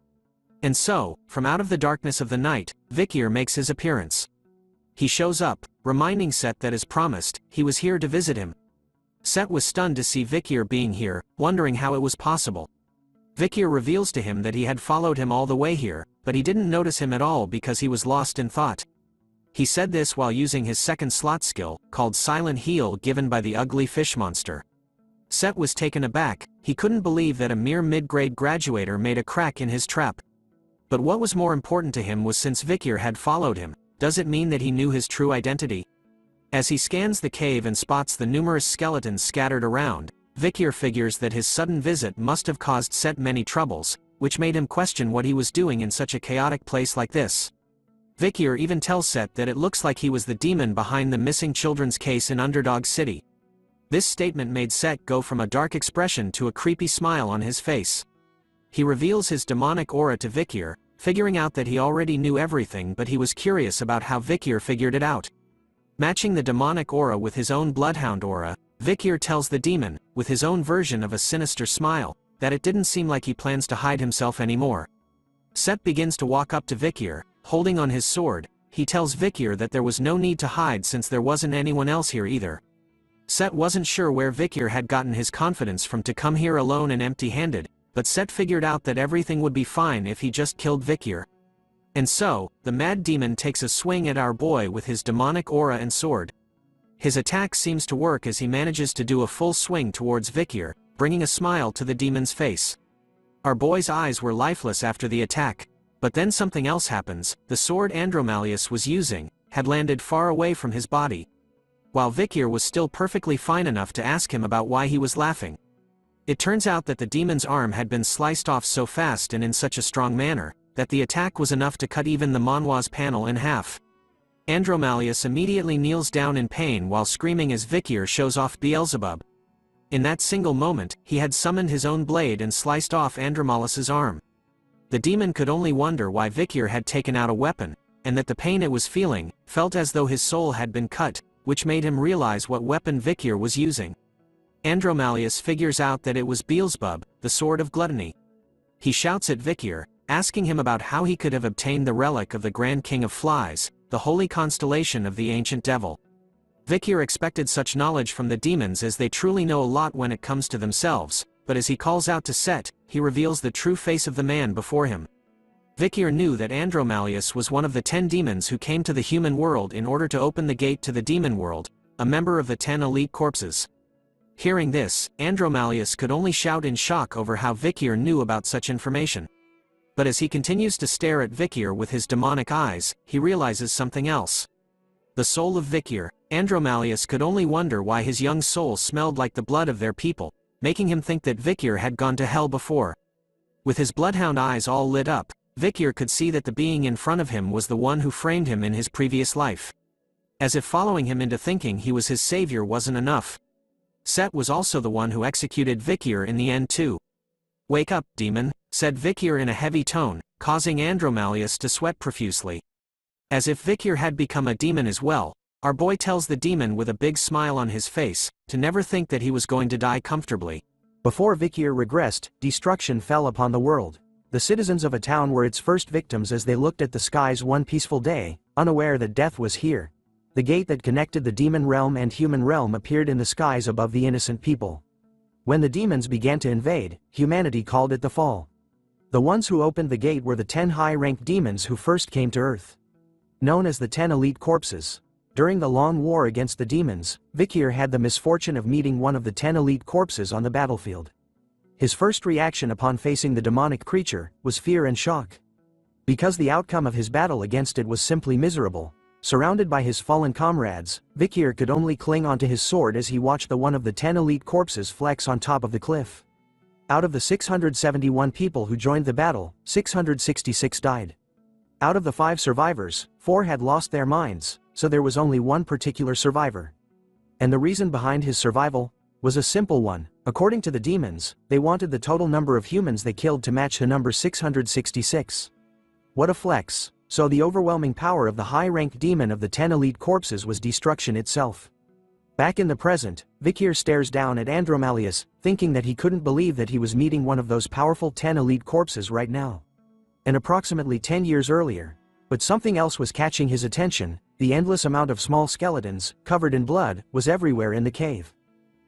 Speaker 4: And so, from out of the darkness of the night, Vikir makes his appearance. He shows up, reminding Set that as promised, he was here to visit him. Set was stunned to see Vikir being here, wondering how it was possible. Vikir reveals to him that he had followed him all the way here, but he didn't notice him at all because he was lost in thought. He said this while using his second slot skill, called Silent Heal, given by the ugly fish monster. Set was taken aback. He couldn't believe that a mere mid-grade graduator made a crack in his trap. But what was more important to him was, since Vikir had followed him, does it mean that he knew his true identity? As he scans the cave and spots the numerous skeletons scattered around, Vikir figures that his sudden visit must have caused Set many troubles, which made him question what he was doing in such a chaotic place like this. Vikir even tells Set that it looks like he was the demon behind the missing children's case in Underdog City. This statement made Set go from a dark expression to a creepy smile on his face. He reveals his demonic aura to Vikir, figuring out that he already knew everything, but he was curious about how Vikir figured it out. Matching the demonic aura with his own bloodhound aura, Vikir tells the demon, with his own version of a sinister smile, that it didn't seem like he plans to hide himself anymore. Set begins to walk up to Vikir, holding on his sword. He tells Vikir that there was no need to hide since there wasn't anyone else here either. Set wasn't sure where Vikir had gotten his confidence from to come here alone and empty-handed, but Set figured out that everything would be fine if he just killed Vikir. And so, the mad demon takes a swing at our boy with his demonic aura and sword. His attack seems to work as he manages to do a full swing towards Vikir, bringing a smile to the demon's face. Our boy's eyes were lifeless after the attack, but then something else happens. The sword Andromalius was using had landed far away from his body. while Vikir was still perfectly fine enough to ask him about why he was laughing. It turns out that the demon's arm had been sliced off so fast and in such a strong manner, that the attack was enough to cut even the Manhwa's panel in half. Andromalius immediately kneels down in pain while screaming as Vikir shows off Beelzebub. In that single moment, he had summoned his own blade and sliced off Andromalius's arm. The demon could only wonder why Vikir had taken out a weapon, and that the pain it was feeling felt as though his soul had been cut, which made him realize what weapon Vikir was using. Andromalius figures out that it was Beelzebub, the sword of gluttony. He shouts at Vikir, asking him about how he could have obtained the relic of the Grand King of Flies, the holy constellation of the ancient devil. Vikir expected such knowledge from the demons as they truly know a lot when it comes to themselves, but as he calls out to Set, he reveals the true face of the man before him. Vikir knew that Andromalius was one of the 10 demons who came to the human world in order to open the gate to the demon world, a member of the 10 elite corpses. Hearing this, Andromalius could only shout in shock over how Vikir knew about such information. But as he continues to stare at Vikir with his demonic eyes, he realizes something else. The soul of Vikir. Andromalius could only wonder why his young soul smelled like the blood of their people, making him think that Vikir had gone to hell before. With his bloodhound eyes all lit up, Vikir could see that the being in front of him was the one who framed him in his previous life. As if following him into thinking he was his savior wasn't enough. Set was also the one who executed Vikir in the end too. "Wake up, demon," said Vikir in a heavy tone, causing Andromalius to sweat profusely. As if Vikir had become a demon as well, our boy tells the demon with a big smile on his face, to never think that he was going to die comfortably.
Speaker 5: Before Vikir regressed, destruction fell upon the world. The citizens of a town were its first victims as they looked at the skies one peaceful day, unaware that death was here. The gate that connected the demon realm and human realm appeared in the skies above the innocent people. When the demons began to invade, humanity called it the fall. The ones who opened the gate were the 10 high-ranked demons who first came to Earth. Known as the 10 elite corpses. During the long war against the demons, Vikir had the misfortune of meeting one of the 10 elite corpses on the battlefield. His first reaction upon facing the demonic creature was fear and shock. Because the outcome of his battle against it was simply miserable. Surrounded by his fallen comrades, Vikir could only cling onto his sword as he watched the one of the 10 elite corpses flex on top of the cliff. Out of the 671 people who joined the battle, 666 died. Out of the 5 survivors, 4 had lost their minds, so there was only one particular survivor. And the reason behind his survival was a simple one. According to the demons, they wanted the total number of humans they killed to match the number 666. What a flex. So the overwhelming power of the high-ranked demon of the 10 elite corpses was destruction itself. Back in the present, Vikir stares down at Andromalius, thinking that he couldn't believe that he was meeting one of those powerful 10 elite corpses right now. And approximately 10 years earlier. But something else was catching his attention. The endless amount of small skeletons, covered in blood, was everywhere in the cave.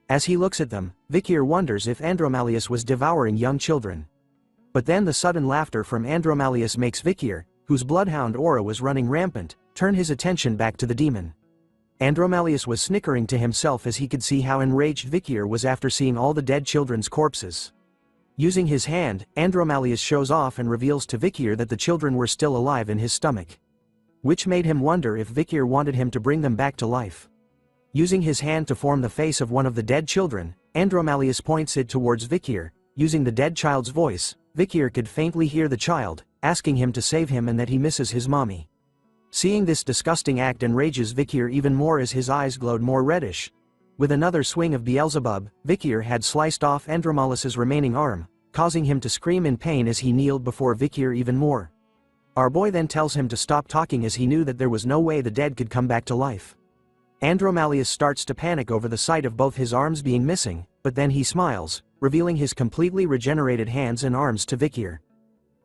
Speaker 5: As he looks at them, Vikir wonders if Andromalius was devouring young children. But then the sudden laughter from Andromalius makes Vikir, whose bloodhound aura was running rampant, turn his attention back to the demon. Andromalius was snickering to himself as he could see how enraged Vikir was after seeing all the dead children's corpses. Using his hand, Andromalius shows off and reveals to Vikir that the children were still alive in his stomach. Which made him wonder if Vikir wanted him to bring them back to life. Using his hand to form the face of one of the dead children, Andromalius points it towards Vikir. Using the dead child's voice, Vikir could faintly hear the child, asking him to save him and that he misses his mommy. Seeing this disgusting act enrages Vikir even more as his eyes glowed more reddish. With another swing of Beelzebub, Vikir had sliced off Andromalius's remaining arm, causing him to scream in pain as he kneeled before Vikir even more. Our boy then tells him to stop talking as he knew that there was no way the dead could come back to life. Andromalius starts to panic over the sight of both his arms being missing, but then he smiles, revealing his completely regenerated hands and arms to Vikir.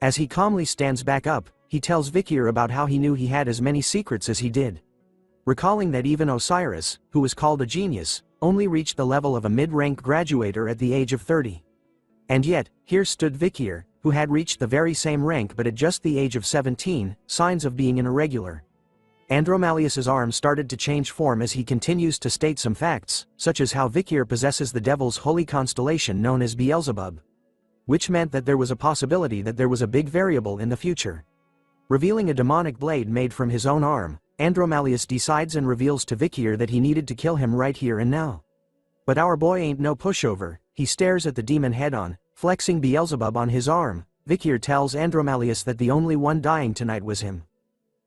Speaker 5: As he calmly stands back up, he tells Vikir about how he knew he had as many secrets as he did. Recalling that even Osiris, who was called a genius, only reached the level of a mid-rank graduator at the age of 30. And yet, here stood Vikir, who had reached the very same rank but at just the age of 17, signs of being an irregular. Andromalius's arm started to change form as he continues to state some facts, such as how Vikir possesses the devil's holy constellation known as Beelzebub. Which meant that there was a possibility that there was a big variable in the future. Revealing a demonic blade made from his own arm, Andromalius decides and reveals to Vikir that he needed to kill him right here and now. But our boy ain't no pushover, he stares at the demon head-on, flexing Beelzebub on his arm. Vikir tells Andromalius that the only one dying tonight was him.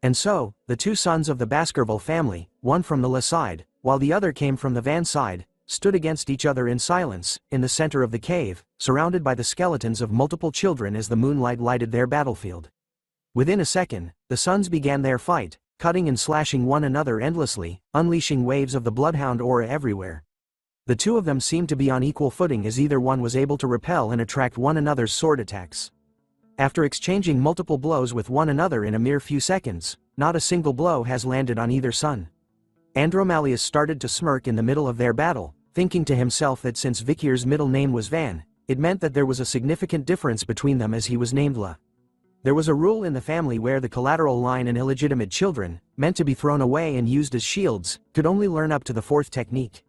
Speaker 5: And so, the two sons of the Baskerville family, one from the La side, while the other came from the Van side, stood against each other in silence, in the center of the cave, surrounded by the skeletons of multiple children as the moonlight lighted their battlefield. Within a second, the sons began their fight, cutting and slashing one another endlessly, unleashing waves of the bloodhound aura everywhere. The two of them seemed to be on equal footing as either one was able to repel and attract one another's sword attacks. After exchanging multiple blows with one another in a mere few seconds, not a single blow has landed on either son. Andromalius started to smirk in the middle of their battle, thinking to himself that since Vikir's middle name was Van, it meant that there was a significant difference between them as he was named La. There was a rule in the family where the collateral line and illegitimate children, meant to be thrown away and used as shields, could only learn up to the fourth technique.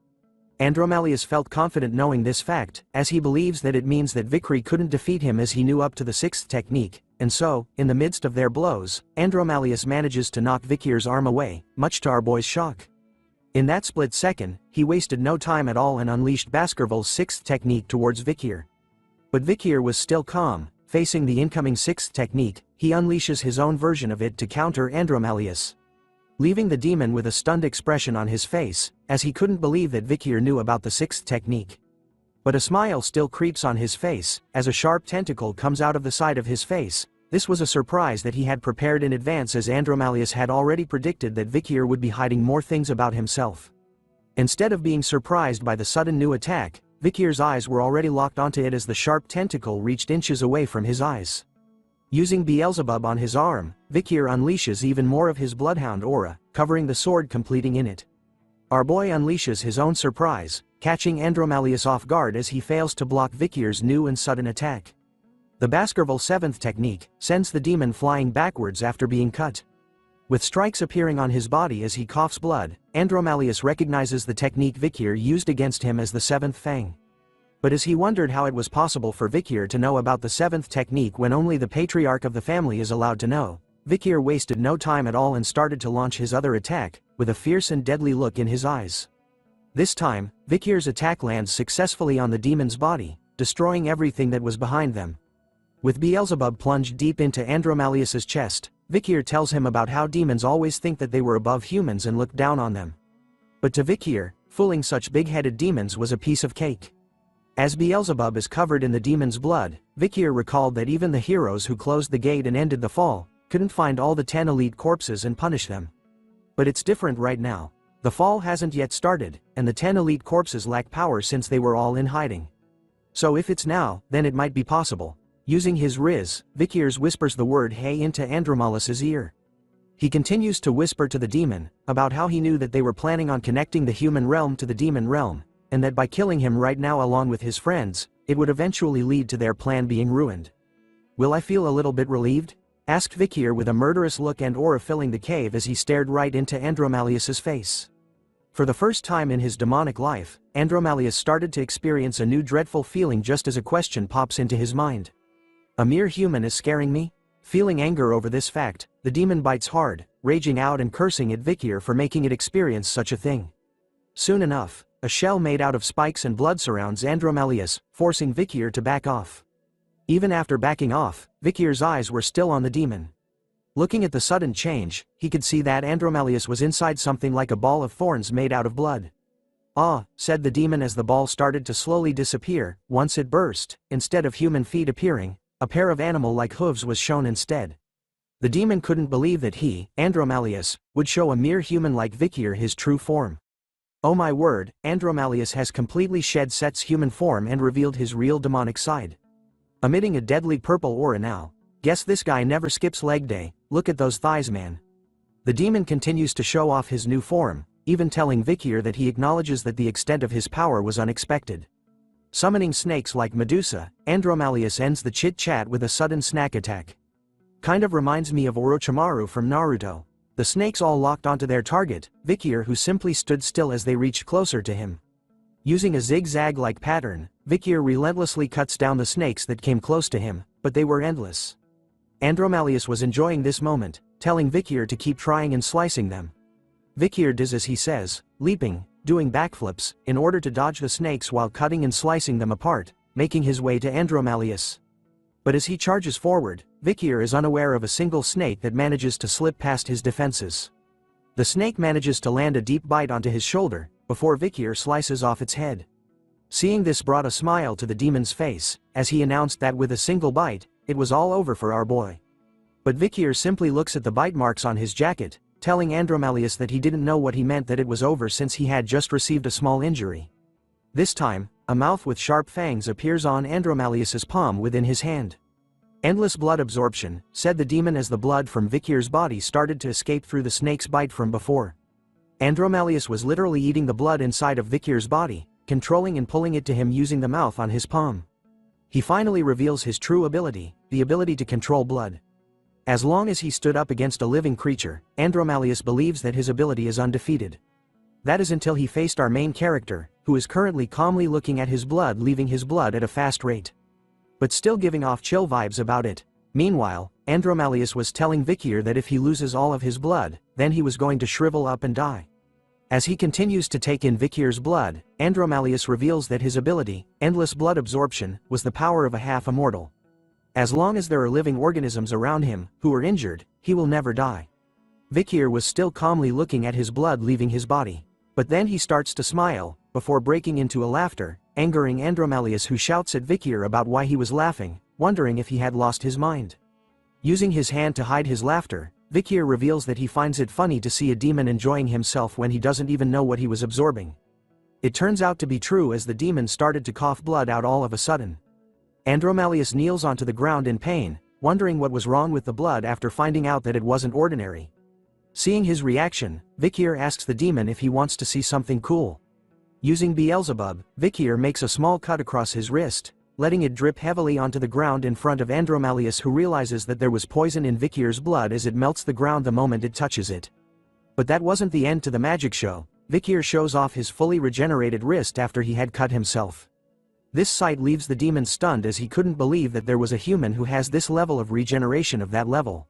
Speaker 5: Andromalius felt confident knowing this fact, as he believes that it means that Vikri couldn't defeat him as he knew up to the sixth technique, and so, in the midst of their blows, Andromalius manages to knock Vikir's arm away, much to our boy's shock. In that split second, he wasted no time at all and unleashed Baskerville's sixth technique towards Vikir. But Vikir was still calm. Facing the incoming sixth technique, he unleashes his own version of it to counter Andromalius, leaving the demon with a stunned expression on his face, as he couldn't believe that Vikir knew about the sixth technique. But a smile still creeps on his face, as a sharp tentacle comes out of the side of his face. This was a surprise that he had prepared in advance, as Andromalius had already predicted that Vikir would be hiding more things about himself. Instead of being surprised by the sudden new attack, Vikir's eyes were already locked onto it as the sharp tentacle reached inches away from his eyes. Using Beelzebub on his arm, Vikir unleashes even more of his bloodhound aura, covering the sword completing in it. Our boy unleashes his own surprise, catching Andromalius off guard as he fails to block Vikir's new and sudden attack. The Baskerville seventh technique sends the demon flying backwards after being cut. With strikes appearing on his body as he coughs blood, Andromalius recognizes the technique Vikir used against him as the seventh fang. But as he wondered how it was possible for Vikir to know about the seventh technique when only the patriarch of the family is allowed to know, Vikir wasted no time at all and started to launch his other attack, with a fierce and deadly look in his eyes. This time, Vikir's attack lands successfully on the demon's body, destroying everything that was behind them. With Beelzebub plunged deep into Andromalius's chest, Vikir tells him about how demons always think that they were above humans and look down on them. But to Vikir, fooling such big-headed demons was a piece of cake. As Beelzebub is covered in the demon's blood, Vikir recalled that even the heroes who closed the gate and ended the fall couldn't find all the 10 elite corpses and punish them. But it's different right now. The fall hasn't yet started, and the 10 elite corpses lack power since they were all in hiding. So if it's now, then it might be possible. Using his riz, Vikir whispers the word "hey" into Andromalius's ear. He continues to whisper to the demon about how he knew that they were planning on connecting the human realm to the demon realm, and that by killing him right now along with his friends, it would eventually lead to their plan being ruined. "Will I feel a little bit relieved?" asked Vikir with a murderous look and aura filling the cave as he stared right into Andromalius's face. For the first time in his demonic life, Andromalius started to experience a new dreadful feeling just as a question pops into his mind. A mere human is scaring me? Feeling anger over this fact, the demon bites hard, raging out and cursing at Vikir for making it experience such a thing. Soon enough, a shell made out of spikes and blood surrounds Andromalius, forcing Vikir to back off. Even after backing off, Vikir's eyes were still on the demon. Looking at the sudden change, he could see that Andromalius was inside something like a ball of thorns made out of blood. "Ah," said the demon as the ball started to slowly disappear. Once it burst, instead of human feet appearing, a pair of animal-like hooves was shown instead. The demon couldn't believe that he, Andromalius, would show a mere human like Vikir his true form. Oh my word, Andromalius has completely shed Set's human form and revealed his real demonic side. Emitting a deadly purple aura now. Guess this guy never skips leg day, look at those thighs, man. The demon continues to show off his new form, even telling Vikir that he acknowledges that the extent of his power was unexpected. Summoning snakes like Medusa, Andromalius ends the chit-chat with a sudden snack attack. Kind of reminds me of Orochimaru from Naruto. The snakes all locked onto their target, Vikir, who simply stood still as they reached closer to him. Using a zigzag-like pattern, Vikir relentlessly cuts down the snakes that came close to him, but they were endless. Andromalius was enjoying this moment, telling Vikir to keep trying and slicing them. Vikir does as he says, leaping, doing backflips, in order to dodge the snakes while cutting and slicing them apart, making his way to Andromalius. But as he charges forward, Vikir is unaware of a single snake that manages to slip past his defenses. The snake manages to land a deep bite onto his shoulder, before Vikir slices off its head. Seeing this brought a smile to the demon's face, as he announced that with a single bite, it was all over for our boy. But Vikir simply looks at the bite marks on his jacket, telling Andromalius that he didn't know what he meant that it was over since he had just received a small injury. This time, a mouth with sharp fangs appears on Andromalius's palm within his hand. Endless blood absorption, said the demon as the blood from Vikir's body started to escape through the snake's bite from before. Andromalius was literally eating the blood inside of Vikir's body, controlling and pulling it to him using the mouth on his palm. He finally reveals his true ability, the ability to control blood. As long as he stood up against a living creature, Andromalius believes that his ability is undefeated. That is until he faced our main character, who is currently calmly looking at his blood, leaving his blood at a fast rate, but still giving off chill vibes about it. Meanwhile, Andromalius was telling Vikir that if he loses all of his blood, then he was going to shrivel up and die. As he continues to take in Vikir's blood, Andromalius reveals that his ability, endless blood absorption, was the power of a half-immortal. As long as there are living organisms around him, who are injured, he will never die. Vikir was still calmly looking at his blood leaving his body. But then he starts to smile, before breaking into a laughter, angering Andromalius, who shouts at Vikir about why he was laughing, wondering if he had lost his mind. Using his hand to hide his laughter, Vikir reveals that he finds it funny to see a demon enjoying himself when he doesn't even know what he was absorbing. It turns out to be true as the demon started to cough blood out all of a sudden. Andromalius kneels onto the ground in pain, wondering what was wrong with the blood after finding out that it wasn't ordinary. Seeing his reaction, Vikir asks the demon if he wants to see something cool. Using Beelzebub, Vikir makes a small cut across his wrist, letting it drip heavily onto the ground in front of Andromalius, who realizes that there was poison in Vikir's blood as it melts the ground the moment it touches it. But that wasn't the end to the magic show. Vikir shows off his fully regenerated wrist after he had cut himself. This sight leaves the demon stunned, as he couldn't believe that there was a human who has this level of regeneration of that level.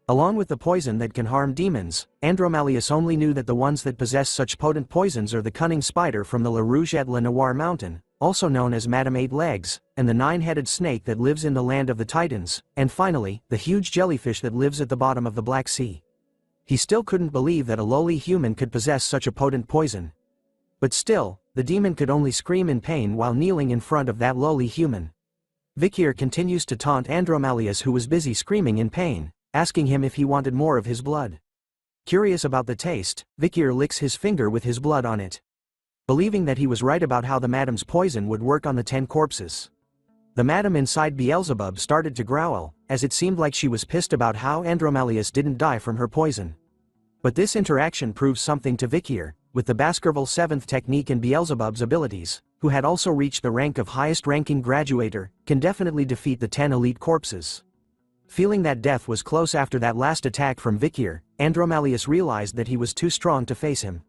Speaker 5: Along with the poison that can harm demons, Andromalius only knew that the ones that possess such potent poisons are the cunning spider from the La Rouge et La Noire mountain, also known as Madame Eight Legs, and the nine-headed snake that lives in the land of the Titans, and finally, the huge jellyfish that lives at the bottom of the Black Sea. He still couldn't believe that a lowly human could possess such a potent poison. But still, the demon could only scream in pain while kneeling in front of that lowly human. Vikir continues to taunt Andromalius, who was busy screaming in pain, asking him if he wanted more of his blood. Curious about the taste, Vikir licks his finger with his blood on it, believing that he was right about how the madam's poison would work on the 10 corpses. The madam inside Beelzebub started to growl, as it seemed like she was pissed about how Andromalius didn't die from her poison. But this interaction proves something to Vikir. With the Baskerville 7th technique and Beelzebub's abilities, who had also reached the rank of highest-ranking graduator, can definitely defeat the 10 elite corpses. Feeling that death was close after that last attack from Vikir, Andromalius realized that he was too strong to face him.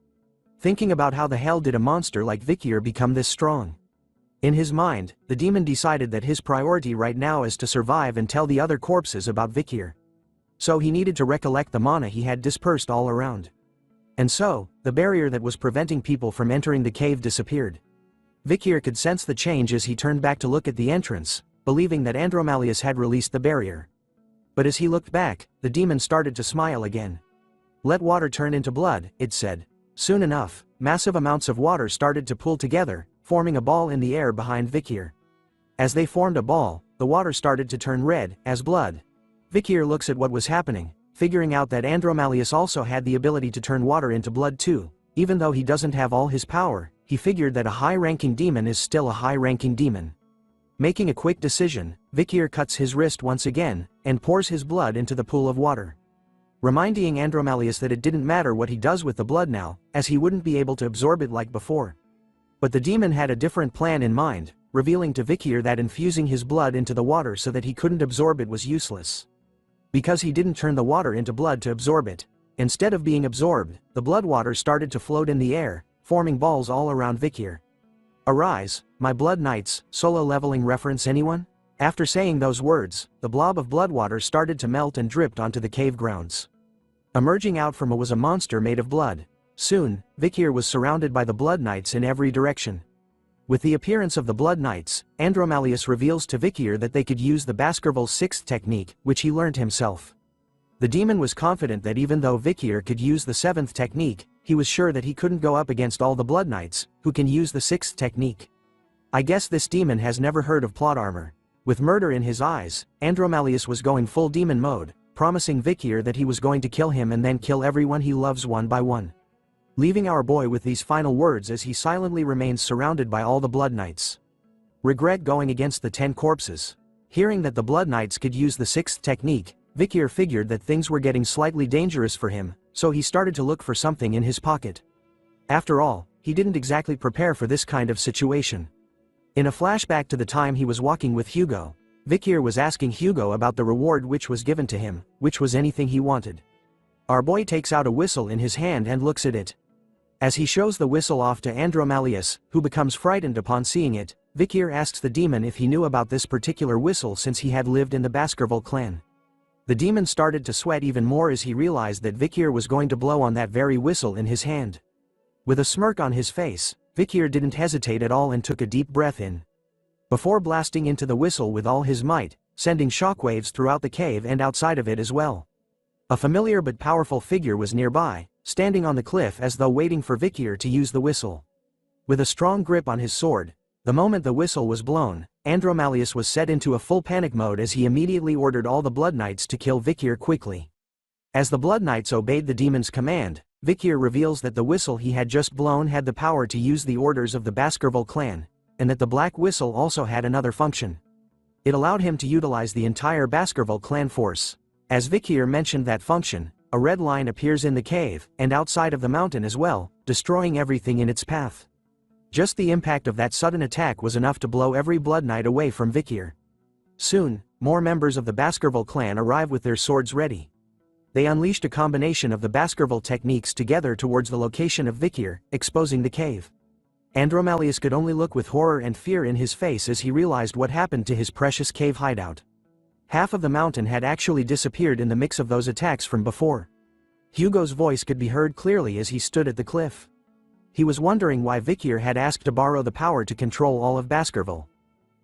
Speaker 5: Thinking about how the hell did a monster like Vikir become this strong? In his mind, the demon decided that his priority right now is to survive and tell the other corpses about Vikir. So he needed to recollect the mana he had dispersed all around. And so, the barrier that was preventing people from entering the cave disappeared. Vikir could sense the change as he turned back to look at the entrance, believing that Andromalius had released the barrier. But as he looked back, the demon started to smile again. "Let water turn into blood," it said. Soon enough, massive amounts of water started to pool together, forming a ball in the air behind Vikir. As they formed a ball, the water started to turn red, as blood. Vikir looks at what was happening, figuring out that Andromalius also had the ability to turn water into blood too. Even though he doesn't have all his power, he figured that a high-ranking demon is still a high-ranking demon. Making a quick decision, Vikir cuts his wrist once again, and pours his blood into the pool of water, reminding Andromalius that it didn't matter what he does with the blood now, as he wouldn't be able to absorb it like before. But the demon had a different plan in mind, revealing to Vikir that infusing his blood into the water so that he couldn't absorb it was useless. Because he didn't turn the water into blood to absorb it. Instead of being absorbed, the blood water started to float in the air, forming balls all around Vikir. "Arise, my blood knights," solo leveling reference anyone? After saying those words, the blob of blood water started to melt and dripped onto the cave grounds. Emerging out from it was a monster made of blood. Soon, Vikir was surrounded by the Blood Knights in every direction. With the appearance of the Blood Knights, Andromalius reveals to Vikir that they could use the Baskerville's sixth technique, which he learned himself. The demon was confident that even though Vikir could use the seventh technique, he was sure that he couldn't go up against all the Blood Knights, who can use the sixth technique. I guess this demon has never heard of plot armor. With murder in his eyes, Andromalius was going full demon mode, promising Vikir that he was going to kill him and then kill everyone he loves one by one. Leaving our boy with these final words as he silently remains surrounded by all the Blood Knights. Regret going against the 10 corpses. Hearing that the Blood Knights could use the sixth technique, Vikir figured that things were getting slightly dangerous for him, so he started to look for something in his pocket. After all, he didn't exactly prepare for this kind of situation. In a flashback to the time he was walking with Hugo, Vikir was asking Hugo about the reward which was given to him, which was anything he wanted. Our boy takes out a whistle in his hand and looks at it. As he shows the whistle off to Andromalius, who becomes frightened upon seeing it, Vikir asks the demon if he knew about this particular whistle since he had lived in the Baskerville clan. The demon started to sweat even more as he realized that Vikir was going to blow on that very whistle in his hand. With a smirk on his face, Vikir didn't hesitate at all and took a deep breath in. Before blasting into the whistle with all his might, sending shockwaves throughout the cave and outside of it as well. A familiar but powerful figure was nearby, standing on the cliff as though waiting for Vikir to use the whistle. With a strong grip on his sword, the moment the whistle was blown, Andromalius was set into a full panic mode as he immediately ordered all the Blood Knights to kill Vikir quickly. As the Blood Knights obeyed the demon's command, Vikir reveals that the whistle he had just blown had the power to use the orders of the Baskerville clan, and that the black whistle also had another function. It allowed him to utilize the entire Baskerville clan force. As Vikir mentioned that function, a red line appears in the cave, and outside of the mountain as well, destroying everything in its path. Just the impact of that sudden attack was enough to blow every Blood Knight away from Vikir. Soon, more members of the Baskerville clan arrive with their swords ready. They unleashed a combination of the Baskerville techniques together towards the location of Vikir, exposing the cave. Andromalius could only look with horror and fear in his face as he realized what happened to his precious cave hideout. Half of the mountain had actually disappeared in the mix of those attacks from before. Hugo's voice could be heard clearly as he stood at the cliff. He was wondering why Vikir had asked to borrow the power to control all of Baskerville.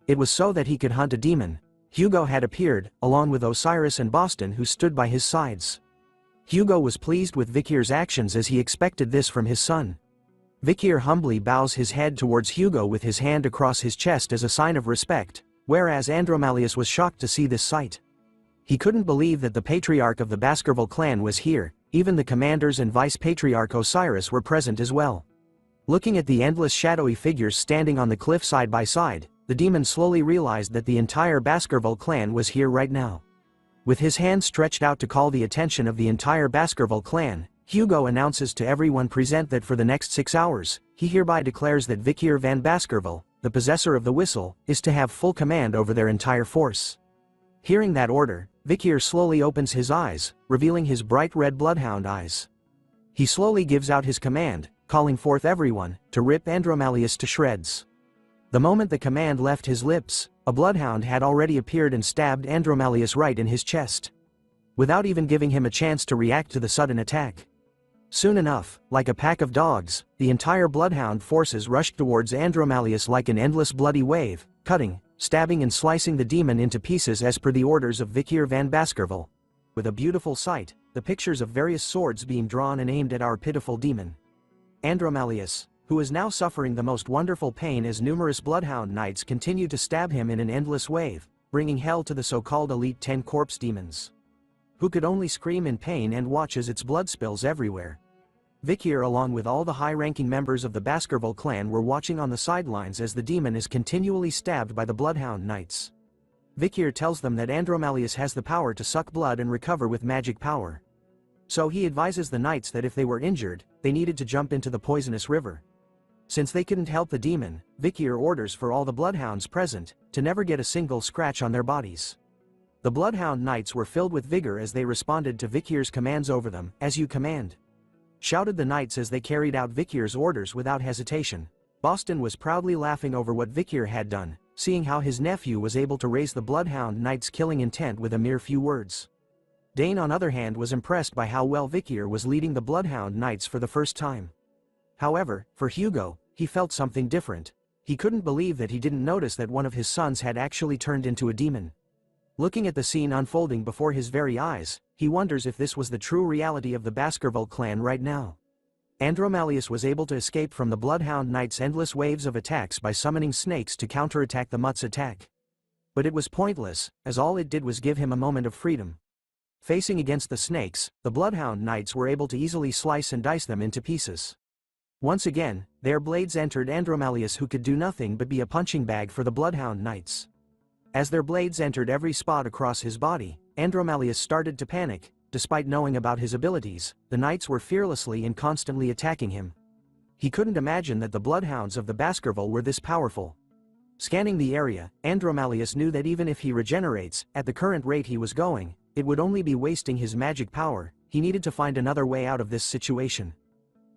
Speaker 5: It was so that he could hunt a demon. Hugo had appeared, along with Osiris and Boston who stood by his sides. Hugo was pleased with Vikir's actions as he expected this from his son. Vikir humbly bows his head towards Hugo with his hand across his chest as a sign of respect, whereas Andromalius was shocked to see this sight. He couldn't believe that the patriarch of the Baskerville clan was here, even the commanders and vice-patriarch Osiris were present as well. Looking at the endless shadowy figures standing on the cliff side by side, the demon slowly realized that the entire Baskerville clan was here right now. With his hand stretched out to call the attention of the entire Baskerville clan, Hugo announces to everyone present that for the next 6 hours, he hereby declares that Vikir van Baskerville, the possessor of the whistle, is to have full command over their entire force. Hearing that order, Vikir slowly opens his eyes, revealing his bright red bloodhound eyes. He slowly gives out his command, calling forth everyone, to rip Andromalius to shreds. The moment the command left his lips, a bloodhound had already appeared and stabbed Andromalius right in his chest. Without even giving him a chance to react to the sudden attack. Soon enough, like a pack of dogs, the entire bloodhound forces rushed towards Andromalius like an endless bloody wave, cutting, stabbing and slicing the demon into pieces as per the orders of Vikir van Baskerville. With a beautiful sight, the pictures of various swords being drawn and aimed at our pitiful demon. Andromalius, who is now suffering the most wonderful pain as numerous bloodhound knights continue to stab him in an endless wave, bringing hell to the so-called elite 10 corpse demons. Who could only scream in pain and watch as its blood spills everywhere. Vikir along with all the high-ranking members of the Baskerville clan were watching on the sidelines as the demon is continually stabbed by the bloodhound knights. Vikir tells them that Andromalius has the power to suck blood and recover with magic power. So he advises the knights that if they were injured, they needed to jump into the poisonous river. Since they couldn't help the demon, Vikir orders for all the bloodhounds present, to never get a single scratch on their bodies. The bloodhound knights were filled with vigor as they responded to Vikir's commands over them, "As you command," shouted the knights as they carried out Vikir's orders without hesitation. Boston was proudly laughing over what Vikir had done, seeing how his nephew was able to raise the bloodhound knights' killing intent with a mere few words. Dane on other hand was impressed by how well Vikir was leading the Bloodhound Knights for the first time. However, for Hugo, he felt something different. He couldn't believe that he didn't notice that one of his sons had actually turned into a demon. Looking at the scene unfolding before his very eyes, he wonders if this was the true reality of the Baskerville clan right now. Andromalius was able to escape from the Bloodhound Knight's endless waves of attacks by summoning snakes to counterattack the Mutt's attack. But it was pointless, as all it did was give him a moment of freedom. Facing against the snakes, the Bloodhound Knights were able to easily slice and dice them into pieces. Once again, their blades entered Andromalius, who could do nothing but be a punching bag for the Bloodhound Knights. As their blades entered every spot across his body, Andromalius started to panic. Despite knowing about his abilities, the Knights were fearlessly and constantly attacking him. He couldn't imagine that the Bloodhounds of the Baskerville were this powerful. Scanning the area, Andromalius knew that even if he regenerates, at the current rate he was going, it would only be wasting his magic power. He needed to find another way out of this situation.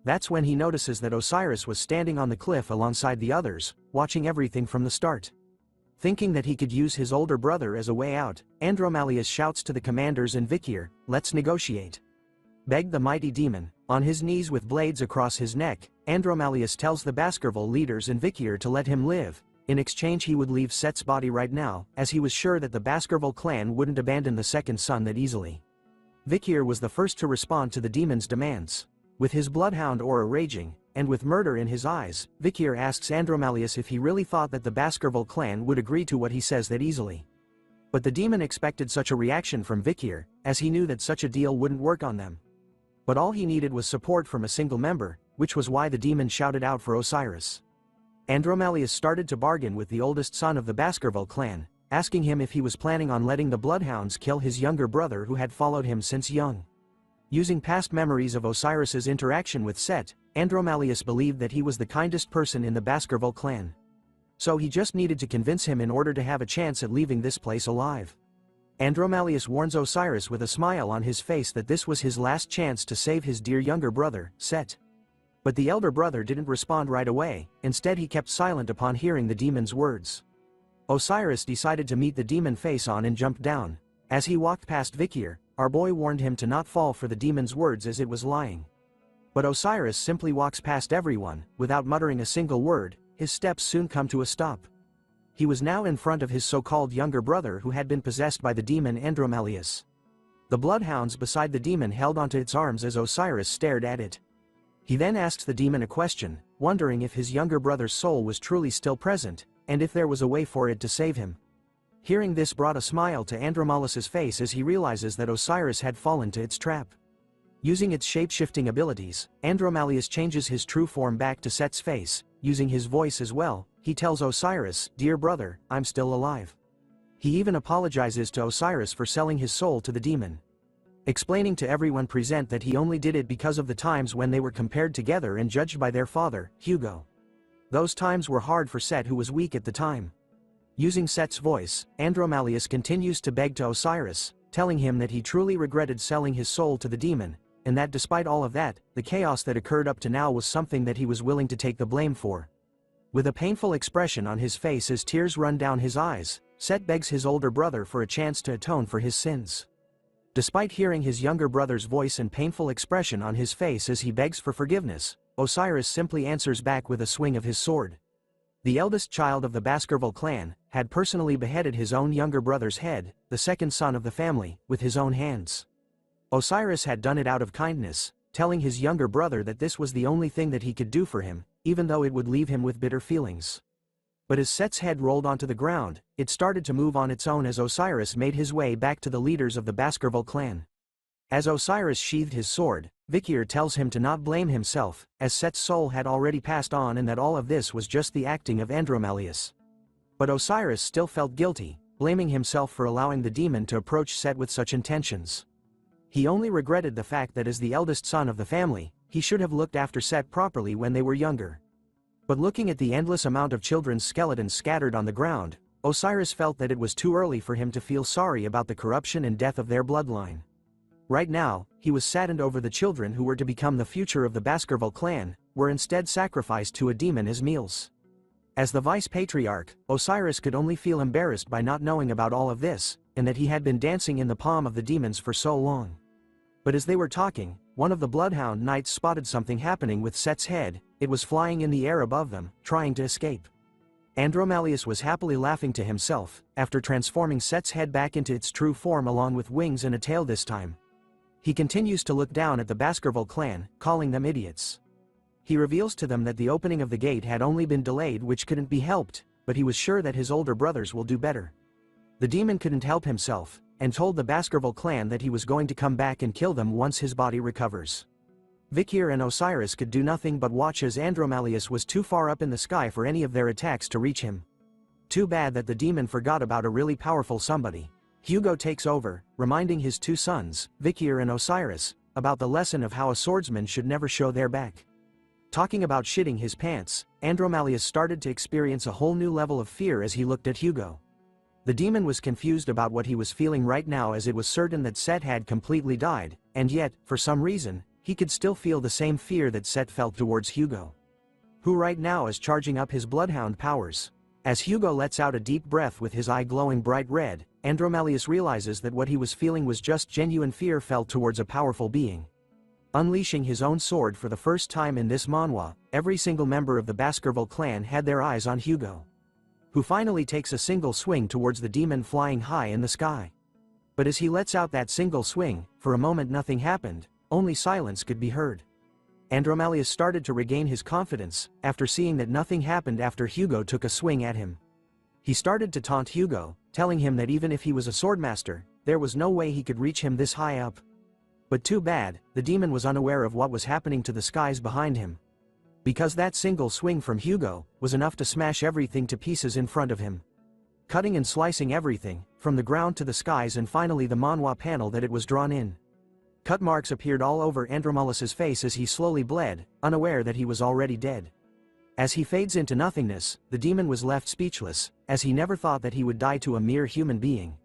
Speaker 5: That's when he notices that Osiris was standing on the cliff alongside the others, watching everything from the start. Thinking that he could use his older brother as a way out, Andromalius shouts to the commanders and Vikir, "Let's negotiate." Begged the mighty demon, on his knees with blades across his neck, Andromalius tells the Baskerville leaders and Vikir to let him live. In exchange he would leave Set's body right now, as he was sure that the Baskerville clan wouldn't abandon the second son that easily. Vikir was the first to respond to the demon's demands. With his bloodhound aura raging, and with murder in his eyes, Vikir asks Andromalius if he really thought that the Baskerville clan would agree to what he says that easily. But the demon expected such a reaction from Vikir, as he knew that such a deal wouldn't work on them. But all he needed was support from a single member, which was why the demon shouted out for Osiris. Andromalius started to bargain with the oldest son of the Baskerville clan, asking him if he was planning on letting the Bloodhounds kill his younger brother who had followed him since young. Using past memories of Osiris's interaction with Set, Andromalius believed that he was the kindest person in the Baskerville clan. So he just needed to convince him in order to have a chance at leaving this place alive. Andromalius warns Osiris with a smile on his face that this was his last chance to save his dear younger brother, Set. But the elder brother didn't respond right away. Instead he kept silent upon hearing the demon's words. Osiris decided to meet the demon face on and jumped down. As he walked past Vikir, our boy warned him to not fall for the demon's words as it was lying. But Osiris simply walks past everyone, without muttering a single word. His steps soon come to a stop. He was now in front of his so-called younger brother who had been possessed by the demon Andromalius. The bloodhounds beside the demon held onto its arms as Osiris stared at it. He then asked the demon a question, wondering if his younger brother's soul was truly still present, and if there was a way for it to save him. Hearing this brought a smile to Andromalius's face as he realizes that Osiris had fallen to its trap. Using its shape-shifting abilities, Andromalius changes his true form back to Set's face. Using his voice as well, he tells Osiris, "Dear brother, I'm still alive." He even apologizes to Osiris for selling his soul to the demon. Explaining to everyone present that he only did it because of the times when they were compared together and judged by their father, Hugo. Those times were hard for Set, who was weak at the time. Using Set's voice, Andromalius continues to beg to Osiris, telling him that he truly regretted selling his soul to the demon, and that despite all of that, the chaos that occurred up to now was something that he was willing to take the blame for. With a painful expression on his face as tears run down his eyes, Set begs his older brother for a chance to atone for his sins. Despite hearing his younger brother's voice and painful expression on his face as he begs for forgiveness, Osiris simply answers back with a swing of his sword. The eldest child of the Baskerville clan had personally beheaded his own younger brother's head, the second son of the family, with his own hands. Osiris had done it out of kindness, telling his younger brother that this was the only thing that he could do for him, even though it would leave him with bitter feelings. But as Set's head rolled onto the ground, it started to move on its own as Osiris made his way back to the leaders of the Baskerville clan. As Osiris sheathed his sword, Vikir tells him to not blame himself, as Set's soul had already passed on and that all of this was just the acting of Andromalius. But Osiris still felt guilty, blaming himself for allowing the demon to approach Set with such intentions. He only regretted the fact that as the eldest son of the family, he should have looked after Set properly when they were younger. But looking at the endless amount of children's skeletons scattered on the ground, Osiris felt that it was too early for him to feel sorry about the corruption and death of their bloodline. Right now, he was saddened over the children who were to become the future of the Baskerville clan, were instead sacrificed to a demon as meals. As the vice patriarch, Osiris could only feel embarrassed by not knowing about all of this, and that he had been dancing in the palm of the demons for so long. But as they were talking, one of the Bloodhound Knights spotted something happening with Set's head. It was flying in the air above them, trying to escape. Andromalius was happily laughing to himself, after transforming Set's head back into its true form along with wings and a tail this time. He continues to look down at the Baskerville clan, calling them idiots. He reveals to them that the opening of the gate had only been delayed, which couldn't be helped, but he was sure that his older brothers will do better. The demon couldn't help himself, and told the Baskerville clan that he was going to come back and kill them once his body recovers. Vikir and Osiris could do nothing but watch as Andromalius was too far up in the sky for any of their attacks to reach him. Too bad that the demon forgot about a really powerful somebody. Hugo takes over, reminding his two sons, Vikir and Osiris, about the lesson of how a swordsman should never show their back. Talking about shitting his pants, Andromalius started to experience a whole new level of fear as he looked at Hugo. The demon was confused about what he was feeling right now, as it was certain that Set had completely died, and yet, for some reason, he could still feel the same fear that Set felt towards Hugo, who right now is charging up his bloodhound powers. As Hugo lets out a deep breath with his eye glowing bright red, Andromalius realizes that what he was feeling was just genuine fear felt towards a powerful being. Unleashing his own sword for the first time in this manhwa, every single member of the Baskerville clan had their eyes on Hugo, who finally takes a single swing towards the demon flying high in the sky. But as he lets out that single swing, for a moment nothing happened, only silence could be heard. Andromalius started to regain his confidence, after seeing that nothing happened after Hugo took a swing at him. He started to taunt Hugo, telling him that even if he was a swordmaster, there was no way he could reach him this high up. But too bad, the demon was unaware of what was happening to the skies behind him. Because that single swing from Hugo was enough to smash everything to pieces in front of him, cutting and slicing everything, from the ground to the skies and finally the manhwa panel that it was drawn in. Cut marks appeared all over Andromalius's face as he slowly bled, unaware that he was already dead. As he fades into nothingness, the demon was left speechless, as he never thought that he would die to a mere human being.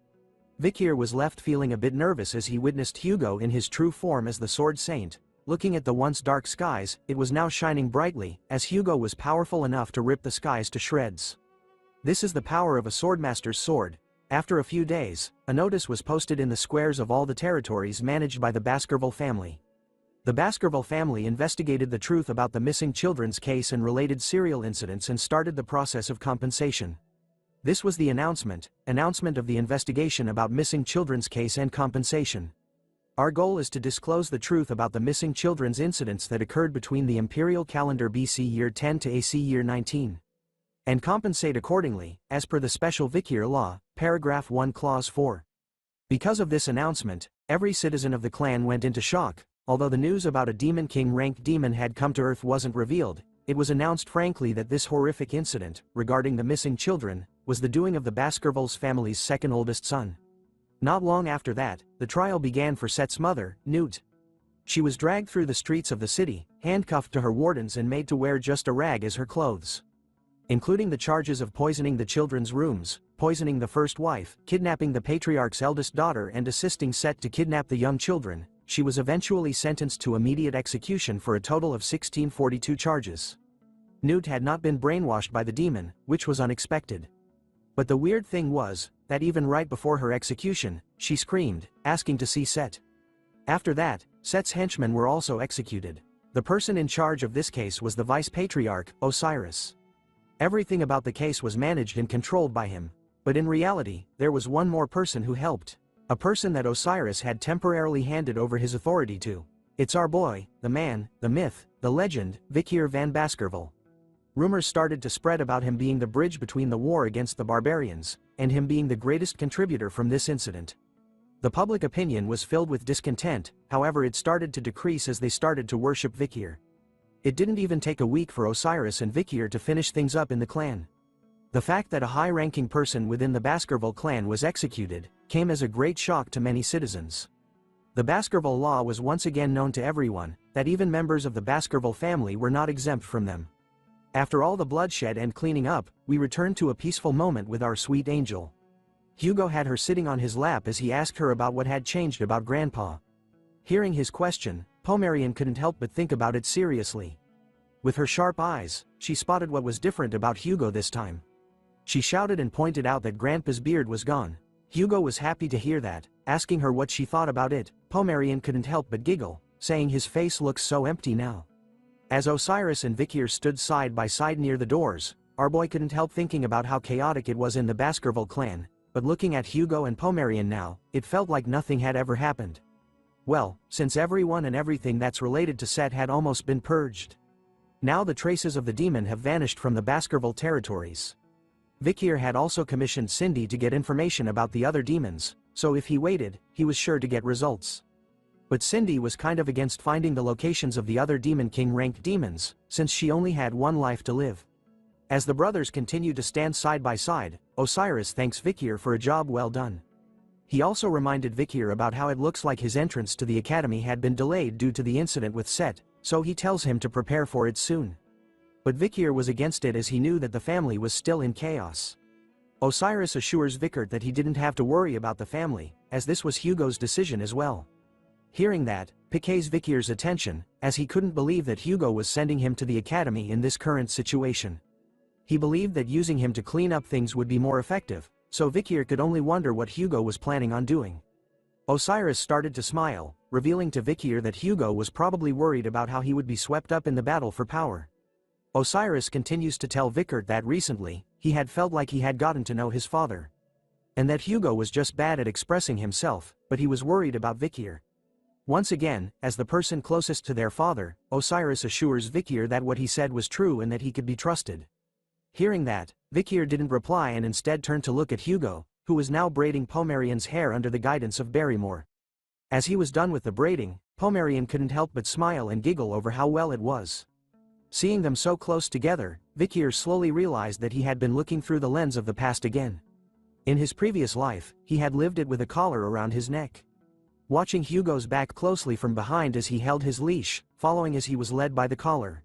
Speaker 5: Vikir was left feeling a bit nervous as he witnessed Hugo in his true form as the Sword Saint. Looking at the once dark skies, it was now shining brightly, as Hugo was powerful enough to rip the skies to shreds. This is the power of a swordmaster's sword. After a few days, a notice was posted in the squares of all the territories managed by the Baskerville family. The Baskerville family investigated the truth about the missing children's case and related serial incidents and started the process of compensation. This was the announcement of the investigation about missing children's case and compensation. Our goal is to disclose the truth about the missing children's incidents that occurred between the imperial calendar BC year 10 to AC year 19. And compensate accordingly, as per the special Vikir law, paragraph 1 clause 4. Because of this announcement, every citizen of the clan went into shock. Although the news about a Demon King ranked demon had come to Earth wasn't revealed, it was announced frankly that this horrific incident, regarding the missing children, was the doing of the Baskerville's family's second oldest son. Not long after that, the trial began for Set's mother, Newt. She was dragged through the streets of the city, handcuffed to her wardens and made to wear just a rag as her clothes. Including the charges of poisoning the children's rooms, poisoning the first wife, kidnapping the patriarch's eldest daughter and assisting Set to kidnap the young children, she was eventually sentenced to immediate execution for a total of 1642 charges. Newt had not been brainwashed by the demon, which was unexpected. But the weird thing was, that even right before her execution, she screamed, asking to see Set. After that, Set's henchmen were also executed. The person in charge of this case was the vice patriarch, Osiris. Everything about the case was managed and controlled by him. But in reality, there was one more person who helped. A person that Osiris had temporarily handed over his authority to. It's our boy, the man, the myth, the legend, Vikir van Baskerville. Rumors started to spread about him being the bridge between the war against the barbarians, and him being the greatest contributor from this incident. The public opinion was filled with discontent, however it started to decrease as they started to worship Vikir. It didn't even take a week for Osiris and Vikir to finish things up in the clan. The fact that a high-ranking person within the Baskerville clan was executed, came as a great shock to many citizens. The Baskerville law was once again known to everyone, that even members of the Baskerville family were not exempt from them. After all the bloodshed and cleaning up, we returned to a peaceful moment with our sweet angel. Hugo had her sitting on his lap as he asked her about what had changed about Grandpa. Hearing his question, Pomerian couldn't help but think about it seriously. With her sharp eyes, she spotted what was different about Hugo this time. She shouted and pointed out that Grandpa's beard was gone. Hugo was happy to hear that, asking her what she thought about it. Pomerian couldn't help but giggle, saying his face looks so empty now. As Osiris and Vikir stood side by side near the doors, our boy couldn't help thinking about how chaotic it was in the Baskerville clan, but looking at Hugo and Pomerian now, it felt like nothing had ever happened. Well, since everyone and everything that's related to Set had almost been purged. Now the traces of the demon have vanished from the Baskerville territories. Vikir had also commissioned Cindy to get information about the other demons, so if he waited, he was sure to get results. But Cindy was kind of against finding the locations of the other Demon King-ranked demons, since she only had one life to live. As the brothers continued to stand side by side, Osiris thanks Vikir for a job well done. He also reminded Vikir about how it looks like his entrance to the academy had been delayed due to the incident with Set, so he tells him to prepare for it soon. But Vikir was against it as he knew that the family was still in chaos. Osiris assures Vikir that he didn't have to worry about the family, as this was Hugo's decision as well. Hearing that, piques Vikir's attention, as he couldn't believe that Hugo was sending him to the academy in this current situation. He believed that using him to clean up things would be more effective, so Vikir could only wonder what Hugo was planning on doing. Osiris started to smile, revealing to Vikir that Hugo was probably worried about how he would be swept up in the battle for power. Osiris continues to tell Vikir that recently, he had felt like he had gotten to know his father. And that Hugo was just bad at expressing himself, but he was worried about Vikir. Once again, as the person closest to their father, Osiris assures Vikir that what he said was true and that he could be trusted. Hearing that, Vikir didn't reply and instead turned to look at Hugo, who was now braiding Pomerian's hair under the guidance of Barrymore. As he was done with the braiding, Pomerian couldn't help but smile and giggle over how well it was. Seeing them so close together, Vikir slowly realized that he had been looking through the lens of the past again. In his previous life, he had lived it with a collar around his neck. Watching Hugo's back closely from behind as he held his leash, following as he was led by the collar.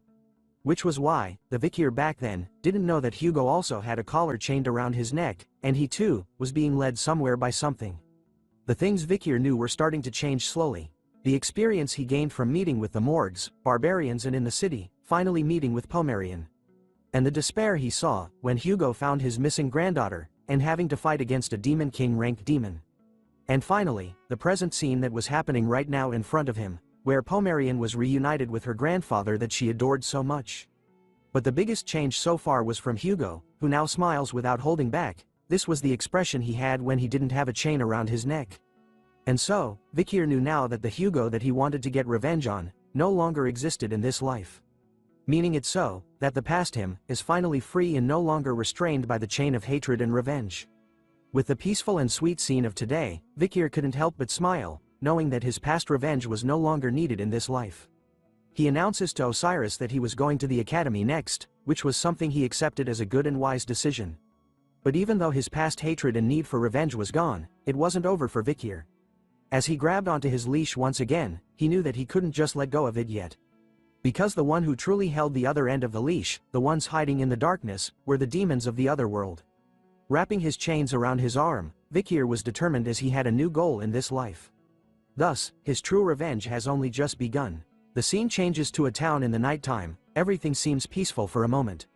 Speaker 5: Which was why, the Vikir back then, didn't know that Hugo also had a collar chained around his neck, and he too, was being led somewhere by something. The things Vikir knew were starting to change slowly. The experience he gained from meeting with the Morgs, barbarians and in the city, finally meeting with Pomerian. And the despair he saw, when Hugo found his missing granddaughter, and having to fight against a Demon King-ranked demon. And finally, the present scene that was happening right now in front of him, where Pomerian was reunited with her grandfather that she adored so much. But the biggest change so far was from Hugo, who now smiles without holding back. This was the expression he had when he didn't have a chain around his neck. And so, Vikir knew now that the Hugo that he wanted to get revenge on, no longer existed in this life. Meaning it so, that the past him, is finally free and no longer restrained by the chain of hatred and revenge. With the peaceful and sweet scene of today, Vikir couldn't help but smile, knowing that his past revenge was no longer needed in this life. He announces to Osiris that he was going to the academy next, which was something he accepted as a good and wise decision. But even though his past hatred and need for revenge was gone, it wasn't over for Vikir. As he grabbed onto his leash once again, he knew that he couldn't just let go of it yet. Because the one who truly held the other end of the leash, the ones hiding in the darkness, were the demons of the other world. Wrapping his chains around his arm, Vikir was determined as he had a new goal in this life. Thus, his true revenge has only just begun. The scene changes to a town in the nighttime. Everything seems peaceful for a moment.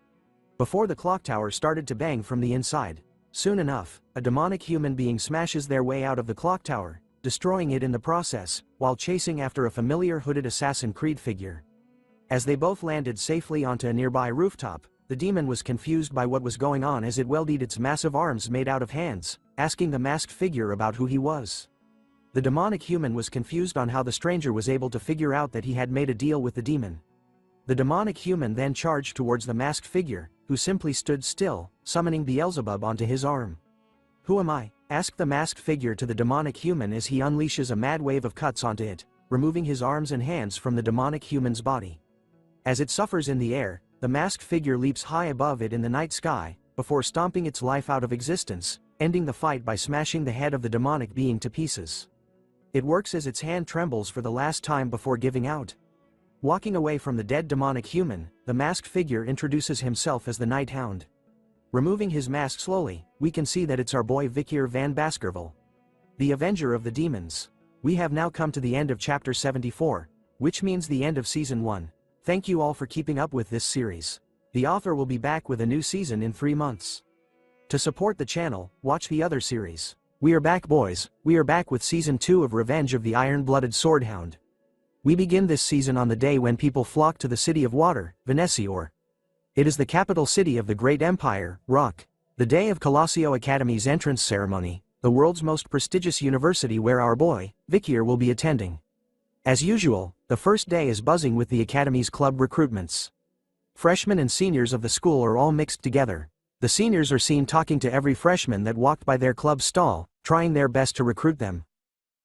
Speaker 5: Before the clock tower started to bang from the inside. Soon enough, a demonic human being smashes their way out of the clock tower, destroying it in the process, while chasing after a familiar hooded Assassin Creed figure. As they both landed safely onto a nearby rooftop, the demon was confused by what was going on as it welded its massive arms made out of hands, asking the masked figure about who he was. The demonic human was confused on how the stranger was able to figure out that he had made a deal with the demon. The demonic human then charged towards the masked figure, who simply stood still, summoning Beelzebub onto his arm. "Who am I?" asked the masked figure to the demonic human as he unleashes a mad wave of cuts onto it, removing his arms and hands from the demonic human's body. As it suffers in the air, the masked figure leaps high above it in the night sky, before stomping its life out of existence, ending the fight by smashing the head of the demonic being to pieces. It works as its hand trembles for the last time before giving out. Walking away from the dead demonic human, the masked figure introduces himself as the Night Hound. Removing his mask slowly, we can see that it's our boy Vikir van Baskerville, the Avenger of the Demons. We have now come to the end of chapter 74, which means the end of season 1. Thank you all for keeping up with this series. The author will be back with a new season in 3 months. To support the channel, watch the other series. We are back, boys. We are back with Season 2 of Revenge of the Iron-Blooded Swordhound. We begin this season on the day when people flock to the City of Water, Venesior. It is the capital city of the great empire, Rock. The day of Colosseo Academy's entrance ceremony, the world's most prestigious university where our boy, Vikir, will be attending. As usual, the first day is buzzing with the Academy's club recruitments. Freshmen and seniors of the school are all mixed together. The seniors are seen talking to every freshman that walked by their club stall, trying their best to recruit them.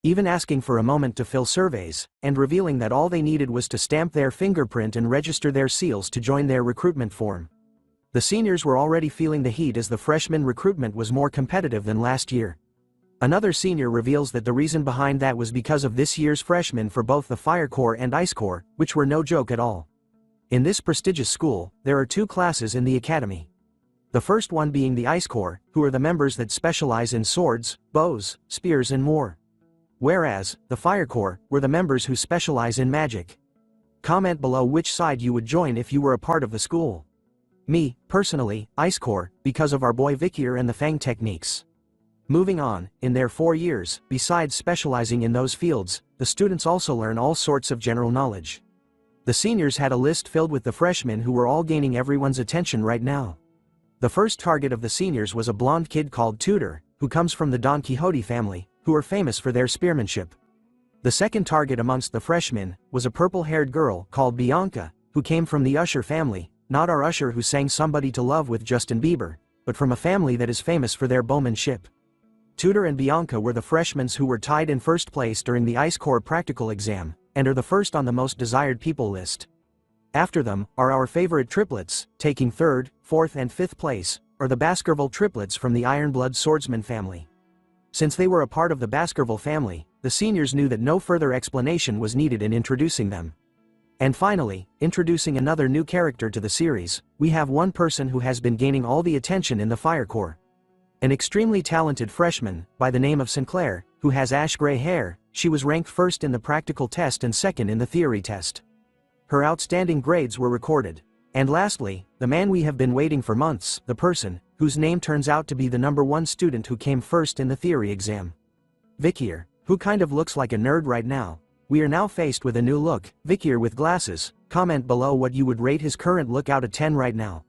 Speaker 5: Even asking for a moment to fill surveys, and revealing that all they needed was to stamp their fingerprint and register their seals to join their recruitment form. The seniors were already feeling the heat as the freshman recruitment was more competitive than last year. Another senior reveals that the reason behind that was because of this year's freshmen for both the Fire Corps and Ice Corps, which were no joke at all. In this prestigious school, there are 2 classes in the academy. The first one being the Ice Corps, who are the members that specialize in swords, bows, spears and more. Whereas, the Fire Corps were the members who specialize in magic. Comment below which side you would join if you were a part of the school. Me, personally, Ice Corps, because of our boy Vikir and the Fang techniques. Moving on, in their 4 years, besides specializing in those fields, the students also learn all sorts of general knowledge. The seniors had a list filled with the freshmen who were all gaining everyone's attention right now. The first target of the seniors was a blonde kid called Tudor, who comes from the Don Quixote family, who are famous for their spearmanship. The second target amongst the freshmen was a purple-haired girl called Bianca, who came from the Usher family, not our Usher who sang Somebody to Love with Justin Bieber, but from a family that is famous for their bowmanship. Tudor and Bianca were the freshmen who were tied in first place during the Ice Corps practical exam, and are the first on the most desired people list. After them are our favorite triplets, taking 3rd, 4th and 5th place, or the Baskerville triplets from the Iron-Blood Swordsman family. Since they were a part of the Baskerville family, the seniors knew that no further explanation was needed in introducing them. And finally, introducing another new character to the series, we have one person who has been gaining all the attention in the Fire Corps. An extremely talented freshman, by the name of Sinclair, who has ash-gray hair. She was ranked 1st in the practical test and 2nd in the theory test. Her outstanding grades were recorded. And lastly, the man we have been waiting for months, the person, whose name turns out to be the #1 student who came 1st in the theory exam. Vikir, who kind of looks like a nerd right now. We are now faced with a new look, Vikir with glasses. Comment below what you would rate his current look out of 10 right now.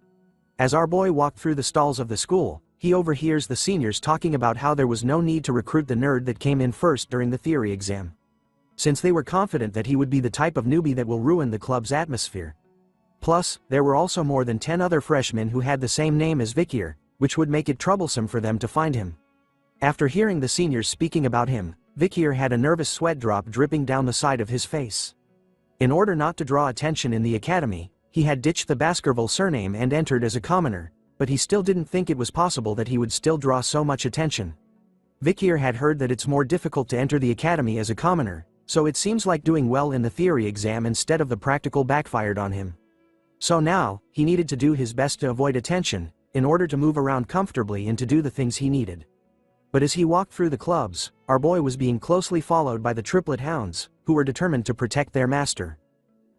Speaker 5: As our boy walked through the stalls of the school, he overhears the seniors talking about how there was no need to recruit the nerd that came in 1st during the theory exam, since they were confident that he would be the type of newbie that will ruin the club's atmosphere. Plus, there were also more than 10 other freshmen who had the same name as Vikir, which would make it troublesome for them to find him. After hearing the seniors speaking about him, Vikir had a nervous sweat drop dripping down the side of his face. In order not to draw attention in the academy, he had ditched the Baskerville surname and entered as a commoner, but he still didn't think it was possible that he would still draw so much attention. Vikir had heard that it's more difficult to enter the academy as a commoner, so it seems like doing well in the theory exam instead of the practical backfired on him. So now, he needed to do his best to avoid attention, in order to move around comfortably and to do the things he needed. But as he walked through the clubs, our boy was being closely followed by the triplet hounds, who were determined to protect their master.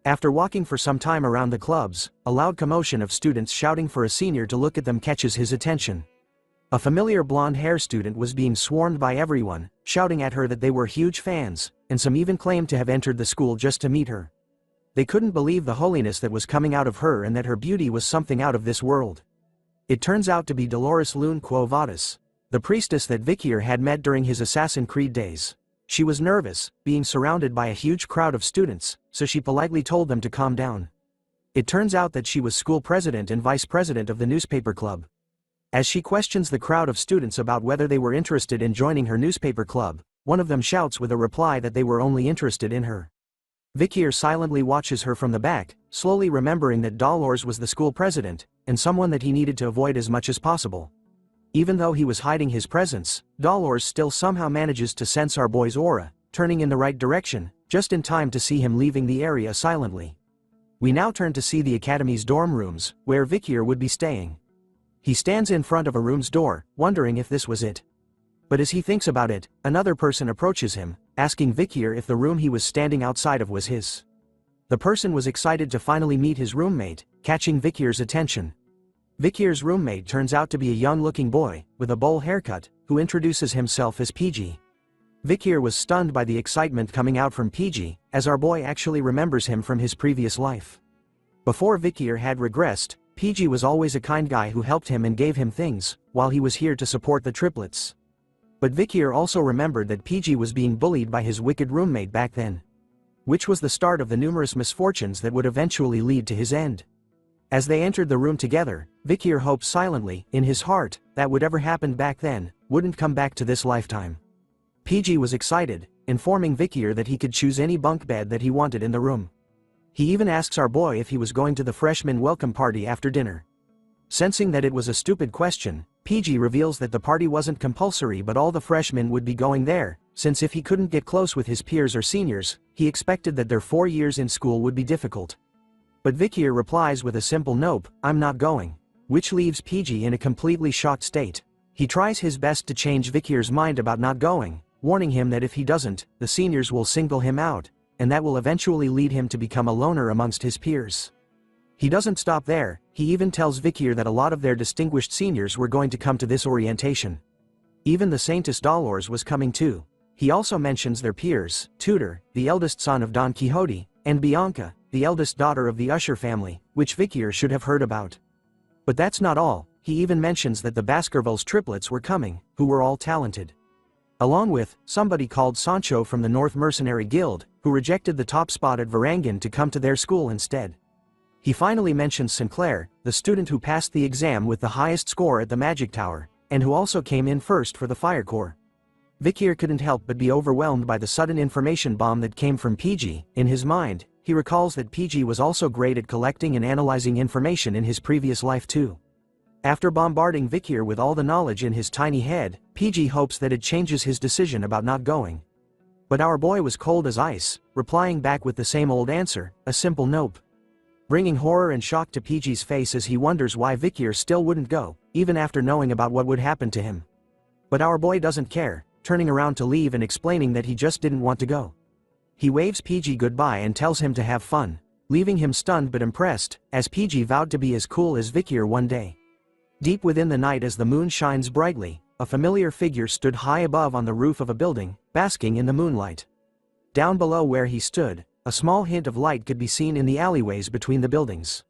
Speaker 5: After walking for some time around the clubs, a loud commotion of students shouting for a senior to look at them catches his attention. A familiar blonde-haired student was being swarmed by everyone, shouting at her that they were huge fans, and some even claimed to have entered the school just to meet her. They couldn't believe the holiness that was coming out of her and that her beauty was something out of this world. It turns out to be Dolores Lune Quo Vadis, the priestess that Vikir had met during his Assassin's Creed days. She was nervous, being surrounded by a huge crowd of students, so she politely told them to calm down. It turns out that she was school president and vice president of the newspaper club. As she questions the crowd of students about whether they were interested in joining her newspaper club, one of them shouts with a reply that they were only interested in her. Vikir silently watches her from the back, slowly remembering that Dolores was the school president, and someone that he needed to avoid as much as possible. Even though he was hiding his presence, Dolores still somehow manages to sense our boy's aura, turning in the right direction, just in time to see him leaving the area silently. We now turn to see the academy's dorm rooms, where Vikir would be staying. He stands in front of a room's door, wondering if this was it. But as he thinks about it, another person approaches him, asking Vikir if the room he was standing outside of was his. The person was excited to finally meet his roommate, catching Vikir's attention. Vikir's roommate turns out to be a young-looking boy, with a bowl haircut, who introduces himself as PG. Vikir was stunned by the excitement coming out from PG, as our boy actually remembers him from his previous life. Before Vikir had regressed, PG was always a kind guy who helped him and gave him things, while he was here to support the triplets. But Vikir also remembered that PG was being bullied by his wicked roommate back then, which was the start of the numerous misfortunes that would eventually lead to his end. As they entered the room together, Vikir hoped silently, in his heart, that whatever happened back then, wouldn't come back to this lifetime. PG was excited, informing Vikir that he could choose any bunk bed that he wanted in the room. He even asks our boy if he was going to the freshman welcome party after dinner. Sensing that it was a stupid question, PG reveals that the party wasn't compulsory but all the freshmen would be going there, since if he couldn't get close with his peers or seniors, he expected that their 4 years in school would be difficult. But Vikir replies with a simple nope, I'm not going, which leaves PG in a completely shocked state. He tries his best to change Vikir's mind about not going, warning him that if he doesn't, the seniors will single him out, and that will eventually lead him to become a loner amongst his peers. He doesn't stop there, he even tells Vikir that a lot of their distinguished seniors were going to come to this orientation. Even the Saintess Dolores was coming too. He also mentions their peers, Tudor, the eldest son of Don Quixote, and Bianca, the eldest daughter of the Usher family, which Vikir should have heard about. But that's not all, he even mentions that the Baskervilles triplets were coming, who were all talented. Along with, somebody called Sancho from the North Mercenary Guild, who rejected the top spot at Varangian to come to their school instead. He finally mentions Sinclair, the student who passed the exam with the highest score at the Magic Tower, and who also came in first for the Fire Corps. Vikir couldn't help but be overwhelmed by the sudden information bomb that came from PG. In his mind, he recalls that PG was also great at collecting and analyzing information in his previous life too. After bombarding Vikir with all the knowledge in his tiny head, PG hopes that it changes his decision about not going. But our boy was cold as ice, replying back with the same old answer, a simple nope. Bringing horror and shock to PG's face as he wonders why Vikir still wouldn't go, even after knowing about what would happen to him. But our boy doesn't care, turning around to leave and explaining that he just didn't want to go. He waves PG goodbye and tells him to have fun, leaving him stunned but impressed, as PG vowed to be as cool as Vikir one day. Deep within the night as the moon shines brightly, a familiar figure stood high above on the roof of a building, basking in the moonlight. Down below where he stood, a small hint of light could be seen in the alleyways between the buildings.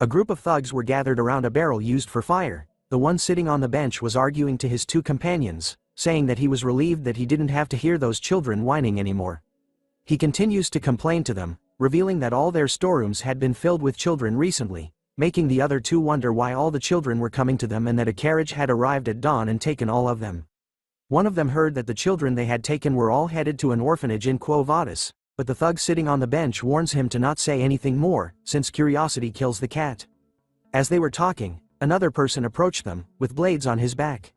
Speaker 5: A group of thugs were gathered around a barrel used for fire. The one sitting on the bench was arguing to his two companions, saying that he was relieved that he didn't have to hear those children whining anymore. He continues to complain to them, revealing that all their storerooms had been filled with children recently, making the other two wonder why all the children were coming to them and that a carriage had arrived at dawn and taken all of them. One of them heard that the children they had taken were all headed to an orphanage in Quo Vadis, but the thug sitting on the bench warns him to not say anything more, since curiosity kills the cat. As they were talking, another person approached them, with blades on his back.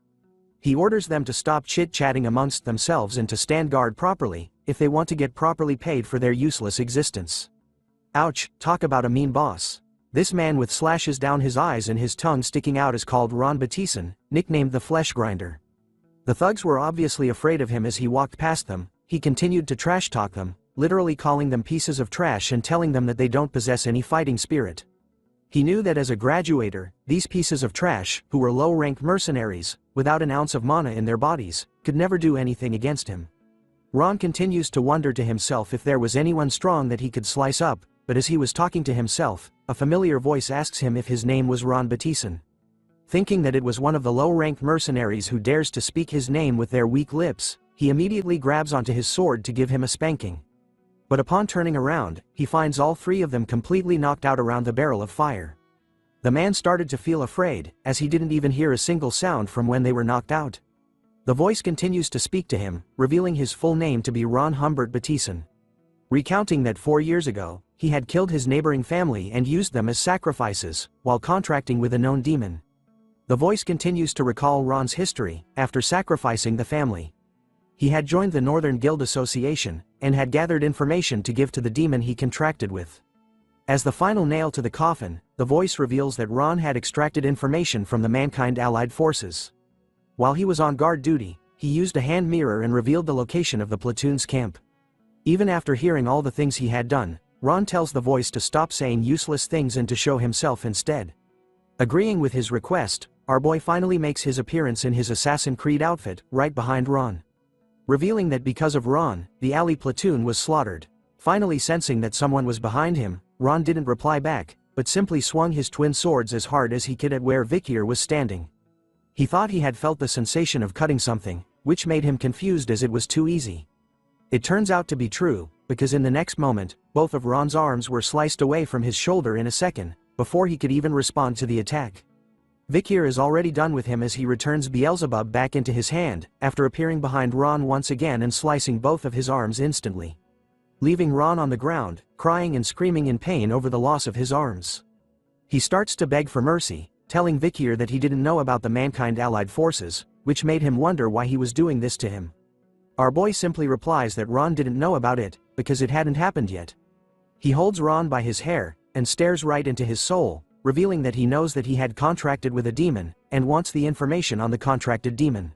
Speaker 5: He orders them to stop chit-chatting amongst themselves and to stand guard properly, if they want to get properly paid for their useless existence. Ouch, talk about a mean boss. This man with slashes down his eyes and his tongue sticking out is called Ron Batison, nicknamed the Flesh Grinder. The thugs were obviously afraid of him as he walked past them. He continued to trash talk them, literally calling them pieces of trash and telling them that they don't possess any fighting spirit. He knew that as a graduator, these pieces of trash, who were low-ranked mercenaries, without an ounce of mana in their bodies, could never do anything against him. Ron continues to wonder to himself if there was anyone strong that he could slice up, but as he was talking to himself, a familiar voice asks him if his name was Ron Batison. Thinking that it was one of the low-ranked mercenaries who dares to speak his name with their weak lips, he immediately grabs onto his sword to give him a spanking. But upon turning around, he finds all three of them completely knocked out around the barrel of fire. The man started to feel afraid, as he didn't even hear a single sound from when they were knocked out. The voice continues to speak to him, revealing his full name to be Ron Humbert Batison. Recounting that 4 years ago, he had killed his neighboring family and used them as sacrifices, while contracting with a known demon. The voice continues to recall Ron's history. After sacrificing the family, he had joined the Northern Guild Association, and had gathered information to give to the demon he contracted with. As the final nail to the coffin, the voice reveals that Ron had extracted information from the Mankind Allied Forces. While he was on guard duty, he used a hand mirror and revealed the location of the platoon's camp. Even after hearing all the things he had done, Ron tells the voice to stop saying useless things and to show himself instead. Agreeing with his request, our boy finally makes his appearance in his Assassin's Creed outfit, right behind Ron. Revealing that because of Ron, the alley platoon was slaughtered. Finally sensing that someone was behind him, Ron didn't reply back, but simply swung his twin swords as hard as he could at where Vikir was standing. He thought he had felt the sensation of cutting something, which made him confused as it was too easy. It turns out to be true, because in the next moment, both of Ron's arms were sliced away from his shoulder in a second, before he could even respond to the attack. Vikir is already done with him as he returns Beelzebub back into his hand, after appearing behind Ron once again and slicing both of his arms instantly. Leaving Ron on the ground, crying and screaming in pain over the loss of his arms. He starts to beg for mercy, telling Vikir that he didn't know about the Mankind Allied forces, which made him wonder why he was doing this to him. Our boy simply replies that Ron didn't know about it, because it hadn't happened yet. He holds Ron by his hair, and stares right into his soul, revealing that he knows that he had contracted with a demon, and wants the information on the contracted demon.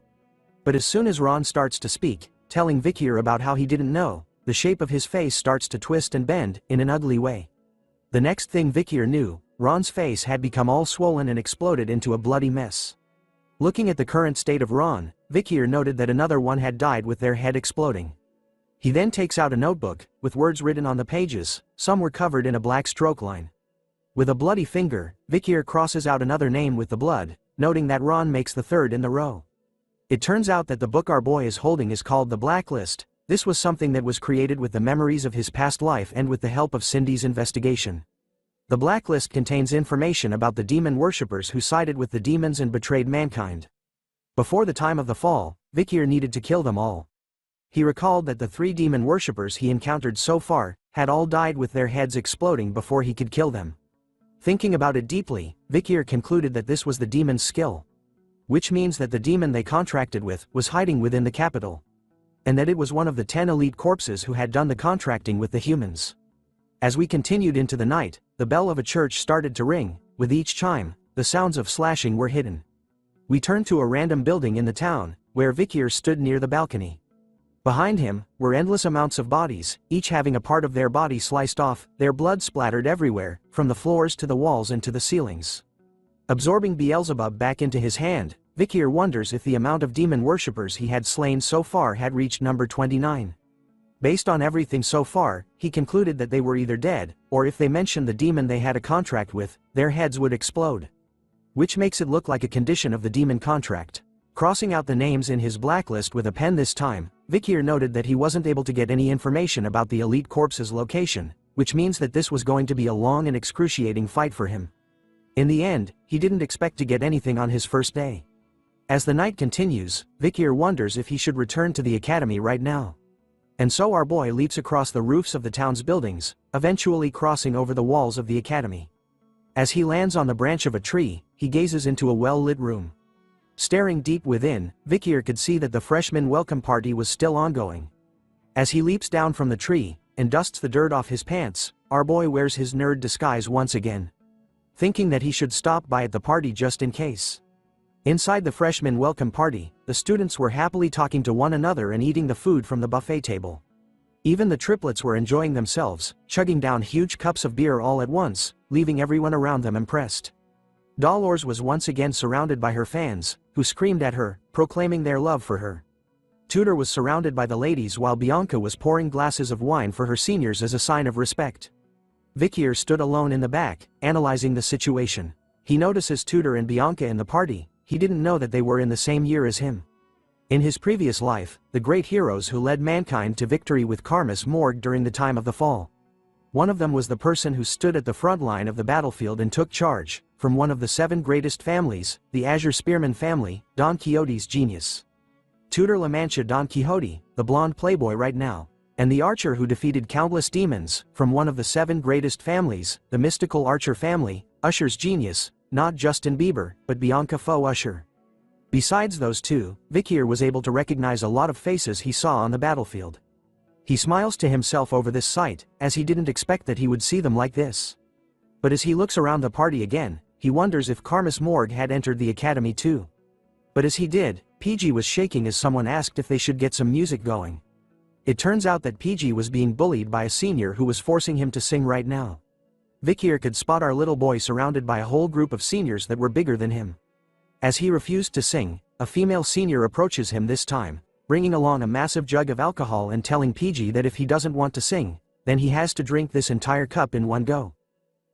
Speaker 5: But as soon as Ron starts to speak, telling Vikir about how he didn't know, the shape of his face starts to twist and bend, in an ugly way. The next thing Vikir knew, Ron's face had become all swollen and exploded into a bloody mess. Looking at the current state of Ron, Vikir noted that another one had died with their head exploding. He then takes out a notebook, with words written on the pages, some were covered in a black stroke line. With a bloody finger, Vikir crosses out another name with the blood, noting that Ron makes the third in the row. It turns out that the book our boy is holding is called The Blacklist. This was something that was created with the memories of his past life and with the help of Cindy's investigation. The Blacklist contains information about the demon worshippers who sided with the demons and betrayed mankind. Before the time of the fall, Vikir needed to kill them all. He recalled that the 3 demon worshippers he encountered so far had all died with their heads exploding before he could kill them. Thinking about it deeply, Vikir concluded that this was the demon's skill. Which means that the demon they contracted with was hiding within the capital. And that it was one of the 10 elite corpses who had done the contracting with the humans. As we continued into the night, the bell of a church started to ring. With each chime, the sounds of slashing were hidden. We turned to a random building in the town, where Vikir stood near the balcony. Behind him were endless amounts of bodies, each having a part of their body sliced off, their blood splattered everywhere, from the floors to the walls and to the ceilings. Absorbing Beelzebub back into his hand, Vikir wonders if the amount of demon worshippers he had slain so far had reached number 29. Based on everything so far, he concluded that they were either dead, or if they mentioned the demon they had a contract with, their heads would explode. Which makes it look like a condition of the demon contract. Crossing out the names in his blacklist with a pen this time, Vikir noted that he wasn't able to get any information about the elite corpse's location, which means that this was going to be a long and excruciating fight for him. In the end, he didn't expect to get anything on his first day. As the night continues, Vikir wonders if he should return to the academy right now. And so our boy leaps across the roofs of the town's buildings, eventually crossing over the walls of the academy. As he lands on the branch of a tree, he gazes into a well-lit room. Staring deep within, Vikir could see that the freshman welcome party was still ongoing. As he leaps down from the tree, and dusts the dirt off his pants, our boy wears his nerd disguise once again. Thinking that he should stop by at the party just in case. Inside the freshman welcome party, the students were happily talking to one another and eating the food from the buffet table. Even the triplets were enjoying themselves, chugging down huge cups of beer all at once, leaving everyone around them impressed. Dolores was once again surrounded by her fans, who screamed at her, proclaiming their love for her. Tudor was surrounded by the ladies while Bianca was pouring glasses of wine for her seniors as a sign of respect. Vikir stood alone in the back, analyzing the situation. He notices Tudor and Bianca in the party. He didn't know that they were in the same year as him. In his previous life, the great heroes who led mankind to victory with Karmas morgue during the time of the fall. One of them was the person who stood at the front line of the battlefield and took charge, from one of the 7 greatest families, the Azure Spearman family, Don Quixote's genius. Tudor La Mancha Don Quixote, the blonde playboy right now, and the archer who defeated countless demons, from one of the 7 greatest families, the mystical Archer family, Usher's genius, not Justin Bieber, but Bianca Faux Usher. Besides those 2, Vikir was able to recognize a lot of faces he saw on the battlefield. He smiles to himself over this sight, as he didn't expect that he would see them like this. But as he looks around the party again, he wonders if Karmas morgue had entered the academy too. But as he did, PG was shaking as someone asked if they should get some music going. It turns out that PG was being bullied by a senior who was forcing him to sing right now. Vikir could spot our little boy surrounded by a whole group of seniors that were bigger than him. As he refused to sing, a female senior approaches him this time, bringing along a massive jug of alcohol and telling PG that if he doesn't want to sing, then he has to drink this entire cup in one go.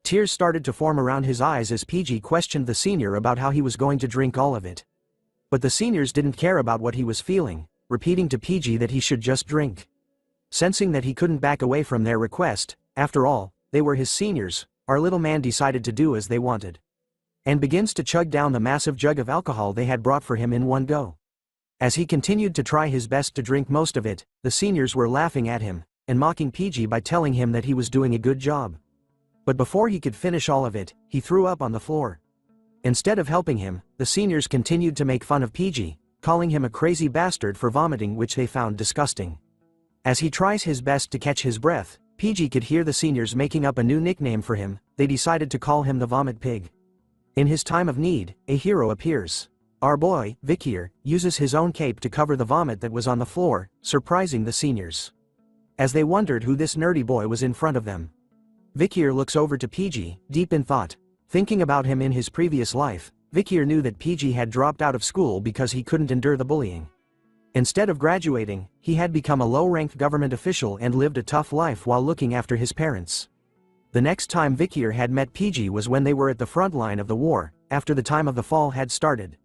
Speaker 5: Tears started to form around his eyes as PG questioned the senior about how he was going to drink all of it. But the seniors didn't care about what he was feeling, repeating to PG that he should just drink. Sensing that he couldn't back away from their request, after all, they were his seniors, our little man decided to do as they wanted. And begins to chug down the massive jug of alcohol they had brought for him in one go. As he continued to try his best to drink most of it, the seniors were laughing at him, and mocking PG by telling him that he was doing a good job. But before he could finish all of it, he threw up on the floor. Instead of helping him, the seniors continued to make fun of PG, calling him a crazy bastard for vomiting, which they found disgusting. As he tries his best to catch his breath, PG could hear the seniors making up a new nickname for him. They decided to call him the Vomit Pig. In his time of need, a hero appears. Our boy, Vikir, uses his own cape to cover the vomit that was on the floor, surprising the seniors. As they wondered who this nerdy boy was in front of them, Vikir looks over to PG, deep in thought. Thinking about him in his previous life, Vikir knew that PG had dropped out of school because he couldn't endure the bullying. Instead of graduating, he had become a low-ranked government official and lived a tough life while looking after his parents. The next time Vikir had met PG was when they were at the front line of the war, after the time of the fall had started.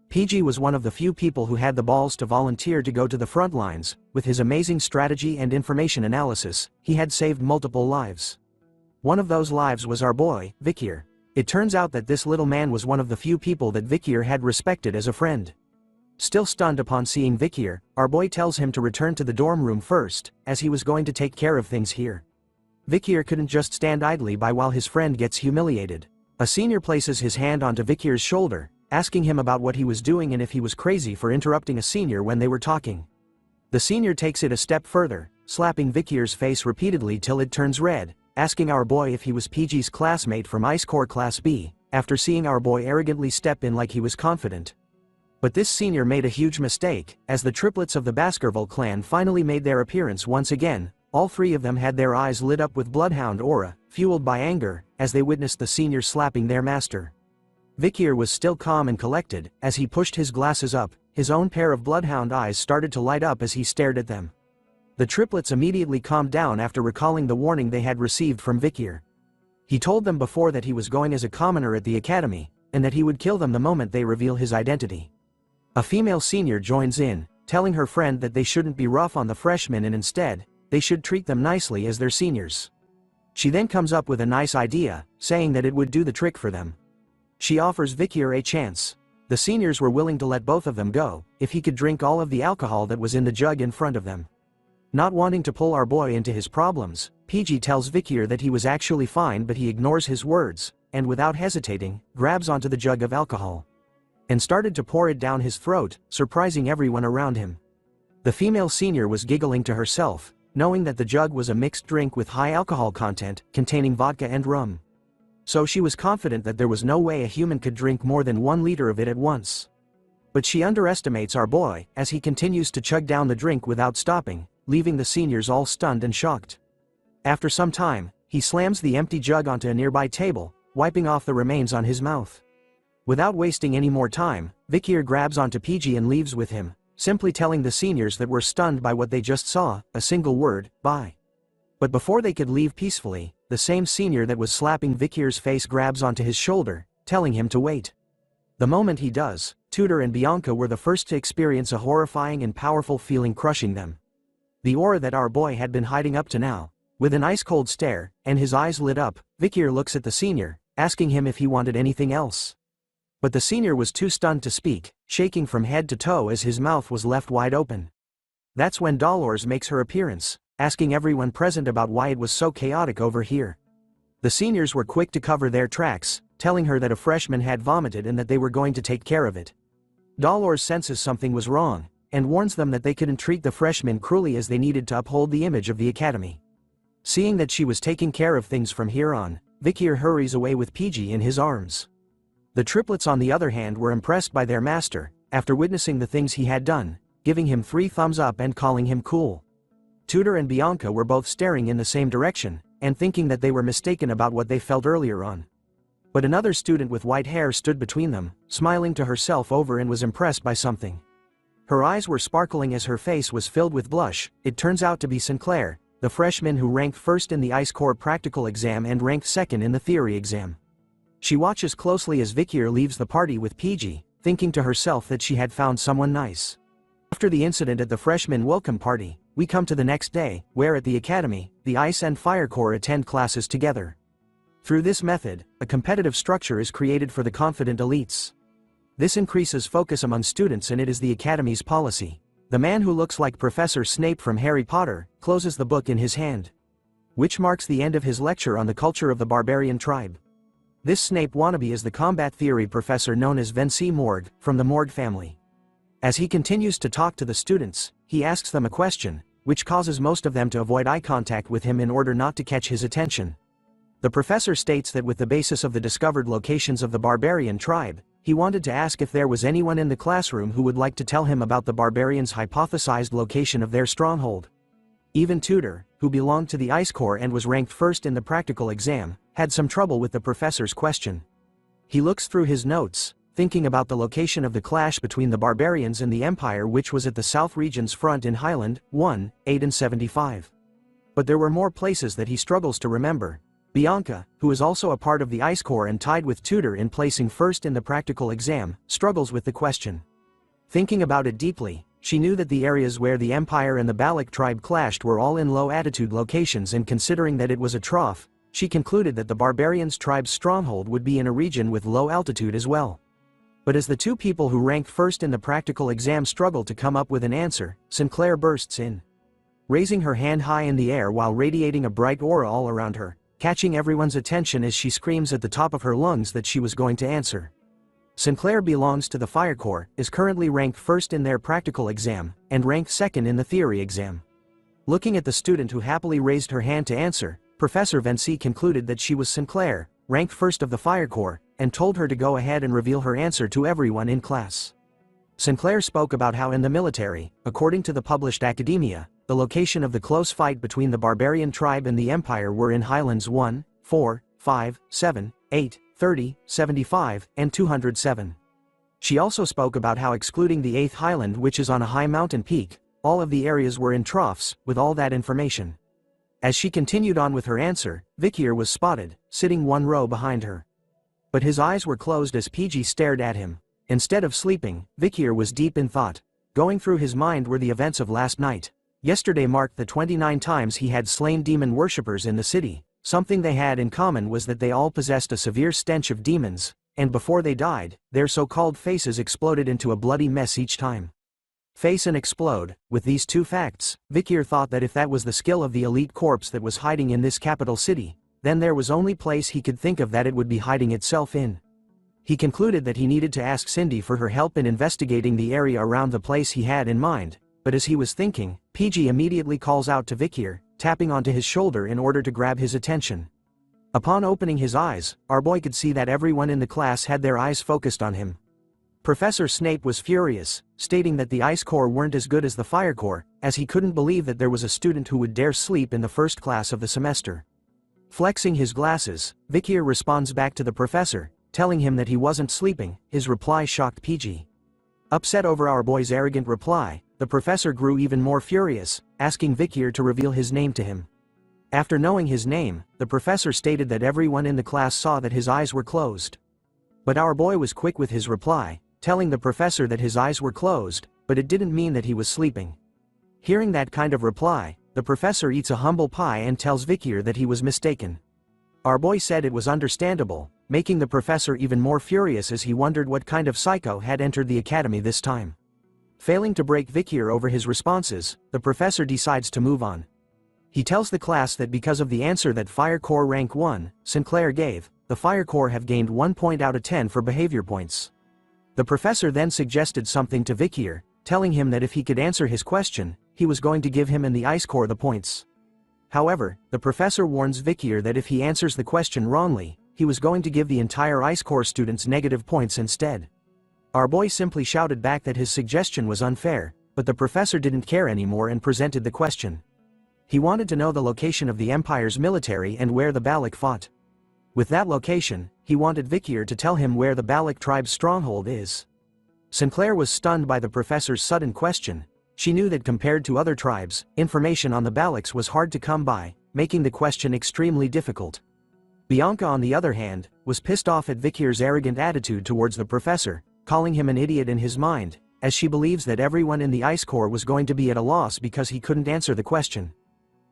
Speaker 5: PG was one of the few people who had the balls to volunteer to go to the front lines. With his amazing strategy and information analysis, he had saved multiple lives. One of those lives was our boy, Vikir. It turns out that this little man was one of the few people that Vikir had respected as a friend. Still stunned upon seeing Vikir, our boy tells him to return to the dorm room first, as he was going to take care of things here. Vikir couldn't just stand idly by while his friend gets humiliated. A senior places his hand onto Vikir's shoulder, asking him about what he was doing and if he was crazy for interrupting a senior when they were talking. The senior takes it a step further, slapping Vikir's face repeatedly till it turns red, asking our boy if he was PG's classmate from Ice Corps Class B, after seeing our boy arrogantly step in like he was confident. But this senior made a huge mistake, as the triplets of the Baskerville clan finally made their appearance once again. All three of them had their eyes lit up with bloodhound aura, fueled by anger, as they witnessed the senior slapping their master. Vikir was still calm and collected. As he pushed his glasses up, his own pair of bloodhound eyes started to light up as he stared at them. The triplets immediately calmed down after recalling the warning they had received from Vikir. He told them before that he was going as a commoner at the academy, and that he would kill them the moment they reveal his identity. A female senior joins in, telling her friend that they shouldn't be rough on the freshmen and instead, they should treat them nicely as their seniors. She then comes up with a nice idea, saying that it would do the trick for them. She offers Vikir a chance. The seniors were willing to let both of them go, if he could drink all of the alcohol that was in the jug in front of them. Not wanting to pull our boy into his problems, PG tells Vikir that he was actually fine, but he ignores his words, and without hesitating, grabs onto the jug of alcohol and started to pour it down his throat, surprising everyone around him. The female senior was giggling to herself, knowing that the jug was a mixed drink with high alcohol content, containing vodka and rum. So she was confident that there was no way a human could drink more than 1 liter of it at once. But she underestimates our boy, as he continues to chug down the drink without stopping, leaving the seniors all stunned and shocked. After some time, he slams the empty jug onto a nearby table, wiping off the remains on his mouth. Without wasting any more time, Vikir grabs onto PG and leaves with him, simply telling the seniors that were stunned by what they just saw, a single word, bye. But before they could leave peacefully, the same senior that was slapping Vikir's face grabs onto his shoulder, telling him to wait. The moment he does, Tudor and Bianca were the first to experience a horrifying and powerful feeling crushing them. The aura that our boy had been hiding up to now. With an ice-cold stare, and his eyes lit up, Vikir looks at the senior, asking him if he wanted anything else. But the senior was too stunned to speak, shaking from head to toe as his mouth was left wide open. That's when Dolores makes her appearance, asking everyone present about why it was so chaotic over here. The seniors were quick to cover their tracks, telling her that a freshman had vomited and that they were going to take care of it. Dolores senses something was wrong, and warns them that they couldn't treat the freshmen cruelly as they needed to uphold the image of the academy. Seeing that she was taking care of things from here on, Vikir hurries away with PG in his arms. The triplets on the other hand were impressed by their master, after witnessing the things he had done, giving him 3 thumbs up and calling him cool. Tudor and Bianca were both staring in the same direction, and thinking that they were mistaken about what they felt earlier on. But another student with white hair stood between them, smiling to herself over and was impressed by something. Her eyes were sparkling as her face was filled with blush. It turns out to be Sinclair, the freshman who ranked first in the Ice Core practical exam and ranked second in the theory exam. She watches closely as Vikier leaves the party with PG, thinking to herself that she had found someone nice. After the incident at the freshman welcome party, we come to the next day, where at the academy, the Ice and Fire Corps attend classes together. Through this method, a competitive structure is created for the confident elites. This increases focus among students and it is the academy's policy. The man who looks like Professor Snape from Harry Potter closes the book in his hand, which marks the end of his lecture on the culture of the barbarian tribe. This Snape wannabe is the combat theory professor known as Vinci Morgue, from the Morgue family. As he continues to talk to the students, he asks them a question, which causes most of them to avoid eye contact with him in order not to catch his attention. The professor states that with the basis of the discovered locations of the barbarian tribe, he wanted to ask if there was anyone in the classroom who would like to tell him about the barbarians' hypothesized location of their stronghold. Even Tudor, who belonged to the Ice Corps and was ranked first in the practical exam, had some trouble with the professor's question. He looks through his notes, thinking about the location of the clash between the barbarians and the Empire, which was at the South Region's front in Highland 1, 8 and 75. But there were more places that he struggles to remember. Bianca, who is also a part of the Ice Corps and tied with Tudor in placing first in the practical exam, struggles with the question. Thinking about it deeply, she knew that the areas where the Empire and the Balak tribe clashed were all in low-altitude locations, and considering that it was a trough, she concluded that the barbarians' tribe's stronghold would be in a region with low altitude as well. But as the two people who ranked first in the practical exam struggle to come up with an answer, Sinclair bursts in, raising her hand high in the air while radiating a bright aura all around her, catching everyone's attention as she screams at the top of her lungs that she was going to answer. Sinclair belongs to the Fire Corps, is currently ranked first in their practical exam, and ranked second in the theory exam. Looking at the student who happily raised her hand to answer, Professor Vinci concluded that she was Sinclair, ranked first of the Fire Corps, and told her to go ahead and reveal her answer to everyone in class. Sinclair spoke about how in the military, according to the published academia, the location of the close fight between the barbarian tribe and the Empire were in Highlands 1, 4, 5, 7, 8, 30, 75, and 207. She also spoke about how excluding the 8th Highland, which is on a high mountain peak, all of the areas were in troughs. With all that information, as she continued on with her answer, Vikier was spotted, sitting one row behind her. But his eyes were closed as PG stared at him. Instead of sleeping, Vikier was deep in thought. Going through his mind were the events of last night. Yesterday marked the 29 times he had slain demon worshippers in the city. Something they had in common was that they all possessed a severe stench of demons, and before they died, their so-called faces exploded into a bloody mess each time. Face and explode. With these two facts, Vikier thought that if that was the skill of the elite corpse that was hiding in this capital city, then there was only place he could think of that it would be hiding itself in. He concluded that he needed to ask Cindy for her help in investigating the area around the place he had in mind, but as he was thinking, PG immediately calls out to Vikier, tapping onto his shoulder in order to grab his attention. Upon opening his eyes, our boy could see that everyone in the class had their eyes focused on him. Professor Snape was furious, stating that the Ice Corps weren't as good as the Fire Corps, as he couldn't believe that there was a student who would dare sleep in the first class of the semester. Flexing his glasses, Vikier responds back to the professor, telling him that he wasn't sleeping. His reply shocked PG. Upset over our boy's arrogant reply, the professor grew even more furious, asking Vikier to reveal his name to him. After knowing his name, the professor stated that everyone in the class saw that his eyes were closed. But our boy was quick with his reply, telling the professor that his eyes were closed, but it didn't mean that he was sleeping. Hearing that kind of reply, the professor eats a humble pie and tells Vikier that he was mistaken. Our boy said it was understandable, making the professor even more furious as he wondered what kind of psycho had entered the academy this time. Failing to break Vikier over his responses, the professor decides to move on. He tells the class that because of the answer that Fire Corps Rank 1, Sinclair gave, the Fire Corps have gained 1 point out of 10 for behavior points. The professor then suggested something to Vikier, telling him that if he could answer his question, he was going to give him and the Ice Corps the points. However, the professor warns Vikier that if he answers the question wrongly, he was going to give the entire Ice Corps students negative points instead. Our boy simply shouted back that his suggestion was unfair, but the professor didn't care anymore and presented the question. He wanted to know the location of the Empire's military and where the Baloch fought. With that location, he wanted Vikier to tell him where the Baloch tribe's stronghold is. Sinclair was stunned by the professor's sudden question. She knew that compared to other tribes, information on the Balochs was hard to come by, making the question extremely difficult. Bianca, on the other hand, was pissed off at Vikir's arrogant attitude towards the professor, calling him an idiot in his mind, as she believes that everyone in the Ice Corps was going to be at a loss because he couldn't answer the question.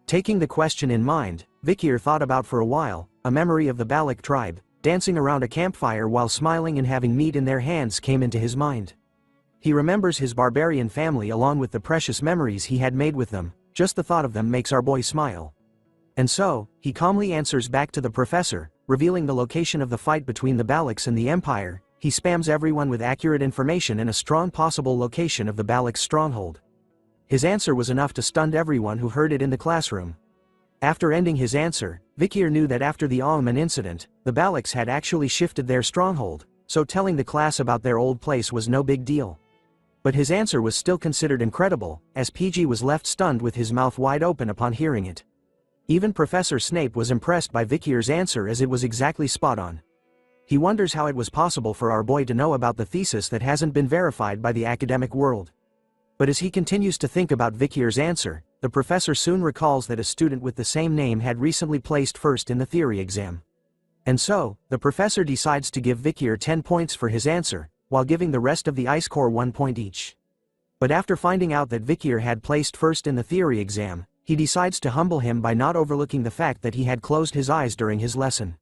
Speaker 5: Taking the question in mind, Vikir thought about for a while, a memory of the Baloch tribe, dancing around a campfire while smiling and having meat in their hands came into his mind. He remembers his barbarian family along with the precious memories he had made with them. Just the thought of them makes our boy smile. And so, he calmly answers back to the professor, revealing the location of the fight between the Balochs and the Empire. He spams everyone with accurate information and a strong possible location of the Balochs' stronghold. His answer was enough to stun everyone who heard it in the classroom. After ending his answer, Vikir knew that after the Alman incident, the Balochs had actually shifted their stronghold, so telling the class about their old place was no big deal. But his answer was still considered incredible, as PG was left stunned with his mouth wide open upon hearing it. Even Professor Snape was impressed by Vikir's answer as it was exactly spot on. He wonders how it was possible for our boy to know about the thesis that hasn't been verified by the academic world. But as he continues to think about Vikir's answer, the professor soon recalls that a student with the same name had recently placed first in the theory exam. And so, the professor decides to give Vikir 10 points for his answer, while giving the rest of the Ice Corps 1 point each. But after finding out that Vikir had placed first in the theory exam, he decides to humble him by not overlooking the fact that he had closed his eyes during his lesson.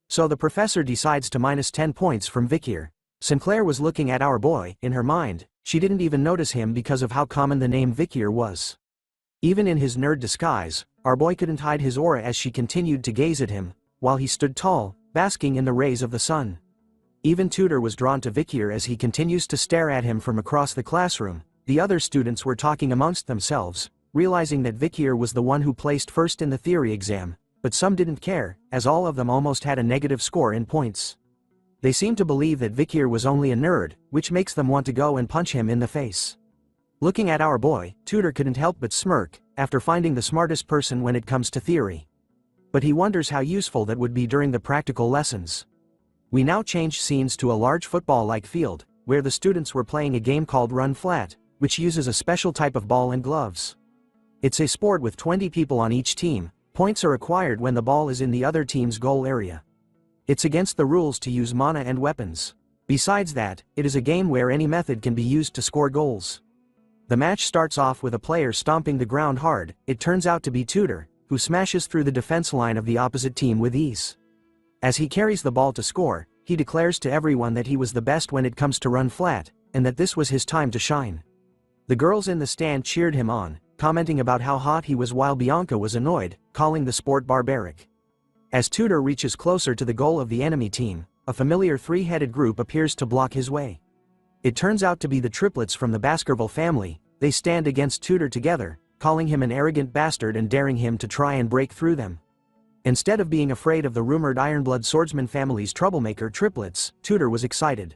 Speaker 5: So the professor decides to minus 10 points from Vikir. Sinclair was looking at our boy. In her mind, she didn't even notice him because of how common the name Vikir was. Even in his nerd disguise, our boy couldn't hide his aura as she continued to gaze at him, while he stood tall, basking in the rays of the sun. Even Tudor was drawn to Vikir as he continues to stare at him from across the classroom. The other students were talking amongst themselves, realizing that Vikir was the one who placed first in the theory exam, but some didn't care, as all of them almost had a negative score in points. They seemed to believe that Vikir was only a nerd, which makes them want to go and punch him in the face. Looking at our boy, Tudor couldn't help but smirk, after finding the smartest person when it comes to theory. But he wonders how useful that would be during the practical lessons. We now change scenes to a large football-like field, where the students were playing a game called Run Flat, which uses a special type of ball and gloves. It's a sport with 20 people on each team. Points are acquired when the ball is in the other team's goal area. It's against the rules to use mana and weapons. Besides that, it is a game where any method can be used to score goals. The match starts off with a player stomping the ground hard. It turns out to be Tudor, who smashes through the defense line of the opposite team with ease. As he carries the ball to score, he declares to everyone that he was the best when it comes to run flat, and that this was his time to shine. The girls in the stand cheered him on, commenting about how hot he was while Bianca was annoyed, calling the sport barbaric. As Tudor reaches closer to the goal of the enemy team, a familiar three-headed group appears to block his way. It turns out to be the triplets from the Baskerville family. They stand against Tudor together, calling him an arrogant bastard and daring him to try and break through them. Instead of being afraid of the rumored Ironblood swordsman family's troublemaker triplets, Tudor was excited.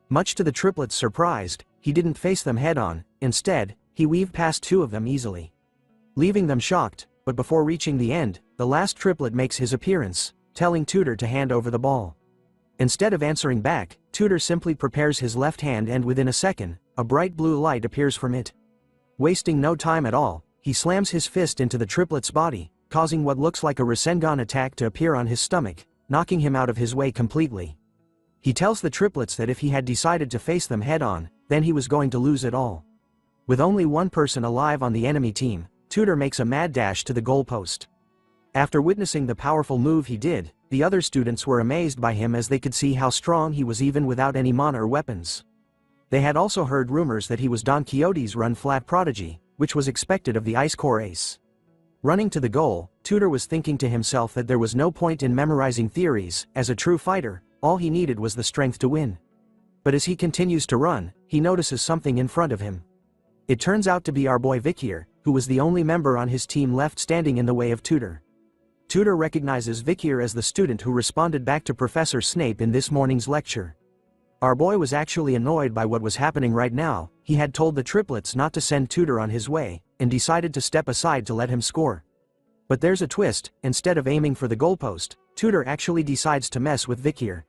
Speaker 5: Much to the triplets' surprise, he didn't face them head-on. Instead, he weaved past two of them easily, leaving them shocked. But before reaching the end, the last triplet makes his appearance, telling Tudor to hand over the ball. Instead of answering back, Tudor simply prepares his left hand, and within a second, a bright blue light appears from it. Wasting no time at all, he slams his fist into the triplet's body, causing what looks like a Rasengan attack to appear on his stomach, knocking him out of his way completely. He tells the triplets that if he had decided to face them head-on, then he was going to lose it all. With only one person alive on the enemy team, Tudor makes a mad dash to the goalpost. After witnessing the powerful move he did, the other students were amazed by him as they could see how strong he was even without any mana or weapons. They had also heard rumors that he was Don Quixote's run-flat prodigy, which was expected of the Ice Corps ace. Running to the goal, Tudor was thinking to himself that there was no point in memorizing theories. As a true fighter, all he needed was the strength to win. But as he continues to run, he notices something in front of him. It turns out to be our boy Vikir, who was the only member on his team left standing in the way of Tudor. Tudor recognizes Vikir as the student who responded back to Professor Snape in this morning's lecture. Our boy was actually annoyed by what was happening right now. He had told the triplets not to send Tudor on his way, and decided to step aside to let him score. But there's a twist, instead of aiming for the goalpost, Tudor actually decides to mess with Vikir.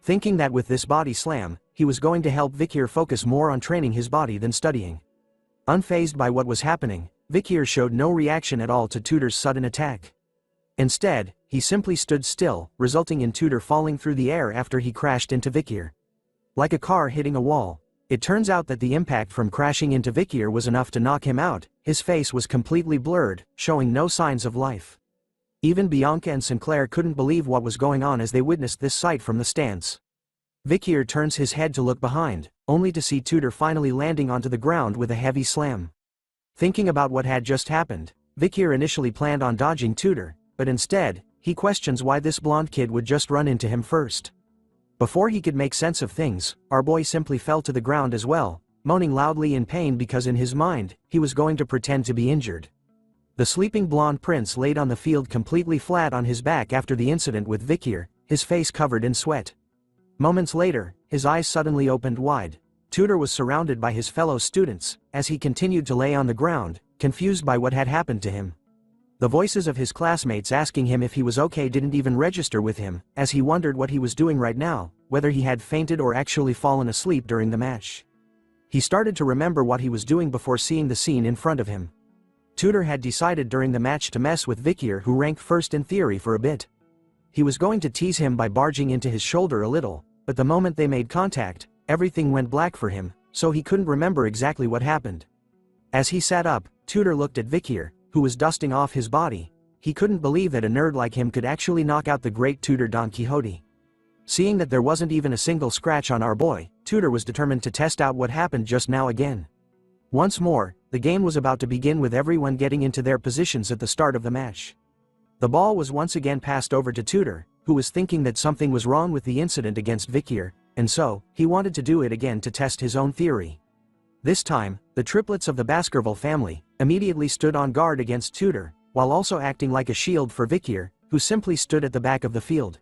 Speaker 5: Thinking that with this body slam, he was going to help Vikir focus more on training his body than studying. Unfazed by what was happening, Vikir showed no reaction at all to Tudor's sudden attack. Instead, he simply stood still, resulting in Tudor falling through the air after he crashed into Vikir. Like a car hitting a wall, it turns out that the impact from crashing into Vikir was enough to knock him out. His face was completely blurred, showing no signs of life. Even Bianca and Sinclair couldn't believe what was going on as they witnessed this sight from the stands. Vikir turns his head to look behind, only to see Tudor finally landing onto the ground with a heavy slam. Thinking about what had just happened, Vikir initially planned on dodging Tudor, but instead, he questions why this blonde kid would just run into him first. Before he could make sense of things, our boy simply fell to the ground as well, moaning loudly in pain because in his mind, he was going to pretend to be injured. The sleeping blonde prince laid on the field completely flat on his back after the incident with Vikir, his face covered in sweat. Moments later, his eyes suddenly opened wide. Tudor was surrounded by his fellow students, as he continued to lay on the ground, confused by what had happened to him. The voices of his classmates asking him if he was okay didn't even register with him, as he wondered what he was doing right now, whether he had fainted or actually fallen asleep during the match. He started to remember what he was doing before seeing the scene in front of him. Tudor had decided during the match to mess with Vikir, who ranked first in theory, for a bit. He was going to tease him by barging into his shoulder a little, but the moment they made contact, everything went black for him, so he couldn't remember exactly what happened. As he sat up, Tudor looked at Vikir, who was dusting off his body. He couldn't believe that a nerd like him could actually knock out the great Tudor Don Quixote. Seeing that there wasn't even a single scratch on our boy, Tudor was determined to test out what happened just now again. Once more, the game was about to begin with everyone getting into their positions at the start of the match. The ball was once again passed over to Tudor, who was thinking that something was wrong with the incident against Vikir, and so, he wanted to do it again to test his own theory. This time, the triplets of the Baskerville family immediately stood on guard against Tudor, while also acting like a shield for Vikir, who simply stood at the back of the field.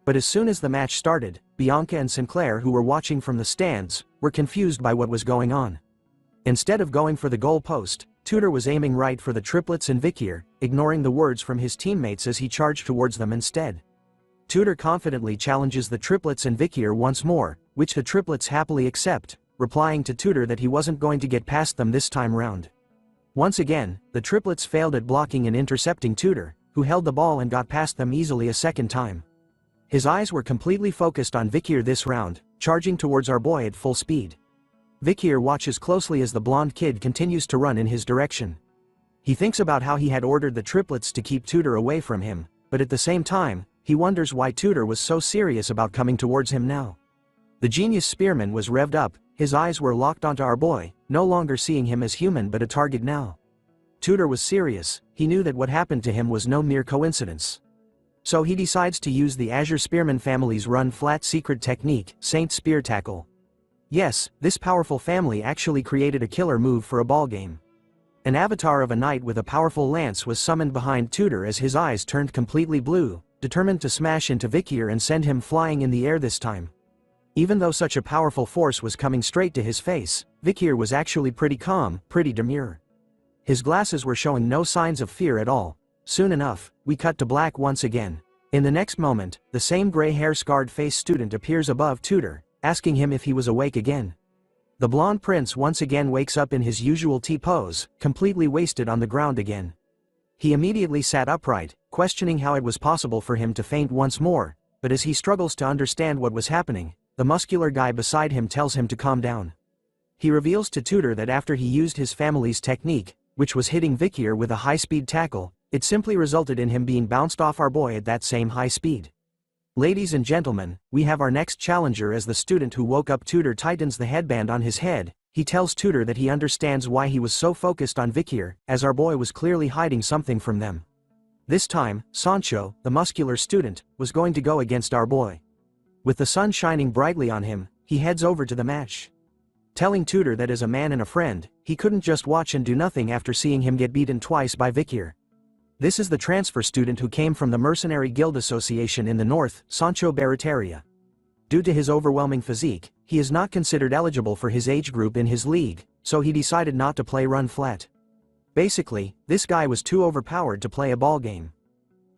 Speaker 5: But as soon as the match started, Bianca and Sinclair, who were watching from the stands, were confused by what was going on. Instead of going for the goal post, Tudor was aiming right for the triplets and Vikir, ignoring the words from his teammates as he charged towards them instead. Tudor confidently challenges the triplets and Vikir once more, which the triplets happily accept, replying to Tudor that he wasn't going to get past them this time round. Once again, the triplets failed at blocking and intercepting Tudor, who held the ball and got past them easily a second time. His eyes were completely focused on Vikir this round, charging towards our boy at full speed. Vikir watches closely as the blonde kid continues to run in his direction. He thinks about how he had ordered the triplets to keep Tudor away from him, but at the same time, he wonders why Tudor was so serious about coming towards him now. The genius spearman was revved up, his eyes were locked onto our boy, no longer seeing him as human but a target now. Tudor was serious, he knew that what happened to him was no mere coincidence. So he decides to use the Azure Spearman family's run-flat secret technique, Saint Spear Tackle. Yes, this powerful family actually created a killer move for a ball game. An avatar of a knight with a powerful lance was summoned behind Tudor as his eyes turned completely blue, determined to smash into Vikir and send him flying in the air this time. Even though such a powerful force was coming straight to his face, Vikir was actually pretty calm, pretty demure. His glasses were showing no signs of fear at all. Soon enough, we cut to black once again. In the next moment, the same gray-hair scarred-faced student appears above Tudor, asking him if he was awake again. The blonde prince once again wakes up in his usual T-pose, completely wasted on the ground again. He immediately sat upright, questioning how it was possible for him to faint once more, but as he struggles to understand what was happening, the muscular guy beside him tells him to calm down. He reveals to Tudor that after he used his family's technique, which was hitting Vikir with a high-speed tackle, it simply resulted in him being bounced off our boy at that same high speed. Ladies and gentlemen, we have our next challenger as the student who woke up. Tudor tightens the headband on his head. He tells Tudor that he understands why he was so focused on Vikir, as our boy was clearly hiding something from them. This time, Sancho, the muscular student, was going to go against our boy. With the sun shining brightly on him, he heads over to the match. Telling Tudor that as a man and a friend, he couldn't just watch and do nothing after seeing him get beaten twice by Vikir. This is the transfer student who came from the Mercenary Guild Association in the north, Sancho Barataria. Due to his overwhelming physique, he is not considered eligible for his age group in his league, so he decided not to play run flat. Basically, this guy was too overpowered to play a ball game.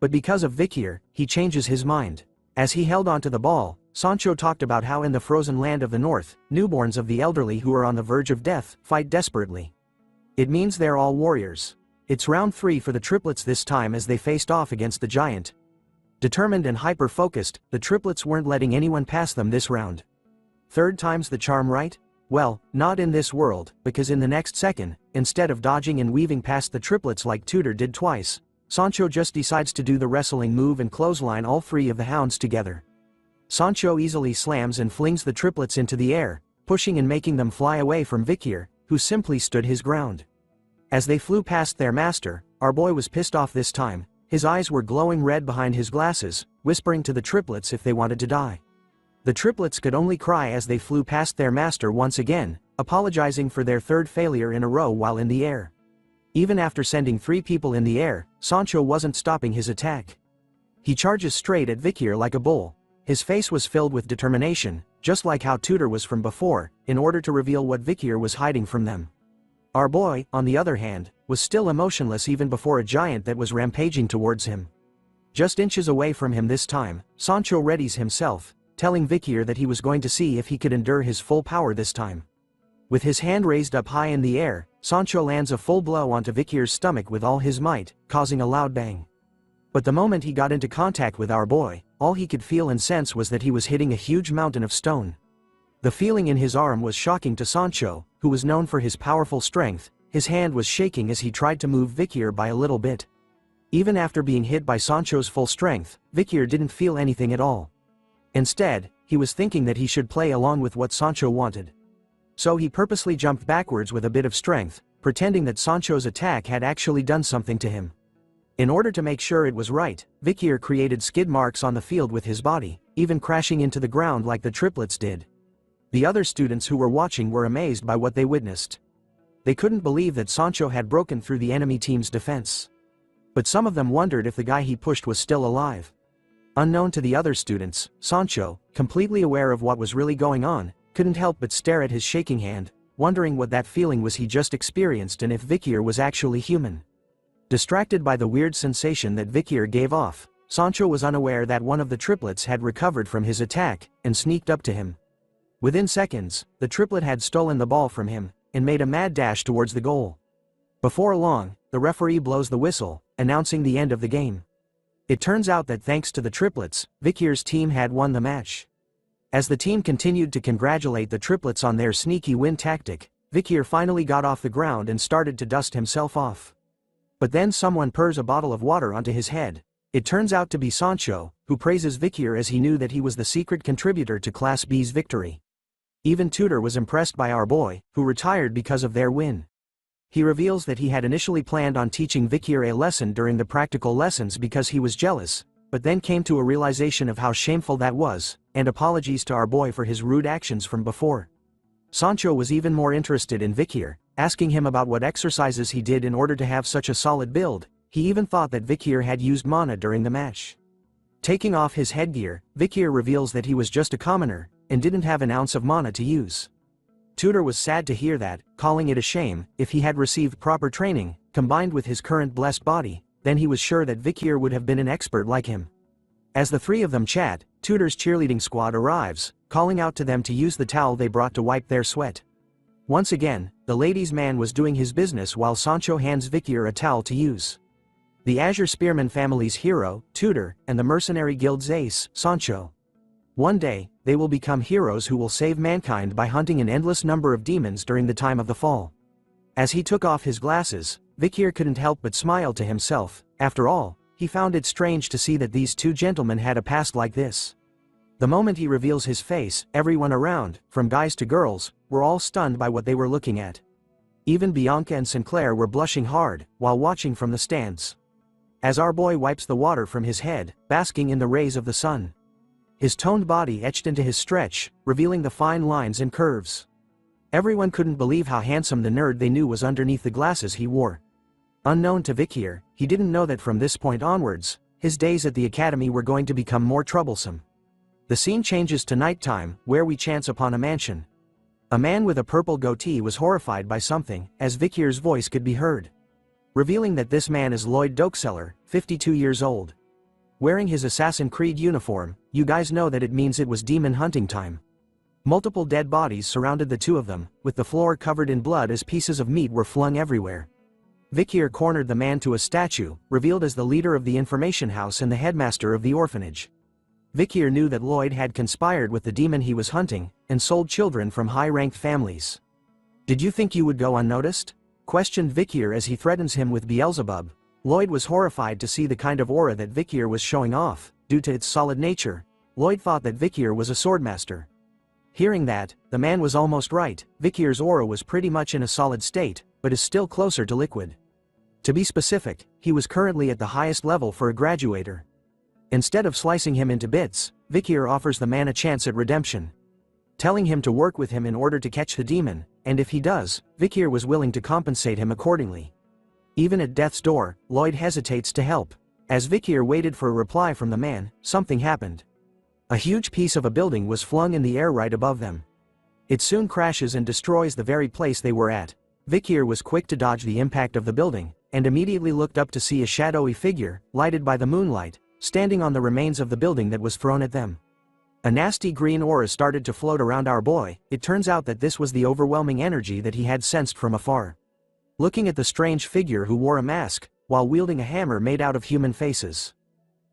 Speaker 5: But because of Vikir, he changes his mind. As he held onto the ball, Sancho talked about how in the frozen land of the north, newborns of the elderly who are on the verge of death fight desperately. It means they're all warriors. It's round 3 for the triplets this time as they faced off against the giant. Determined and hyper-focused, the triplets weren't letting anyone pass them this round. Third time's the charm, right? Well, not in this world, because in the next second, instead of dodging and weaving past the triplets like Tudor did twice, Sancho just decides to do the wrestling move and clothesline all 3 of the hounds together. Sancho easily slams and flings the triplets into the air, pushing and making them fly away from Vikir, who simply stood his ground. As they flew past their master, our boy was pissed off this time. His eyes were glowing red behind his glasses, whispering to the triplets if they wanted to die. The triplets could only cry as they flew past their master once again, apologizing for their 3rd failure in a row while in the air. Even after sending 3 people in the air, Sancho wasn't stopping his attack. He charges straight at Vikir like a bull. His face was filled with determination, just like how Tudor was from before, in order to reveal what Vikir was hiding from them. Our boy, on the other hand, was still emotionless even before a giant that was rampaging towards him. Just inches away from him this time, Sancho readies himself, telling Vikir that he was going to see if he could endure his full power this time. With his hand raised up high in the air, Sancho lands a full blow onto Vikir's stomach with all his might, causing a loud bang. But the moment he got into contact with our boy, all he could feel and sense was that he was hitting a huge mountain of stone. The feeling in his arm was shocking to Sancho, who was known for his powerful strength. His hand was shaking as he tried to move Vikir by a little bit. Even after being hit by Sancho's full strength, Vikir didn't feel anything at all. Instead, he was thinking that he should play along with what Sancho wanted. So he purposely jumped backwards with a bit of strength, pretending that Sancho's attack had actually done something to him. In order to make sure it was right, Vikir created skid marks on the field with his body, even crashing into the ground like the triplets did. The other students who were watching were amazed by what they witnessed. They couldn't believe that Sancho had broken through the enemy team's defense. But some of them wondered if the guy he pushed was still alive. Unknown to the other students, Sancho, completely aware of what was really going on, couldn't help but stare at his shaking hand, wondering what that feeling was he just experienced and if Vikir was actually human. Distracted by the weird sensation that Vikir gave off, Sancho was unaware that one of the triplets had recovered from his attack and sneaked up to him. Within seconds, the triplet had stolen the ball from him and made a mad dash towards the goal. Before long, the referee blows the whistle, announcing the end of the game. It turns out that thanks to the triplets, Vikir's team had won the match. As the team continued to congratulate the triplets on their sneaky win tactic, Vikir finally got off the ground and started to dust himself off. But then someone pours a bottle of water onto his head. It turns out to be Sancho, who praises Vikir as he knew that he was the secret contributor to Class B's victory. Even Tudor was impressed by our boy, who retired because of their win. He reveals that he had initially planned on teaching Vikir a lesson during the practical lessons because he was jealous, but then came to a realization of how shameful that was, and apologies to our boy for his rude actions from before. Sancho was even more interested in Vikir, asking him about what exercises he did in order to have such a solid build. He even thought that Vikir had used mana during the match. Taking off his headgear, Vikir reveals that he was just a commoner, and didn't have an ounce of mana to use. Tudor was sad to hear that, calling it a shame. If he had received proper training, combined with his current blessed body, then he was sure that Vikir would have been an expert like him. As the 3 of them chat, Tudor's cheerleading squad arrives, calling out to them to use the towel they brought to wipe their sweat. Once again, the ladies' man was doing his business while Sancho hands Vikir a towel to use. The Azure Spearman family's hero, Tudor, and the mercenary guild's ace, Sancho. One day, they will become heroes who will save mankind by hunting an endless number of demons during the time of the fall. As he took off his glasses, Vikir couldn't help but smile to himself. After all, he found it strange to see that these 2 gentlemen had a past like this. The moment he reveals his face, everyone around, from guys to girls, were all stunned by what they were looking at. Even Bianca and Sinclair were blushing hard, while watching from the stands. As our boy wipes the water from his head, basking in the rays of the sun. His toned body etched into his stretch, revealing the fine lines and curves. Everyone couldn't believe how handsome the nerd they knew was underneath the glasses he wore. Unknown to Vikir, he didn't know that from this point onwards, his days at the academy were going to become more troublesome. The scene changes to nighttime, where we chance upon a mansion. A man with a purple goatee was horrified by something, as Vikir's voice could be heard. revealing that this man is Lloyd Dokeseller, 52 years old. Wearing his Assassin's Creed uniform, you guys know that it means it was demon hunting time. Multiple dead bodies surrounded the two of them, with the floor covered in blood as pieces of meat were flung everywhere. Vikir cornered the man to a statue, revealed as the leader of the information house and the headmaster of the orphanage. Vikir knew that Lloyd had conspired with the demon he was hunting, and sold children from high-ranked families. "Did you think you would go unnoticed?" questioned Vikir as he threatens him with Beelzebub. Lloyd was horrified to see the kind of aura that Vikir was showing off. Due to its solid nature, Lloyd thought that Vikir was a swordmaster. Hearing that, the man was almost right. Vikir's aura was pretty much in a solid state, but is still closer to liquid. To be specific, he was currently at the highest level for a graduator. Instead of slicing him into bits, Vikir offers the man a chance at redemption, telling him to work with him in order to catch the demon, and if he does, Vikir was willing to compensate him accordingly. Even at death's door, Lloyd hesitates to help. As Vikir waited for a reply from the man, something happened. A huge piece of a building was flung in the air right above them. It soon crashes and destroys the very place they were at. Vikir was quick to dodge the impact of the building, and immediately looked up to see a shadowy figure, lighted by the moonlight, standing on the remains of the building that was thrown at them. A nasty green aura started to float around our boy. It turns out that this was the overwhelming energy that he had sensed from afar. Looking at the strange figure who wore a mask, while wielding a hammer made out of human faces,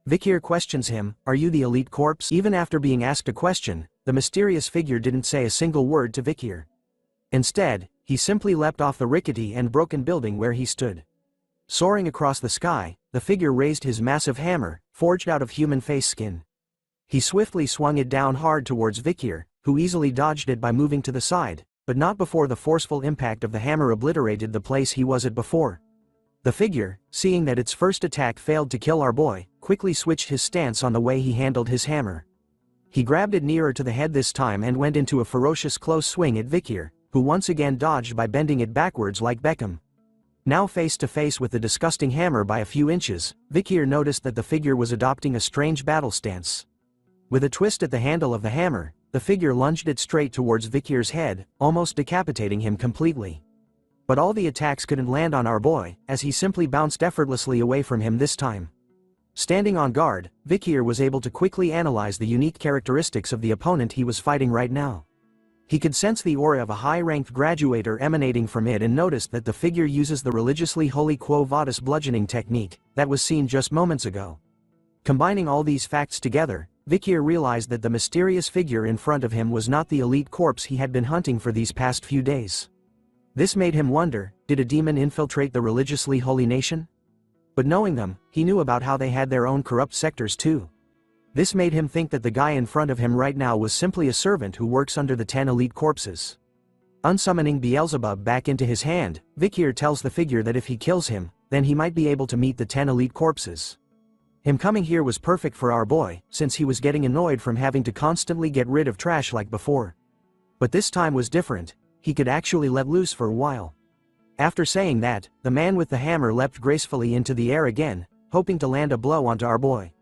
Speaker 5: Vikir questions him, "Are you the elite corpse?" Even after being asked a question, the mysterious figure didn't say a single word to Vikir. Instead, he simply leapt off the rickety and broken building where he stood. Soaring across the sky, the figure raised his massive hammer, forged out of human face skin. He swiftly swung it down hard towards Vikir, who easily dodged it by moving to the side, but not before the forceful impact of the hammer obliterated the place he was at before. The figure, seeing that its first attack failed to kill our boy, quickly switched his stance on the way he handled his hammer. He grabbed it nearer to the head this time and went into a ferocious close swing at Vikir, who once again dodged by bending it backwards like Beckham. Now face to face with the disgusting hammer by a few inches, Vikir noticed that the figure was adopting a strange battle stance. With a twist at the handle of the hammer, the figure lunged it straight towards Vikir's head, almost decapitating him completely. But all the attacks couldn't land on our boy, as he simply bounced effortlessly away from him this time. Standing on guard, Vikir was able to quickly analyze the unique characteristics of the opponent he was fighting right now. He could sense the aura of a high-ranked graduator emanating from it and noticed that the figure uses the religiously holy Quo Vadis bludgeoning technique that was seen just moments ago. Combining all these facts together, Vikir realized that the mysterious figure in front of him was not the elite corpse he had been hunting for these past few days. This made him wonder, did a demon infiltrate the religiously holy nation? But knowing them, he knew about how they had their own corrupt sectors too. This made him think that the guy in front of him right now was simply a servant who works under the 10 elite corpses. Unsummoning Beelzebub back into his hand, Vikir tells the figure that if he kills him, then he might be able to meet the 10 elite corpses. Him coming here was perfect for our boy, since he was getting annoyed from having to constantly get rid of trash like before. But this time was different. He could actually let loose for a while. After saying that, the man with the hammer leapt gracefully into the air again, hoping to land a blow onto our boy.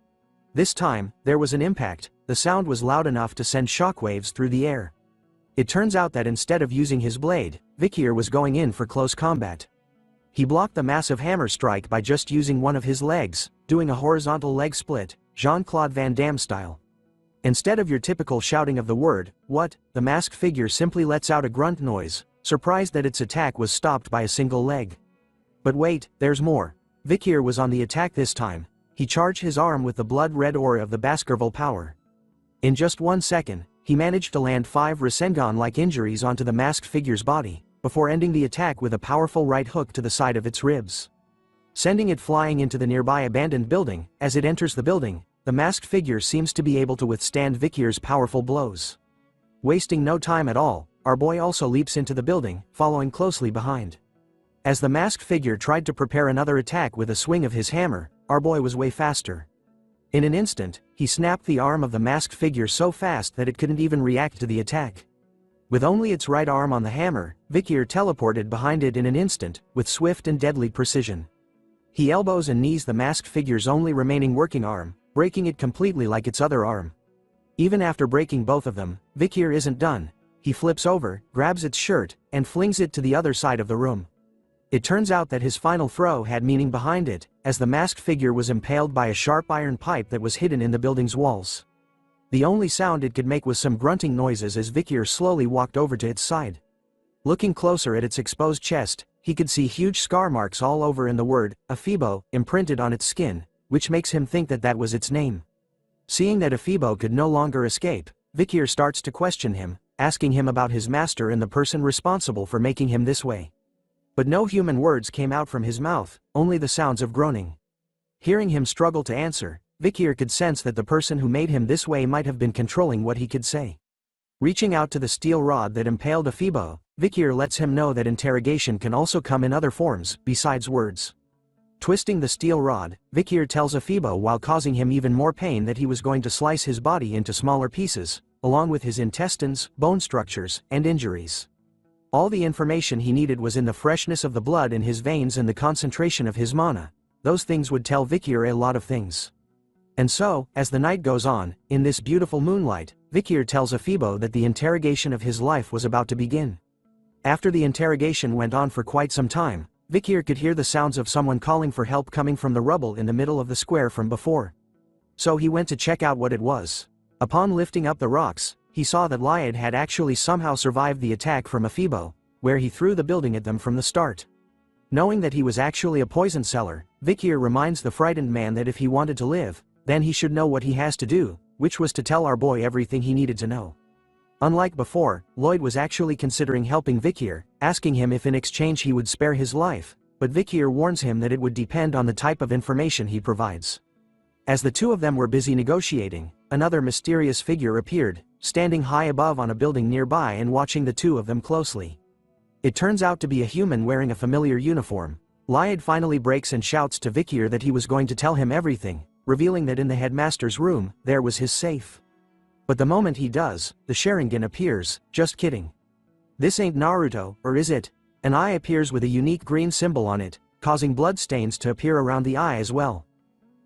Speaker 5: This time, there was an impact. The sound was loud enough to send shockwaves through the air. It turns out that instead of using his blade, Vikir was going in for close combat. He blocked the massive hammer strike by just using one of his legs, doing a horizontal leg split, Jean-Claude Van Damme style. Instead of your typical shouting of the word, "What?" the masked figure simply lets out a grunt noise, surprised that its attack was stopped by a single leg. But wait, there's more. Vikir was on the attack this time. He charged his arm with the blood-red aura of the Baskerville power. In just 1 second, he managed to land 5 Rasengan-like injuries onto the masked figure's body, before ending the attack with a powerful right hook to the side of its ribs, sending it flying into the nearby abandoned building. As it enters the building, the masked figure seems to be able to withstand Vikir's powerful blows. Wasting no time at all, our boy also leaps into the building, following closely behind. As the masked figure tried to prepare another attack with a swing of his hammer, our boy was way faster. In an instant, he snapped the arm of the masked figure so fast that it couldn't even react to the attack. With only its right arm on the hammer, Vikir teleported behind it in an instant, with swift and deadly precision. He elbows and knees the masked figure's only remaining working arm, breaking it completely like its other arm. Even after breaking both of them, Vikir isn't done. He flips over, grabs its shirt, and flings it to the other side of the room. It turns out that his final throw had meaning behind it, as the masked figure was impaled by a sharp iron pipe that was hidden in the building's walls. The only sound it could make was some grunting noises as Vikir slowly walked over to its side. Looking closer at its exposed chest, he could see huge scar marks all over and the word, Afibo, imprinted on its skin, which makes him think that that was its name. Seeing that Afibo could no longer escape, Vikir starts to question him, asking him about his master and the person responsible for making him this way. But no human words came out from his mouth, only the sounds of groaning. Hearing him struggle to answer, Vikir could sense that the person who made him this way might have been controlling what he could say. Reaching out to the steel rod that impaled Afibo, Vikir lets him know that interrogation can also come in other forms, besides words. Twisting the steel rod, Vikir tells Afibo while causing him even more pain that he was going to slice his body into smaller pieces, along with his intestines, bone structures, and injuries. All the information he needed was in the freshness of the blood in his veins and the concentration of his mana. Those things would tell Vikir a lot of things. And so, as the night goes on, in this beautiful moonlight, Vikir tells Afibo that the interrogation of his life was about to begin. After the interrogation went on for quite some time, Vikir could hear the sounds of someone calling for help coming from the rubble in the middle of the square from before. So he went to check out what it was. Upon lifting up the rocks, he saw that Lyad had actually somehow survived the attack from Afibo, where he threw the building at them from the start. Knowing that he was actually a poison seller, Vikir reminds the frightened man that if he wanted to live, then he should know what he has to do, which was to tell our boy everything he needed to know. Unlike before, Lloyd was actually considering helping Vikir, asking him if in exchange he would spare his life, but Vikir warns him that it would depend on the type of information he provides. As the two of them were busy negotiating, another mysterious figure appeared, standing high above on a building nearby and watching the two of them closely. It turns out to be a human wearing a familiar uniform. Lyad finally breaks and shouts to Vikir that he was going to tell him everything, revealing that in the headmaster's room, there was his safe. But the moment he does, the Sharingan appears. Just kidding. This ain't Naruto, or is it? An eye appears with a unique green symbol on it, causing bloodstains to appear around the eye as well.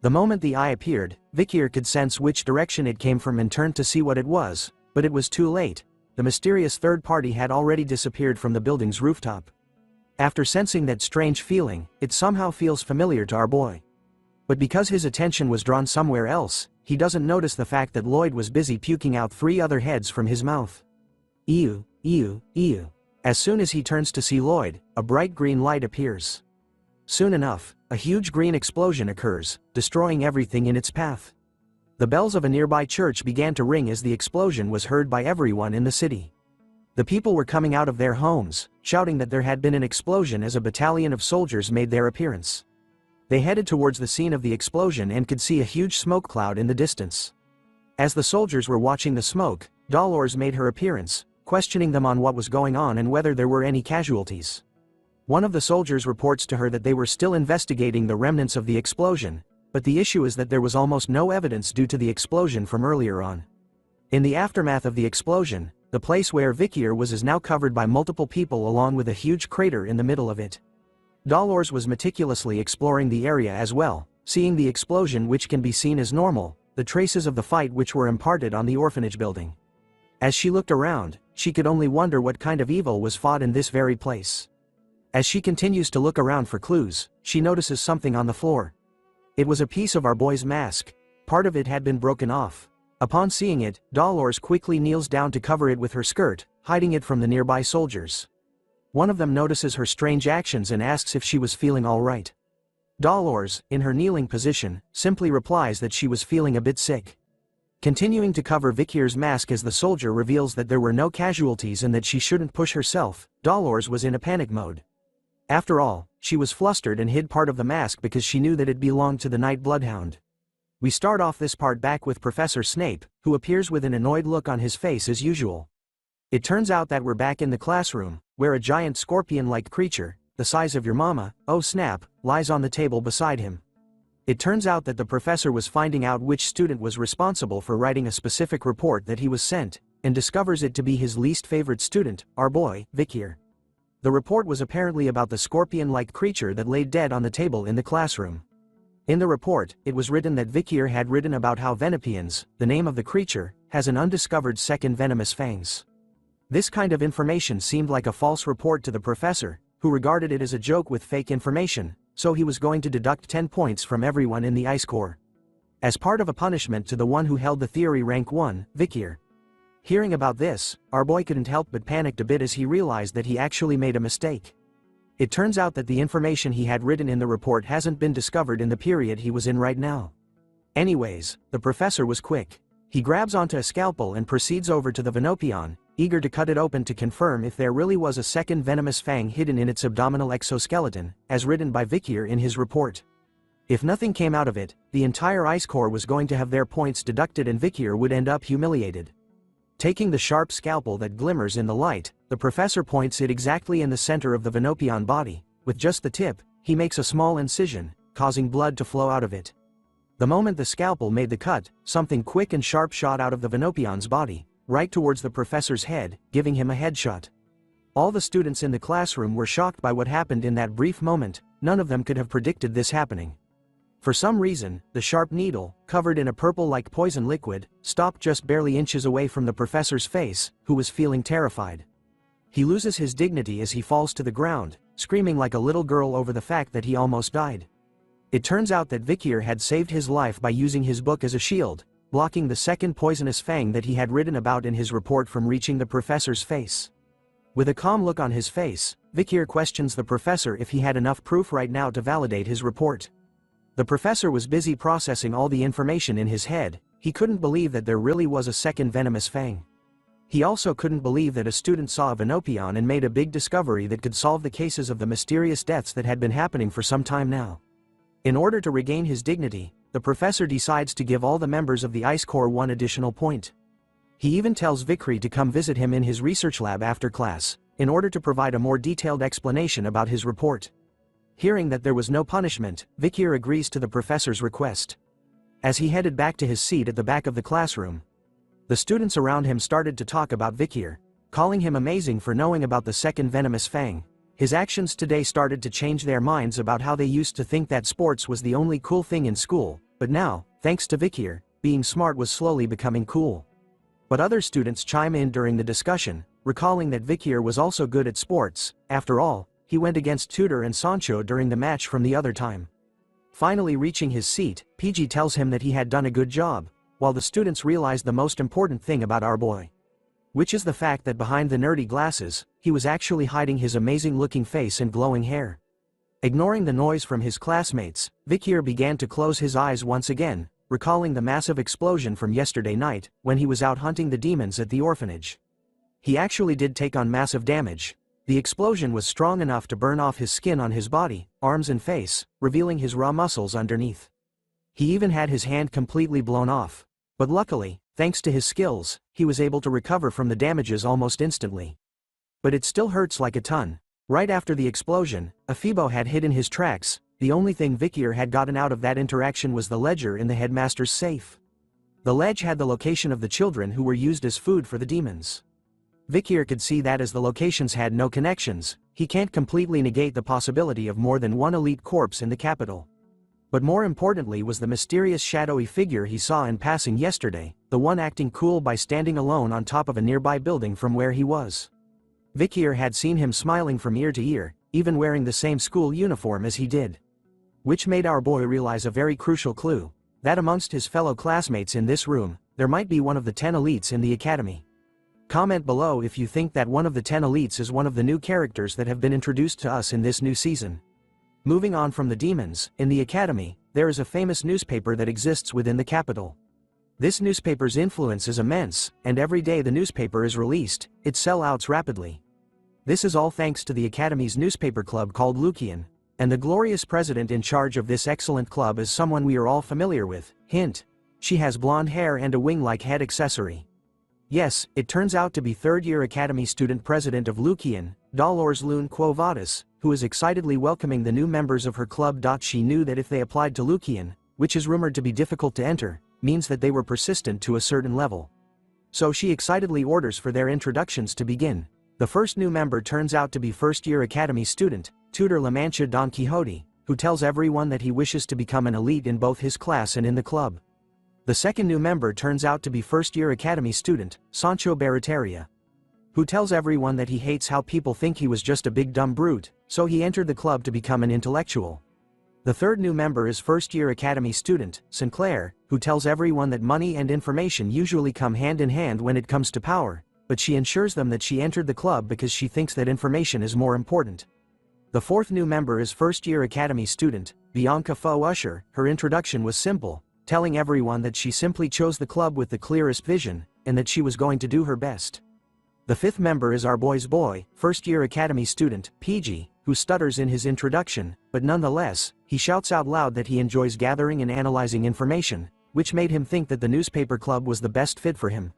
Speaker 5: The moment the eye appeared, Vikir could sense which direction it came from and turned to see what it was, but it was too late. The mysterious third party had already disappeared from the building's rooftop. After sensing that strange feeling, it somehow feels familiar to our boy. But because his attention was drawn somewhere else, he doesn't notice the fact that Lloyd was busy puking out 3 other heads from his mouth. Ew, ew, ew. As soon as he turns to see Lloyd, a bright green light appears. Soon enough, a huge green explosion occurs, destroying everything in its path. The bells of a nearby church began to ring as the explosion was heard by everyone in the city. The people were coming out of their homes, shouting that there had been an explosion as a battalion of soldiers made their appearance. They headed towards the scene of the explosion and could see a huge smoke cloud in the distance. As the soldiers were watching the smoke, Dolores made her appearance, questioning them on what was going on and whether there were any casualties. One of the soldiers reports to her that they were still investigating the remnants of the explosion, but the issue is that there was almost no evidence due to the explosion from earlier on. In the aftermath of the explosion, the place where Vikir was is now covered by multiple people along with a huge crater in the middle of it. Dolores was meticulously exploring the area as well, seeing the explosion which can be seen as normal, the traces of the fight which were imparted on the orphanage building. As she looked around, she could only wonder what kind of evil was fought in this very place. As she continues to look around for clues, she notices something on the floor. It was a piece of our boy's mask. Part of it had been broken off. Upon seeing it, Dolores quickly kneels down to cover it with her skirt, hiding it from the nearby soldiers. One of them notices her strange actions and asks if she was feeling all right. Dolores, in her kneeling position, simply replies that she was feeling a bit sick. Continuing to cover Vikir's mask as the soldier reveals that there were no casualties and that she shouldn't push herself, Dolores was in a panic mode. After all, she was flustered and hid part of the mask because she knew that it belonged to the Night Bloodhound. We start off this part back with Professor Snape, who appears with an annoyed look on his face as usual. It turns out that we're back in the classroom, where a giant scorpion-like creature, the size of your mama, oh snap, lies on the table beside him. It turns out that the professor was finding out which student was responsible for writing a specific report that he was sent, and discovers it to be his least favorite student, our boy, Vikir. The report was apparently about the scorpion-like creature that lay dead on the table in the classroom. In the report, it was written that Vikir had written about how Venepians, the name of the creature, has an undiscovered second venomous fangs. This kind of information seemed like a false report to the professor, who regarded it as a joke with fake information, so he was going to deduct 10 points from everyone in the Ice Corps. As part of a punishment to the one who held the theory rank 1, Vikir. Hearing about this, our boy couldn't help but panicked a bit as he realized that he actually made a mistake. It turns out that the information he had written in the report hasn't been discovered in the period he was in right now. Anyways, the professor was quick. He grabs onto a scalpel and proceeds over to the Venopion, eager to cut it open to confirm if there really was a second venomous fang hidden in its abdominal exoskeleton, as written by Vikir in his report. If nothing came out of it, the entire Ice Corps was going to have their points deducted and Vikir would end up humiliated. Taking the sharp scalpel that glimmers in the light, the professor points it exactly in the center of the Venopion body. With just the tip, he makes a small incision, causing blood to flow out of it. The moment the scalpel made the cut, something quick and sharp shot out of the Venopion's body, right towards the professor's head, giving him a headshot. All the students in the classroom were shocked by what happened in that brief moment. None of them could have predicted this happening. For some reason, the sharp needle, covered in a purple-like poison liquid, stopped just barely inches away from the professor's face, who was feeling terrified. He loses his dignity as he falls to the ground, screaming like a little girl over the fact that he almost died. It turns out that Vikir had saved his life by using his book as a shield, blocking the second poisonous fang that he had written about in his report from reaching the professor's face. With a calm look on his face, Vikir questions the professor if he had enough proof right now to validate his report. The professor was busy processing all the information in his head. He couldn't believe that there really was a second venomous fang. He also couldn't believe that a student saw a Venopion and made a big discovery that could solve the cases of the mysterious deaths that had been happening for some time now. In order to regain his dignity, the professor decides to give all the members of the Ice Corps one additional point. He even tells Vikri to come visit him in his research lab after class, in order to provide a more detailed explanation about his report. Hearing that there was no punishment, Vikir agrees to the professor's request. As he headed back to his seat at the back of the classroom, the students around him started to talk about Vikir, calling him amazing for knowing about the second venomous fang. His actions today started to change their minds about how they used to think that sports was the only cool thing in school, but now, thanks to Vikir, being smart was slowly becoming cool. But other students chime in during the discussion, recalling that Vikir was also good at sports. After all, he went against Tudor and Sancho during the match from the other time. Finally reaching his seat, PG tells him that he had done a good job, while the students realized the most important thing about our boy. Which is the fact that behind the nerdy glasses, he was actually hiding his amazing-looking face and glowing hair. Ignoring the noise from his classmates, Vikir began to close his eyes once again, recalling the massive explosion from yesterday night, when he was out hunting the demons at the orphanage. He actually did take on massive damage. The explosion was strong enough to burn off his skin on his body, arms and face, revealing his raw muscles underneath. He even had his hand completely blown off. But luckily, thanks to his skills, he was able to recover from the damages almost instantly. But it still hurts like a ton. Right after the explosion, a Phoebo had hidden his tracks. The only thing Vikir had gotten out of that interaction was the ledger in the headmaster's safe. The ledge had the location of the children who were used as food for the demons. Vikir could see that as the locations had no connections, he can't completely negate the possibility of more than one elite corpse in the capital. But more importantly was the mysterious shadowy figure he saw in passing yesterday, the one acting cool by standing alone on top of a nearby building from where he was. Vikir had seen him smiling from ear to ear, even wearing the same school uniform as he did. Which made our boy realize a very crucial clue, that amongst his fellow classmates in this room, there might be one of the 10 elites in the academy. Comment below if you think that one of the 10 elites is one of the new characters that have been introduced to us in this new season. Moving on from the demons, in the academy, there is a famous newspaper that exists within the capital. This newspaper's influence is immense, and every day the newspaper is released, it sells out rapidly. This is all thanks to the academy's newspaper club called Lucian, and the glorious president in charge of this excellent club is someone we are all familiar with. Hint: she has blonde hair and a wing-like head accessory. Yes, it turns out to be third-year Academy student president of Lucian, Dolores Lune Quo Vadis, who is excitedly welcoming the new members of her club. She knew that if they applied to Lucian, which is rumored to be difficult to enter, means that they were persistent to a certain level. So she excitedly orders for their introductions to begin. The first new member turns out to be first-year Academy student, Tutor La Mancha Don Quixote, who tells everyone that he wishes to become an elite in both his class and in the club. The second new member turns out to be first-year Academy student, Sancho Barataria. who tells everyone that he hates how people think he was just a big dumb brute, so he entered the club to become an intellectual. The third new member is first-year academy student, Sinclair, who tells everyone that money and information usually come hand in hand when it comes to power, but she ensures them that she entered the club because she thinks that information is more important. The fourth new member is first-year academy student, Bianca Faux Usher. Her introduction was simple, telling everyone that she simply chose the club with the clearest vision, and that she was going to do her best. The fifth member is our boy's boy, first-year academy student, PG, who stutters in his introduction, but nonetheless, he shouts out loud that he enjoys gathering and analyzing information, which made him think that the newspaper club was the best fit for him.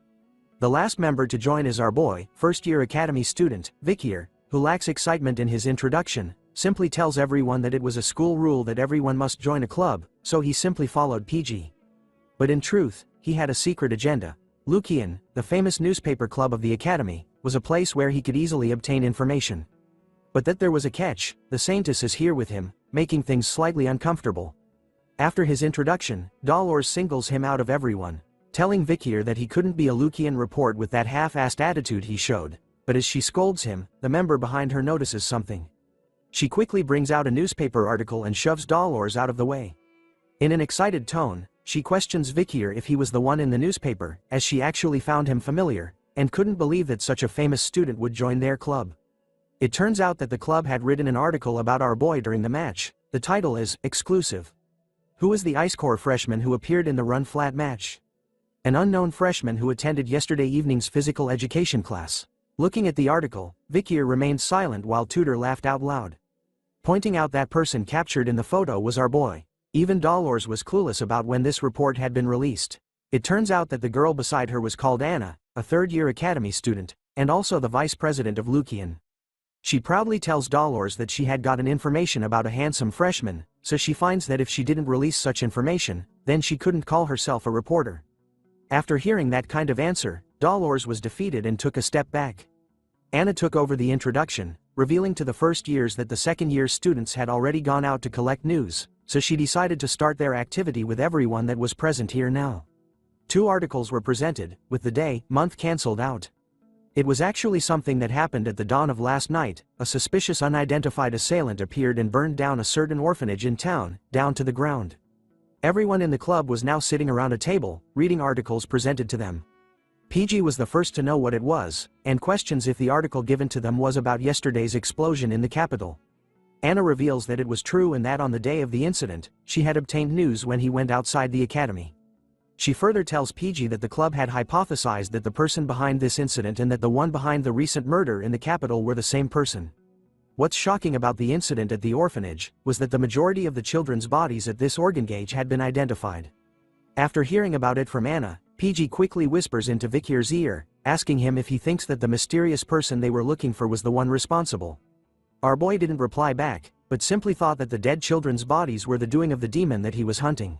Speaker 5: The last member to join is our boy, first-year academy student, Vikier, who lacks excitement in his introduction, simply tells everyone that it was a school rule that everyone must join a club, so he simply followed PG. But in truth, he had a secret agenda. Lucian, the famous newspaper club of the academy, was a place where he could easily obtain information. But that there was a catch. The Saintess is here with him, making things slightly uncomfortable. After his introduction, Dolores singles him out of everyone, telling Vikier that he couldn't be a Lucian report with that half-assed attitude he showed, but as she scolds him, the member behind her notices something. She quickly brings out a newspaper article and shoves Dolores out of the way. In an excited tone, she questions Vikier if he was the one in the newspaper, as she actually found him familiar, and couldn't believe that such a famous student would join their club. It turns out that the club had written an article about our boy during the match. The title is, Exclusive. Who is the Ice Core freshman who appeared in the Run Flat match? An unknown freshman who attended yesterday evening's physical education class. Looking at the article, Vikier remained silent while Tudor laughed out loud. Pointing out that person captured in the photo was our boy. Even Dolores was clueless about when this report had been released. It turns out that the girl beside her was called Anna, a third-year academy student, and also the vice president of Lucian. She proudly tells Dolores that she had gotten information about a handsome freshman, so she finds that if she didn't release such information, then she couldn't call herself a reporter. After hearing that kind of answer, Dolores was defeated and took a step back. Anna took over the introduction, revealing to the first years that the second-year students had already gone out to collect news, so she decided to start their activity with everyone that was present here now. 2 articles were presented, with the day, month cancelled out. It was actually something that happened at the dawn of last night. A suspicious unidentified assailant appeared and burned down a certain orphanage in town, down to the ground. Everyone in the club was now sitting around a table, reading articles presented to them. PG was the first to know what it was, and questions if the article given to them was about yesterday's explosion in the capital. Anna reveals that it was true and that on the day of the incident, she had obtained news when he went outside the academy. She further tells PG that the club had hypothesized that the person behind this incident and that the one behind the recent murder in the capital were the same person. What's shocking about the incident at the orphanage was that the majority of the children's bodies at this organ gauge had been identified. After hearing about it from Anna, PG quickly whispers into Vikir's ear, asking him if he thinks that the mysterious person they were looking for was the one responsible. Our boy didn't reply back, but simply thought that the dead children's bodies were the doing of the demon that he was hunting.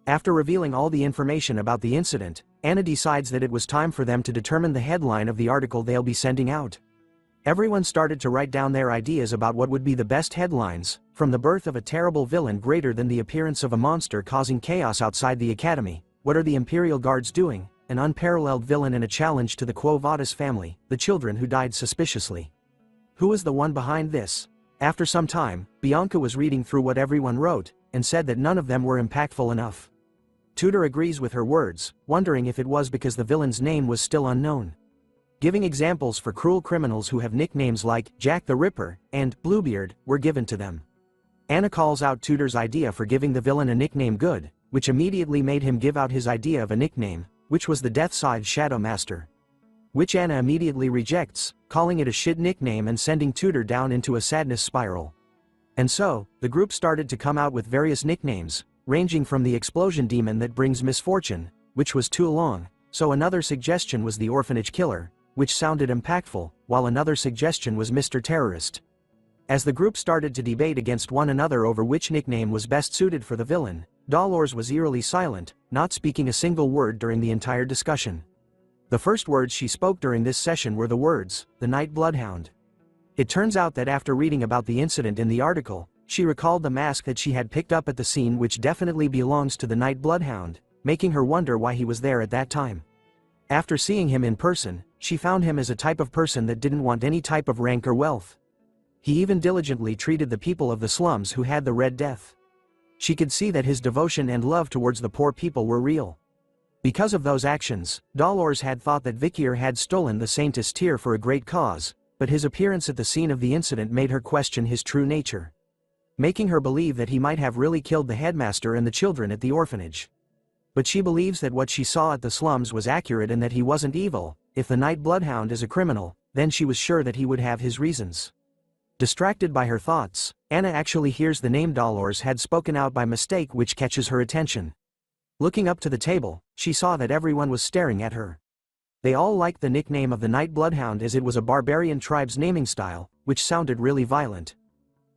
Speaker 5: After revealing all the information about the incident, Anna decides that it was time for them to determine the headline of the article they'll be sending out. Everyone started to write down their ideas about what would be the best headlines, from the birth of a terrible villain greater than the appearance of a monster causing chaos outside the academy, what are the Imperial Guards doing, an unparalleled villain and a challenge to the Quo Vadis family, the children who died suspiciously. Who is the one behind this? After some time, Bianca was reading through what everyone wrote, and said that none of them were impactful enough. Tudor agrees with her words, wondering if it was because the villain's name was still unknown. Giving examples for cruel criminals who have nicknames like Jack the Ripper and Bluebeard were given to them. Anna calls out Tudor's idea for giving the villain a nickname good, which immediately made him give out his idea of a nickname, which was the Death Side Shadow Master. Which Anna immediately rejects, calling it a shit nickname and sending Tudor down into a sadness spiral. And so, the group started to come out with various nicknames, ranging from the Explosion Demon that brings misfortune, which was too long, so another suggestion was the Orphanage Killer, which sounded impactful, while another suggestion was Mr. Terrorist. As the group started to debate against one another over which nickname was best suited for the villain, Dolores was eerily silent, not speaking a single word during the entire discussion. The first words she spoke during this session were the words, "The Night Bloodhound." It turns out that after reading about the incident in the article, she recalled the mask that she had picked up at the scene, which definitely belongs to the Night Bloodhound, making her wonder why he was there at that time. After seeing him in person, she found him as a type of person that didn't want any type of rank or wealth. He even diligently treated the people of the slums who had the Red Death. She could see that his devotion and love towards the poor people were real. Because of those actions, Dolores had thought that Vikir had stolen the Saintess tear for a great cause, but his appearance at the scene of the incident made her question his true nature, making her believe that he might have really killed the headmaster and the children at the orphanage. But she believes that what she saw at the slums was accurate and that he wasn't evil. If the Night Bloodhound is a criminal, then she was sure that he would have his reasons. Distracted by her thoughts, Anna actually hears the name Dolores had spoken out by mistake, which catches her attention. Looking up to the table, she saw that everyone was staring at her. They all liked the nickname of the Night Bloodhound as it was a barbarian tribe's naming style, which sounded really violent.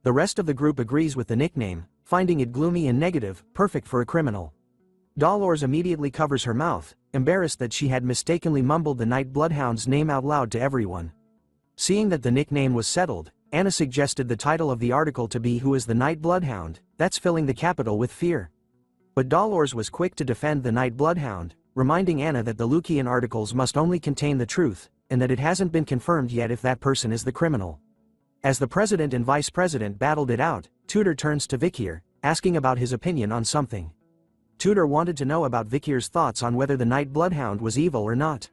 Speaker 5: The rest of the group agrees with the nickname, finding it gloomy and negative, perfect for a criminal. Dolores immediately covers her mouth, embarrassed that she had mistakenly mumbled the Night Bloodhound's name out loud to everyone. Seeing that the nickname was settled, Anna suggested the title of the article to be "Who is the Night Bloodhound?" That's filling the capital with fear. But Dolores was quick to defend the Night Bloodhound, reminding Anna that the Lucian articles must only contain the truth, and that it hasn't been confirmed yet if that person is the criminal. As the president and vice president battled it out, Tudor turns to Vikir, asking about his opinion on something. Tudor wanted to know about Vikir's thoughts on whether the Night Bloodhound was evil or not.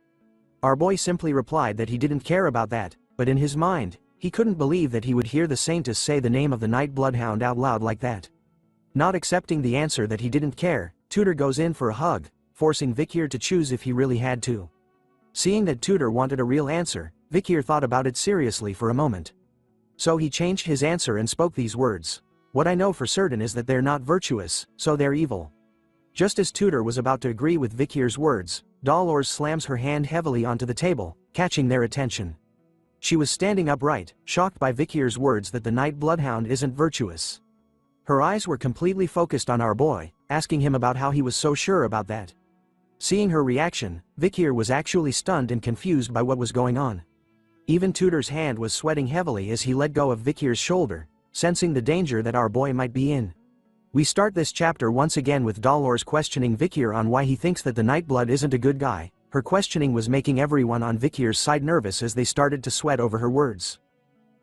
Speaker 5: Our boy simply replied that he didn't care about that, but in his mind, he couldn't believe that he would hear the Saintess say the name of the Night Bloodhound out loud like that. Not accepting the answer that he didn't care, Tudor goes in for a hug, forcing Vikir to choose if he really had to. Seeing that Tudor wanted a real answer, Vikir thought about it seriously for a moment. So he changed his answer and spoke these words. "What I know for certain is that they're not virtuous, so they're evil." Just as Tudor was about to agree with Vikir's words, Dolores slams her hand heavily onto the table, catching their attention. She was standing upright, shocked by Vikir's words that the Night Bloodhound isn't virtuous. Her eyes were completely focused on our boy, asking him about how he was so sure about that. Seeing her reaction, Vikir was actually stunned and confused by what was going on. Even Tudor's hand was sweating heavily as he let go of Vikir's shoulder, sensing the danger that our boy might be in. We start this chapter once again with Dolores questioning Vikir on why he thinks that the Nightblood isn't a good guy. Her questioning was making everyone on Vikir's side nervous as they started to sweat over her words.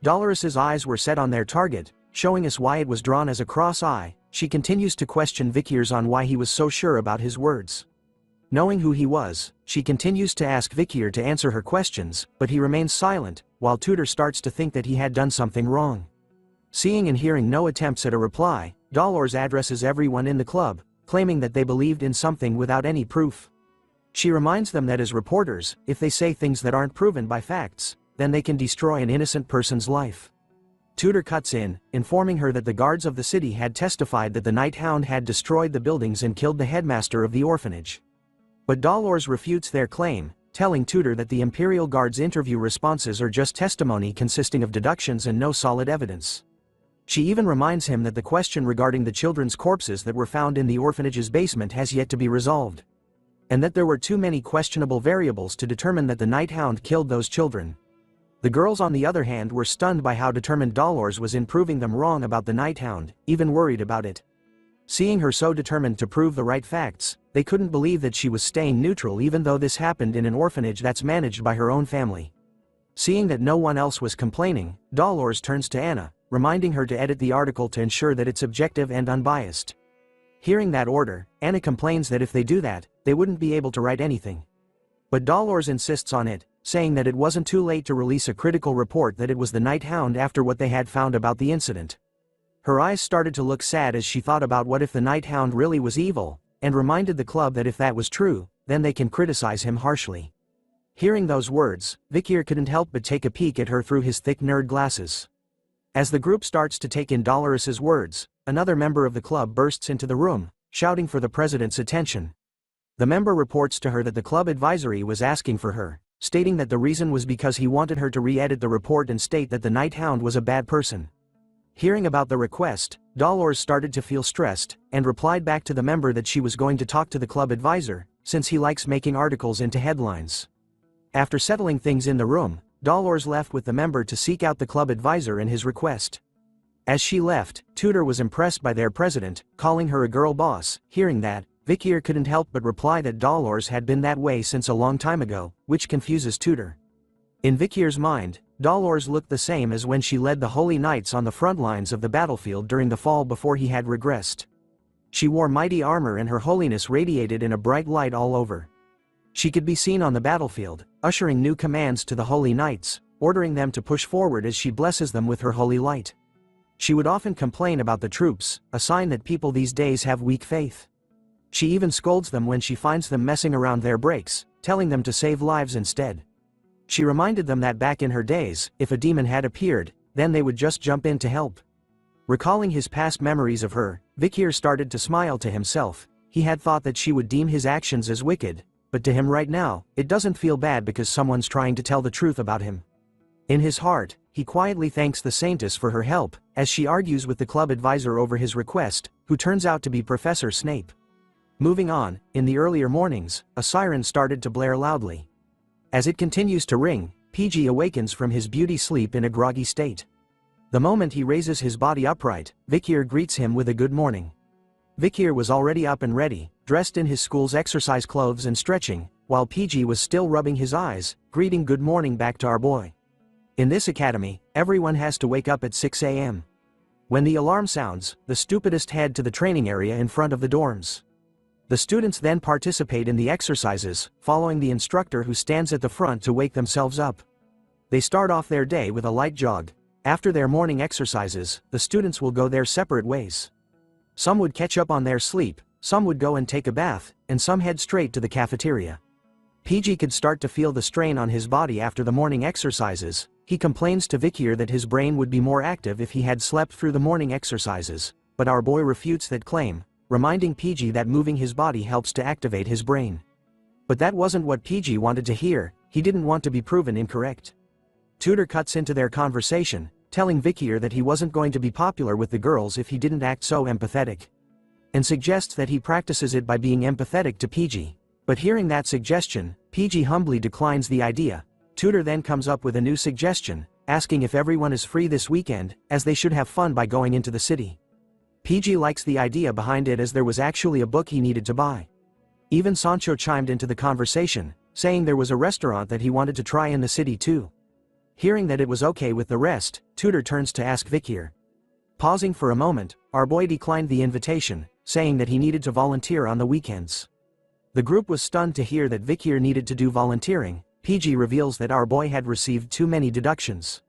Speaker 5: Dolores's eyes were set on their target, showing us why it was drawn as a cross eye. She continues to question Vikir's on why he was so sure about his words. Knowing who he was, she continues to ask Vikir to answer her questions, but he remains silent, while Tudor starts to think that he had done something wrong. Seeing and hearing no attempts at a reply, Dolores addresses everyone in the club, claiming that they believed in something without any proof. She reminds them that as reporters, if they say things that aren't proven by facts, then they can destroy an innocent person's life. Tudor cuts in, informing her that the guards of the city had testified that the Night Hound had destroyed the buildings and killed the headmaster of the orphanage. But Dolores refutes their claim, telling Tudor that the Imperial Guard's interview responses are just testimony consisting of deductions and no solid evidence. She even reminds him that the question regarding the children's corpses that were found in the orphanage's basement has yet to be resolved, and that there were too many questionable variables to determine that the Night Hound killed those children. The girls on the other hand were stunned by how determined Dolores was in proving them wrong about the Night Hound, even worried about it. Seeing her so determined to prove the right facts, they couldn't believe that she was staying neutral even though this happened in an orphanage that's managed by her own family. Seeing that no one else was complaining, Dolores turns to Anna, reminding her to edit the article to ensure that it's objective and unbiased. Hearing that order, Anna complains that if they do that, they wouldn't be able to write anything. But Dolores insists on it, saying that it wasn't too late to release a critical report that it was the Night Hound after what they had found about the incident. Her eyes started to look sad as she thought about what if the Night Hound really was evil, and reminded the club that if that was true, then they can criticize him harshly. Hearing those words, Vikir couldn't help but take a peek at her through his thick nerd glasses. As the group starts to take in Dolores's words, another member of the club bursts into the room, shouting for the president's attention. The member reports to her that the club advisory was asking for her, stating that the reason was because he wanted her to re-edit the report and state that the Night Hound was a bad person. Hearing about the request, Dolores started to feel stressed, and replied back to the member that she was going to talk to the club advisor, since he likes making articles into headlines. After settling things in the room, Dolores left with the member to seek out the club advisor and his request. As she left, Tudor was impressed by their president, calling her a girl boss. Hearing that, Vikir couldn't help but reply that Dolores had been that way since a long time ago, which confuses Tudor. In Vikir's mind, Dolores looked the same as when she led the Holy Knights on the front lines of the battlefield during the fall before he had regressed. She wore mighty armor and her holiness radiated in a bright light all over. She could be seen on the battlefield, ushering new commands to the Holy Knights, ordering them to push forward as she blesses them with her holy light. She would often complain about the troops, a sign that people these days have weak faith. She even scolds them when she finds them messing around their breaks, telling them to save lives instead. She reminded them that back in her days, if a demon had appeared, then they would just jump in to help. Recalling his past memories of her, Vikir started to smile to himself. He had thought that she would deem his actions as wicked, but to him right now, it doesn't feel bad because someone's trying to tell the truth about him. In his heart, he quietly thanks the Saintess for her help, as she argues with the club advisor over his request, who turns out to be Professor Snape. Moving on, in the earlier mornings, a siren started to blare loudly. As it continues to ring, PG awakens from his beauty sleep in a groggy state. The moment he raises his body upright, Vikir greets him with a good morning. Vikir was already up and ready, dressed in his school's exercise clothes and stretching, while PG was still rubbing his eyes, greeting good morning back to our boy. In this academy, everyone has to wake up at 6 a.m. When the alarm sounds, the stupidest head to the training area in front of the dorms. The students then participate in the exercises, following the instructor who stands at the front to wake themselves up. They start off their day with a light jog. After their morning exercises, the students will go their separate ways. Some would catch up on their sleep, some would go and take a bath, and some head straight to the cafeteria. PG could start to feel the strain on his body after the morning exercises. He complains to Vikir that his brain would be more active if he had slept through the morning exercises, but our boy refutes that claim, reminding PG that moving his body helps to activate his brain. But that wasn't what PG wanted to hear. He didn't want to be proven incorrect. Tutor cuts into their conversation, telling Vikir that he wasn't going to be popular with the girls if he didn't act so empathetic, and suggests that he practices it by being empathetic to PG. But hearing that suggestion, PG humbly declines the idea. Tutor then comes up with a new suggestion, asking if everyone is free this weekend, as they should have fun by going into the city. PG likes the idea behind it as there was actually a book he needed to buy. Even Sancho chimed into the conversation, saying there was a restaurant that he wanted to try in the city too. Hearing that it was okay with the rest, Tutor turns to ask Vikir. Pausing for a moment, our boy declined the invitation, saying that he needed to volunteer on the weekends. The group was stunned to hear that Vikir needed to do volunteering. PG reveals that our boy had received too many deductions.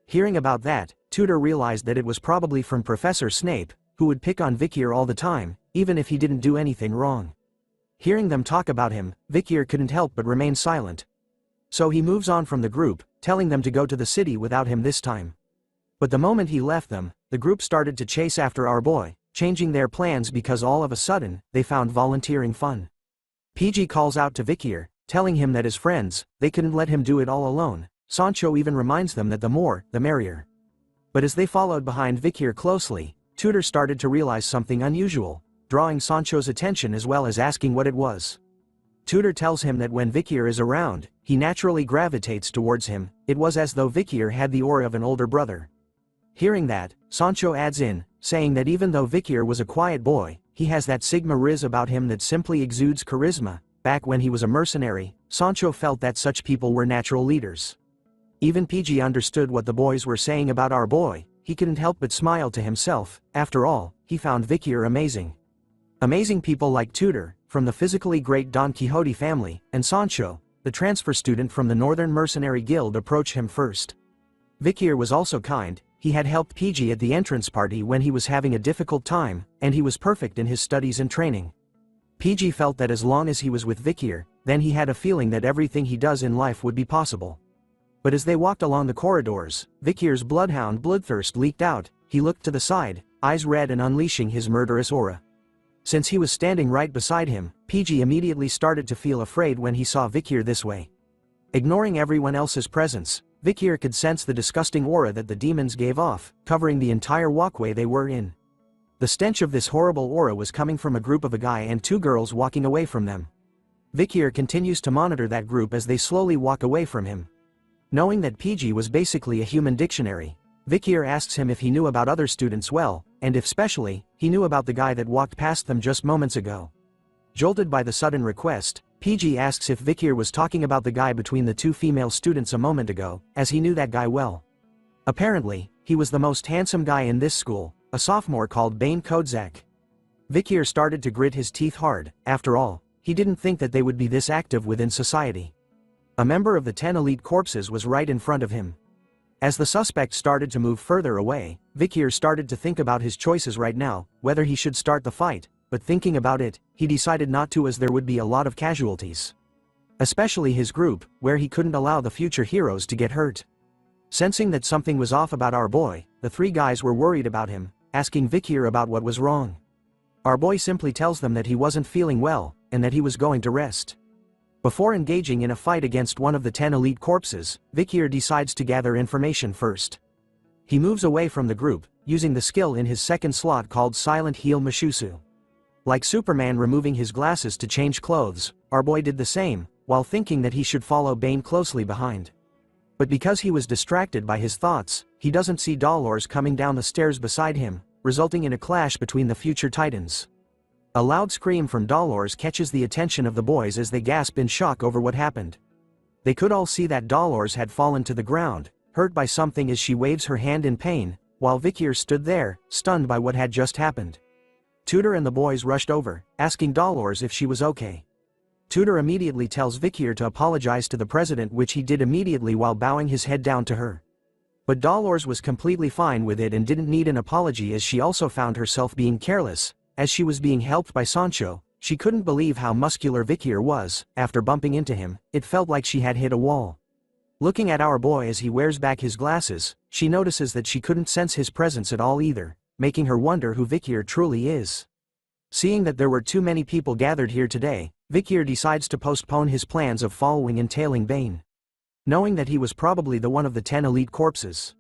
Speaker 5: Hearing about that, Tutor realized that it was probably from Professor Snape, who would pick on Vikir all the time, even if he didn't do anything wrong. Hearing them talk about him, Vikir couldn't help but remain silent. So he moves on from the group, telling them to go to the city without him this time. But the moment he left them, the group started to chase after our boy, changing their plans because all of a sudden, they found volunteering fun. PG calls out to Vikir, telling him that as friends, they couldn't let him do it all alone. Sancho even reminds them that the more, the merrier. But as they followed behind Vikir closely, Tutor started to realize something unusual, drawing Sancho's attention as well as asking what it was. Tutor tells him that when Vikir is around, he naturally gravitates towards him. It was as though Vikir had the aura of an older brother. Hearing that, Sancho adds in, saying that even though Vikir was a quiet boy, he has that Sigma Riz about him that simply exudes charisma. Back when he was a mercenary, Sancho felt that such people were natural leaders. Even PG understood what the boys were saying about our boy. He couldn't help but smile to himself. After all, he found Vikir amazing. Amazing people like Tutor, from the physically great Don Quixote family, and Sancho, the transfer student from the Northern Mercenary Guild, approach him first. Vikir was also kind. He had helped PG at the entrance party when he was having a difficult time, and he was perfect in his studies and training. PG felt that as long as he was with Vikir, then he had a feeling that everything he does in life would be possible. But as they walked along the corridors, Vikir's bloodhound bloodthirst leaked out. He looked to the side, eyes red and unleashing his murderous aura. Since he was standing right beside him, PG immediately started to feel afraid when he saw Vikir this way. Ignoring everyone else's presence, Vikir could sense the disgusting aura that the demons gave off, covering the entire walkway they were in. The stench of this horrible aura was coming from a group of a guy and two girls walking away from them. Vikir continues to monitor that group as they slowly walk away from him. Knowing that PG was basically a human dictionary, Vikir asks him if he knew about other students well, and if especially, he knew about the guy that walked past them just moments ago. Jolted by the sudden request, PG asks if Vikir was talking about the guy between the two female students a moment ago, as he knew that guy well. Apparently, he was the most handsome guy in this school, a sophomore called Bane Kodzak. Vikir started to grit his teeth hard. After all, he didn't think that they would be this active within society. A member of the 10 elite corpses was right in front of him. As the suspect started to move further away, Vikir started to think about his choices right now, whether he should start the fight, but thinking about it, he decided not to, as there would be a lot of casualties. Especially his group, where he couldn't allow the future heroes to get hurt. Sensing that something was off about our boy, the three guys were worried about him, asking Vikir about what was wrong. Our boy simply tells them that he wasn't feeling well, and that he was going to rest. Before engaging in a fight against one of the 10 elite corpses, Vikir decides to gather information first. He moves away from the group, using the skill in his second slot called Silent Heal Mushusu. Like Superman removing his glasses to change clothes, our boy did the same, while thinking that he should follow Bane closely behind. But because he was distracted by his thoughts, he doesn't see Dolores coming down the stairs beside him, resulting in a clash between the future titans. A loud scream from Dolores catches the attention of the boys as they gasp in shock over what happened. They could all see that Dolores had fallen to the ground, hurt by something, as she waves her hand in pain, while Vikir stood there, stunned by what had just happened. Tudor and the boys rushed over, asking Dolores if she was okay. Tudor immediately tells Vikir to apologize to the president, which he did immediately while bowing his head down to her. But Dolores was completely fine with it and didn't need an apology, as she also found herself being careless. As she was being helped by Sancho, she couldn't believe how muscular Vikir was. After bumping into him, it felt like she had hit a wall. Looking at our boy as he wears back his glasses, she notices that she couldn't sense his presence at all either, making her wonder who Vikir truly is. Seeing that there were too many people gathered here today, Vikir decides to postpone his plans of following and tailing Bane. Knowing that he was probably the one of the 10 elite corpses.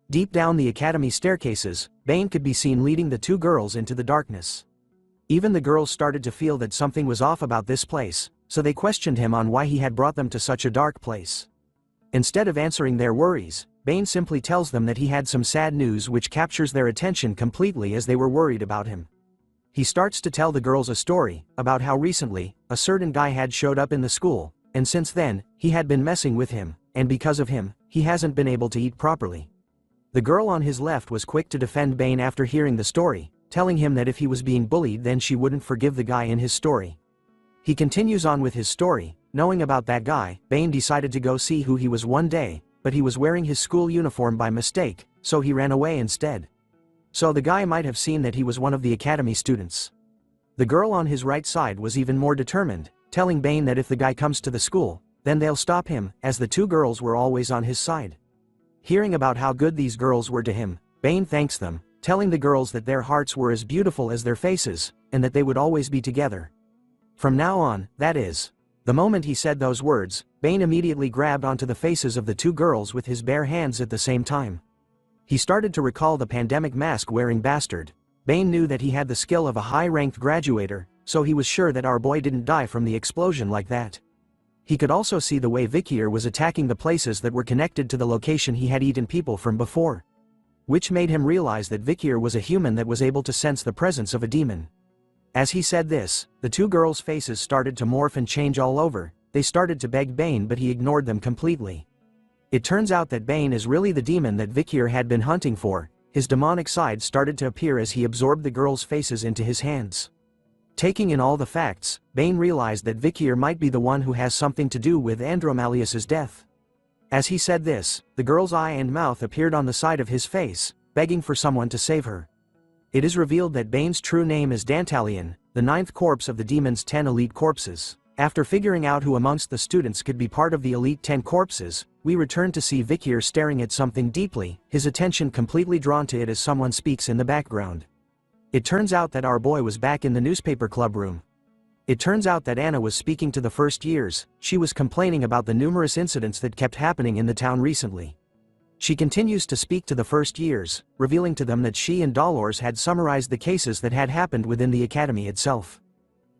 Speaker 5: Deep down the academy staircases, Bane could be seen leading the two girls into the darkness. Even the girls started to feel that something was off about this place, so they questioned him on why he had brought them to such a dark place. Instead of answering their worries, Bane simply tells them that he had some sad news, which captures their attention completely as they were worried about him. He starts to tell the girls a story about how recently, a certain guy had showed up in the school, and since then, he had been messing with him, and because of him, he hasn't been able to eat properly. The girl on his left was quick to defend Bane after hearing the story, telling him that if he was being bullied, then she wouldn't forgive the guy in his story. He continues on with his story. Knowing about that guy, Bane decided to go see who he was one day, but he was wearing his school uniform by mistake, so he ran away instead. So the guy might have seen that he was one of the academy students. The girl on his right side was even more determined, telling Bane that if the guy comes to the school, then they'll stop him, as the two girls were always on his side. Hearing about how good these girls were to him, Bane thanks them, telling the girls that their hearts were as beautiful as their faces, and that they would always be together. From now on, that is. The moment he said those words, Bane immediately grabbed onto the faces of the two girls with his bare hands at the same time. He started to recall the pandemic mask-wearing bastard. Bane knew that he had the skill of a high-ranked graduator, so he was sure that our boy didn't die from the explosion like that. He could also see the way Vikir was attacking the places that were connected to the location he had eaten people from before. Which made him realize that Vikir was a human that was able to sense the presence of a demon. As he said this, the two girls' faces started to morph and change all over. They started to beg Bane, but he ignored them completely. It turns out that Bane is really the demon that Vikir had been hunting for. His demonic side started to appear as he absorbed the girls' faces into his hands. Taking in all the facts, Bane realized that Vikir might be the one who has something to do with Andromalius's death. As he said this, the girl's eye and mouth appeared on the side of his face, begging for someone to save her. It is revealed that Bane's true name is Dantalion, the 9th corpse of the demon's 10 elite corpses. After figuring out who amongst the students could be part of the elite 10 corpses, we return to see Vikir staring at something deeply, his attention completely drawn to it as someone speaks in the background. It turns out that our boy was back in the newspaper club room. It turns out that Anna was speaking to the first years. She was complaining about the numerous incidents that kept happening in the town recently. She continues to speak to the first years, revealing to them that she and Dolores had summarized the cases that had happened within the academy itself.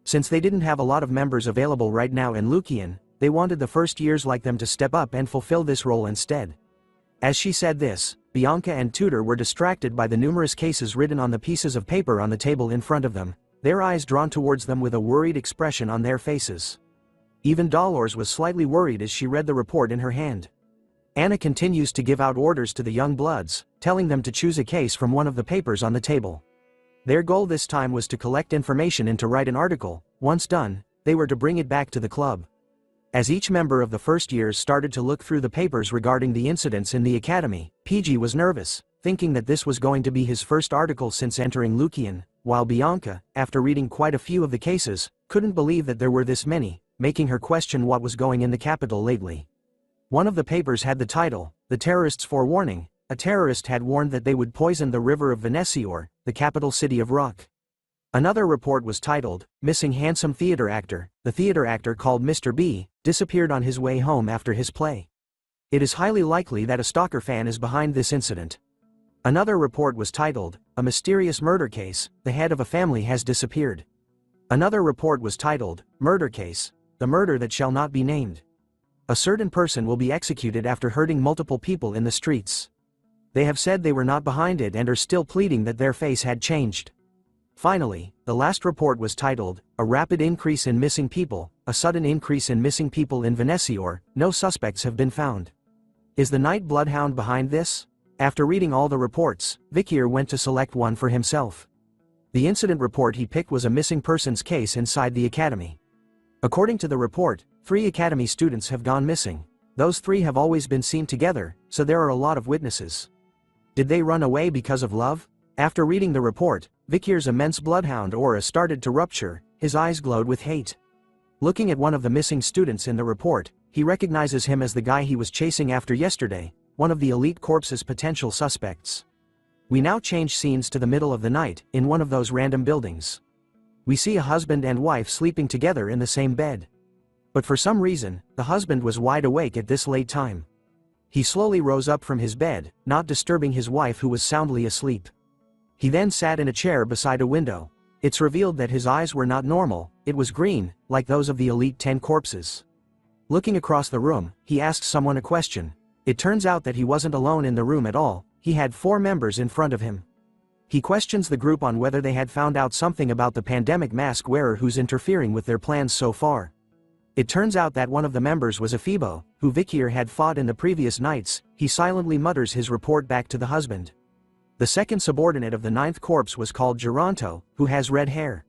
Speaker 5: Since they didn't have a lot of members available right now in Lucian, they wanted the first years like them to step up and fulfill this role instead. As she said this, Bianca and Tudor were distracted by the numerous cases written on the pieces of paper on the table in front of them, their eyes drawn towards them with a worried expression on their faces. Even Dolores was slightly worried as she read the report in her hand. Anna continues to give out orders to the young bloods, telling them to choose a case from one of the papers on the table. Their goal this time was to collect information and to write an article. Once done, they were to bring it back to the club. As each member of the first years started to look through the papers regarding the incidents in the academy, PG was nervous, thinking that this was going to be his first article since entering Lucian, while Bianca, after reading quite a few of the cases, couldn't believe that there were this many, making her question what was going in the capital lately. One of the papers had the title, "The Terrorists' Forewarning." A terrorist had warned that they would poison the river of Venesior, the capital city of Rock. Another report was titled, "Missing Handsome Theater Actor." The theater actor called Mr. B disappeared on his way home after his play. It is highly likely that a stalker fan is behind this incident. Another report was titled, "A Mysterious Murder Case. The head of a family has disappeared." Another report was titled, "Murder Case. The Murder That Shall Not Be Named. A certain person will be executed after hurting multiple people in the streets. They have said they were not behind it and are still pleading that their face had changed." Finally, the last report was titled, "A Rapid Increase in Missing People. A Sudden Increase in Missing People in Venesior. No suspects have been found." Is the Night Bloodhound behind this? After reading all the reports, Vikier went to select one for himself. The incident report he picked was a missing persons case inside the academy. According to the report, 3 academy students have gone missing. Those 3 have always been seen together, so there are a lot of witnesses. Did they run away because of love? After reading the report, Vikir's immense bloodhound aura started to rupture, his eyes glowed with hate. Looking at one of the missing students in the report, he recognizes him as the guy he was chasing after yesterday, one of the elite corps's potential suspects. We now change scenes to the middle of the night, in one of those random buildings. We see a husband and wife sleeping together in the same bed. But for some reason, the husband was wide awake at this late time. He slowly rose up from his bed, not disturbing his wife who was soundly asleep. He then sat in a chair beside a window. It's revealed that his eyes were not normal, it was green, like those of the elite 10 corpses. Looking across the room, he asks someone a question. It turns out that he wasn't alone in the room at all, he had 4 members in front of him. He questions the group on whether they had found out something about the pandemic mask wearer who's interfering with their plans so far. It turns out that one of the members was Ephibo, who Vikir had fought in the previous nights. He silently mutters his report back to the husband. The second subordinate of the 9th corpse was called Geronto, who has red hair.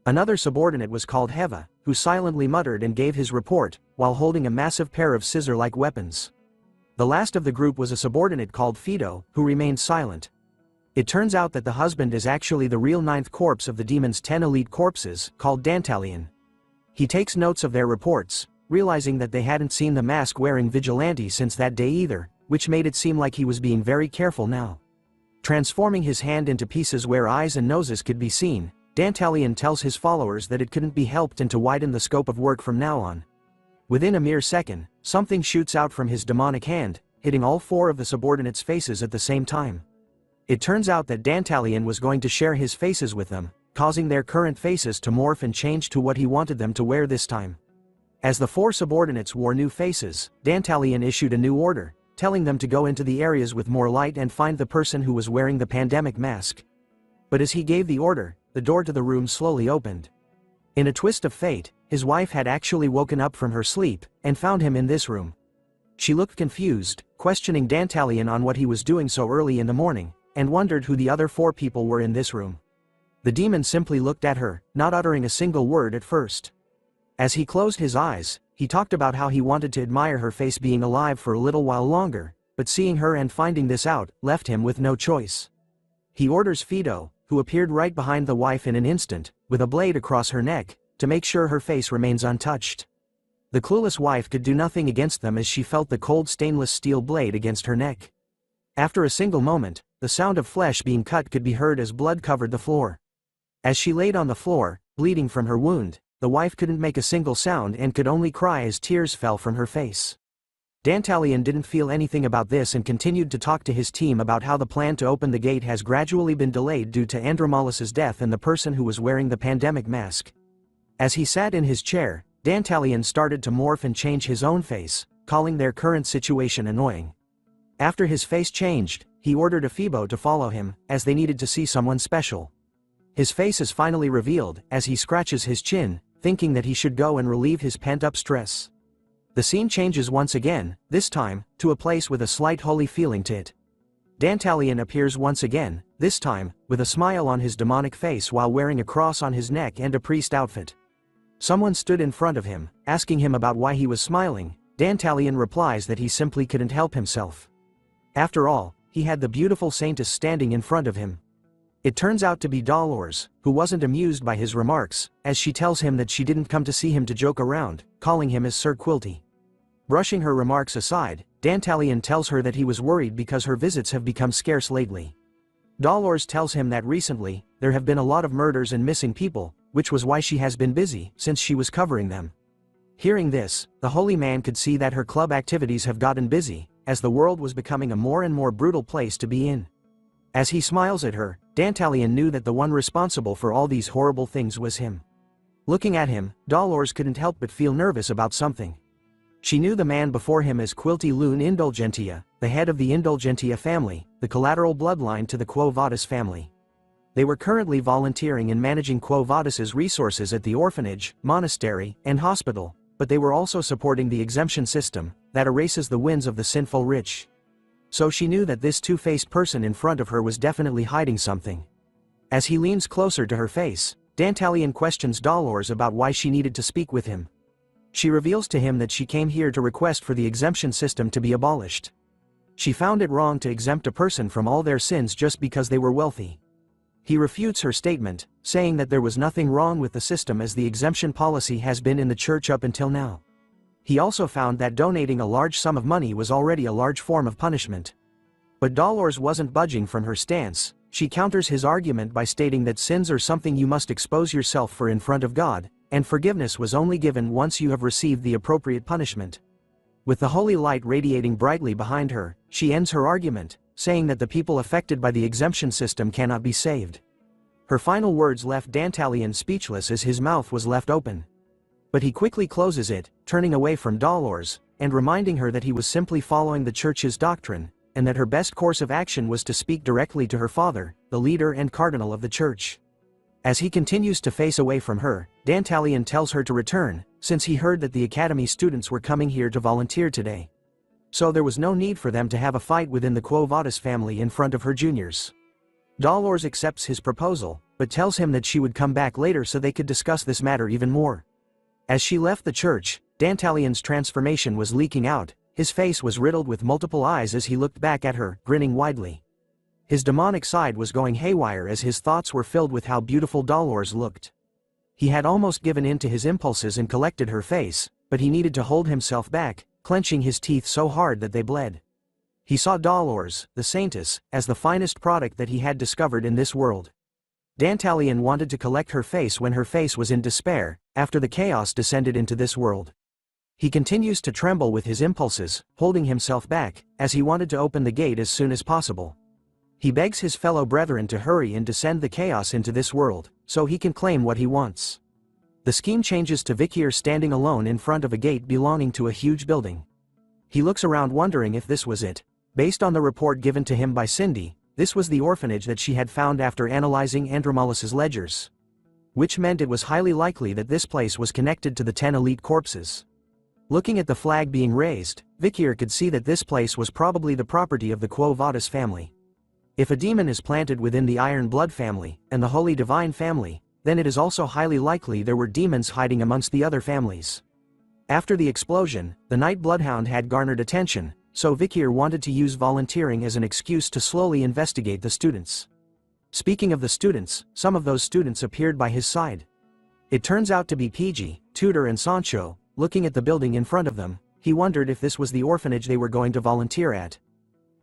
Speaker 5: Another subordinate was called Heva, who silently muttered and gave his report, while holding a massive pair of scissor-like weapons. The last of the group was a subordinate called Fido, who remained silent. It turns out that the husband is actually the real 9th corpse of the demon's 10 elite corpses, called Dantalion. He takes notes of their reports, realizing that they hadn't seen the mask-wearing vigilante since that day either, which made it seem like he was being very careful now. Transforming his hand into pieces where eyes and noses could be seen, Dantalion tells his followers that it couldn't be helped and to widen the scope of work from now on. Within a mere second, something shoots out from his demonic hand, hitting all 4 of the subordinates' faces at the same time. It turns out that Dantalion was going to share his faces with them, causing their current faces to morph and change to what he wanted them to wear this time. As the 4 subordinates wore new faces, Dantalion issued a new order, telling them to go into the areas with more light and find the person who was wearing the pandemic mask. But as he gave the order, the door to the room slowly opened. In a twist of fate, his wife had actually woken up from her sleep, and found him in this room. She looked confused, questioning Dantalion on what he was doing so early in the morning, and wondered who the other 4 people were in this room. The demon simply looked at her, not uttering a single word at first. As he closed his eyes, he talked about how he wanted to admire her face being alive for a little while longer, but seeing her and finding this out, left him with no choice. He orders Fido, who appeared right behind the wife in an instant, with a blade across her neck, to make sure her face remains untouched. The clueless wife could do nothing against them as she felt the cold stainless steel blade against her neck. After a single moment, the sound of flesh being cut could be heard as blood covered the floor. As she laid on the floor, bleeding from her wound, the wife couldn't make a single sound and could only cry as tears fell from her face. Dantalion didn't feel anything about this and continued to talk to his team about how the plan to open the gate has gradually been delayed due to Andromalus's death and the person who was wearing the pandemic mask. As he sat in his chair, Dantalion started to morph and change his own face, calling their current situation annoying. After his face changed, he ordered Ephibo to follow him, as they needed to see someone special. His face is finally revealed. As he scratches his chin, thinking that he should go and relieve his pent-up stress. The scene changes once again, this time, to a place with a slight holy feeling to it. Dantalion appears once again, this time, with a smile on his demonic face while wearing a cross on his neck and a priest outfit. Someone stood in front of him, asking him about why he was smiling. Dantalion replies that he simply couldn't help himself. After all, he had the beautiful saintess standing in front of him. It turns out to be Dolores, who wasn't amused by his remarks, as she tells him that she didn't come to see him to joke around, calling him as Sir Quilty. Brushing her remarks aside, Dantalion tells her that he was worried because her visits have become scarce lately. Dolores tells him that recently, there have been a lot of murders and missing people, which was why she has been busy since she was covering them. Hearing this, the holy man could see that her club activities have gotten busy, as the world was becoming a more and more brutal place to be in. As he smiles at her, Dantalion knew that the one responsible for all these horrible things was him. Looking at him, Dolores couldn't help but feel nervous about something. She knew the man before him as Quilty Loon Indulgentia, the head of the Indulgentia family, the collateral bloodline to the Quo Vadis family. They were currently volunteering in managing Quo Vadis's resources at the orphanage, monastery, and hospital, but they were also supporting the exemption system that erases the wins of the sinful rich. So she knew that this two-faced person in front of her was definitely hiding something. As he leans closer to her face, Dantalion questions Dolores about why she needed to speak with him. She reveals to him that she came here to request for the exemption system to be abolished. She found it wrong to exempt a person from all their sins just because they were wealthy. He refutes her statement, saying that there was nothing wrong with the system as the exemption policy has been in the church up until now. He also found that donating a large sum of money was already a large form of punishment. But Dolores wasn't budging from her stance. She counters his argument by stating that sins are something you must expose yourself for in front of God, and forgiveness was only given once you have received the appropriate punishment. With the holy light radiating brightly behind her, she ends her argument, saying that the people affected by the exemption system cannot be saved. Her final words left Dantalion speechless as his mouth was left open. But he quickly closes it, turning away from Dolores, and reminding her that he was simply following the church's doctrine, and that her best course of action was to speak directly to her father, the leader and cardinal of the church. As he continues to face away from her, Dantalion tells her to return, since he heard that the academy students were coming here to volunteer today. So there was no need for them to have a fight within the Quo Vadis family in front of her juniors. Dolores accepts his proposal, but tells him that she would come back later so they could discuss this matter even more. As she left the church, Dantalion's transformation was leaking out. His face was riddled with multiple eyes as he looked back at her, grinning widely. His demonic side was going haywire as his thoughts were filled with how beautiful Dolores looked. He had almost given in to his impulses and collected her face, but he needed to hold himself back, clenching his teeth so hard that they bled. He saw Dolores, the saintess, as the finest product that he had discovered in this world. Dantalion wanted to collect her face when her face was in despair, after the chaos descended into this world. He continues to tremble with his impulses, holding himself back, as he wanted to open the gate as soon as possible. He begs his fellow brethren to hurry and descend the chaos into this world, so he can claim what he wants. The scheme changes to Vikir standing alone in front of a gate belonging to a huge building. He looks around wondering if this was it. Based on the report given to him by Cindy, this was the orphanage that she had found after analyzing Andromalus's ledgers. Which meant it was highly likely that this place was connected to the 10 elite corpses. Looking at the flag being raised, Vikir could see that this place was probably the property of the Quo Vadis family. If a demon is planted within the Iron Blood family, and the Holy Divine family, then it is also highly likely there were demons hiding amongst the other families. After the explosion, the Night Bloodhound had garnered attention, so Vikir wanted to use volunteering as an excuse to slowly investigate the students. Speaking of the students, some of those students appeared by his side. It turns out to be PG, Tudor and Sancho. Looking at the building in front of them, he wondered if this was the orphanage they were going to volunteer at.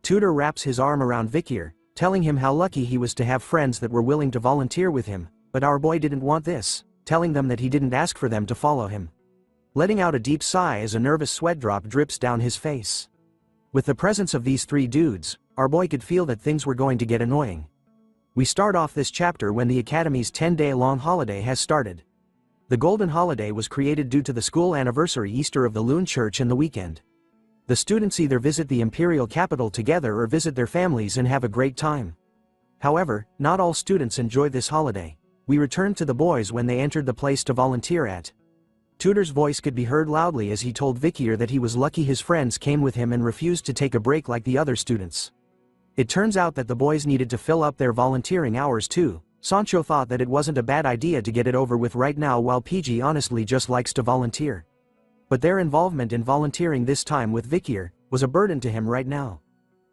Speaker 5: Tudor wraps his arm around Vikir, telling him how lucky he was to have friends that were willing to volunteer with him, but our boy didn't want this, telling them that he didn't ask for them to follow him. Letting out a deep sigh as a nervous sweat drop drips down his face. With the presence of these three dudes, our boy could feel that things were going to get annoying. We start off this chapter when the Academy's 10-day-long holiday has started. The Golden Holiday was created due to the school anniversary Easter of the Loon Church and the weekend. The students either visit the imperial capital together or visit their families and have a great time. However, not all students enjoy this holiday. We returned to the boys when they entered the place to volunteer at. Tudor's voice could be heard loudly as he told Vikier that he was lucky his friends came with him and refused to take a break like the other students. It turns out that the boys needed to fill up their volunteering hours too. Sancho thought that it wasn't a bad idea to get it over with right now, while PG honestly just likes to volunteer. But their involvement in volunteering this time with Vikier was a burden to him right now.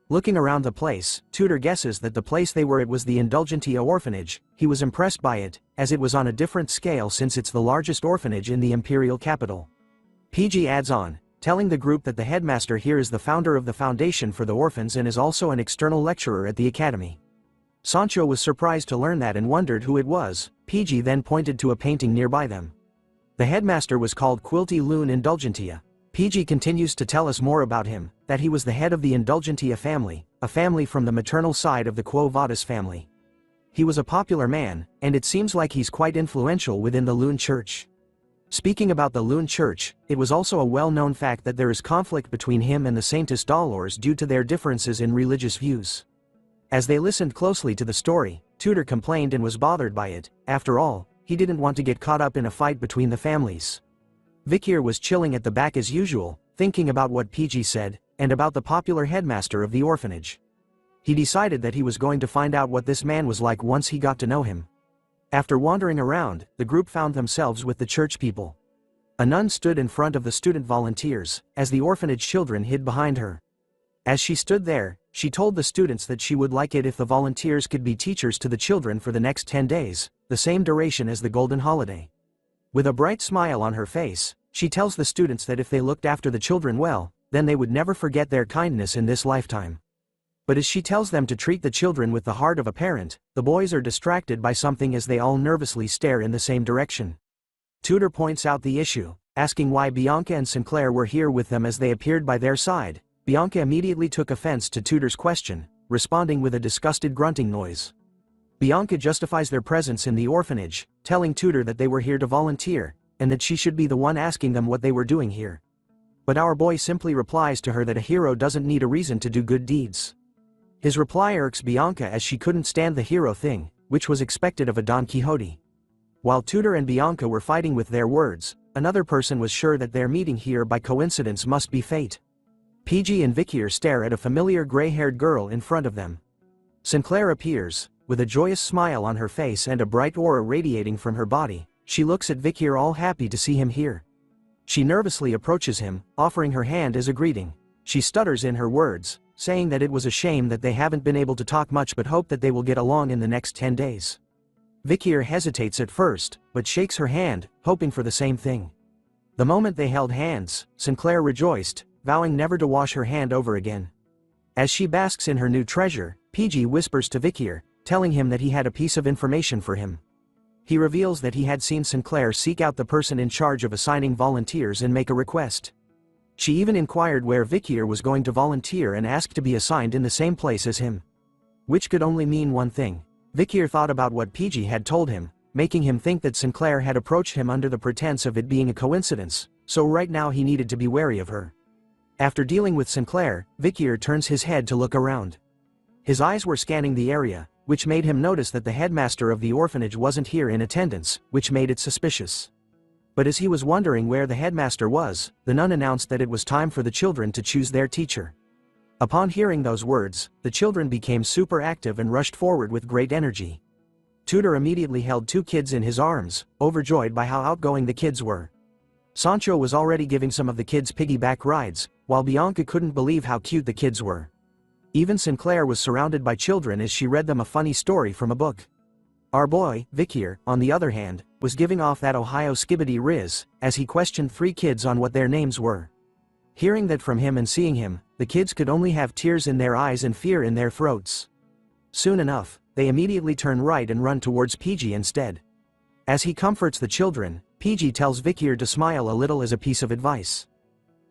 Speaker 5: Looking around the place, Tudor guesses that the place they were at was the Indulgentia orphanage. He was impressed by it, as it was on a different scale since it's the largest orphanage in the imperial capital. PG adds on, telling the group that the headmaster here is the founder of the foundation for the orphans and is also an external lecturer at the academy. Sancho was surprised to learn that and wondered who it was. PG then pointed to a painting nearby them. The headmaster was called Quilty Loon Indulgentia. PG continues to tell us more about him, that he was the head of the Indulgentia family, a family from the maternal side of the Quo Vadis family. He was a popular man, and it seems like he's quite influential within the Loon Church. Speaking about the Loon Church, it was also a well-known fact that there is conflict between him and the Saintess Dolores due to their differences in religious views. As they listened closely to the story, Tudor complained and was bothered by it. After all, he didn't want to get caught up in a fight between the families. Vikier was chilling at the back as usual, thinking about what PG said, and about the popular headmaster of the orphanage. He decided that he was going to find out what this man was like once he got to know him. After wandering around, the group found themselves with the church people. A nun stood in front of the student volunteers, as the orphanage children hid behind her. As she stood there, she told the students that she would like it if the volunteers could be teachers to the children for the next 10 days, the same duration as the golden holiday. With a bright smile on her face, she tells the students that if they looked after the children well, then they would never forget their kindness in this lifetime. But as she tells them to treat the children with the heart of a parent, the boys are distracted by something as they all nervously stare in the same direction. Tudor points out the issue, asking why Bianca and Sinclair were here with them as they appeared by their side. Bianca immediately took offense to Tudor's question, responding with a disgusted grunting noise. Bianca justifies their presence in the orphanage, telling Tudor that they were here to volunteer, and that she should be the one asking them what they were doing here. But our boy simply replies to her that a hero doesn't need a reason to do good deeds. His reply irks Bianca as she couldn't stand the hero thing, which was expected of a Don Quixote. While Tudor and Bianca were fighting with their words, another person was sure that their meeting here by coincidence must be fate. PG and Vikier stare at a familiar gray-haired girl in front of them. Sinclair appears, with a joyous smile on her face and a bright aura radiating from her body. She looks at Vikier, all happy to see him here. She nervously approaches him, offering her hand as a greeting. She stutters in her words, saying that it was a shame that they haven't been able to talk much but hope that they will get along in the next 10 days. Vikier hesitates at first, but shakes her hand, hoping for the same thing. The moment they held hands, Sinclair rejoiced, vowing never to wash her hand over again. As she basks in her new treasure, PG whispers to Vikier, telling him that he had a piece of information for him. He reveals that he had seen Sinclair seek out the person in charge of assigning volunteers and make a request. She even inquired where Vikier was going to volunteer and asked to be assigned in the same place as him. Which could only mean one thing. Vikier thought about what PG had told him, making him think that Sinclair had approached him under the pretense of it being a coincidence, so right now he needed to be wary of her. After dealing with Sinclair, Vikier turns his head to look around. His eyes were scanning the area, which made him notice that the headmaster of the orphanage wasn't here in attendance, which made it suspicious. But as he was wondering where the headmaster was, the nun announced that it was time for the children to choose their teacher. Upon hearing those words, the children became super active and rushed forward with great energy. Tudor immediately held 2 kids in his arms, overjoyed by how outgoing the kids were. Sancho was already giving some of the kids piggyback rides, while Bianca couldn't believe how cute the kids were. Even Sinclair was surrounded by children as she read them a funny story from a book. Our boy, Vikier, on the other hand, was giving off that Ohio skibbity riz, as he questioned 3 kids on what their names were. Hearing that from him and seeing him, the kids could only have tears in their eyes and fear in their throats. Soon enough, they immediately turn right and run towards PG instead. As he comforts the children, PG tells Vikier to smile a little as a piece of advice.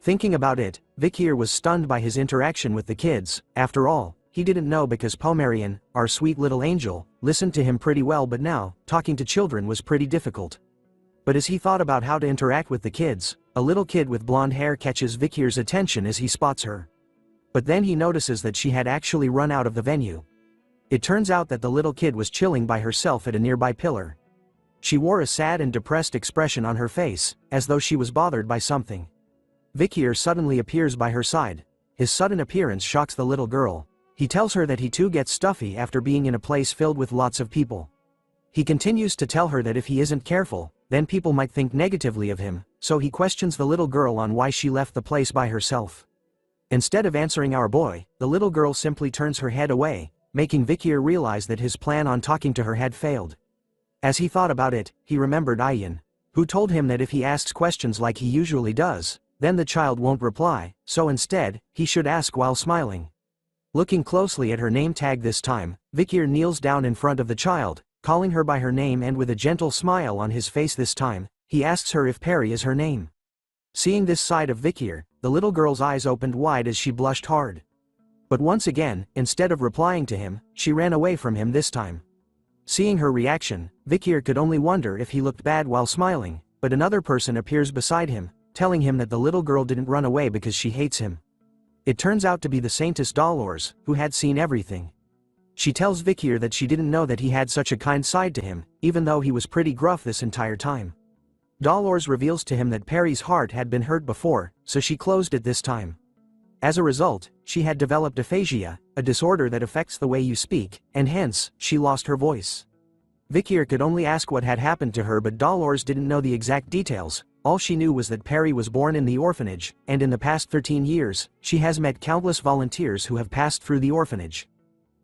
Speaker 5: Thinking about it, Vikier was stunned by his interaction with the kids. After all, he didn't know because Pomerian, our sweet little angel, listened to him pretty well, but now, talking to children was pretty difficult. But as he thought about how to interact with the kids, a little kid with blonde hair catches Vikier's attention as he spots her. But then he notices that she had actually run out of the venue. It turns out that the little kid was chilling by herself at a nearby pillar. She wore a sad and depressed expression on her face, as though she was bothered by something. Vikir suddenly appears by her side. His sudden appearance shocks the little girl. He tells her that he too gets stuffy after being in a place filled with lots of people. He continues to tell her that if he isn't careful, then people might think negatively of him, so he questions the little girl on why she left the place by herself. Instead of answering our boy, the little girl simply turns her head away, making Vikir realize that his plan on talking to her had failed. As he thought about it, he remembered Ayin, who told him that if he asks questions like he usually does, then the child won't reply, so instead, he should ask while smiling. Looking closely at her name tag this time, Vikir kneels down in front of the child, calling her by her name, and with a gentle smile on his face this time, he asks her if Peri is her name. Seeing this side of Vikir, the little girl's eyes opened wide as she blushed hard. But once again, instead of replying to him, she ran away from him this time. Seeing her reaction, Vikir could only wonder if he looked bad while smiling, but another person appears beside him, telling him that the little girl didn't run away because she hates him. It turns out to be the Saintess Dolores, who had seen everything. She tells Vikir that she didn't know that he had such a kind side to him, even though he was pretty gruff this entire time. Dolores reveals to him that Peri's heart had been hurt before, so she closed it this time. As a result, she had developed aphasia, a disorder that affects the way you speak, and hence, she lost her voice. Vikir could only ask what had happened to her, but Dolores didn't know the exact details. All she knew was that Peri was born in the orphanage, and in the past 13 years, she has met countless volunteers who have passed through the orphanage.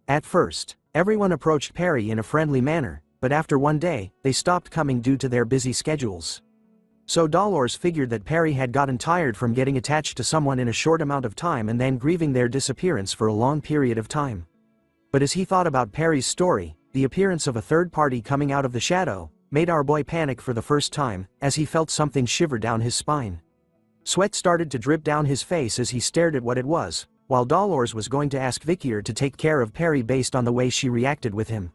Speaker 5: At first, everyone approached Peri in a friendly manner, but after one day, they stopped coming due to their busy schedules. So Dolores figured that Peri had gotten tired from getting attached to someone in a short amount of time and then grieving their disappearance for a long period of time. But as he thought about Peri's story, the appearance of a third party coming out of the shadow made our boy panic for the first time, as he felt something shiver down his spine. Sweat started to drip down his face as he stared at what it was, while Dolores was going to ask Vikir to take care of Peri based on the way she reacted with him.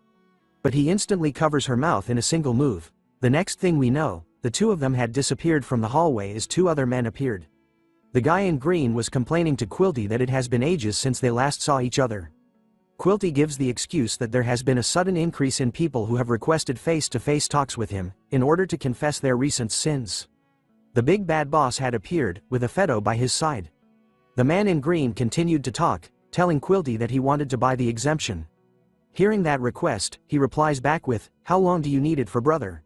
Speaker 5: But he instantly covers her mouth in a single move. The next thing we know, the two of them had disappeared from the hallway as two other men appeared. The guy in green was complaining to Quilty that it has been ages since they last saw each other. Quilty gives the excuse that there has been a sudden increase in people who have requested face-to-face talks with him, in order to confess their recent sins. The big bad boss had appeared, with a Fedo by his side. The man in green continued to talk, telling Quilty that he wanted to buy the exemption. Hearing that request, he replies back with, "How long do you need it for, brother?"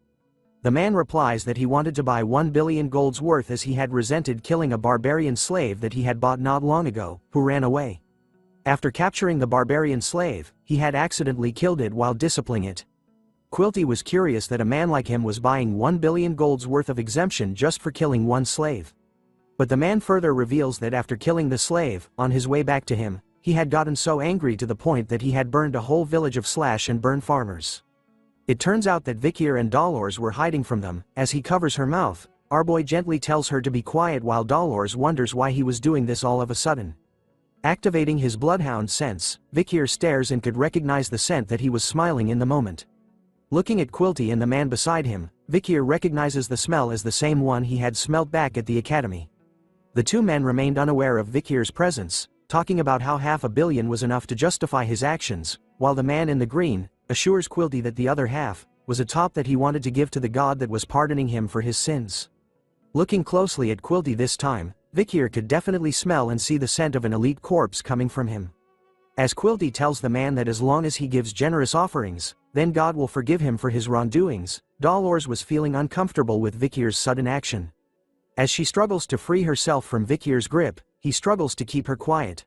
Speaker 5: The man replies that he wanted to buy 1 billion gold's worth, as he had resented killing a barbarian slave that he had bought not long ago, who ran away. After capturing the barbarian slave, he had accidentally killed it while disciplining it. Quilty was curious that a man like him was buying 1 billion gold's worth of exemption just for killing one slave. But the man further reveals that after killing the slave, on his way back to him, he had gotten so angry to the point that he had burned a whole village of slash and burn farmers. It turns out that Vikir and Dolores were hiding from them. As he covers her mouth, our boy gently tells her to be quiet while Dolores wonders why he was doing this all of a sudden. Activating his bloodhound sense, Vikir stares and could recognize the scent that he was smiling in the moment. Looking at Quilty and the man beside him, Vikir recognizes the smell as the same one he had smelt back at the academy. The two men remained unaware of Vikir's presence, talking about how 500 million was enough to justify his actions, while the man in the green assures Quilty that the other half was a top that he wanted to give to the god that was pardoning him for his sins. Looking closely at Quilty this time, Vikir could definitely smell and see the scent of an elite corpse coming from him. As Quilty tells the man that as long as he gives generous offerings, then God will forgive him for his wrongdoings, Dolores was feeling uncomfortable with Vikir's sudden action. As she struggles to free herself from Vikir's grip, he struggles to keep her quiet.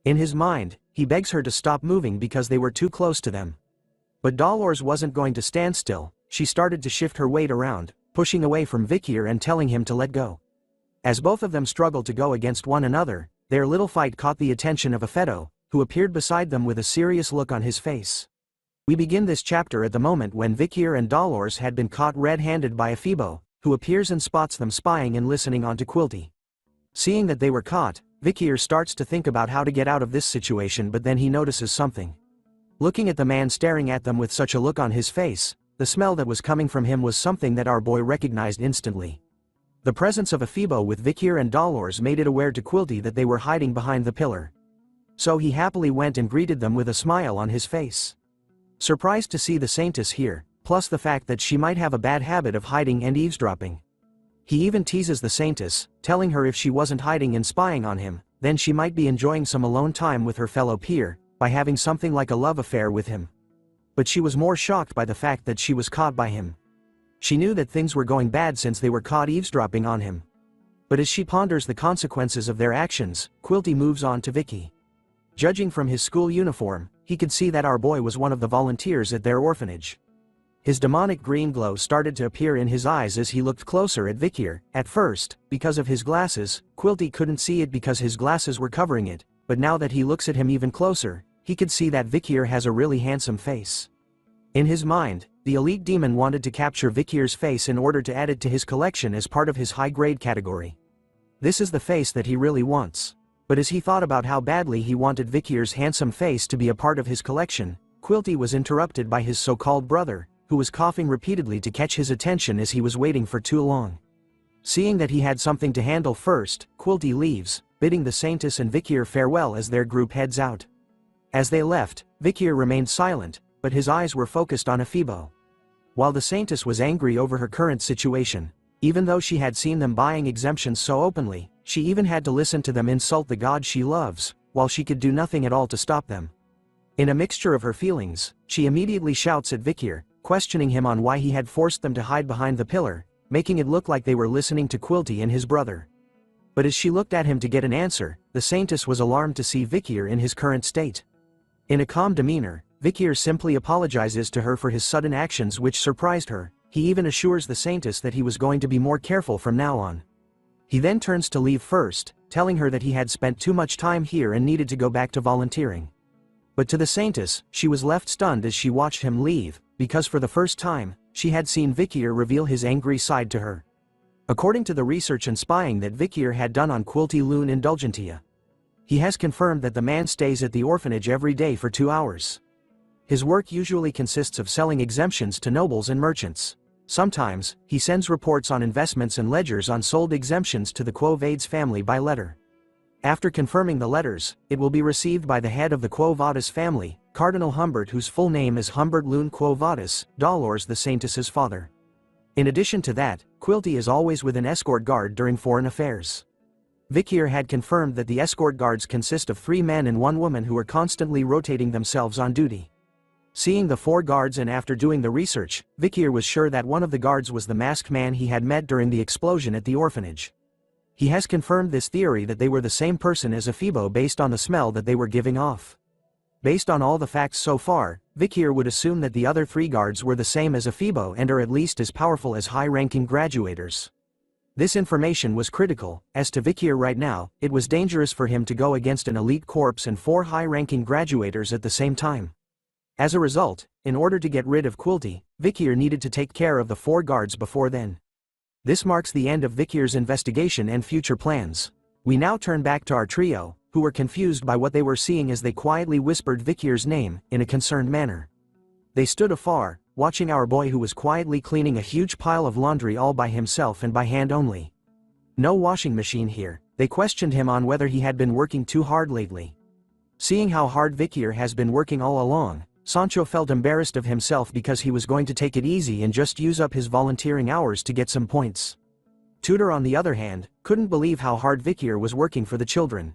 Speaker 5: In his mind, he begs her to stop moving because they were too close to them. But Dolores wasn't going to stand still. She started to shift her weight around, pushing away from Vikir and telling him to let go. As both of them struggled to go against one another, their little fight caught the attention of a Fedo, who appeared beside them with a serious look on his face. We begin this chapter at the moment when Vikir and Dolores had been caught red-handed by a Phoebo, who appears and spots them spying and listening onto Quilty. Seeing that they were caught, Vikir starts to think about how to get out of this situation, but then he notices something. Looking at the man staring at them with such a look on his face, the smell that was coming from him was something that our boy recognized instantly. The presence of a Phoebo with Vikir and Dolores made it aware to Quilty that they were hiding behind the pillar. So he happily went and greeted them with a smile on his face. Surprised to see the Saintess here, plus the fact that she might have a bad habit of hiding and eavesdropping. He even teases the Saintess, telling her if she wasn't hiding and spying on him, then she might be enjoying some alone time with her fellow peer, by having something like a love affair with him. But she was more shocked by the fact that she was caught by him. She knew that things were going bad since they were caught eavesdropping on him. But as she ponders the consequences of their actions, Quilty moves on to Vicky. Judging from his school uniform, he could see that our boy was one of the volunteers at their orphanage. His demonic green glow started to appear in his eyes as he looked closer at Vikier. At first, because of his glasses, Quilty couldn't see it because his glasses were covering it, but now that he looks at him even closer, he could see that Vikier has a really handsome face. In his mind, the elite demon wanted to capture Vikier's face in order to add it to his collection as part of his high-grade category. This is the face that he really wants. But as he thought about how badly he wanted Vikier's handsome face to be a part of his collection, Quilty was interrupted by his so-called brother, who was coughing repeatedly to catch his attention as he was waiting for too long. Seeing that he had something to handle first, Quilty leaves, bidding the Saintess and Vikier farewell as their group heads out. As they left, Vikier remained silent, but his eyes were focused on Ephibo. While the Saintess was angry over her current situation, even though she had seen them buying exemptions so openly, she even had to listen to them insult the god she loves, while she could do nothing at all to stop them. In a mixture of her feelings, she immediately shouts at Vikier, questioning him on why he had forced them to hide behind the pillar, making it look like they were listening to Quilty and his brother. But as she looked at him to get an answer, the Saintess was alarmed to see Vikier in his current state. In a calm demeanor, Vikier simply apologizes to her for his sudden actions, which surprised her. He even assures the Saintess that he was going to be more careful from now on. He then turns to leave first, telling her that he had spent too much time here and needed to go back to volunteering. But to the Saintess, she was left stunned as she watched him leave, because for the first time, she had seen Vikier reveal his angry side to her. According to the research and spying that Vikier had done on Quilty Lune Indulgentia, he has confirmed that the man stays at the orphanage every day for 2 hours. His work usually consists of selling exemptions to nobles and merchants. Sometimes, he sends reports on investments and ledgers on sold exemptions to the Quo Vadis family by letter. After confirming the letters, it will be received by the head of the Quo Vadis family, Cardinal Humbert, whose full name is Humbert Lune Quo Vadis, Dolores the Saintess's father. In addition to that, Quilty is always with an escort guard during foreign affairs. Vikier had confirmed that the escort guards consist of 3 men and 1 woman who are constantly rotating themselves on duty. Seeing the 4 guards and after doing the research, Vikier was sure that one of the guards was the masked man he had met during the explosion at the orphanage. He has confirmed this theory that they were the same person as Ephibo based on the smell that they were giving off. Based on all the facts so far, Vikier would assume that the other 3 guards were the same as Ephibo and are at least as powerful as high-ranking graduators. This information was critical. As to Vikier right now, it was dangerous for him to go against an elite corps and 4 high-ranking graduators at the same time. As a result, in order to get rid of Quilty, Vikier needed to take care of the 4 guards before then. This marks the end of Vikier's investigation and future plans. We now turn back to our trio, who were confused by what they were seeing as they quietly whispered Vikier's name, in a concerned manner. They stood afar, watching our boy who was quietly cleaning a huge pile of laundry all by himself and by hand only. No washing machine here. They questioned him on whether he had been working too hard lately. Seeing how hard Vikier has been working all along, Sancho felt embarrassed of himself because he was going to take it easy and just use up his volunteering hours to get some points. Tudor, on the other hand, couldn't believe how hard Vikier was working for the children.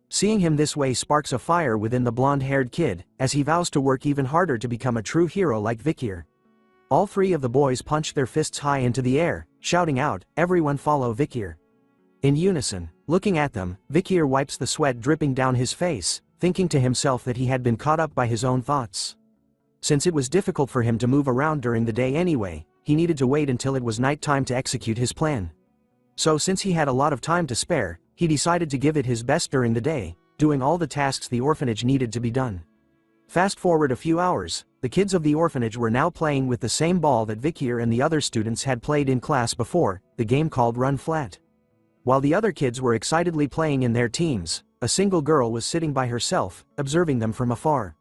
Speaker 5: Seeing him this way sparks a fire within the blonde-haired kid, as he vows to work even harder to become a true hero like Vikier. All 3 of the boys punched their fists high into the air, shouting out, "Everyone follow Vikier." In unison, looking at them, Vikier wipes the sweat dripping down his face, thinking to himself that he had been caught up by his own thoughts. Since it was difficult for him to move around during the day anyway, he needed to wait until it was night time to execute his plan. So since he had a lot of time to spare, he decided to give it his best during the day, doing all the tasks the orphanage needed to be done. Fast forward a few hours, the kids of the orphanage were now playing with the same ball that Vikier and the other students had played in class before, the game called Run Flat. While the other kids were excitedly playing in their teams, a single girl was sitting by herself, observing them from afar.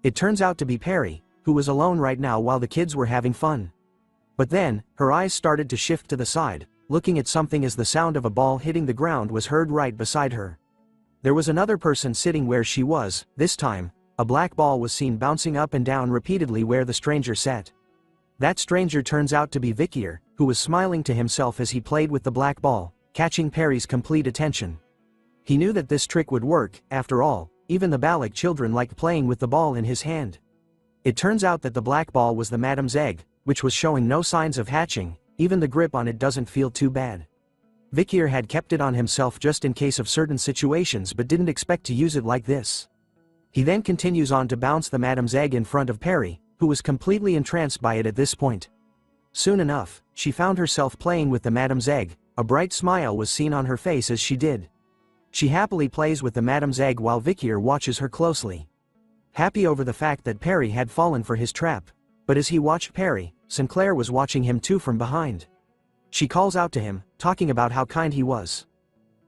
Speaker 5: It turns out to be Perry, who was alone right now while the kids were having fun. But then, her eyes started to shift to the side, looking at something as the sound of a ball hitting the ground was heard right beside her. There was another person sitting where she was. This time, a black ball was seen bouncing up and down repeatedly where the stranger sat. That stranger turns out to be Vikier, who was smiling to himself as he played with the black ball, catching Perry's complete attention. He knew that this trick would work, after all, even the Balak children liked playing with the ball in his hand. It turns out that the black ball was the madam's egg, which was showing no signs of hatching, even the grip on it doesn't feel too bad. Vikier had kept it on himself just in case of certain situations but didn't expect to use it like this. He then continues on to bounce the madam's egg in front of Perry, who was completely entranced by it at this point. Soon enough, she found herself playing with the madam's egg. A bright smile was seen on her face as she did. She happily plays with the madam's egg while Vikier watches her closely. Happy over the fact that Perry had fallen for his trap. But as he watched Perry, Sinclair was watching him too from behind. She calls out to him, talking about how kind he was.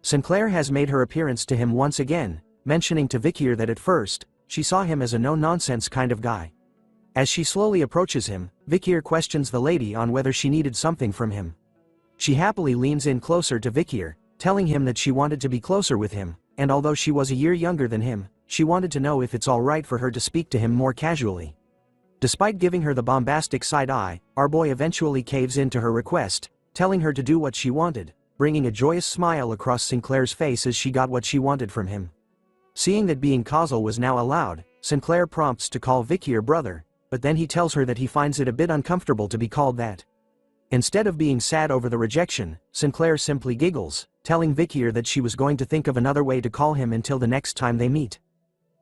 Speaker 5: Sinclair has made her appearance to him once again, mentioning to Vikier that at first, she saw him as a no-nonsense kind of guy. As she slowly approaches him, Vikier questions the lady on whether she needed something from him. She happily leans in closer to Vikier, telling him that she wanted to be closer with him, and although she was a year younger than him, she wanted to know if it's alright for her to speak to him more casually. Despite giving her the bombastic side eye, our boy eventually caves in to her request, telling her to do what she wanted, bringing a joyous smile across Sinclair's face as she got what she wanted from him. Seeing that being causal was now allowed, Sinclair prompts to call Vikier brother, but then he tells her that he finds it a bit uncomfortable to be called that. Instead of being sad over the rejection, Sinclair simply giggles, telling Vikier that she was going to think of another way to call him until the next time they meet.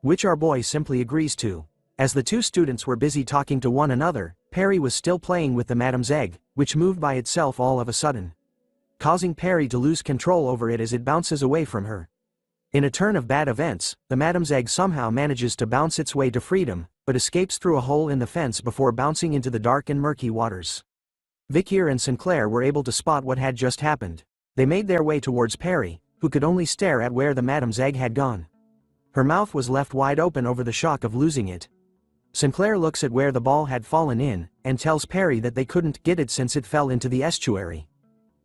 Speaker 5: Which our boy simply agrees to. As the two students were busy talking to one another, Perry was still playing with the madam's egg, which moved by itself all of a sudden, causing Perry to lose control over it as it bounces away from her. In a turn of bad events, the madam's egg somehow manages to bounce its way to freedom, but escapes through a hole in the fence before bouncing into the dark and murky waters. Vikier and Sinclair were able to spot what had just happened. They made their way towards Perry, who could only stare at where the madam's egg had gone. Her mouth was left wide open over the shock of losing it. Sinclair looks at where the ball had fallen in, and tells Perry that they couldn't get it since it fell into the estuary.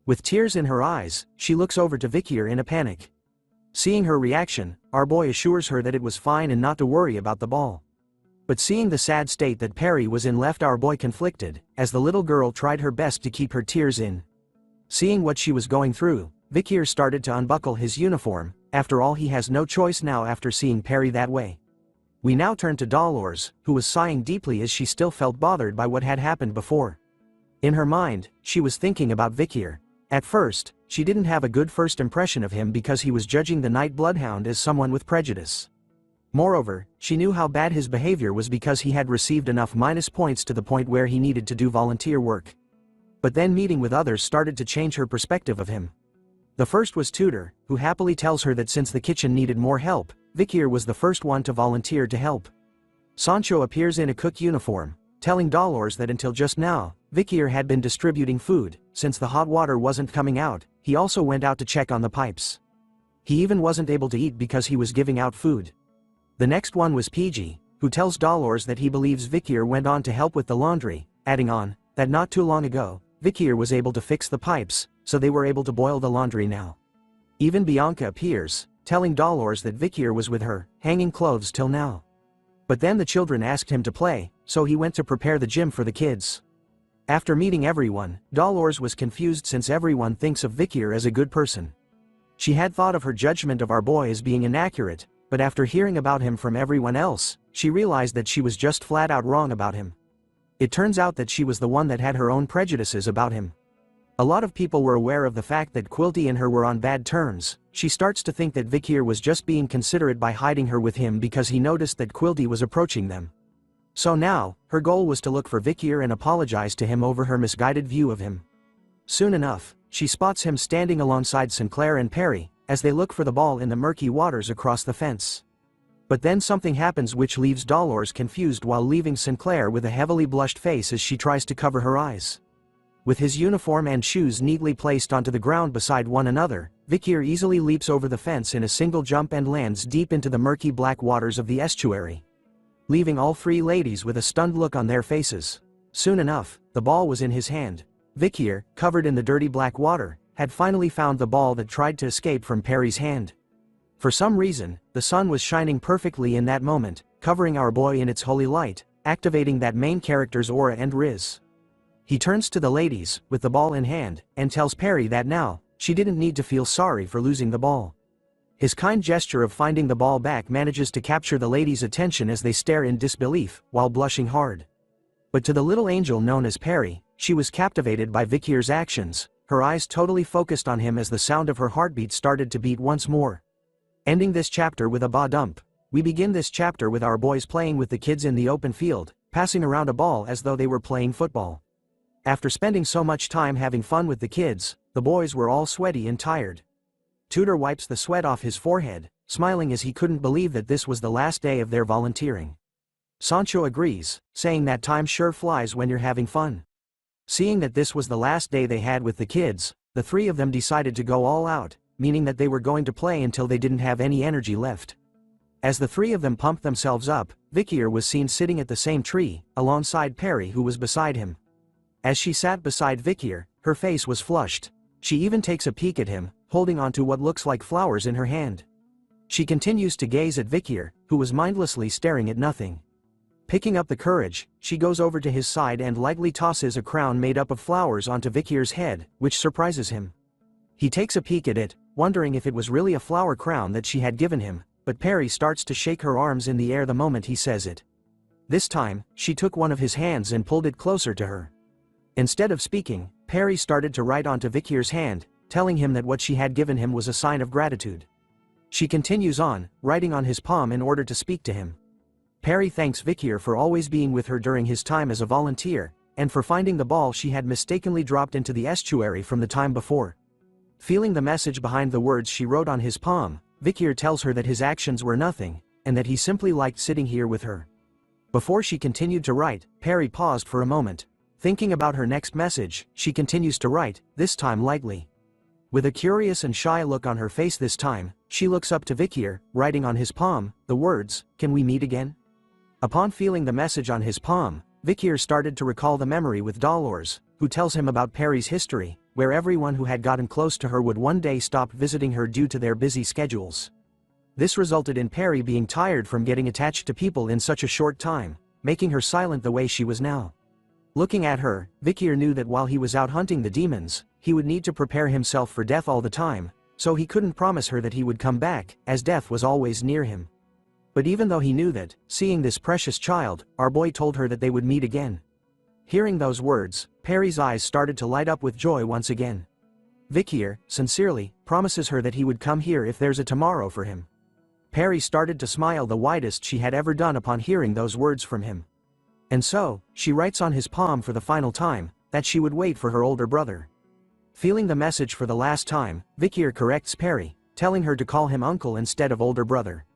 Speaker 5: With tears in her eyes, she looks over to Vikier in a panic. Seeing her reaction, our boy assures her that it was fine and not to worry about the ball. But seeing the sad state that Perry was in left our boy conflicted, as the little girl tried her best to keep her tears in. Seeing what she was going through, Vikier started to unbuckle his uniform. After all, he has no choice now after seeing Perry that way. We now turn to Dolores, who was sighing deeply as she still felt bothered by what had happened before. In her mind, she was thinking about Vikier. At first, she didn't have a good first impression of him because he was judging the Night Bloodhound as someone with prejudice. Moreover, she knew how bad his behavior was because he had received enough minus points to the point where he needed to do volunteer work. But then meeting with others started to change her perspective of him. The first was Tudor, who happily tells her that since the kitchen needed more help, Vikier was the first one to volunteer to help. Sancho appears in a cook uniform, telling Dolores that until just now, Vikier had been distributing food. Since the hot water wasn't coming out, he also went out to check on the pipes. He even wasn't able to eat because he was giving out food. The next one was PG, who tells Dolores that he believes Vikier went on to help with the laundry, adding on, that not too long ago, Vikier was able to fix the pipes, so they were able to boil the laundry now. Even Bianca appears, telling Dolores that Vikier was with her, hanging clothes till now. But then the children asked him to play, so he went to prepare the gym for the kids. After meeting everyone, Dolores was confused since everyone thinks of Vikier as a good person. She had thought of her judgment of our boy as being inaccurate, but after hearing about him from everyone else, she realized that she was just flat out wrong about him. It turns out that she was the one that had her own prejudices about him. A lot of people were aware of the fact that Quilty and her were on bad terms. She starts to think that Vikier was just being considerate by hiding her with him because he noticed that Quilty was approaching them. So now, her goal was to look for Vikier and apologize to him over her misguided view of him. Soon enough, she spots him standing alongside Sinclair and Perry, as they look for the ball in the murky waters across the fence. But then something happens which leaves Dolores confused while leaving Sinclair with a heavily blushed face as she tries to cover her eyes. With his uniform and shoes neatly placed onto the ground beside one another, Vikier easily leaps over the fence in a single jump and lands deep into the murky black waters of the estuary, leaving all three ladies with a stunned look on their faces. Soon enough, the ball was in his hand. Vikier, covered in the dirty black water, had finally found the ball that tried to escape from Perry's hand. For some reason, the sun was shining perfectly in that moment, covering our boy in its holy light, activating that main character's aura and riz. He turns to the ladies, with the ball in hand, and tells Perry that now, she didn't need to feel sorry for losing the ball. His kind gesture of finding the ball back manages to capture the ladies' attention as they stare in disbelief, while blushing hard. But to the little angel known as Perry, she was captivated by Vikir's actions, her eyes totally focused on him as the sound of her heartbeat started to beat once more. Ending this chapter with a ba-dump, we begin this chapter with our boys playing with the kids in the open field, passing around a ball as though they were playing football. After spending so much time having fun with the kids, the boys were all sweaty and tired. Tudor wipes the sweat off his forehead, smiling as he couldn't believe that this was the last day of their volunteering. Sancho agrees, saying that time sure flies when you're having fun. Seeing that this was the last day they had with the kids, the three of them decided to go all out, meaning that they were going to play until they didn't have any energy left. As the three of them pumped themselves up, Vikir was seen sitting at the same tree, alongside Perry who was beside him. As she sat beside Vikir, her face was flushed. She even takes a peek at him, holding onto what looks like flowers in her hand. She continues to gaze at Vikir, who was mindlessly staring at nothing. Picking up the courage, she goes over to his side and lightly tosses a crown made up of flowers onto Vikir's head, which surprises him. He takes a peek at it, wondering if it was really a flower crown that she had given him, but Perry starts to shake her arms in the air the moment he says it. This time, she took one of his hands and pulled it closer to her. Instead of speaking, Perry started to write onto Vikir's hand, telling him that what she had given him was a sign of gratitude. She continues on, writing on his palm in order to speak to him. Perry thanks Vikir for always being with her during his time as a volunteer, and for finding the ball she had mistakenly dropped into the estuary from the time before. Feeling the message behind the words she wrote on his palm, Vikir tells her that his actions were nothing, and that he simply liked sitting here with her. Before she continued to write, Perry paused for a moment. Thinking about her next message, she continues to write, this time lightly. With a curious and shy look on her face this time, she looks up to Vikir, writing on his palm, the words, "Can we meet again?" Upon feeling the message on his palm, Vikir started to recall the memory with Dolores, who tells him about Perry's history, where everyone who had gotten close to her would one day stop visiting her due to their busy schedules. This resulted in Perry being tired from getting attached to people in such a short time, making her silent the way she was now. Looking at her, Vikir knew that while he was out hunting the demons, he would need to prepare himself for death all the time, so he couldn't promise her that he would come back, as death was always near him. But even though he knew that, seeing this precious child, our boy told her that they would meet again. Hearing those words, Perry's eyes started to light up with joy once again. Vikir, sincerely, promises her that he would come here if there's a tomorrow for him. Perry started to smile the widest she had ever done upon hearing those words from him. And so, she writes on his palm for the final time, that she would wait for her older brother. Feeling the message for the last time, Vikir corrects Perry, telling her to call him uncle instead of older brother.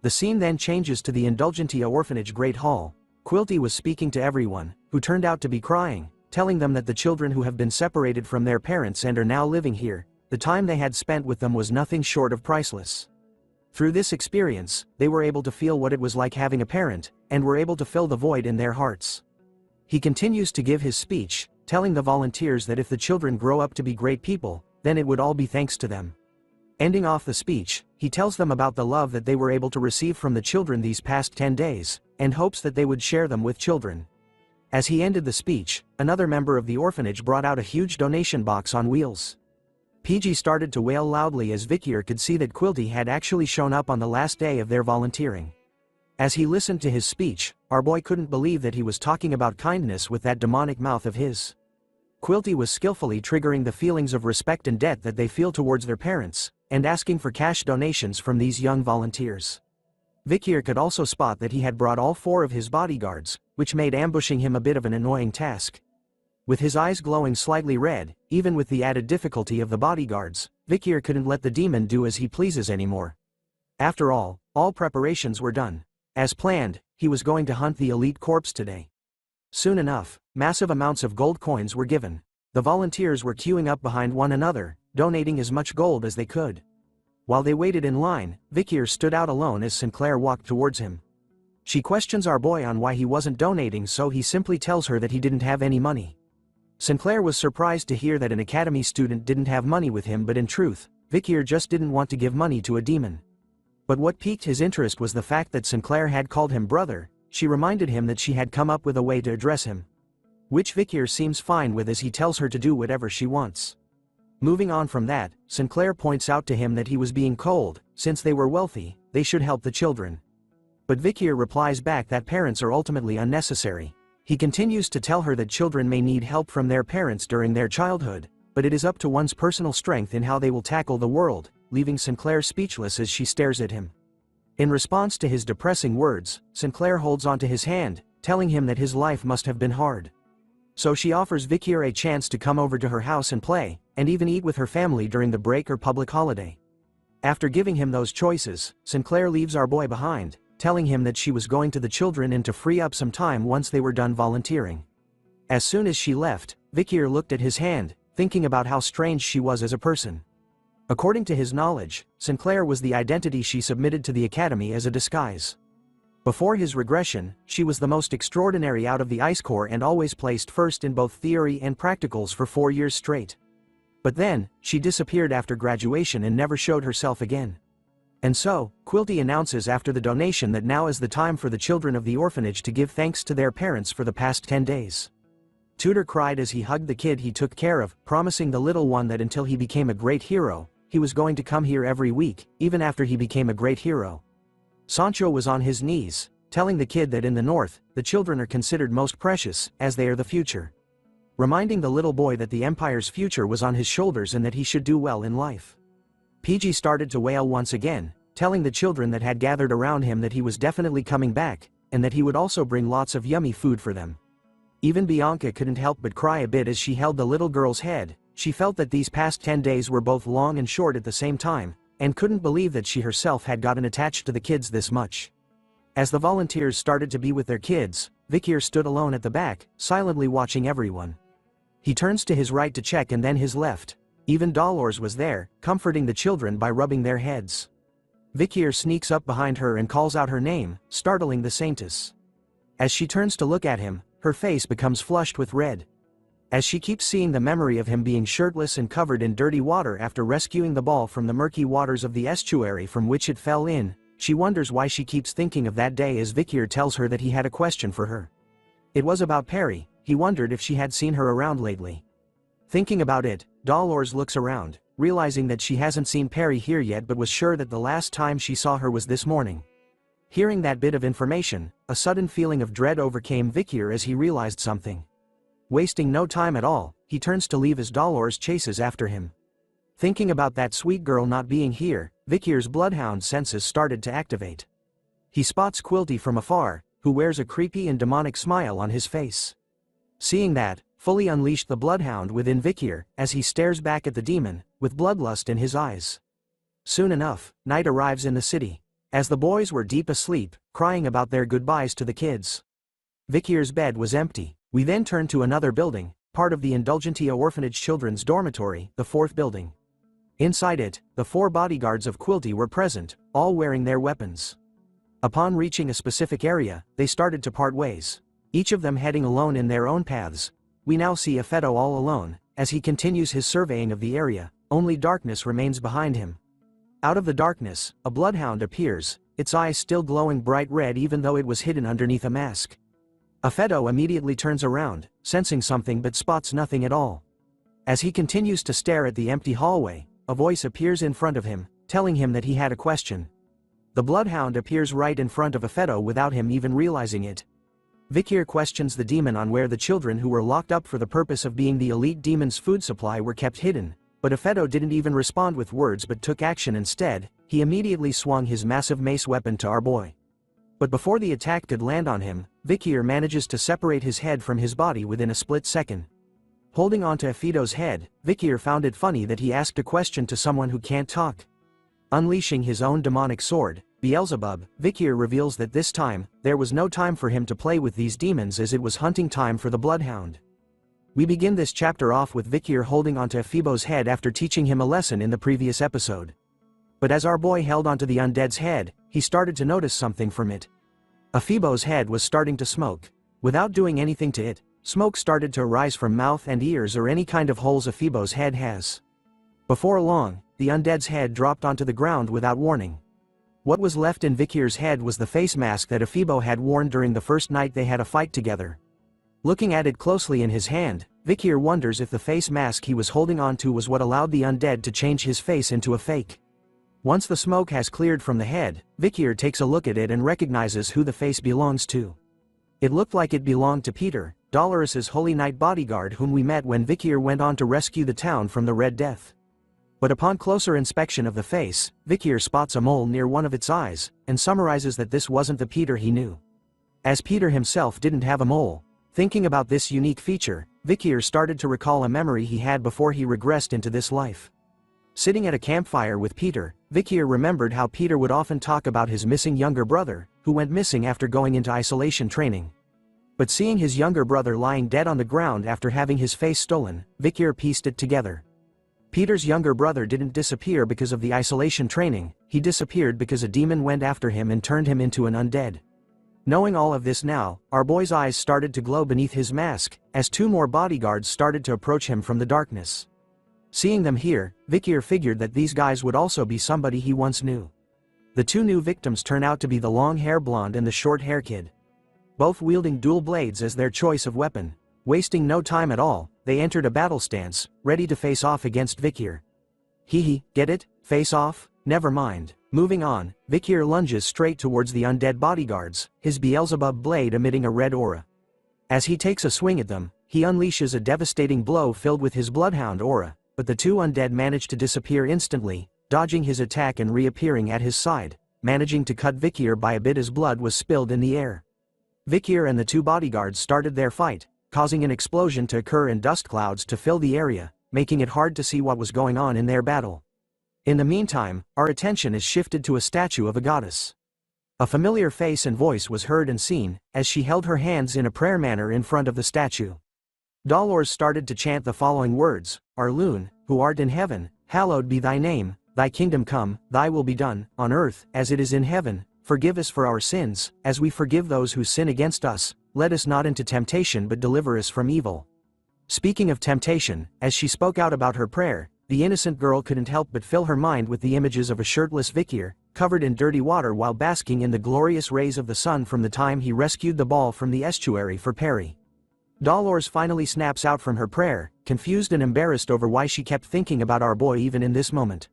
Speaker 5: The scene then changes to the Indulgentia Orphanage Great Hall. Quilty was speaking to everyone, who turned out to be crying, telling them that the children who have been separated from their parents and are now living here, the time they had spent with them was nothing short of priceless. Through this experience, they were able to feel what it was like having a parent, and were able to fill the void in their hearts. He continues to give his speech, telling the volunteers that if the children grow up to be great people, then it would all be thanks to them. Ending off the speech, he tells them about the love that they were able to receive from the children these past 10 days, and hopes that they would share them with children. As he ended the speech, another member of the orphanage brought out a huge donation box on wheels. PG started to wail loudly as Vikir could see that Quilty had actually shown up on the last day of their volunteering. As he listened to his speech, our boy couldn't believe that he was talking about kindness with that demonic mouth of his. Quilty was skillfully triggering the feelings of respect and debt that they feel towards their parents, and asking for cash donations from these young volunteers. Vikir could also spot that he had brought all 4 of his bodyguards, which made ambushing him a bit of an annoying task. With his eyes glowing slightly red, even with the added difficulty of the bodyguards, Vikir couldn't let the demon do as he pleases anymore. After all preparations were done. As planned, he was going to hunt the elite corpse today. Soon enough, massive amounts of gold coins were given. The volunteers were queuing up behind one another, donating as much gold as they could. While they waited in line, Vikir stood out alone as Sinclair walked towards him. She questions our boy on why he wasn't donating, so he simply tells her that he didn't have any money. Sinclair was surprised to hear that an academy student didn't have money with him, but in truth, Vikir just didn't want to give money to a demon. But what piqued his interest was the fact that Sinclair had called him brother. She reminded him that she had come up with a way to address him. which Vikir seems fine with as he tells her to do whatever she wants. Moving on from that, Sinclair points out to him that he was being cold, since they were wealthy, they should help the children. But Vikir replies back that parents are ultimately unnecessary. He continues to tell her that children may need help from their parents during their childhood, but it is up to one's personal strength in how they will tackle the world, leaving Sinclair speechless as she stares at him. In response to his depressing words, Sinclair holds onto his hand, telling him that his life must have been hard. So she offers Vikir a chance to come over to her house and play, and even eat with her family during the break or public holiday. After giving him those choices, Sinclair leaves our boy behind, telling him that she was going to the children and to free up some time once they were done volunteering. As soon as she left, Vikir looked at his hand, thinking about how strange she was as a person. According to his knowledge, Sinclair was the identity she submitted to the academy as a disguise. Before his regression, she was the most extraordinary out of the Ice Corps and always placed first in both theory and practicals for 4 years straight. But then, she disappeared after graduation and never showed herself again. And so, Quilty announces after the donation that now is the time for the children of the orphanage to give thanks to their parents for the past 10 days. Tudor cried as he hugged the kid he took care of, promising the little one that until he became a great hero, he was going to come here every week, even after he became a great hero. Sancho was on his knees, telling the kid that in the north, the children are considered most precious, as they are the future. Reminding the little boy that the empire's future was on his shoulders and that he should do well in life. PG started to wail once again, telling the children that had gathered around him that he was definitely coming back, and that he would also bring lots of yummy food for them. Even Bianca couldn't help but cry a bit as she held the little girl's head. She felt that these past 10 days were both long and short at the same time, and couldn't believe that she herself had gotten attached to the kids this much. As the volunteers started to be with their kids, Vikir stood alone at the back, silently watching everyone. He turns to his right to check and then his left. Even Dolores was there, comforting the children by rubbing their heads. Vikir sneaks up behind her and calls out her name, startling the Saintess. As she turns to look at him, her face becomes flushed with red. As she keeps seeing the memory of him being shirtless and covered in dirty water after rescuing the ball from the murky waters of the estuary from which it fell in, she wonders why she keeps thinking of that day as Vikir tells her that he had a question for her. It was about Perry. He wondered if she had seen her around lately. Thinking about it, Dolores looks around, realizing that she hasn't seen Perry here yet but was sure that the last time she saw her was this morning. Hearing that bit of information, a sudden feeling of dread overcame Vikir as he realized something. Wasting no time at all, he turns to leave as Dolores chases after him. Thinking about that sweet girl not being here, Vikir's bloodhound senses started to activate. He spots Quilty from afar, who wears a creepy and demonic smile on his face. Seeing that, fully unleashed the bloodhound within Vikir, as he stares back at the demon, with bloodlust in his eyes. Soon enough, night arrives in the city. As the boys were deep asleep, crying about their goodbyes to the kids. Vikir's bed was empty. We then turned to another building, part of the Indulgentia Orphanage Children's Dormitory, the 4th building. Inside it, the 4 bodyguards of Quilty were present, all wearing their weapons. Upon reaching a specific area, they started to part ways, each of them heading alone in their own paths. We now see Afeto all alone, as he continues his surveying of the area, only darkness remains behind him. Out of the darkness, a bloodhound appears, its eyes still glowing bright red even though it was hidden underneath a mask. Afeto immediately turns around, sensing something but spots nothing at all. As he continues to stare at the empty hallway, a voice appears in front of him, telling him that he had a question. The bloodhound appears right in front of Afeto without him even realizing it. Vikir questions the demon on where the children who were locked up for the purpose of being the elite demon's food supply were kept hidden, but Afeto didn't even respond with words but took action instead. He immediately swung his massive mace weapon to our boy. But before the attack could land on him, Vikir manages to separate his head from his body within a split second. Holding onto Afeto's head, Vikir found it funny that he asked a question to someone who can't talk. Unleashing his own demonic sword, Beelzebub, Vikir reveals that this time, there was no time for him to play with these demons as it was hunting time for the bloodhound. We begin this chapter off with Vikir holding onto Ephibo's head after teaching him a lesson in the previous episode. But as our boy held onto the undead's head, he started to notice something from it. Ephibo's head was starting to smoke. Without doing anything to it, smoke started to arise from mouth and ears or any kind of holes Ephibo's head has. Before long, the undead's head dropped onto the ground without warning. What was left in Vikir's head was the face mask that Ephibo had worn during the first night they had a fight together. Looking at it closely in his hand, Vikir wonders if the face mask he was holding onto was what allowed the undead to change his face into a fake. Once the smoke has cleared from the head, Vikir takes a look at it and recognizes who the face belongs to. It looked like it belonged to Peter, Dolores's Holy Knight bodyguard whom we met when Vikir went on to rescue the town from the Red Death. But upon closer inspection of the face, Vikir spots a mole near one of its eyes, and summarizes that this wasn't the Peter he knew. As Peter himself didn't have a mole. Thinking about this unique feature, Vikir started to recall a memory he had before he regressed into this life. Sitting at a campfire with Peter, Vikir remembered how Peter would often talk about his missing younger brother, who went missing after going into isolation training. But seeing his younger brother lying dead on the ground after having his face stolen, Vikir pieced it together. Peter's younger brother didn't disappear because of the isolation training, he disappeared because a demon went after him and turned him into an undead. Knowing all of this now, our boy's eyes started to glow beneath his mask, as two more bodyguards started to approach him from the darkness. Seeing them here, Vikir figured that these guys would also be somebody he once knew. The two new victims turn out to be the long-hair blonde and the short-hair kid. Both wielding dual blades as their choice of weapon. Wasting no time at all, they entered a battle stance, ready to face off against Vikir. Hee, get it? Face off? Never mind. Moving on, Vikir lunges straight towards the undead bodyguards, his Beelzebub blade emitting a red aura. As he takes a swing at them, he unleashes a devastating blow filled with his bloodhound aura, but the two undead manage to disappear instantly, dodging his attack and reappearing at his side, managing to cut Vikir by a bit as blood was spilled in the air. Vikir and the two bodyguards started their fight, causing an explosion to occur and dust clouds to fill the area, making it hard to see what was going on in their battle. In the meantime, our attention is shifted to a statue of a goddess. A familiar face and voice was heard and seen, as she held her hands in a prayer manner in front of the statue. Dolores started to chant the following words, Our Loon, who art in heaven, hallowed be thy name, thy kingdom come, thy will be done, on earth, as it is in heaven, forgive us for our sins, as we forgive those who sin against us, let us not into temptation but deliver us from evil. Speaking of temptation, as she spoke out about her prayer, the innocent girl couldn't help but fill her mind with the images of a shirtless Vikir, covered in dirty water while basking in the glorious rays of the sun from the time he rescued the ball from the estuary for Perry. Dolores finally snaps out from her prayer, confused and embarrassed over why she kept thinking about our boy even in this moment.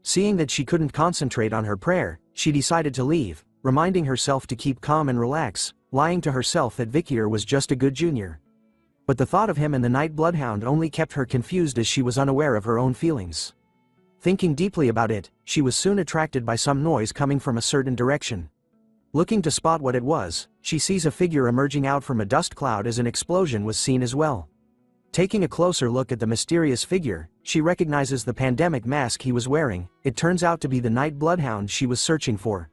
Speaker 5: Seeing that she couldn't concentrate on her prayer, she decided to leave, reminding herself to keep calm and relax, lying to herself that Vikir was just a good junior. But the thought of him and the Night Bloodhound only kept her confused as she was unaware of her own feelings. Thinking deeply about it, she was soon attracted by some noise coming from a certain direction. Looking to spot what it was, she sees a figure emerging out from a dust cloud as an explosion was seen as well. Taking a closer look at the mysterious figure, she recognizes the pandemic mask he was wearing. It turns out to be the Night Bloodhound she was searching for.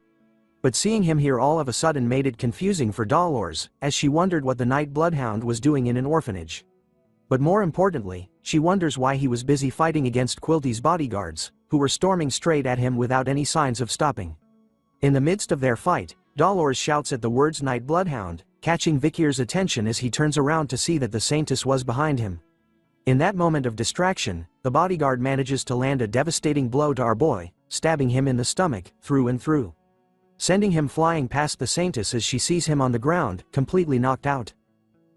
Speaker 5: But seeing him here all of a sudden made it confusing for Dolores, as she wondered what the Night Bloodhound was doing in an orphanage. But more importantly, she wonders why he was busy fighting against Quilty's bodyguards, who were storming straight at him without any signs of stopping. In the midst of their fight, Dolores shouts at the words Night Bloodhound, catching Vikir's attention as he turns around to see that the Saintess was behind him. In that moment of distraction, the bodyguard manages to land a devastating blow to our boy, stabbing him in the stomach, through and through. Sending him flying past the Saintess as she sees him on the ground, completely knocked out.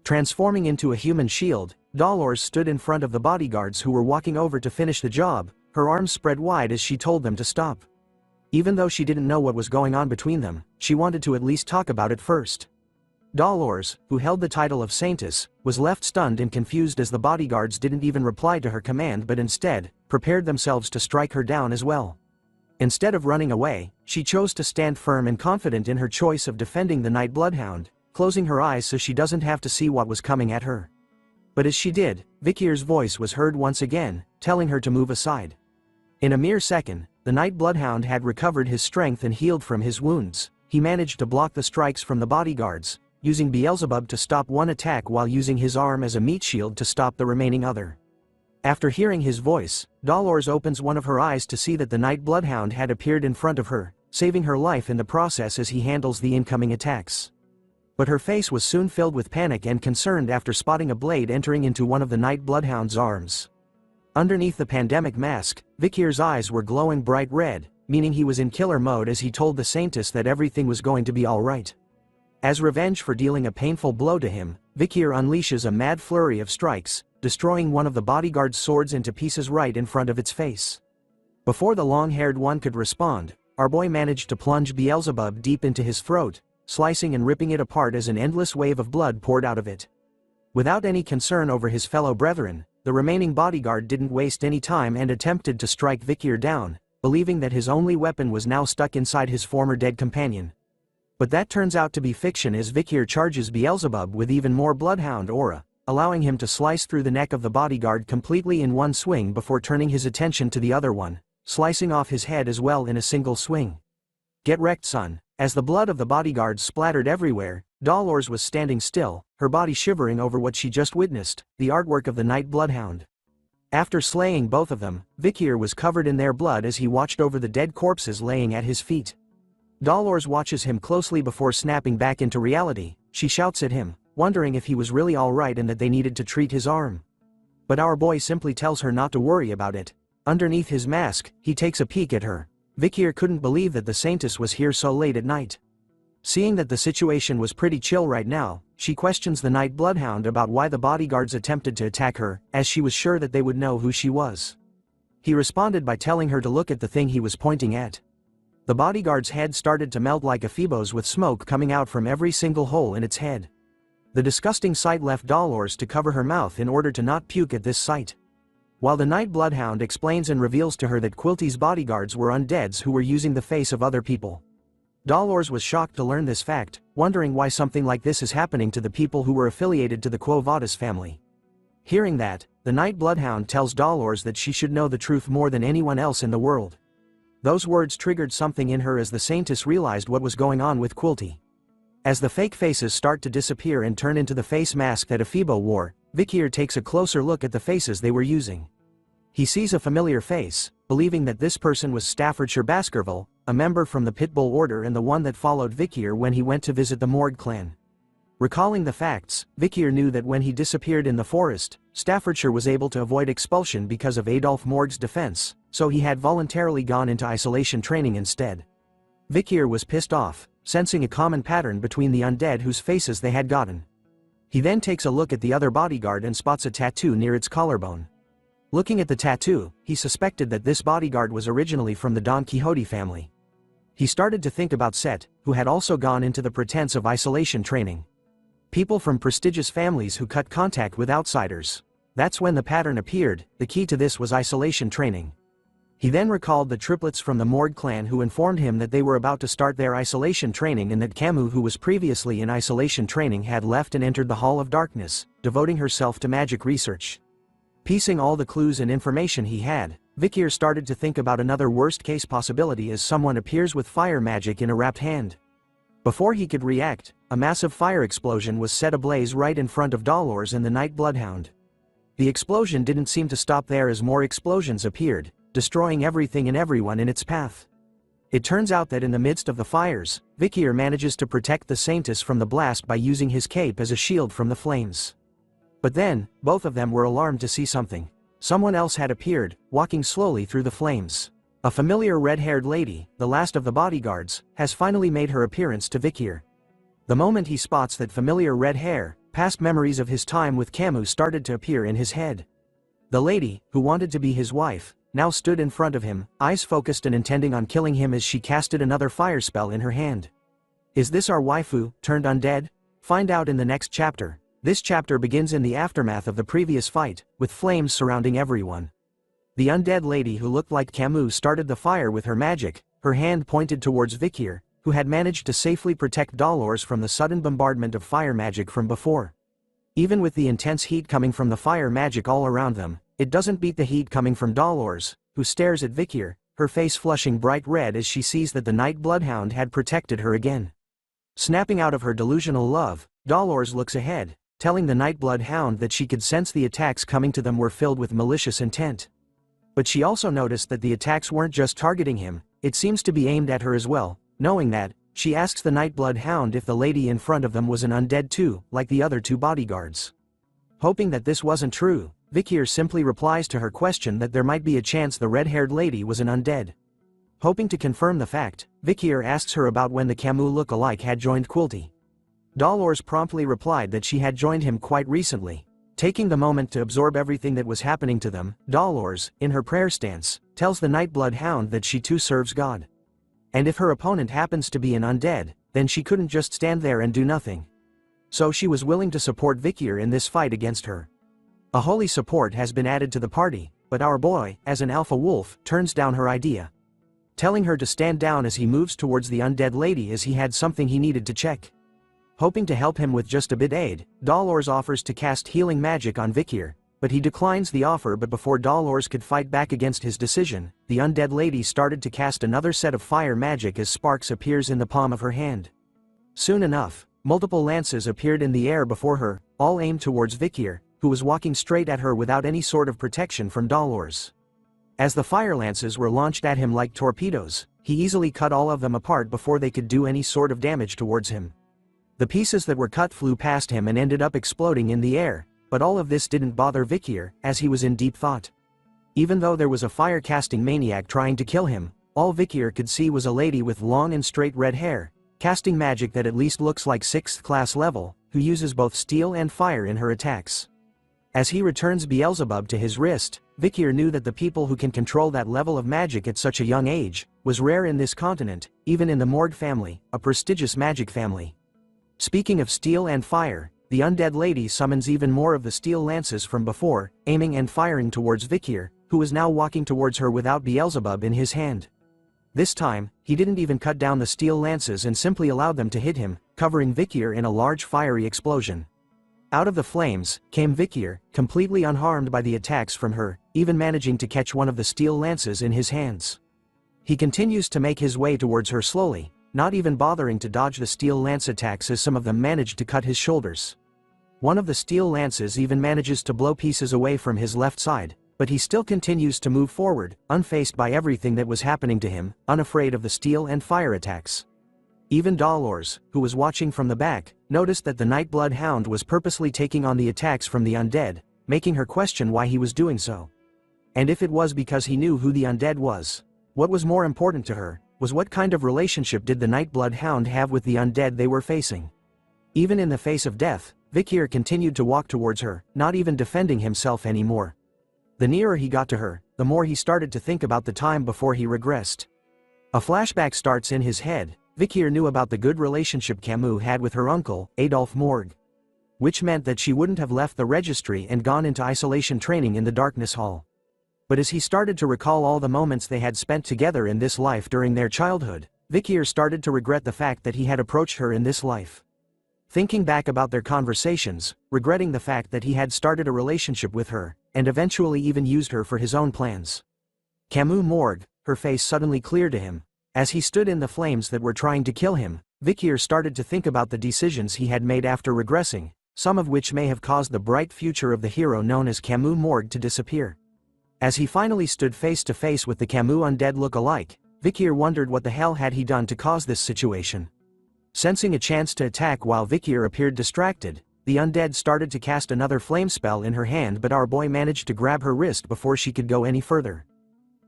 Speaker 5: Transforming into a human shield, Dolores stood in front of the bodyguards who were walking over to finish the job, her arms spread wide as she told them to stop. Even though she didn't know what was going on between them, she wanted to at least talk about it first. Dolores, who held the title of Saintess, was left stunned and confused as the bodyguards didn't even reply to her command but instead, prepared themselves to strike her down as well. Instead of running away, she chose to stand firm and confident in her choice of defending the Night Bloodhound, closing her eyes so she doesn't have to see what was coming at her. But as she did, Vikir's voice was heard once again, telling her to move aside. In a mere second, the Night Bloodhound had recovered his strength and healed from his wounds. He managed to block the strikes from the bodyguards, using Beelzebub to stop one attack while using his arm as a meat shield to stop the remaining other. After hearing his voice, Dolores opens one of her eyes to see that the Night Bloodhound had appeared in front of her, saving her life in the process as he handles the incoming attacks. But her face was soon filled with panic and concern after spotting a blade entering into one of the Night Bloodhound's arms. Underneath the pandemic mask, Vikir's eyes were glowing bright red, meaning he was in killer mode as he told the Saintess that everything was going to be alright. As revenge for dealing a painful blow to him, Vikir unleashes a mad flurry of strikes, destroying one of the bodyguard's swords into pieces right in front of its face. Before the long-haired one could respond, our boy managed to plunge Beelzebub deep into his throat, slicing and ripping it apart as an endless wave of blood poured out of it. Without any concern over his fellow brethren, the remaining bodyguard didn't waste any time and attempted to strike Vikir down, believing that his only weapon was now stuck inside his former dead companion. But that turns out to be fiction as Vikir charges Beelzebub with even more bloodhound aura, allowing him to slice through the neck of the bodyguard completely in one swing before turning his attention to the other one, slicing off his head as well in a single swing. Get wrecked, son. As the blood of the bodyguard splattered everywhere, Dolores was standing still, her body shivering over what she just witnessed, the artwork of the Night Bloodhound. After slaying both of them, Vikir was covered in their blood as he watched over the dead corpses laying at his feet. Dolores watches him closely before snapping back into reality. She shouts at him, wondering if he was really alright and that they needed to treat his arm. But our boy simply tells her not to worry about it. Underneath his mask, he takes a peek at her. Vikir couldn't believe that the Saintess was here so late at night. Seeing that the situation was pretty chill right now, she questions the Night Bloodhound about why the bodyguards attempted to attack her, as she was sure that they would know who she was. He responded by telling her to look at the thing he was pointing at. The bodyguard's head started to melt like a Phoebos with smoke coming out from every single hole in its head. The disgusting sight left Dolores to cover her mouth in order to not puke at this sight. While the Night Bloodhound explains and reveals to her that Quilty's bodyguards were undeads who were using the face of other people. Dolores was shocked to learn this fact, wondering why something like this is happening to the people who were affiliated to the Quo Vadis family. Hearing that, the Night Bloodhound tells Dolores that she should know the truth more than anyone else in the world. Those words triggered something in her as the Saintess realized what was going on with Quilty. As the fake faces start to disappear and turn into the face mask that Ephibo wore, Vikir takes a closer look at the faces they were using. He sees a familiar face, believing that this person was Staffordshire Baskerville, a member from the Pitbull Order and the one that followed Vikir when he went to visit the Morgue clan. Recalling the facts, Vikir knew that when he disappeared in the forest, Staffordshire was able to avoid expulsion because of Adolf Morgue's defense, so he had voluntarily gone into isolation training instead. Vikir was pissed off, sensing a common pattern between the undead whose faces they had gotten. He then takes a look at the other bodyguard and spots a tattoo near its collarbone. Looking at the tattoo, he suspected that this bodyguard was originally from the Don Quixote family. He started to think about Set, who had also gone into the pretense of isolation training. People from prestigious families who cut contact with outsiders. That's when the pattern appeared. The key to this was isolation training. He then recalled the triplets from the Morgue clan who informed him that they were about to start their isolation training and that Camus, who was previously in isolation training, had left and entered the Hall of Darkness, devoting herself to magic research. Piecing all the clues and information he had, Vikir started to think about another worst-case possibility as someone appears with fire magic in a wrapped hand. Before he could react, a massive fire explosion was set ablaze right in front of Dolores and the Night Bloodhound. The explosion didn't seem to stop there as more explosions appeared, destroying everything and everyone in its path. It turns out that in the midst of the fires, Vikir manages to protect the Saintess from the blast by using his cape as a shield from the flames. But then, both of them were alarmed to see something. Someone else had appeared, walking slowly through the flames. A familiar red-haired lady, the last of the bodyguards, has finally made her appearance to Vikir. The moment he spots that familiar red hair, past memories of his time with Camus started to appear in his head. The lady, who wanted to be his wife, now stood in front of him, eyes focused and intending on killing him as she casted another fire spell in her hand. Is this our waifu, turned undead? Find out in the next chapter. This chapter begins in the aftermath of the previous fight, with flames surrounding everyone. The undead lady who looked like Camus started the fire with her magic, her hand pointed towards Vikir, who had managed to safely protect Dolores from the sudden bombardment of fire magic from before. Even with the intense heat coming from the fire magic all around them, it doesn't beat the heat coming from Dolores, who stares at Vikir, her face flushing bright red as she sees that the Night Bloodhound had protected her again. Snapping out of her delusional love, Dolores looks ahead, telling the Night Bloodhound that she could sense the attacks coming to them were filled with malicious intent. But she also noticed that the attacks weren't just targeting him, it seems to be aimed at her as well. Knowing that, she asks the Night Bloodhound if the lady in front of them was an undead too, like the other two bodyguards. Hoping that this wasn't true, Vikir simply replies to her question that there might be a chance the red-haired lady was an undead. Hoping to confirm the fact, Vikir asks her about when the Camus look-alike had joined Quilty. Dolores promptly replied that she had joined him quite recently. Taking the moment to absorb everything that was happening to them, Dolores, in her prayer stance, tells the Nightblood Hound that she too serves God. And if her opponent happens to be an undead, then she couldn't just stand there and do nothing. So she was willing to support Vikir in this fight against her. A holy support has been added to the party, but our boy, as an alpha wolf, turns down her idea, telling her to stand down as he moves towards the undead lady as he had something he needed to check. Hoping to help him with just a bit aid, Dolores offers to cast healing magic on Vikir, but he declines the offer. But before Dolores could fight back against his decision, the undead lady started to cast another set of fire magic as sparks appears in the palm of her hand. Soon enough, multiple lances appeared in the air before her, all aimed towards Vikir, who was walking straight at her without any sort of protection from Dolores. As the fire lances were launched at him like torpedoes, he easily cut all of them apart before they could do any sort of damage towards him. The pieces that were cut flew past him and ended up exploding in the air, but all of this didn't bother Vikir, as he was in deep thought. Even though there was a fire-casting maniac trying to kill him, all Vikir could see was a lady with long and straight red hair, casting magic that at least looks like 6th class level, who uses both steel and fire in her attacks. As he returns Beelzebub to his wrist, Vikir knew that the people who can control that level of magic at such a young age was rare in this continent, even in the Morg family, a prestigious magic family. Speaking of steel and fire, the undead lady summons even more of the steel lances from before, aiming and firing towards Vikir, who is now walking towards her without Beelzebub in his hand. This time, he didn't even cut down the steel lances and simply allowed them to hit him, covering Vikir in a large fiery explosion. Out of the flames came Vikir, completely unharmed by the attacks from her, even managing to catch one of the steel lances in his hands. He continues to make his way towards her slowly, not even bothering to dodge the steel lance attacks as some of them managed to cut his shoulders. One of the steel lances even manages to blow pieces away from his left side, but he still continues to move forward, unfazed by everything that was happening to him, unafraid of the steel and fire attacks. Even Dolores, who was watching from the back, noticed that the Nightblood Hound was purposely taking on the attacks from the undead, making her question why he was doing so. And if it was because he knew who the undead was. What was more important to her was what kind of relationship did the Nightblood Hound have with the undead they were facing. Even in the face of death, Vikir continued to walk towards her, not even defending himself anymore. The nearer he got to her, the more he started to think about the time before he regressed. A flashback starts in his head. Vikir knew about the good relationship Camus had with her uncle, Adolphe Morg, which meant that she wouldn't have left the registry and gone into isolation training in the Darkness Hall. But as he started to recall all the moments they had spent together in this life during their childhood, Vikir started to regret the fact that he had approached her in this life. Thinking back about their conversations, regretting the fact that he had started a relationship with her, and eventually even used her for his own plans. Camus Morg, her face suddenly cleared to him. As he stood in the flames that were trying to kill him, Vikir started to think about the decisions he had made after regressing, some of which may have caused the bright future of the hero known as Camus Morg to disappear. As he finally stood face to face with the Camus undead look-alike, Vikir wondered what the hell had he done to cause this situation. Sensing a chance to attack while Vikir appeared distracted, the undead started to cast another flame spell in her hand, but our boy managed to grab her wrist before she could go any further.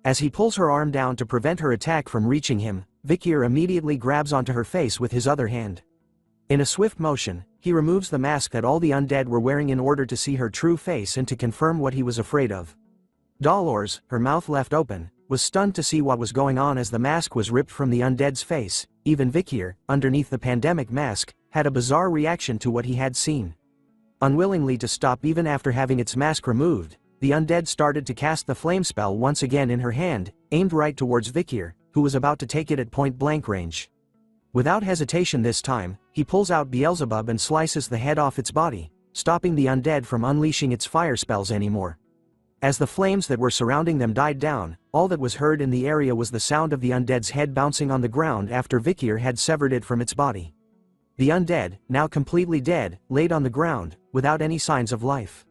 Speaker 5: As he pulls her arm down to prevent her attack from reaching him, Vikir immediately grabs onto her face with his other hand. In a swift motion, he removes the mask that all the undead were wearing in order to see her true face and to confirm what he was afraid of. Dolores, her mouth left open, was stunned to see what was going on as the mask was ripped from the undead's face. Even Vikir, underneath the pandemic mask, had a bizarre reaction to what he had seen. Unwillingly to stop even after having its mask removed, the undead started to cast the flame spell once again in her hand, aimed right towards Vikir, who was about to take it at point-blank range. Without hesitation this time, he pulls out Beelzebub and slices the head off its body, stopping the undead from unleashing its fire spells anymore. As the flames that were surrounding them died down, all that was heard in the area was the sound of the undead's head bouncing on the ground after Vikir had severed it from its body. The undead, now completely dead, laid on the ground, without any signs of life.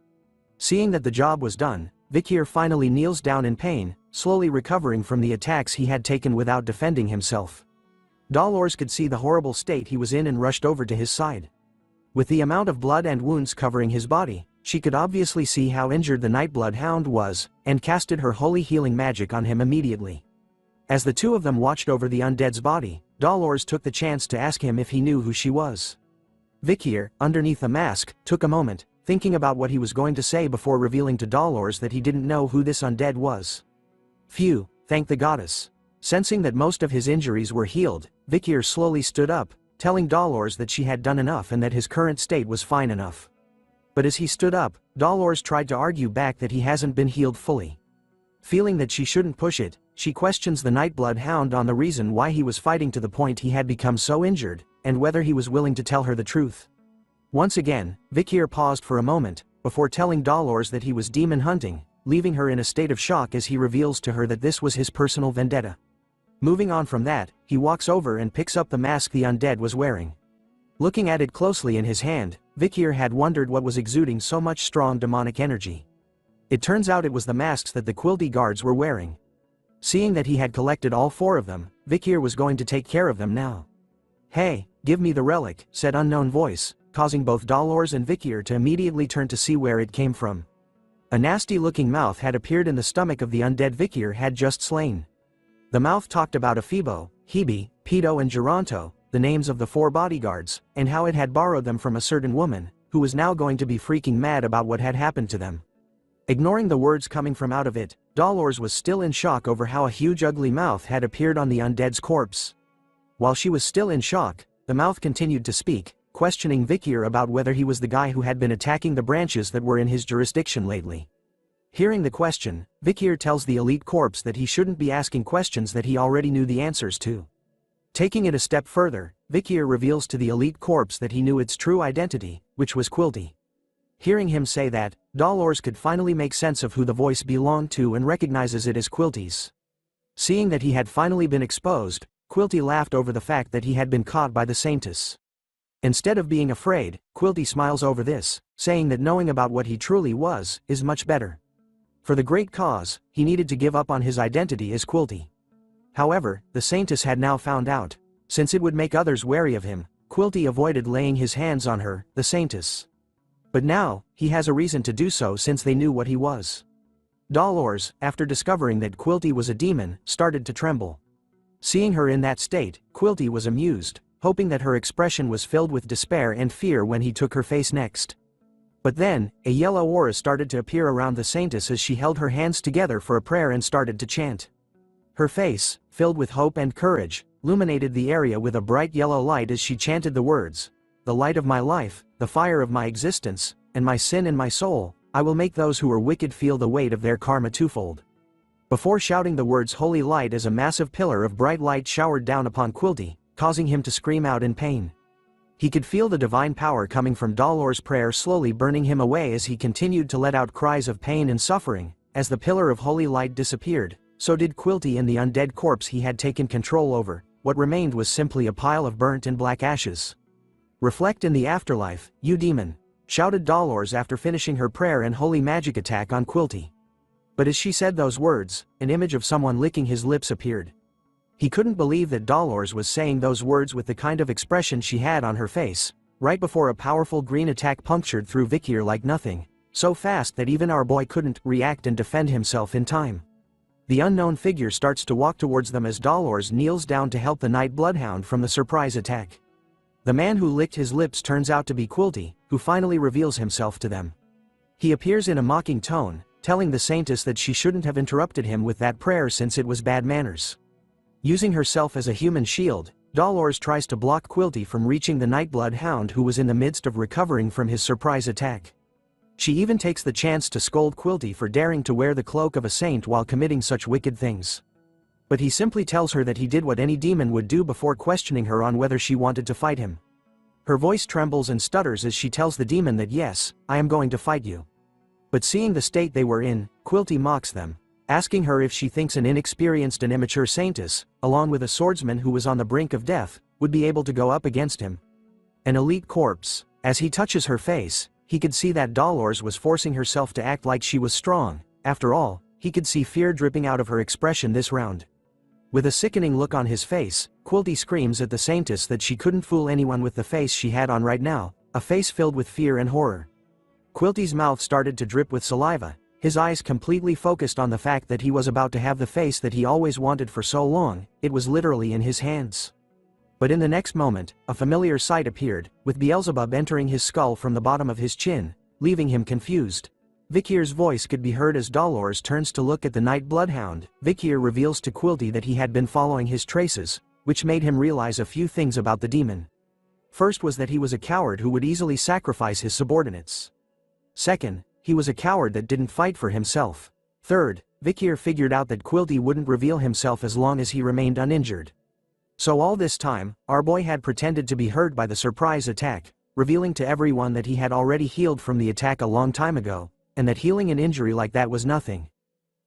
Speaker 5: Seeing that the job was done, Vikir finally kneels down in pain, slowly recovering from the attacks he had taken without defending himself. Dolores could see the horrible state he was in and rushed over to his side. With the amount of blood and wounds covering his body, she could obviously see how injured the Nightblood Hound was, and casted her holy healing magic on him immediately. As the two of them watched over the undead's body, Dolores took the chance to ask him if he knew who she was. Vikir, underneath the mask, took a moment, thinking about what he was going to say before revealing to Dolores that he didn't know who this undead was. Phew, thank the goddess. Sensing that most of his injuries were healed, Vikir slowly stood up, telling Dolores that she had done enough and that his current state was fine enough. But as he stood up, Dolores tried to argue back that he hasn't been healed fully. Feeling that she shouldn't push it, she questions the Nightblood Hound on the reason why he was fighting to the point he had become so injured, and whether he was willing to tell her the truth. Once again, Vikir paused for a moment, before telling Dolores that he was demon hunting, leaving her in a state of shock as he reveals to her that this was his personal vendetta. Moving on from that, he walks over and picks up the mask the undead was wearing. Looking at it closely in his hand, Vikir had wondered what was exuding so much strong demonic energy. It turns out it was the masks that the Quilty guards were wearing. Seeing that he had collected all 4 of them, Vikir was going to take care of them now. "Hey, give me the relic," said unknown voice, causing both Dolores and Vikir to immediately turn to see where it came from. A nasty-looking mouth had appeared in the stomach of the undead Vikir had just slain. The mouth talked about Ephibo, Hebe, Pedo and Geronto, the names of the 4 bodyguards, and how it had borrowed them from a certain woman, who was now going to be freaking mad about what had happened to them. Ignoring the words coming from out of it, Dolores was still in shock over how a huge ugly mouth had appeared on the undead's corpse. While she was still in shock, the mouth continued to speak, questioning Vikir about whether he was the guy who had been attacking the branches that were in his jurisdiction lately. Hearing the question, Vikir tells the elite corpse that he shouldn't be asking questions that he already knew the answers to. Taking it a step further, Vikir reveals to the elite corpse that he knew its true identity, which was Quilty. Hearing him say that, Dolores could finally make sense of who the voice belonged to and recognizes it as Quilty's. Seeing that he had finally been exposed, Quilty laughed over the fact that he had been caught by the Saintess. Instead of being afraid, Quilty smiles over this, saying that knowing about what he truly was is much better. For the great cause, he needed to give up on his identity as Quilty. However, the Saintess had now found out. Since it would make others wary of him, Quilty avoided laying his hands on her, the Saintess. But now, he has a reason to do so since they knew what he was. Dolores, after discovering that Quilty was a demon, started to tremble. Seeing her in that state, Quilty was amused, hoping that her expression was filled with despair and fear when he took her face next. But then, a yellow aura started to appear around the Saintess as she held her hands together for a prayer and started to chant. Her face, filled with hope and courage, illuminated the area with a bright yellow light as she chanted the words, "The light of my life, the fire of my existence, and my sin and my soul, I will make those who are wicked feel the weight of their karma twofold." Before shouting the words holy light as a massive pillar of bright light showered down upon Quilty, causing him to scream out in pain. He could feel the divine power coming from Dolores' prayer slowly burning him away as he continued to let out cries of pain and suffering. As the pillar of holy light disappeared, so did Quilty and the undead corpse he had taken control over. What remained was simply a pile of burnt and black ashes. "Reflect in the afterlife, you demon," shouted Dolores after finishing her prayer and holy magic attack on Quilty. But as she said those words, an image of someone licking his lips appeared. He couldn't believe that Dolores was saying those words with the kind of expression she had on her face, right before a powerful green attack punctured through Vikir like nothing, so fast that even our boy couldn't react and defend himself in time. The unknown figure starts to walk towards them as Dolores kneels down to help the Night Bloodhound from the surprise attack. The man who licked his lips turns out to be Quilty, who finally reveals himself to them. He appears in a mocking tone, telling the Saintess that she shouldn't have interrupted him with that prayer since it was bad manners. Using herself as a human shield, Dolores tries to block Quilty from reaching the Night Bloodhound who was in the midst of recovering from his surprise attack. She even takes the chance to scold Quilty for daring to wear the cloak of a saint while committing such wicked things. But he simply tells her that he did what any demon would do before questioning her on whether she wanted to fight him. Her voice trembles and stutters as she tells the demon that yes, I am going to fight you. But seeing the state they were in, Quilty mocks them, asking her if she thinks an inexperienced and immature saintess, along with a swordsman who was on the brink of death, would be able to go up against him. An elite corpse. As he touches her face, he could see that Dolores was forcing herself to act like she was strong. After all, he could see fear dripping out of her expression this round. With a sickening look on his face, Quilty screams at the Saintess that she couldn't fool anyone with the face she had on right now, a face filled with fear and horror. Quilty's mouth started to drip with saliva, his eyes completely focused on the fact that he was about to have the face that he always wanted for so long. It was literally in his hands. But in the next moment, a familiar sight appeared, with Beelzebub entering his skull from the bottom of his chin, leaving him confused. Vikir's voice could be heard as Dolores turns to look at the night bloodhound. Vikir reveals to Quilty that he had been following his traces, which made him realize a few things about the demon. First was that he was a coward who would easily sacrifice his subordinates. Second, he was a coward that didn't fight for himself. Third, Vikir figured out that Quilty wouldn't reveal himself as long as he remained uninjured. So all this time, our boy had pretended to be hurt by the surprise attack, revealing to everyone that he had already healed from the attack a long time ago, and that healing an injury like that was nothing.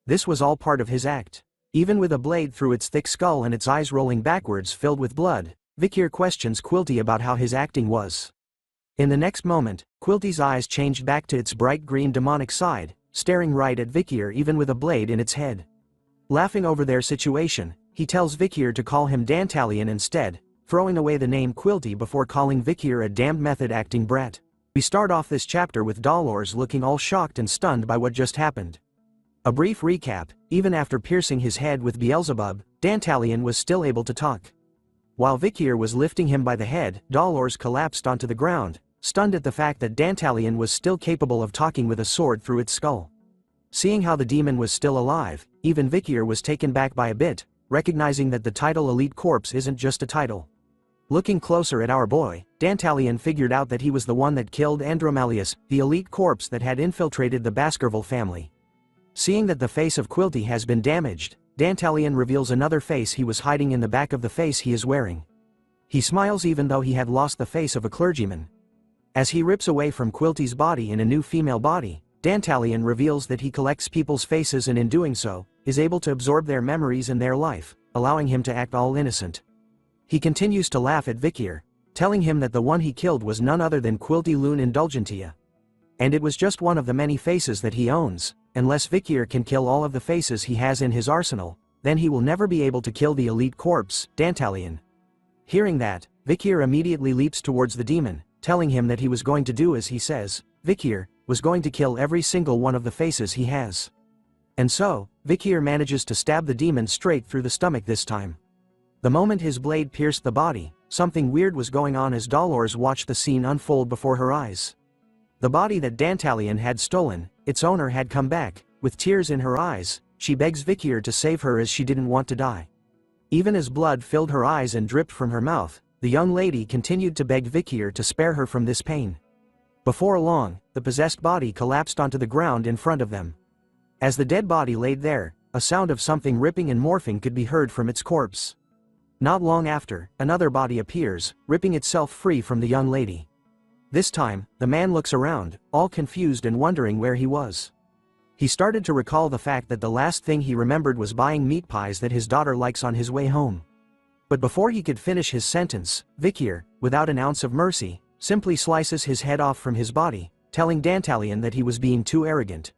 Speaker 5: This was all part of his act. Even with a blade through its thick skull and its eyes rolling backwards filled with blood, Vikir questions Quilty about how his acting was. In the next moment, Quilty's eyes changed back to its bright green demonic side, staring right at Vikir even with a blade in its head. Laughing over their situation, he tells Vikir to call him Dantalion instead, throwing away the name Quilty before calling Vikir a damned method-acting brat. We start off this chapter with Dolores looking all shocked and stunned by what just happened. A brief recap: even after piercing his head with Beelzebub, Dantalion was still able to talk. While Vikir was lifting him by the head, Dolores collapsed onto the ground, stunned at the fact that Dantalion was still capable of talking with a sword through its skull. Seeing how the demon was still alive, even Vikir was taken back by a bit, recognizing that the title Elite Corpse isn't just a title. Looking closer at our boy, Dantalion figured out that he was the one that killed Andromalius, the elite corpse that had infiltrated the Baskerville family. Seeing that the face of Quilty has been damaged, Dantalion reveals another face he was hiding in the back of the face he is wearing. He smiles even though he had lost the face of a clergyman. As he rips away from Quilty's body in a new female body, Dantalion reveals that he collects people's faces and in doing so, is able to absorb their memories and their life, allowing him to act all innocent. He continues to laugh at Vikir, telling him that the one he killed was none other than Quilty Loon Indulgentia. And it was just one of the many faces that he owns. Unless Vikir can kill all of the faces he has in his arsenal, then he will never be able to kill the elite corpse, Dantalion. Hearing that, Vikir immediately leaps towards the demon, telling him that he was going to do as he says. Vikir was going to kill every single one of the faces he has. And so, Vikir manages to stab the demon straight through the stomach this time. The moment his blade pierced the body, something weird was going on as Dolores watched the scene unfold before her eyes. The body that Dantalion had stolen, its owner had come back. With tears in her eyes, she begs Vikir to save her as she didn't want to die. Even as blood filled her eyes and dripped from her mouth, the young lady continued to beg Vikir to spare her from this pain. Before long, the possessed body collapsed onto the ground in front of them. As the dead body laid there, a sound of something ripping and morphing could be heard from its corpse. Not long after, another body appears, ripping itself free from the young lady. This time, the man looks around, all confused and wondering where he was. He started to recall the fact that the last thing he remembered was buying meat pies that his daughter likes on his way home. But before he could finish his sentence, Vikir, without an ounce of mercy, simply slices his head off from his body, telling Dantalion that he was being too arrogant.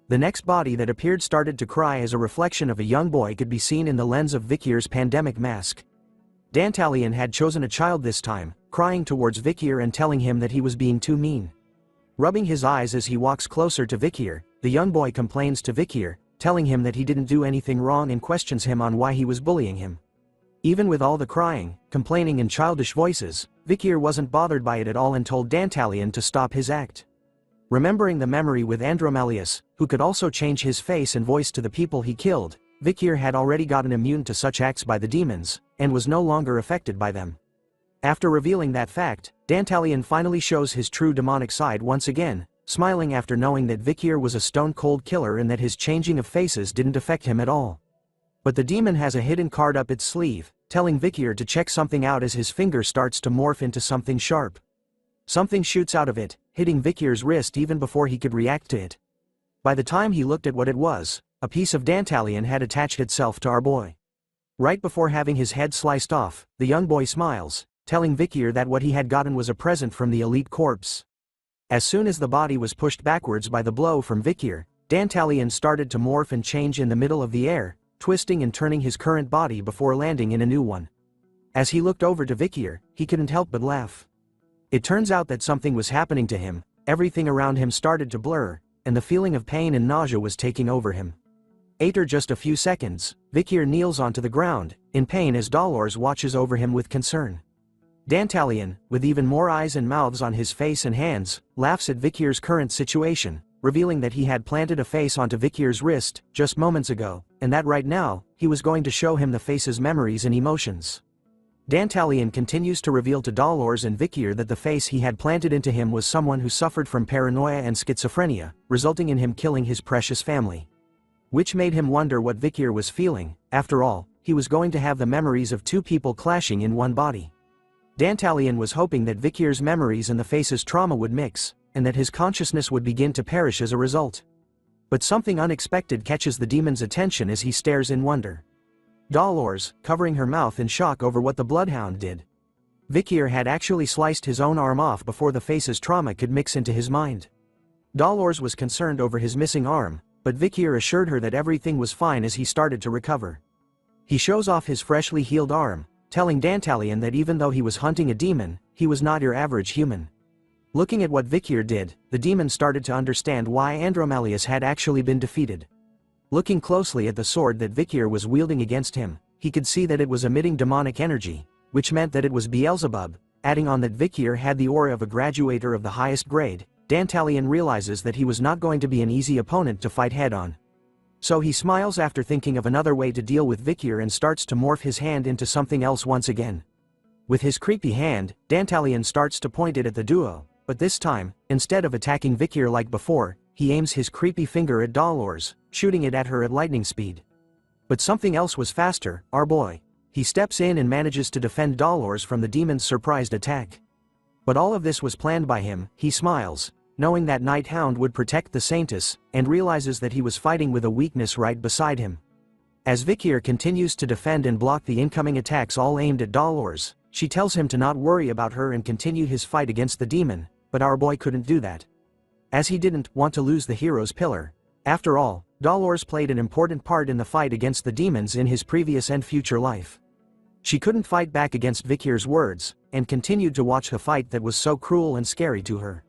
Speaker 5: The next body that appeared started to cry as a reflection of a young boy could be seen in the lens of Vikir's pandemic mask. Dantalion had chosen a child this time, crying towards Vikir and telling him that he was being too mean. Rubbing his eyes as he walks closer to Vikir, the young boy complains to Vikir, telling him that he didn't do anything wrong and questions him on why he was bullying him. Even with all the crying, complaining and childish voices, Vikir wasn't bothered by it at all and told Dantalion to stop his act. Remembering the memory with Andromalius, who could also change his face and voice to the people he killed, Vikir had already gotten immune to such acts by the demons, and was no longer affected by them. After revealing that fact, Dantalion finally shows his true demonic side once again, smiling after knowing that Vikir was a stone-cold killer and that his changing of faces didn't affect him at all. But the demon has a hidden card up its sleeve, telling Vikir to check something out as his finger starts to morph into something sharp. Something shoots out of it, hitting Vikir's wrist even before he could react to it. By the time he looked at what it was, a piece of Dantalion had attached itself to our boy. Right before having his head sliced off, the young boy smiles, telling Vikir that what he had gotten was a present from the elite corpse. As soon as the body was pushed backwards by the blow from Vikir, Dantalion started to morph and change in the middle of the air, twisting and turning his current body before landing in a new one. As he looked over to Vikir, he couldn't help but laugh. It turns out that something was happening to him, everything around him started to blur, and the feeling of pain and nausea was taking over him. After just a few seconds, Vikir kneels onto the ground, in pain as Dolores watches over him with concern. Dantalion, with even more eyes and mouths on his face and hands, laughs at Vikir's current situation, revealing that he had planted a face onto Vikir's wrist just moments ago, and that right now, he was going to show him the face's memories and emotions. Dantalion continues to reveal to Dolores and Vikir that the face he had planted into him was someone who suffered from paranoia and schizophrenia, resulting in him killing his precious family. Which made him wonder what Vikir was feeling. After all, he was going to have the memories of two people clashing in one body. Dantalion was hoping that Vikir's memories and the face's trauma would mix, and that his consciousness would begin to perish as a result. But something unexpected catches the demon's attention as he stares in wonder. Dolores, covering her mouth in shock over what the bloodhound did. Vikir had actually sliced his own arm off before the face's trauma could mix into his mind. Dolores was concerned over his missing arm, but Vikir assured her that everything was fine as he started to recover. He shows off his freshly healed arm, telling Dantalion that even though he was hunting a demon, he was not your average human. Looking at what Vikir did, the demon started to understand why Andromalius had actually been defeated. Looking closely at the sword that Vikir was wielding against him, he could see that it was emitting demonic energy, which meant that it was Beelzebub. Adding on that Vikir had the aura of a graduator of the highest grade, Dantalion realizes that he was not going to be an easy opponent to fight head-on. So he smiles after thinking of another way to deal with Vikir and starts to morph his hand into something else once again. With his creepy hand, Dantalion starts to point it at the duo, but this time, instead of attacking Vikir like before, he aims his creepy finger at Dolores, shooting it at her at lightning speed. But something else was faster. Our boy. He steps in and manages to defend Dolores from the demon's surprised attack. But all of this was planned by him. He smiles, knowing that Night Hound would protect the Saintess, and realizes that he was fighting with a weakness right beside him. As Vikir continues to defend and block the incoming attacks all aimed at Dolores, she tells him to not worry about her and continue his fight against the demon, but our boy couldn't do that. As he didn't want to lose the hero's pillar. After all, Dolores played an important part in the fight against the demons in his previous and future life. She couldn't fight back against Vikir's words, and continued to watch the fight that was so cruel and scary to her.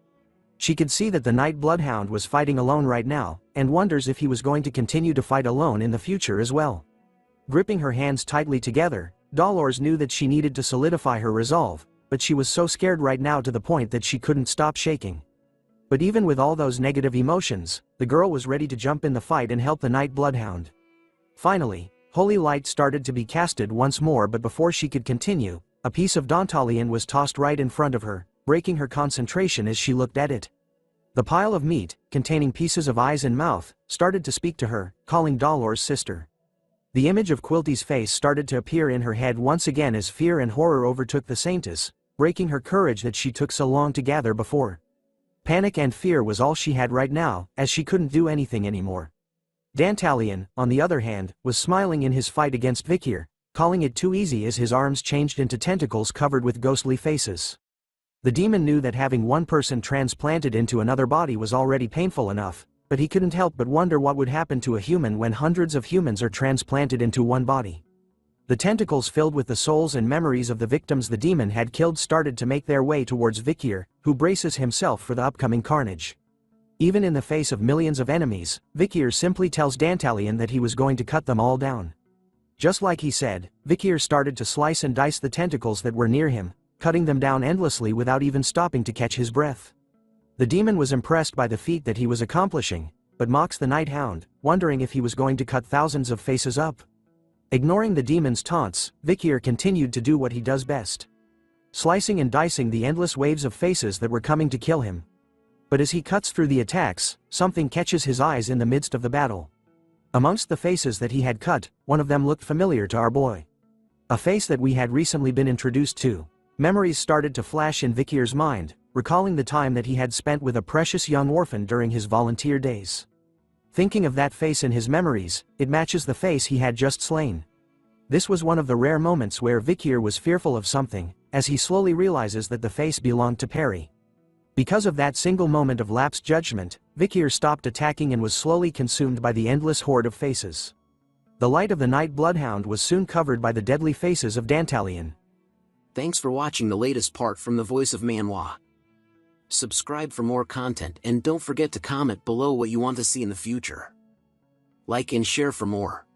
Speaker 5: She could see that the Night Bloodhound was fighting alone right now, and wonders if he was going to continue to fight alone in the future as well. Gripping her hands tightly together, Dolores knew that she needed to solidify her resolve, but she was so scared right now to the point that she couldn't stop shaking. But even with all those negative emotions, the girl was ready to jump in the fight and help the Night Bloodhound. Finally, holy light started to be casted once more, but before she could continue, a piece of Dantalion was tossed right in front of her, breaking her concentration as she looked at it. The pile of meat, containing pieces of eyes and mouth, started to speak to her, calling Dolores sister. The image of Quilty's face started to appear in her head once again as fear and horror overtook the Saintess, breaking her courage that she took so long to gather before. Panic and fear was all she had right now, as she couldn't do anything anymore. Dantalion, on the other hand, was smiling in his fight against Vikir, calling it too easy as his arms changed into tentacles covered with ghostly faces. The demon knew that having one person transplanted into another body was already painful enough, but he couldn't help but wonder what would happen to a human when hundreds of humans are transplanted into one body. The tentacles filled with the souls and memories of the victims the demon had killed started to make their way towards Vikir, who braces himself for the upcoming carnage. Even in the face of millions of enemies, Vikir simply tells Dantalion that he was going to cut them all down. Just like he said, Vikir started to slice and dice the tentacles that were near him, cutting them down endlessly without even stopping to catch his breath. The demon was impressed by the feat that he was accomplishing, but mocks the Night Hound, wondering if he was going to cut thousands of faces up. Ignoring the demon's taunts, Vikir continued to do what he does best. Slicing and dicing the endless waves of faces that were coming to kill him. But as he cuts through the attacks, something catches his eyes in the midst of the battle. Amongst the faces that he had cut, one of them looked familiar to our boy. A face that we had recently been introduced to. Memories started to flash in Vikir's mind, recalling the time that he had spent with a precious young orphan during his volunteer days. Thinking of that face in his memories, it matches the face he had just slain. This was one of the rare moments where Vikir was fearful of something, as he slowly realizes that the face belonged to Perry. Because of that single moment of lapsed judgment, Vikir stopped attacking and was slowly consumed by the endless horde of faces. The light of the Night Bloodhound was soon covered by the deadly faces of Dantalion.
Speaker 2: Thanks for watching the latest part from the voice of Manhwa. Subscribe for more content and don't forget to comment below what you want to see in the future. Like and share for more.